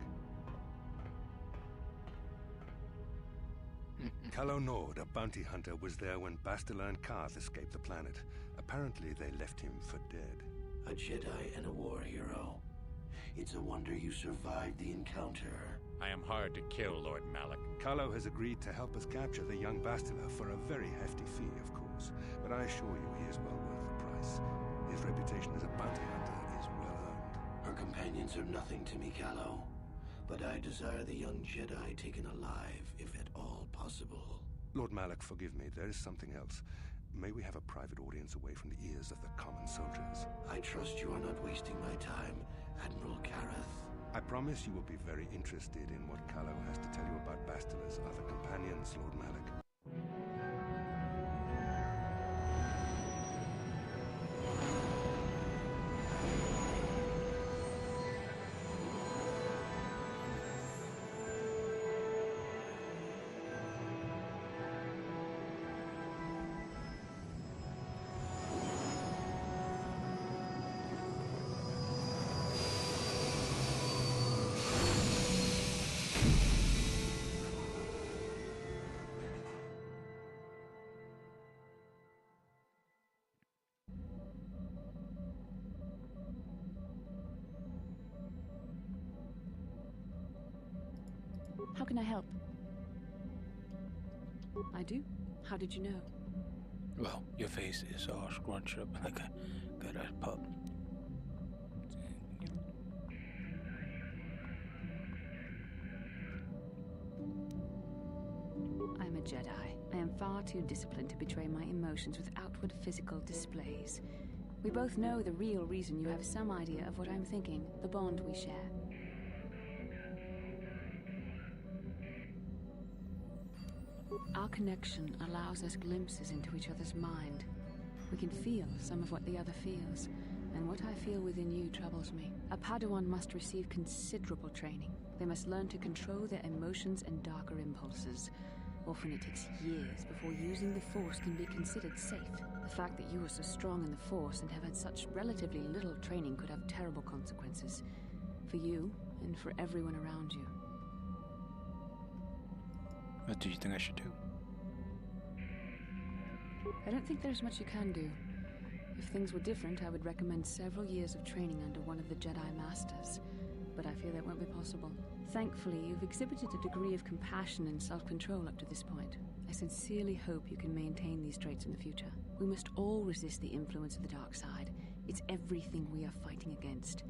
Calo Nord, a bounty hunter, was there when Bastila and Karth escaped the planet. Apparently, they left him for dead. A Jedi and a war hero. It's a wonder you survived the encounter. I am hard to kill, Lord Malak. Calo has agreed to help us capture the young Bastila for a very hefty fee, of course. But I assure you he is well worth the price. His reputation as a bounty hunter is well earned. Her companions are nothing to me, Calo. But I desire the young Jedi taken alive, if at all possible. Lord Malak, forgive me. There is something else. May we have a private audience away from the ears of the common soldiers? I trust you are not wasting my time, Admiral Kareth. I promise you will be very interested in what Calo has to tell you about Bastila's other companions, Lord Malak. How can I help? I do. How did you know? Well, your face is all scrunched up like a good-ass pup. I'm a Jedi. I am far too disciplined to betray my emotions with outward physical displays. We both know the real reason you have some idea of what I'm thinking, the bond we share. Our connection allows us glimpses into each other's mind. We can feel some of what the other feels, and what I feel within you troubles me. A Padawan must receive considerable training. They must learn to control their emotions and darker impulses. Often it takes years before using the Force can be considered safe. The fact that you are so strong in the Force and have had such relatively little training could have terrible consequences. For you, and for everyone around you. What do you think I should do? I don't think there's much you can do. If things were different, I would recommend several years of training under one of the Jedi Masters. But I fear that won't be possible. Thankfully, you've exhibited a degree of compassion and self-control up to this point. I sincerely hope you can maintain these traits in the future. We must all resist the influence of the dark side. It's everything we are fighting against.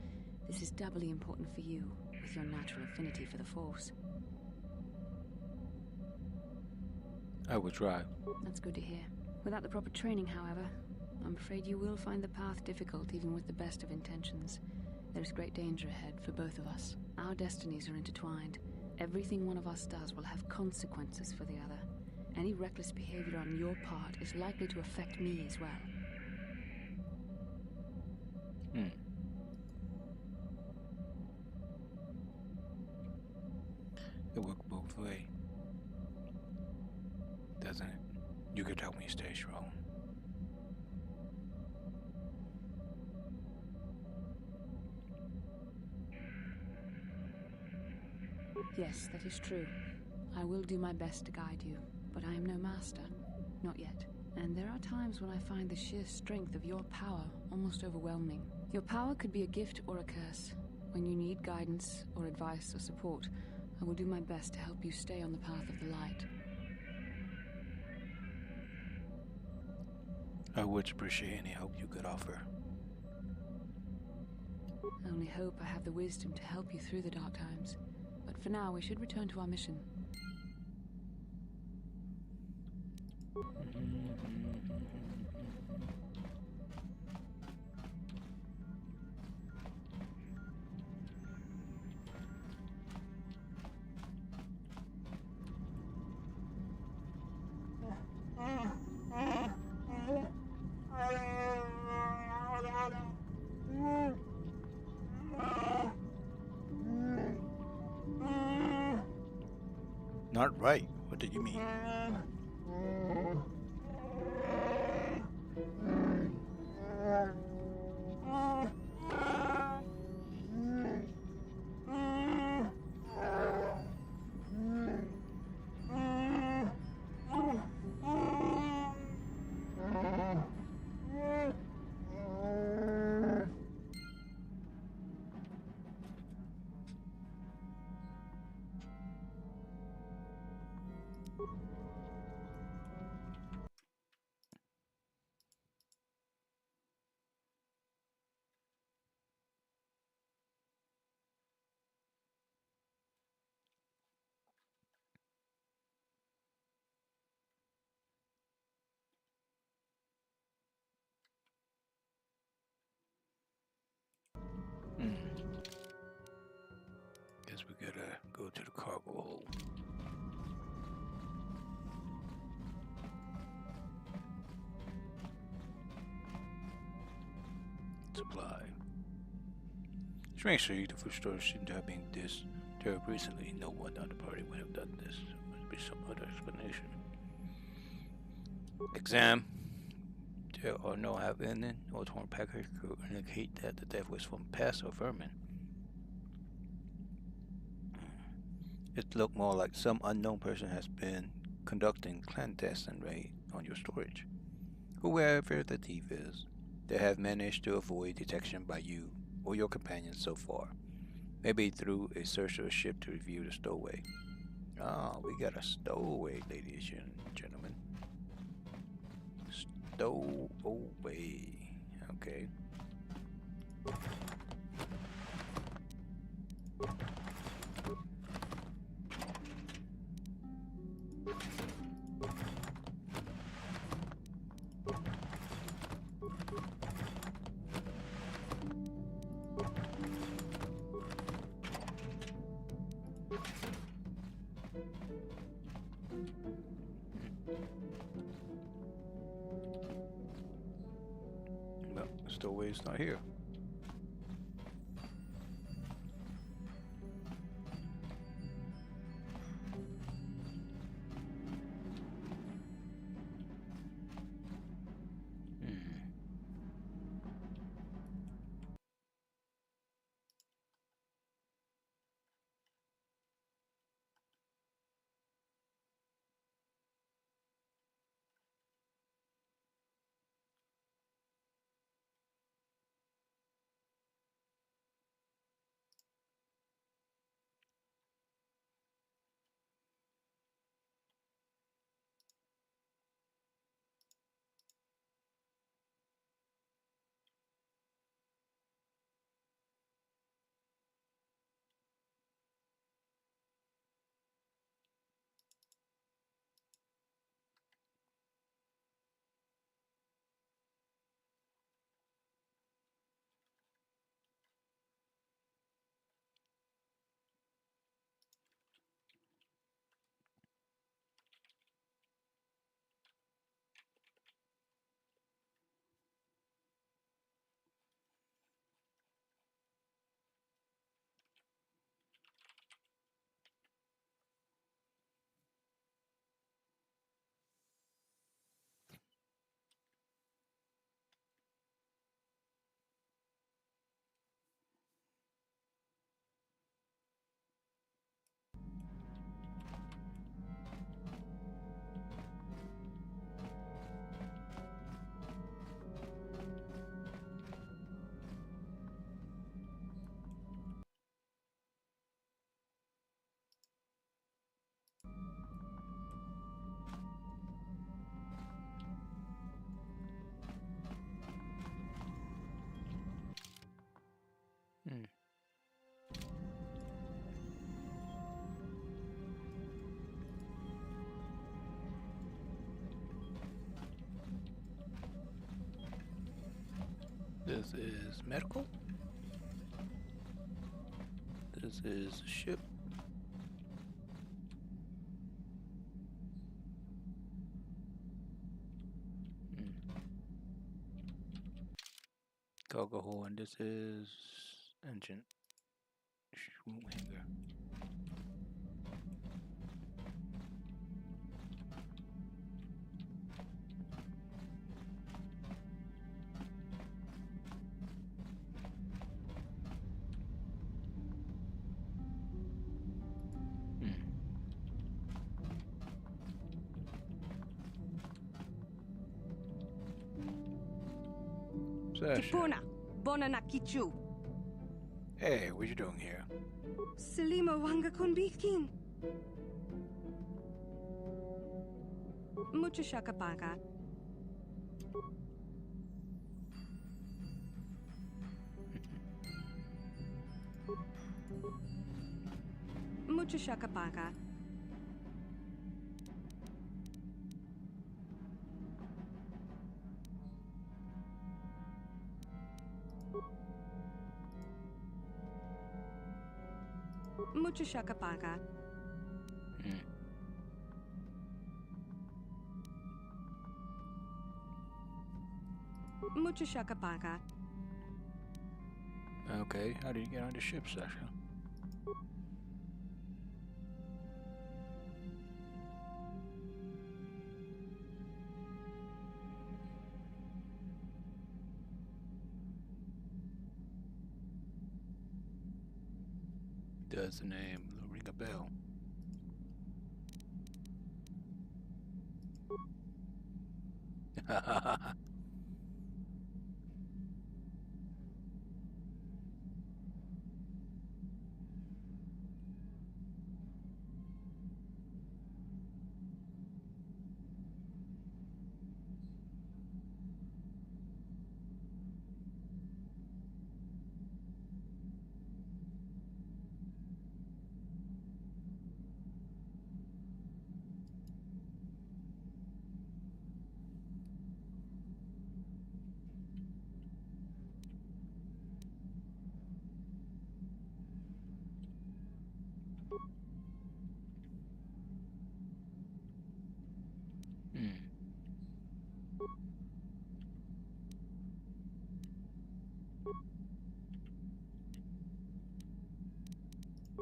This is doubly important for you, with your natural affinity for the Force. I will try. That's good to hear. Without the proper training, however, I'm afraid you will find the path difficult even with the best of intentions. There's great danger ahead for both of us. Our destinies are intertwined. Everything one of us does will have consequences for the other. Any reckless behavior on your part is likely to affect me as well. It works both ways, doesn't it? You could help me stay strong. Yes, that is true. I will do my best to guide you, but I am no master. Not yet. And there are times when I find the sheer strength of your power almost overwhelming. Your power could be a gift or a curse. When you need guidance or advice or support, I will do my best to help you stay on the path of the light. I would appreciate any help you could offer. I only hope I have the wisdom to help you through the dark times. But for now, we should return to our mission. Not right. What did you mean? Guess we gotta go to the cargo hold. Supply. Strangely, the food stores seem to have been disturbed recently. No one on the party would have done this. There must be some other explanation. Exam. There are no happening or torn package could indicate that the death was from pests or vermin. It looked more like some unknown person has been conducting clandestine raid on your storage. Whoever the thief is, they have managed to avoid detection by you or your companions so far. Maybe through a search of a ship to review the stowaway. Ah, we got a stowaway, ladies and gentlemen. Stowaway. Okay. No, stowaway's not here. This is medical. This is ship. Cargo hold, and this is engine. Room hanger. Kipuna, Bonanakichu. Hey, what you doing here? Selima Wanga Kunbikin. Mucha Shakapaka. Mucha Shakapaka. Mucha Shakapaka. Mucha Shakapaka. Okay, how do you get on the ship, Sasha? Does the name ring a bell?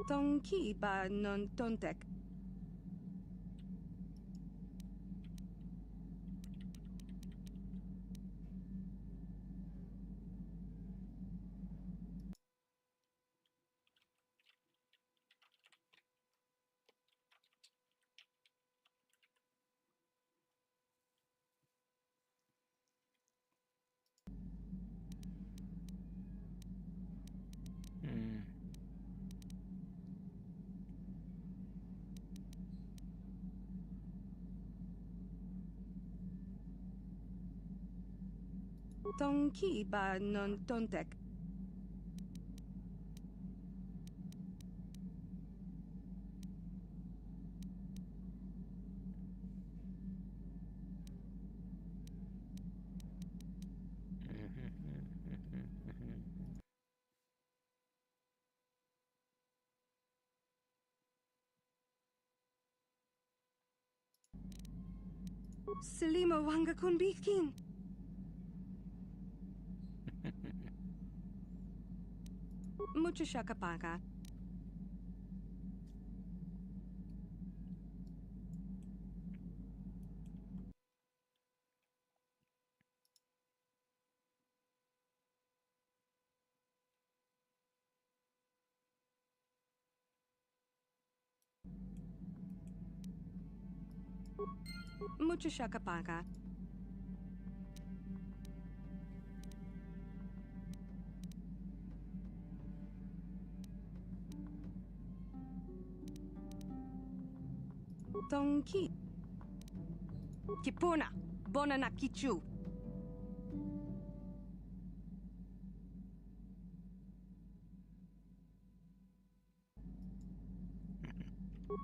Tonki ba non tontek. Tonki ba non tontek. Selima Wanga Kunbikin. Mucha Shakapaka. Mucha Shakapaka. Tonki. Kipuna, Bonanakichu.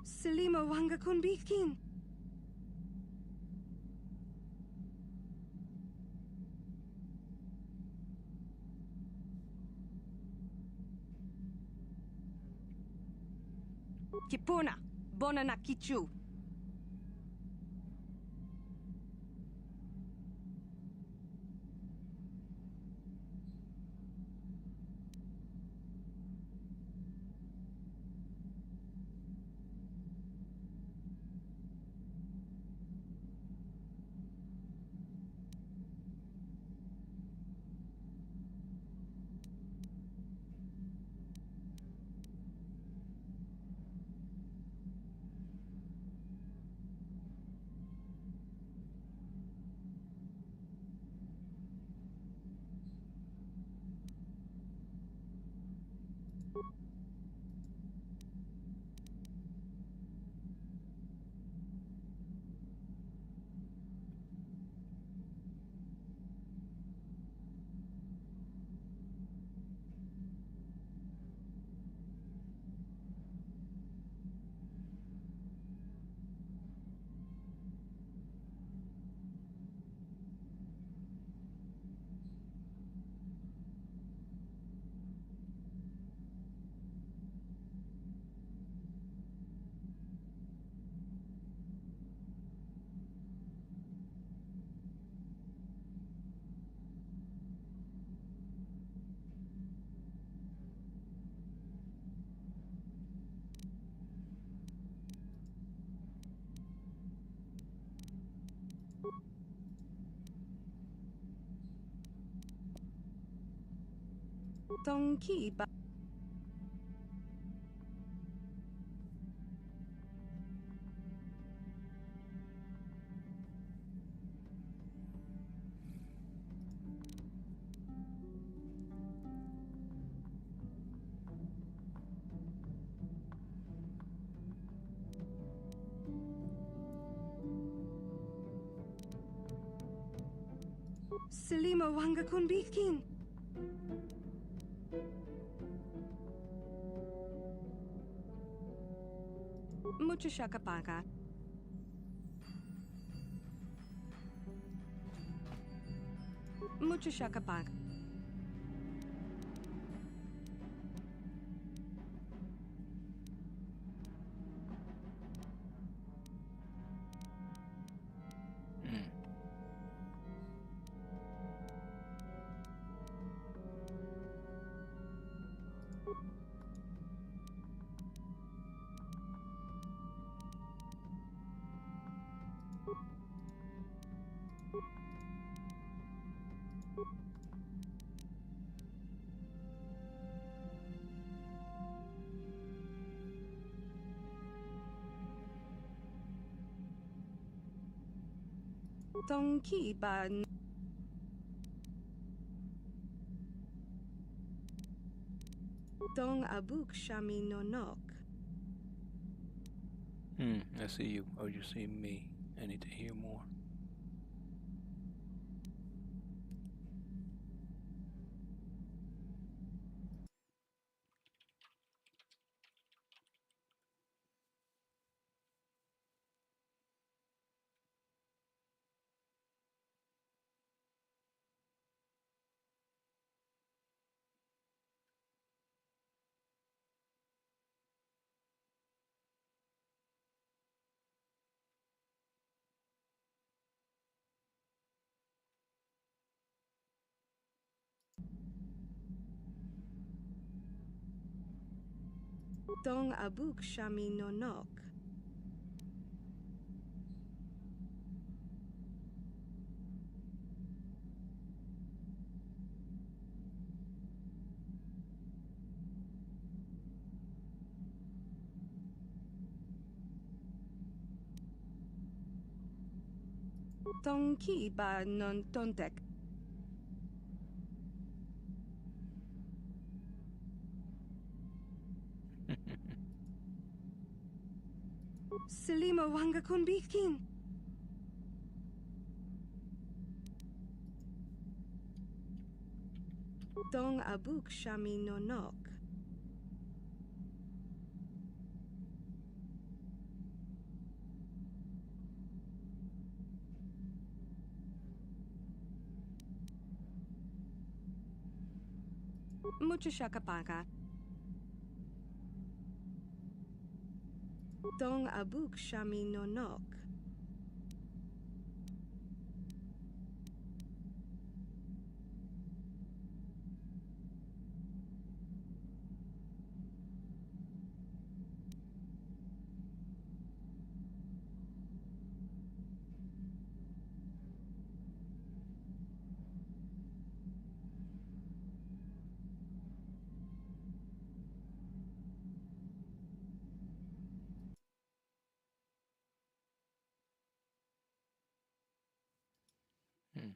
Selima Wanga Kunbikin. Kipuna, Bonanakichu. Tongki ba. Selima wanga kunbikin. Mucho shakapaka. Mucho shakapaka. Tongki ba. Dong abuk shami nonok. I see you. Oh, you see me. I need to hear more. Dong abuk shami nonok. Tongki ba non tontek. Selima wanga kunbikin. Dong abuk shami nonok. Mucho shakapaka. Dong abuk shami no nok. Hmm.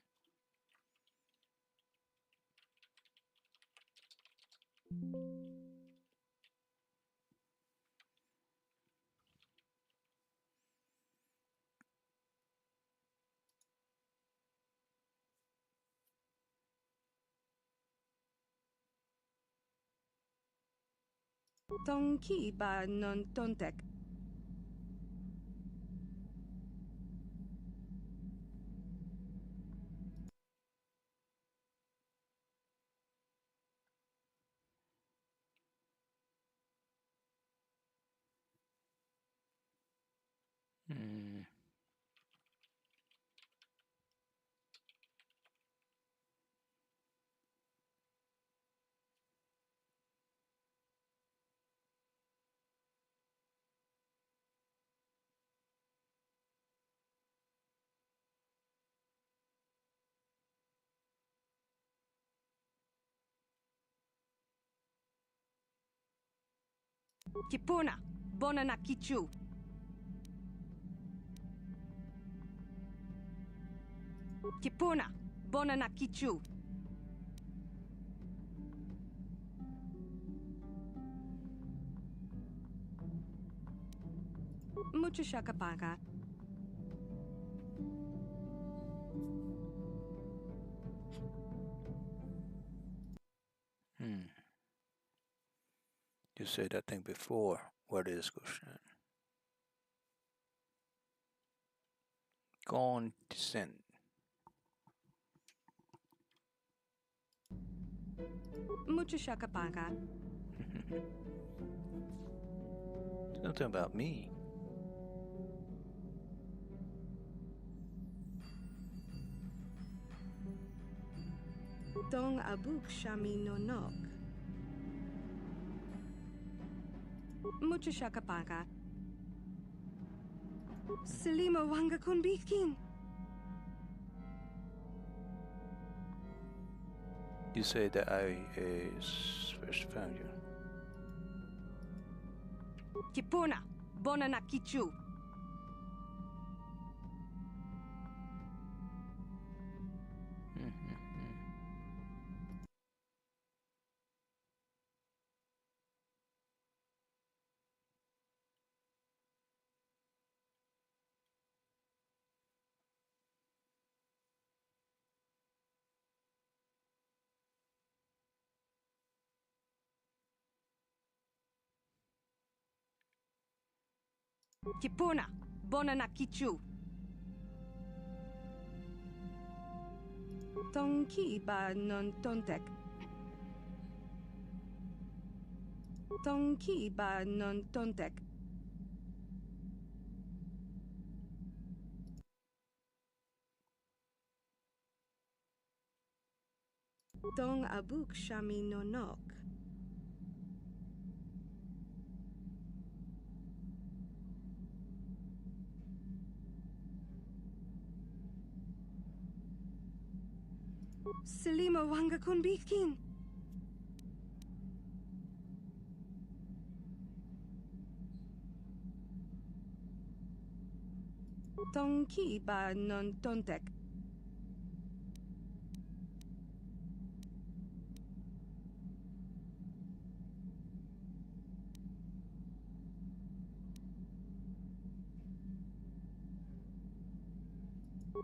Tong ki ba non tontek. Hmm. Kipuna, bona na kichu. Kipuna, bona na kichu. Mucho shakapaka. Hmm. You said that thing before. What is Goshen? Gone descent. Mucho shakapaka. Something about me. Dong abuk shami no nok. Mucho shakapaka. Selima wanga kunbikin. You say that I first found you. Kipuna, bona na kichu. Kipuna, bona na kichu. Tong ki ba non tontek. Tong ki ba non tontek. Dong abuk shami no nok. Selima wanga kunbikin. Tong ki ba non tontek.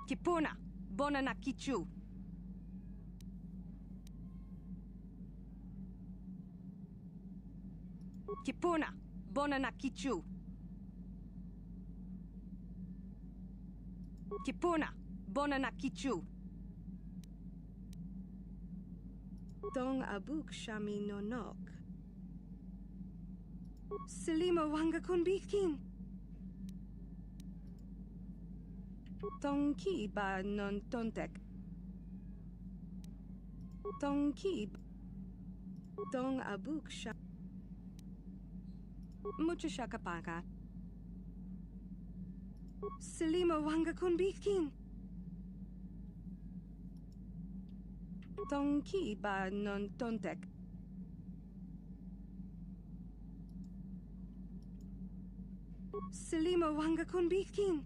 Kipuna, bona na kichu. Kipuna, bona na kichu. Kipuna, bona na kichu. Dong abuk shami no nok. Selima wanga kunbikin. Tonki ba non tontek. Tonki. Tong abuk sha. Mucha shakapaka. Selima wanga kun bitkin. Tonki ba non tontek. Selima wanga kun bitkin.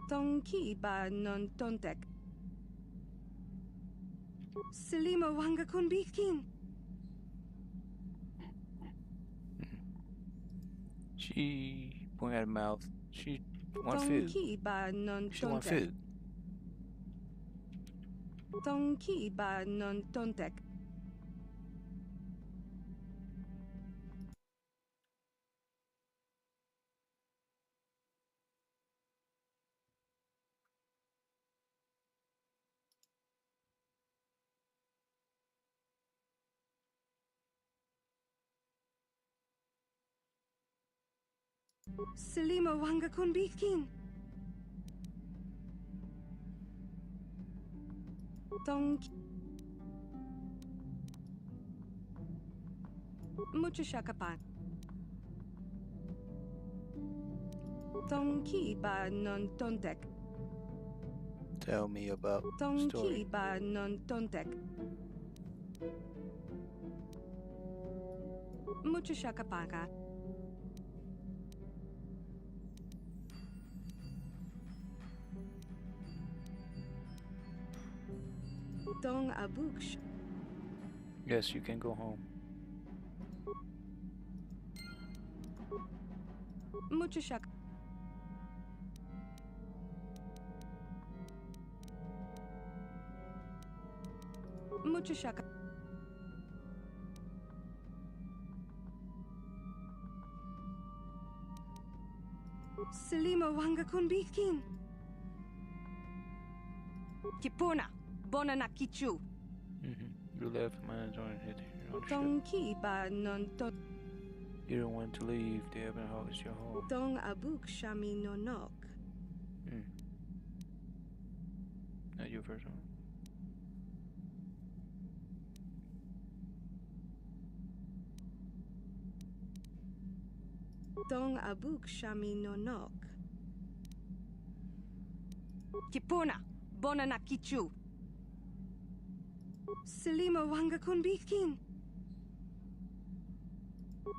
Tonki ba non tontek. Selima wanga kun bitkin. She pointed at her mouth. She want food. Tonki ba non She want tontek. food. Tonki ba non tontek. Selima wanga kun bitkin. Tonki. Mucha shakapan. Tonki ba non tontek. Tell me about the Tonki story. ba non tontek. Mucha shakapaka. Tong abuk. Yes, you can go home. Mucha shak. Mucha shaka. Selima wanga kun bitkin. Kipuna, bona na kichu. You left mine on it. Tonki ba non tot. You don't want to leave. The Ebon Hall is your home. Tong abuk shami no nok. Now your first one. Tong abuk shami no nok. Kipuna, bona na kichu. Selima wanga kun bitkin.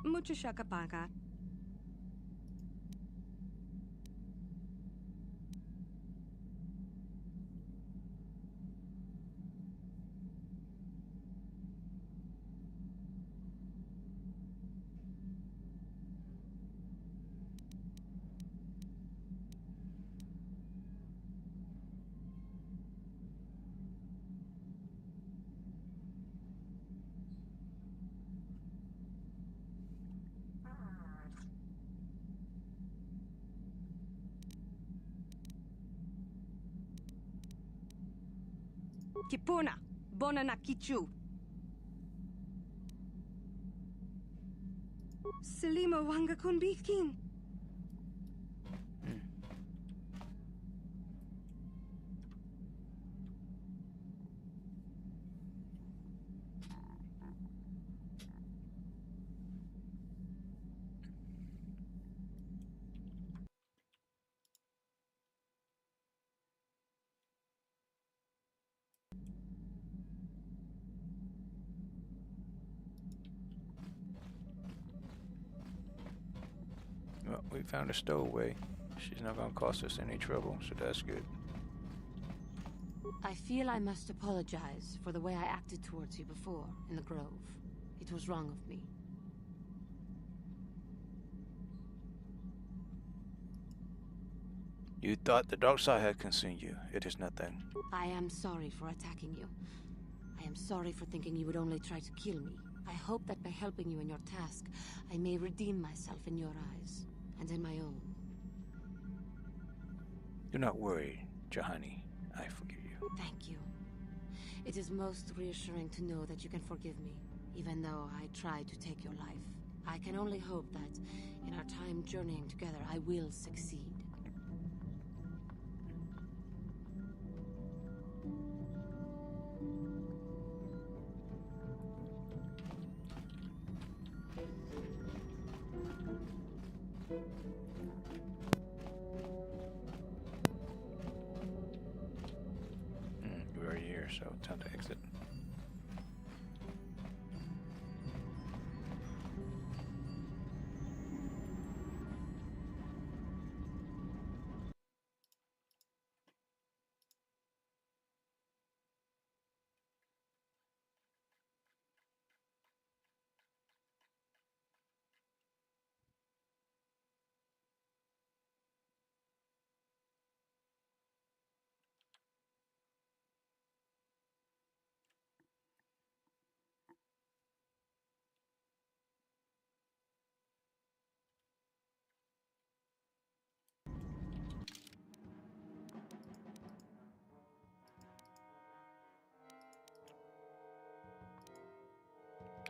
Mucha shakapaka. Kipuna, bona na kichu. Selima wanga kun bitkin. Well, we found a stowaway. She's not gonna cost us any trouble, so that's good. I feel I must apologize for the way I acted towards you before, in the grove. It was wrong of me. You thought the dark side had consumed you. It is nothing. I am sorry for attacking you. I am sorry for thinking you would only try to kill me. I hope that by helping you in your task, I may redeem myself in your eyes, and in my own. Do not worry, Jahani. I forgive you. Thank you. It is most reassuring to know that you can forgive me, even though I tried to take your life. I can only hope that, in our time journeying together, I will succeed. so time to exit.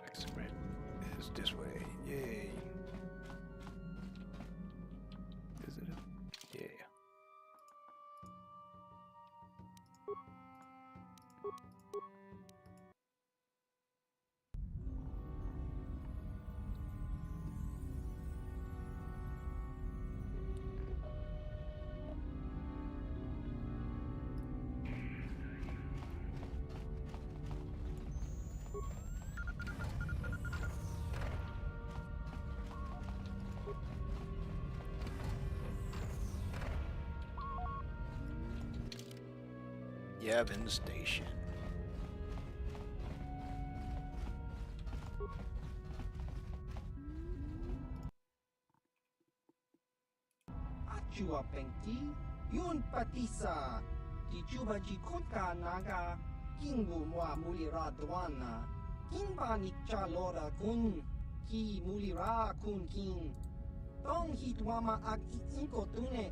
Exit is this way. Yay. Is it? Yeah. Yavin Station. Achua Pengki, Yun Patisa, Tijuba Jikonka Naga, Kingu Mwa Mulira Dwana, Kinba Nikcha Lora Kun, Ki Mulira Kun Kin, Tong Hitwama Ag Inko Tune.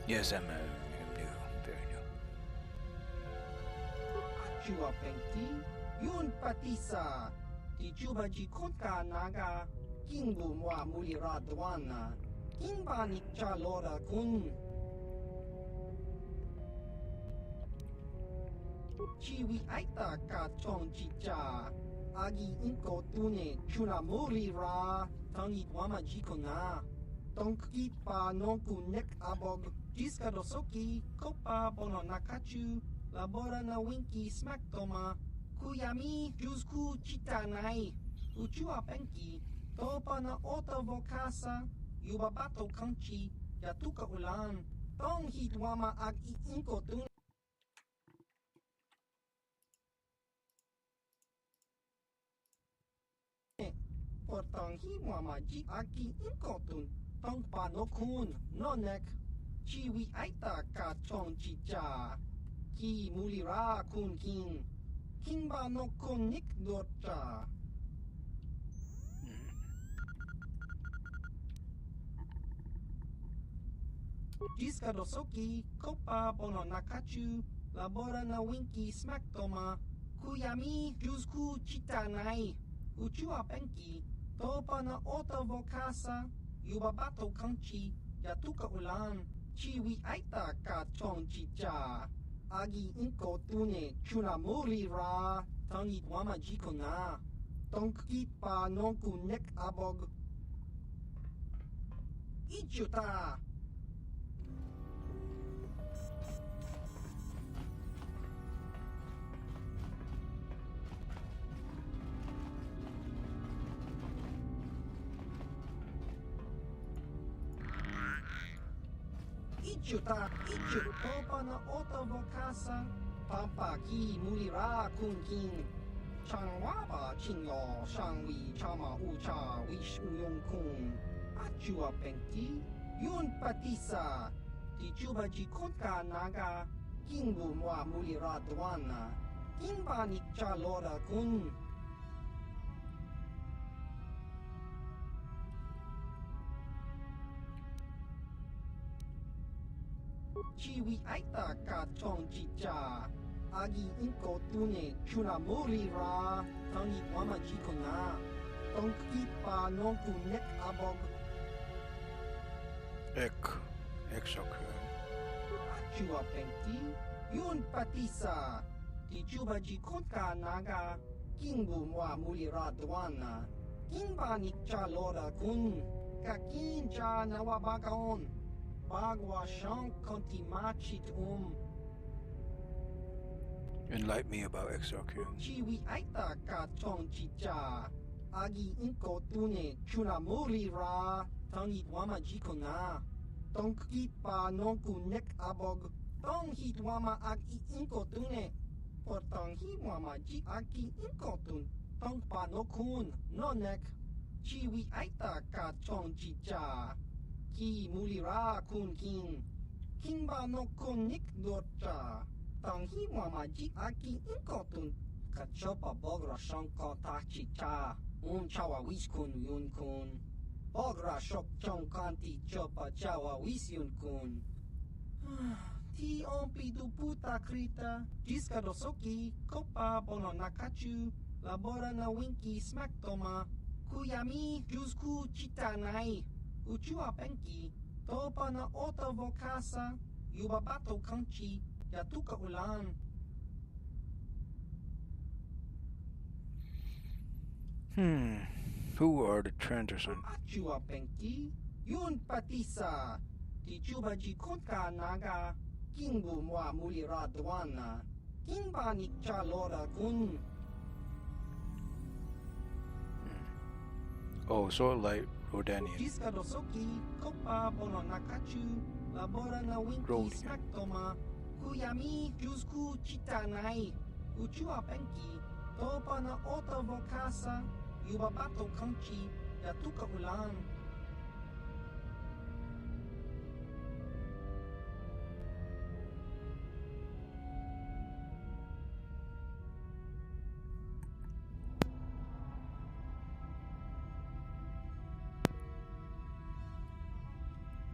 Yes, I'm new, very new. Achua Pengki, Yun Patisa, Tijuba Jikonka Naga, Kingu Mwa Mulira Dwana, Kinba Nikcha Lora Kun. Chiwi Aita Ka Chong Chicha, Agi Inko Tune, Chuna Mulira, Tangit Wama Jikona, Tonkit Pa Nonku Nek Abog, Jiska Dosoki, Kopa Bono Nakachu, Labora na Winki Smack Toma, Kuyami Jusku Chitanai, Uchua Penki, Topa na Ota Vokasa, Yubabato Kanchi, Yatuka Ulan, Tong Hitwama Ag Inko Tune. Portang Hiwama Ji Aki Inkotun, Tong Panokun, Nonek, Chiwi Aita Ka Chong Chicha, Ki Mulira Kun Kin, Kimba no Kun Nik Dorcha. Jiska Dosoki, Kopa Bono Nakachu, Labora na Winki Smack Toma, Kuyami Jusku Chitanai, Uchua Penki, Topa na Ota Vokasa, Yubabato Kanchi, Yatuka Ulan, Chiwi Aita Ka Chong Chicha, Agi Inko Tune, Chuna Mulira, Tangit Wama Jikona, Tonkit Pa Nonku Nek Abog, Ichuta. Ichuta, Ichu, Topa na Ota Vokasa, Pampa Ki Mulira Kun Kin, Changwaba Chinyo, Shangwi Chama Ucha, Wish Uyong Kun, Achua Pengki, Yun Patisa, Tijuba Jikonka Naga, Kingu Mwa Mulira Dwana, Kinba Nikcha Lora Kun. Chiwi Aita Ka Chong Chicha, Agi Inko Tune, Chuna Mulira, Tangit Wama Jikona, Tonkit Pa Nonku Nek Abog, Exoku. Achua Pengki, Yun Patisa, Tijuba Jikonka Naga, Kingu Mwa Mulira Dwana, Kinba Nikcha Lora Kun. Kakinja nawabagon. Bagwa shank konti machit Enlighten me about XRQ. Chiwi aita ka chong chicha. Agi inko tune chunamuri ra. Tangit wama jikona. Tongkit pa nonku nek abog. Tong hit wama agi inko tune. Portong hi wama ji aki inko tun. Tong pa nokun no nek. Chiwi aita ka chong chicha. Ki muli ra kun kin. Kin ba nokun nik dorcha. Tong hi wama ji aki inko tun. Kachopa bogra shonko ta chicha. Chawa wiskun yun kun. Bogra shok chong kanti chopa chawa wis yun kun. Ti ompi du puta krita. Jiska dosoki. Kopa bono nakachu. Labora na winki smack toma. Kuyami jusku chitanai. Uchua penki. Topa na ota vokasa. Yubabato kanchi. Yatuka ulan. Who are the Tranderson? Achua penki. Yun patisa. Ti chuba jikunka naga. Kingbu mwa mulira dwana. Kingba nikcha lora kun. Oh, Sword Light Rodanian. Jiska dosoki. Kopa bono nakachu. Labora na winki smack toma. Kuyami jusku chitanai. Uchua penki. Topa na ota vokasa. Yubabato kanchi. Yatuka ulan.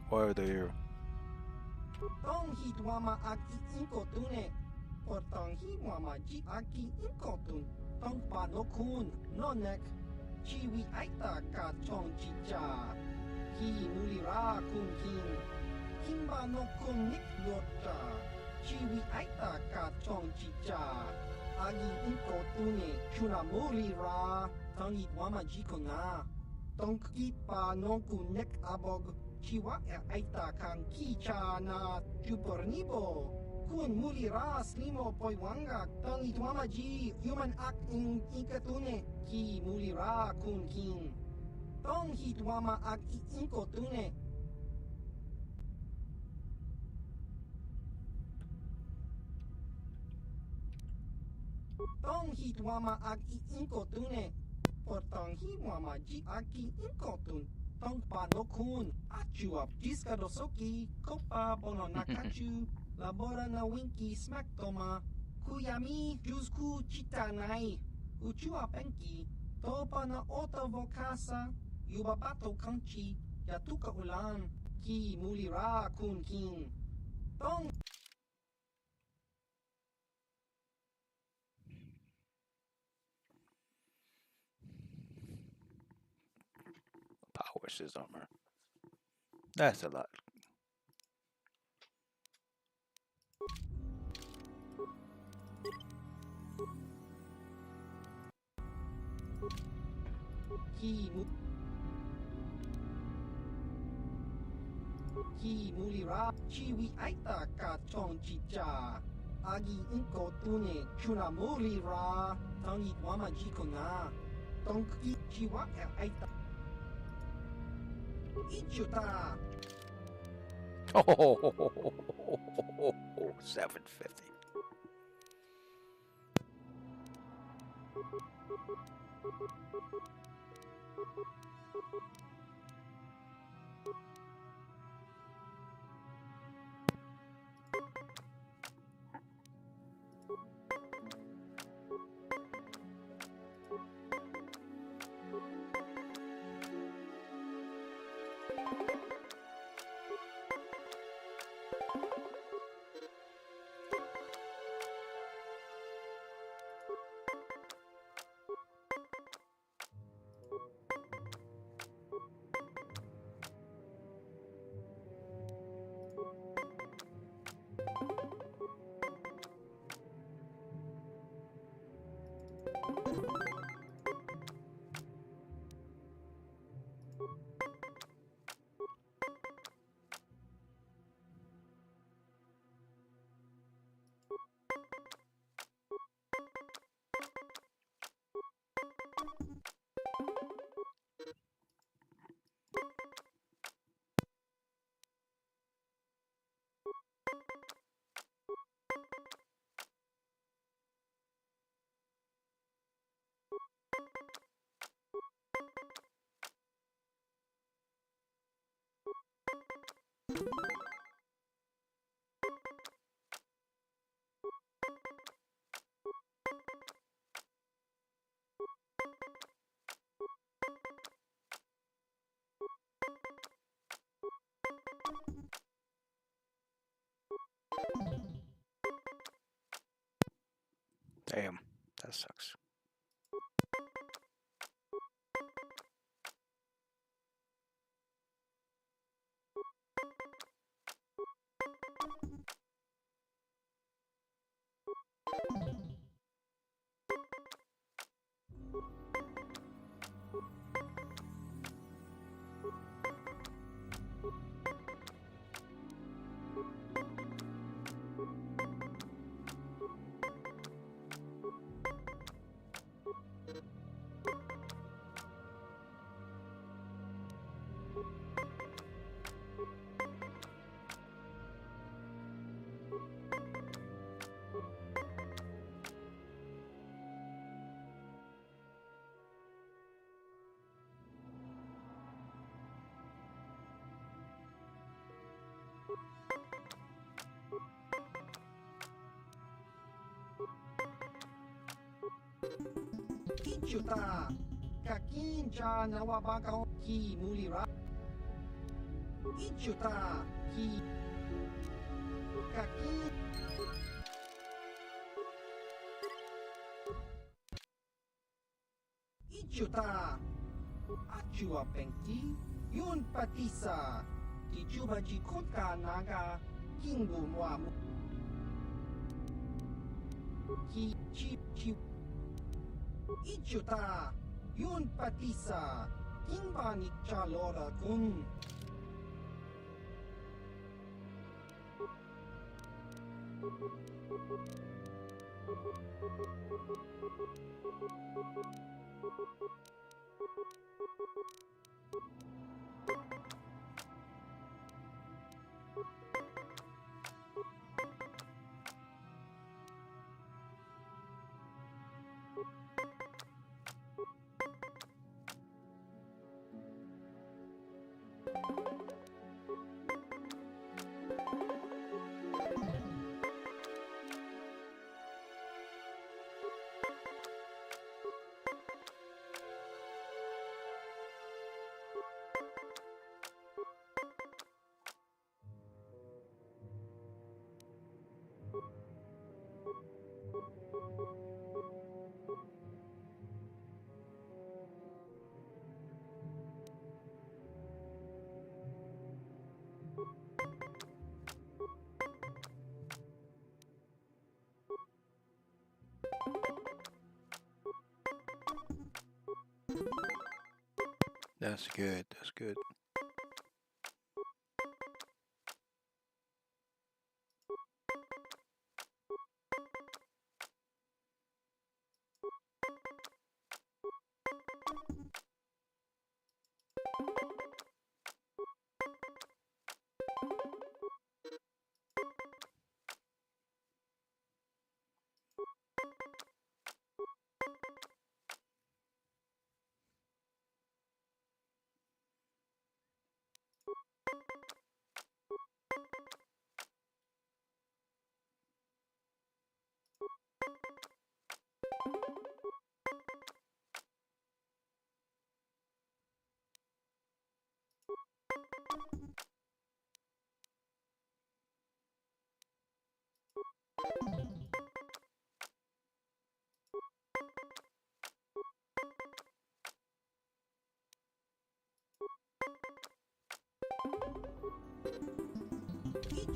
Why are they here? Tong hit wama aki inko tune. Portong hi wama ji aki inko tun. Tong pa no kun no nek. Chiwi aita ka chong chicha. Ki muli ra kun kin. Kimba no kun nik lorcha. Chiwi aita ka chong chicha. Agi inko tune chunamuri ra. Tong hit wama ji kona. Tong kit pa no kun nek abog. Chiwa aita kang kicha na jupornibo. Kun muli ras limo poiwanga tong itwama ji human ak in ikatune. Ki muli ra kun kin. Tong hitwama ak inkotune. Tong hitwama ak inkotune. Portong hiwama ji aki inkotun. Tong pa no kun. Achua jiska dosoki. Kopa bono nakachu. Labora na winki smack toma. Kuyami jusku chitanai. Uchua penki. Topa na ota vokasa. Yubabato kanchi. Yatuka ulan. Ki muli ra kun kin. Tong. Power says armor. That's a lot. Ki muli ra. Chiwi aita ka chong chicha. Agi inko tune chuna muli ra. Tangi wama jikona. Tong ki chiwa aita. Ichuta. Oh, 750. Damn, that sucks. Ichuta, kakinja nawabakaw ki mulira. Ichuta ki kakin. Ichuta, achua pengti, yun patisa, dijuba jikotka naga, kingu muamu. Ki chi. Ichuta, yun patisa, kimba ni chalora kun. That's good. That's good.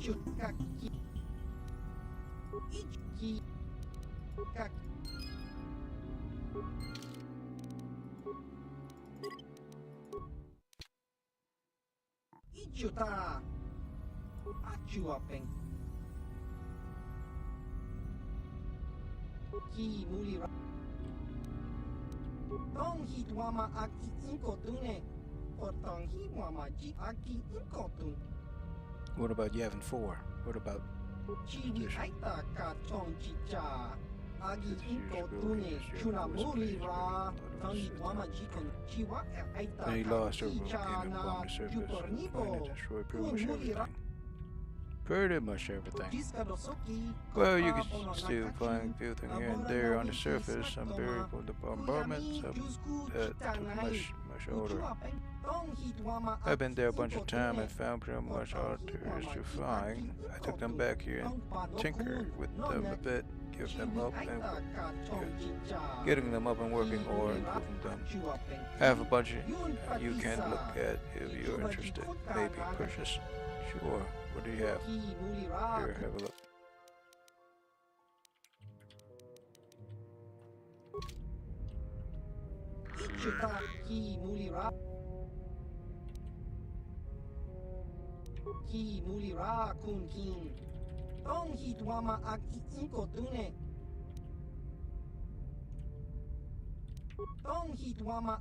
Ichukaki. Ichki. Kaki. Ichuta. Achua peng. Ki mulira. Tong hitwama aki inkotune. Potong hitwama ji aki inkotun. What about Yavin 4? What about Chiwi aita ka chong chicha. Agi inko tune chuna muri ra tangi wama jikon chiwa aita Then he lost over kicha came na along the surface and jupornibo destroyed pretty kun much muri ra everything. Pretty much everything. jiska dosoki Well, you can still find a few things here and there on the surface, some buried from the bombardment, some that took much older. I've been there a bunch of times and found pretty much all there is to find. I took them back here and tinkered with them a bit, give them up and getting them up and working or improving them. I have a bunch you can look at if you're interested. Maybe purchase. Sure. What do you have? Here, have a look. Ki mulira kun kin. Tong hitwama ag inko tune. Tong hitwama.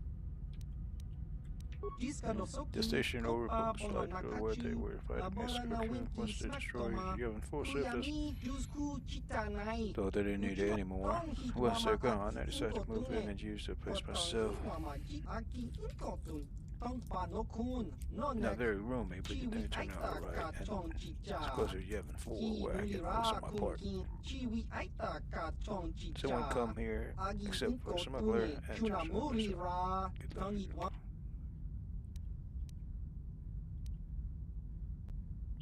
The station overbooked slightly where they were fighting escalation. Once they destroyed Yevon full surface, though they didn't need it anymore. Once they're gone, I decided to move in and use the place myself. Not very roomy, but they turned out alright. And it's closer to Yevon 4 where I get most of my part. Someone come here, except for a smuggler and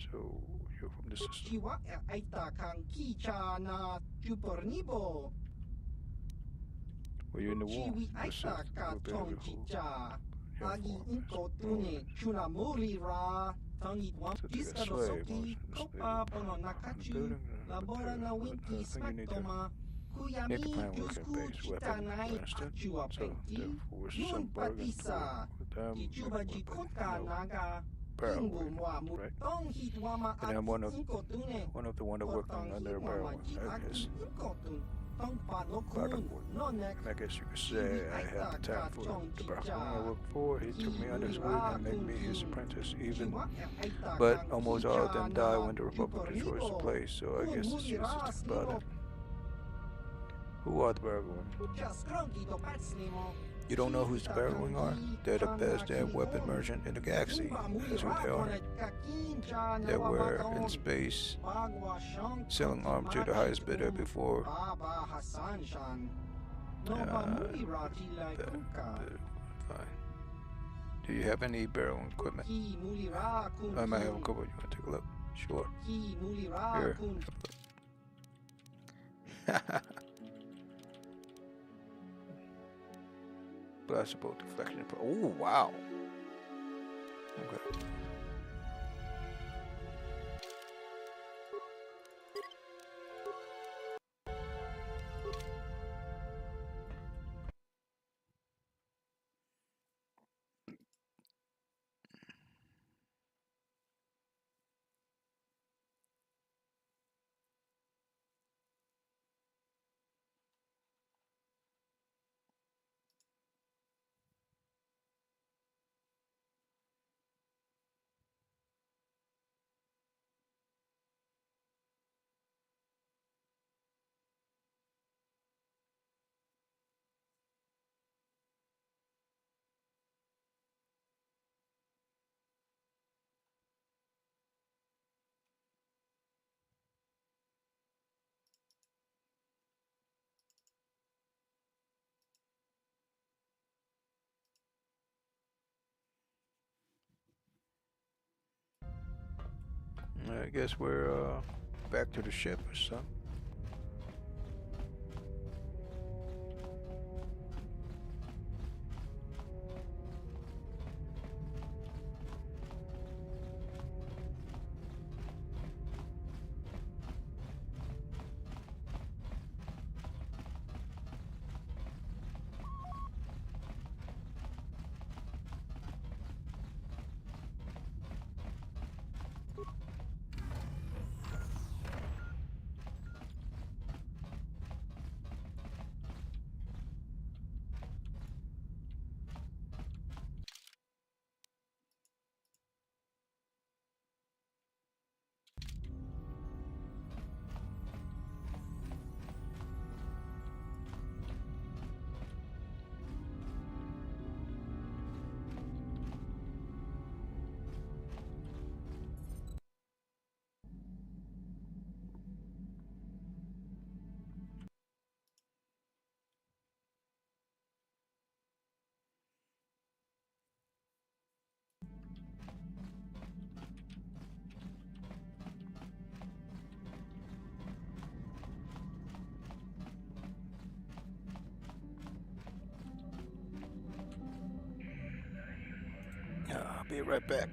so you're from the system. Were you in the war? Need to plan working base weapon, you understand? So therefore some bargain with them barrel right? And I'm one of the one that working under a barrel I guess. I guess you could say I had the time for the barrel I worked for. He took me under his wing and made me his apprentice even. But almost all of them die when the Republic destroys the place, so I guess it's just about it. Who are the Baragwing? You don't know who the Baragwing are? They're the best damn weapon merchant in the galaxy. That's who they are. They were in space, selling arms to the highest bidder before. Fine. Do you have any barreling equipment? I might have a couple. You want to take a look? Sure. Here. Blastable deflection. Oh, wow. Okay. I guess we're back to the ship or something. I'll be right back.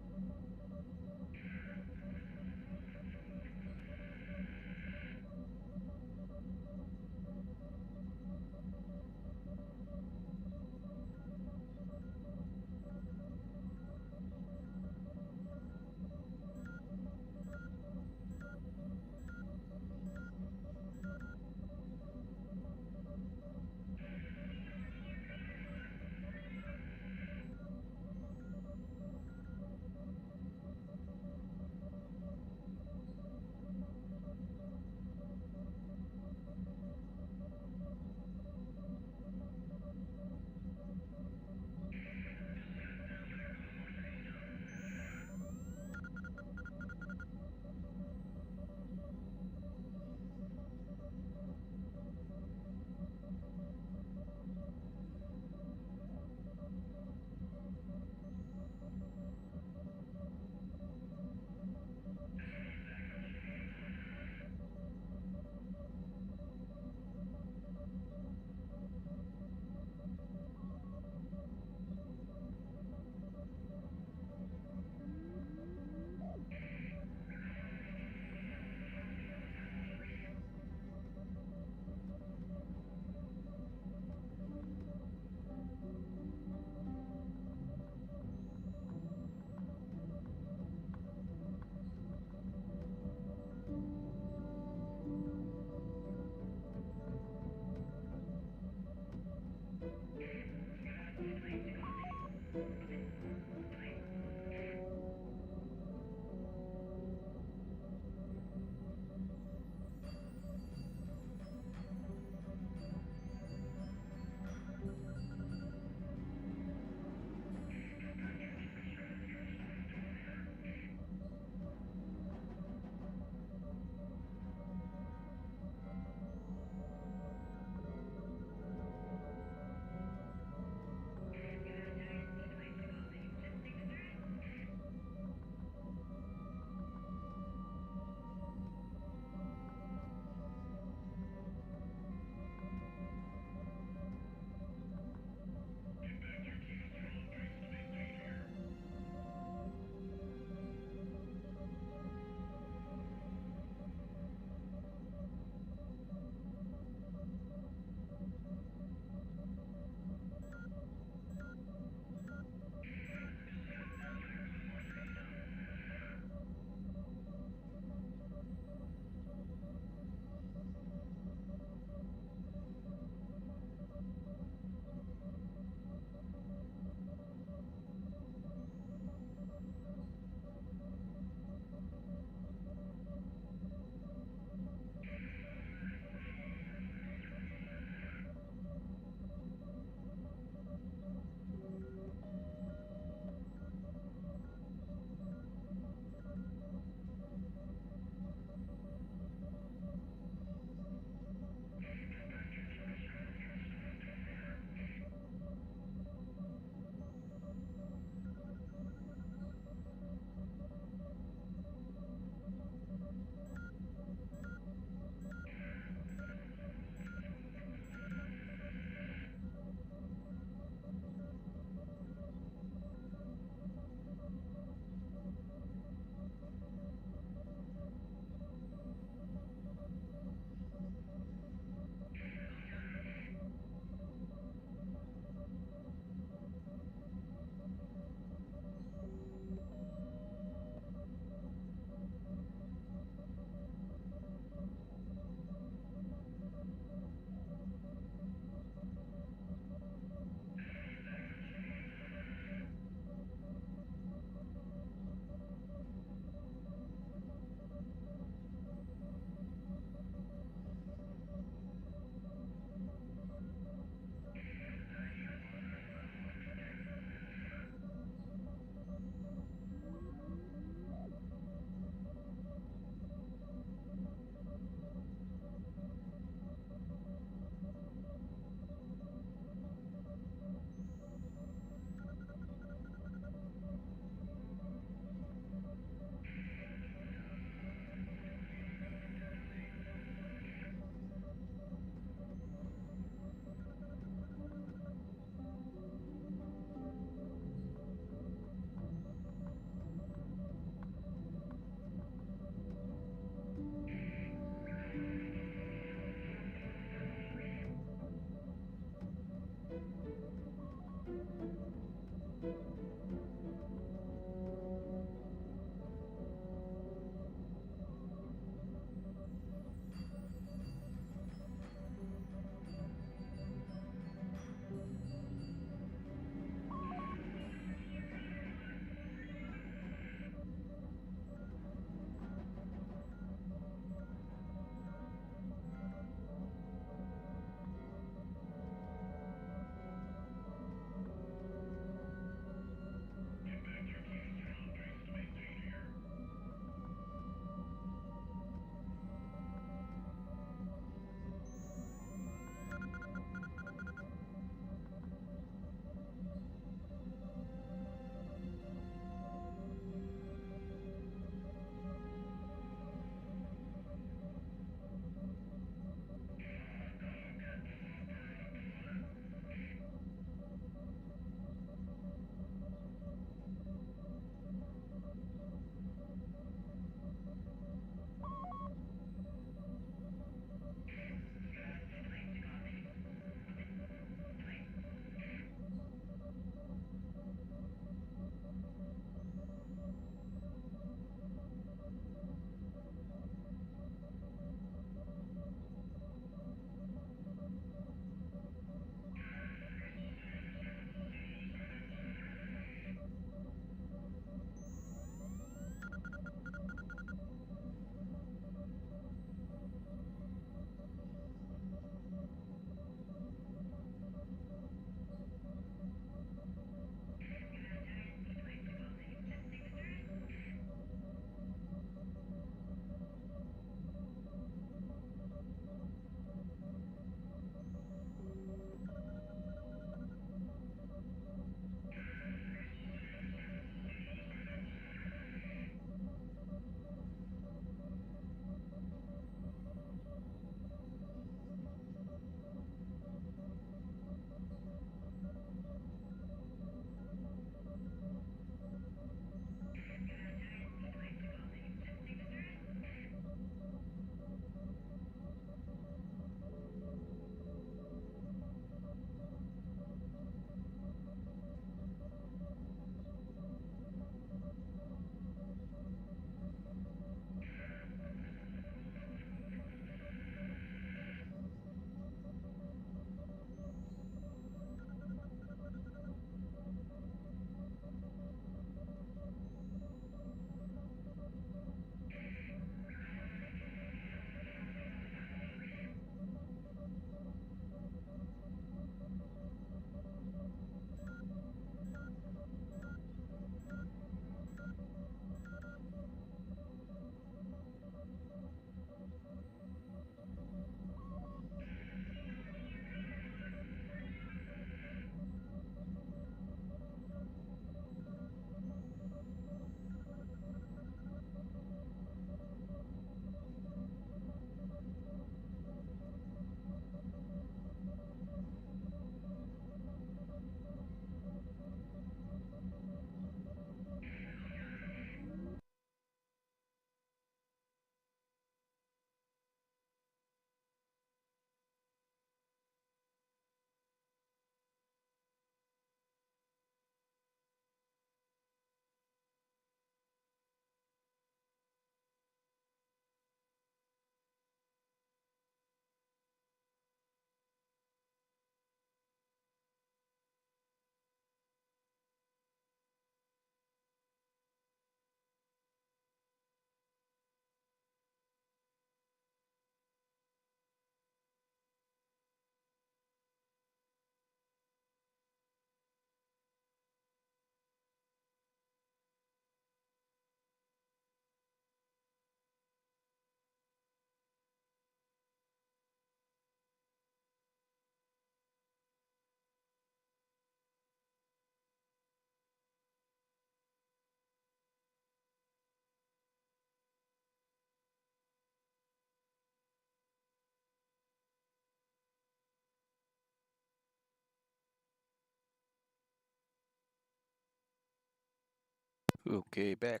Okay, back.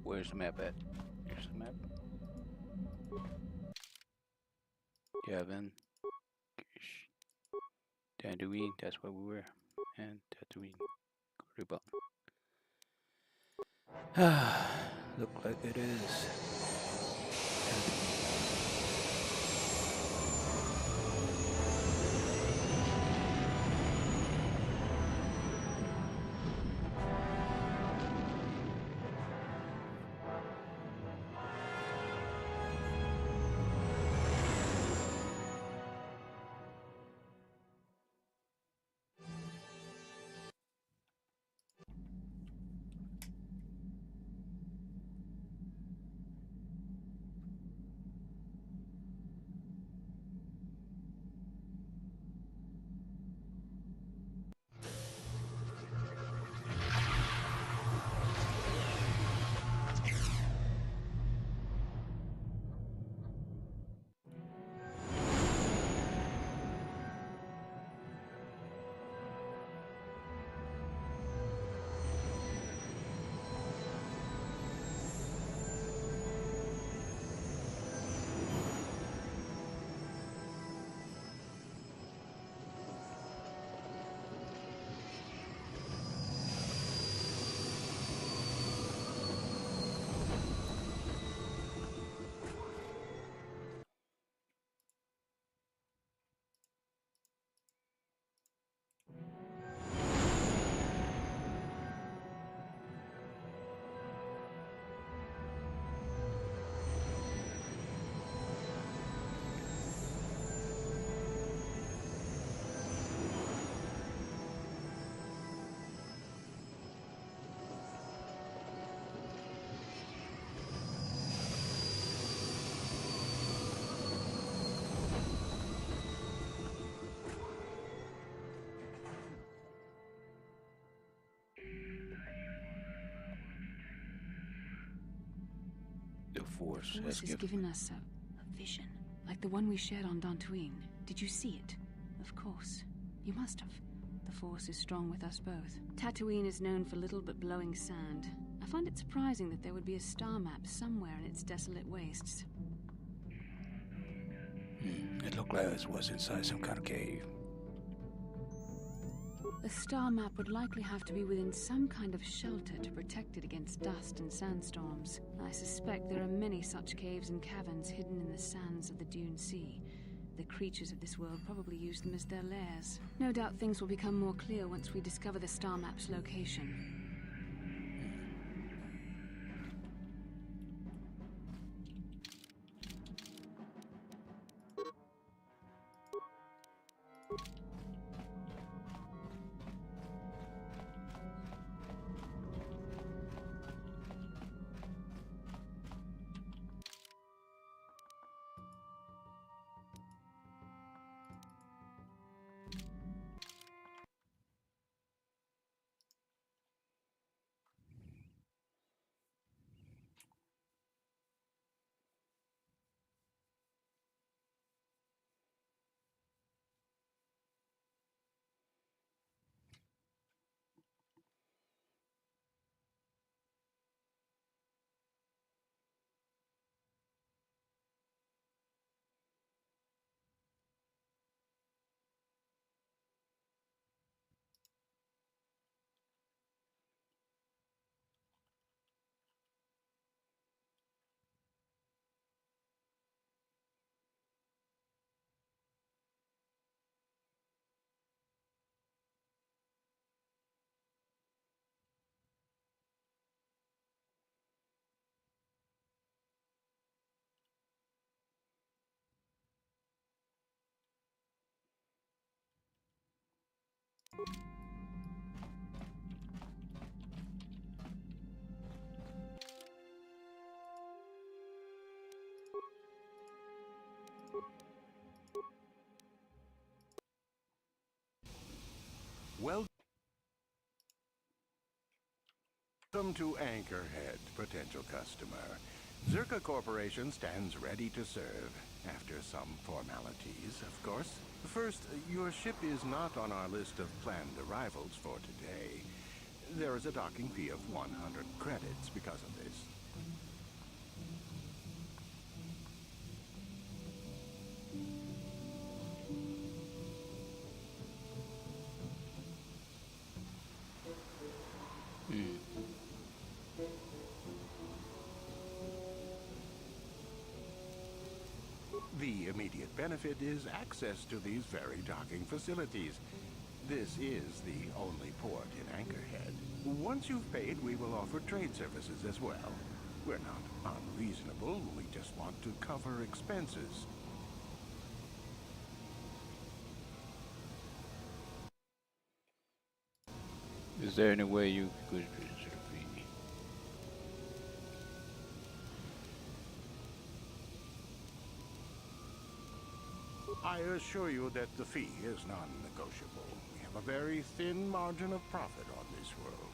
Where's the map at? Here's the map. Yavin. Tatooine, that's where we were. And Tatooine. Korriban. Look like it is. The Force has given us a vision, like the one we shared on Dantooine. Did you see it? Of course. You must have. The Force is strong with us both. Tatooine is known for little but blowing sand. I find it surprising that there would be a star map somewhere in its desolate wastes. It looked like it was inside some kind of cave. A star map would likely have to be within some kind of shelter to protect it against dust and sandstorms. I suspect there are many such caves and caverns hidden in the sands of the Dune Sea. The creatures of this world probably use them as their lairs. No doubt things will become more clear once we discover the star map's location. Welcome to Anchorhead, potential customer. Zerka Corporation stands ready to serve, after some formalities, of course. First, your ship is not on our list of planned arrivals for today. There is a docking fee of 100 credits because of this. The immediate benefit is access to these very docking facilities. This is the only port in Anchorhead. Once you've paid, we will offer trade services as well. We're not unreasonable, we just want to cover expenses. Is there any way you could sort of be... I assure you that the fee is non-negotiable. We have a very thin margin of profit on this world.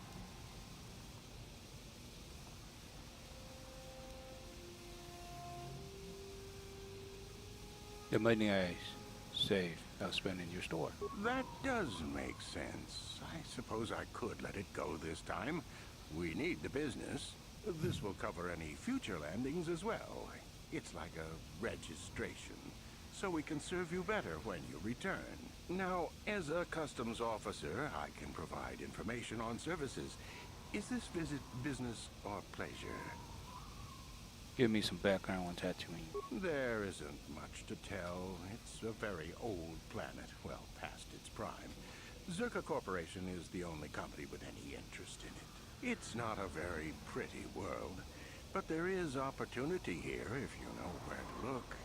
The money I saved, I'll spend in your store. That does make sense. I suppose I could let it go this time. We need the business. This will cover any future landings as well. It's like a registration, so we can serve you better when you return. Now, as a customs officer, I can provide information on services. Is this visit business or pleasure? Give me some background on Tatooine. There isn't much to tell. It's a very old planet, well past its prime. Zerka Corporation is the only company with any interest in it. It's not a very pretty world, but there is opportunity here if you know where to look.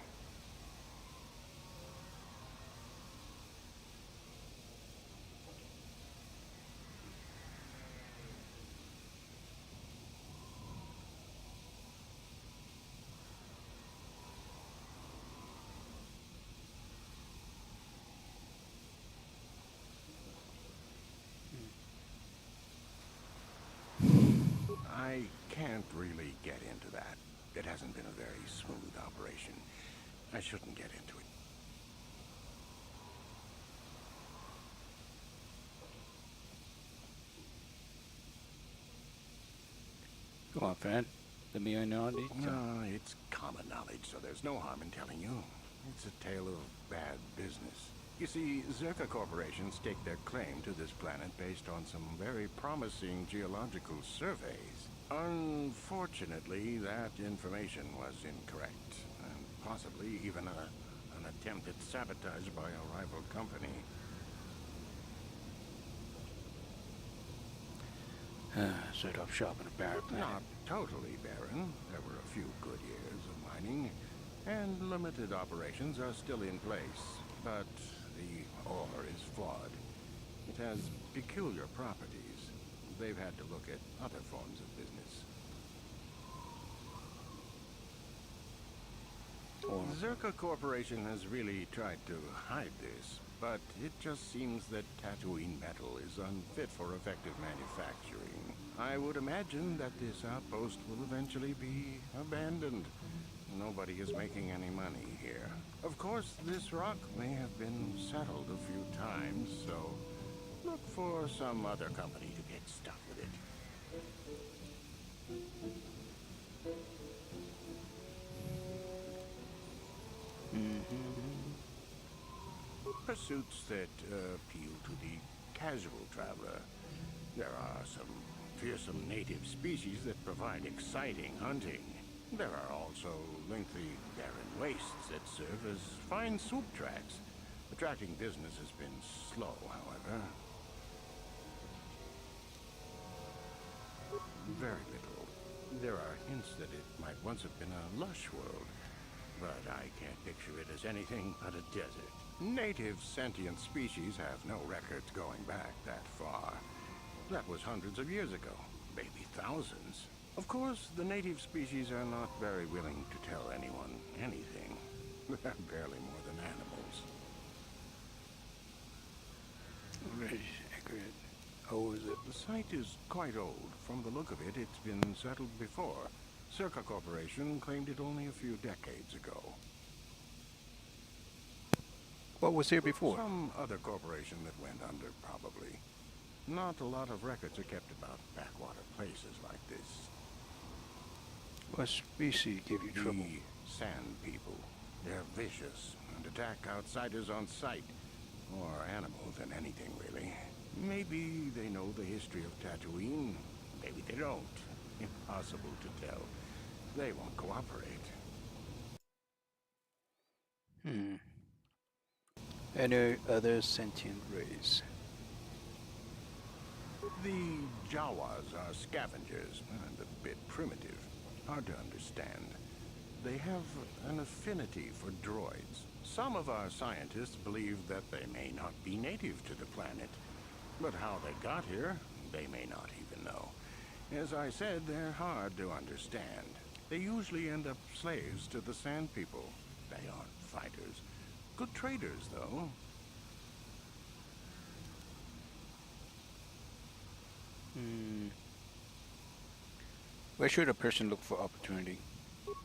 I can't really get into that. It hasn't been a very smooth operation. I shouldn't get into it. Go on, friend. Let me in on it. No, it's common knowledge, so there's no harm in telling you. It's a tale of bad business. You see, Zerka Corporation staked their claim to this planet based on some very promising geological surveys. Unfortunately, that information was incorrect, and possibly even an attempt at sabotage by a rival company. Set up shop in a barren planet. Not totally barren. There were a few good years of mining, and limited operations are still in place. But the ore is flawed. It has peculiar properties. They've had to look at other forms of business. Zerka Corporation has really tried to hide this, but it just seems that Tatooine metal is unfit for effective manufacturing. I would imagine that this outpost will eventually be abandoned. Nobody is making any money here. Of course, this rock may have been settled a few times, so look for some other company to get stuck with it. Pursuits that appeal to the casual traveler. There are some fearsome native species that provide exciting hunting. There are also lengthy, barren wastes that serve as fine swoop tracks. Attracting business has been slow, however. Very little. There are hints that it might once have been a lush world, but I can't picture it as anything but a desert. Native sentient species have no records going back that far. That was hundreds of years ago, maybe thousands. Of course, the native species are not very willing to tell anyone anything. They're barely more than animals. Very accurate. How old is it? The site is quite old. From the look of it, it's been settled before. Circa Corporation claimed it only a few decades ago. What was here before? Some other corporation that went under, probably. Not a lot of records are kept about backwater places like this. What species give you trouble? The Sand People. They're vicious and attack outsiders on sight. More animals than anything, really. Maybe they know the history of Tatooine. Maybe they don't. Impossible to tell. They won't cooperate. Any other sentient race? The Jawas are scavengers and a bit primitive. Hard to understand. They have an affinity for droids. Some of our scientists believe that they may not be native to the planet. But how they got here, they may not even know. As I said, they're hard to understand. They usually end up slaves to the Sand People. They aren't fighters. Good traders, though. Where should a person look for opportunity?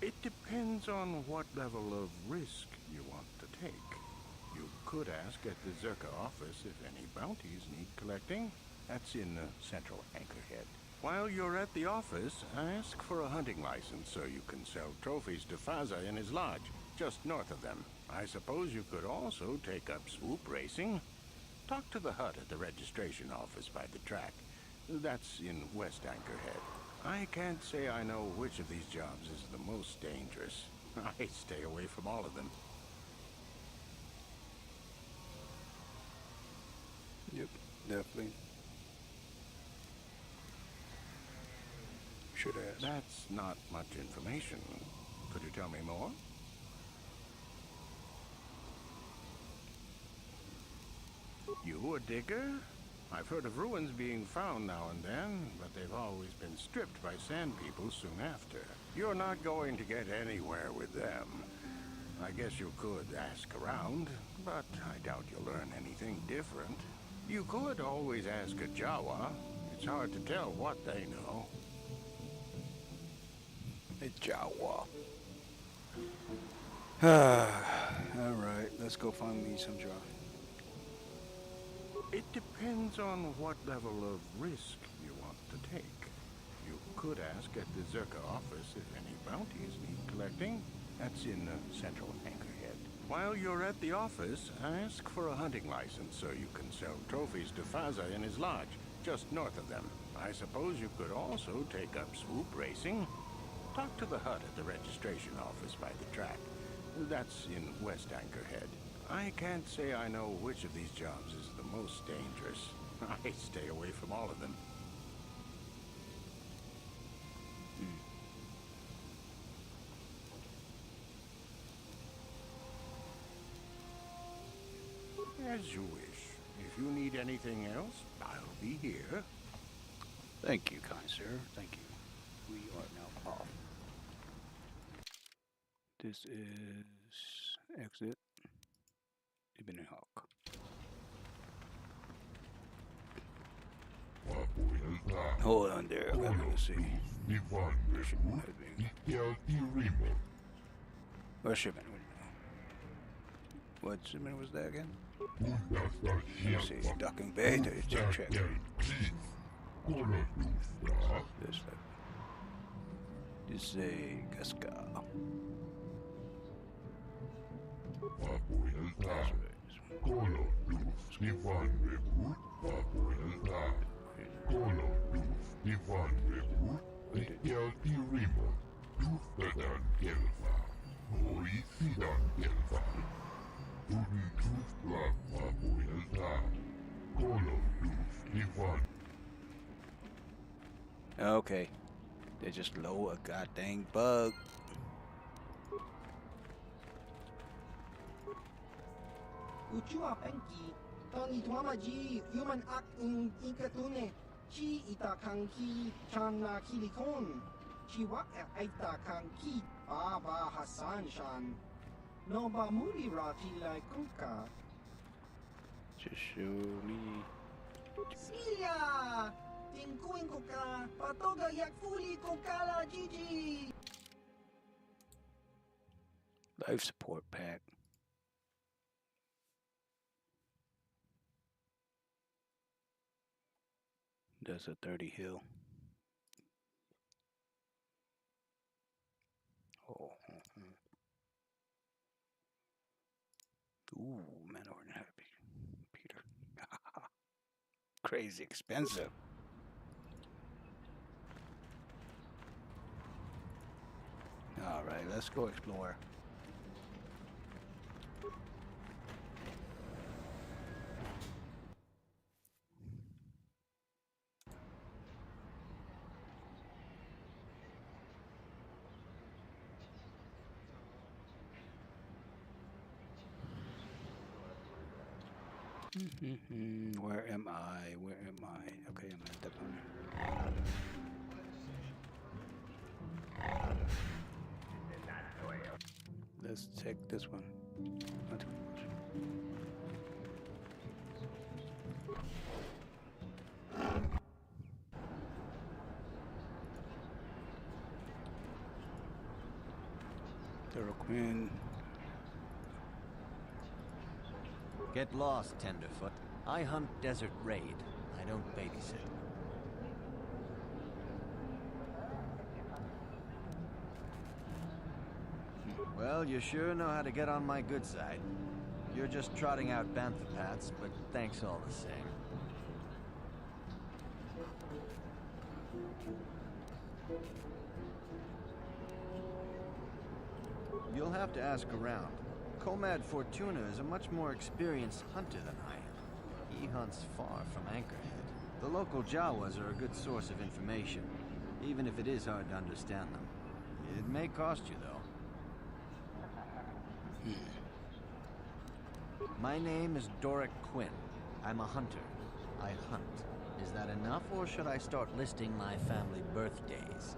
It depends on what level of risk you want to take. You could ask at the Zerka office if any bounties need collecting. That's in Central Anchorhead. While you're at the office, ask for a hunting license so you can sell trophies to Faza in his lodge, just north of them. I suppose you could also take up swoop racing. Talk to the hut at the registration office by the track. That's in West Anchorhead. I can't say I know which of these jobs is the most dangerous. I stay away from all of them. Yep, definitely. Should ask. That's not much information. Could you tell me more? You a digger? I've heard of ruins being found now and then, but they've always been stripped by Sand People soon after. You're not going to get anywhere with them. I guess you could ask around, but I doubt you'll learn anything different. You could always ask a Jawa. It's hard to tell what they know. A Jawa. Alright, let's go find me some Jawa. It depends on what level of risk you want to take. You could ask at the Zerka office if any bounties need collecting. That's in Central Anchorhead. While you're at the office, ask for a hunting license so you can sell trophies to Faza in his lodge, just north of them. I suppose you could also take up swoop racing. Talk to the hut at the registration office by the track. That's in West Anchorhead. I can't say I know which of these jobs is the most dangerous. I stay away from all of them. As you wish. If you need anything else, I'll be here. Thank you, kind sir. Thank you. We are now off. This is exit. Ibn Hawk. Hold on there. I gotta see. What shipment? What shipment was that again? Let's see. Docking Bay. Check. This is a Gaska. Okay. They just low a goddamn bug. Uchua penki, tani tuamaji, human act in ikatune, chi itakanki, chana kilikon, chiwak itakanki, Baba Hassan Shan, no ba muri rati like kuka. Just show me. Slia! Tingkuin ko ka, patoga yak fuli ko kala Gigi! Life support pack. Does a 30 heal. Oh. Ooh, man, or happy. Peter. Crazy expensive. All right, let's go explore. Where am I? Where am I? Okay, I'm at the corner. Let's check this one. Not too much. Queen. Get lost, Tenderfoot. I hunt Desert Raid. I don't babysit. Well, you sure know how to get on my good side. You're just trotting out bantha pats, but thanks all the same. You'll have to ask around. Comad Fortuna is a much more experienced hunter than I am. He hunts far from Anchorhead. The local Jawas are a good source of information, even if it is hard to understand them. It may cost you, though. My name is Doric Quinn. I'm a hunter. I hunt. Is that enough, or should I start listing my family birthdays?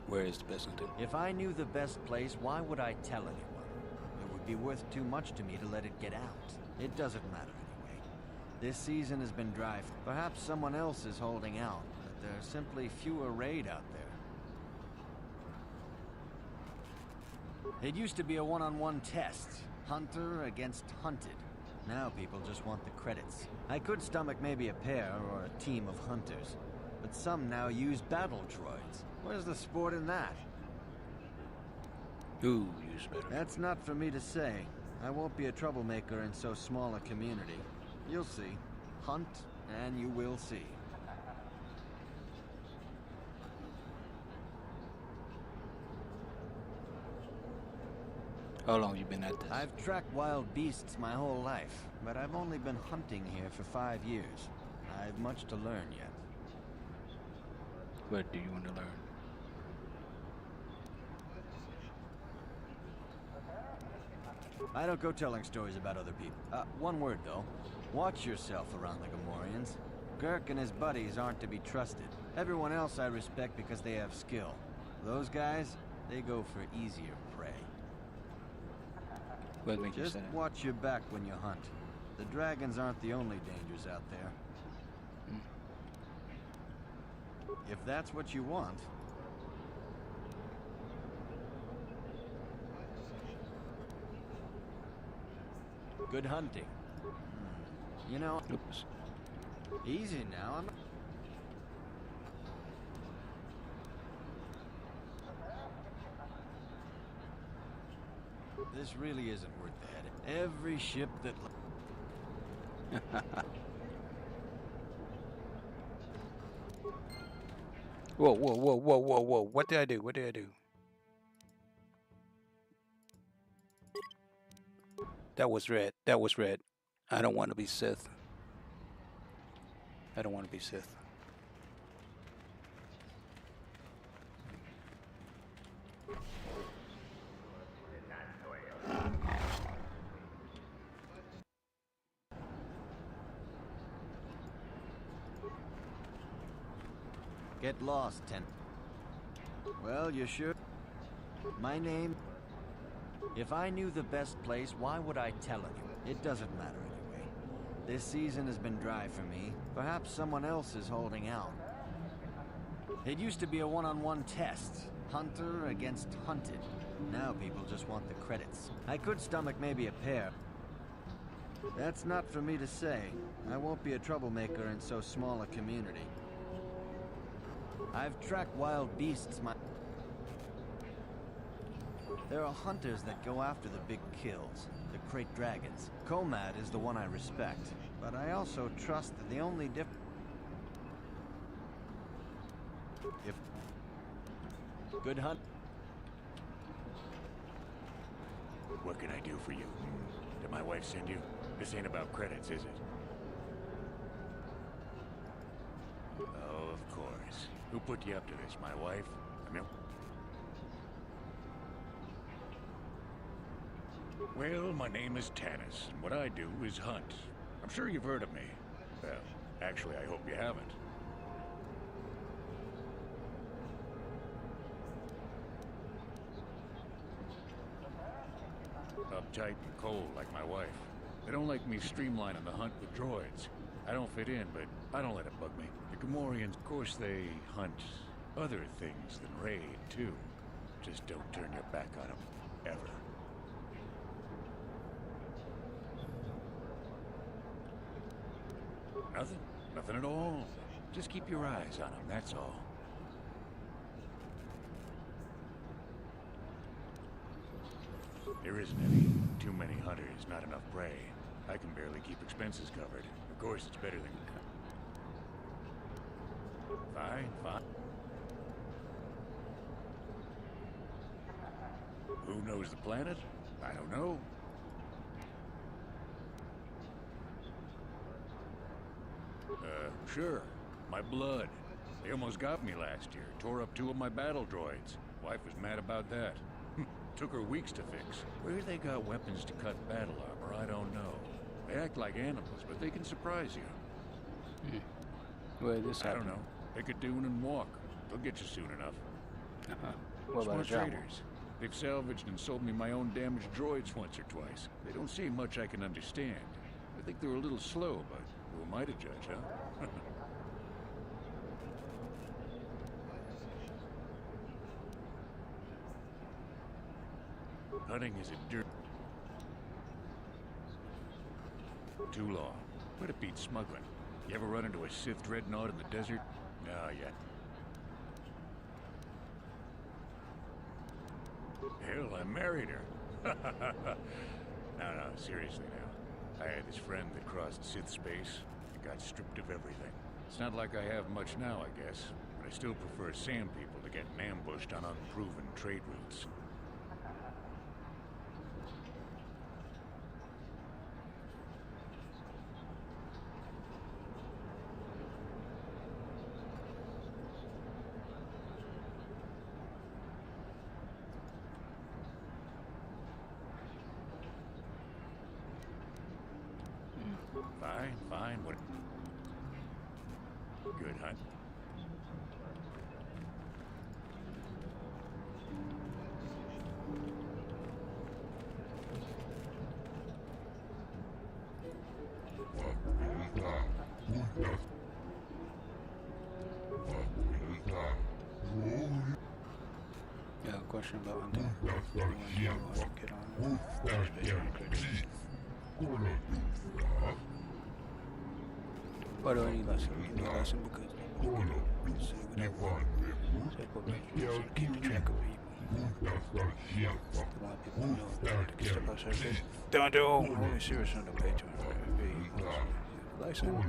Where is the best hunting? If I knew the best place, why would I tell anyone? It would be worth too much to me to let it get out. It doesn't matter anyway. This season has been dry. Perhaps someone else is holding out, but there are simply fewer raid out there. It used to be a one-on-one test. Hunter against hunted. Now people just want the credits. I could stomach maybe a pair or a team of hunters, but some now use battle droids. Where's the sport in that? Ooh, use better. That's not for me to say. I won't be a troublemaker in so small a community. You'll see. Hunt, and you will see. How long have you been at this? I've tracked wild beasts my whole life, but I've only been hunting here for 5 years. I've much to learn yet. What do you want to learn? I don't go telling stories about other people. One word, though. Watch yourself around the Gamorreans. Gurk and his buddies aren't to be trusted. Everyone else I respect because they have skill. Those guys, they go for easier prey. What makes you Just say that? watch your back when you hunt. The dragons aren't the only dangers out there. If that's what you want. Good hunting. You know... Oops. Easy now, I'm... This really isn't worth the headache. Every ship that... Whoa, whoa, whoa, whoa, whoa, whoa. What did I do? What did I do? That was red. That was red. I don't want to be Sith. I don't want to be Sith. Get lost, Ten. Well, you sure? My name... If I knew the best place, why would I tell anyone? It doesn't matter anyway. This season has been dry for me. Perhaps someone else is holding out. It used to be a one-on-one test. Hunter against hunted. Now people just want the credits. I could stomach maybe a pair. That's not for me to say. I won't be a troublemaker in so small a community. I've tracked wild beasts There are hunters that go after the big kills, the crate dragons. Komad is the one I respect, but I also trust that the only Good hunt. What can I do for you? Did my wife send you? This ain't about credits, is it? Oh, of course. Who put you up to this, my wife? I mean... Well, my name is Tanis, and what I do is hunt. I'm sure you've heard of me. Well, actually, I hope you haven't. Uptight and cold like my wife. They don't like me streamlining the hunt with droids. I don't fit in, but I don't let it bug me. The Gamorreans, of course, they hunt other things than raid, too. Just don't turn your back on them, ever. Nothing. Nothing at all. Just keep your eyes on them, that's all. There isn't any. Too many hunters, not enough prey. I can barely keep expenses covered. Of course, it's better than... Fine, fine. Who knows the planet? I don't know. Sure. My blood. They almost got me last year. Tore up 2 of my battle droids. Wife was mad about that. Took her weeks to fix. Where they got weapons to cut battle armor, I don't know. They act like animals, but they can surprise you. Well, this I don't know. Pick a dune and walk. They'll get you soon enough. What about Smart a job? traders. They've salvaged and sold me my own damaged droids once or twice. They don't say much I can understand. I think they're a little slow, but who am I to judge, huh? Hunting is a dirt. Too long. But it beats smuggling. You ever run into a Sith dreadnought in the desert? No, yet. Hell, I married her. No, seriously now. I had this friend that crossed Sith space and got stripped of everything. It's not like I have much now, I guess, but I still prefer sand people to getting ambushed on unproven trade routes. Fine, what? Good hunt. Yeah, a question about hunting. You want to get on Or do I need lesson? You need lesson because keep track of people. They want people to know that they can step outside and say, don't do! I'm really serious on the pay to license.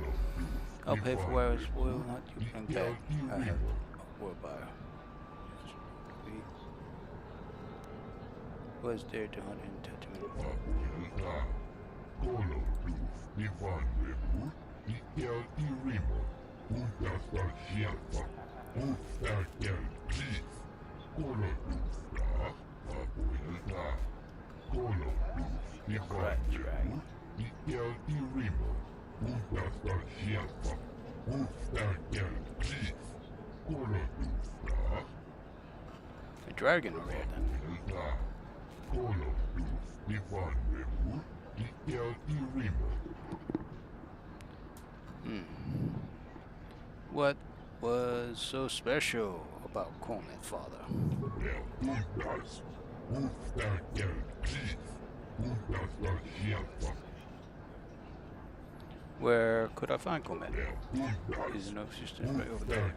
I'll pay for where it's spoiled, not you can pay. I have a world buyer. Was there to hunt in Tatooine? A dragon over here then. What was so special about Comet, Father? Where could I find Comet? Is no sister right over there.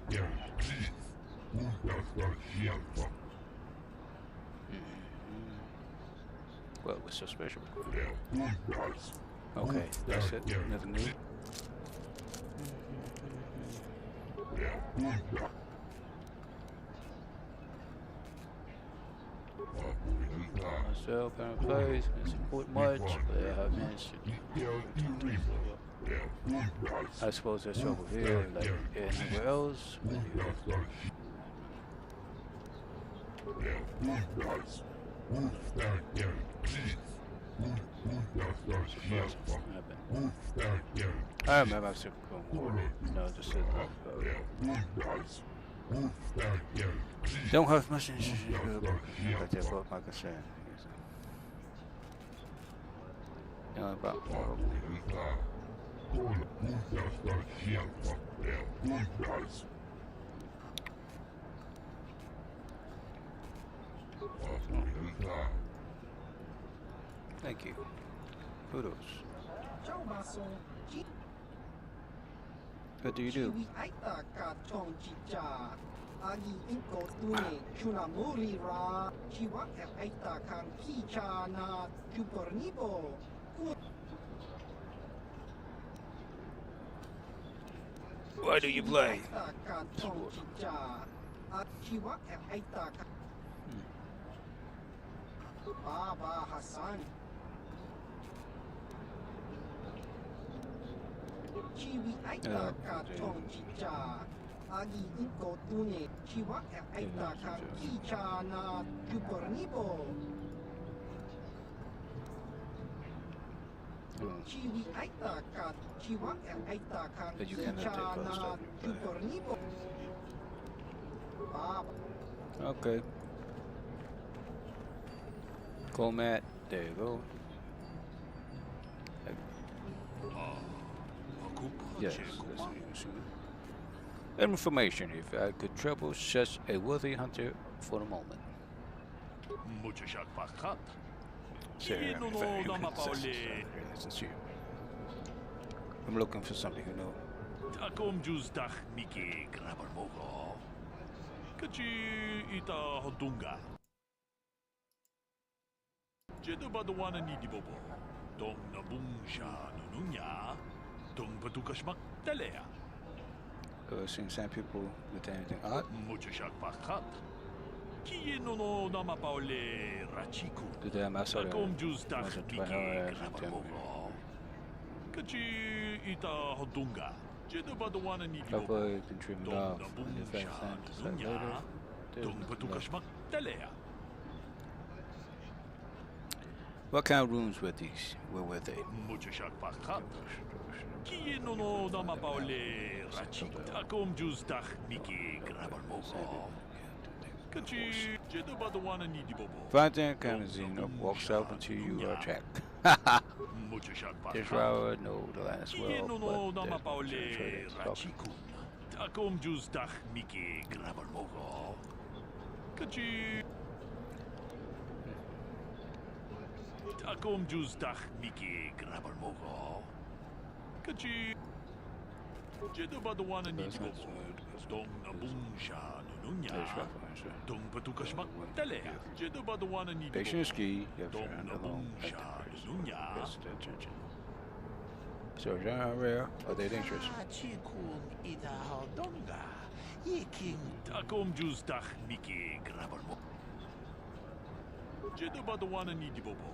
What was so special? Okay, that's it. Nothing new. Myself and place and support much, but I have managed to. I suppose there's trouble here, like anywhere else. I remember I said, no, just said, don't have much but they're both my concern. You know, about thank you. Kudos. What do you do? Why do you play? Baba Hassan. Chiwi aita ka tong chicha. Agi inko tune. Chiwa aita ka kicha na jupornibo. Chiwi aita ka chiwa aita ka kicha na jupornibo. Baba. Okay. Comet, there you go. Yes, information if I could trouble such a worthy hunter for a moment. Sir, I'm looking for something, you know. Takom juzdach miki grabar mogo. Kachi ita hodunga. Jedo badawana ni dibobo. Dong nabungsha nununya. Dong patukashmak talea. Seeing some people with anything odd. Muchashak pakat. Kieno no nama paole rachiku. Takom juzdach miki grabar mogo. Kachi ita hodunga. Jedo badawana ni dibobo. Couple been dreaming of in the first time later. Dong patukashmak talea. What kind of rooms were these? Where were they? Muchashak pakat. Kieno no nama paole rachiku. Takom juzdach miki grabar mogo. Kachi jedo badawana ni dibobo. Fontaine comes in, walks up until you are attacked. This route, no, the land as well, but there's no territory that's talking. Takom juzdach miki grabar mogo. Kachi Takom juzdach miki grabar mogo. Kachi jedo badawana ni dibobo. Dong nabungsha nununya. Dong patukashmak talea. Jedo badawana ni dibobo. Patient is key. You have to Dong run along. nabungsha nununya. Yes, attention. So, Jean Rare, are they dangerous? Takom juzdach miki grabar mogo. Jedo badawana ni dibobo.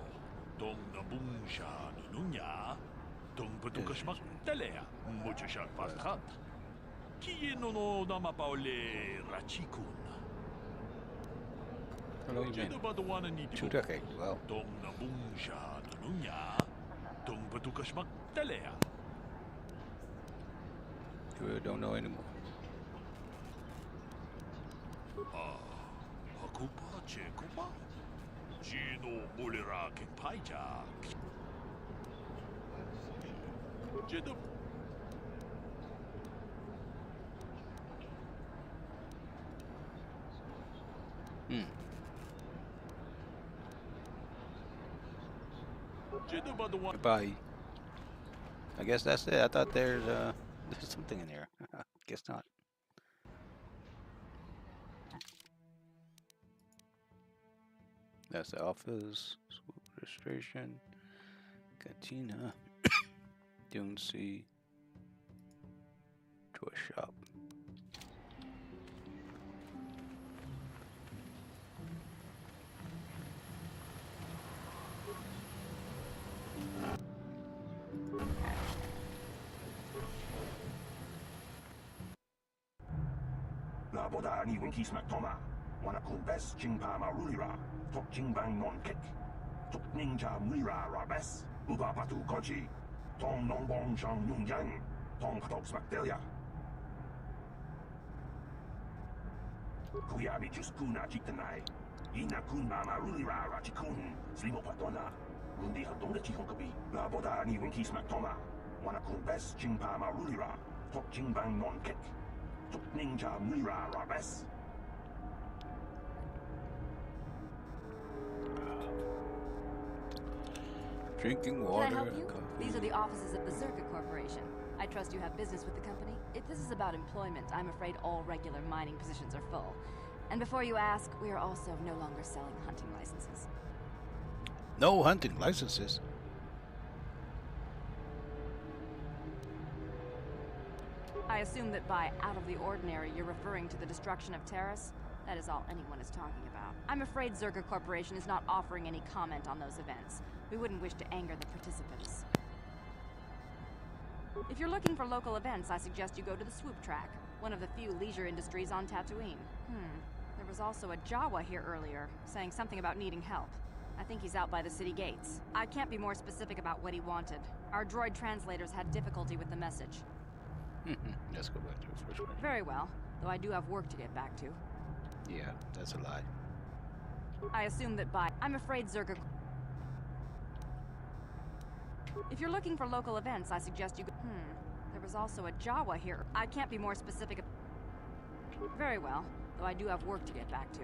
Dong nabungsha nununya. Dong patukashmak talea. Muchashak pakat. Kieno no nama paole rachikun. How long you Jedo badawana ni been? 2 dibobo. decades. Well, Dong nabungsha nununya. Dong patukashmak talea. you really don't know anymore. Hakupa Chekupa? Gino Mulira Kenpaija. Jedum. Goodbye. I guess that's it. I thought there's there's something in here. Guess not. That's the office, registration, cantina, Dune Sea, toy shop. La boda ni winki smack toma. Wana kun bes jingpa ma rulira. Tok jingbang non kick. Tok ninja mulira ra bes. Uba patu kochi. Tong non bong shang yung yang. Tong patok smack delia. Kuya mi just kuna jitanai. Ina kun mama rulira ra chikun. Slimo patona. Rundi hatong de chikon kabi. La boda ni winki smack toma. Wana kun bes jingpa ma rulira. Tok jingbang non kick. Ninja Mira Rabes. Drinking water. Can I help you? Coffee. These are the offices of the Zerka Corporation. I trust you have business with the company. If this is about employment, I'm afraid all regular mining positions are full. And before you ask, we are also no longer selling hunting licenses. No hunting licenses. I assume that by out of the ordinary, you're referring to the destruction of Terrace? That is all anyone is talking about. I'm afraid Zerka Corporation is not offering any comment on those events. We wouldn't wish to anger the participants. If you're looking for local events, I suggest you go to the Swoop Track, one of the few leisure industries on Tatooine. There was also a Jawa here earlier, saying something about needing help. I think he's out by the city gates. I can't be more specific about what he wanted. Our droid translators had difficulty with the message. Let's go back to the first one. Very well, though I do have work to get back to. Yeah, that's a lie. I assume that I'm afraid Zerka... If you're looking for local events, I suggest you go... There was also a Jawa here. I can't be more specific... Very well, though I do have work to get back to.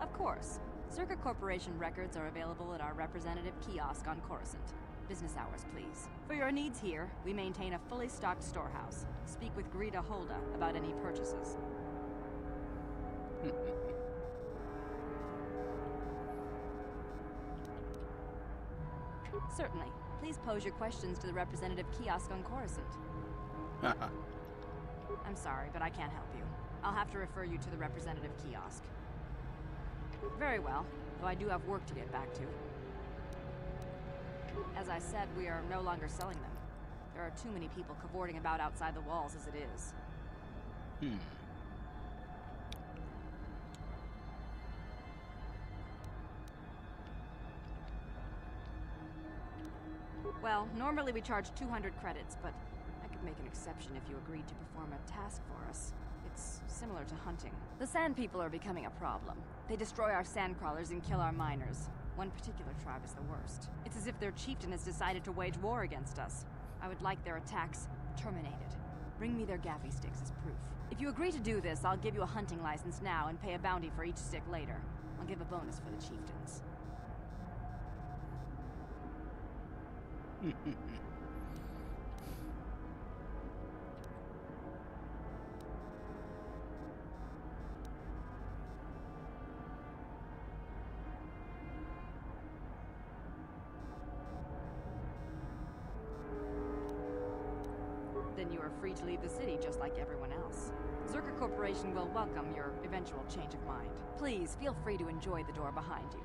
Of course. Zerka Corporation records are available at our representative kiosk on Coruscant. Business hours, please. For your needs here, we maintain a fully stocked storehouse. Speak with Greta Holda about any purchases. Certainly. Please pose your questions to the representative kiosk on Coruscant. I'm sorry, but I can't help you. I'll have to refer you to the representative kiosk. Very well, though I do have work to get back to. As I said, we are no longer selling them. There are too many people cavorting about outside the walls as it is. Well, normally we charge 200 credits, but I could make an exception if you agreed to perform a task for us. It's similar to hunting. The Sand People are becoming a problem. They destroy our sandcrawlers and kill our miners. One particular tribe is the worst. It's as if their chieftain has decided to wage war against us. I would like their attacks terminated. Bring me their gaffy sticks as proof. If you agree to do this, I'll give you a hunting license now and pay a bounty for each stick later. I'll give a bonus for the chieftains. Then you are free to leave the city just like everyone else. Zerka Corporation will welcome your eventual change of mind. Please, feel free to enjoy the door behind you.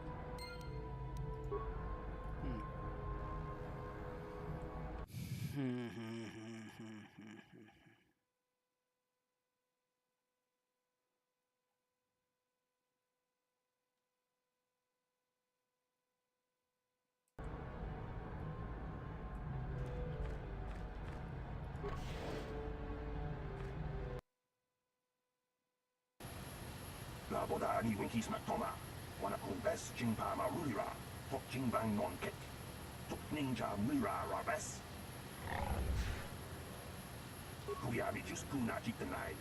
boda ni winki smack toma. Wana kun bes jing pa marulira. Tok jing bang non kek. Tok ninja mira rabes. Kuyabi just kuna jitanai.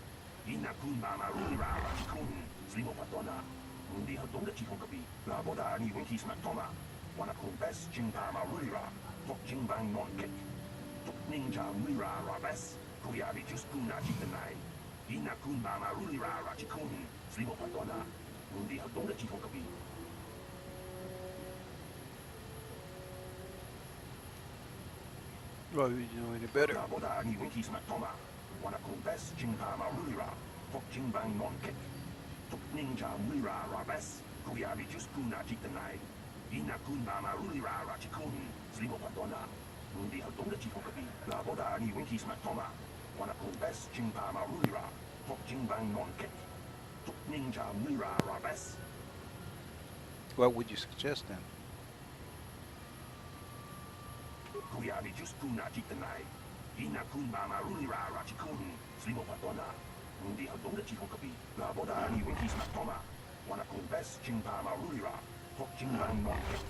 Ina kun ma marulira rachikun. Slimo patona. Mundi hadong da chikong kapi. La boda ni winki smack toma. Wana kun bes jing pa marulira. Tok jing bang non kek. Tok ninja mira rabes. Kuyabi just kuna jitanai. Ina kun ma marulira rachikun. Slimo patona. Mundi hadong da chikong kapi. Well, you know any better. La boda ni winki smack toma. Wana kun bes jing pa marulira. Tok jing bang non kek. Tok ninja mira rabes. Kuyabi just kuna jitanai. Ina kun ma marulira rachikun. Slimo patona. Mundi hadong da chikong kapi. La boda ni winki smack toma. Wana kun bes jing pa marulira. Tok jing bang non kek. Tok ninja mira rabes. What would you suggest then? Kuyabi just kuna jitanai. Ina kun ma marulira rachikun. Slimo patona. Mundi hadong da chikong kapi. La boda ni winki smack toma. Wana kun bes jing pa marulira. Tok jing bang non kek.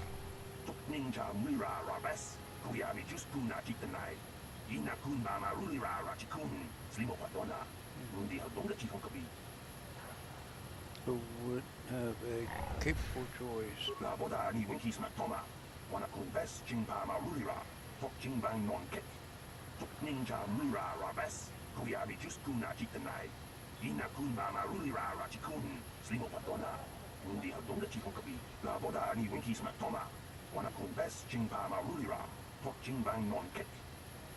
Tok ninja mira rabes. Kuyabi just kuna jitanai. Ina kun ma marulira rachikun. Slimo patona. Mundi hadong da chikong kapi. Who would have a capable choice? La boda ni winki smack toma. Wana kun bes jing pa marulira. Tok jing bang non kek. Tok ninja mira rabes. Kuyabi just kuna jitanai. Ina kun ma marulira rachikun. Slimo patona. Mundi hadong da chikong kapi. La boda ni winki smack toma. Wana kun bes jing pa marulira. Tok jing bang non kek.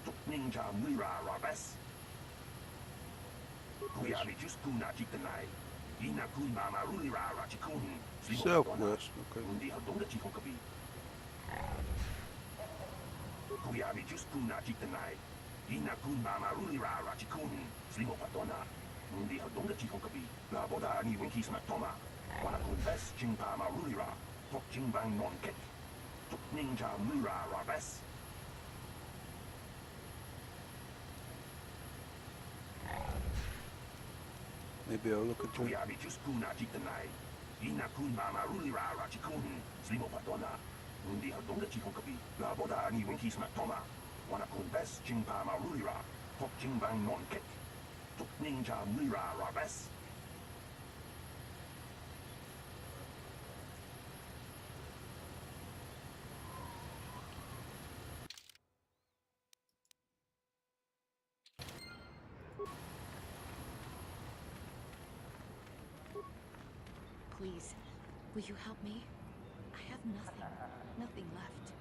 Tok ninja mira rabes. Kuyabi just kuna jitanai. Ina kun ma marulira rachikun. Slimo patona. Southwest, okay. Mundi hadong da chikong kapi. Kuyabi just kuna jitanai. Ina kun ma marulira rachikun. Slimo patona. Mundi hadong da chikong kapi. La boda ni winki smack toma. Wana kun bes jing pa marulira. Tok jing bang non kek. Tok ninja mira rabes. Maybe I'll look into it. Kuyabi just kuna jitanai. Ina kun ma marulira rachikun. Slimo patona. Mundi hadong da chikong kapi. La boda ni winki smack toma. Wana kun bes jing pa marulira. Tok jing bang non kek. Tok ninja mira rabes. Please, will you help me? I have nothing left.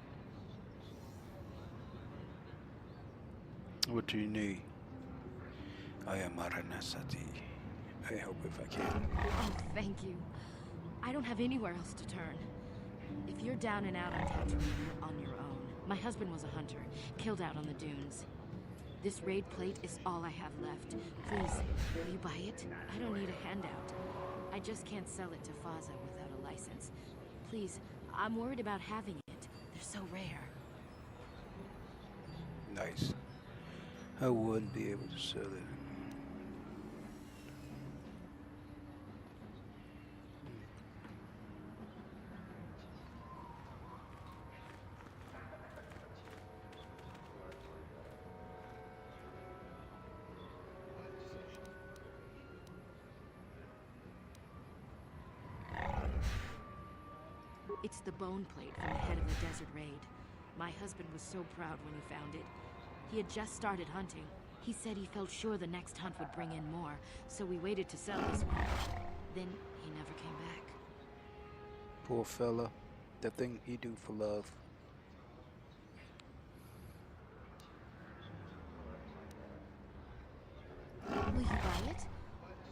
What do you need? I am Maranasati. I help if I can. Oh, thank you. I don't have anywhere else to turn. If you're down and out on Tatooine, you're on your own. My husband was a hunter, killed out on the dunes. This raid plate is all I have left. Please, will you buy it? I don't need a handout. I just can't sell it to Faza without a license. Please, I'm worried about having it. They're so rare. Nice. I wouldn't be able to sell it. It's the bone plate from the head of the desert raid. My husband was so proud when he found it. He had just started hunting. He said he felt sure the next hunt would bring in more, so we waited to sell this one. Then he never came back. Poor fella. The thing he do for love. Will you buy it?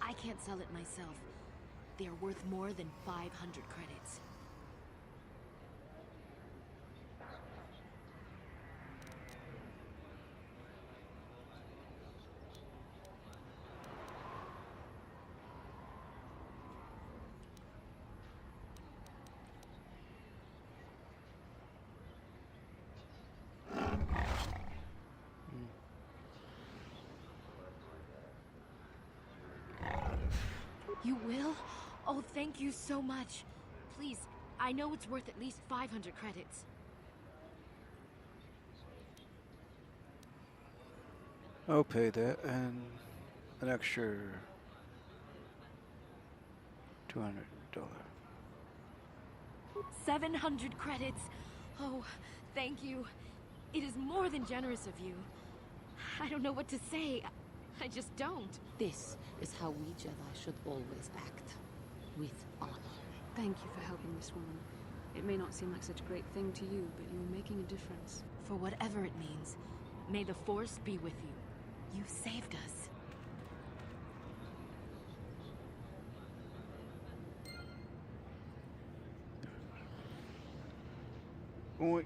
I can't sell it myself. They are worth more than 500 credits. You will? Oh, thank you so much. Please, I know it's worth at least 500 credits. I'll pay that and an extra $200. 700 credits. Oh, thank you. It is more than generous of you. I don't know what to say. I just don't. This is how we Jedi should always act. With honor. Thank you for helping this woman. It may not seem like such a great thing to you, but you're making a difference. For whatever it means, may the Force be with you. You saved us. All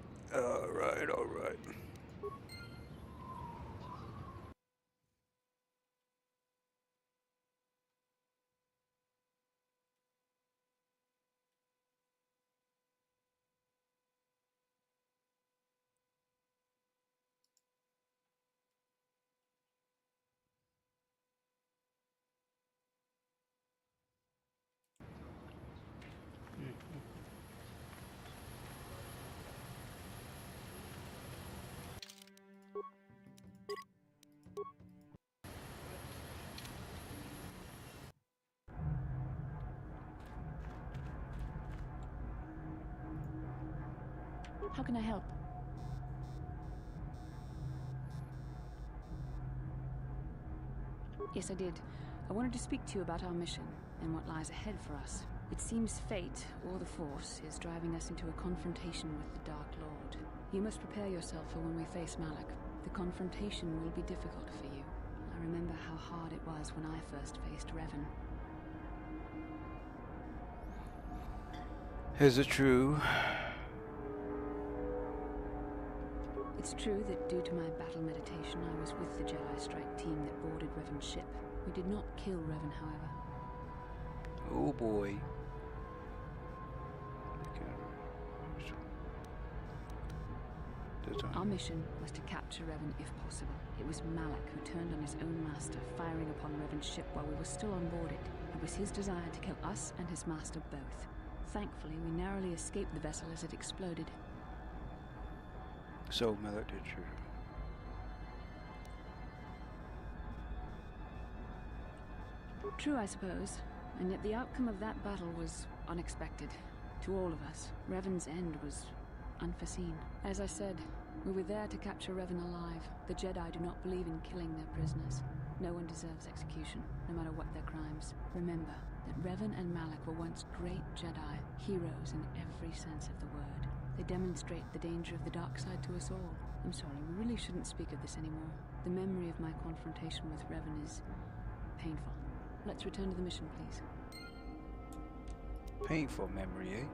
right, all right. How can I help? Yes, I did. I wanted to speak to you about our mission and what lies ahead for us. It seems fate, or the Force, is driving us into a confrontation with the Dark Lord. You must prepare yourself for when we face Malak. The confrontation will be difficult for you. I remember how hard it was when I first faced Revan. Is it true? It's true that due to my battle meditation, I was with the Jedi strike team that boarded Revan's ship. We did not kill Revan, however. Oh boy. Our mission was to capture Revan if possible. It was Malak who turned on his own master, firing upon Revan's ship while we were still on board it. It was his desire to kill us and his master both. Thankfully, we narrowly escaped the vessel as it exploded. So, Malak did you? True, I suppose. And yet the outcome of that battle was unexpected. To all of us. Revan's end was unforeseen. As I said, we were there to capture Revan alive. The Jedi do not believe in killing their prisoners. No one deserves execution, no matter what their crimes. Remember that Revan and Malak were once great Jedi, heroes in every sense of the word. They demonstrate the danger of the dark side to us all. I'm sorry, we really shouldn't speak of this anymore. The memory of my confrontation with Revan is painful. Let's return to the mission, please. Painful memory, eh?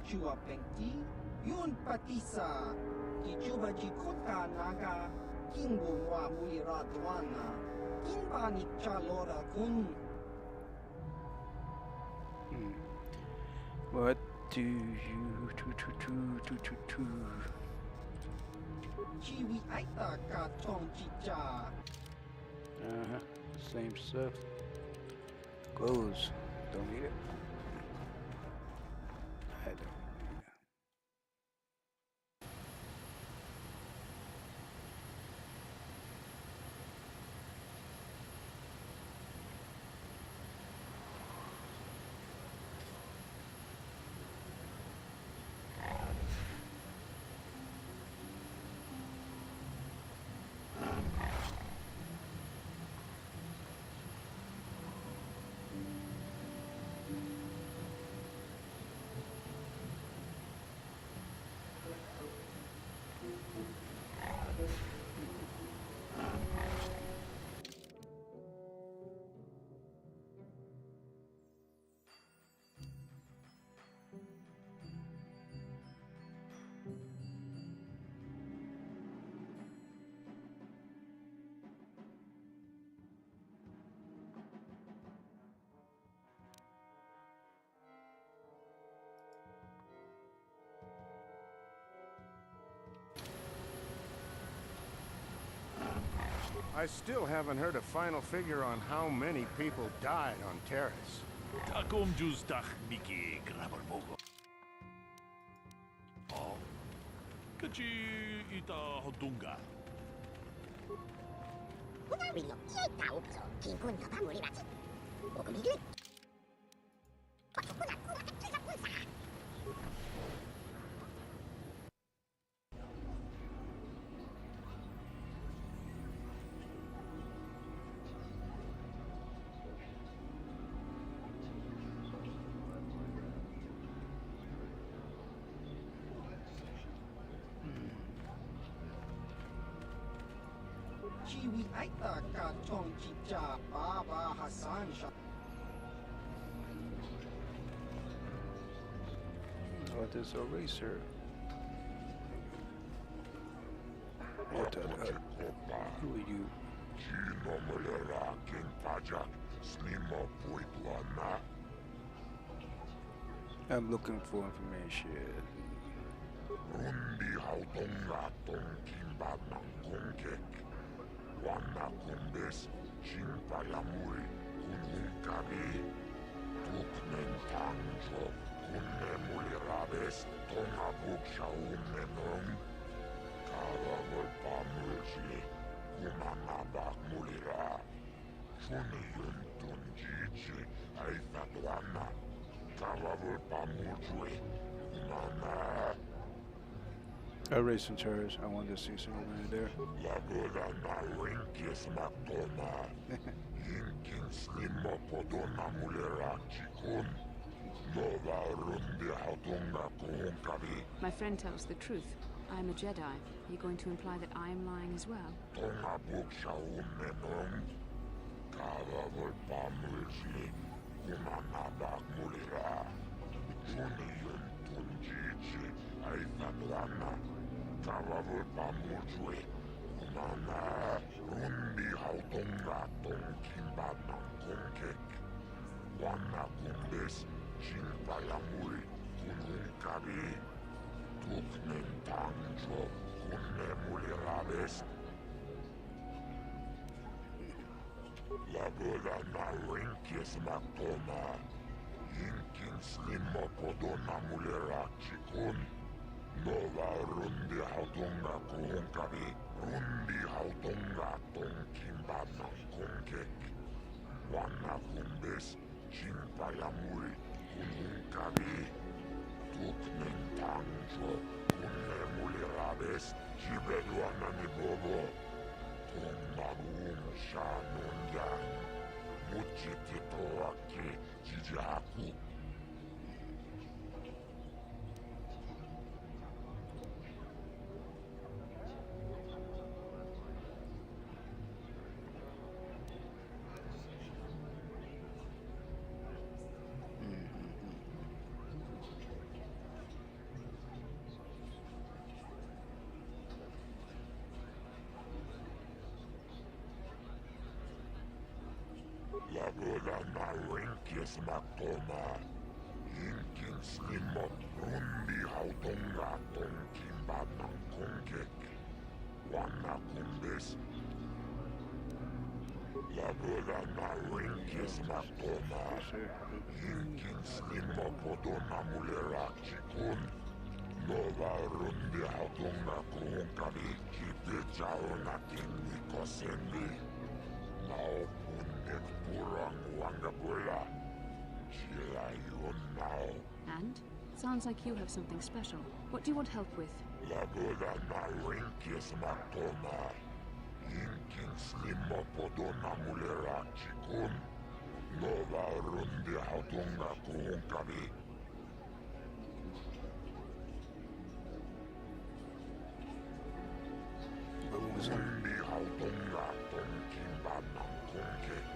Chua Pengti, Yun Patisa, Kichuba Jikota Naga, Kingwa Mulira Duana, Kimbani Chalora Kun. What do you Chiwi Aita Ka Chong Chicha. Same stuff. Clothes. Don't need it. I don't. I still haven't heard a final figure on how many people died on Terrace. Takom justach Miki Grabarmogo. Oh. Kachi ita hodunga. Chiwi aita ka chong chicha Baba Hassan Shah. What is eraser? What who are you? I'm looking for information. Rundi hautonga tong kimba mangkongkek. Wana kumbes chimpa yamuri kununkabi. Tuknen tangjo kunne mulirabes tonga buksha unmenong. Karavol pamulji kumanabak mulira. Shuni yuntun jichi aifatwana. Karavol pamulji kumana. Erasing terrors. I wanted to see some over there. My friend tells the truth. I'm a Jedi. Are you going to imply that I'm lying as well? Karavol pamujwe, kumana, rundi hautonga tong kimba nangkongkek. Wana kumbes, chimpa yamuri, kununkabi. Tuknen tangjo, kunne mulirabes. Labola na rinkis maktona. Yinkin slimo podona mulirachikun. Nova rundi hautonga kuhunkabi, rundi hautonga tong kimba nangkongkek. Wana kumbes, chimpa yamuri, kuhunkabi. Tuknen tangjo, kunne mulirabes, jibedwana ni bobo. Tong magum shanunyan, muchitito ake jijaku. Labola na rinkis maktona. Yinkin slimo rundi hautonga tong kimba nangkongkek. Wana kumbes. Labola na rinkis maktona. Yinkin slimo podona mulirachikun. Nova rundi hautonga kuhunkabi. Kipe jao na kinni kosendi. Now punnek purang wangabula. Chila yun now. And? Sounds like you have something special. What do you want help with? Labola na rinkis maktona. Yinkin slimo podona mulirachikun. Nova rundi hautonga kuhunkabi. Rundi hautonga tong kimba nangkongkek.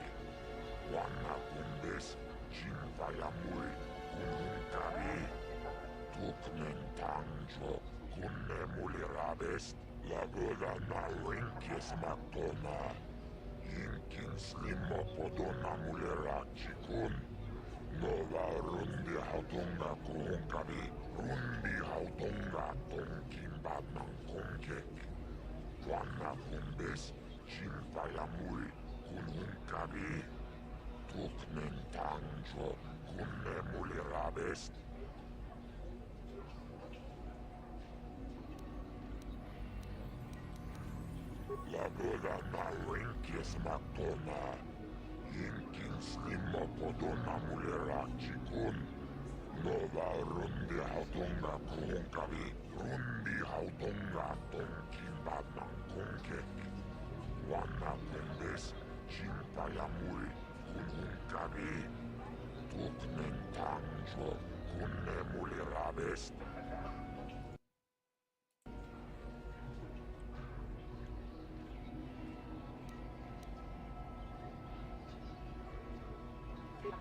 Wana kumbes, chimpa yamuri, kununkabi. Tuknen tangjo, kunne mulirabes. Labola na rinkis maktona. Yinkin slimo podona mulirachikun. Nova rundi hautonga kuhunkabi. Rundi hautonga tong kimba nangkongkek. Wana kumbes, Jimpayamui kununkabi. Tuknen tangjo kunne mulirabes. La boda na winkis matona. Yinkin slimo podona mulera chikun. Nova rundi hautonga kunkabi. Rundi hautonga tonkin badnan kunkek. Wana kumbes chimpayamui kununkabi. Tuknen tangjo kunne mulirabes.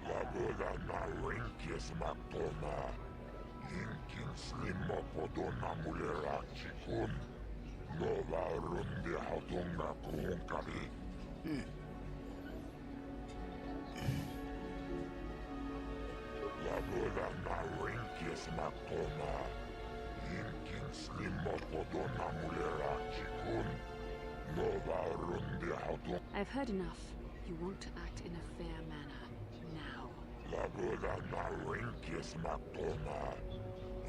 La boda na winkis matona. Yinkin slimo podona mulera chikun. Nova rundi hautonga kunkabi. La boda na winkis matona. Yinkin slimo podona mulera chikun. Nova rundi hautonga. I've heard enough. You want to act in a fair manner. Now. La boda na winkis matona.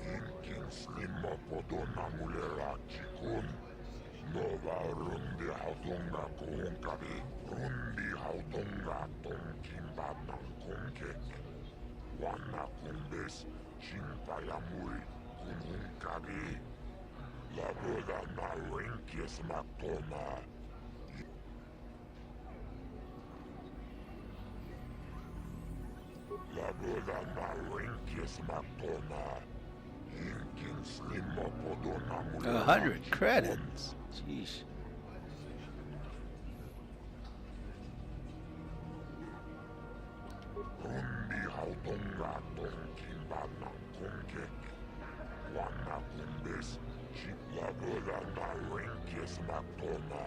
Yinkin slimo podona mulera chikun. Nova rundi hautonga kunkabi. Rundi hautonga tonkin badnan kunkek. Wana kumbes chimpayamui kununkabi. La boda na winkis matona. La boda na winkis matona. Yinkin slimo podona mulera 100 credits. Jeez. Rundi hautonga tonkin badnan kunkek. Wana kumbes la boda na winkis matona.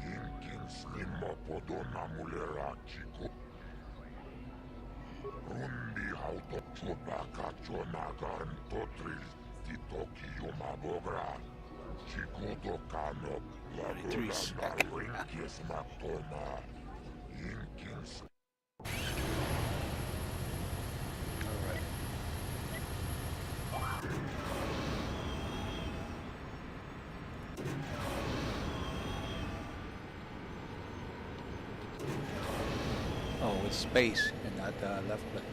Yinkin slimo podona mulera chikun. Rundi hauton chopaka chonagarn totril titoki yumabogra. Chikuto kanok la boda na winkis matona. Yinkin Oh, it's space and not left click.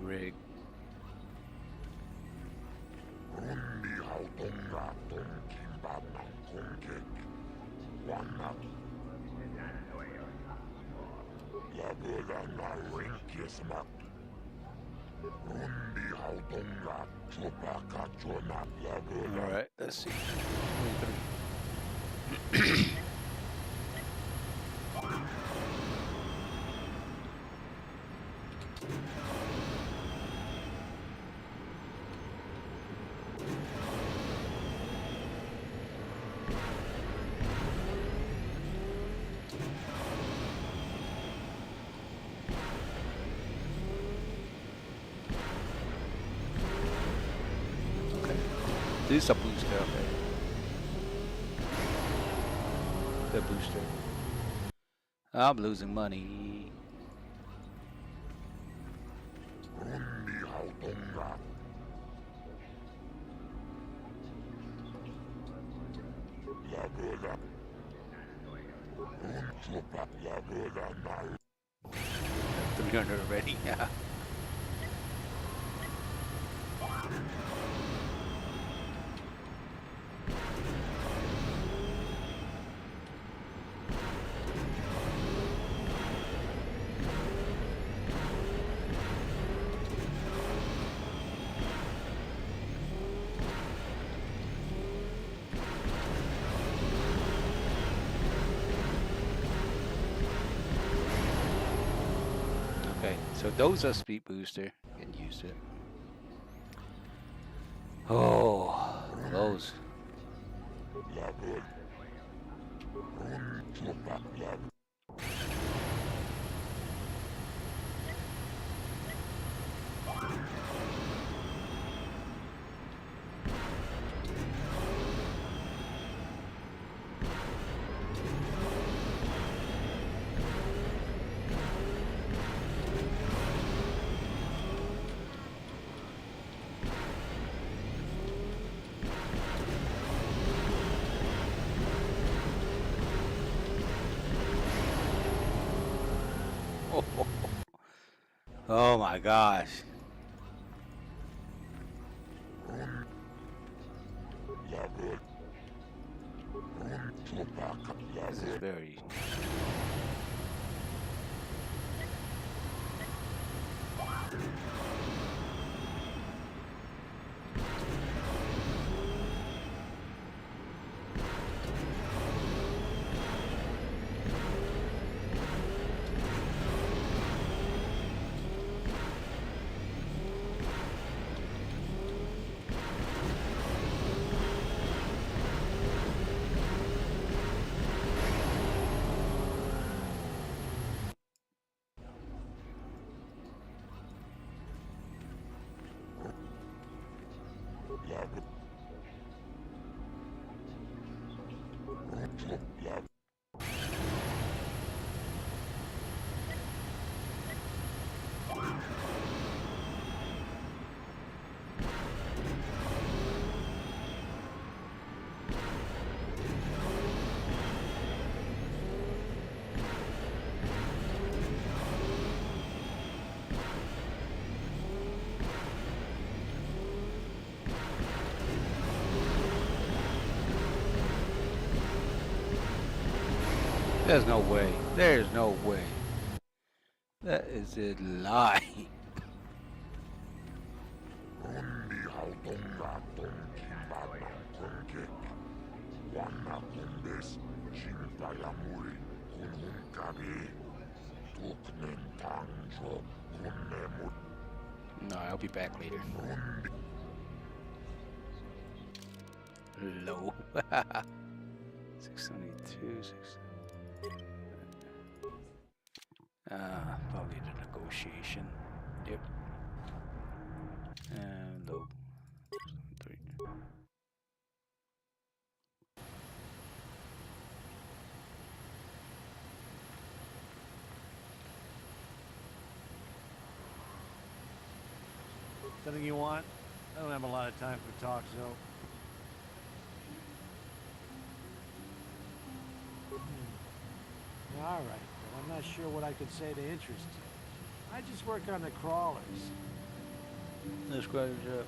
Rig. Rundi hautonga tonkin badnan kunkek. Wana. La boda na winkis mat. Rundi hautonga chopaka chona la boda. All right, let's see. This is a booster, okay. The booster. I'm losing money. Rundi hautonga. La boda. Chopa la boda na. 300 already, yeah. Okay, so those are speed booster. Getting used to it. Oh, close. Oh my gosh. This is very... There's no way. There's no way. That is a lie. No, I'll be back later. Low. 672, 6. Probably the negotiation. Yep. And low. 3. Something you want? I don't have a lot of time for talk, so... All right, but I'm not sure what I could say to interest you. I just work on the crawlers. Describe your job.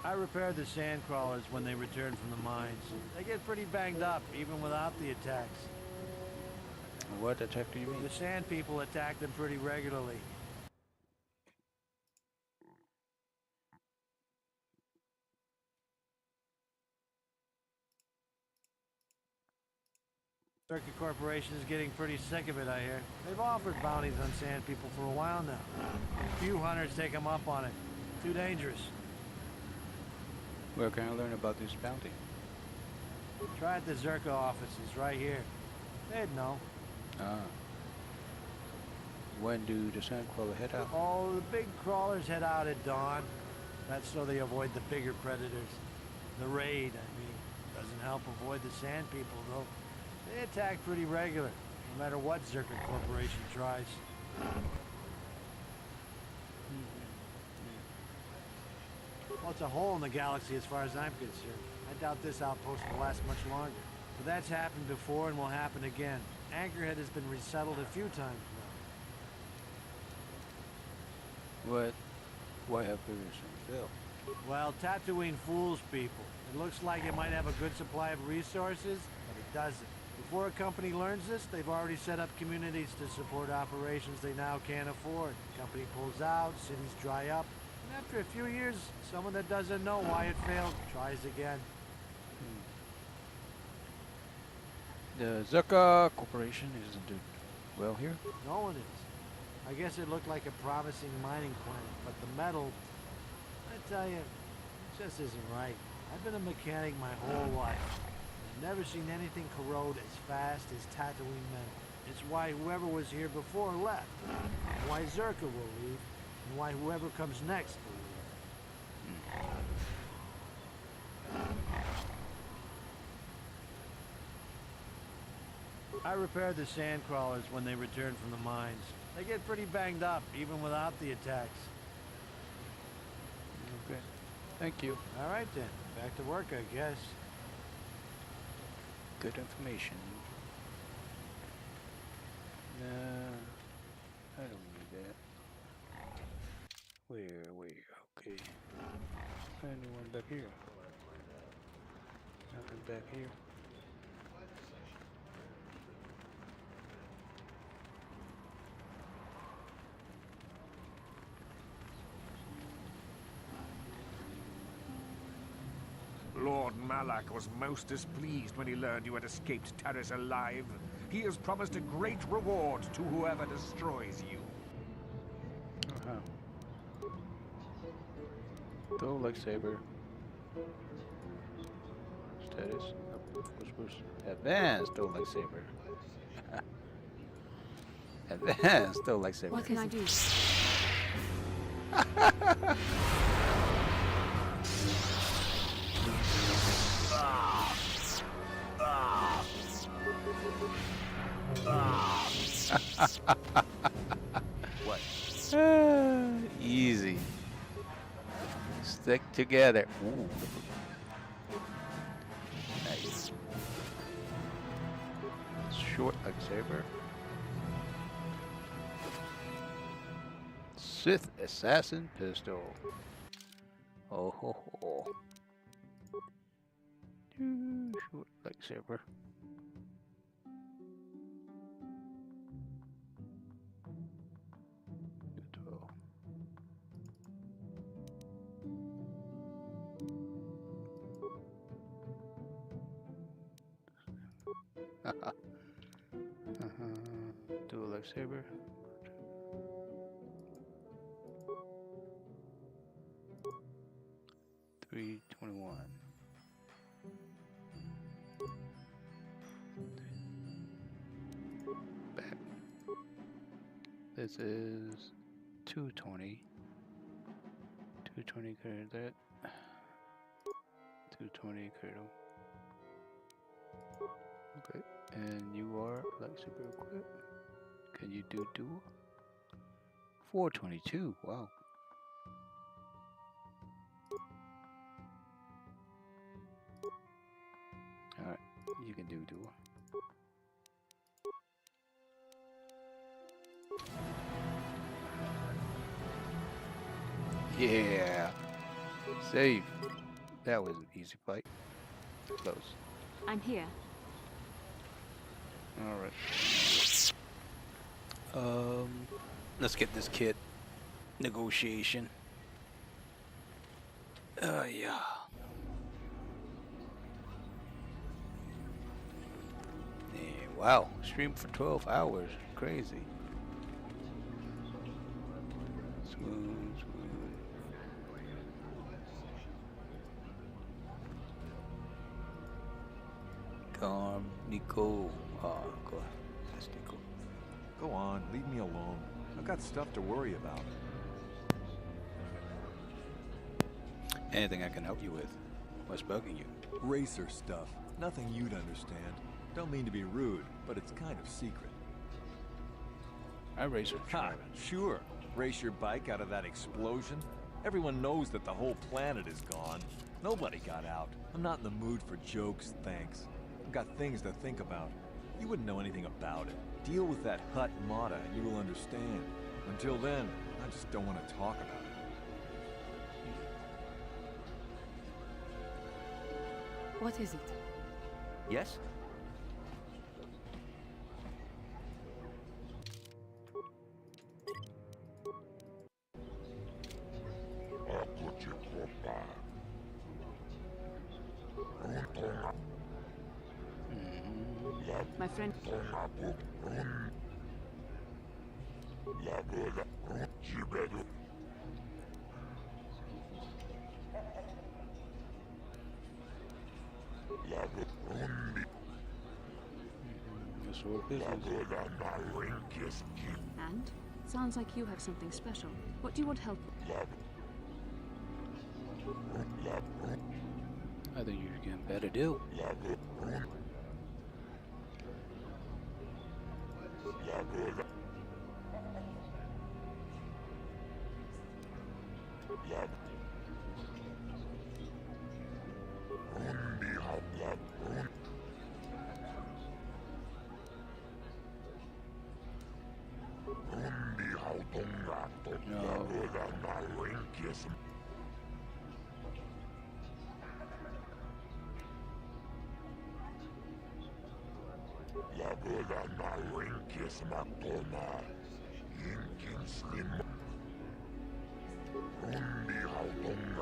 I repair the sand crawlers when they return from the mines. They get pretty banged up, even without the attacks. What attack do you mean? The sand people attack them pretty regularly. Circuit Corporation is getting pretty sick of it, I hear. They've offered bounties on sand people for a while now. A few hunters take them up on it. Too dangerous. Where can I learn about this bounty? Try at the Zerka offices right here. They'd know. Ah. When do the sandcrawler head out? Oh, the big crawlers head out at dawn. That's so they avoid the bigger predators. The raid, I mean. Doesn't help avoid the sand people, though. They attack pretty regular, no matter what Zerka Corporation tries. Well, it's a hole in the galaxy as far as I'm concerned. I doubt this outpost will last much longer. But that's happened before and will happen again. Anchorhead has been resettled a few times now. Why have previous failed? Well, Tatooine fools people. It looks like it might have a good supply of resources, but it doesn't. Before a company learns this, they've already set up communities to support operations they now can't afford. Company pulls out, cities dry up, and after a few years, someone that doesn't know why it failed tries again. The Zerka Corporation isn't doing well here? No one is. I guess it looked like a promising mining planet, but the metal... I tell you, it just isn't right. I've been a mechanic my whole life. I've never seen anything corrode as fast as Tatooine metal. It's why whoever was here before left, and why Zerka will leave, and why whoever comes next will leave. I repaired the sand crawlers when they returned from the mines. They get pretty banged up, even without the attacks. Okay. Thank you. All right then. Back to work, I guess. Good information. I don't need that. Where? Okay. Anyone back here? Nothing back here. Lord Malak was most displeased when he learned you had escaped Taris alive. He has promised a great reward to whoever destroys you. Throw lightsaber. Status. Advanced throw lightsaber. Advanced throw lightsaber. What can I do? What? Easy. Stick together. Ooh. Nice. Short lightsaber. Sith assassin pistol. Oh ho ho. Short lightsaber. Dual lightsaber. 321. Back. This is 220. 220 credit that. 220 credit. Okay. And you are lightsaber equipped. Can you do dual? 422. Wow. Alright, you can do dual. Yeah. Save. That was an easy fight. Close. I'm here. Alright. Let's get this kid. Negotiation. Yeah. Wow. Stream for 12 hours. Crazy. Smooth. Calm. Nico. Oh, God. That's Nico. Go on. Leave me alone. I've got stuff to worry about. Anything I can help you with? What's bugging you? Racer stuff. Nothing you'd understand. Don't mean to be rude, but it's kind of secret. I race her. Ha! Sure. Race your bike out of that explosion? Everyone knows that the whole planet is gone. Nobody got out. I'm not in the mood for jokes, thanks. I've got things to think about. You wouldn't know anything about it. Deal with that Hut Mata and you will understand. Until then, I just don't want to talk about it. What is it? Yes? My friend. That's our business. And? Sounds like you have something special. What do you want help with? I think you're getting a better deal.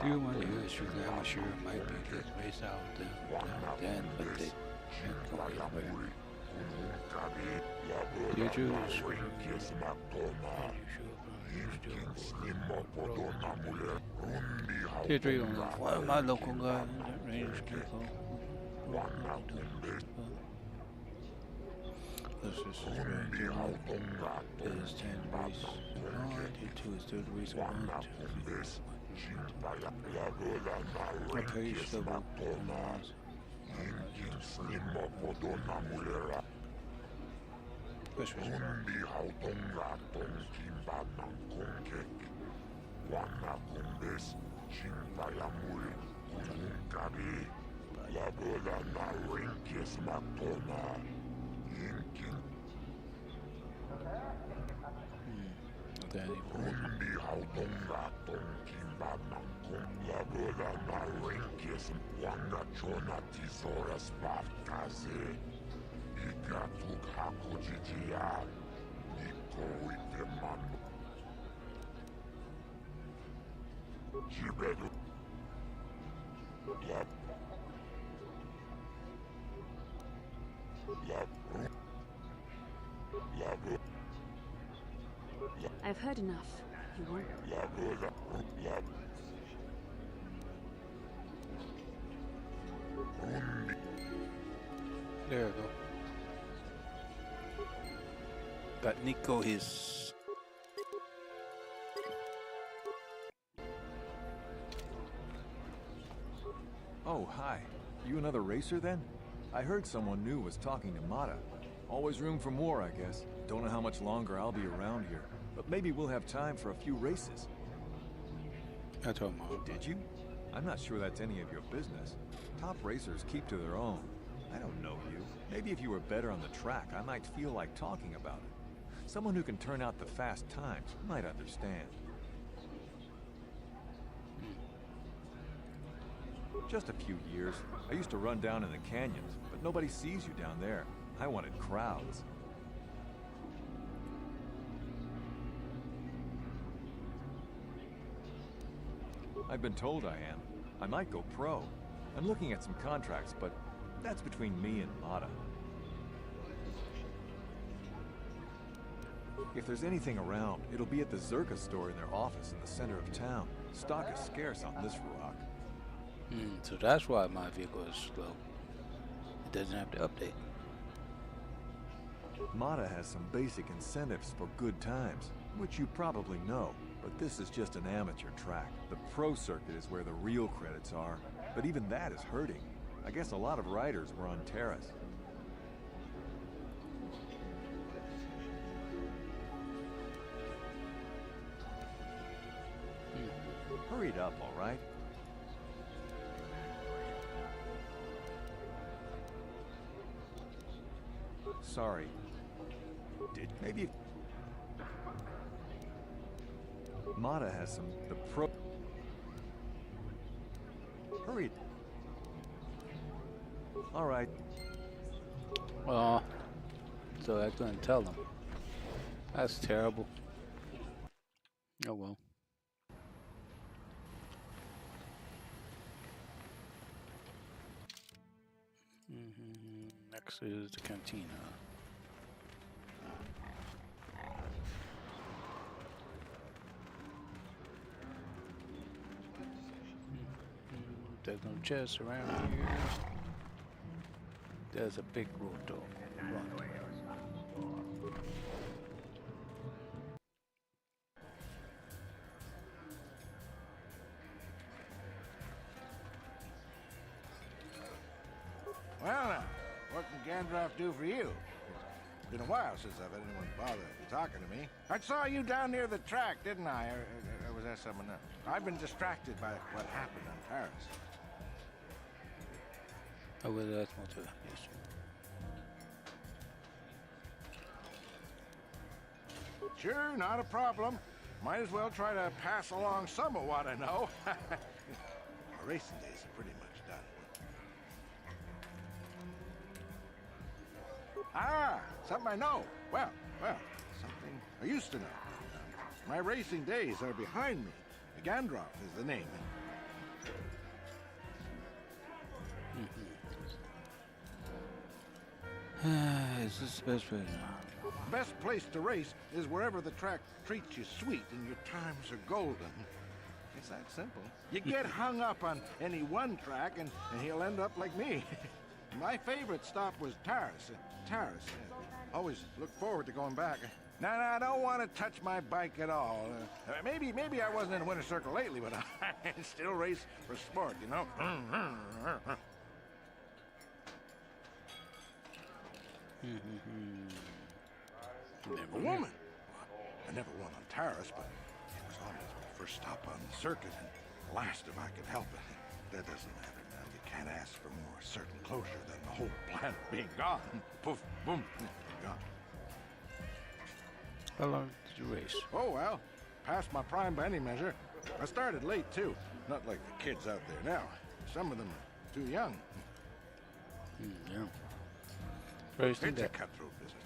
Do you want to hear a true amateur might be good race out then, but they can't go anywhere. You choose. Tier 3 on one of my local guys in that range can go. This is very general. It is 10 race. Tier 2 is 3rd race. 1, 2, 3. Okay, so I've heard enough. You won't? There we go. Got Nico his. Oh, hi. You another racer then? I heard someone new was talking to Mata. Always room for more, I guess. Don't know how much longer I'll be around here, but maybe we'll have time for a few races. I told Mom. Did you? I'm not sure that's any of your business. Top racers keep to their own. I don't know you. Maybe if you were better on the track, I might feel like talking about it. Someone who can turn out the fast times might understand. Just a few years. I used to run down in the canyons, but nobody sees you down there. I wanted crowds. I've been told I am. I might go pro. I'm looking at some contracts, but that's between me and Mata. If there's anything around, it'll be at the Zerka store in their office in the center of town. Stock is scarce on this rock. So that's why my vehicle is slow. It doesn't have to update. Mata has some basic incentives for good times, which you probably know, but this is just an amateur track. The pro circuit is where the real credits are, but even that is hurting. I guess a lot of riders were on Terrace. Hurry it up, all right? Sorry. Maybe... Mata has some... The pro... Hurry. All right. So I couldn't tell them. That's terrible. Oh well. Next is the cantina. There's no chests around here. There's a big roto. Well now, what can Gandalf do for you? It's been a while since I've had anyone bother talking to me. I saw you down near the track, didn't I? Or was that someone else? I've been distracted by what happened on Paris. Oh, well, that's more to yes. Sure, not a problem. Might as well try to pass along some of what I know. My racing days are pretty much done. Ah, something I know. Well, something I used to know. My racing days are behind me. Gandalf is the name. Is this the best way? Best place to race is wherever the track treats you sweet and your times are golden. It's that simple. You get hung up on any one track and he'll end up like me. My favorite stop was Taris. Always look forward to going back. No, I don't want to touch my bike at all. Maybe I wasn't in a winter circle lately, but I still race for sport, you know? A woman? I never won on Taris, but it was always my first stop on the circuit, and last if I could help it. That doesn't matter now. You can't ask for more certain closure than the whole planet being gone. Poof, boom, gone. How long did you race? Oh, well, past my prime by any measure. I started late, too. Not like the kids out there now. Some of them are too young. Yeah. It's a cutthroat business.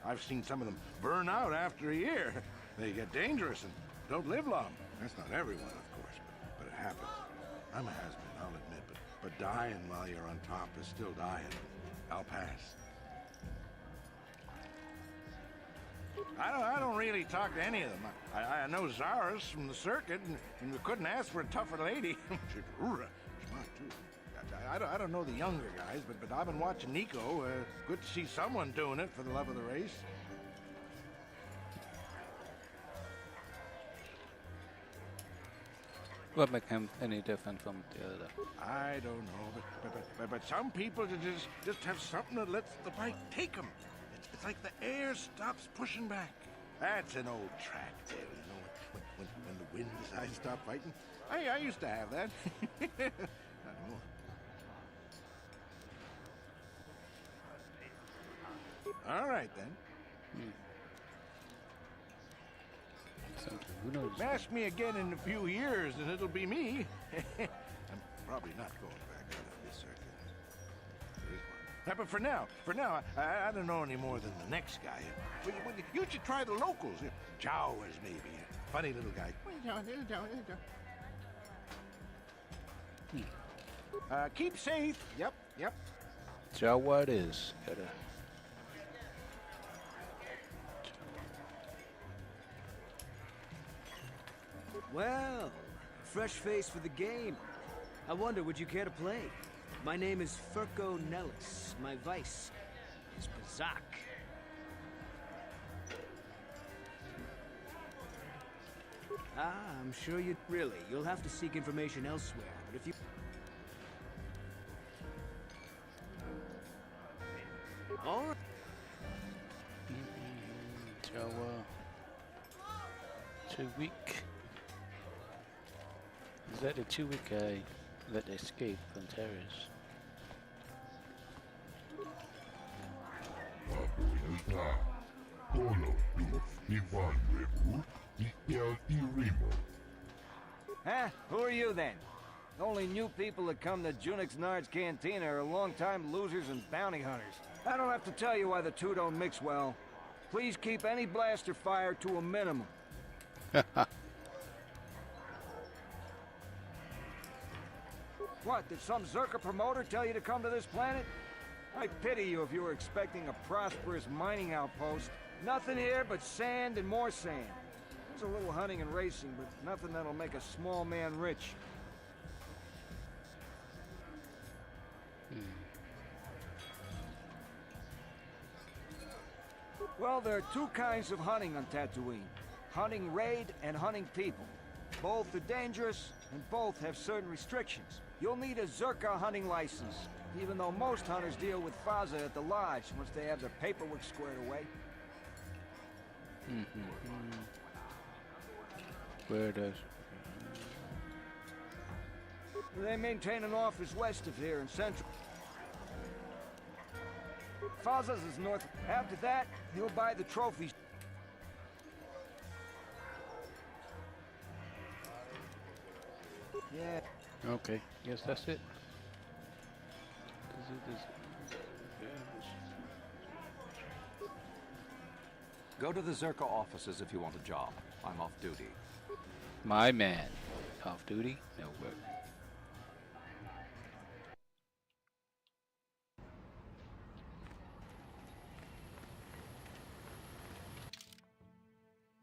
I've seen some of them burn out after a year. They get dangerous and don't live long. That's not everyone, of course, but it happens. I'm a has-been, I'll admit, but dying while you're on top is still dying. I'll pass. I don't really talk to any of them. I know Zara's from the circuit, and we couldn't ask for a tougher lady. She's smart, too. I don't know the younger guys, but I've been watching Nico. Good to see someone doing it for the love of the race. What makes him any different from the other? I don't know, but some people just have something that lets the bike take them. It's like the air stops pushing back. That's an old track tale, you know, when the wind decides to stop fighting. I used to have that. Not anymore. All right, then. Who knows? Ask me again in a few years, and it'll be me. I'm probably not going back out on this circuit. There is one. But for now, I don't know any more than the next guy. You should try the locals. Jawas, maybe. Funny little guy. Keep safe. Yep. Jawa it is. Gotta. Well, fresh face for the game. I wonder, would you care to play? My name is Furko Nellis. My vice is Bazak. I'm sure you'd... Really, you'll have to seek information elsewhere, but if you... All right. Jawa. 2 week. Is that the 2 week guy that escaped from terrorists? Huh? Who are you then? The only new people that come to Junix Nard's Cantina are long-time losers and bounty hunters. I don't have to tell you why the two don't mix well. Please keep any blaster fire to a minimum. What, did some Zerka promoter tell you to come to this planet? I pity you if you were expecting a prosperous mining outpost. Nothing here but sand and more sand. There's a little hunting and racing, but nothing that'll make a small man rich. Well, there are two kinds of hunting on Tatooine. Hunting raid and hunting people. Both are dangerous, and both have certain restrictions. You'll need a Zerka hunting license, even though most hunters deal with Faza at the lodge once they have their paperwork squared away. Where does... They maintain an office west of here in Central. Faza's is north. After that, you'll buy the trophies. Yeah. Okay, yes, that's it. Go to the Zerka offices if you want a job. I'm off duty. My man. Off duty? No work.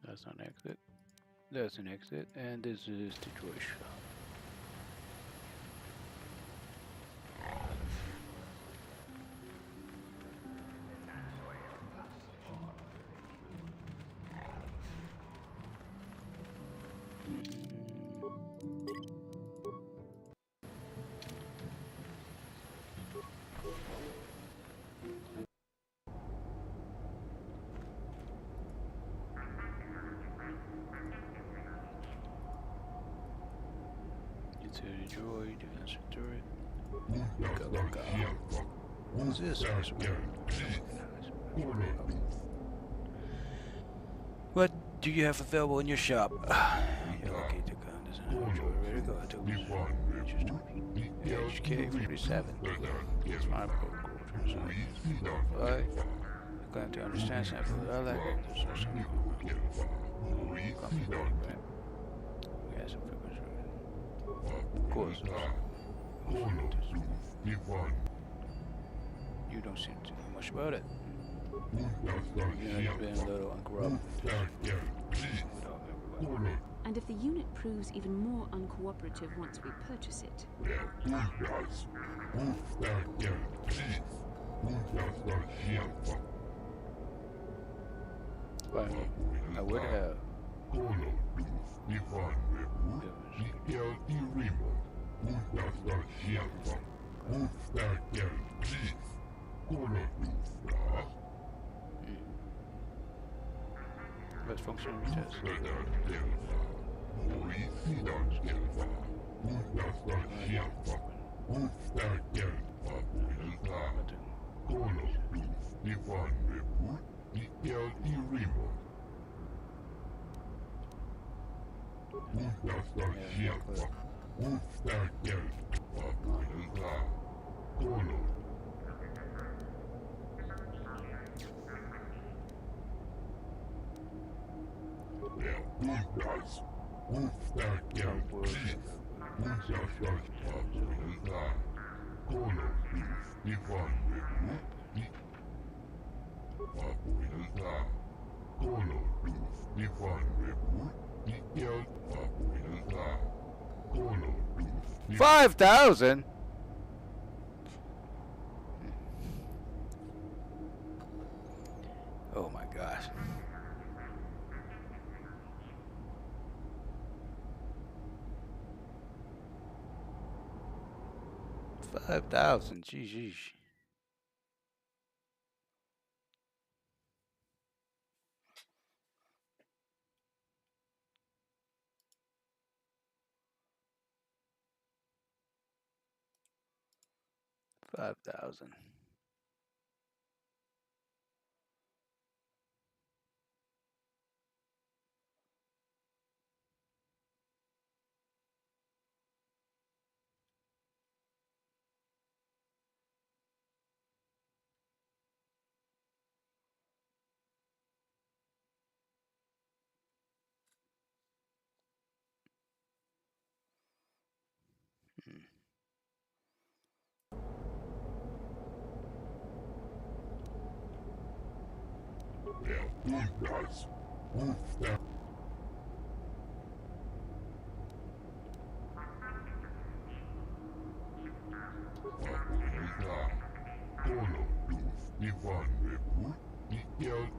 That's an exit. That's an exit. And this is the toy shop. Utility droid, defensive turret. Go, go, go. What's this? What do you have available in your shop? You're lucky to go. There's an droid ready to go. HK 47. It's my quarters. Right. I'm going to understand something. I like it. There's no something. Yes, I'm of course. You don't seem to know much about it. You've been a little uncorrupt. And if the unit proves even more uncooperative once we purchase it? Well, I would have. Let's function test. $5,000. Oh my gosh. $5,000. Geez. $5,000.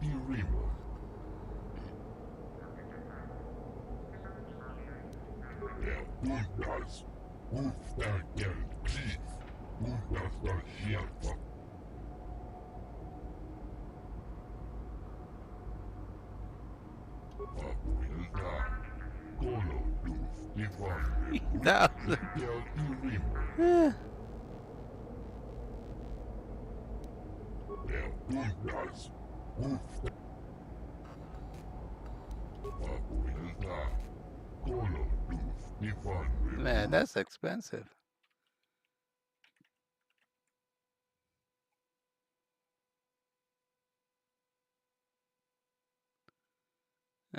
Tirimo. Der Bundas. Ufta del Chief. Bundas del Hierfa. Papuilta. Colo Duf. Divande. That Del Tirimo. Der Bundas. Ufta. Papuilta. Colo Duf. Divande. Man, that's expensive.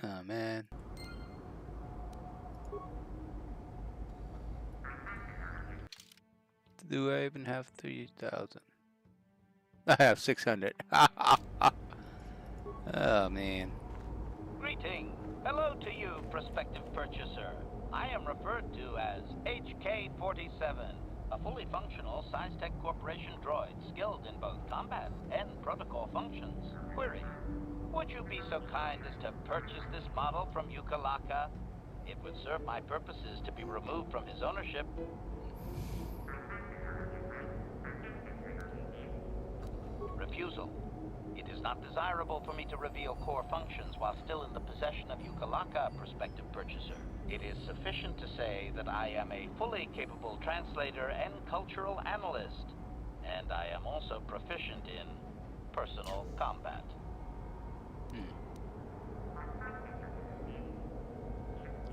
Oh man. Do I even have 3,000? I have 600. Oh man. Greeting. Hello to you, prospective purchaser. I am referred to as HK-47, a fully functional SciTech Corporation droid skilled in both combat and protocol functions. Query. Would you be so kind as to purchase this model from Ukalaka? It would serve my purposes to be removed from his ownership. Refusal. It is not desirable for me to reveal core functions while still in the possession of Ukalaka, prospective purchaser. It is sufficient to say that I am a fully capable translator and cultural analyst, and I am also proficient in personal combat.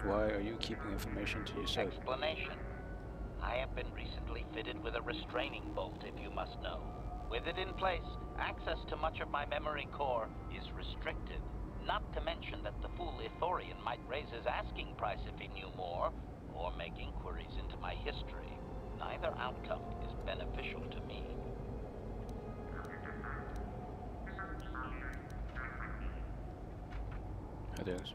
Why are you keeping information to yourself? Explanation. I have been recently fitted with a restraining bolt, if you must know. With it in place, access to much of my memory core is restricted. Not to mention that the fool Ithorian might raise his asking price if he knew more, or make inquiries into my history. Neither outcome is beneficial to me. It is.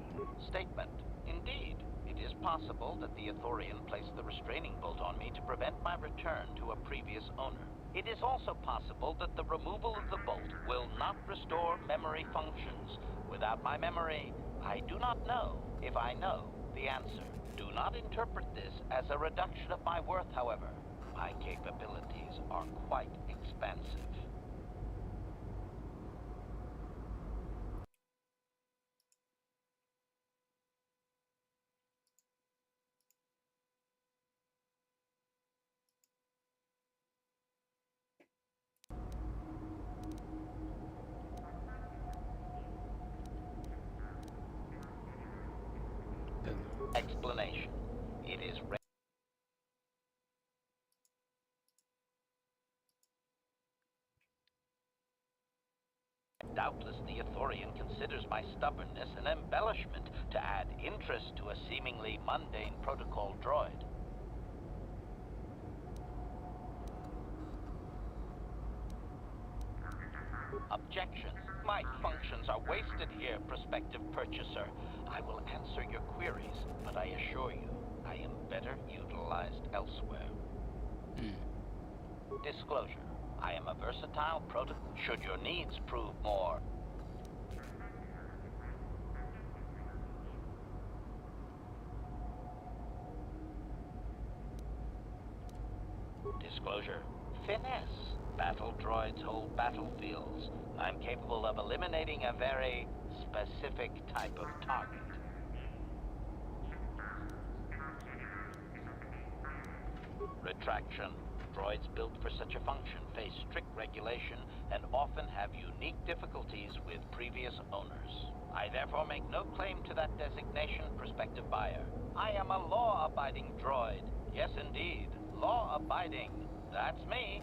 Statement. Indeed, it is possible that the Ithorian placed the restraining bolt on me to prevent my return to a previous owner. It is also possible that the removal of the bolt will not restore memory functions. Without my memory, I do not know if I know the answer. Do not interpret this as a reduction of my worth, however. My capabilities are quite expansive. Explanation. It is doubtless the Ithorian considers my stubbornness an embellishment to add interest to a seemingly mundane protocol droid. Objection. My functions are wasted here, prospective purchaser. I will answer your queries, but I assure you, I am better utilized elsewhere. Disclosure. I am a versatile protocol. Should your needs prove more. Disclosure. Finesse. Battle droids hold battlefields. I'm capable of eliminating a very specific type of target. Retraction. Droids built for such a function face strict regulation and often have unique difficulties with previous owners. I therefore make no claim to that designation, prospective buyer. I am a law-abiding droid. Yes, indeed. Law-abiding. That's me.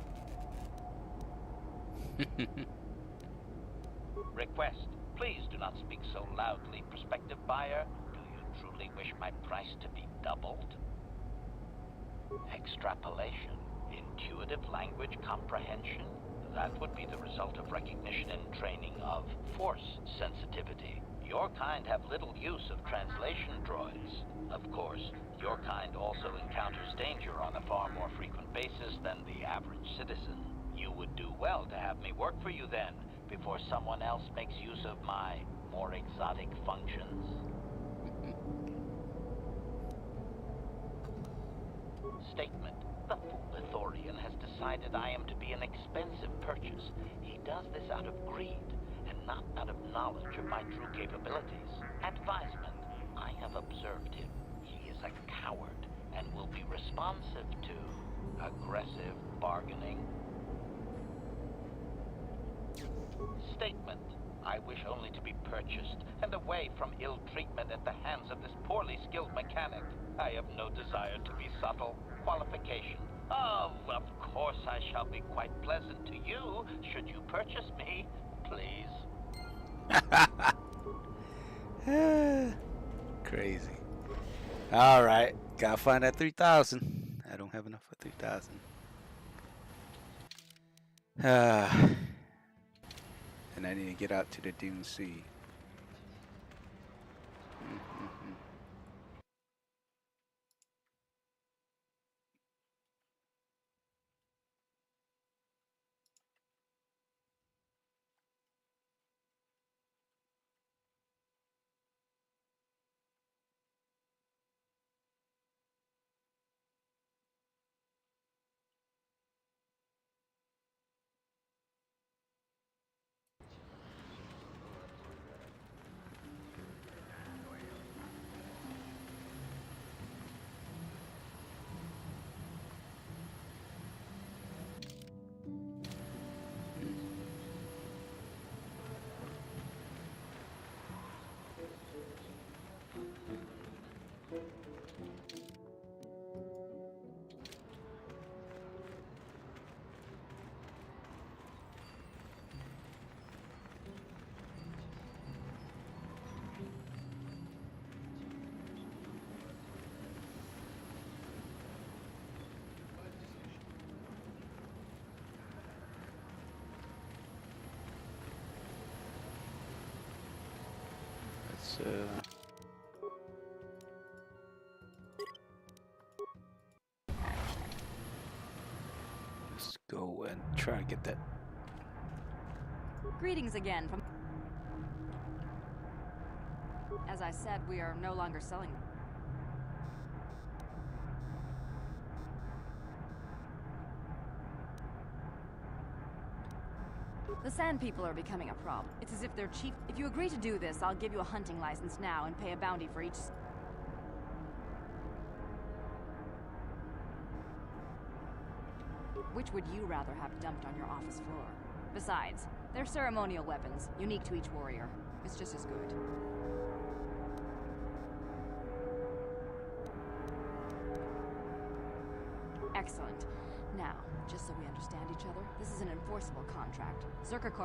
Request. Please do not speak so loudly, prospective buyer. Do you truly wish my price to be doubled? Extrapolation. Intuitive language comprehension? That would be the result of recognition and training of force sensitivity. Your kind have little use of translation droids. Of course, your kind also encounters danger on a far more frequent basis than the average citizen. You would do well to have me work for you then, before someone else makes use of my more exotic functions. Statement. The fool Ithorian has decided I am to be an expensive purchase. He does this out of greed, and not out of knowledge of my true capabilities. Advisement. I have observed him. He is a coward, and will be responsive to aggressive bargaining. Statement. I wish only to be purchased, and away from ill treatment at the hands of this poorly skilled mechanic. I have no desire to be subtle. Qualification. Oh, of course I shall be quite pleasant to you, should you purchase me, please. Crazy. All right, gotta find that 3,000. I don't have enough for 3,000. And I need to get out to the Dune Sea. Let's go and try to get that. Greetings again from... As I said, we are no longer selling... The Sand People are becoming a problem. It's as if they're chief... If you agree to do this, I'll give you a hunting license now and pay a bounty for each... Which would you rather have dumped on your office floor? Besides, they're ceremonial weapons, unique to each warrior. It's just as good. Excellent. Now, just so we understand each other, this is an enforceable contract. Zerka Corp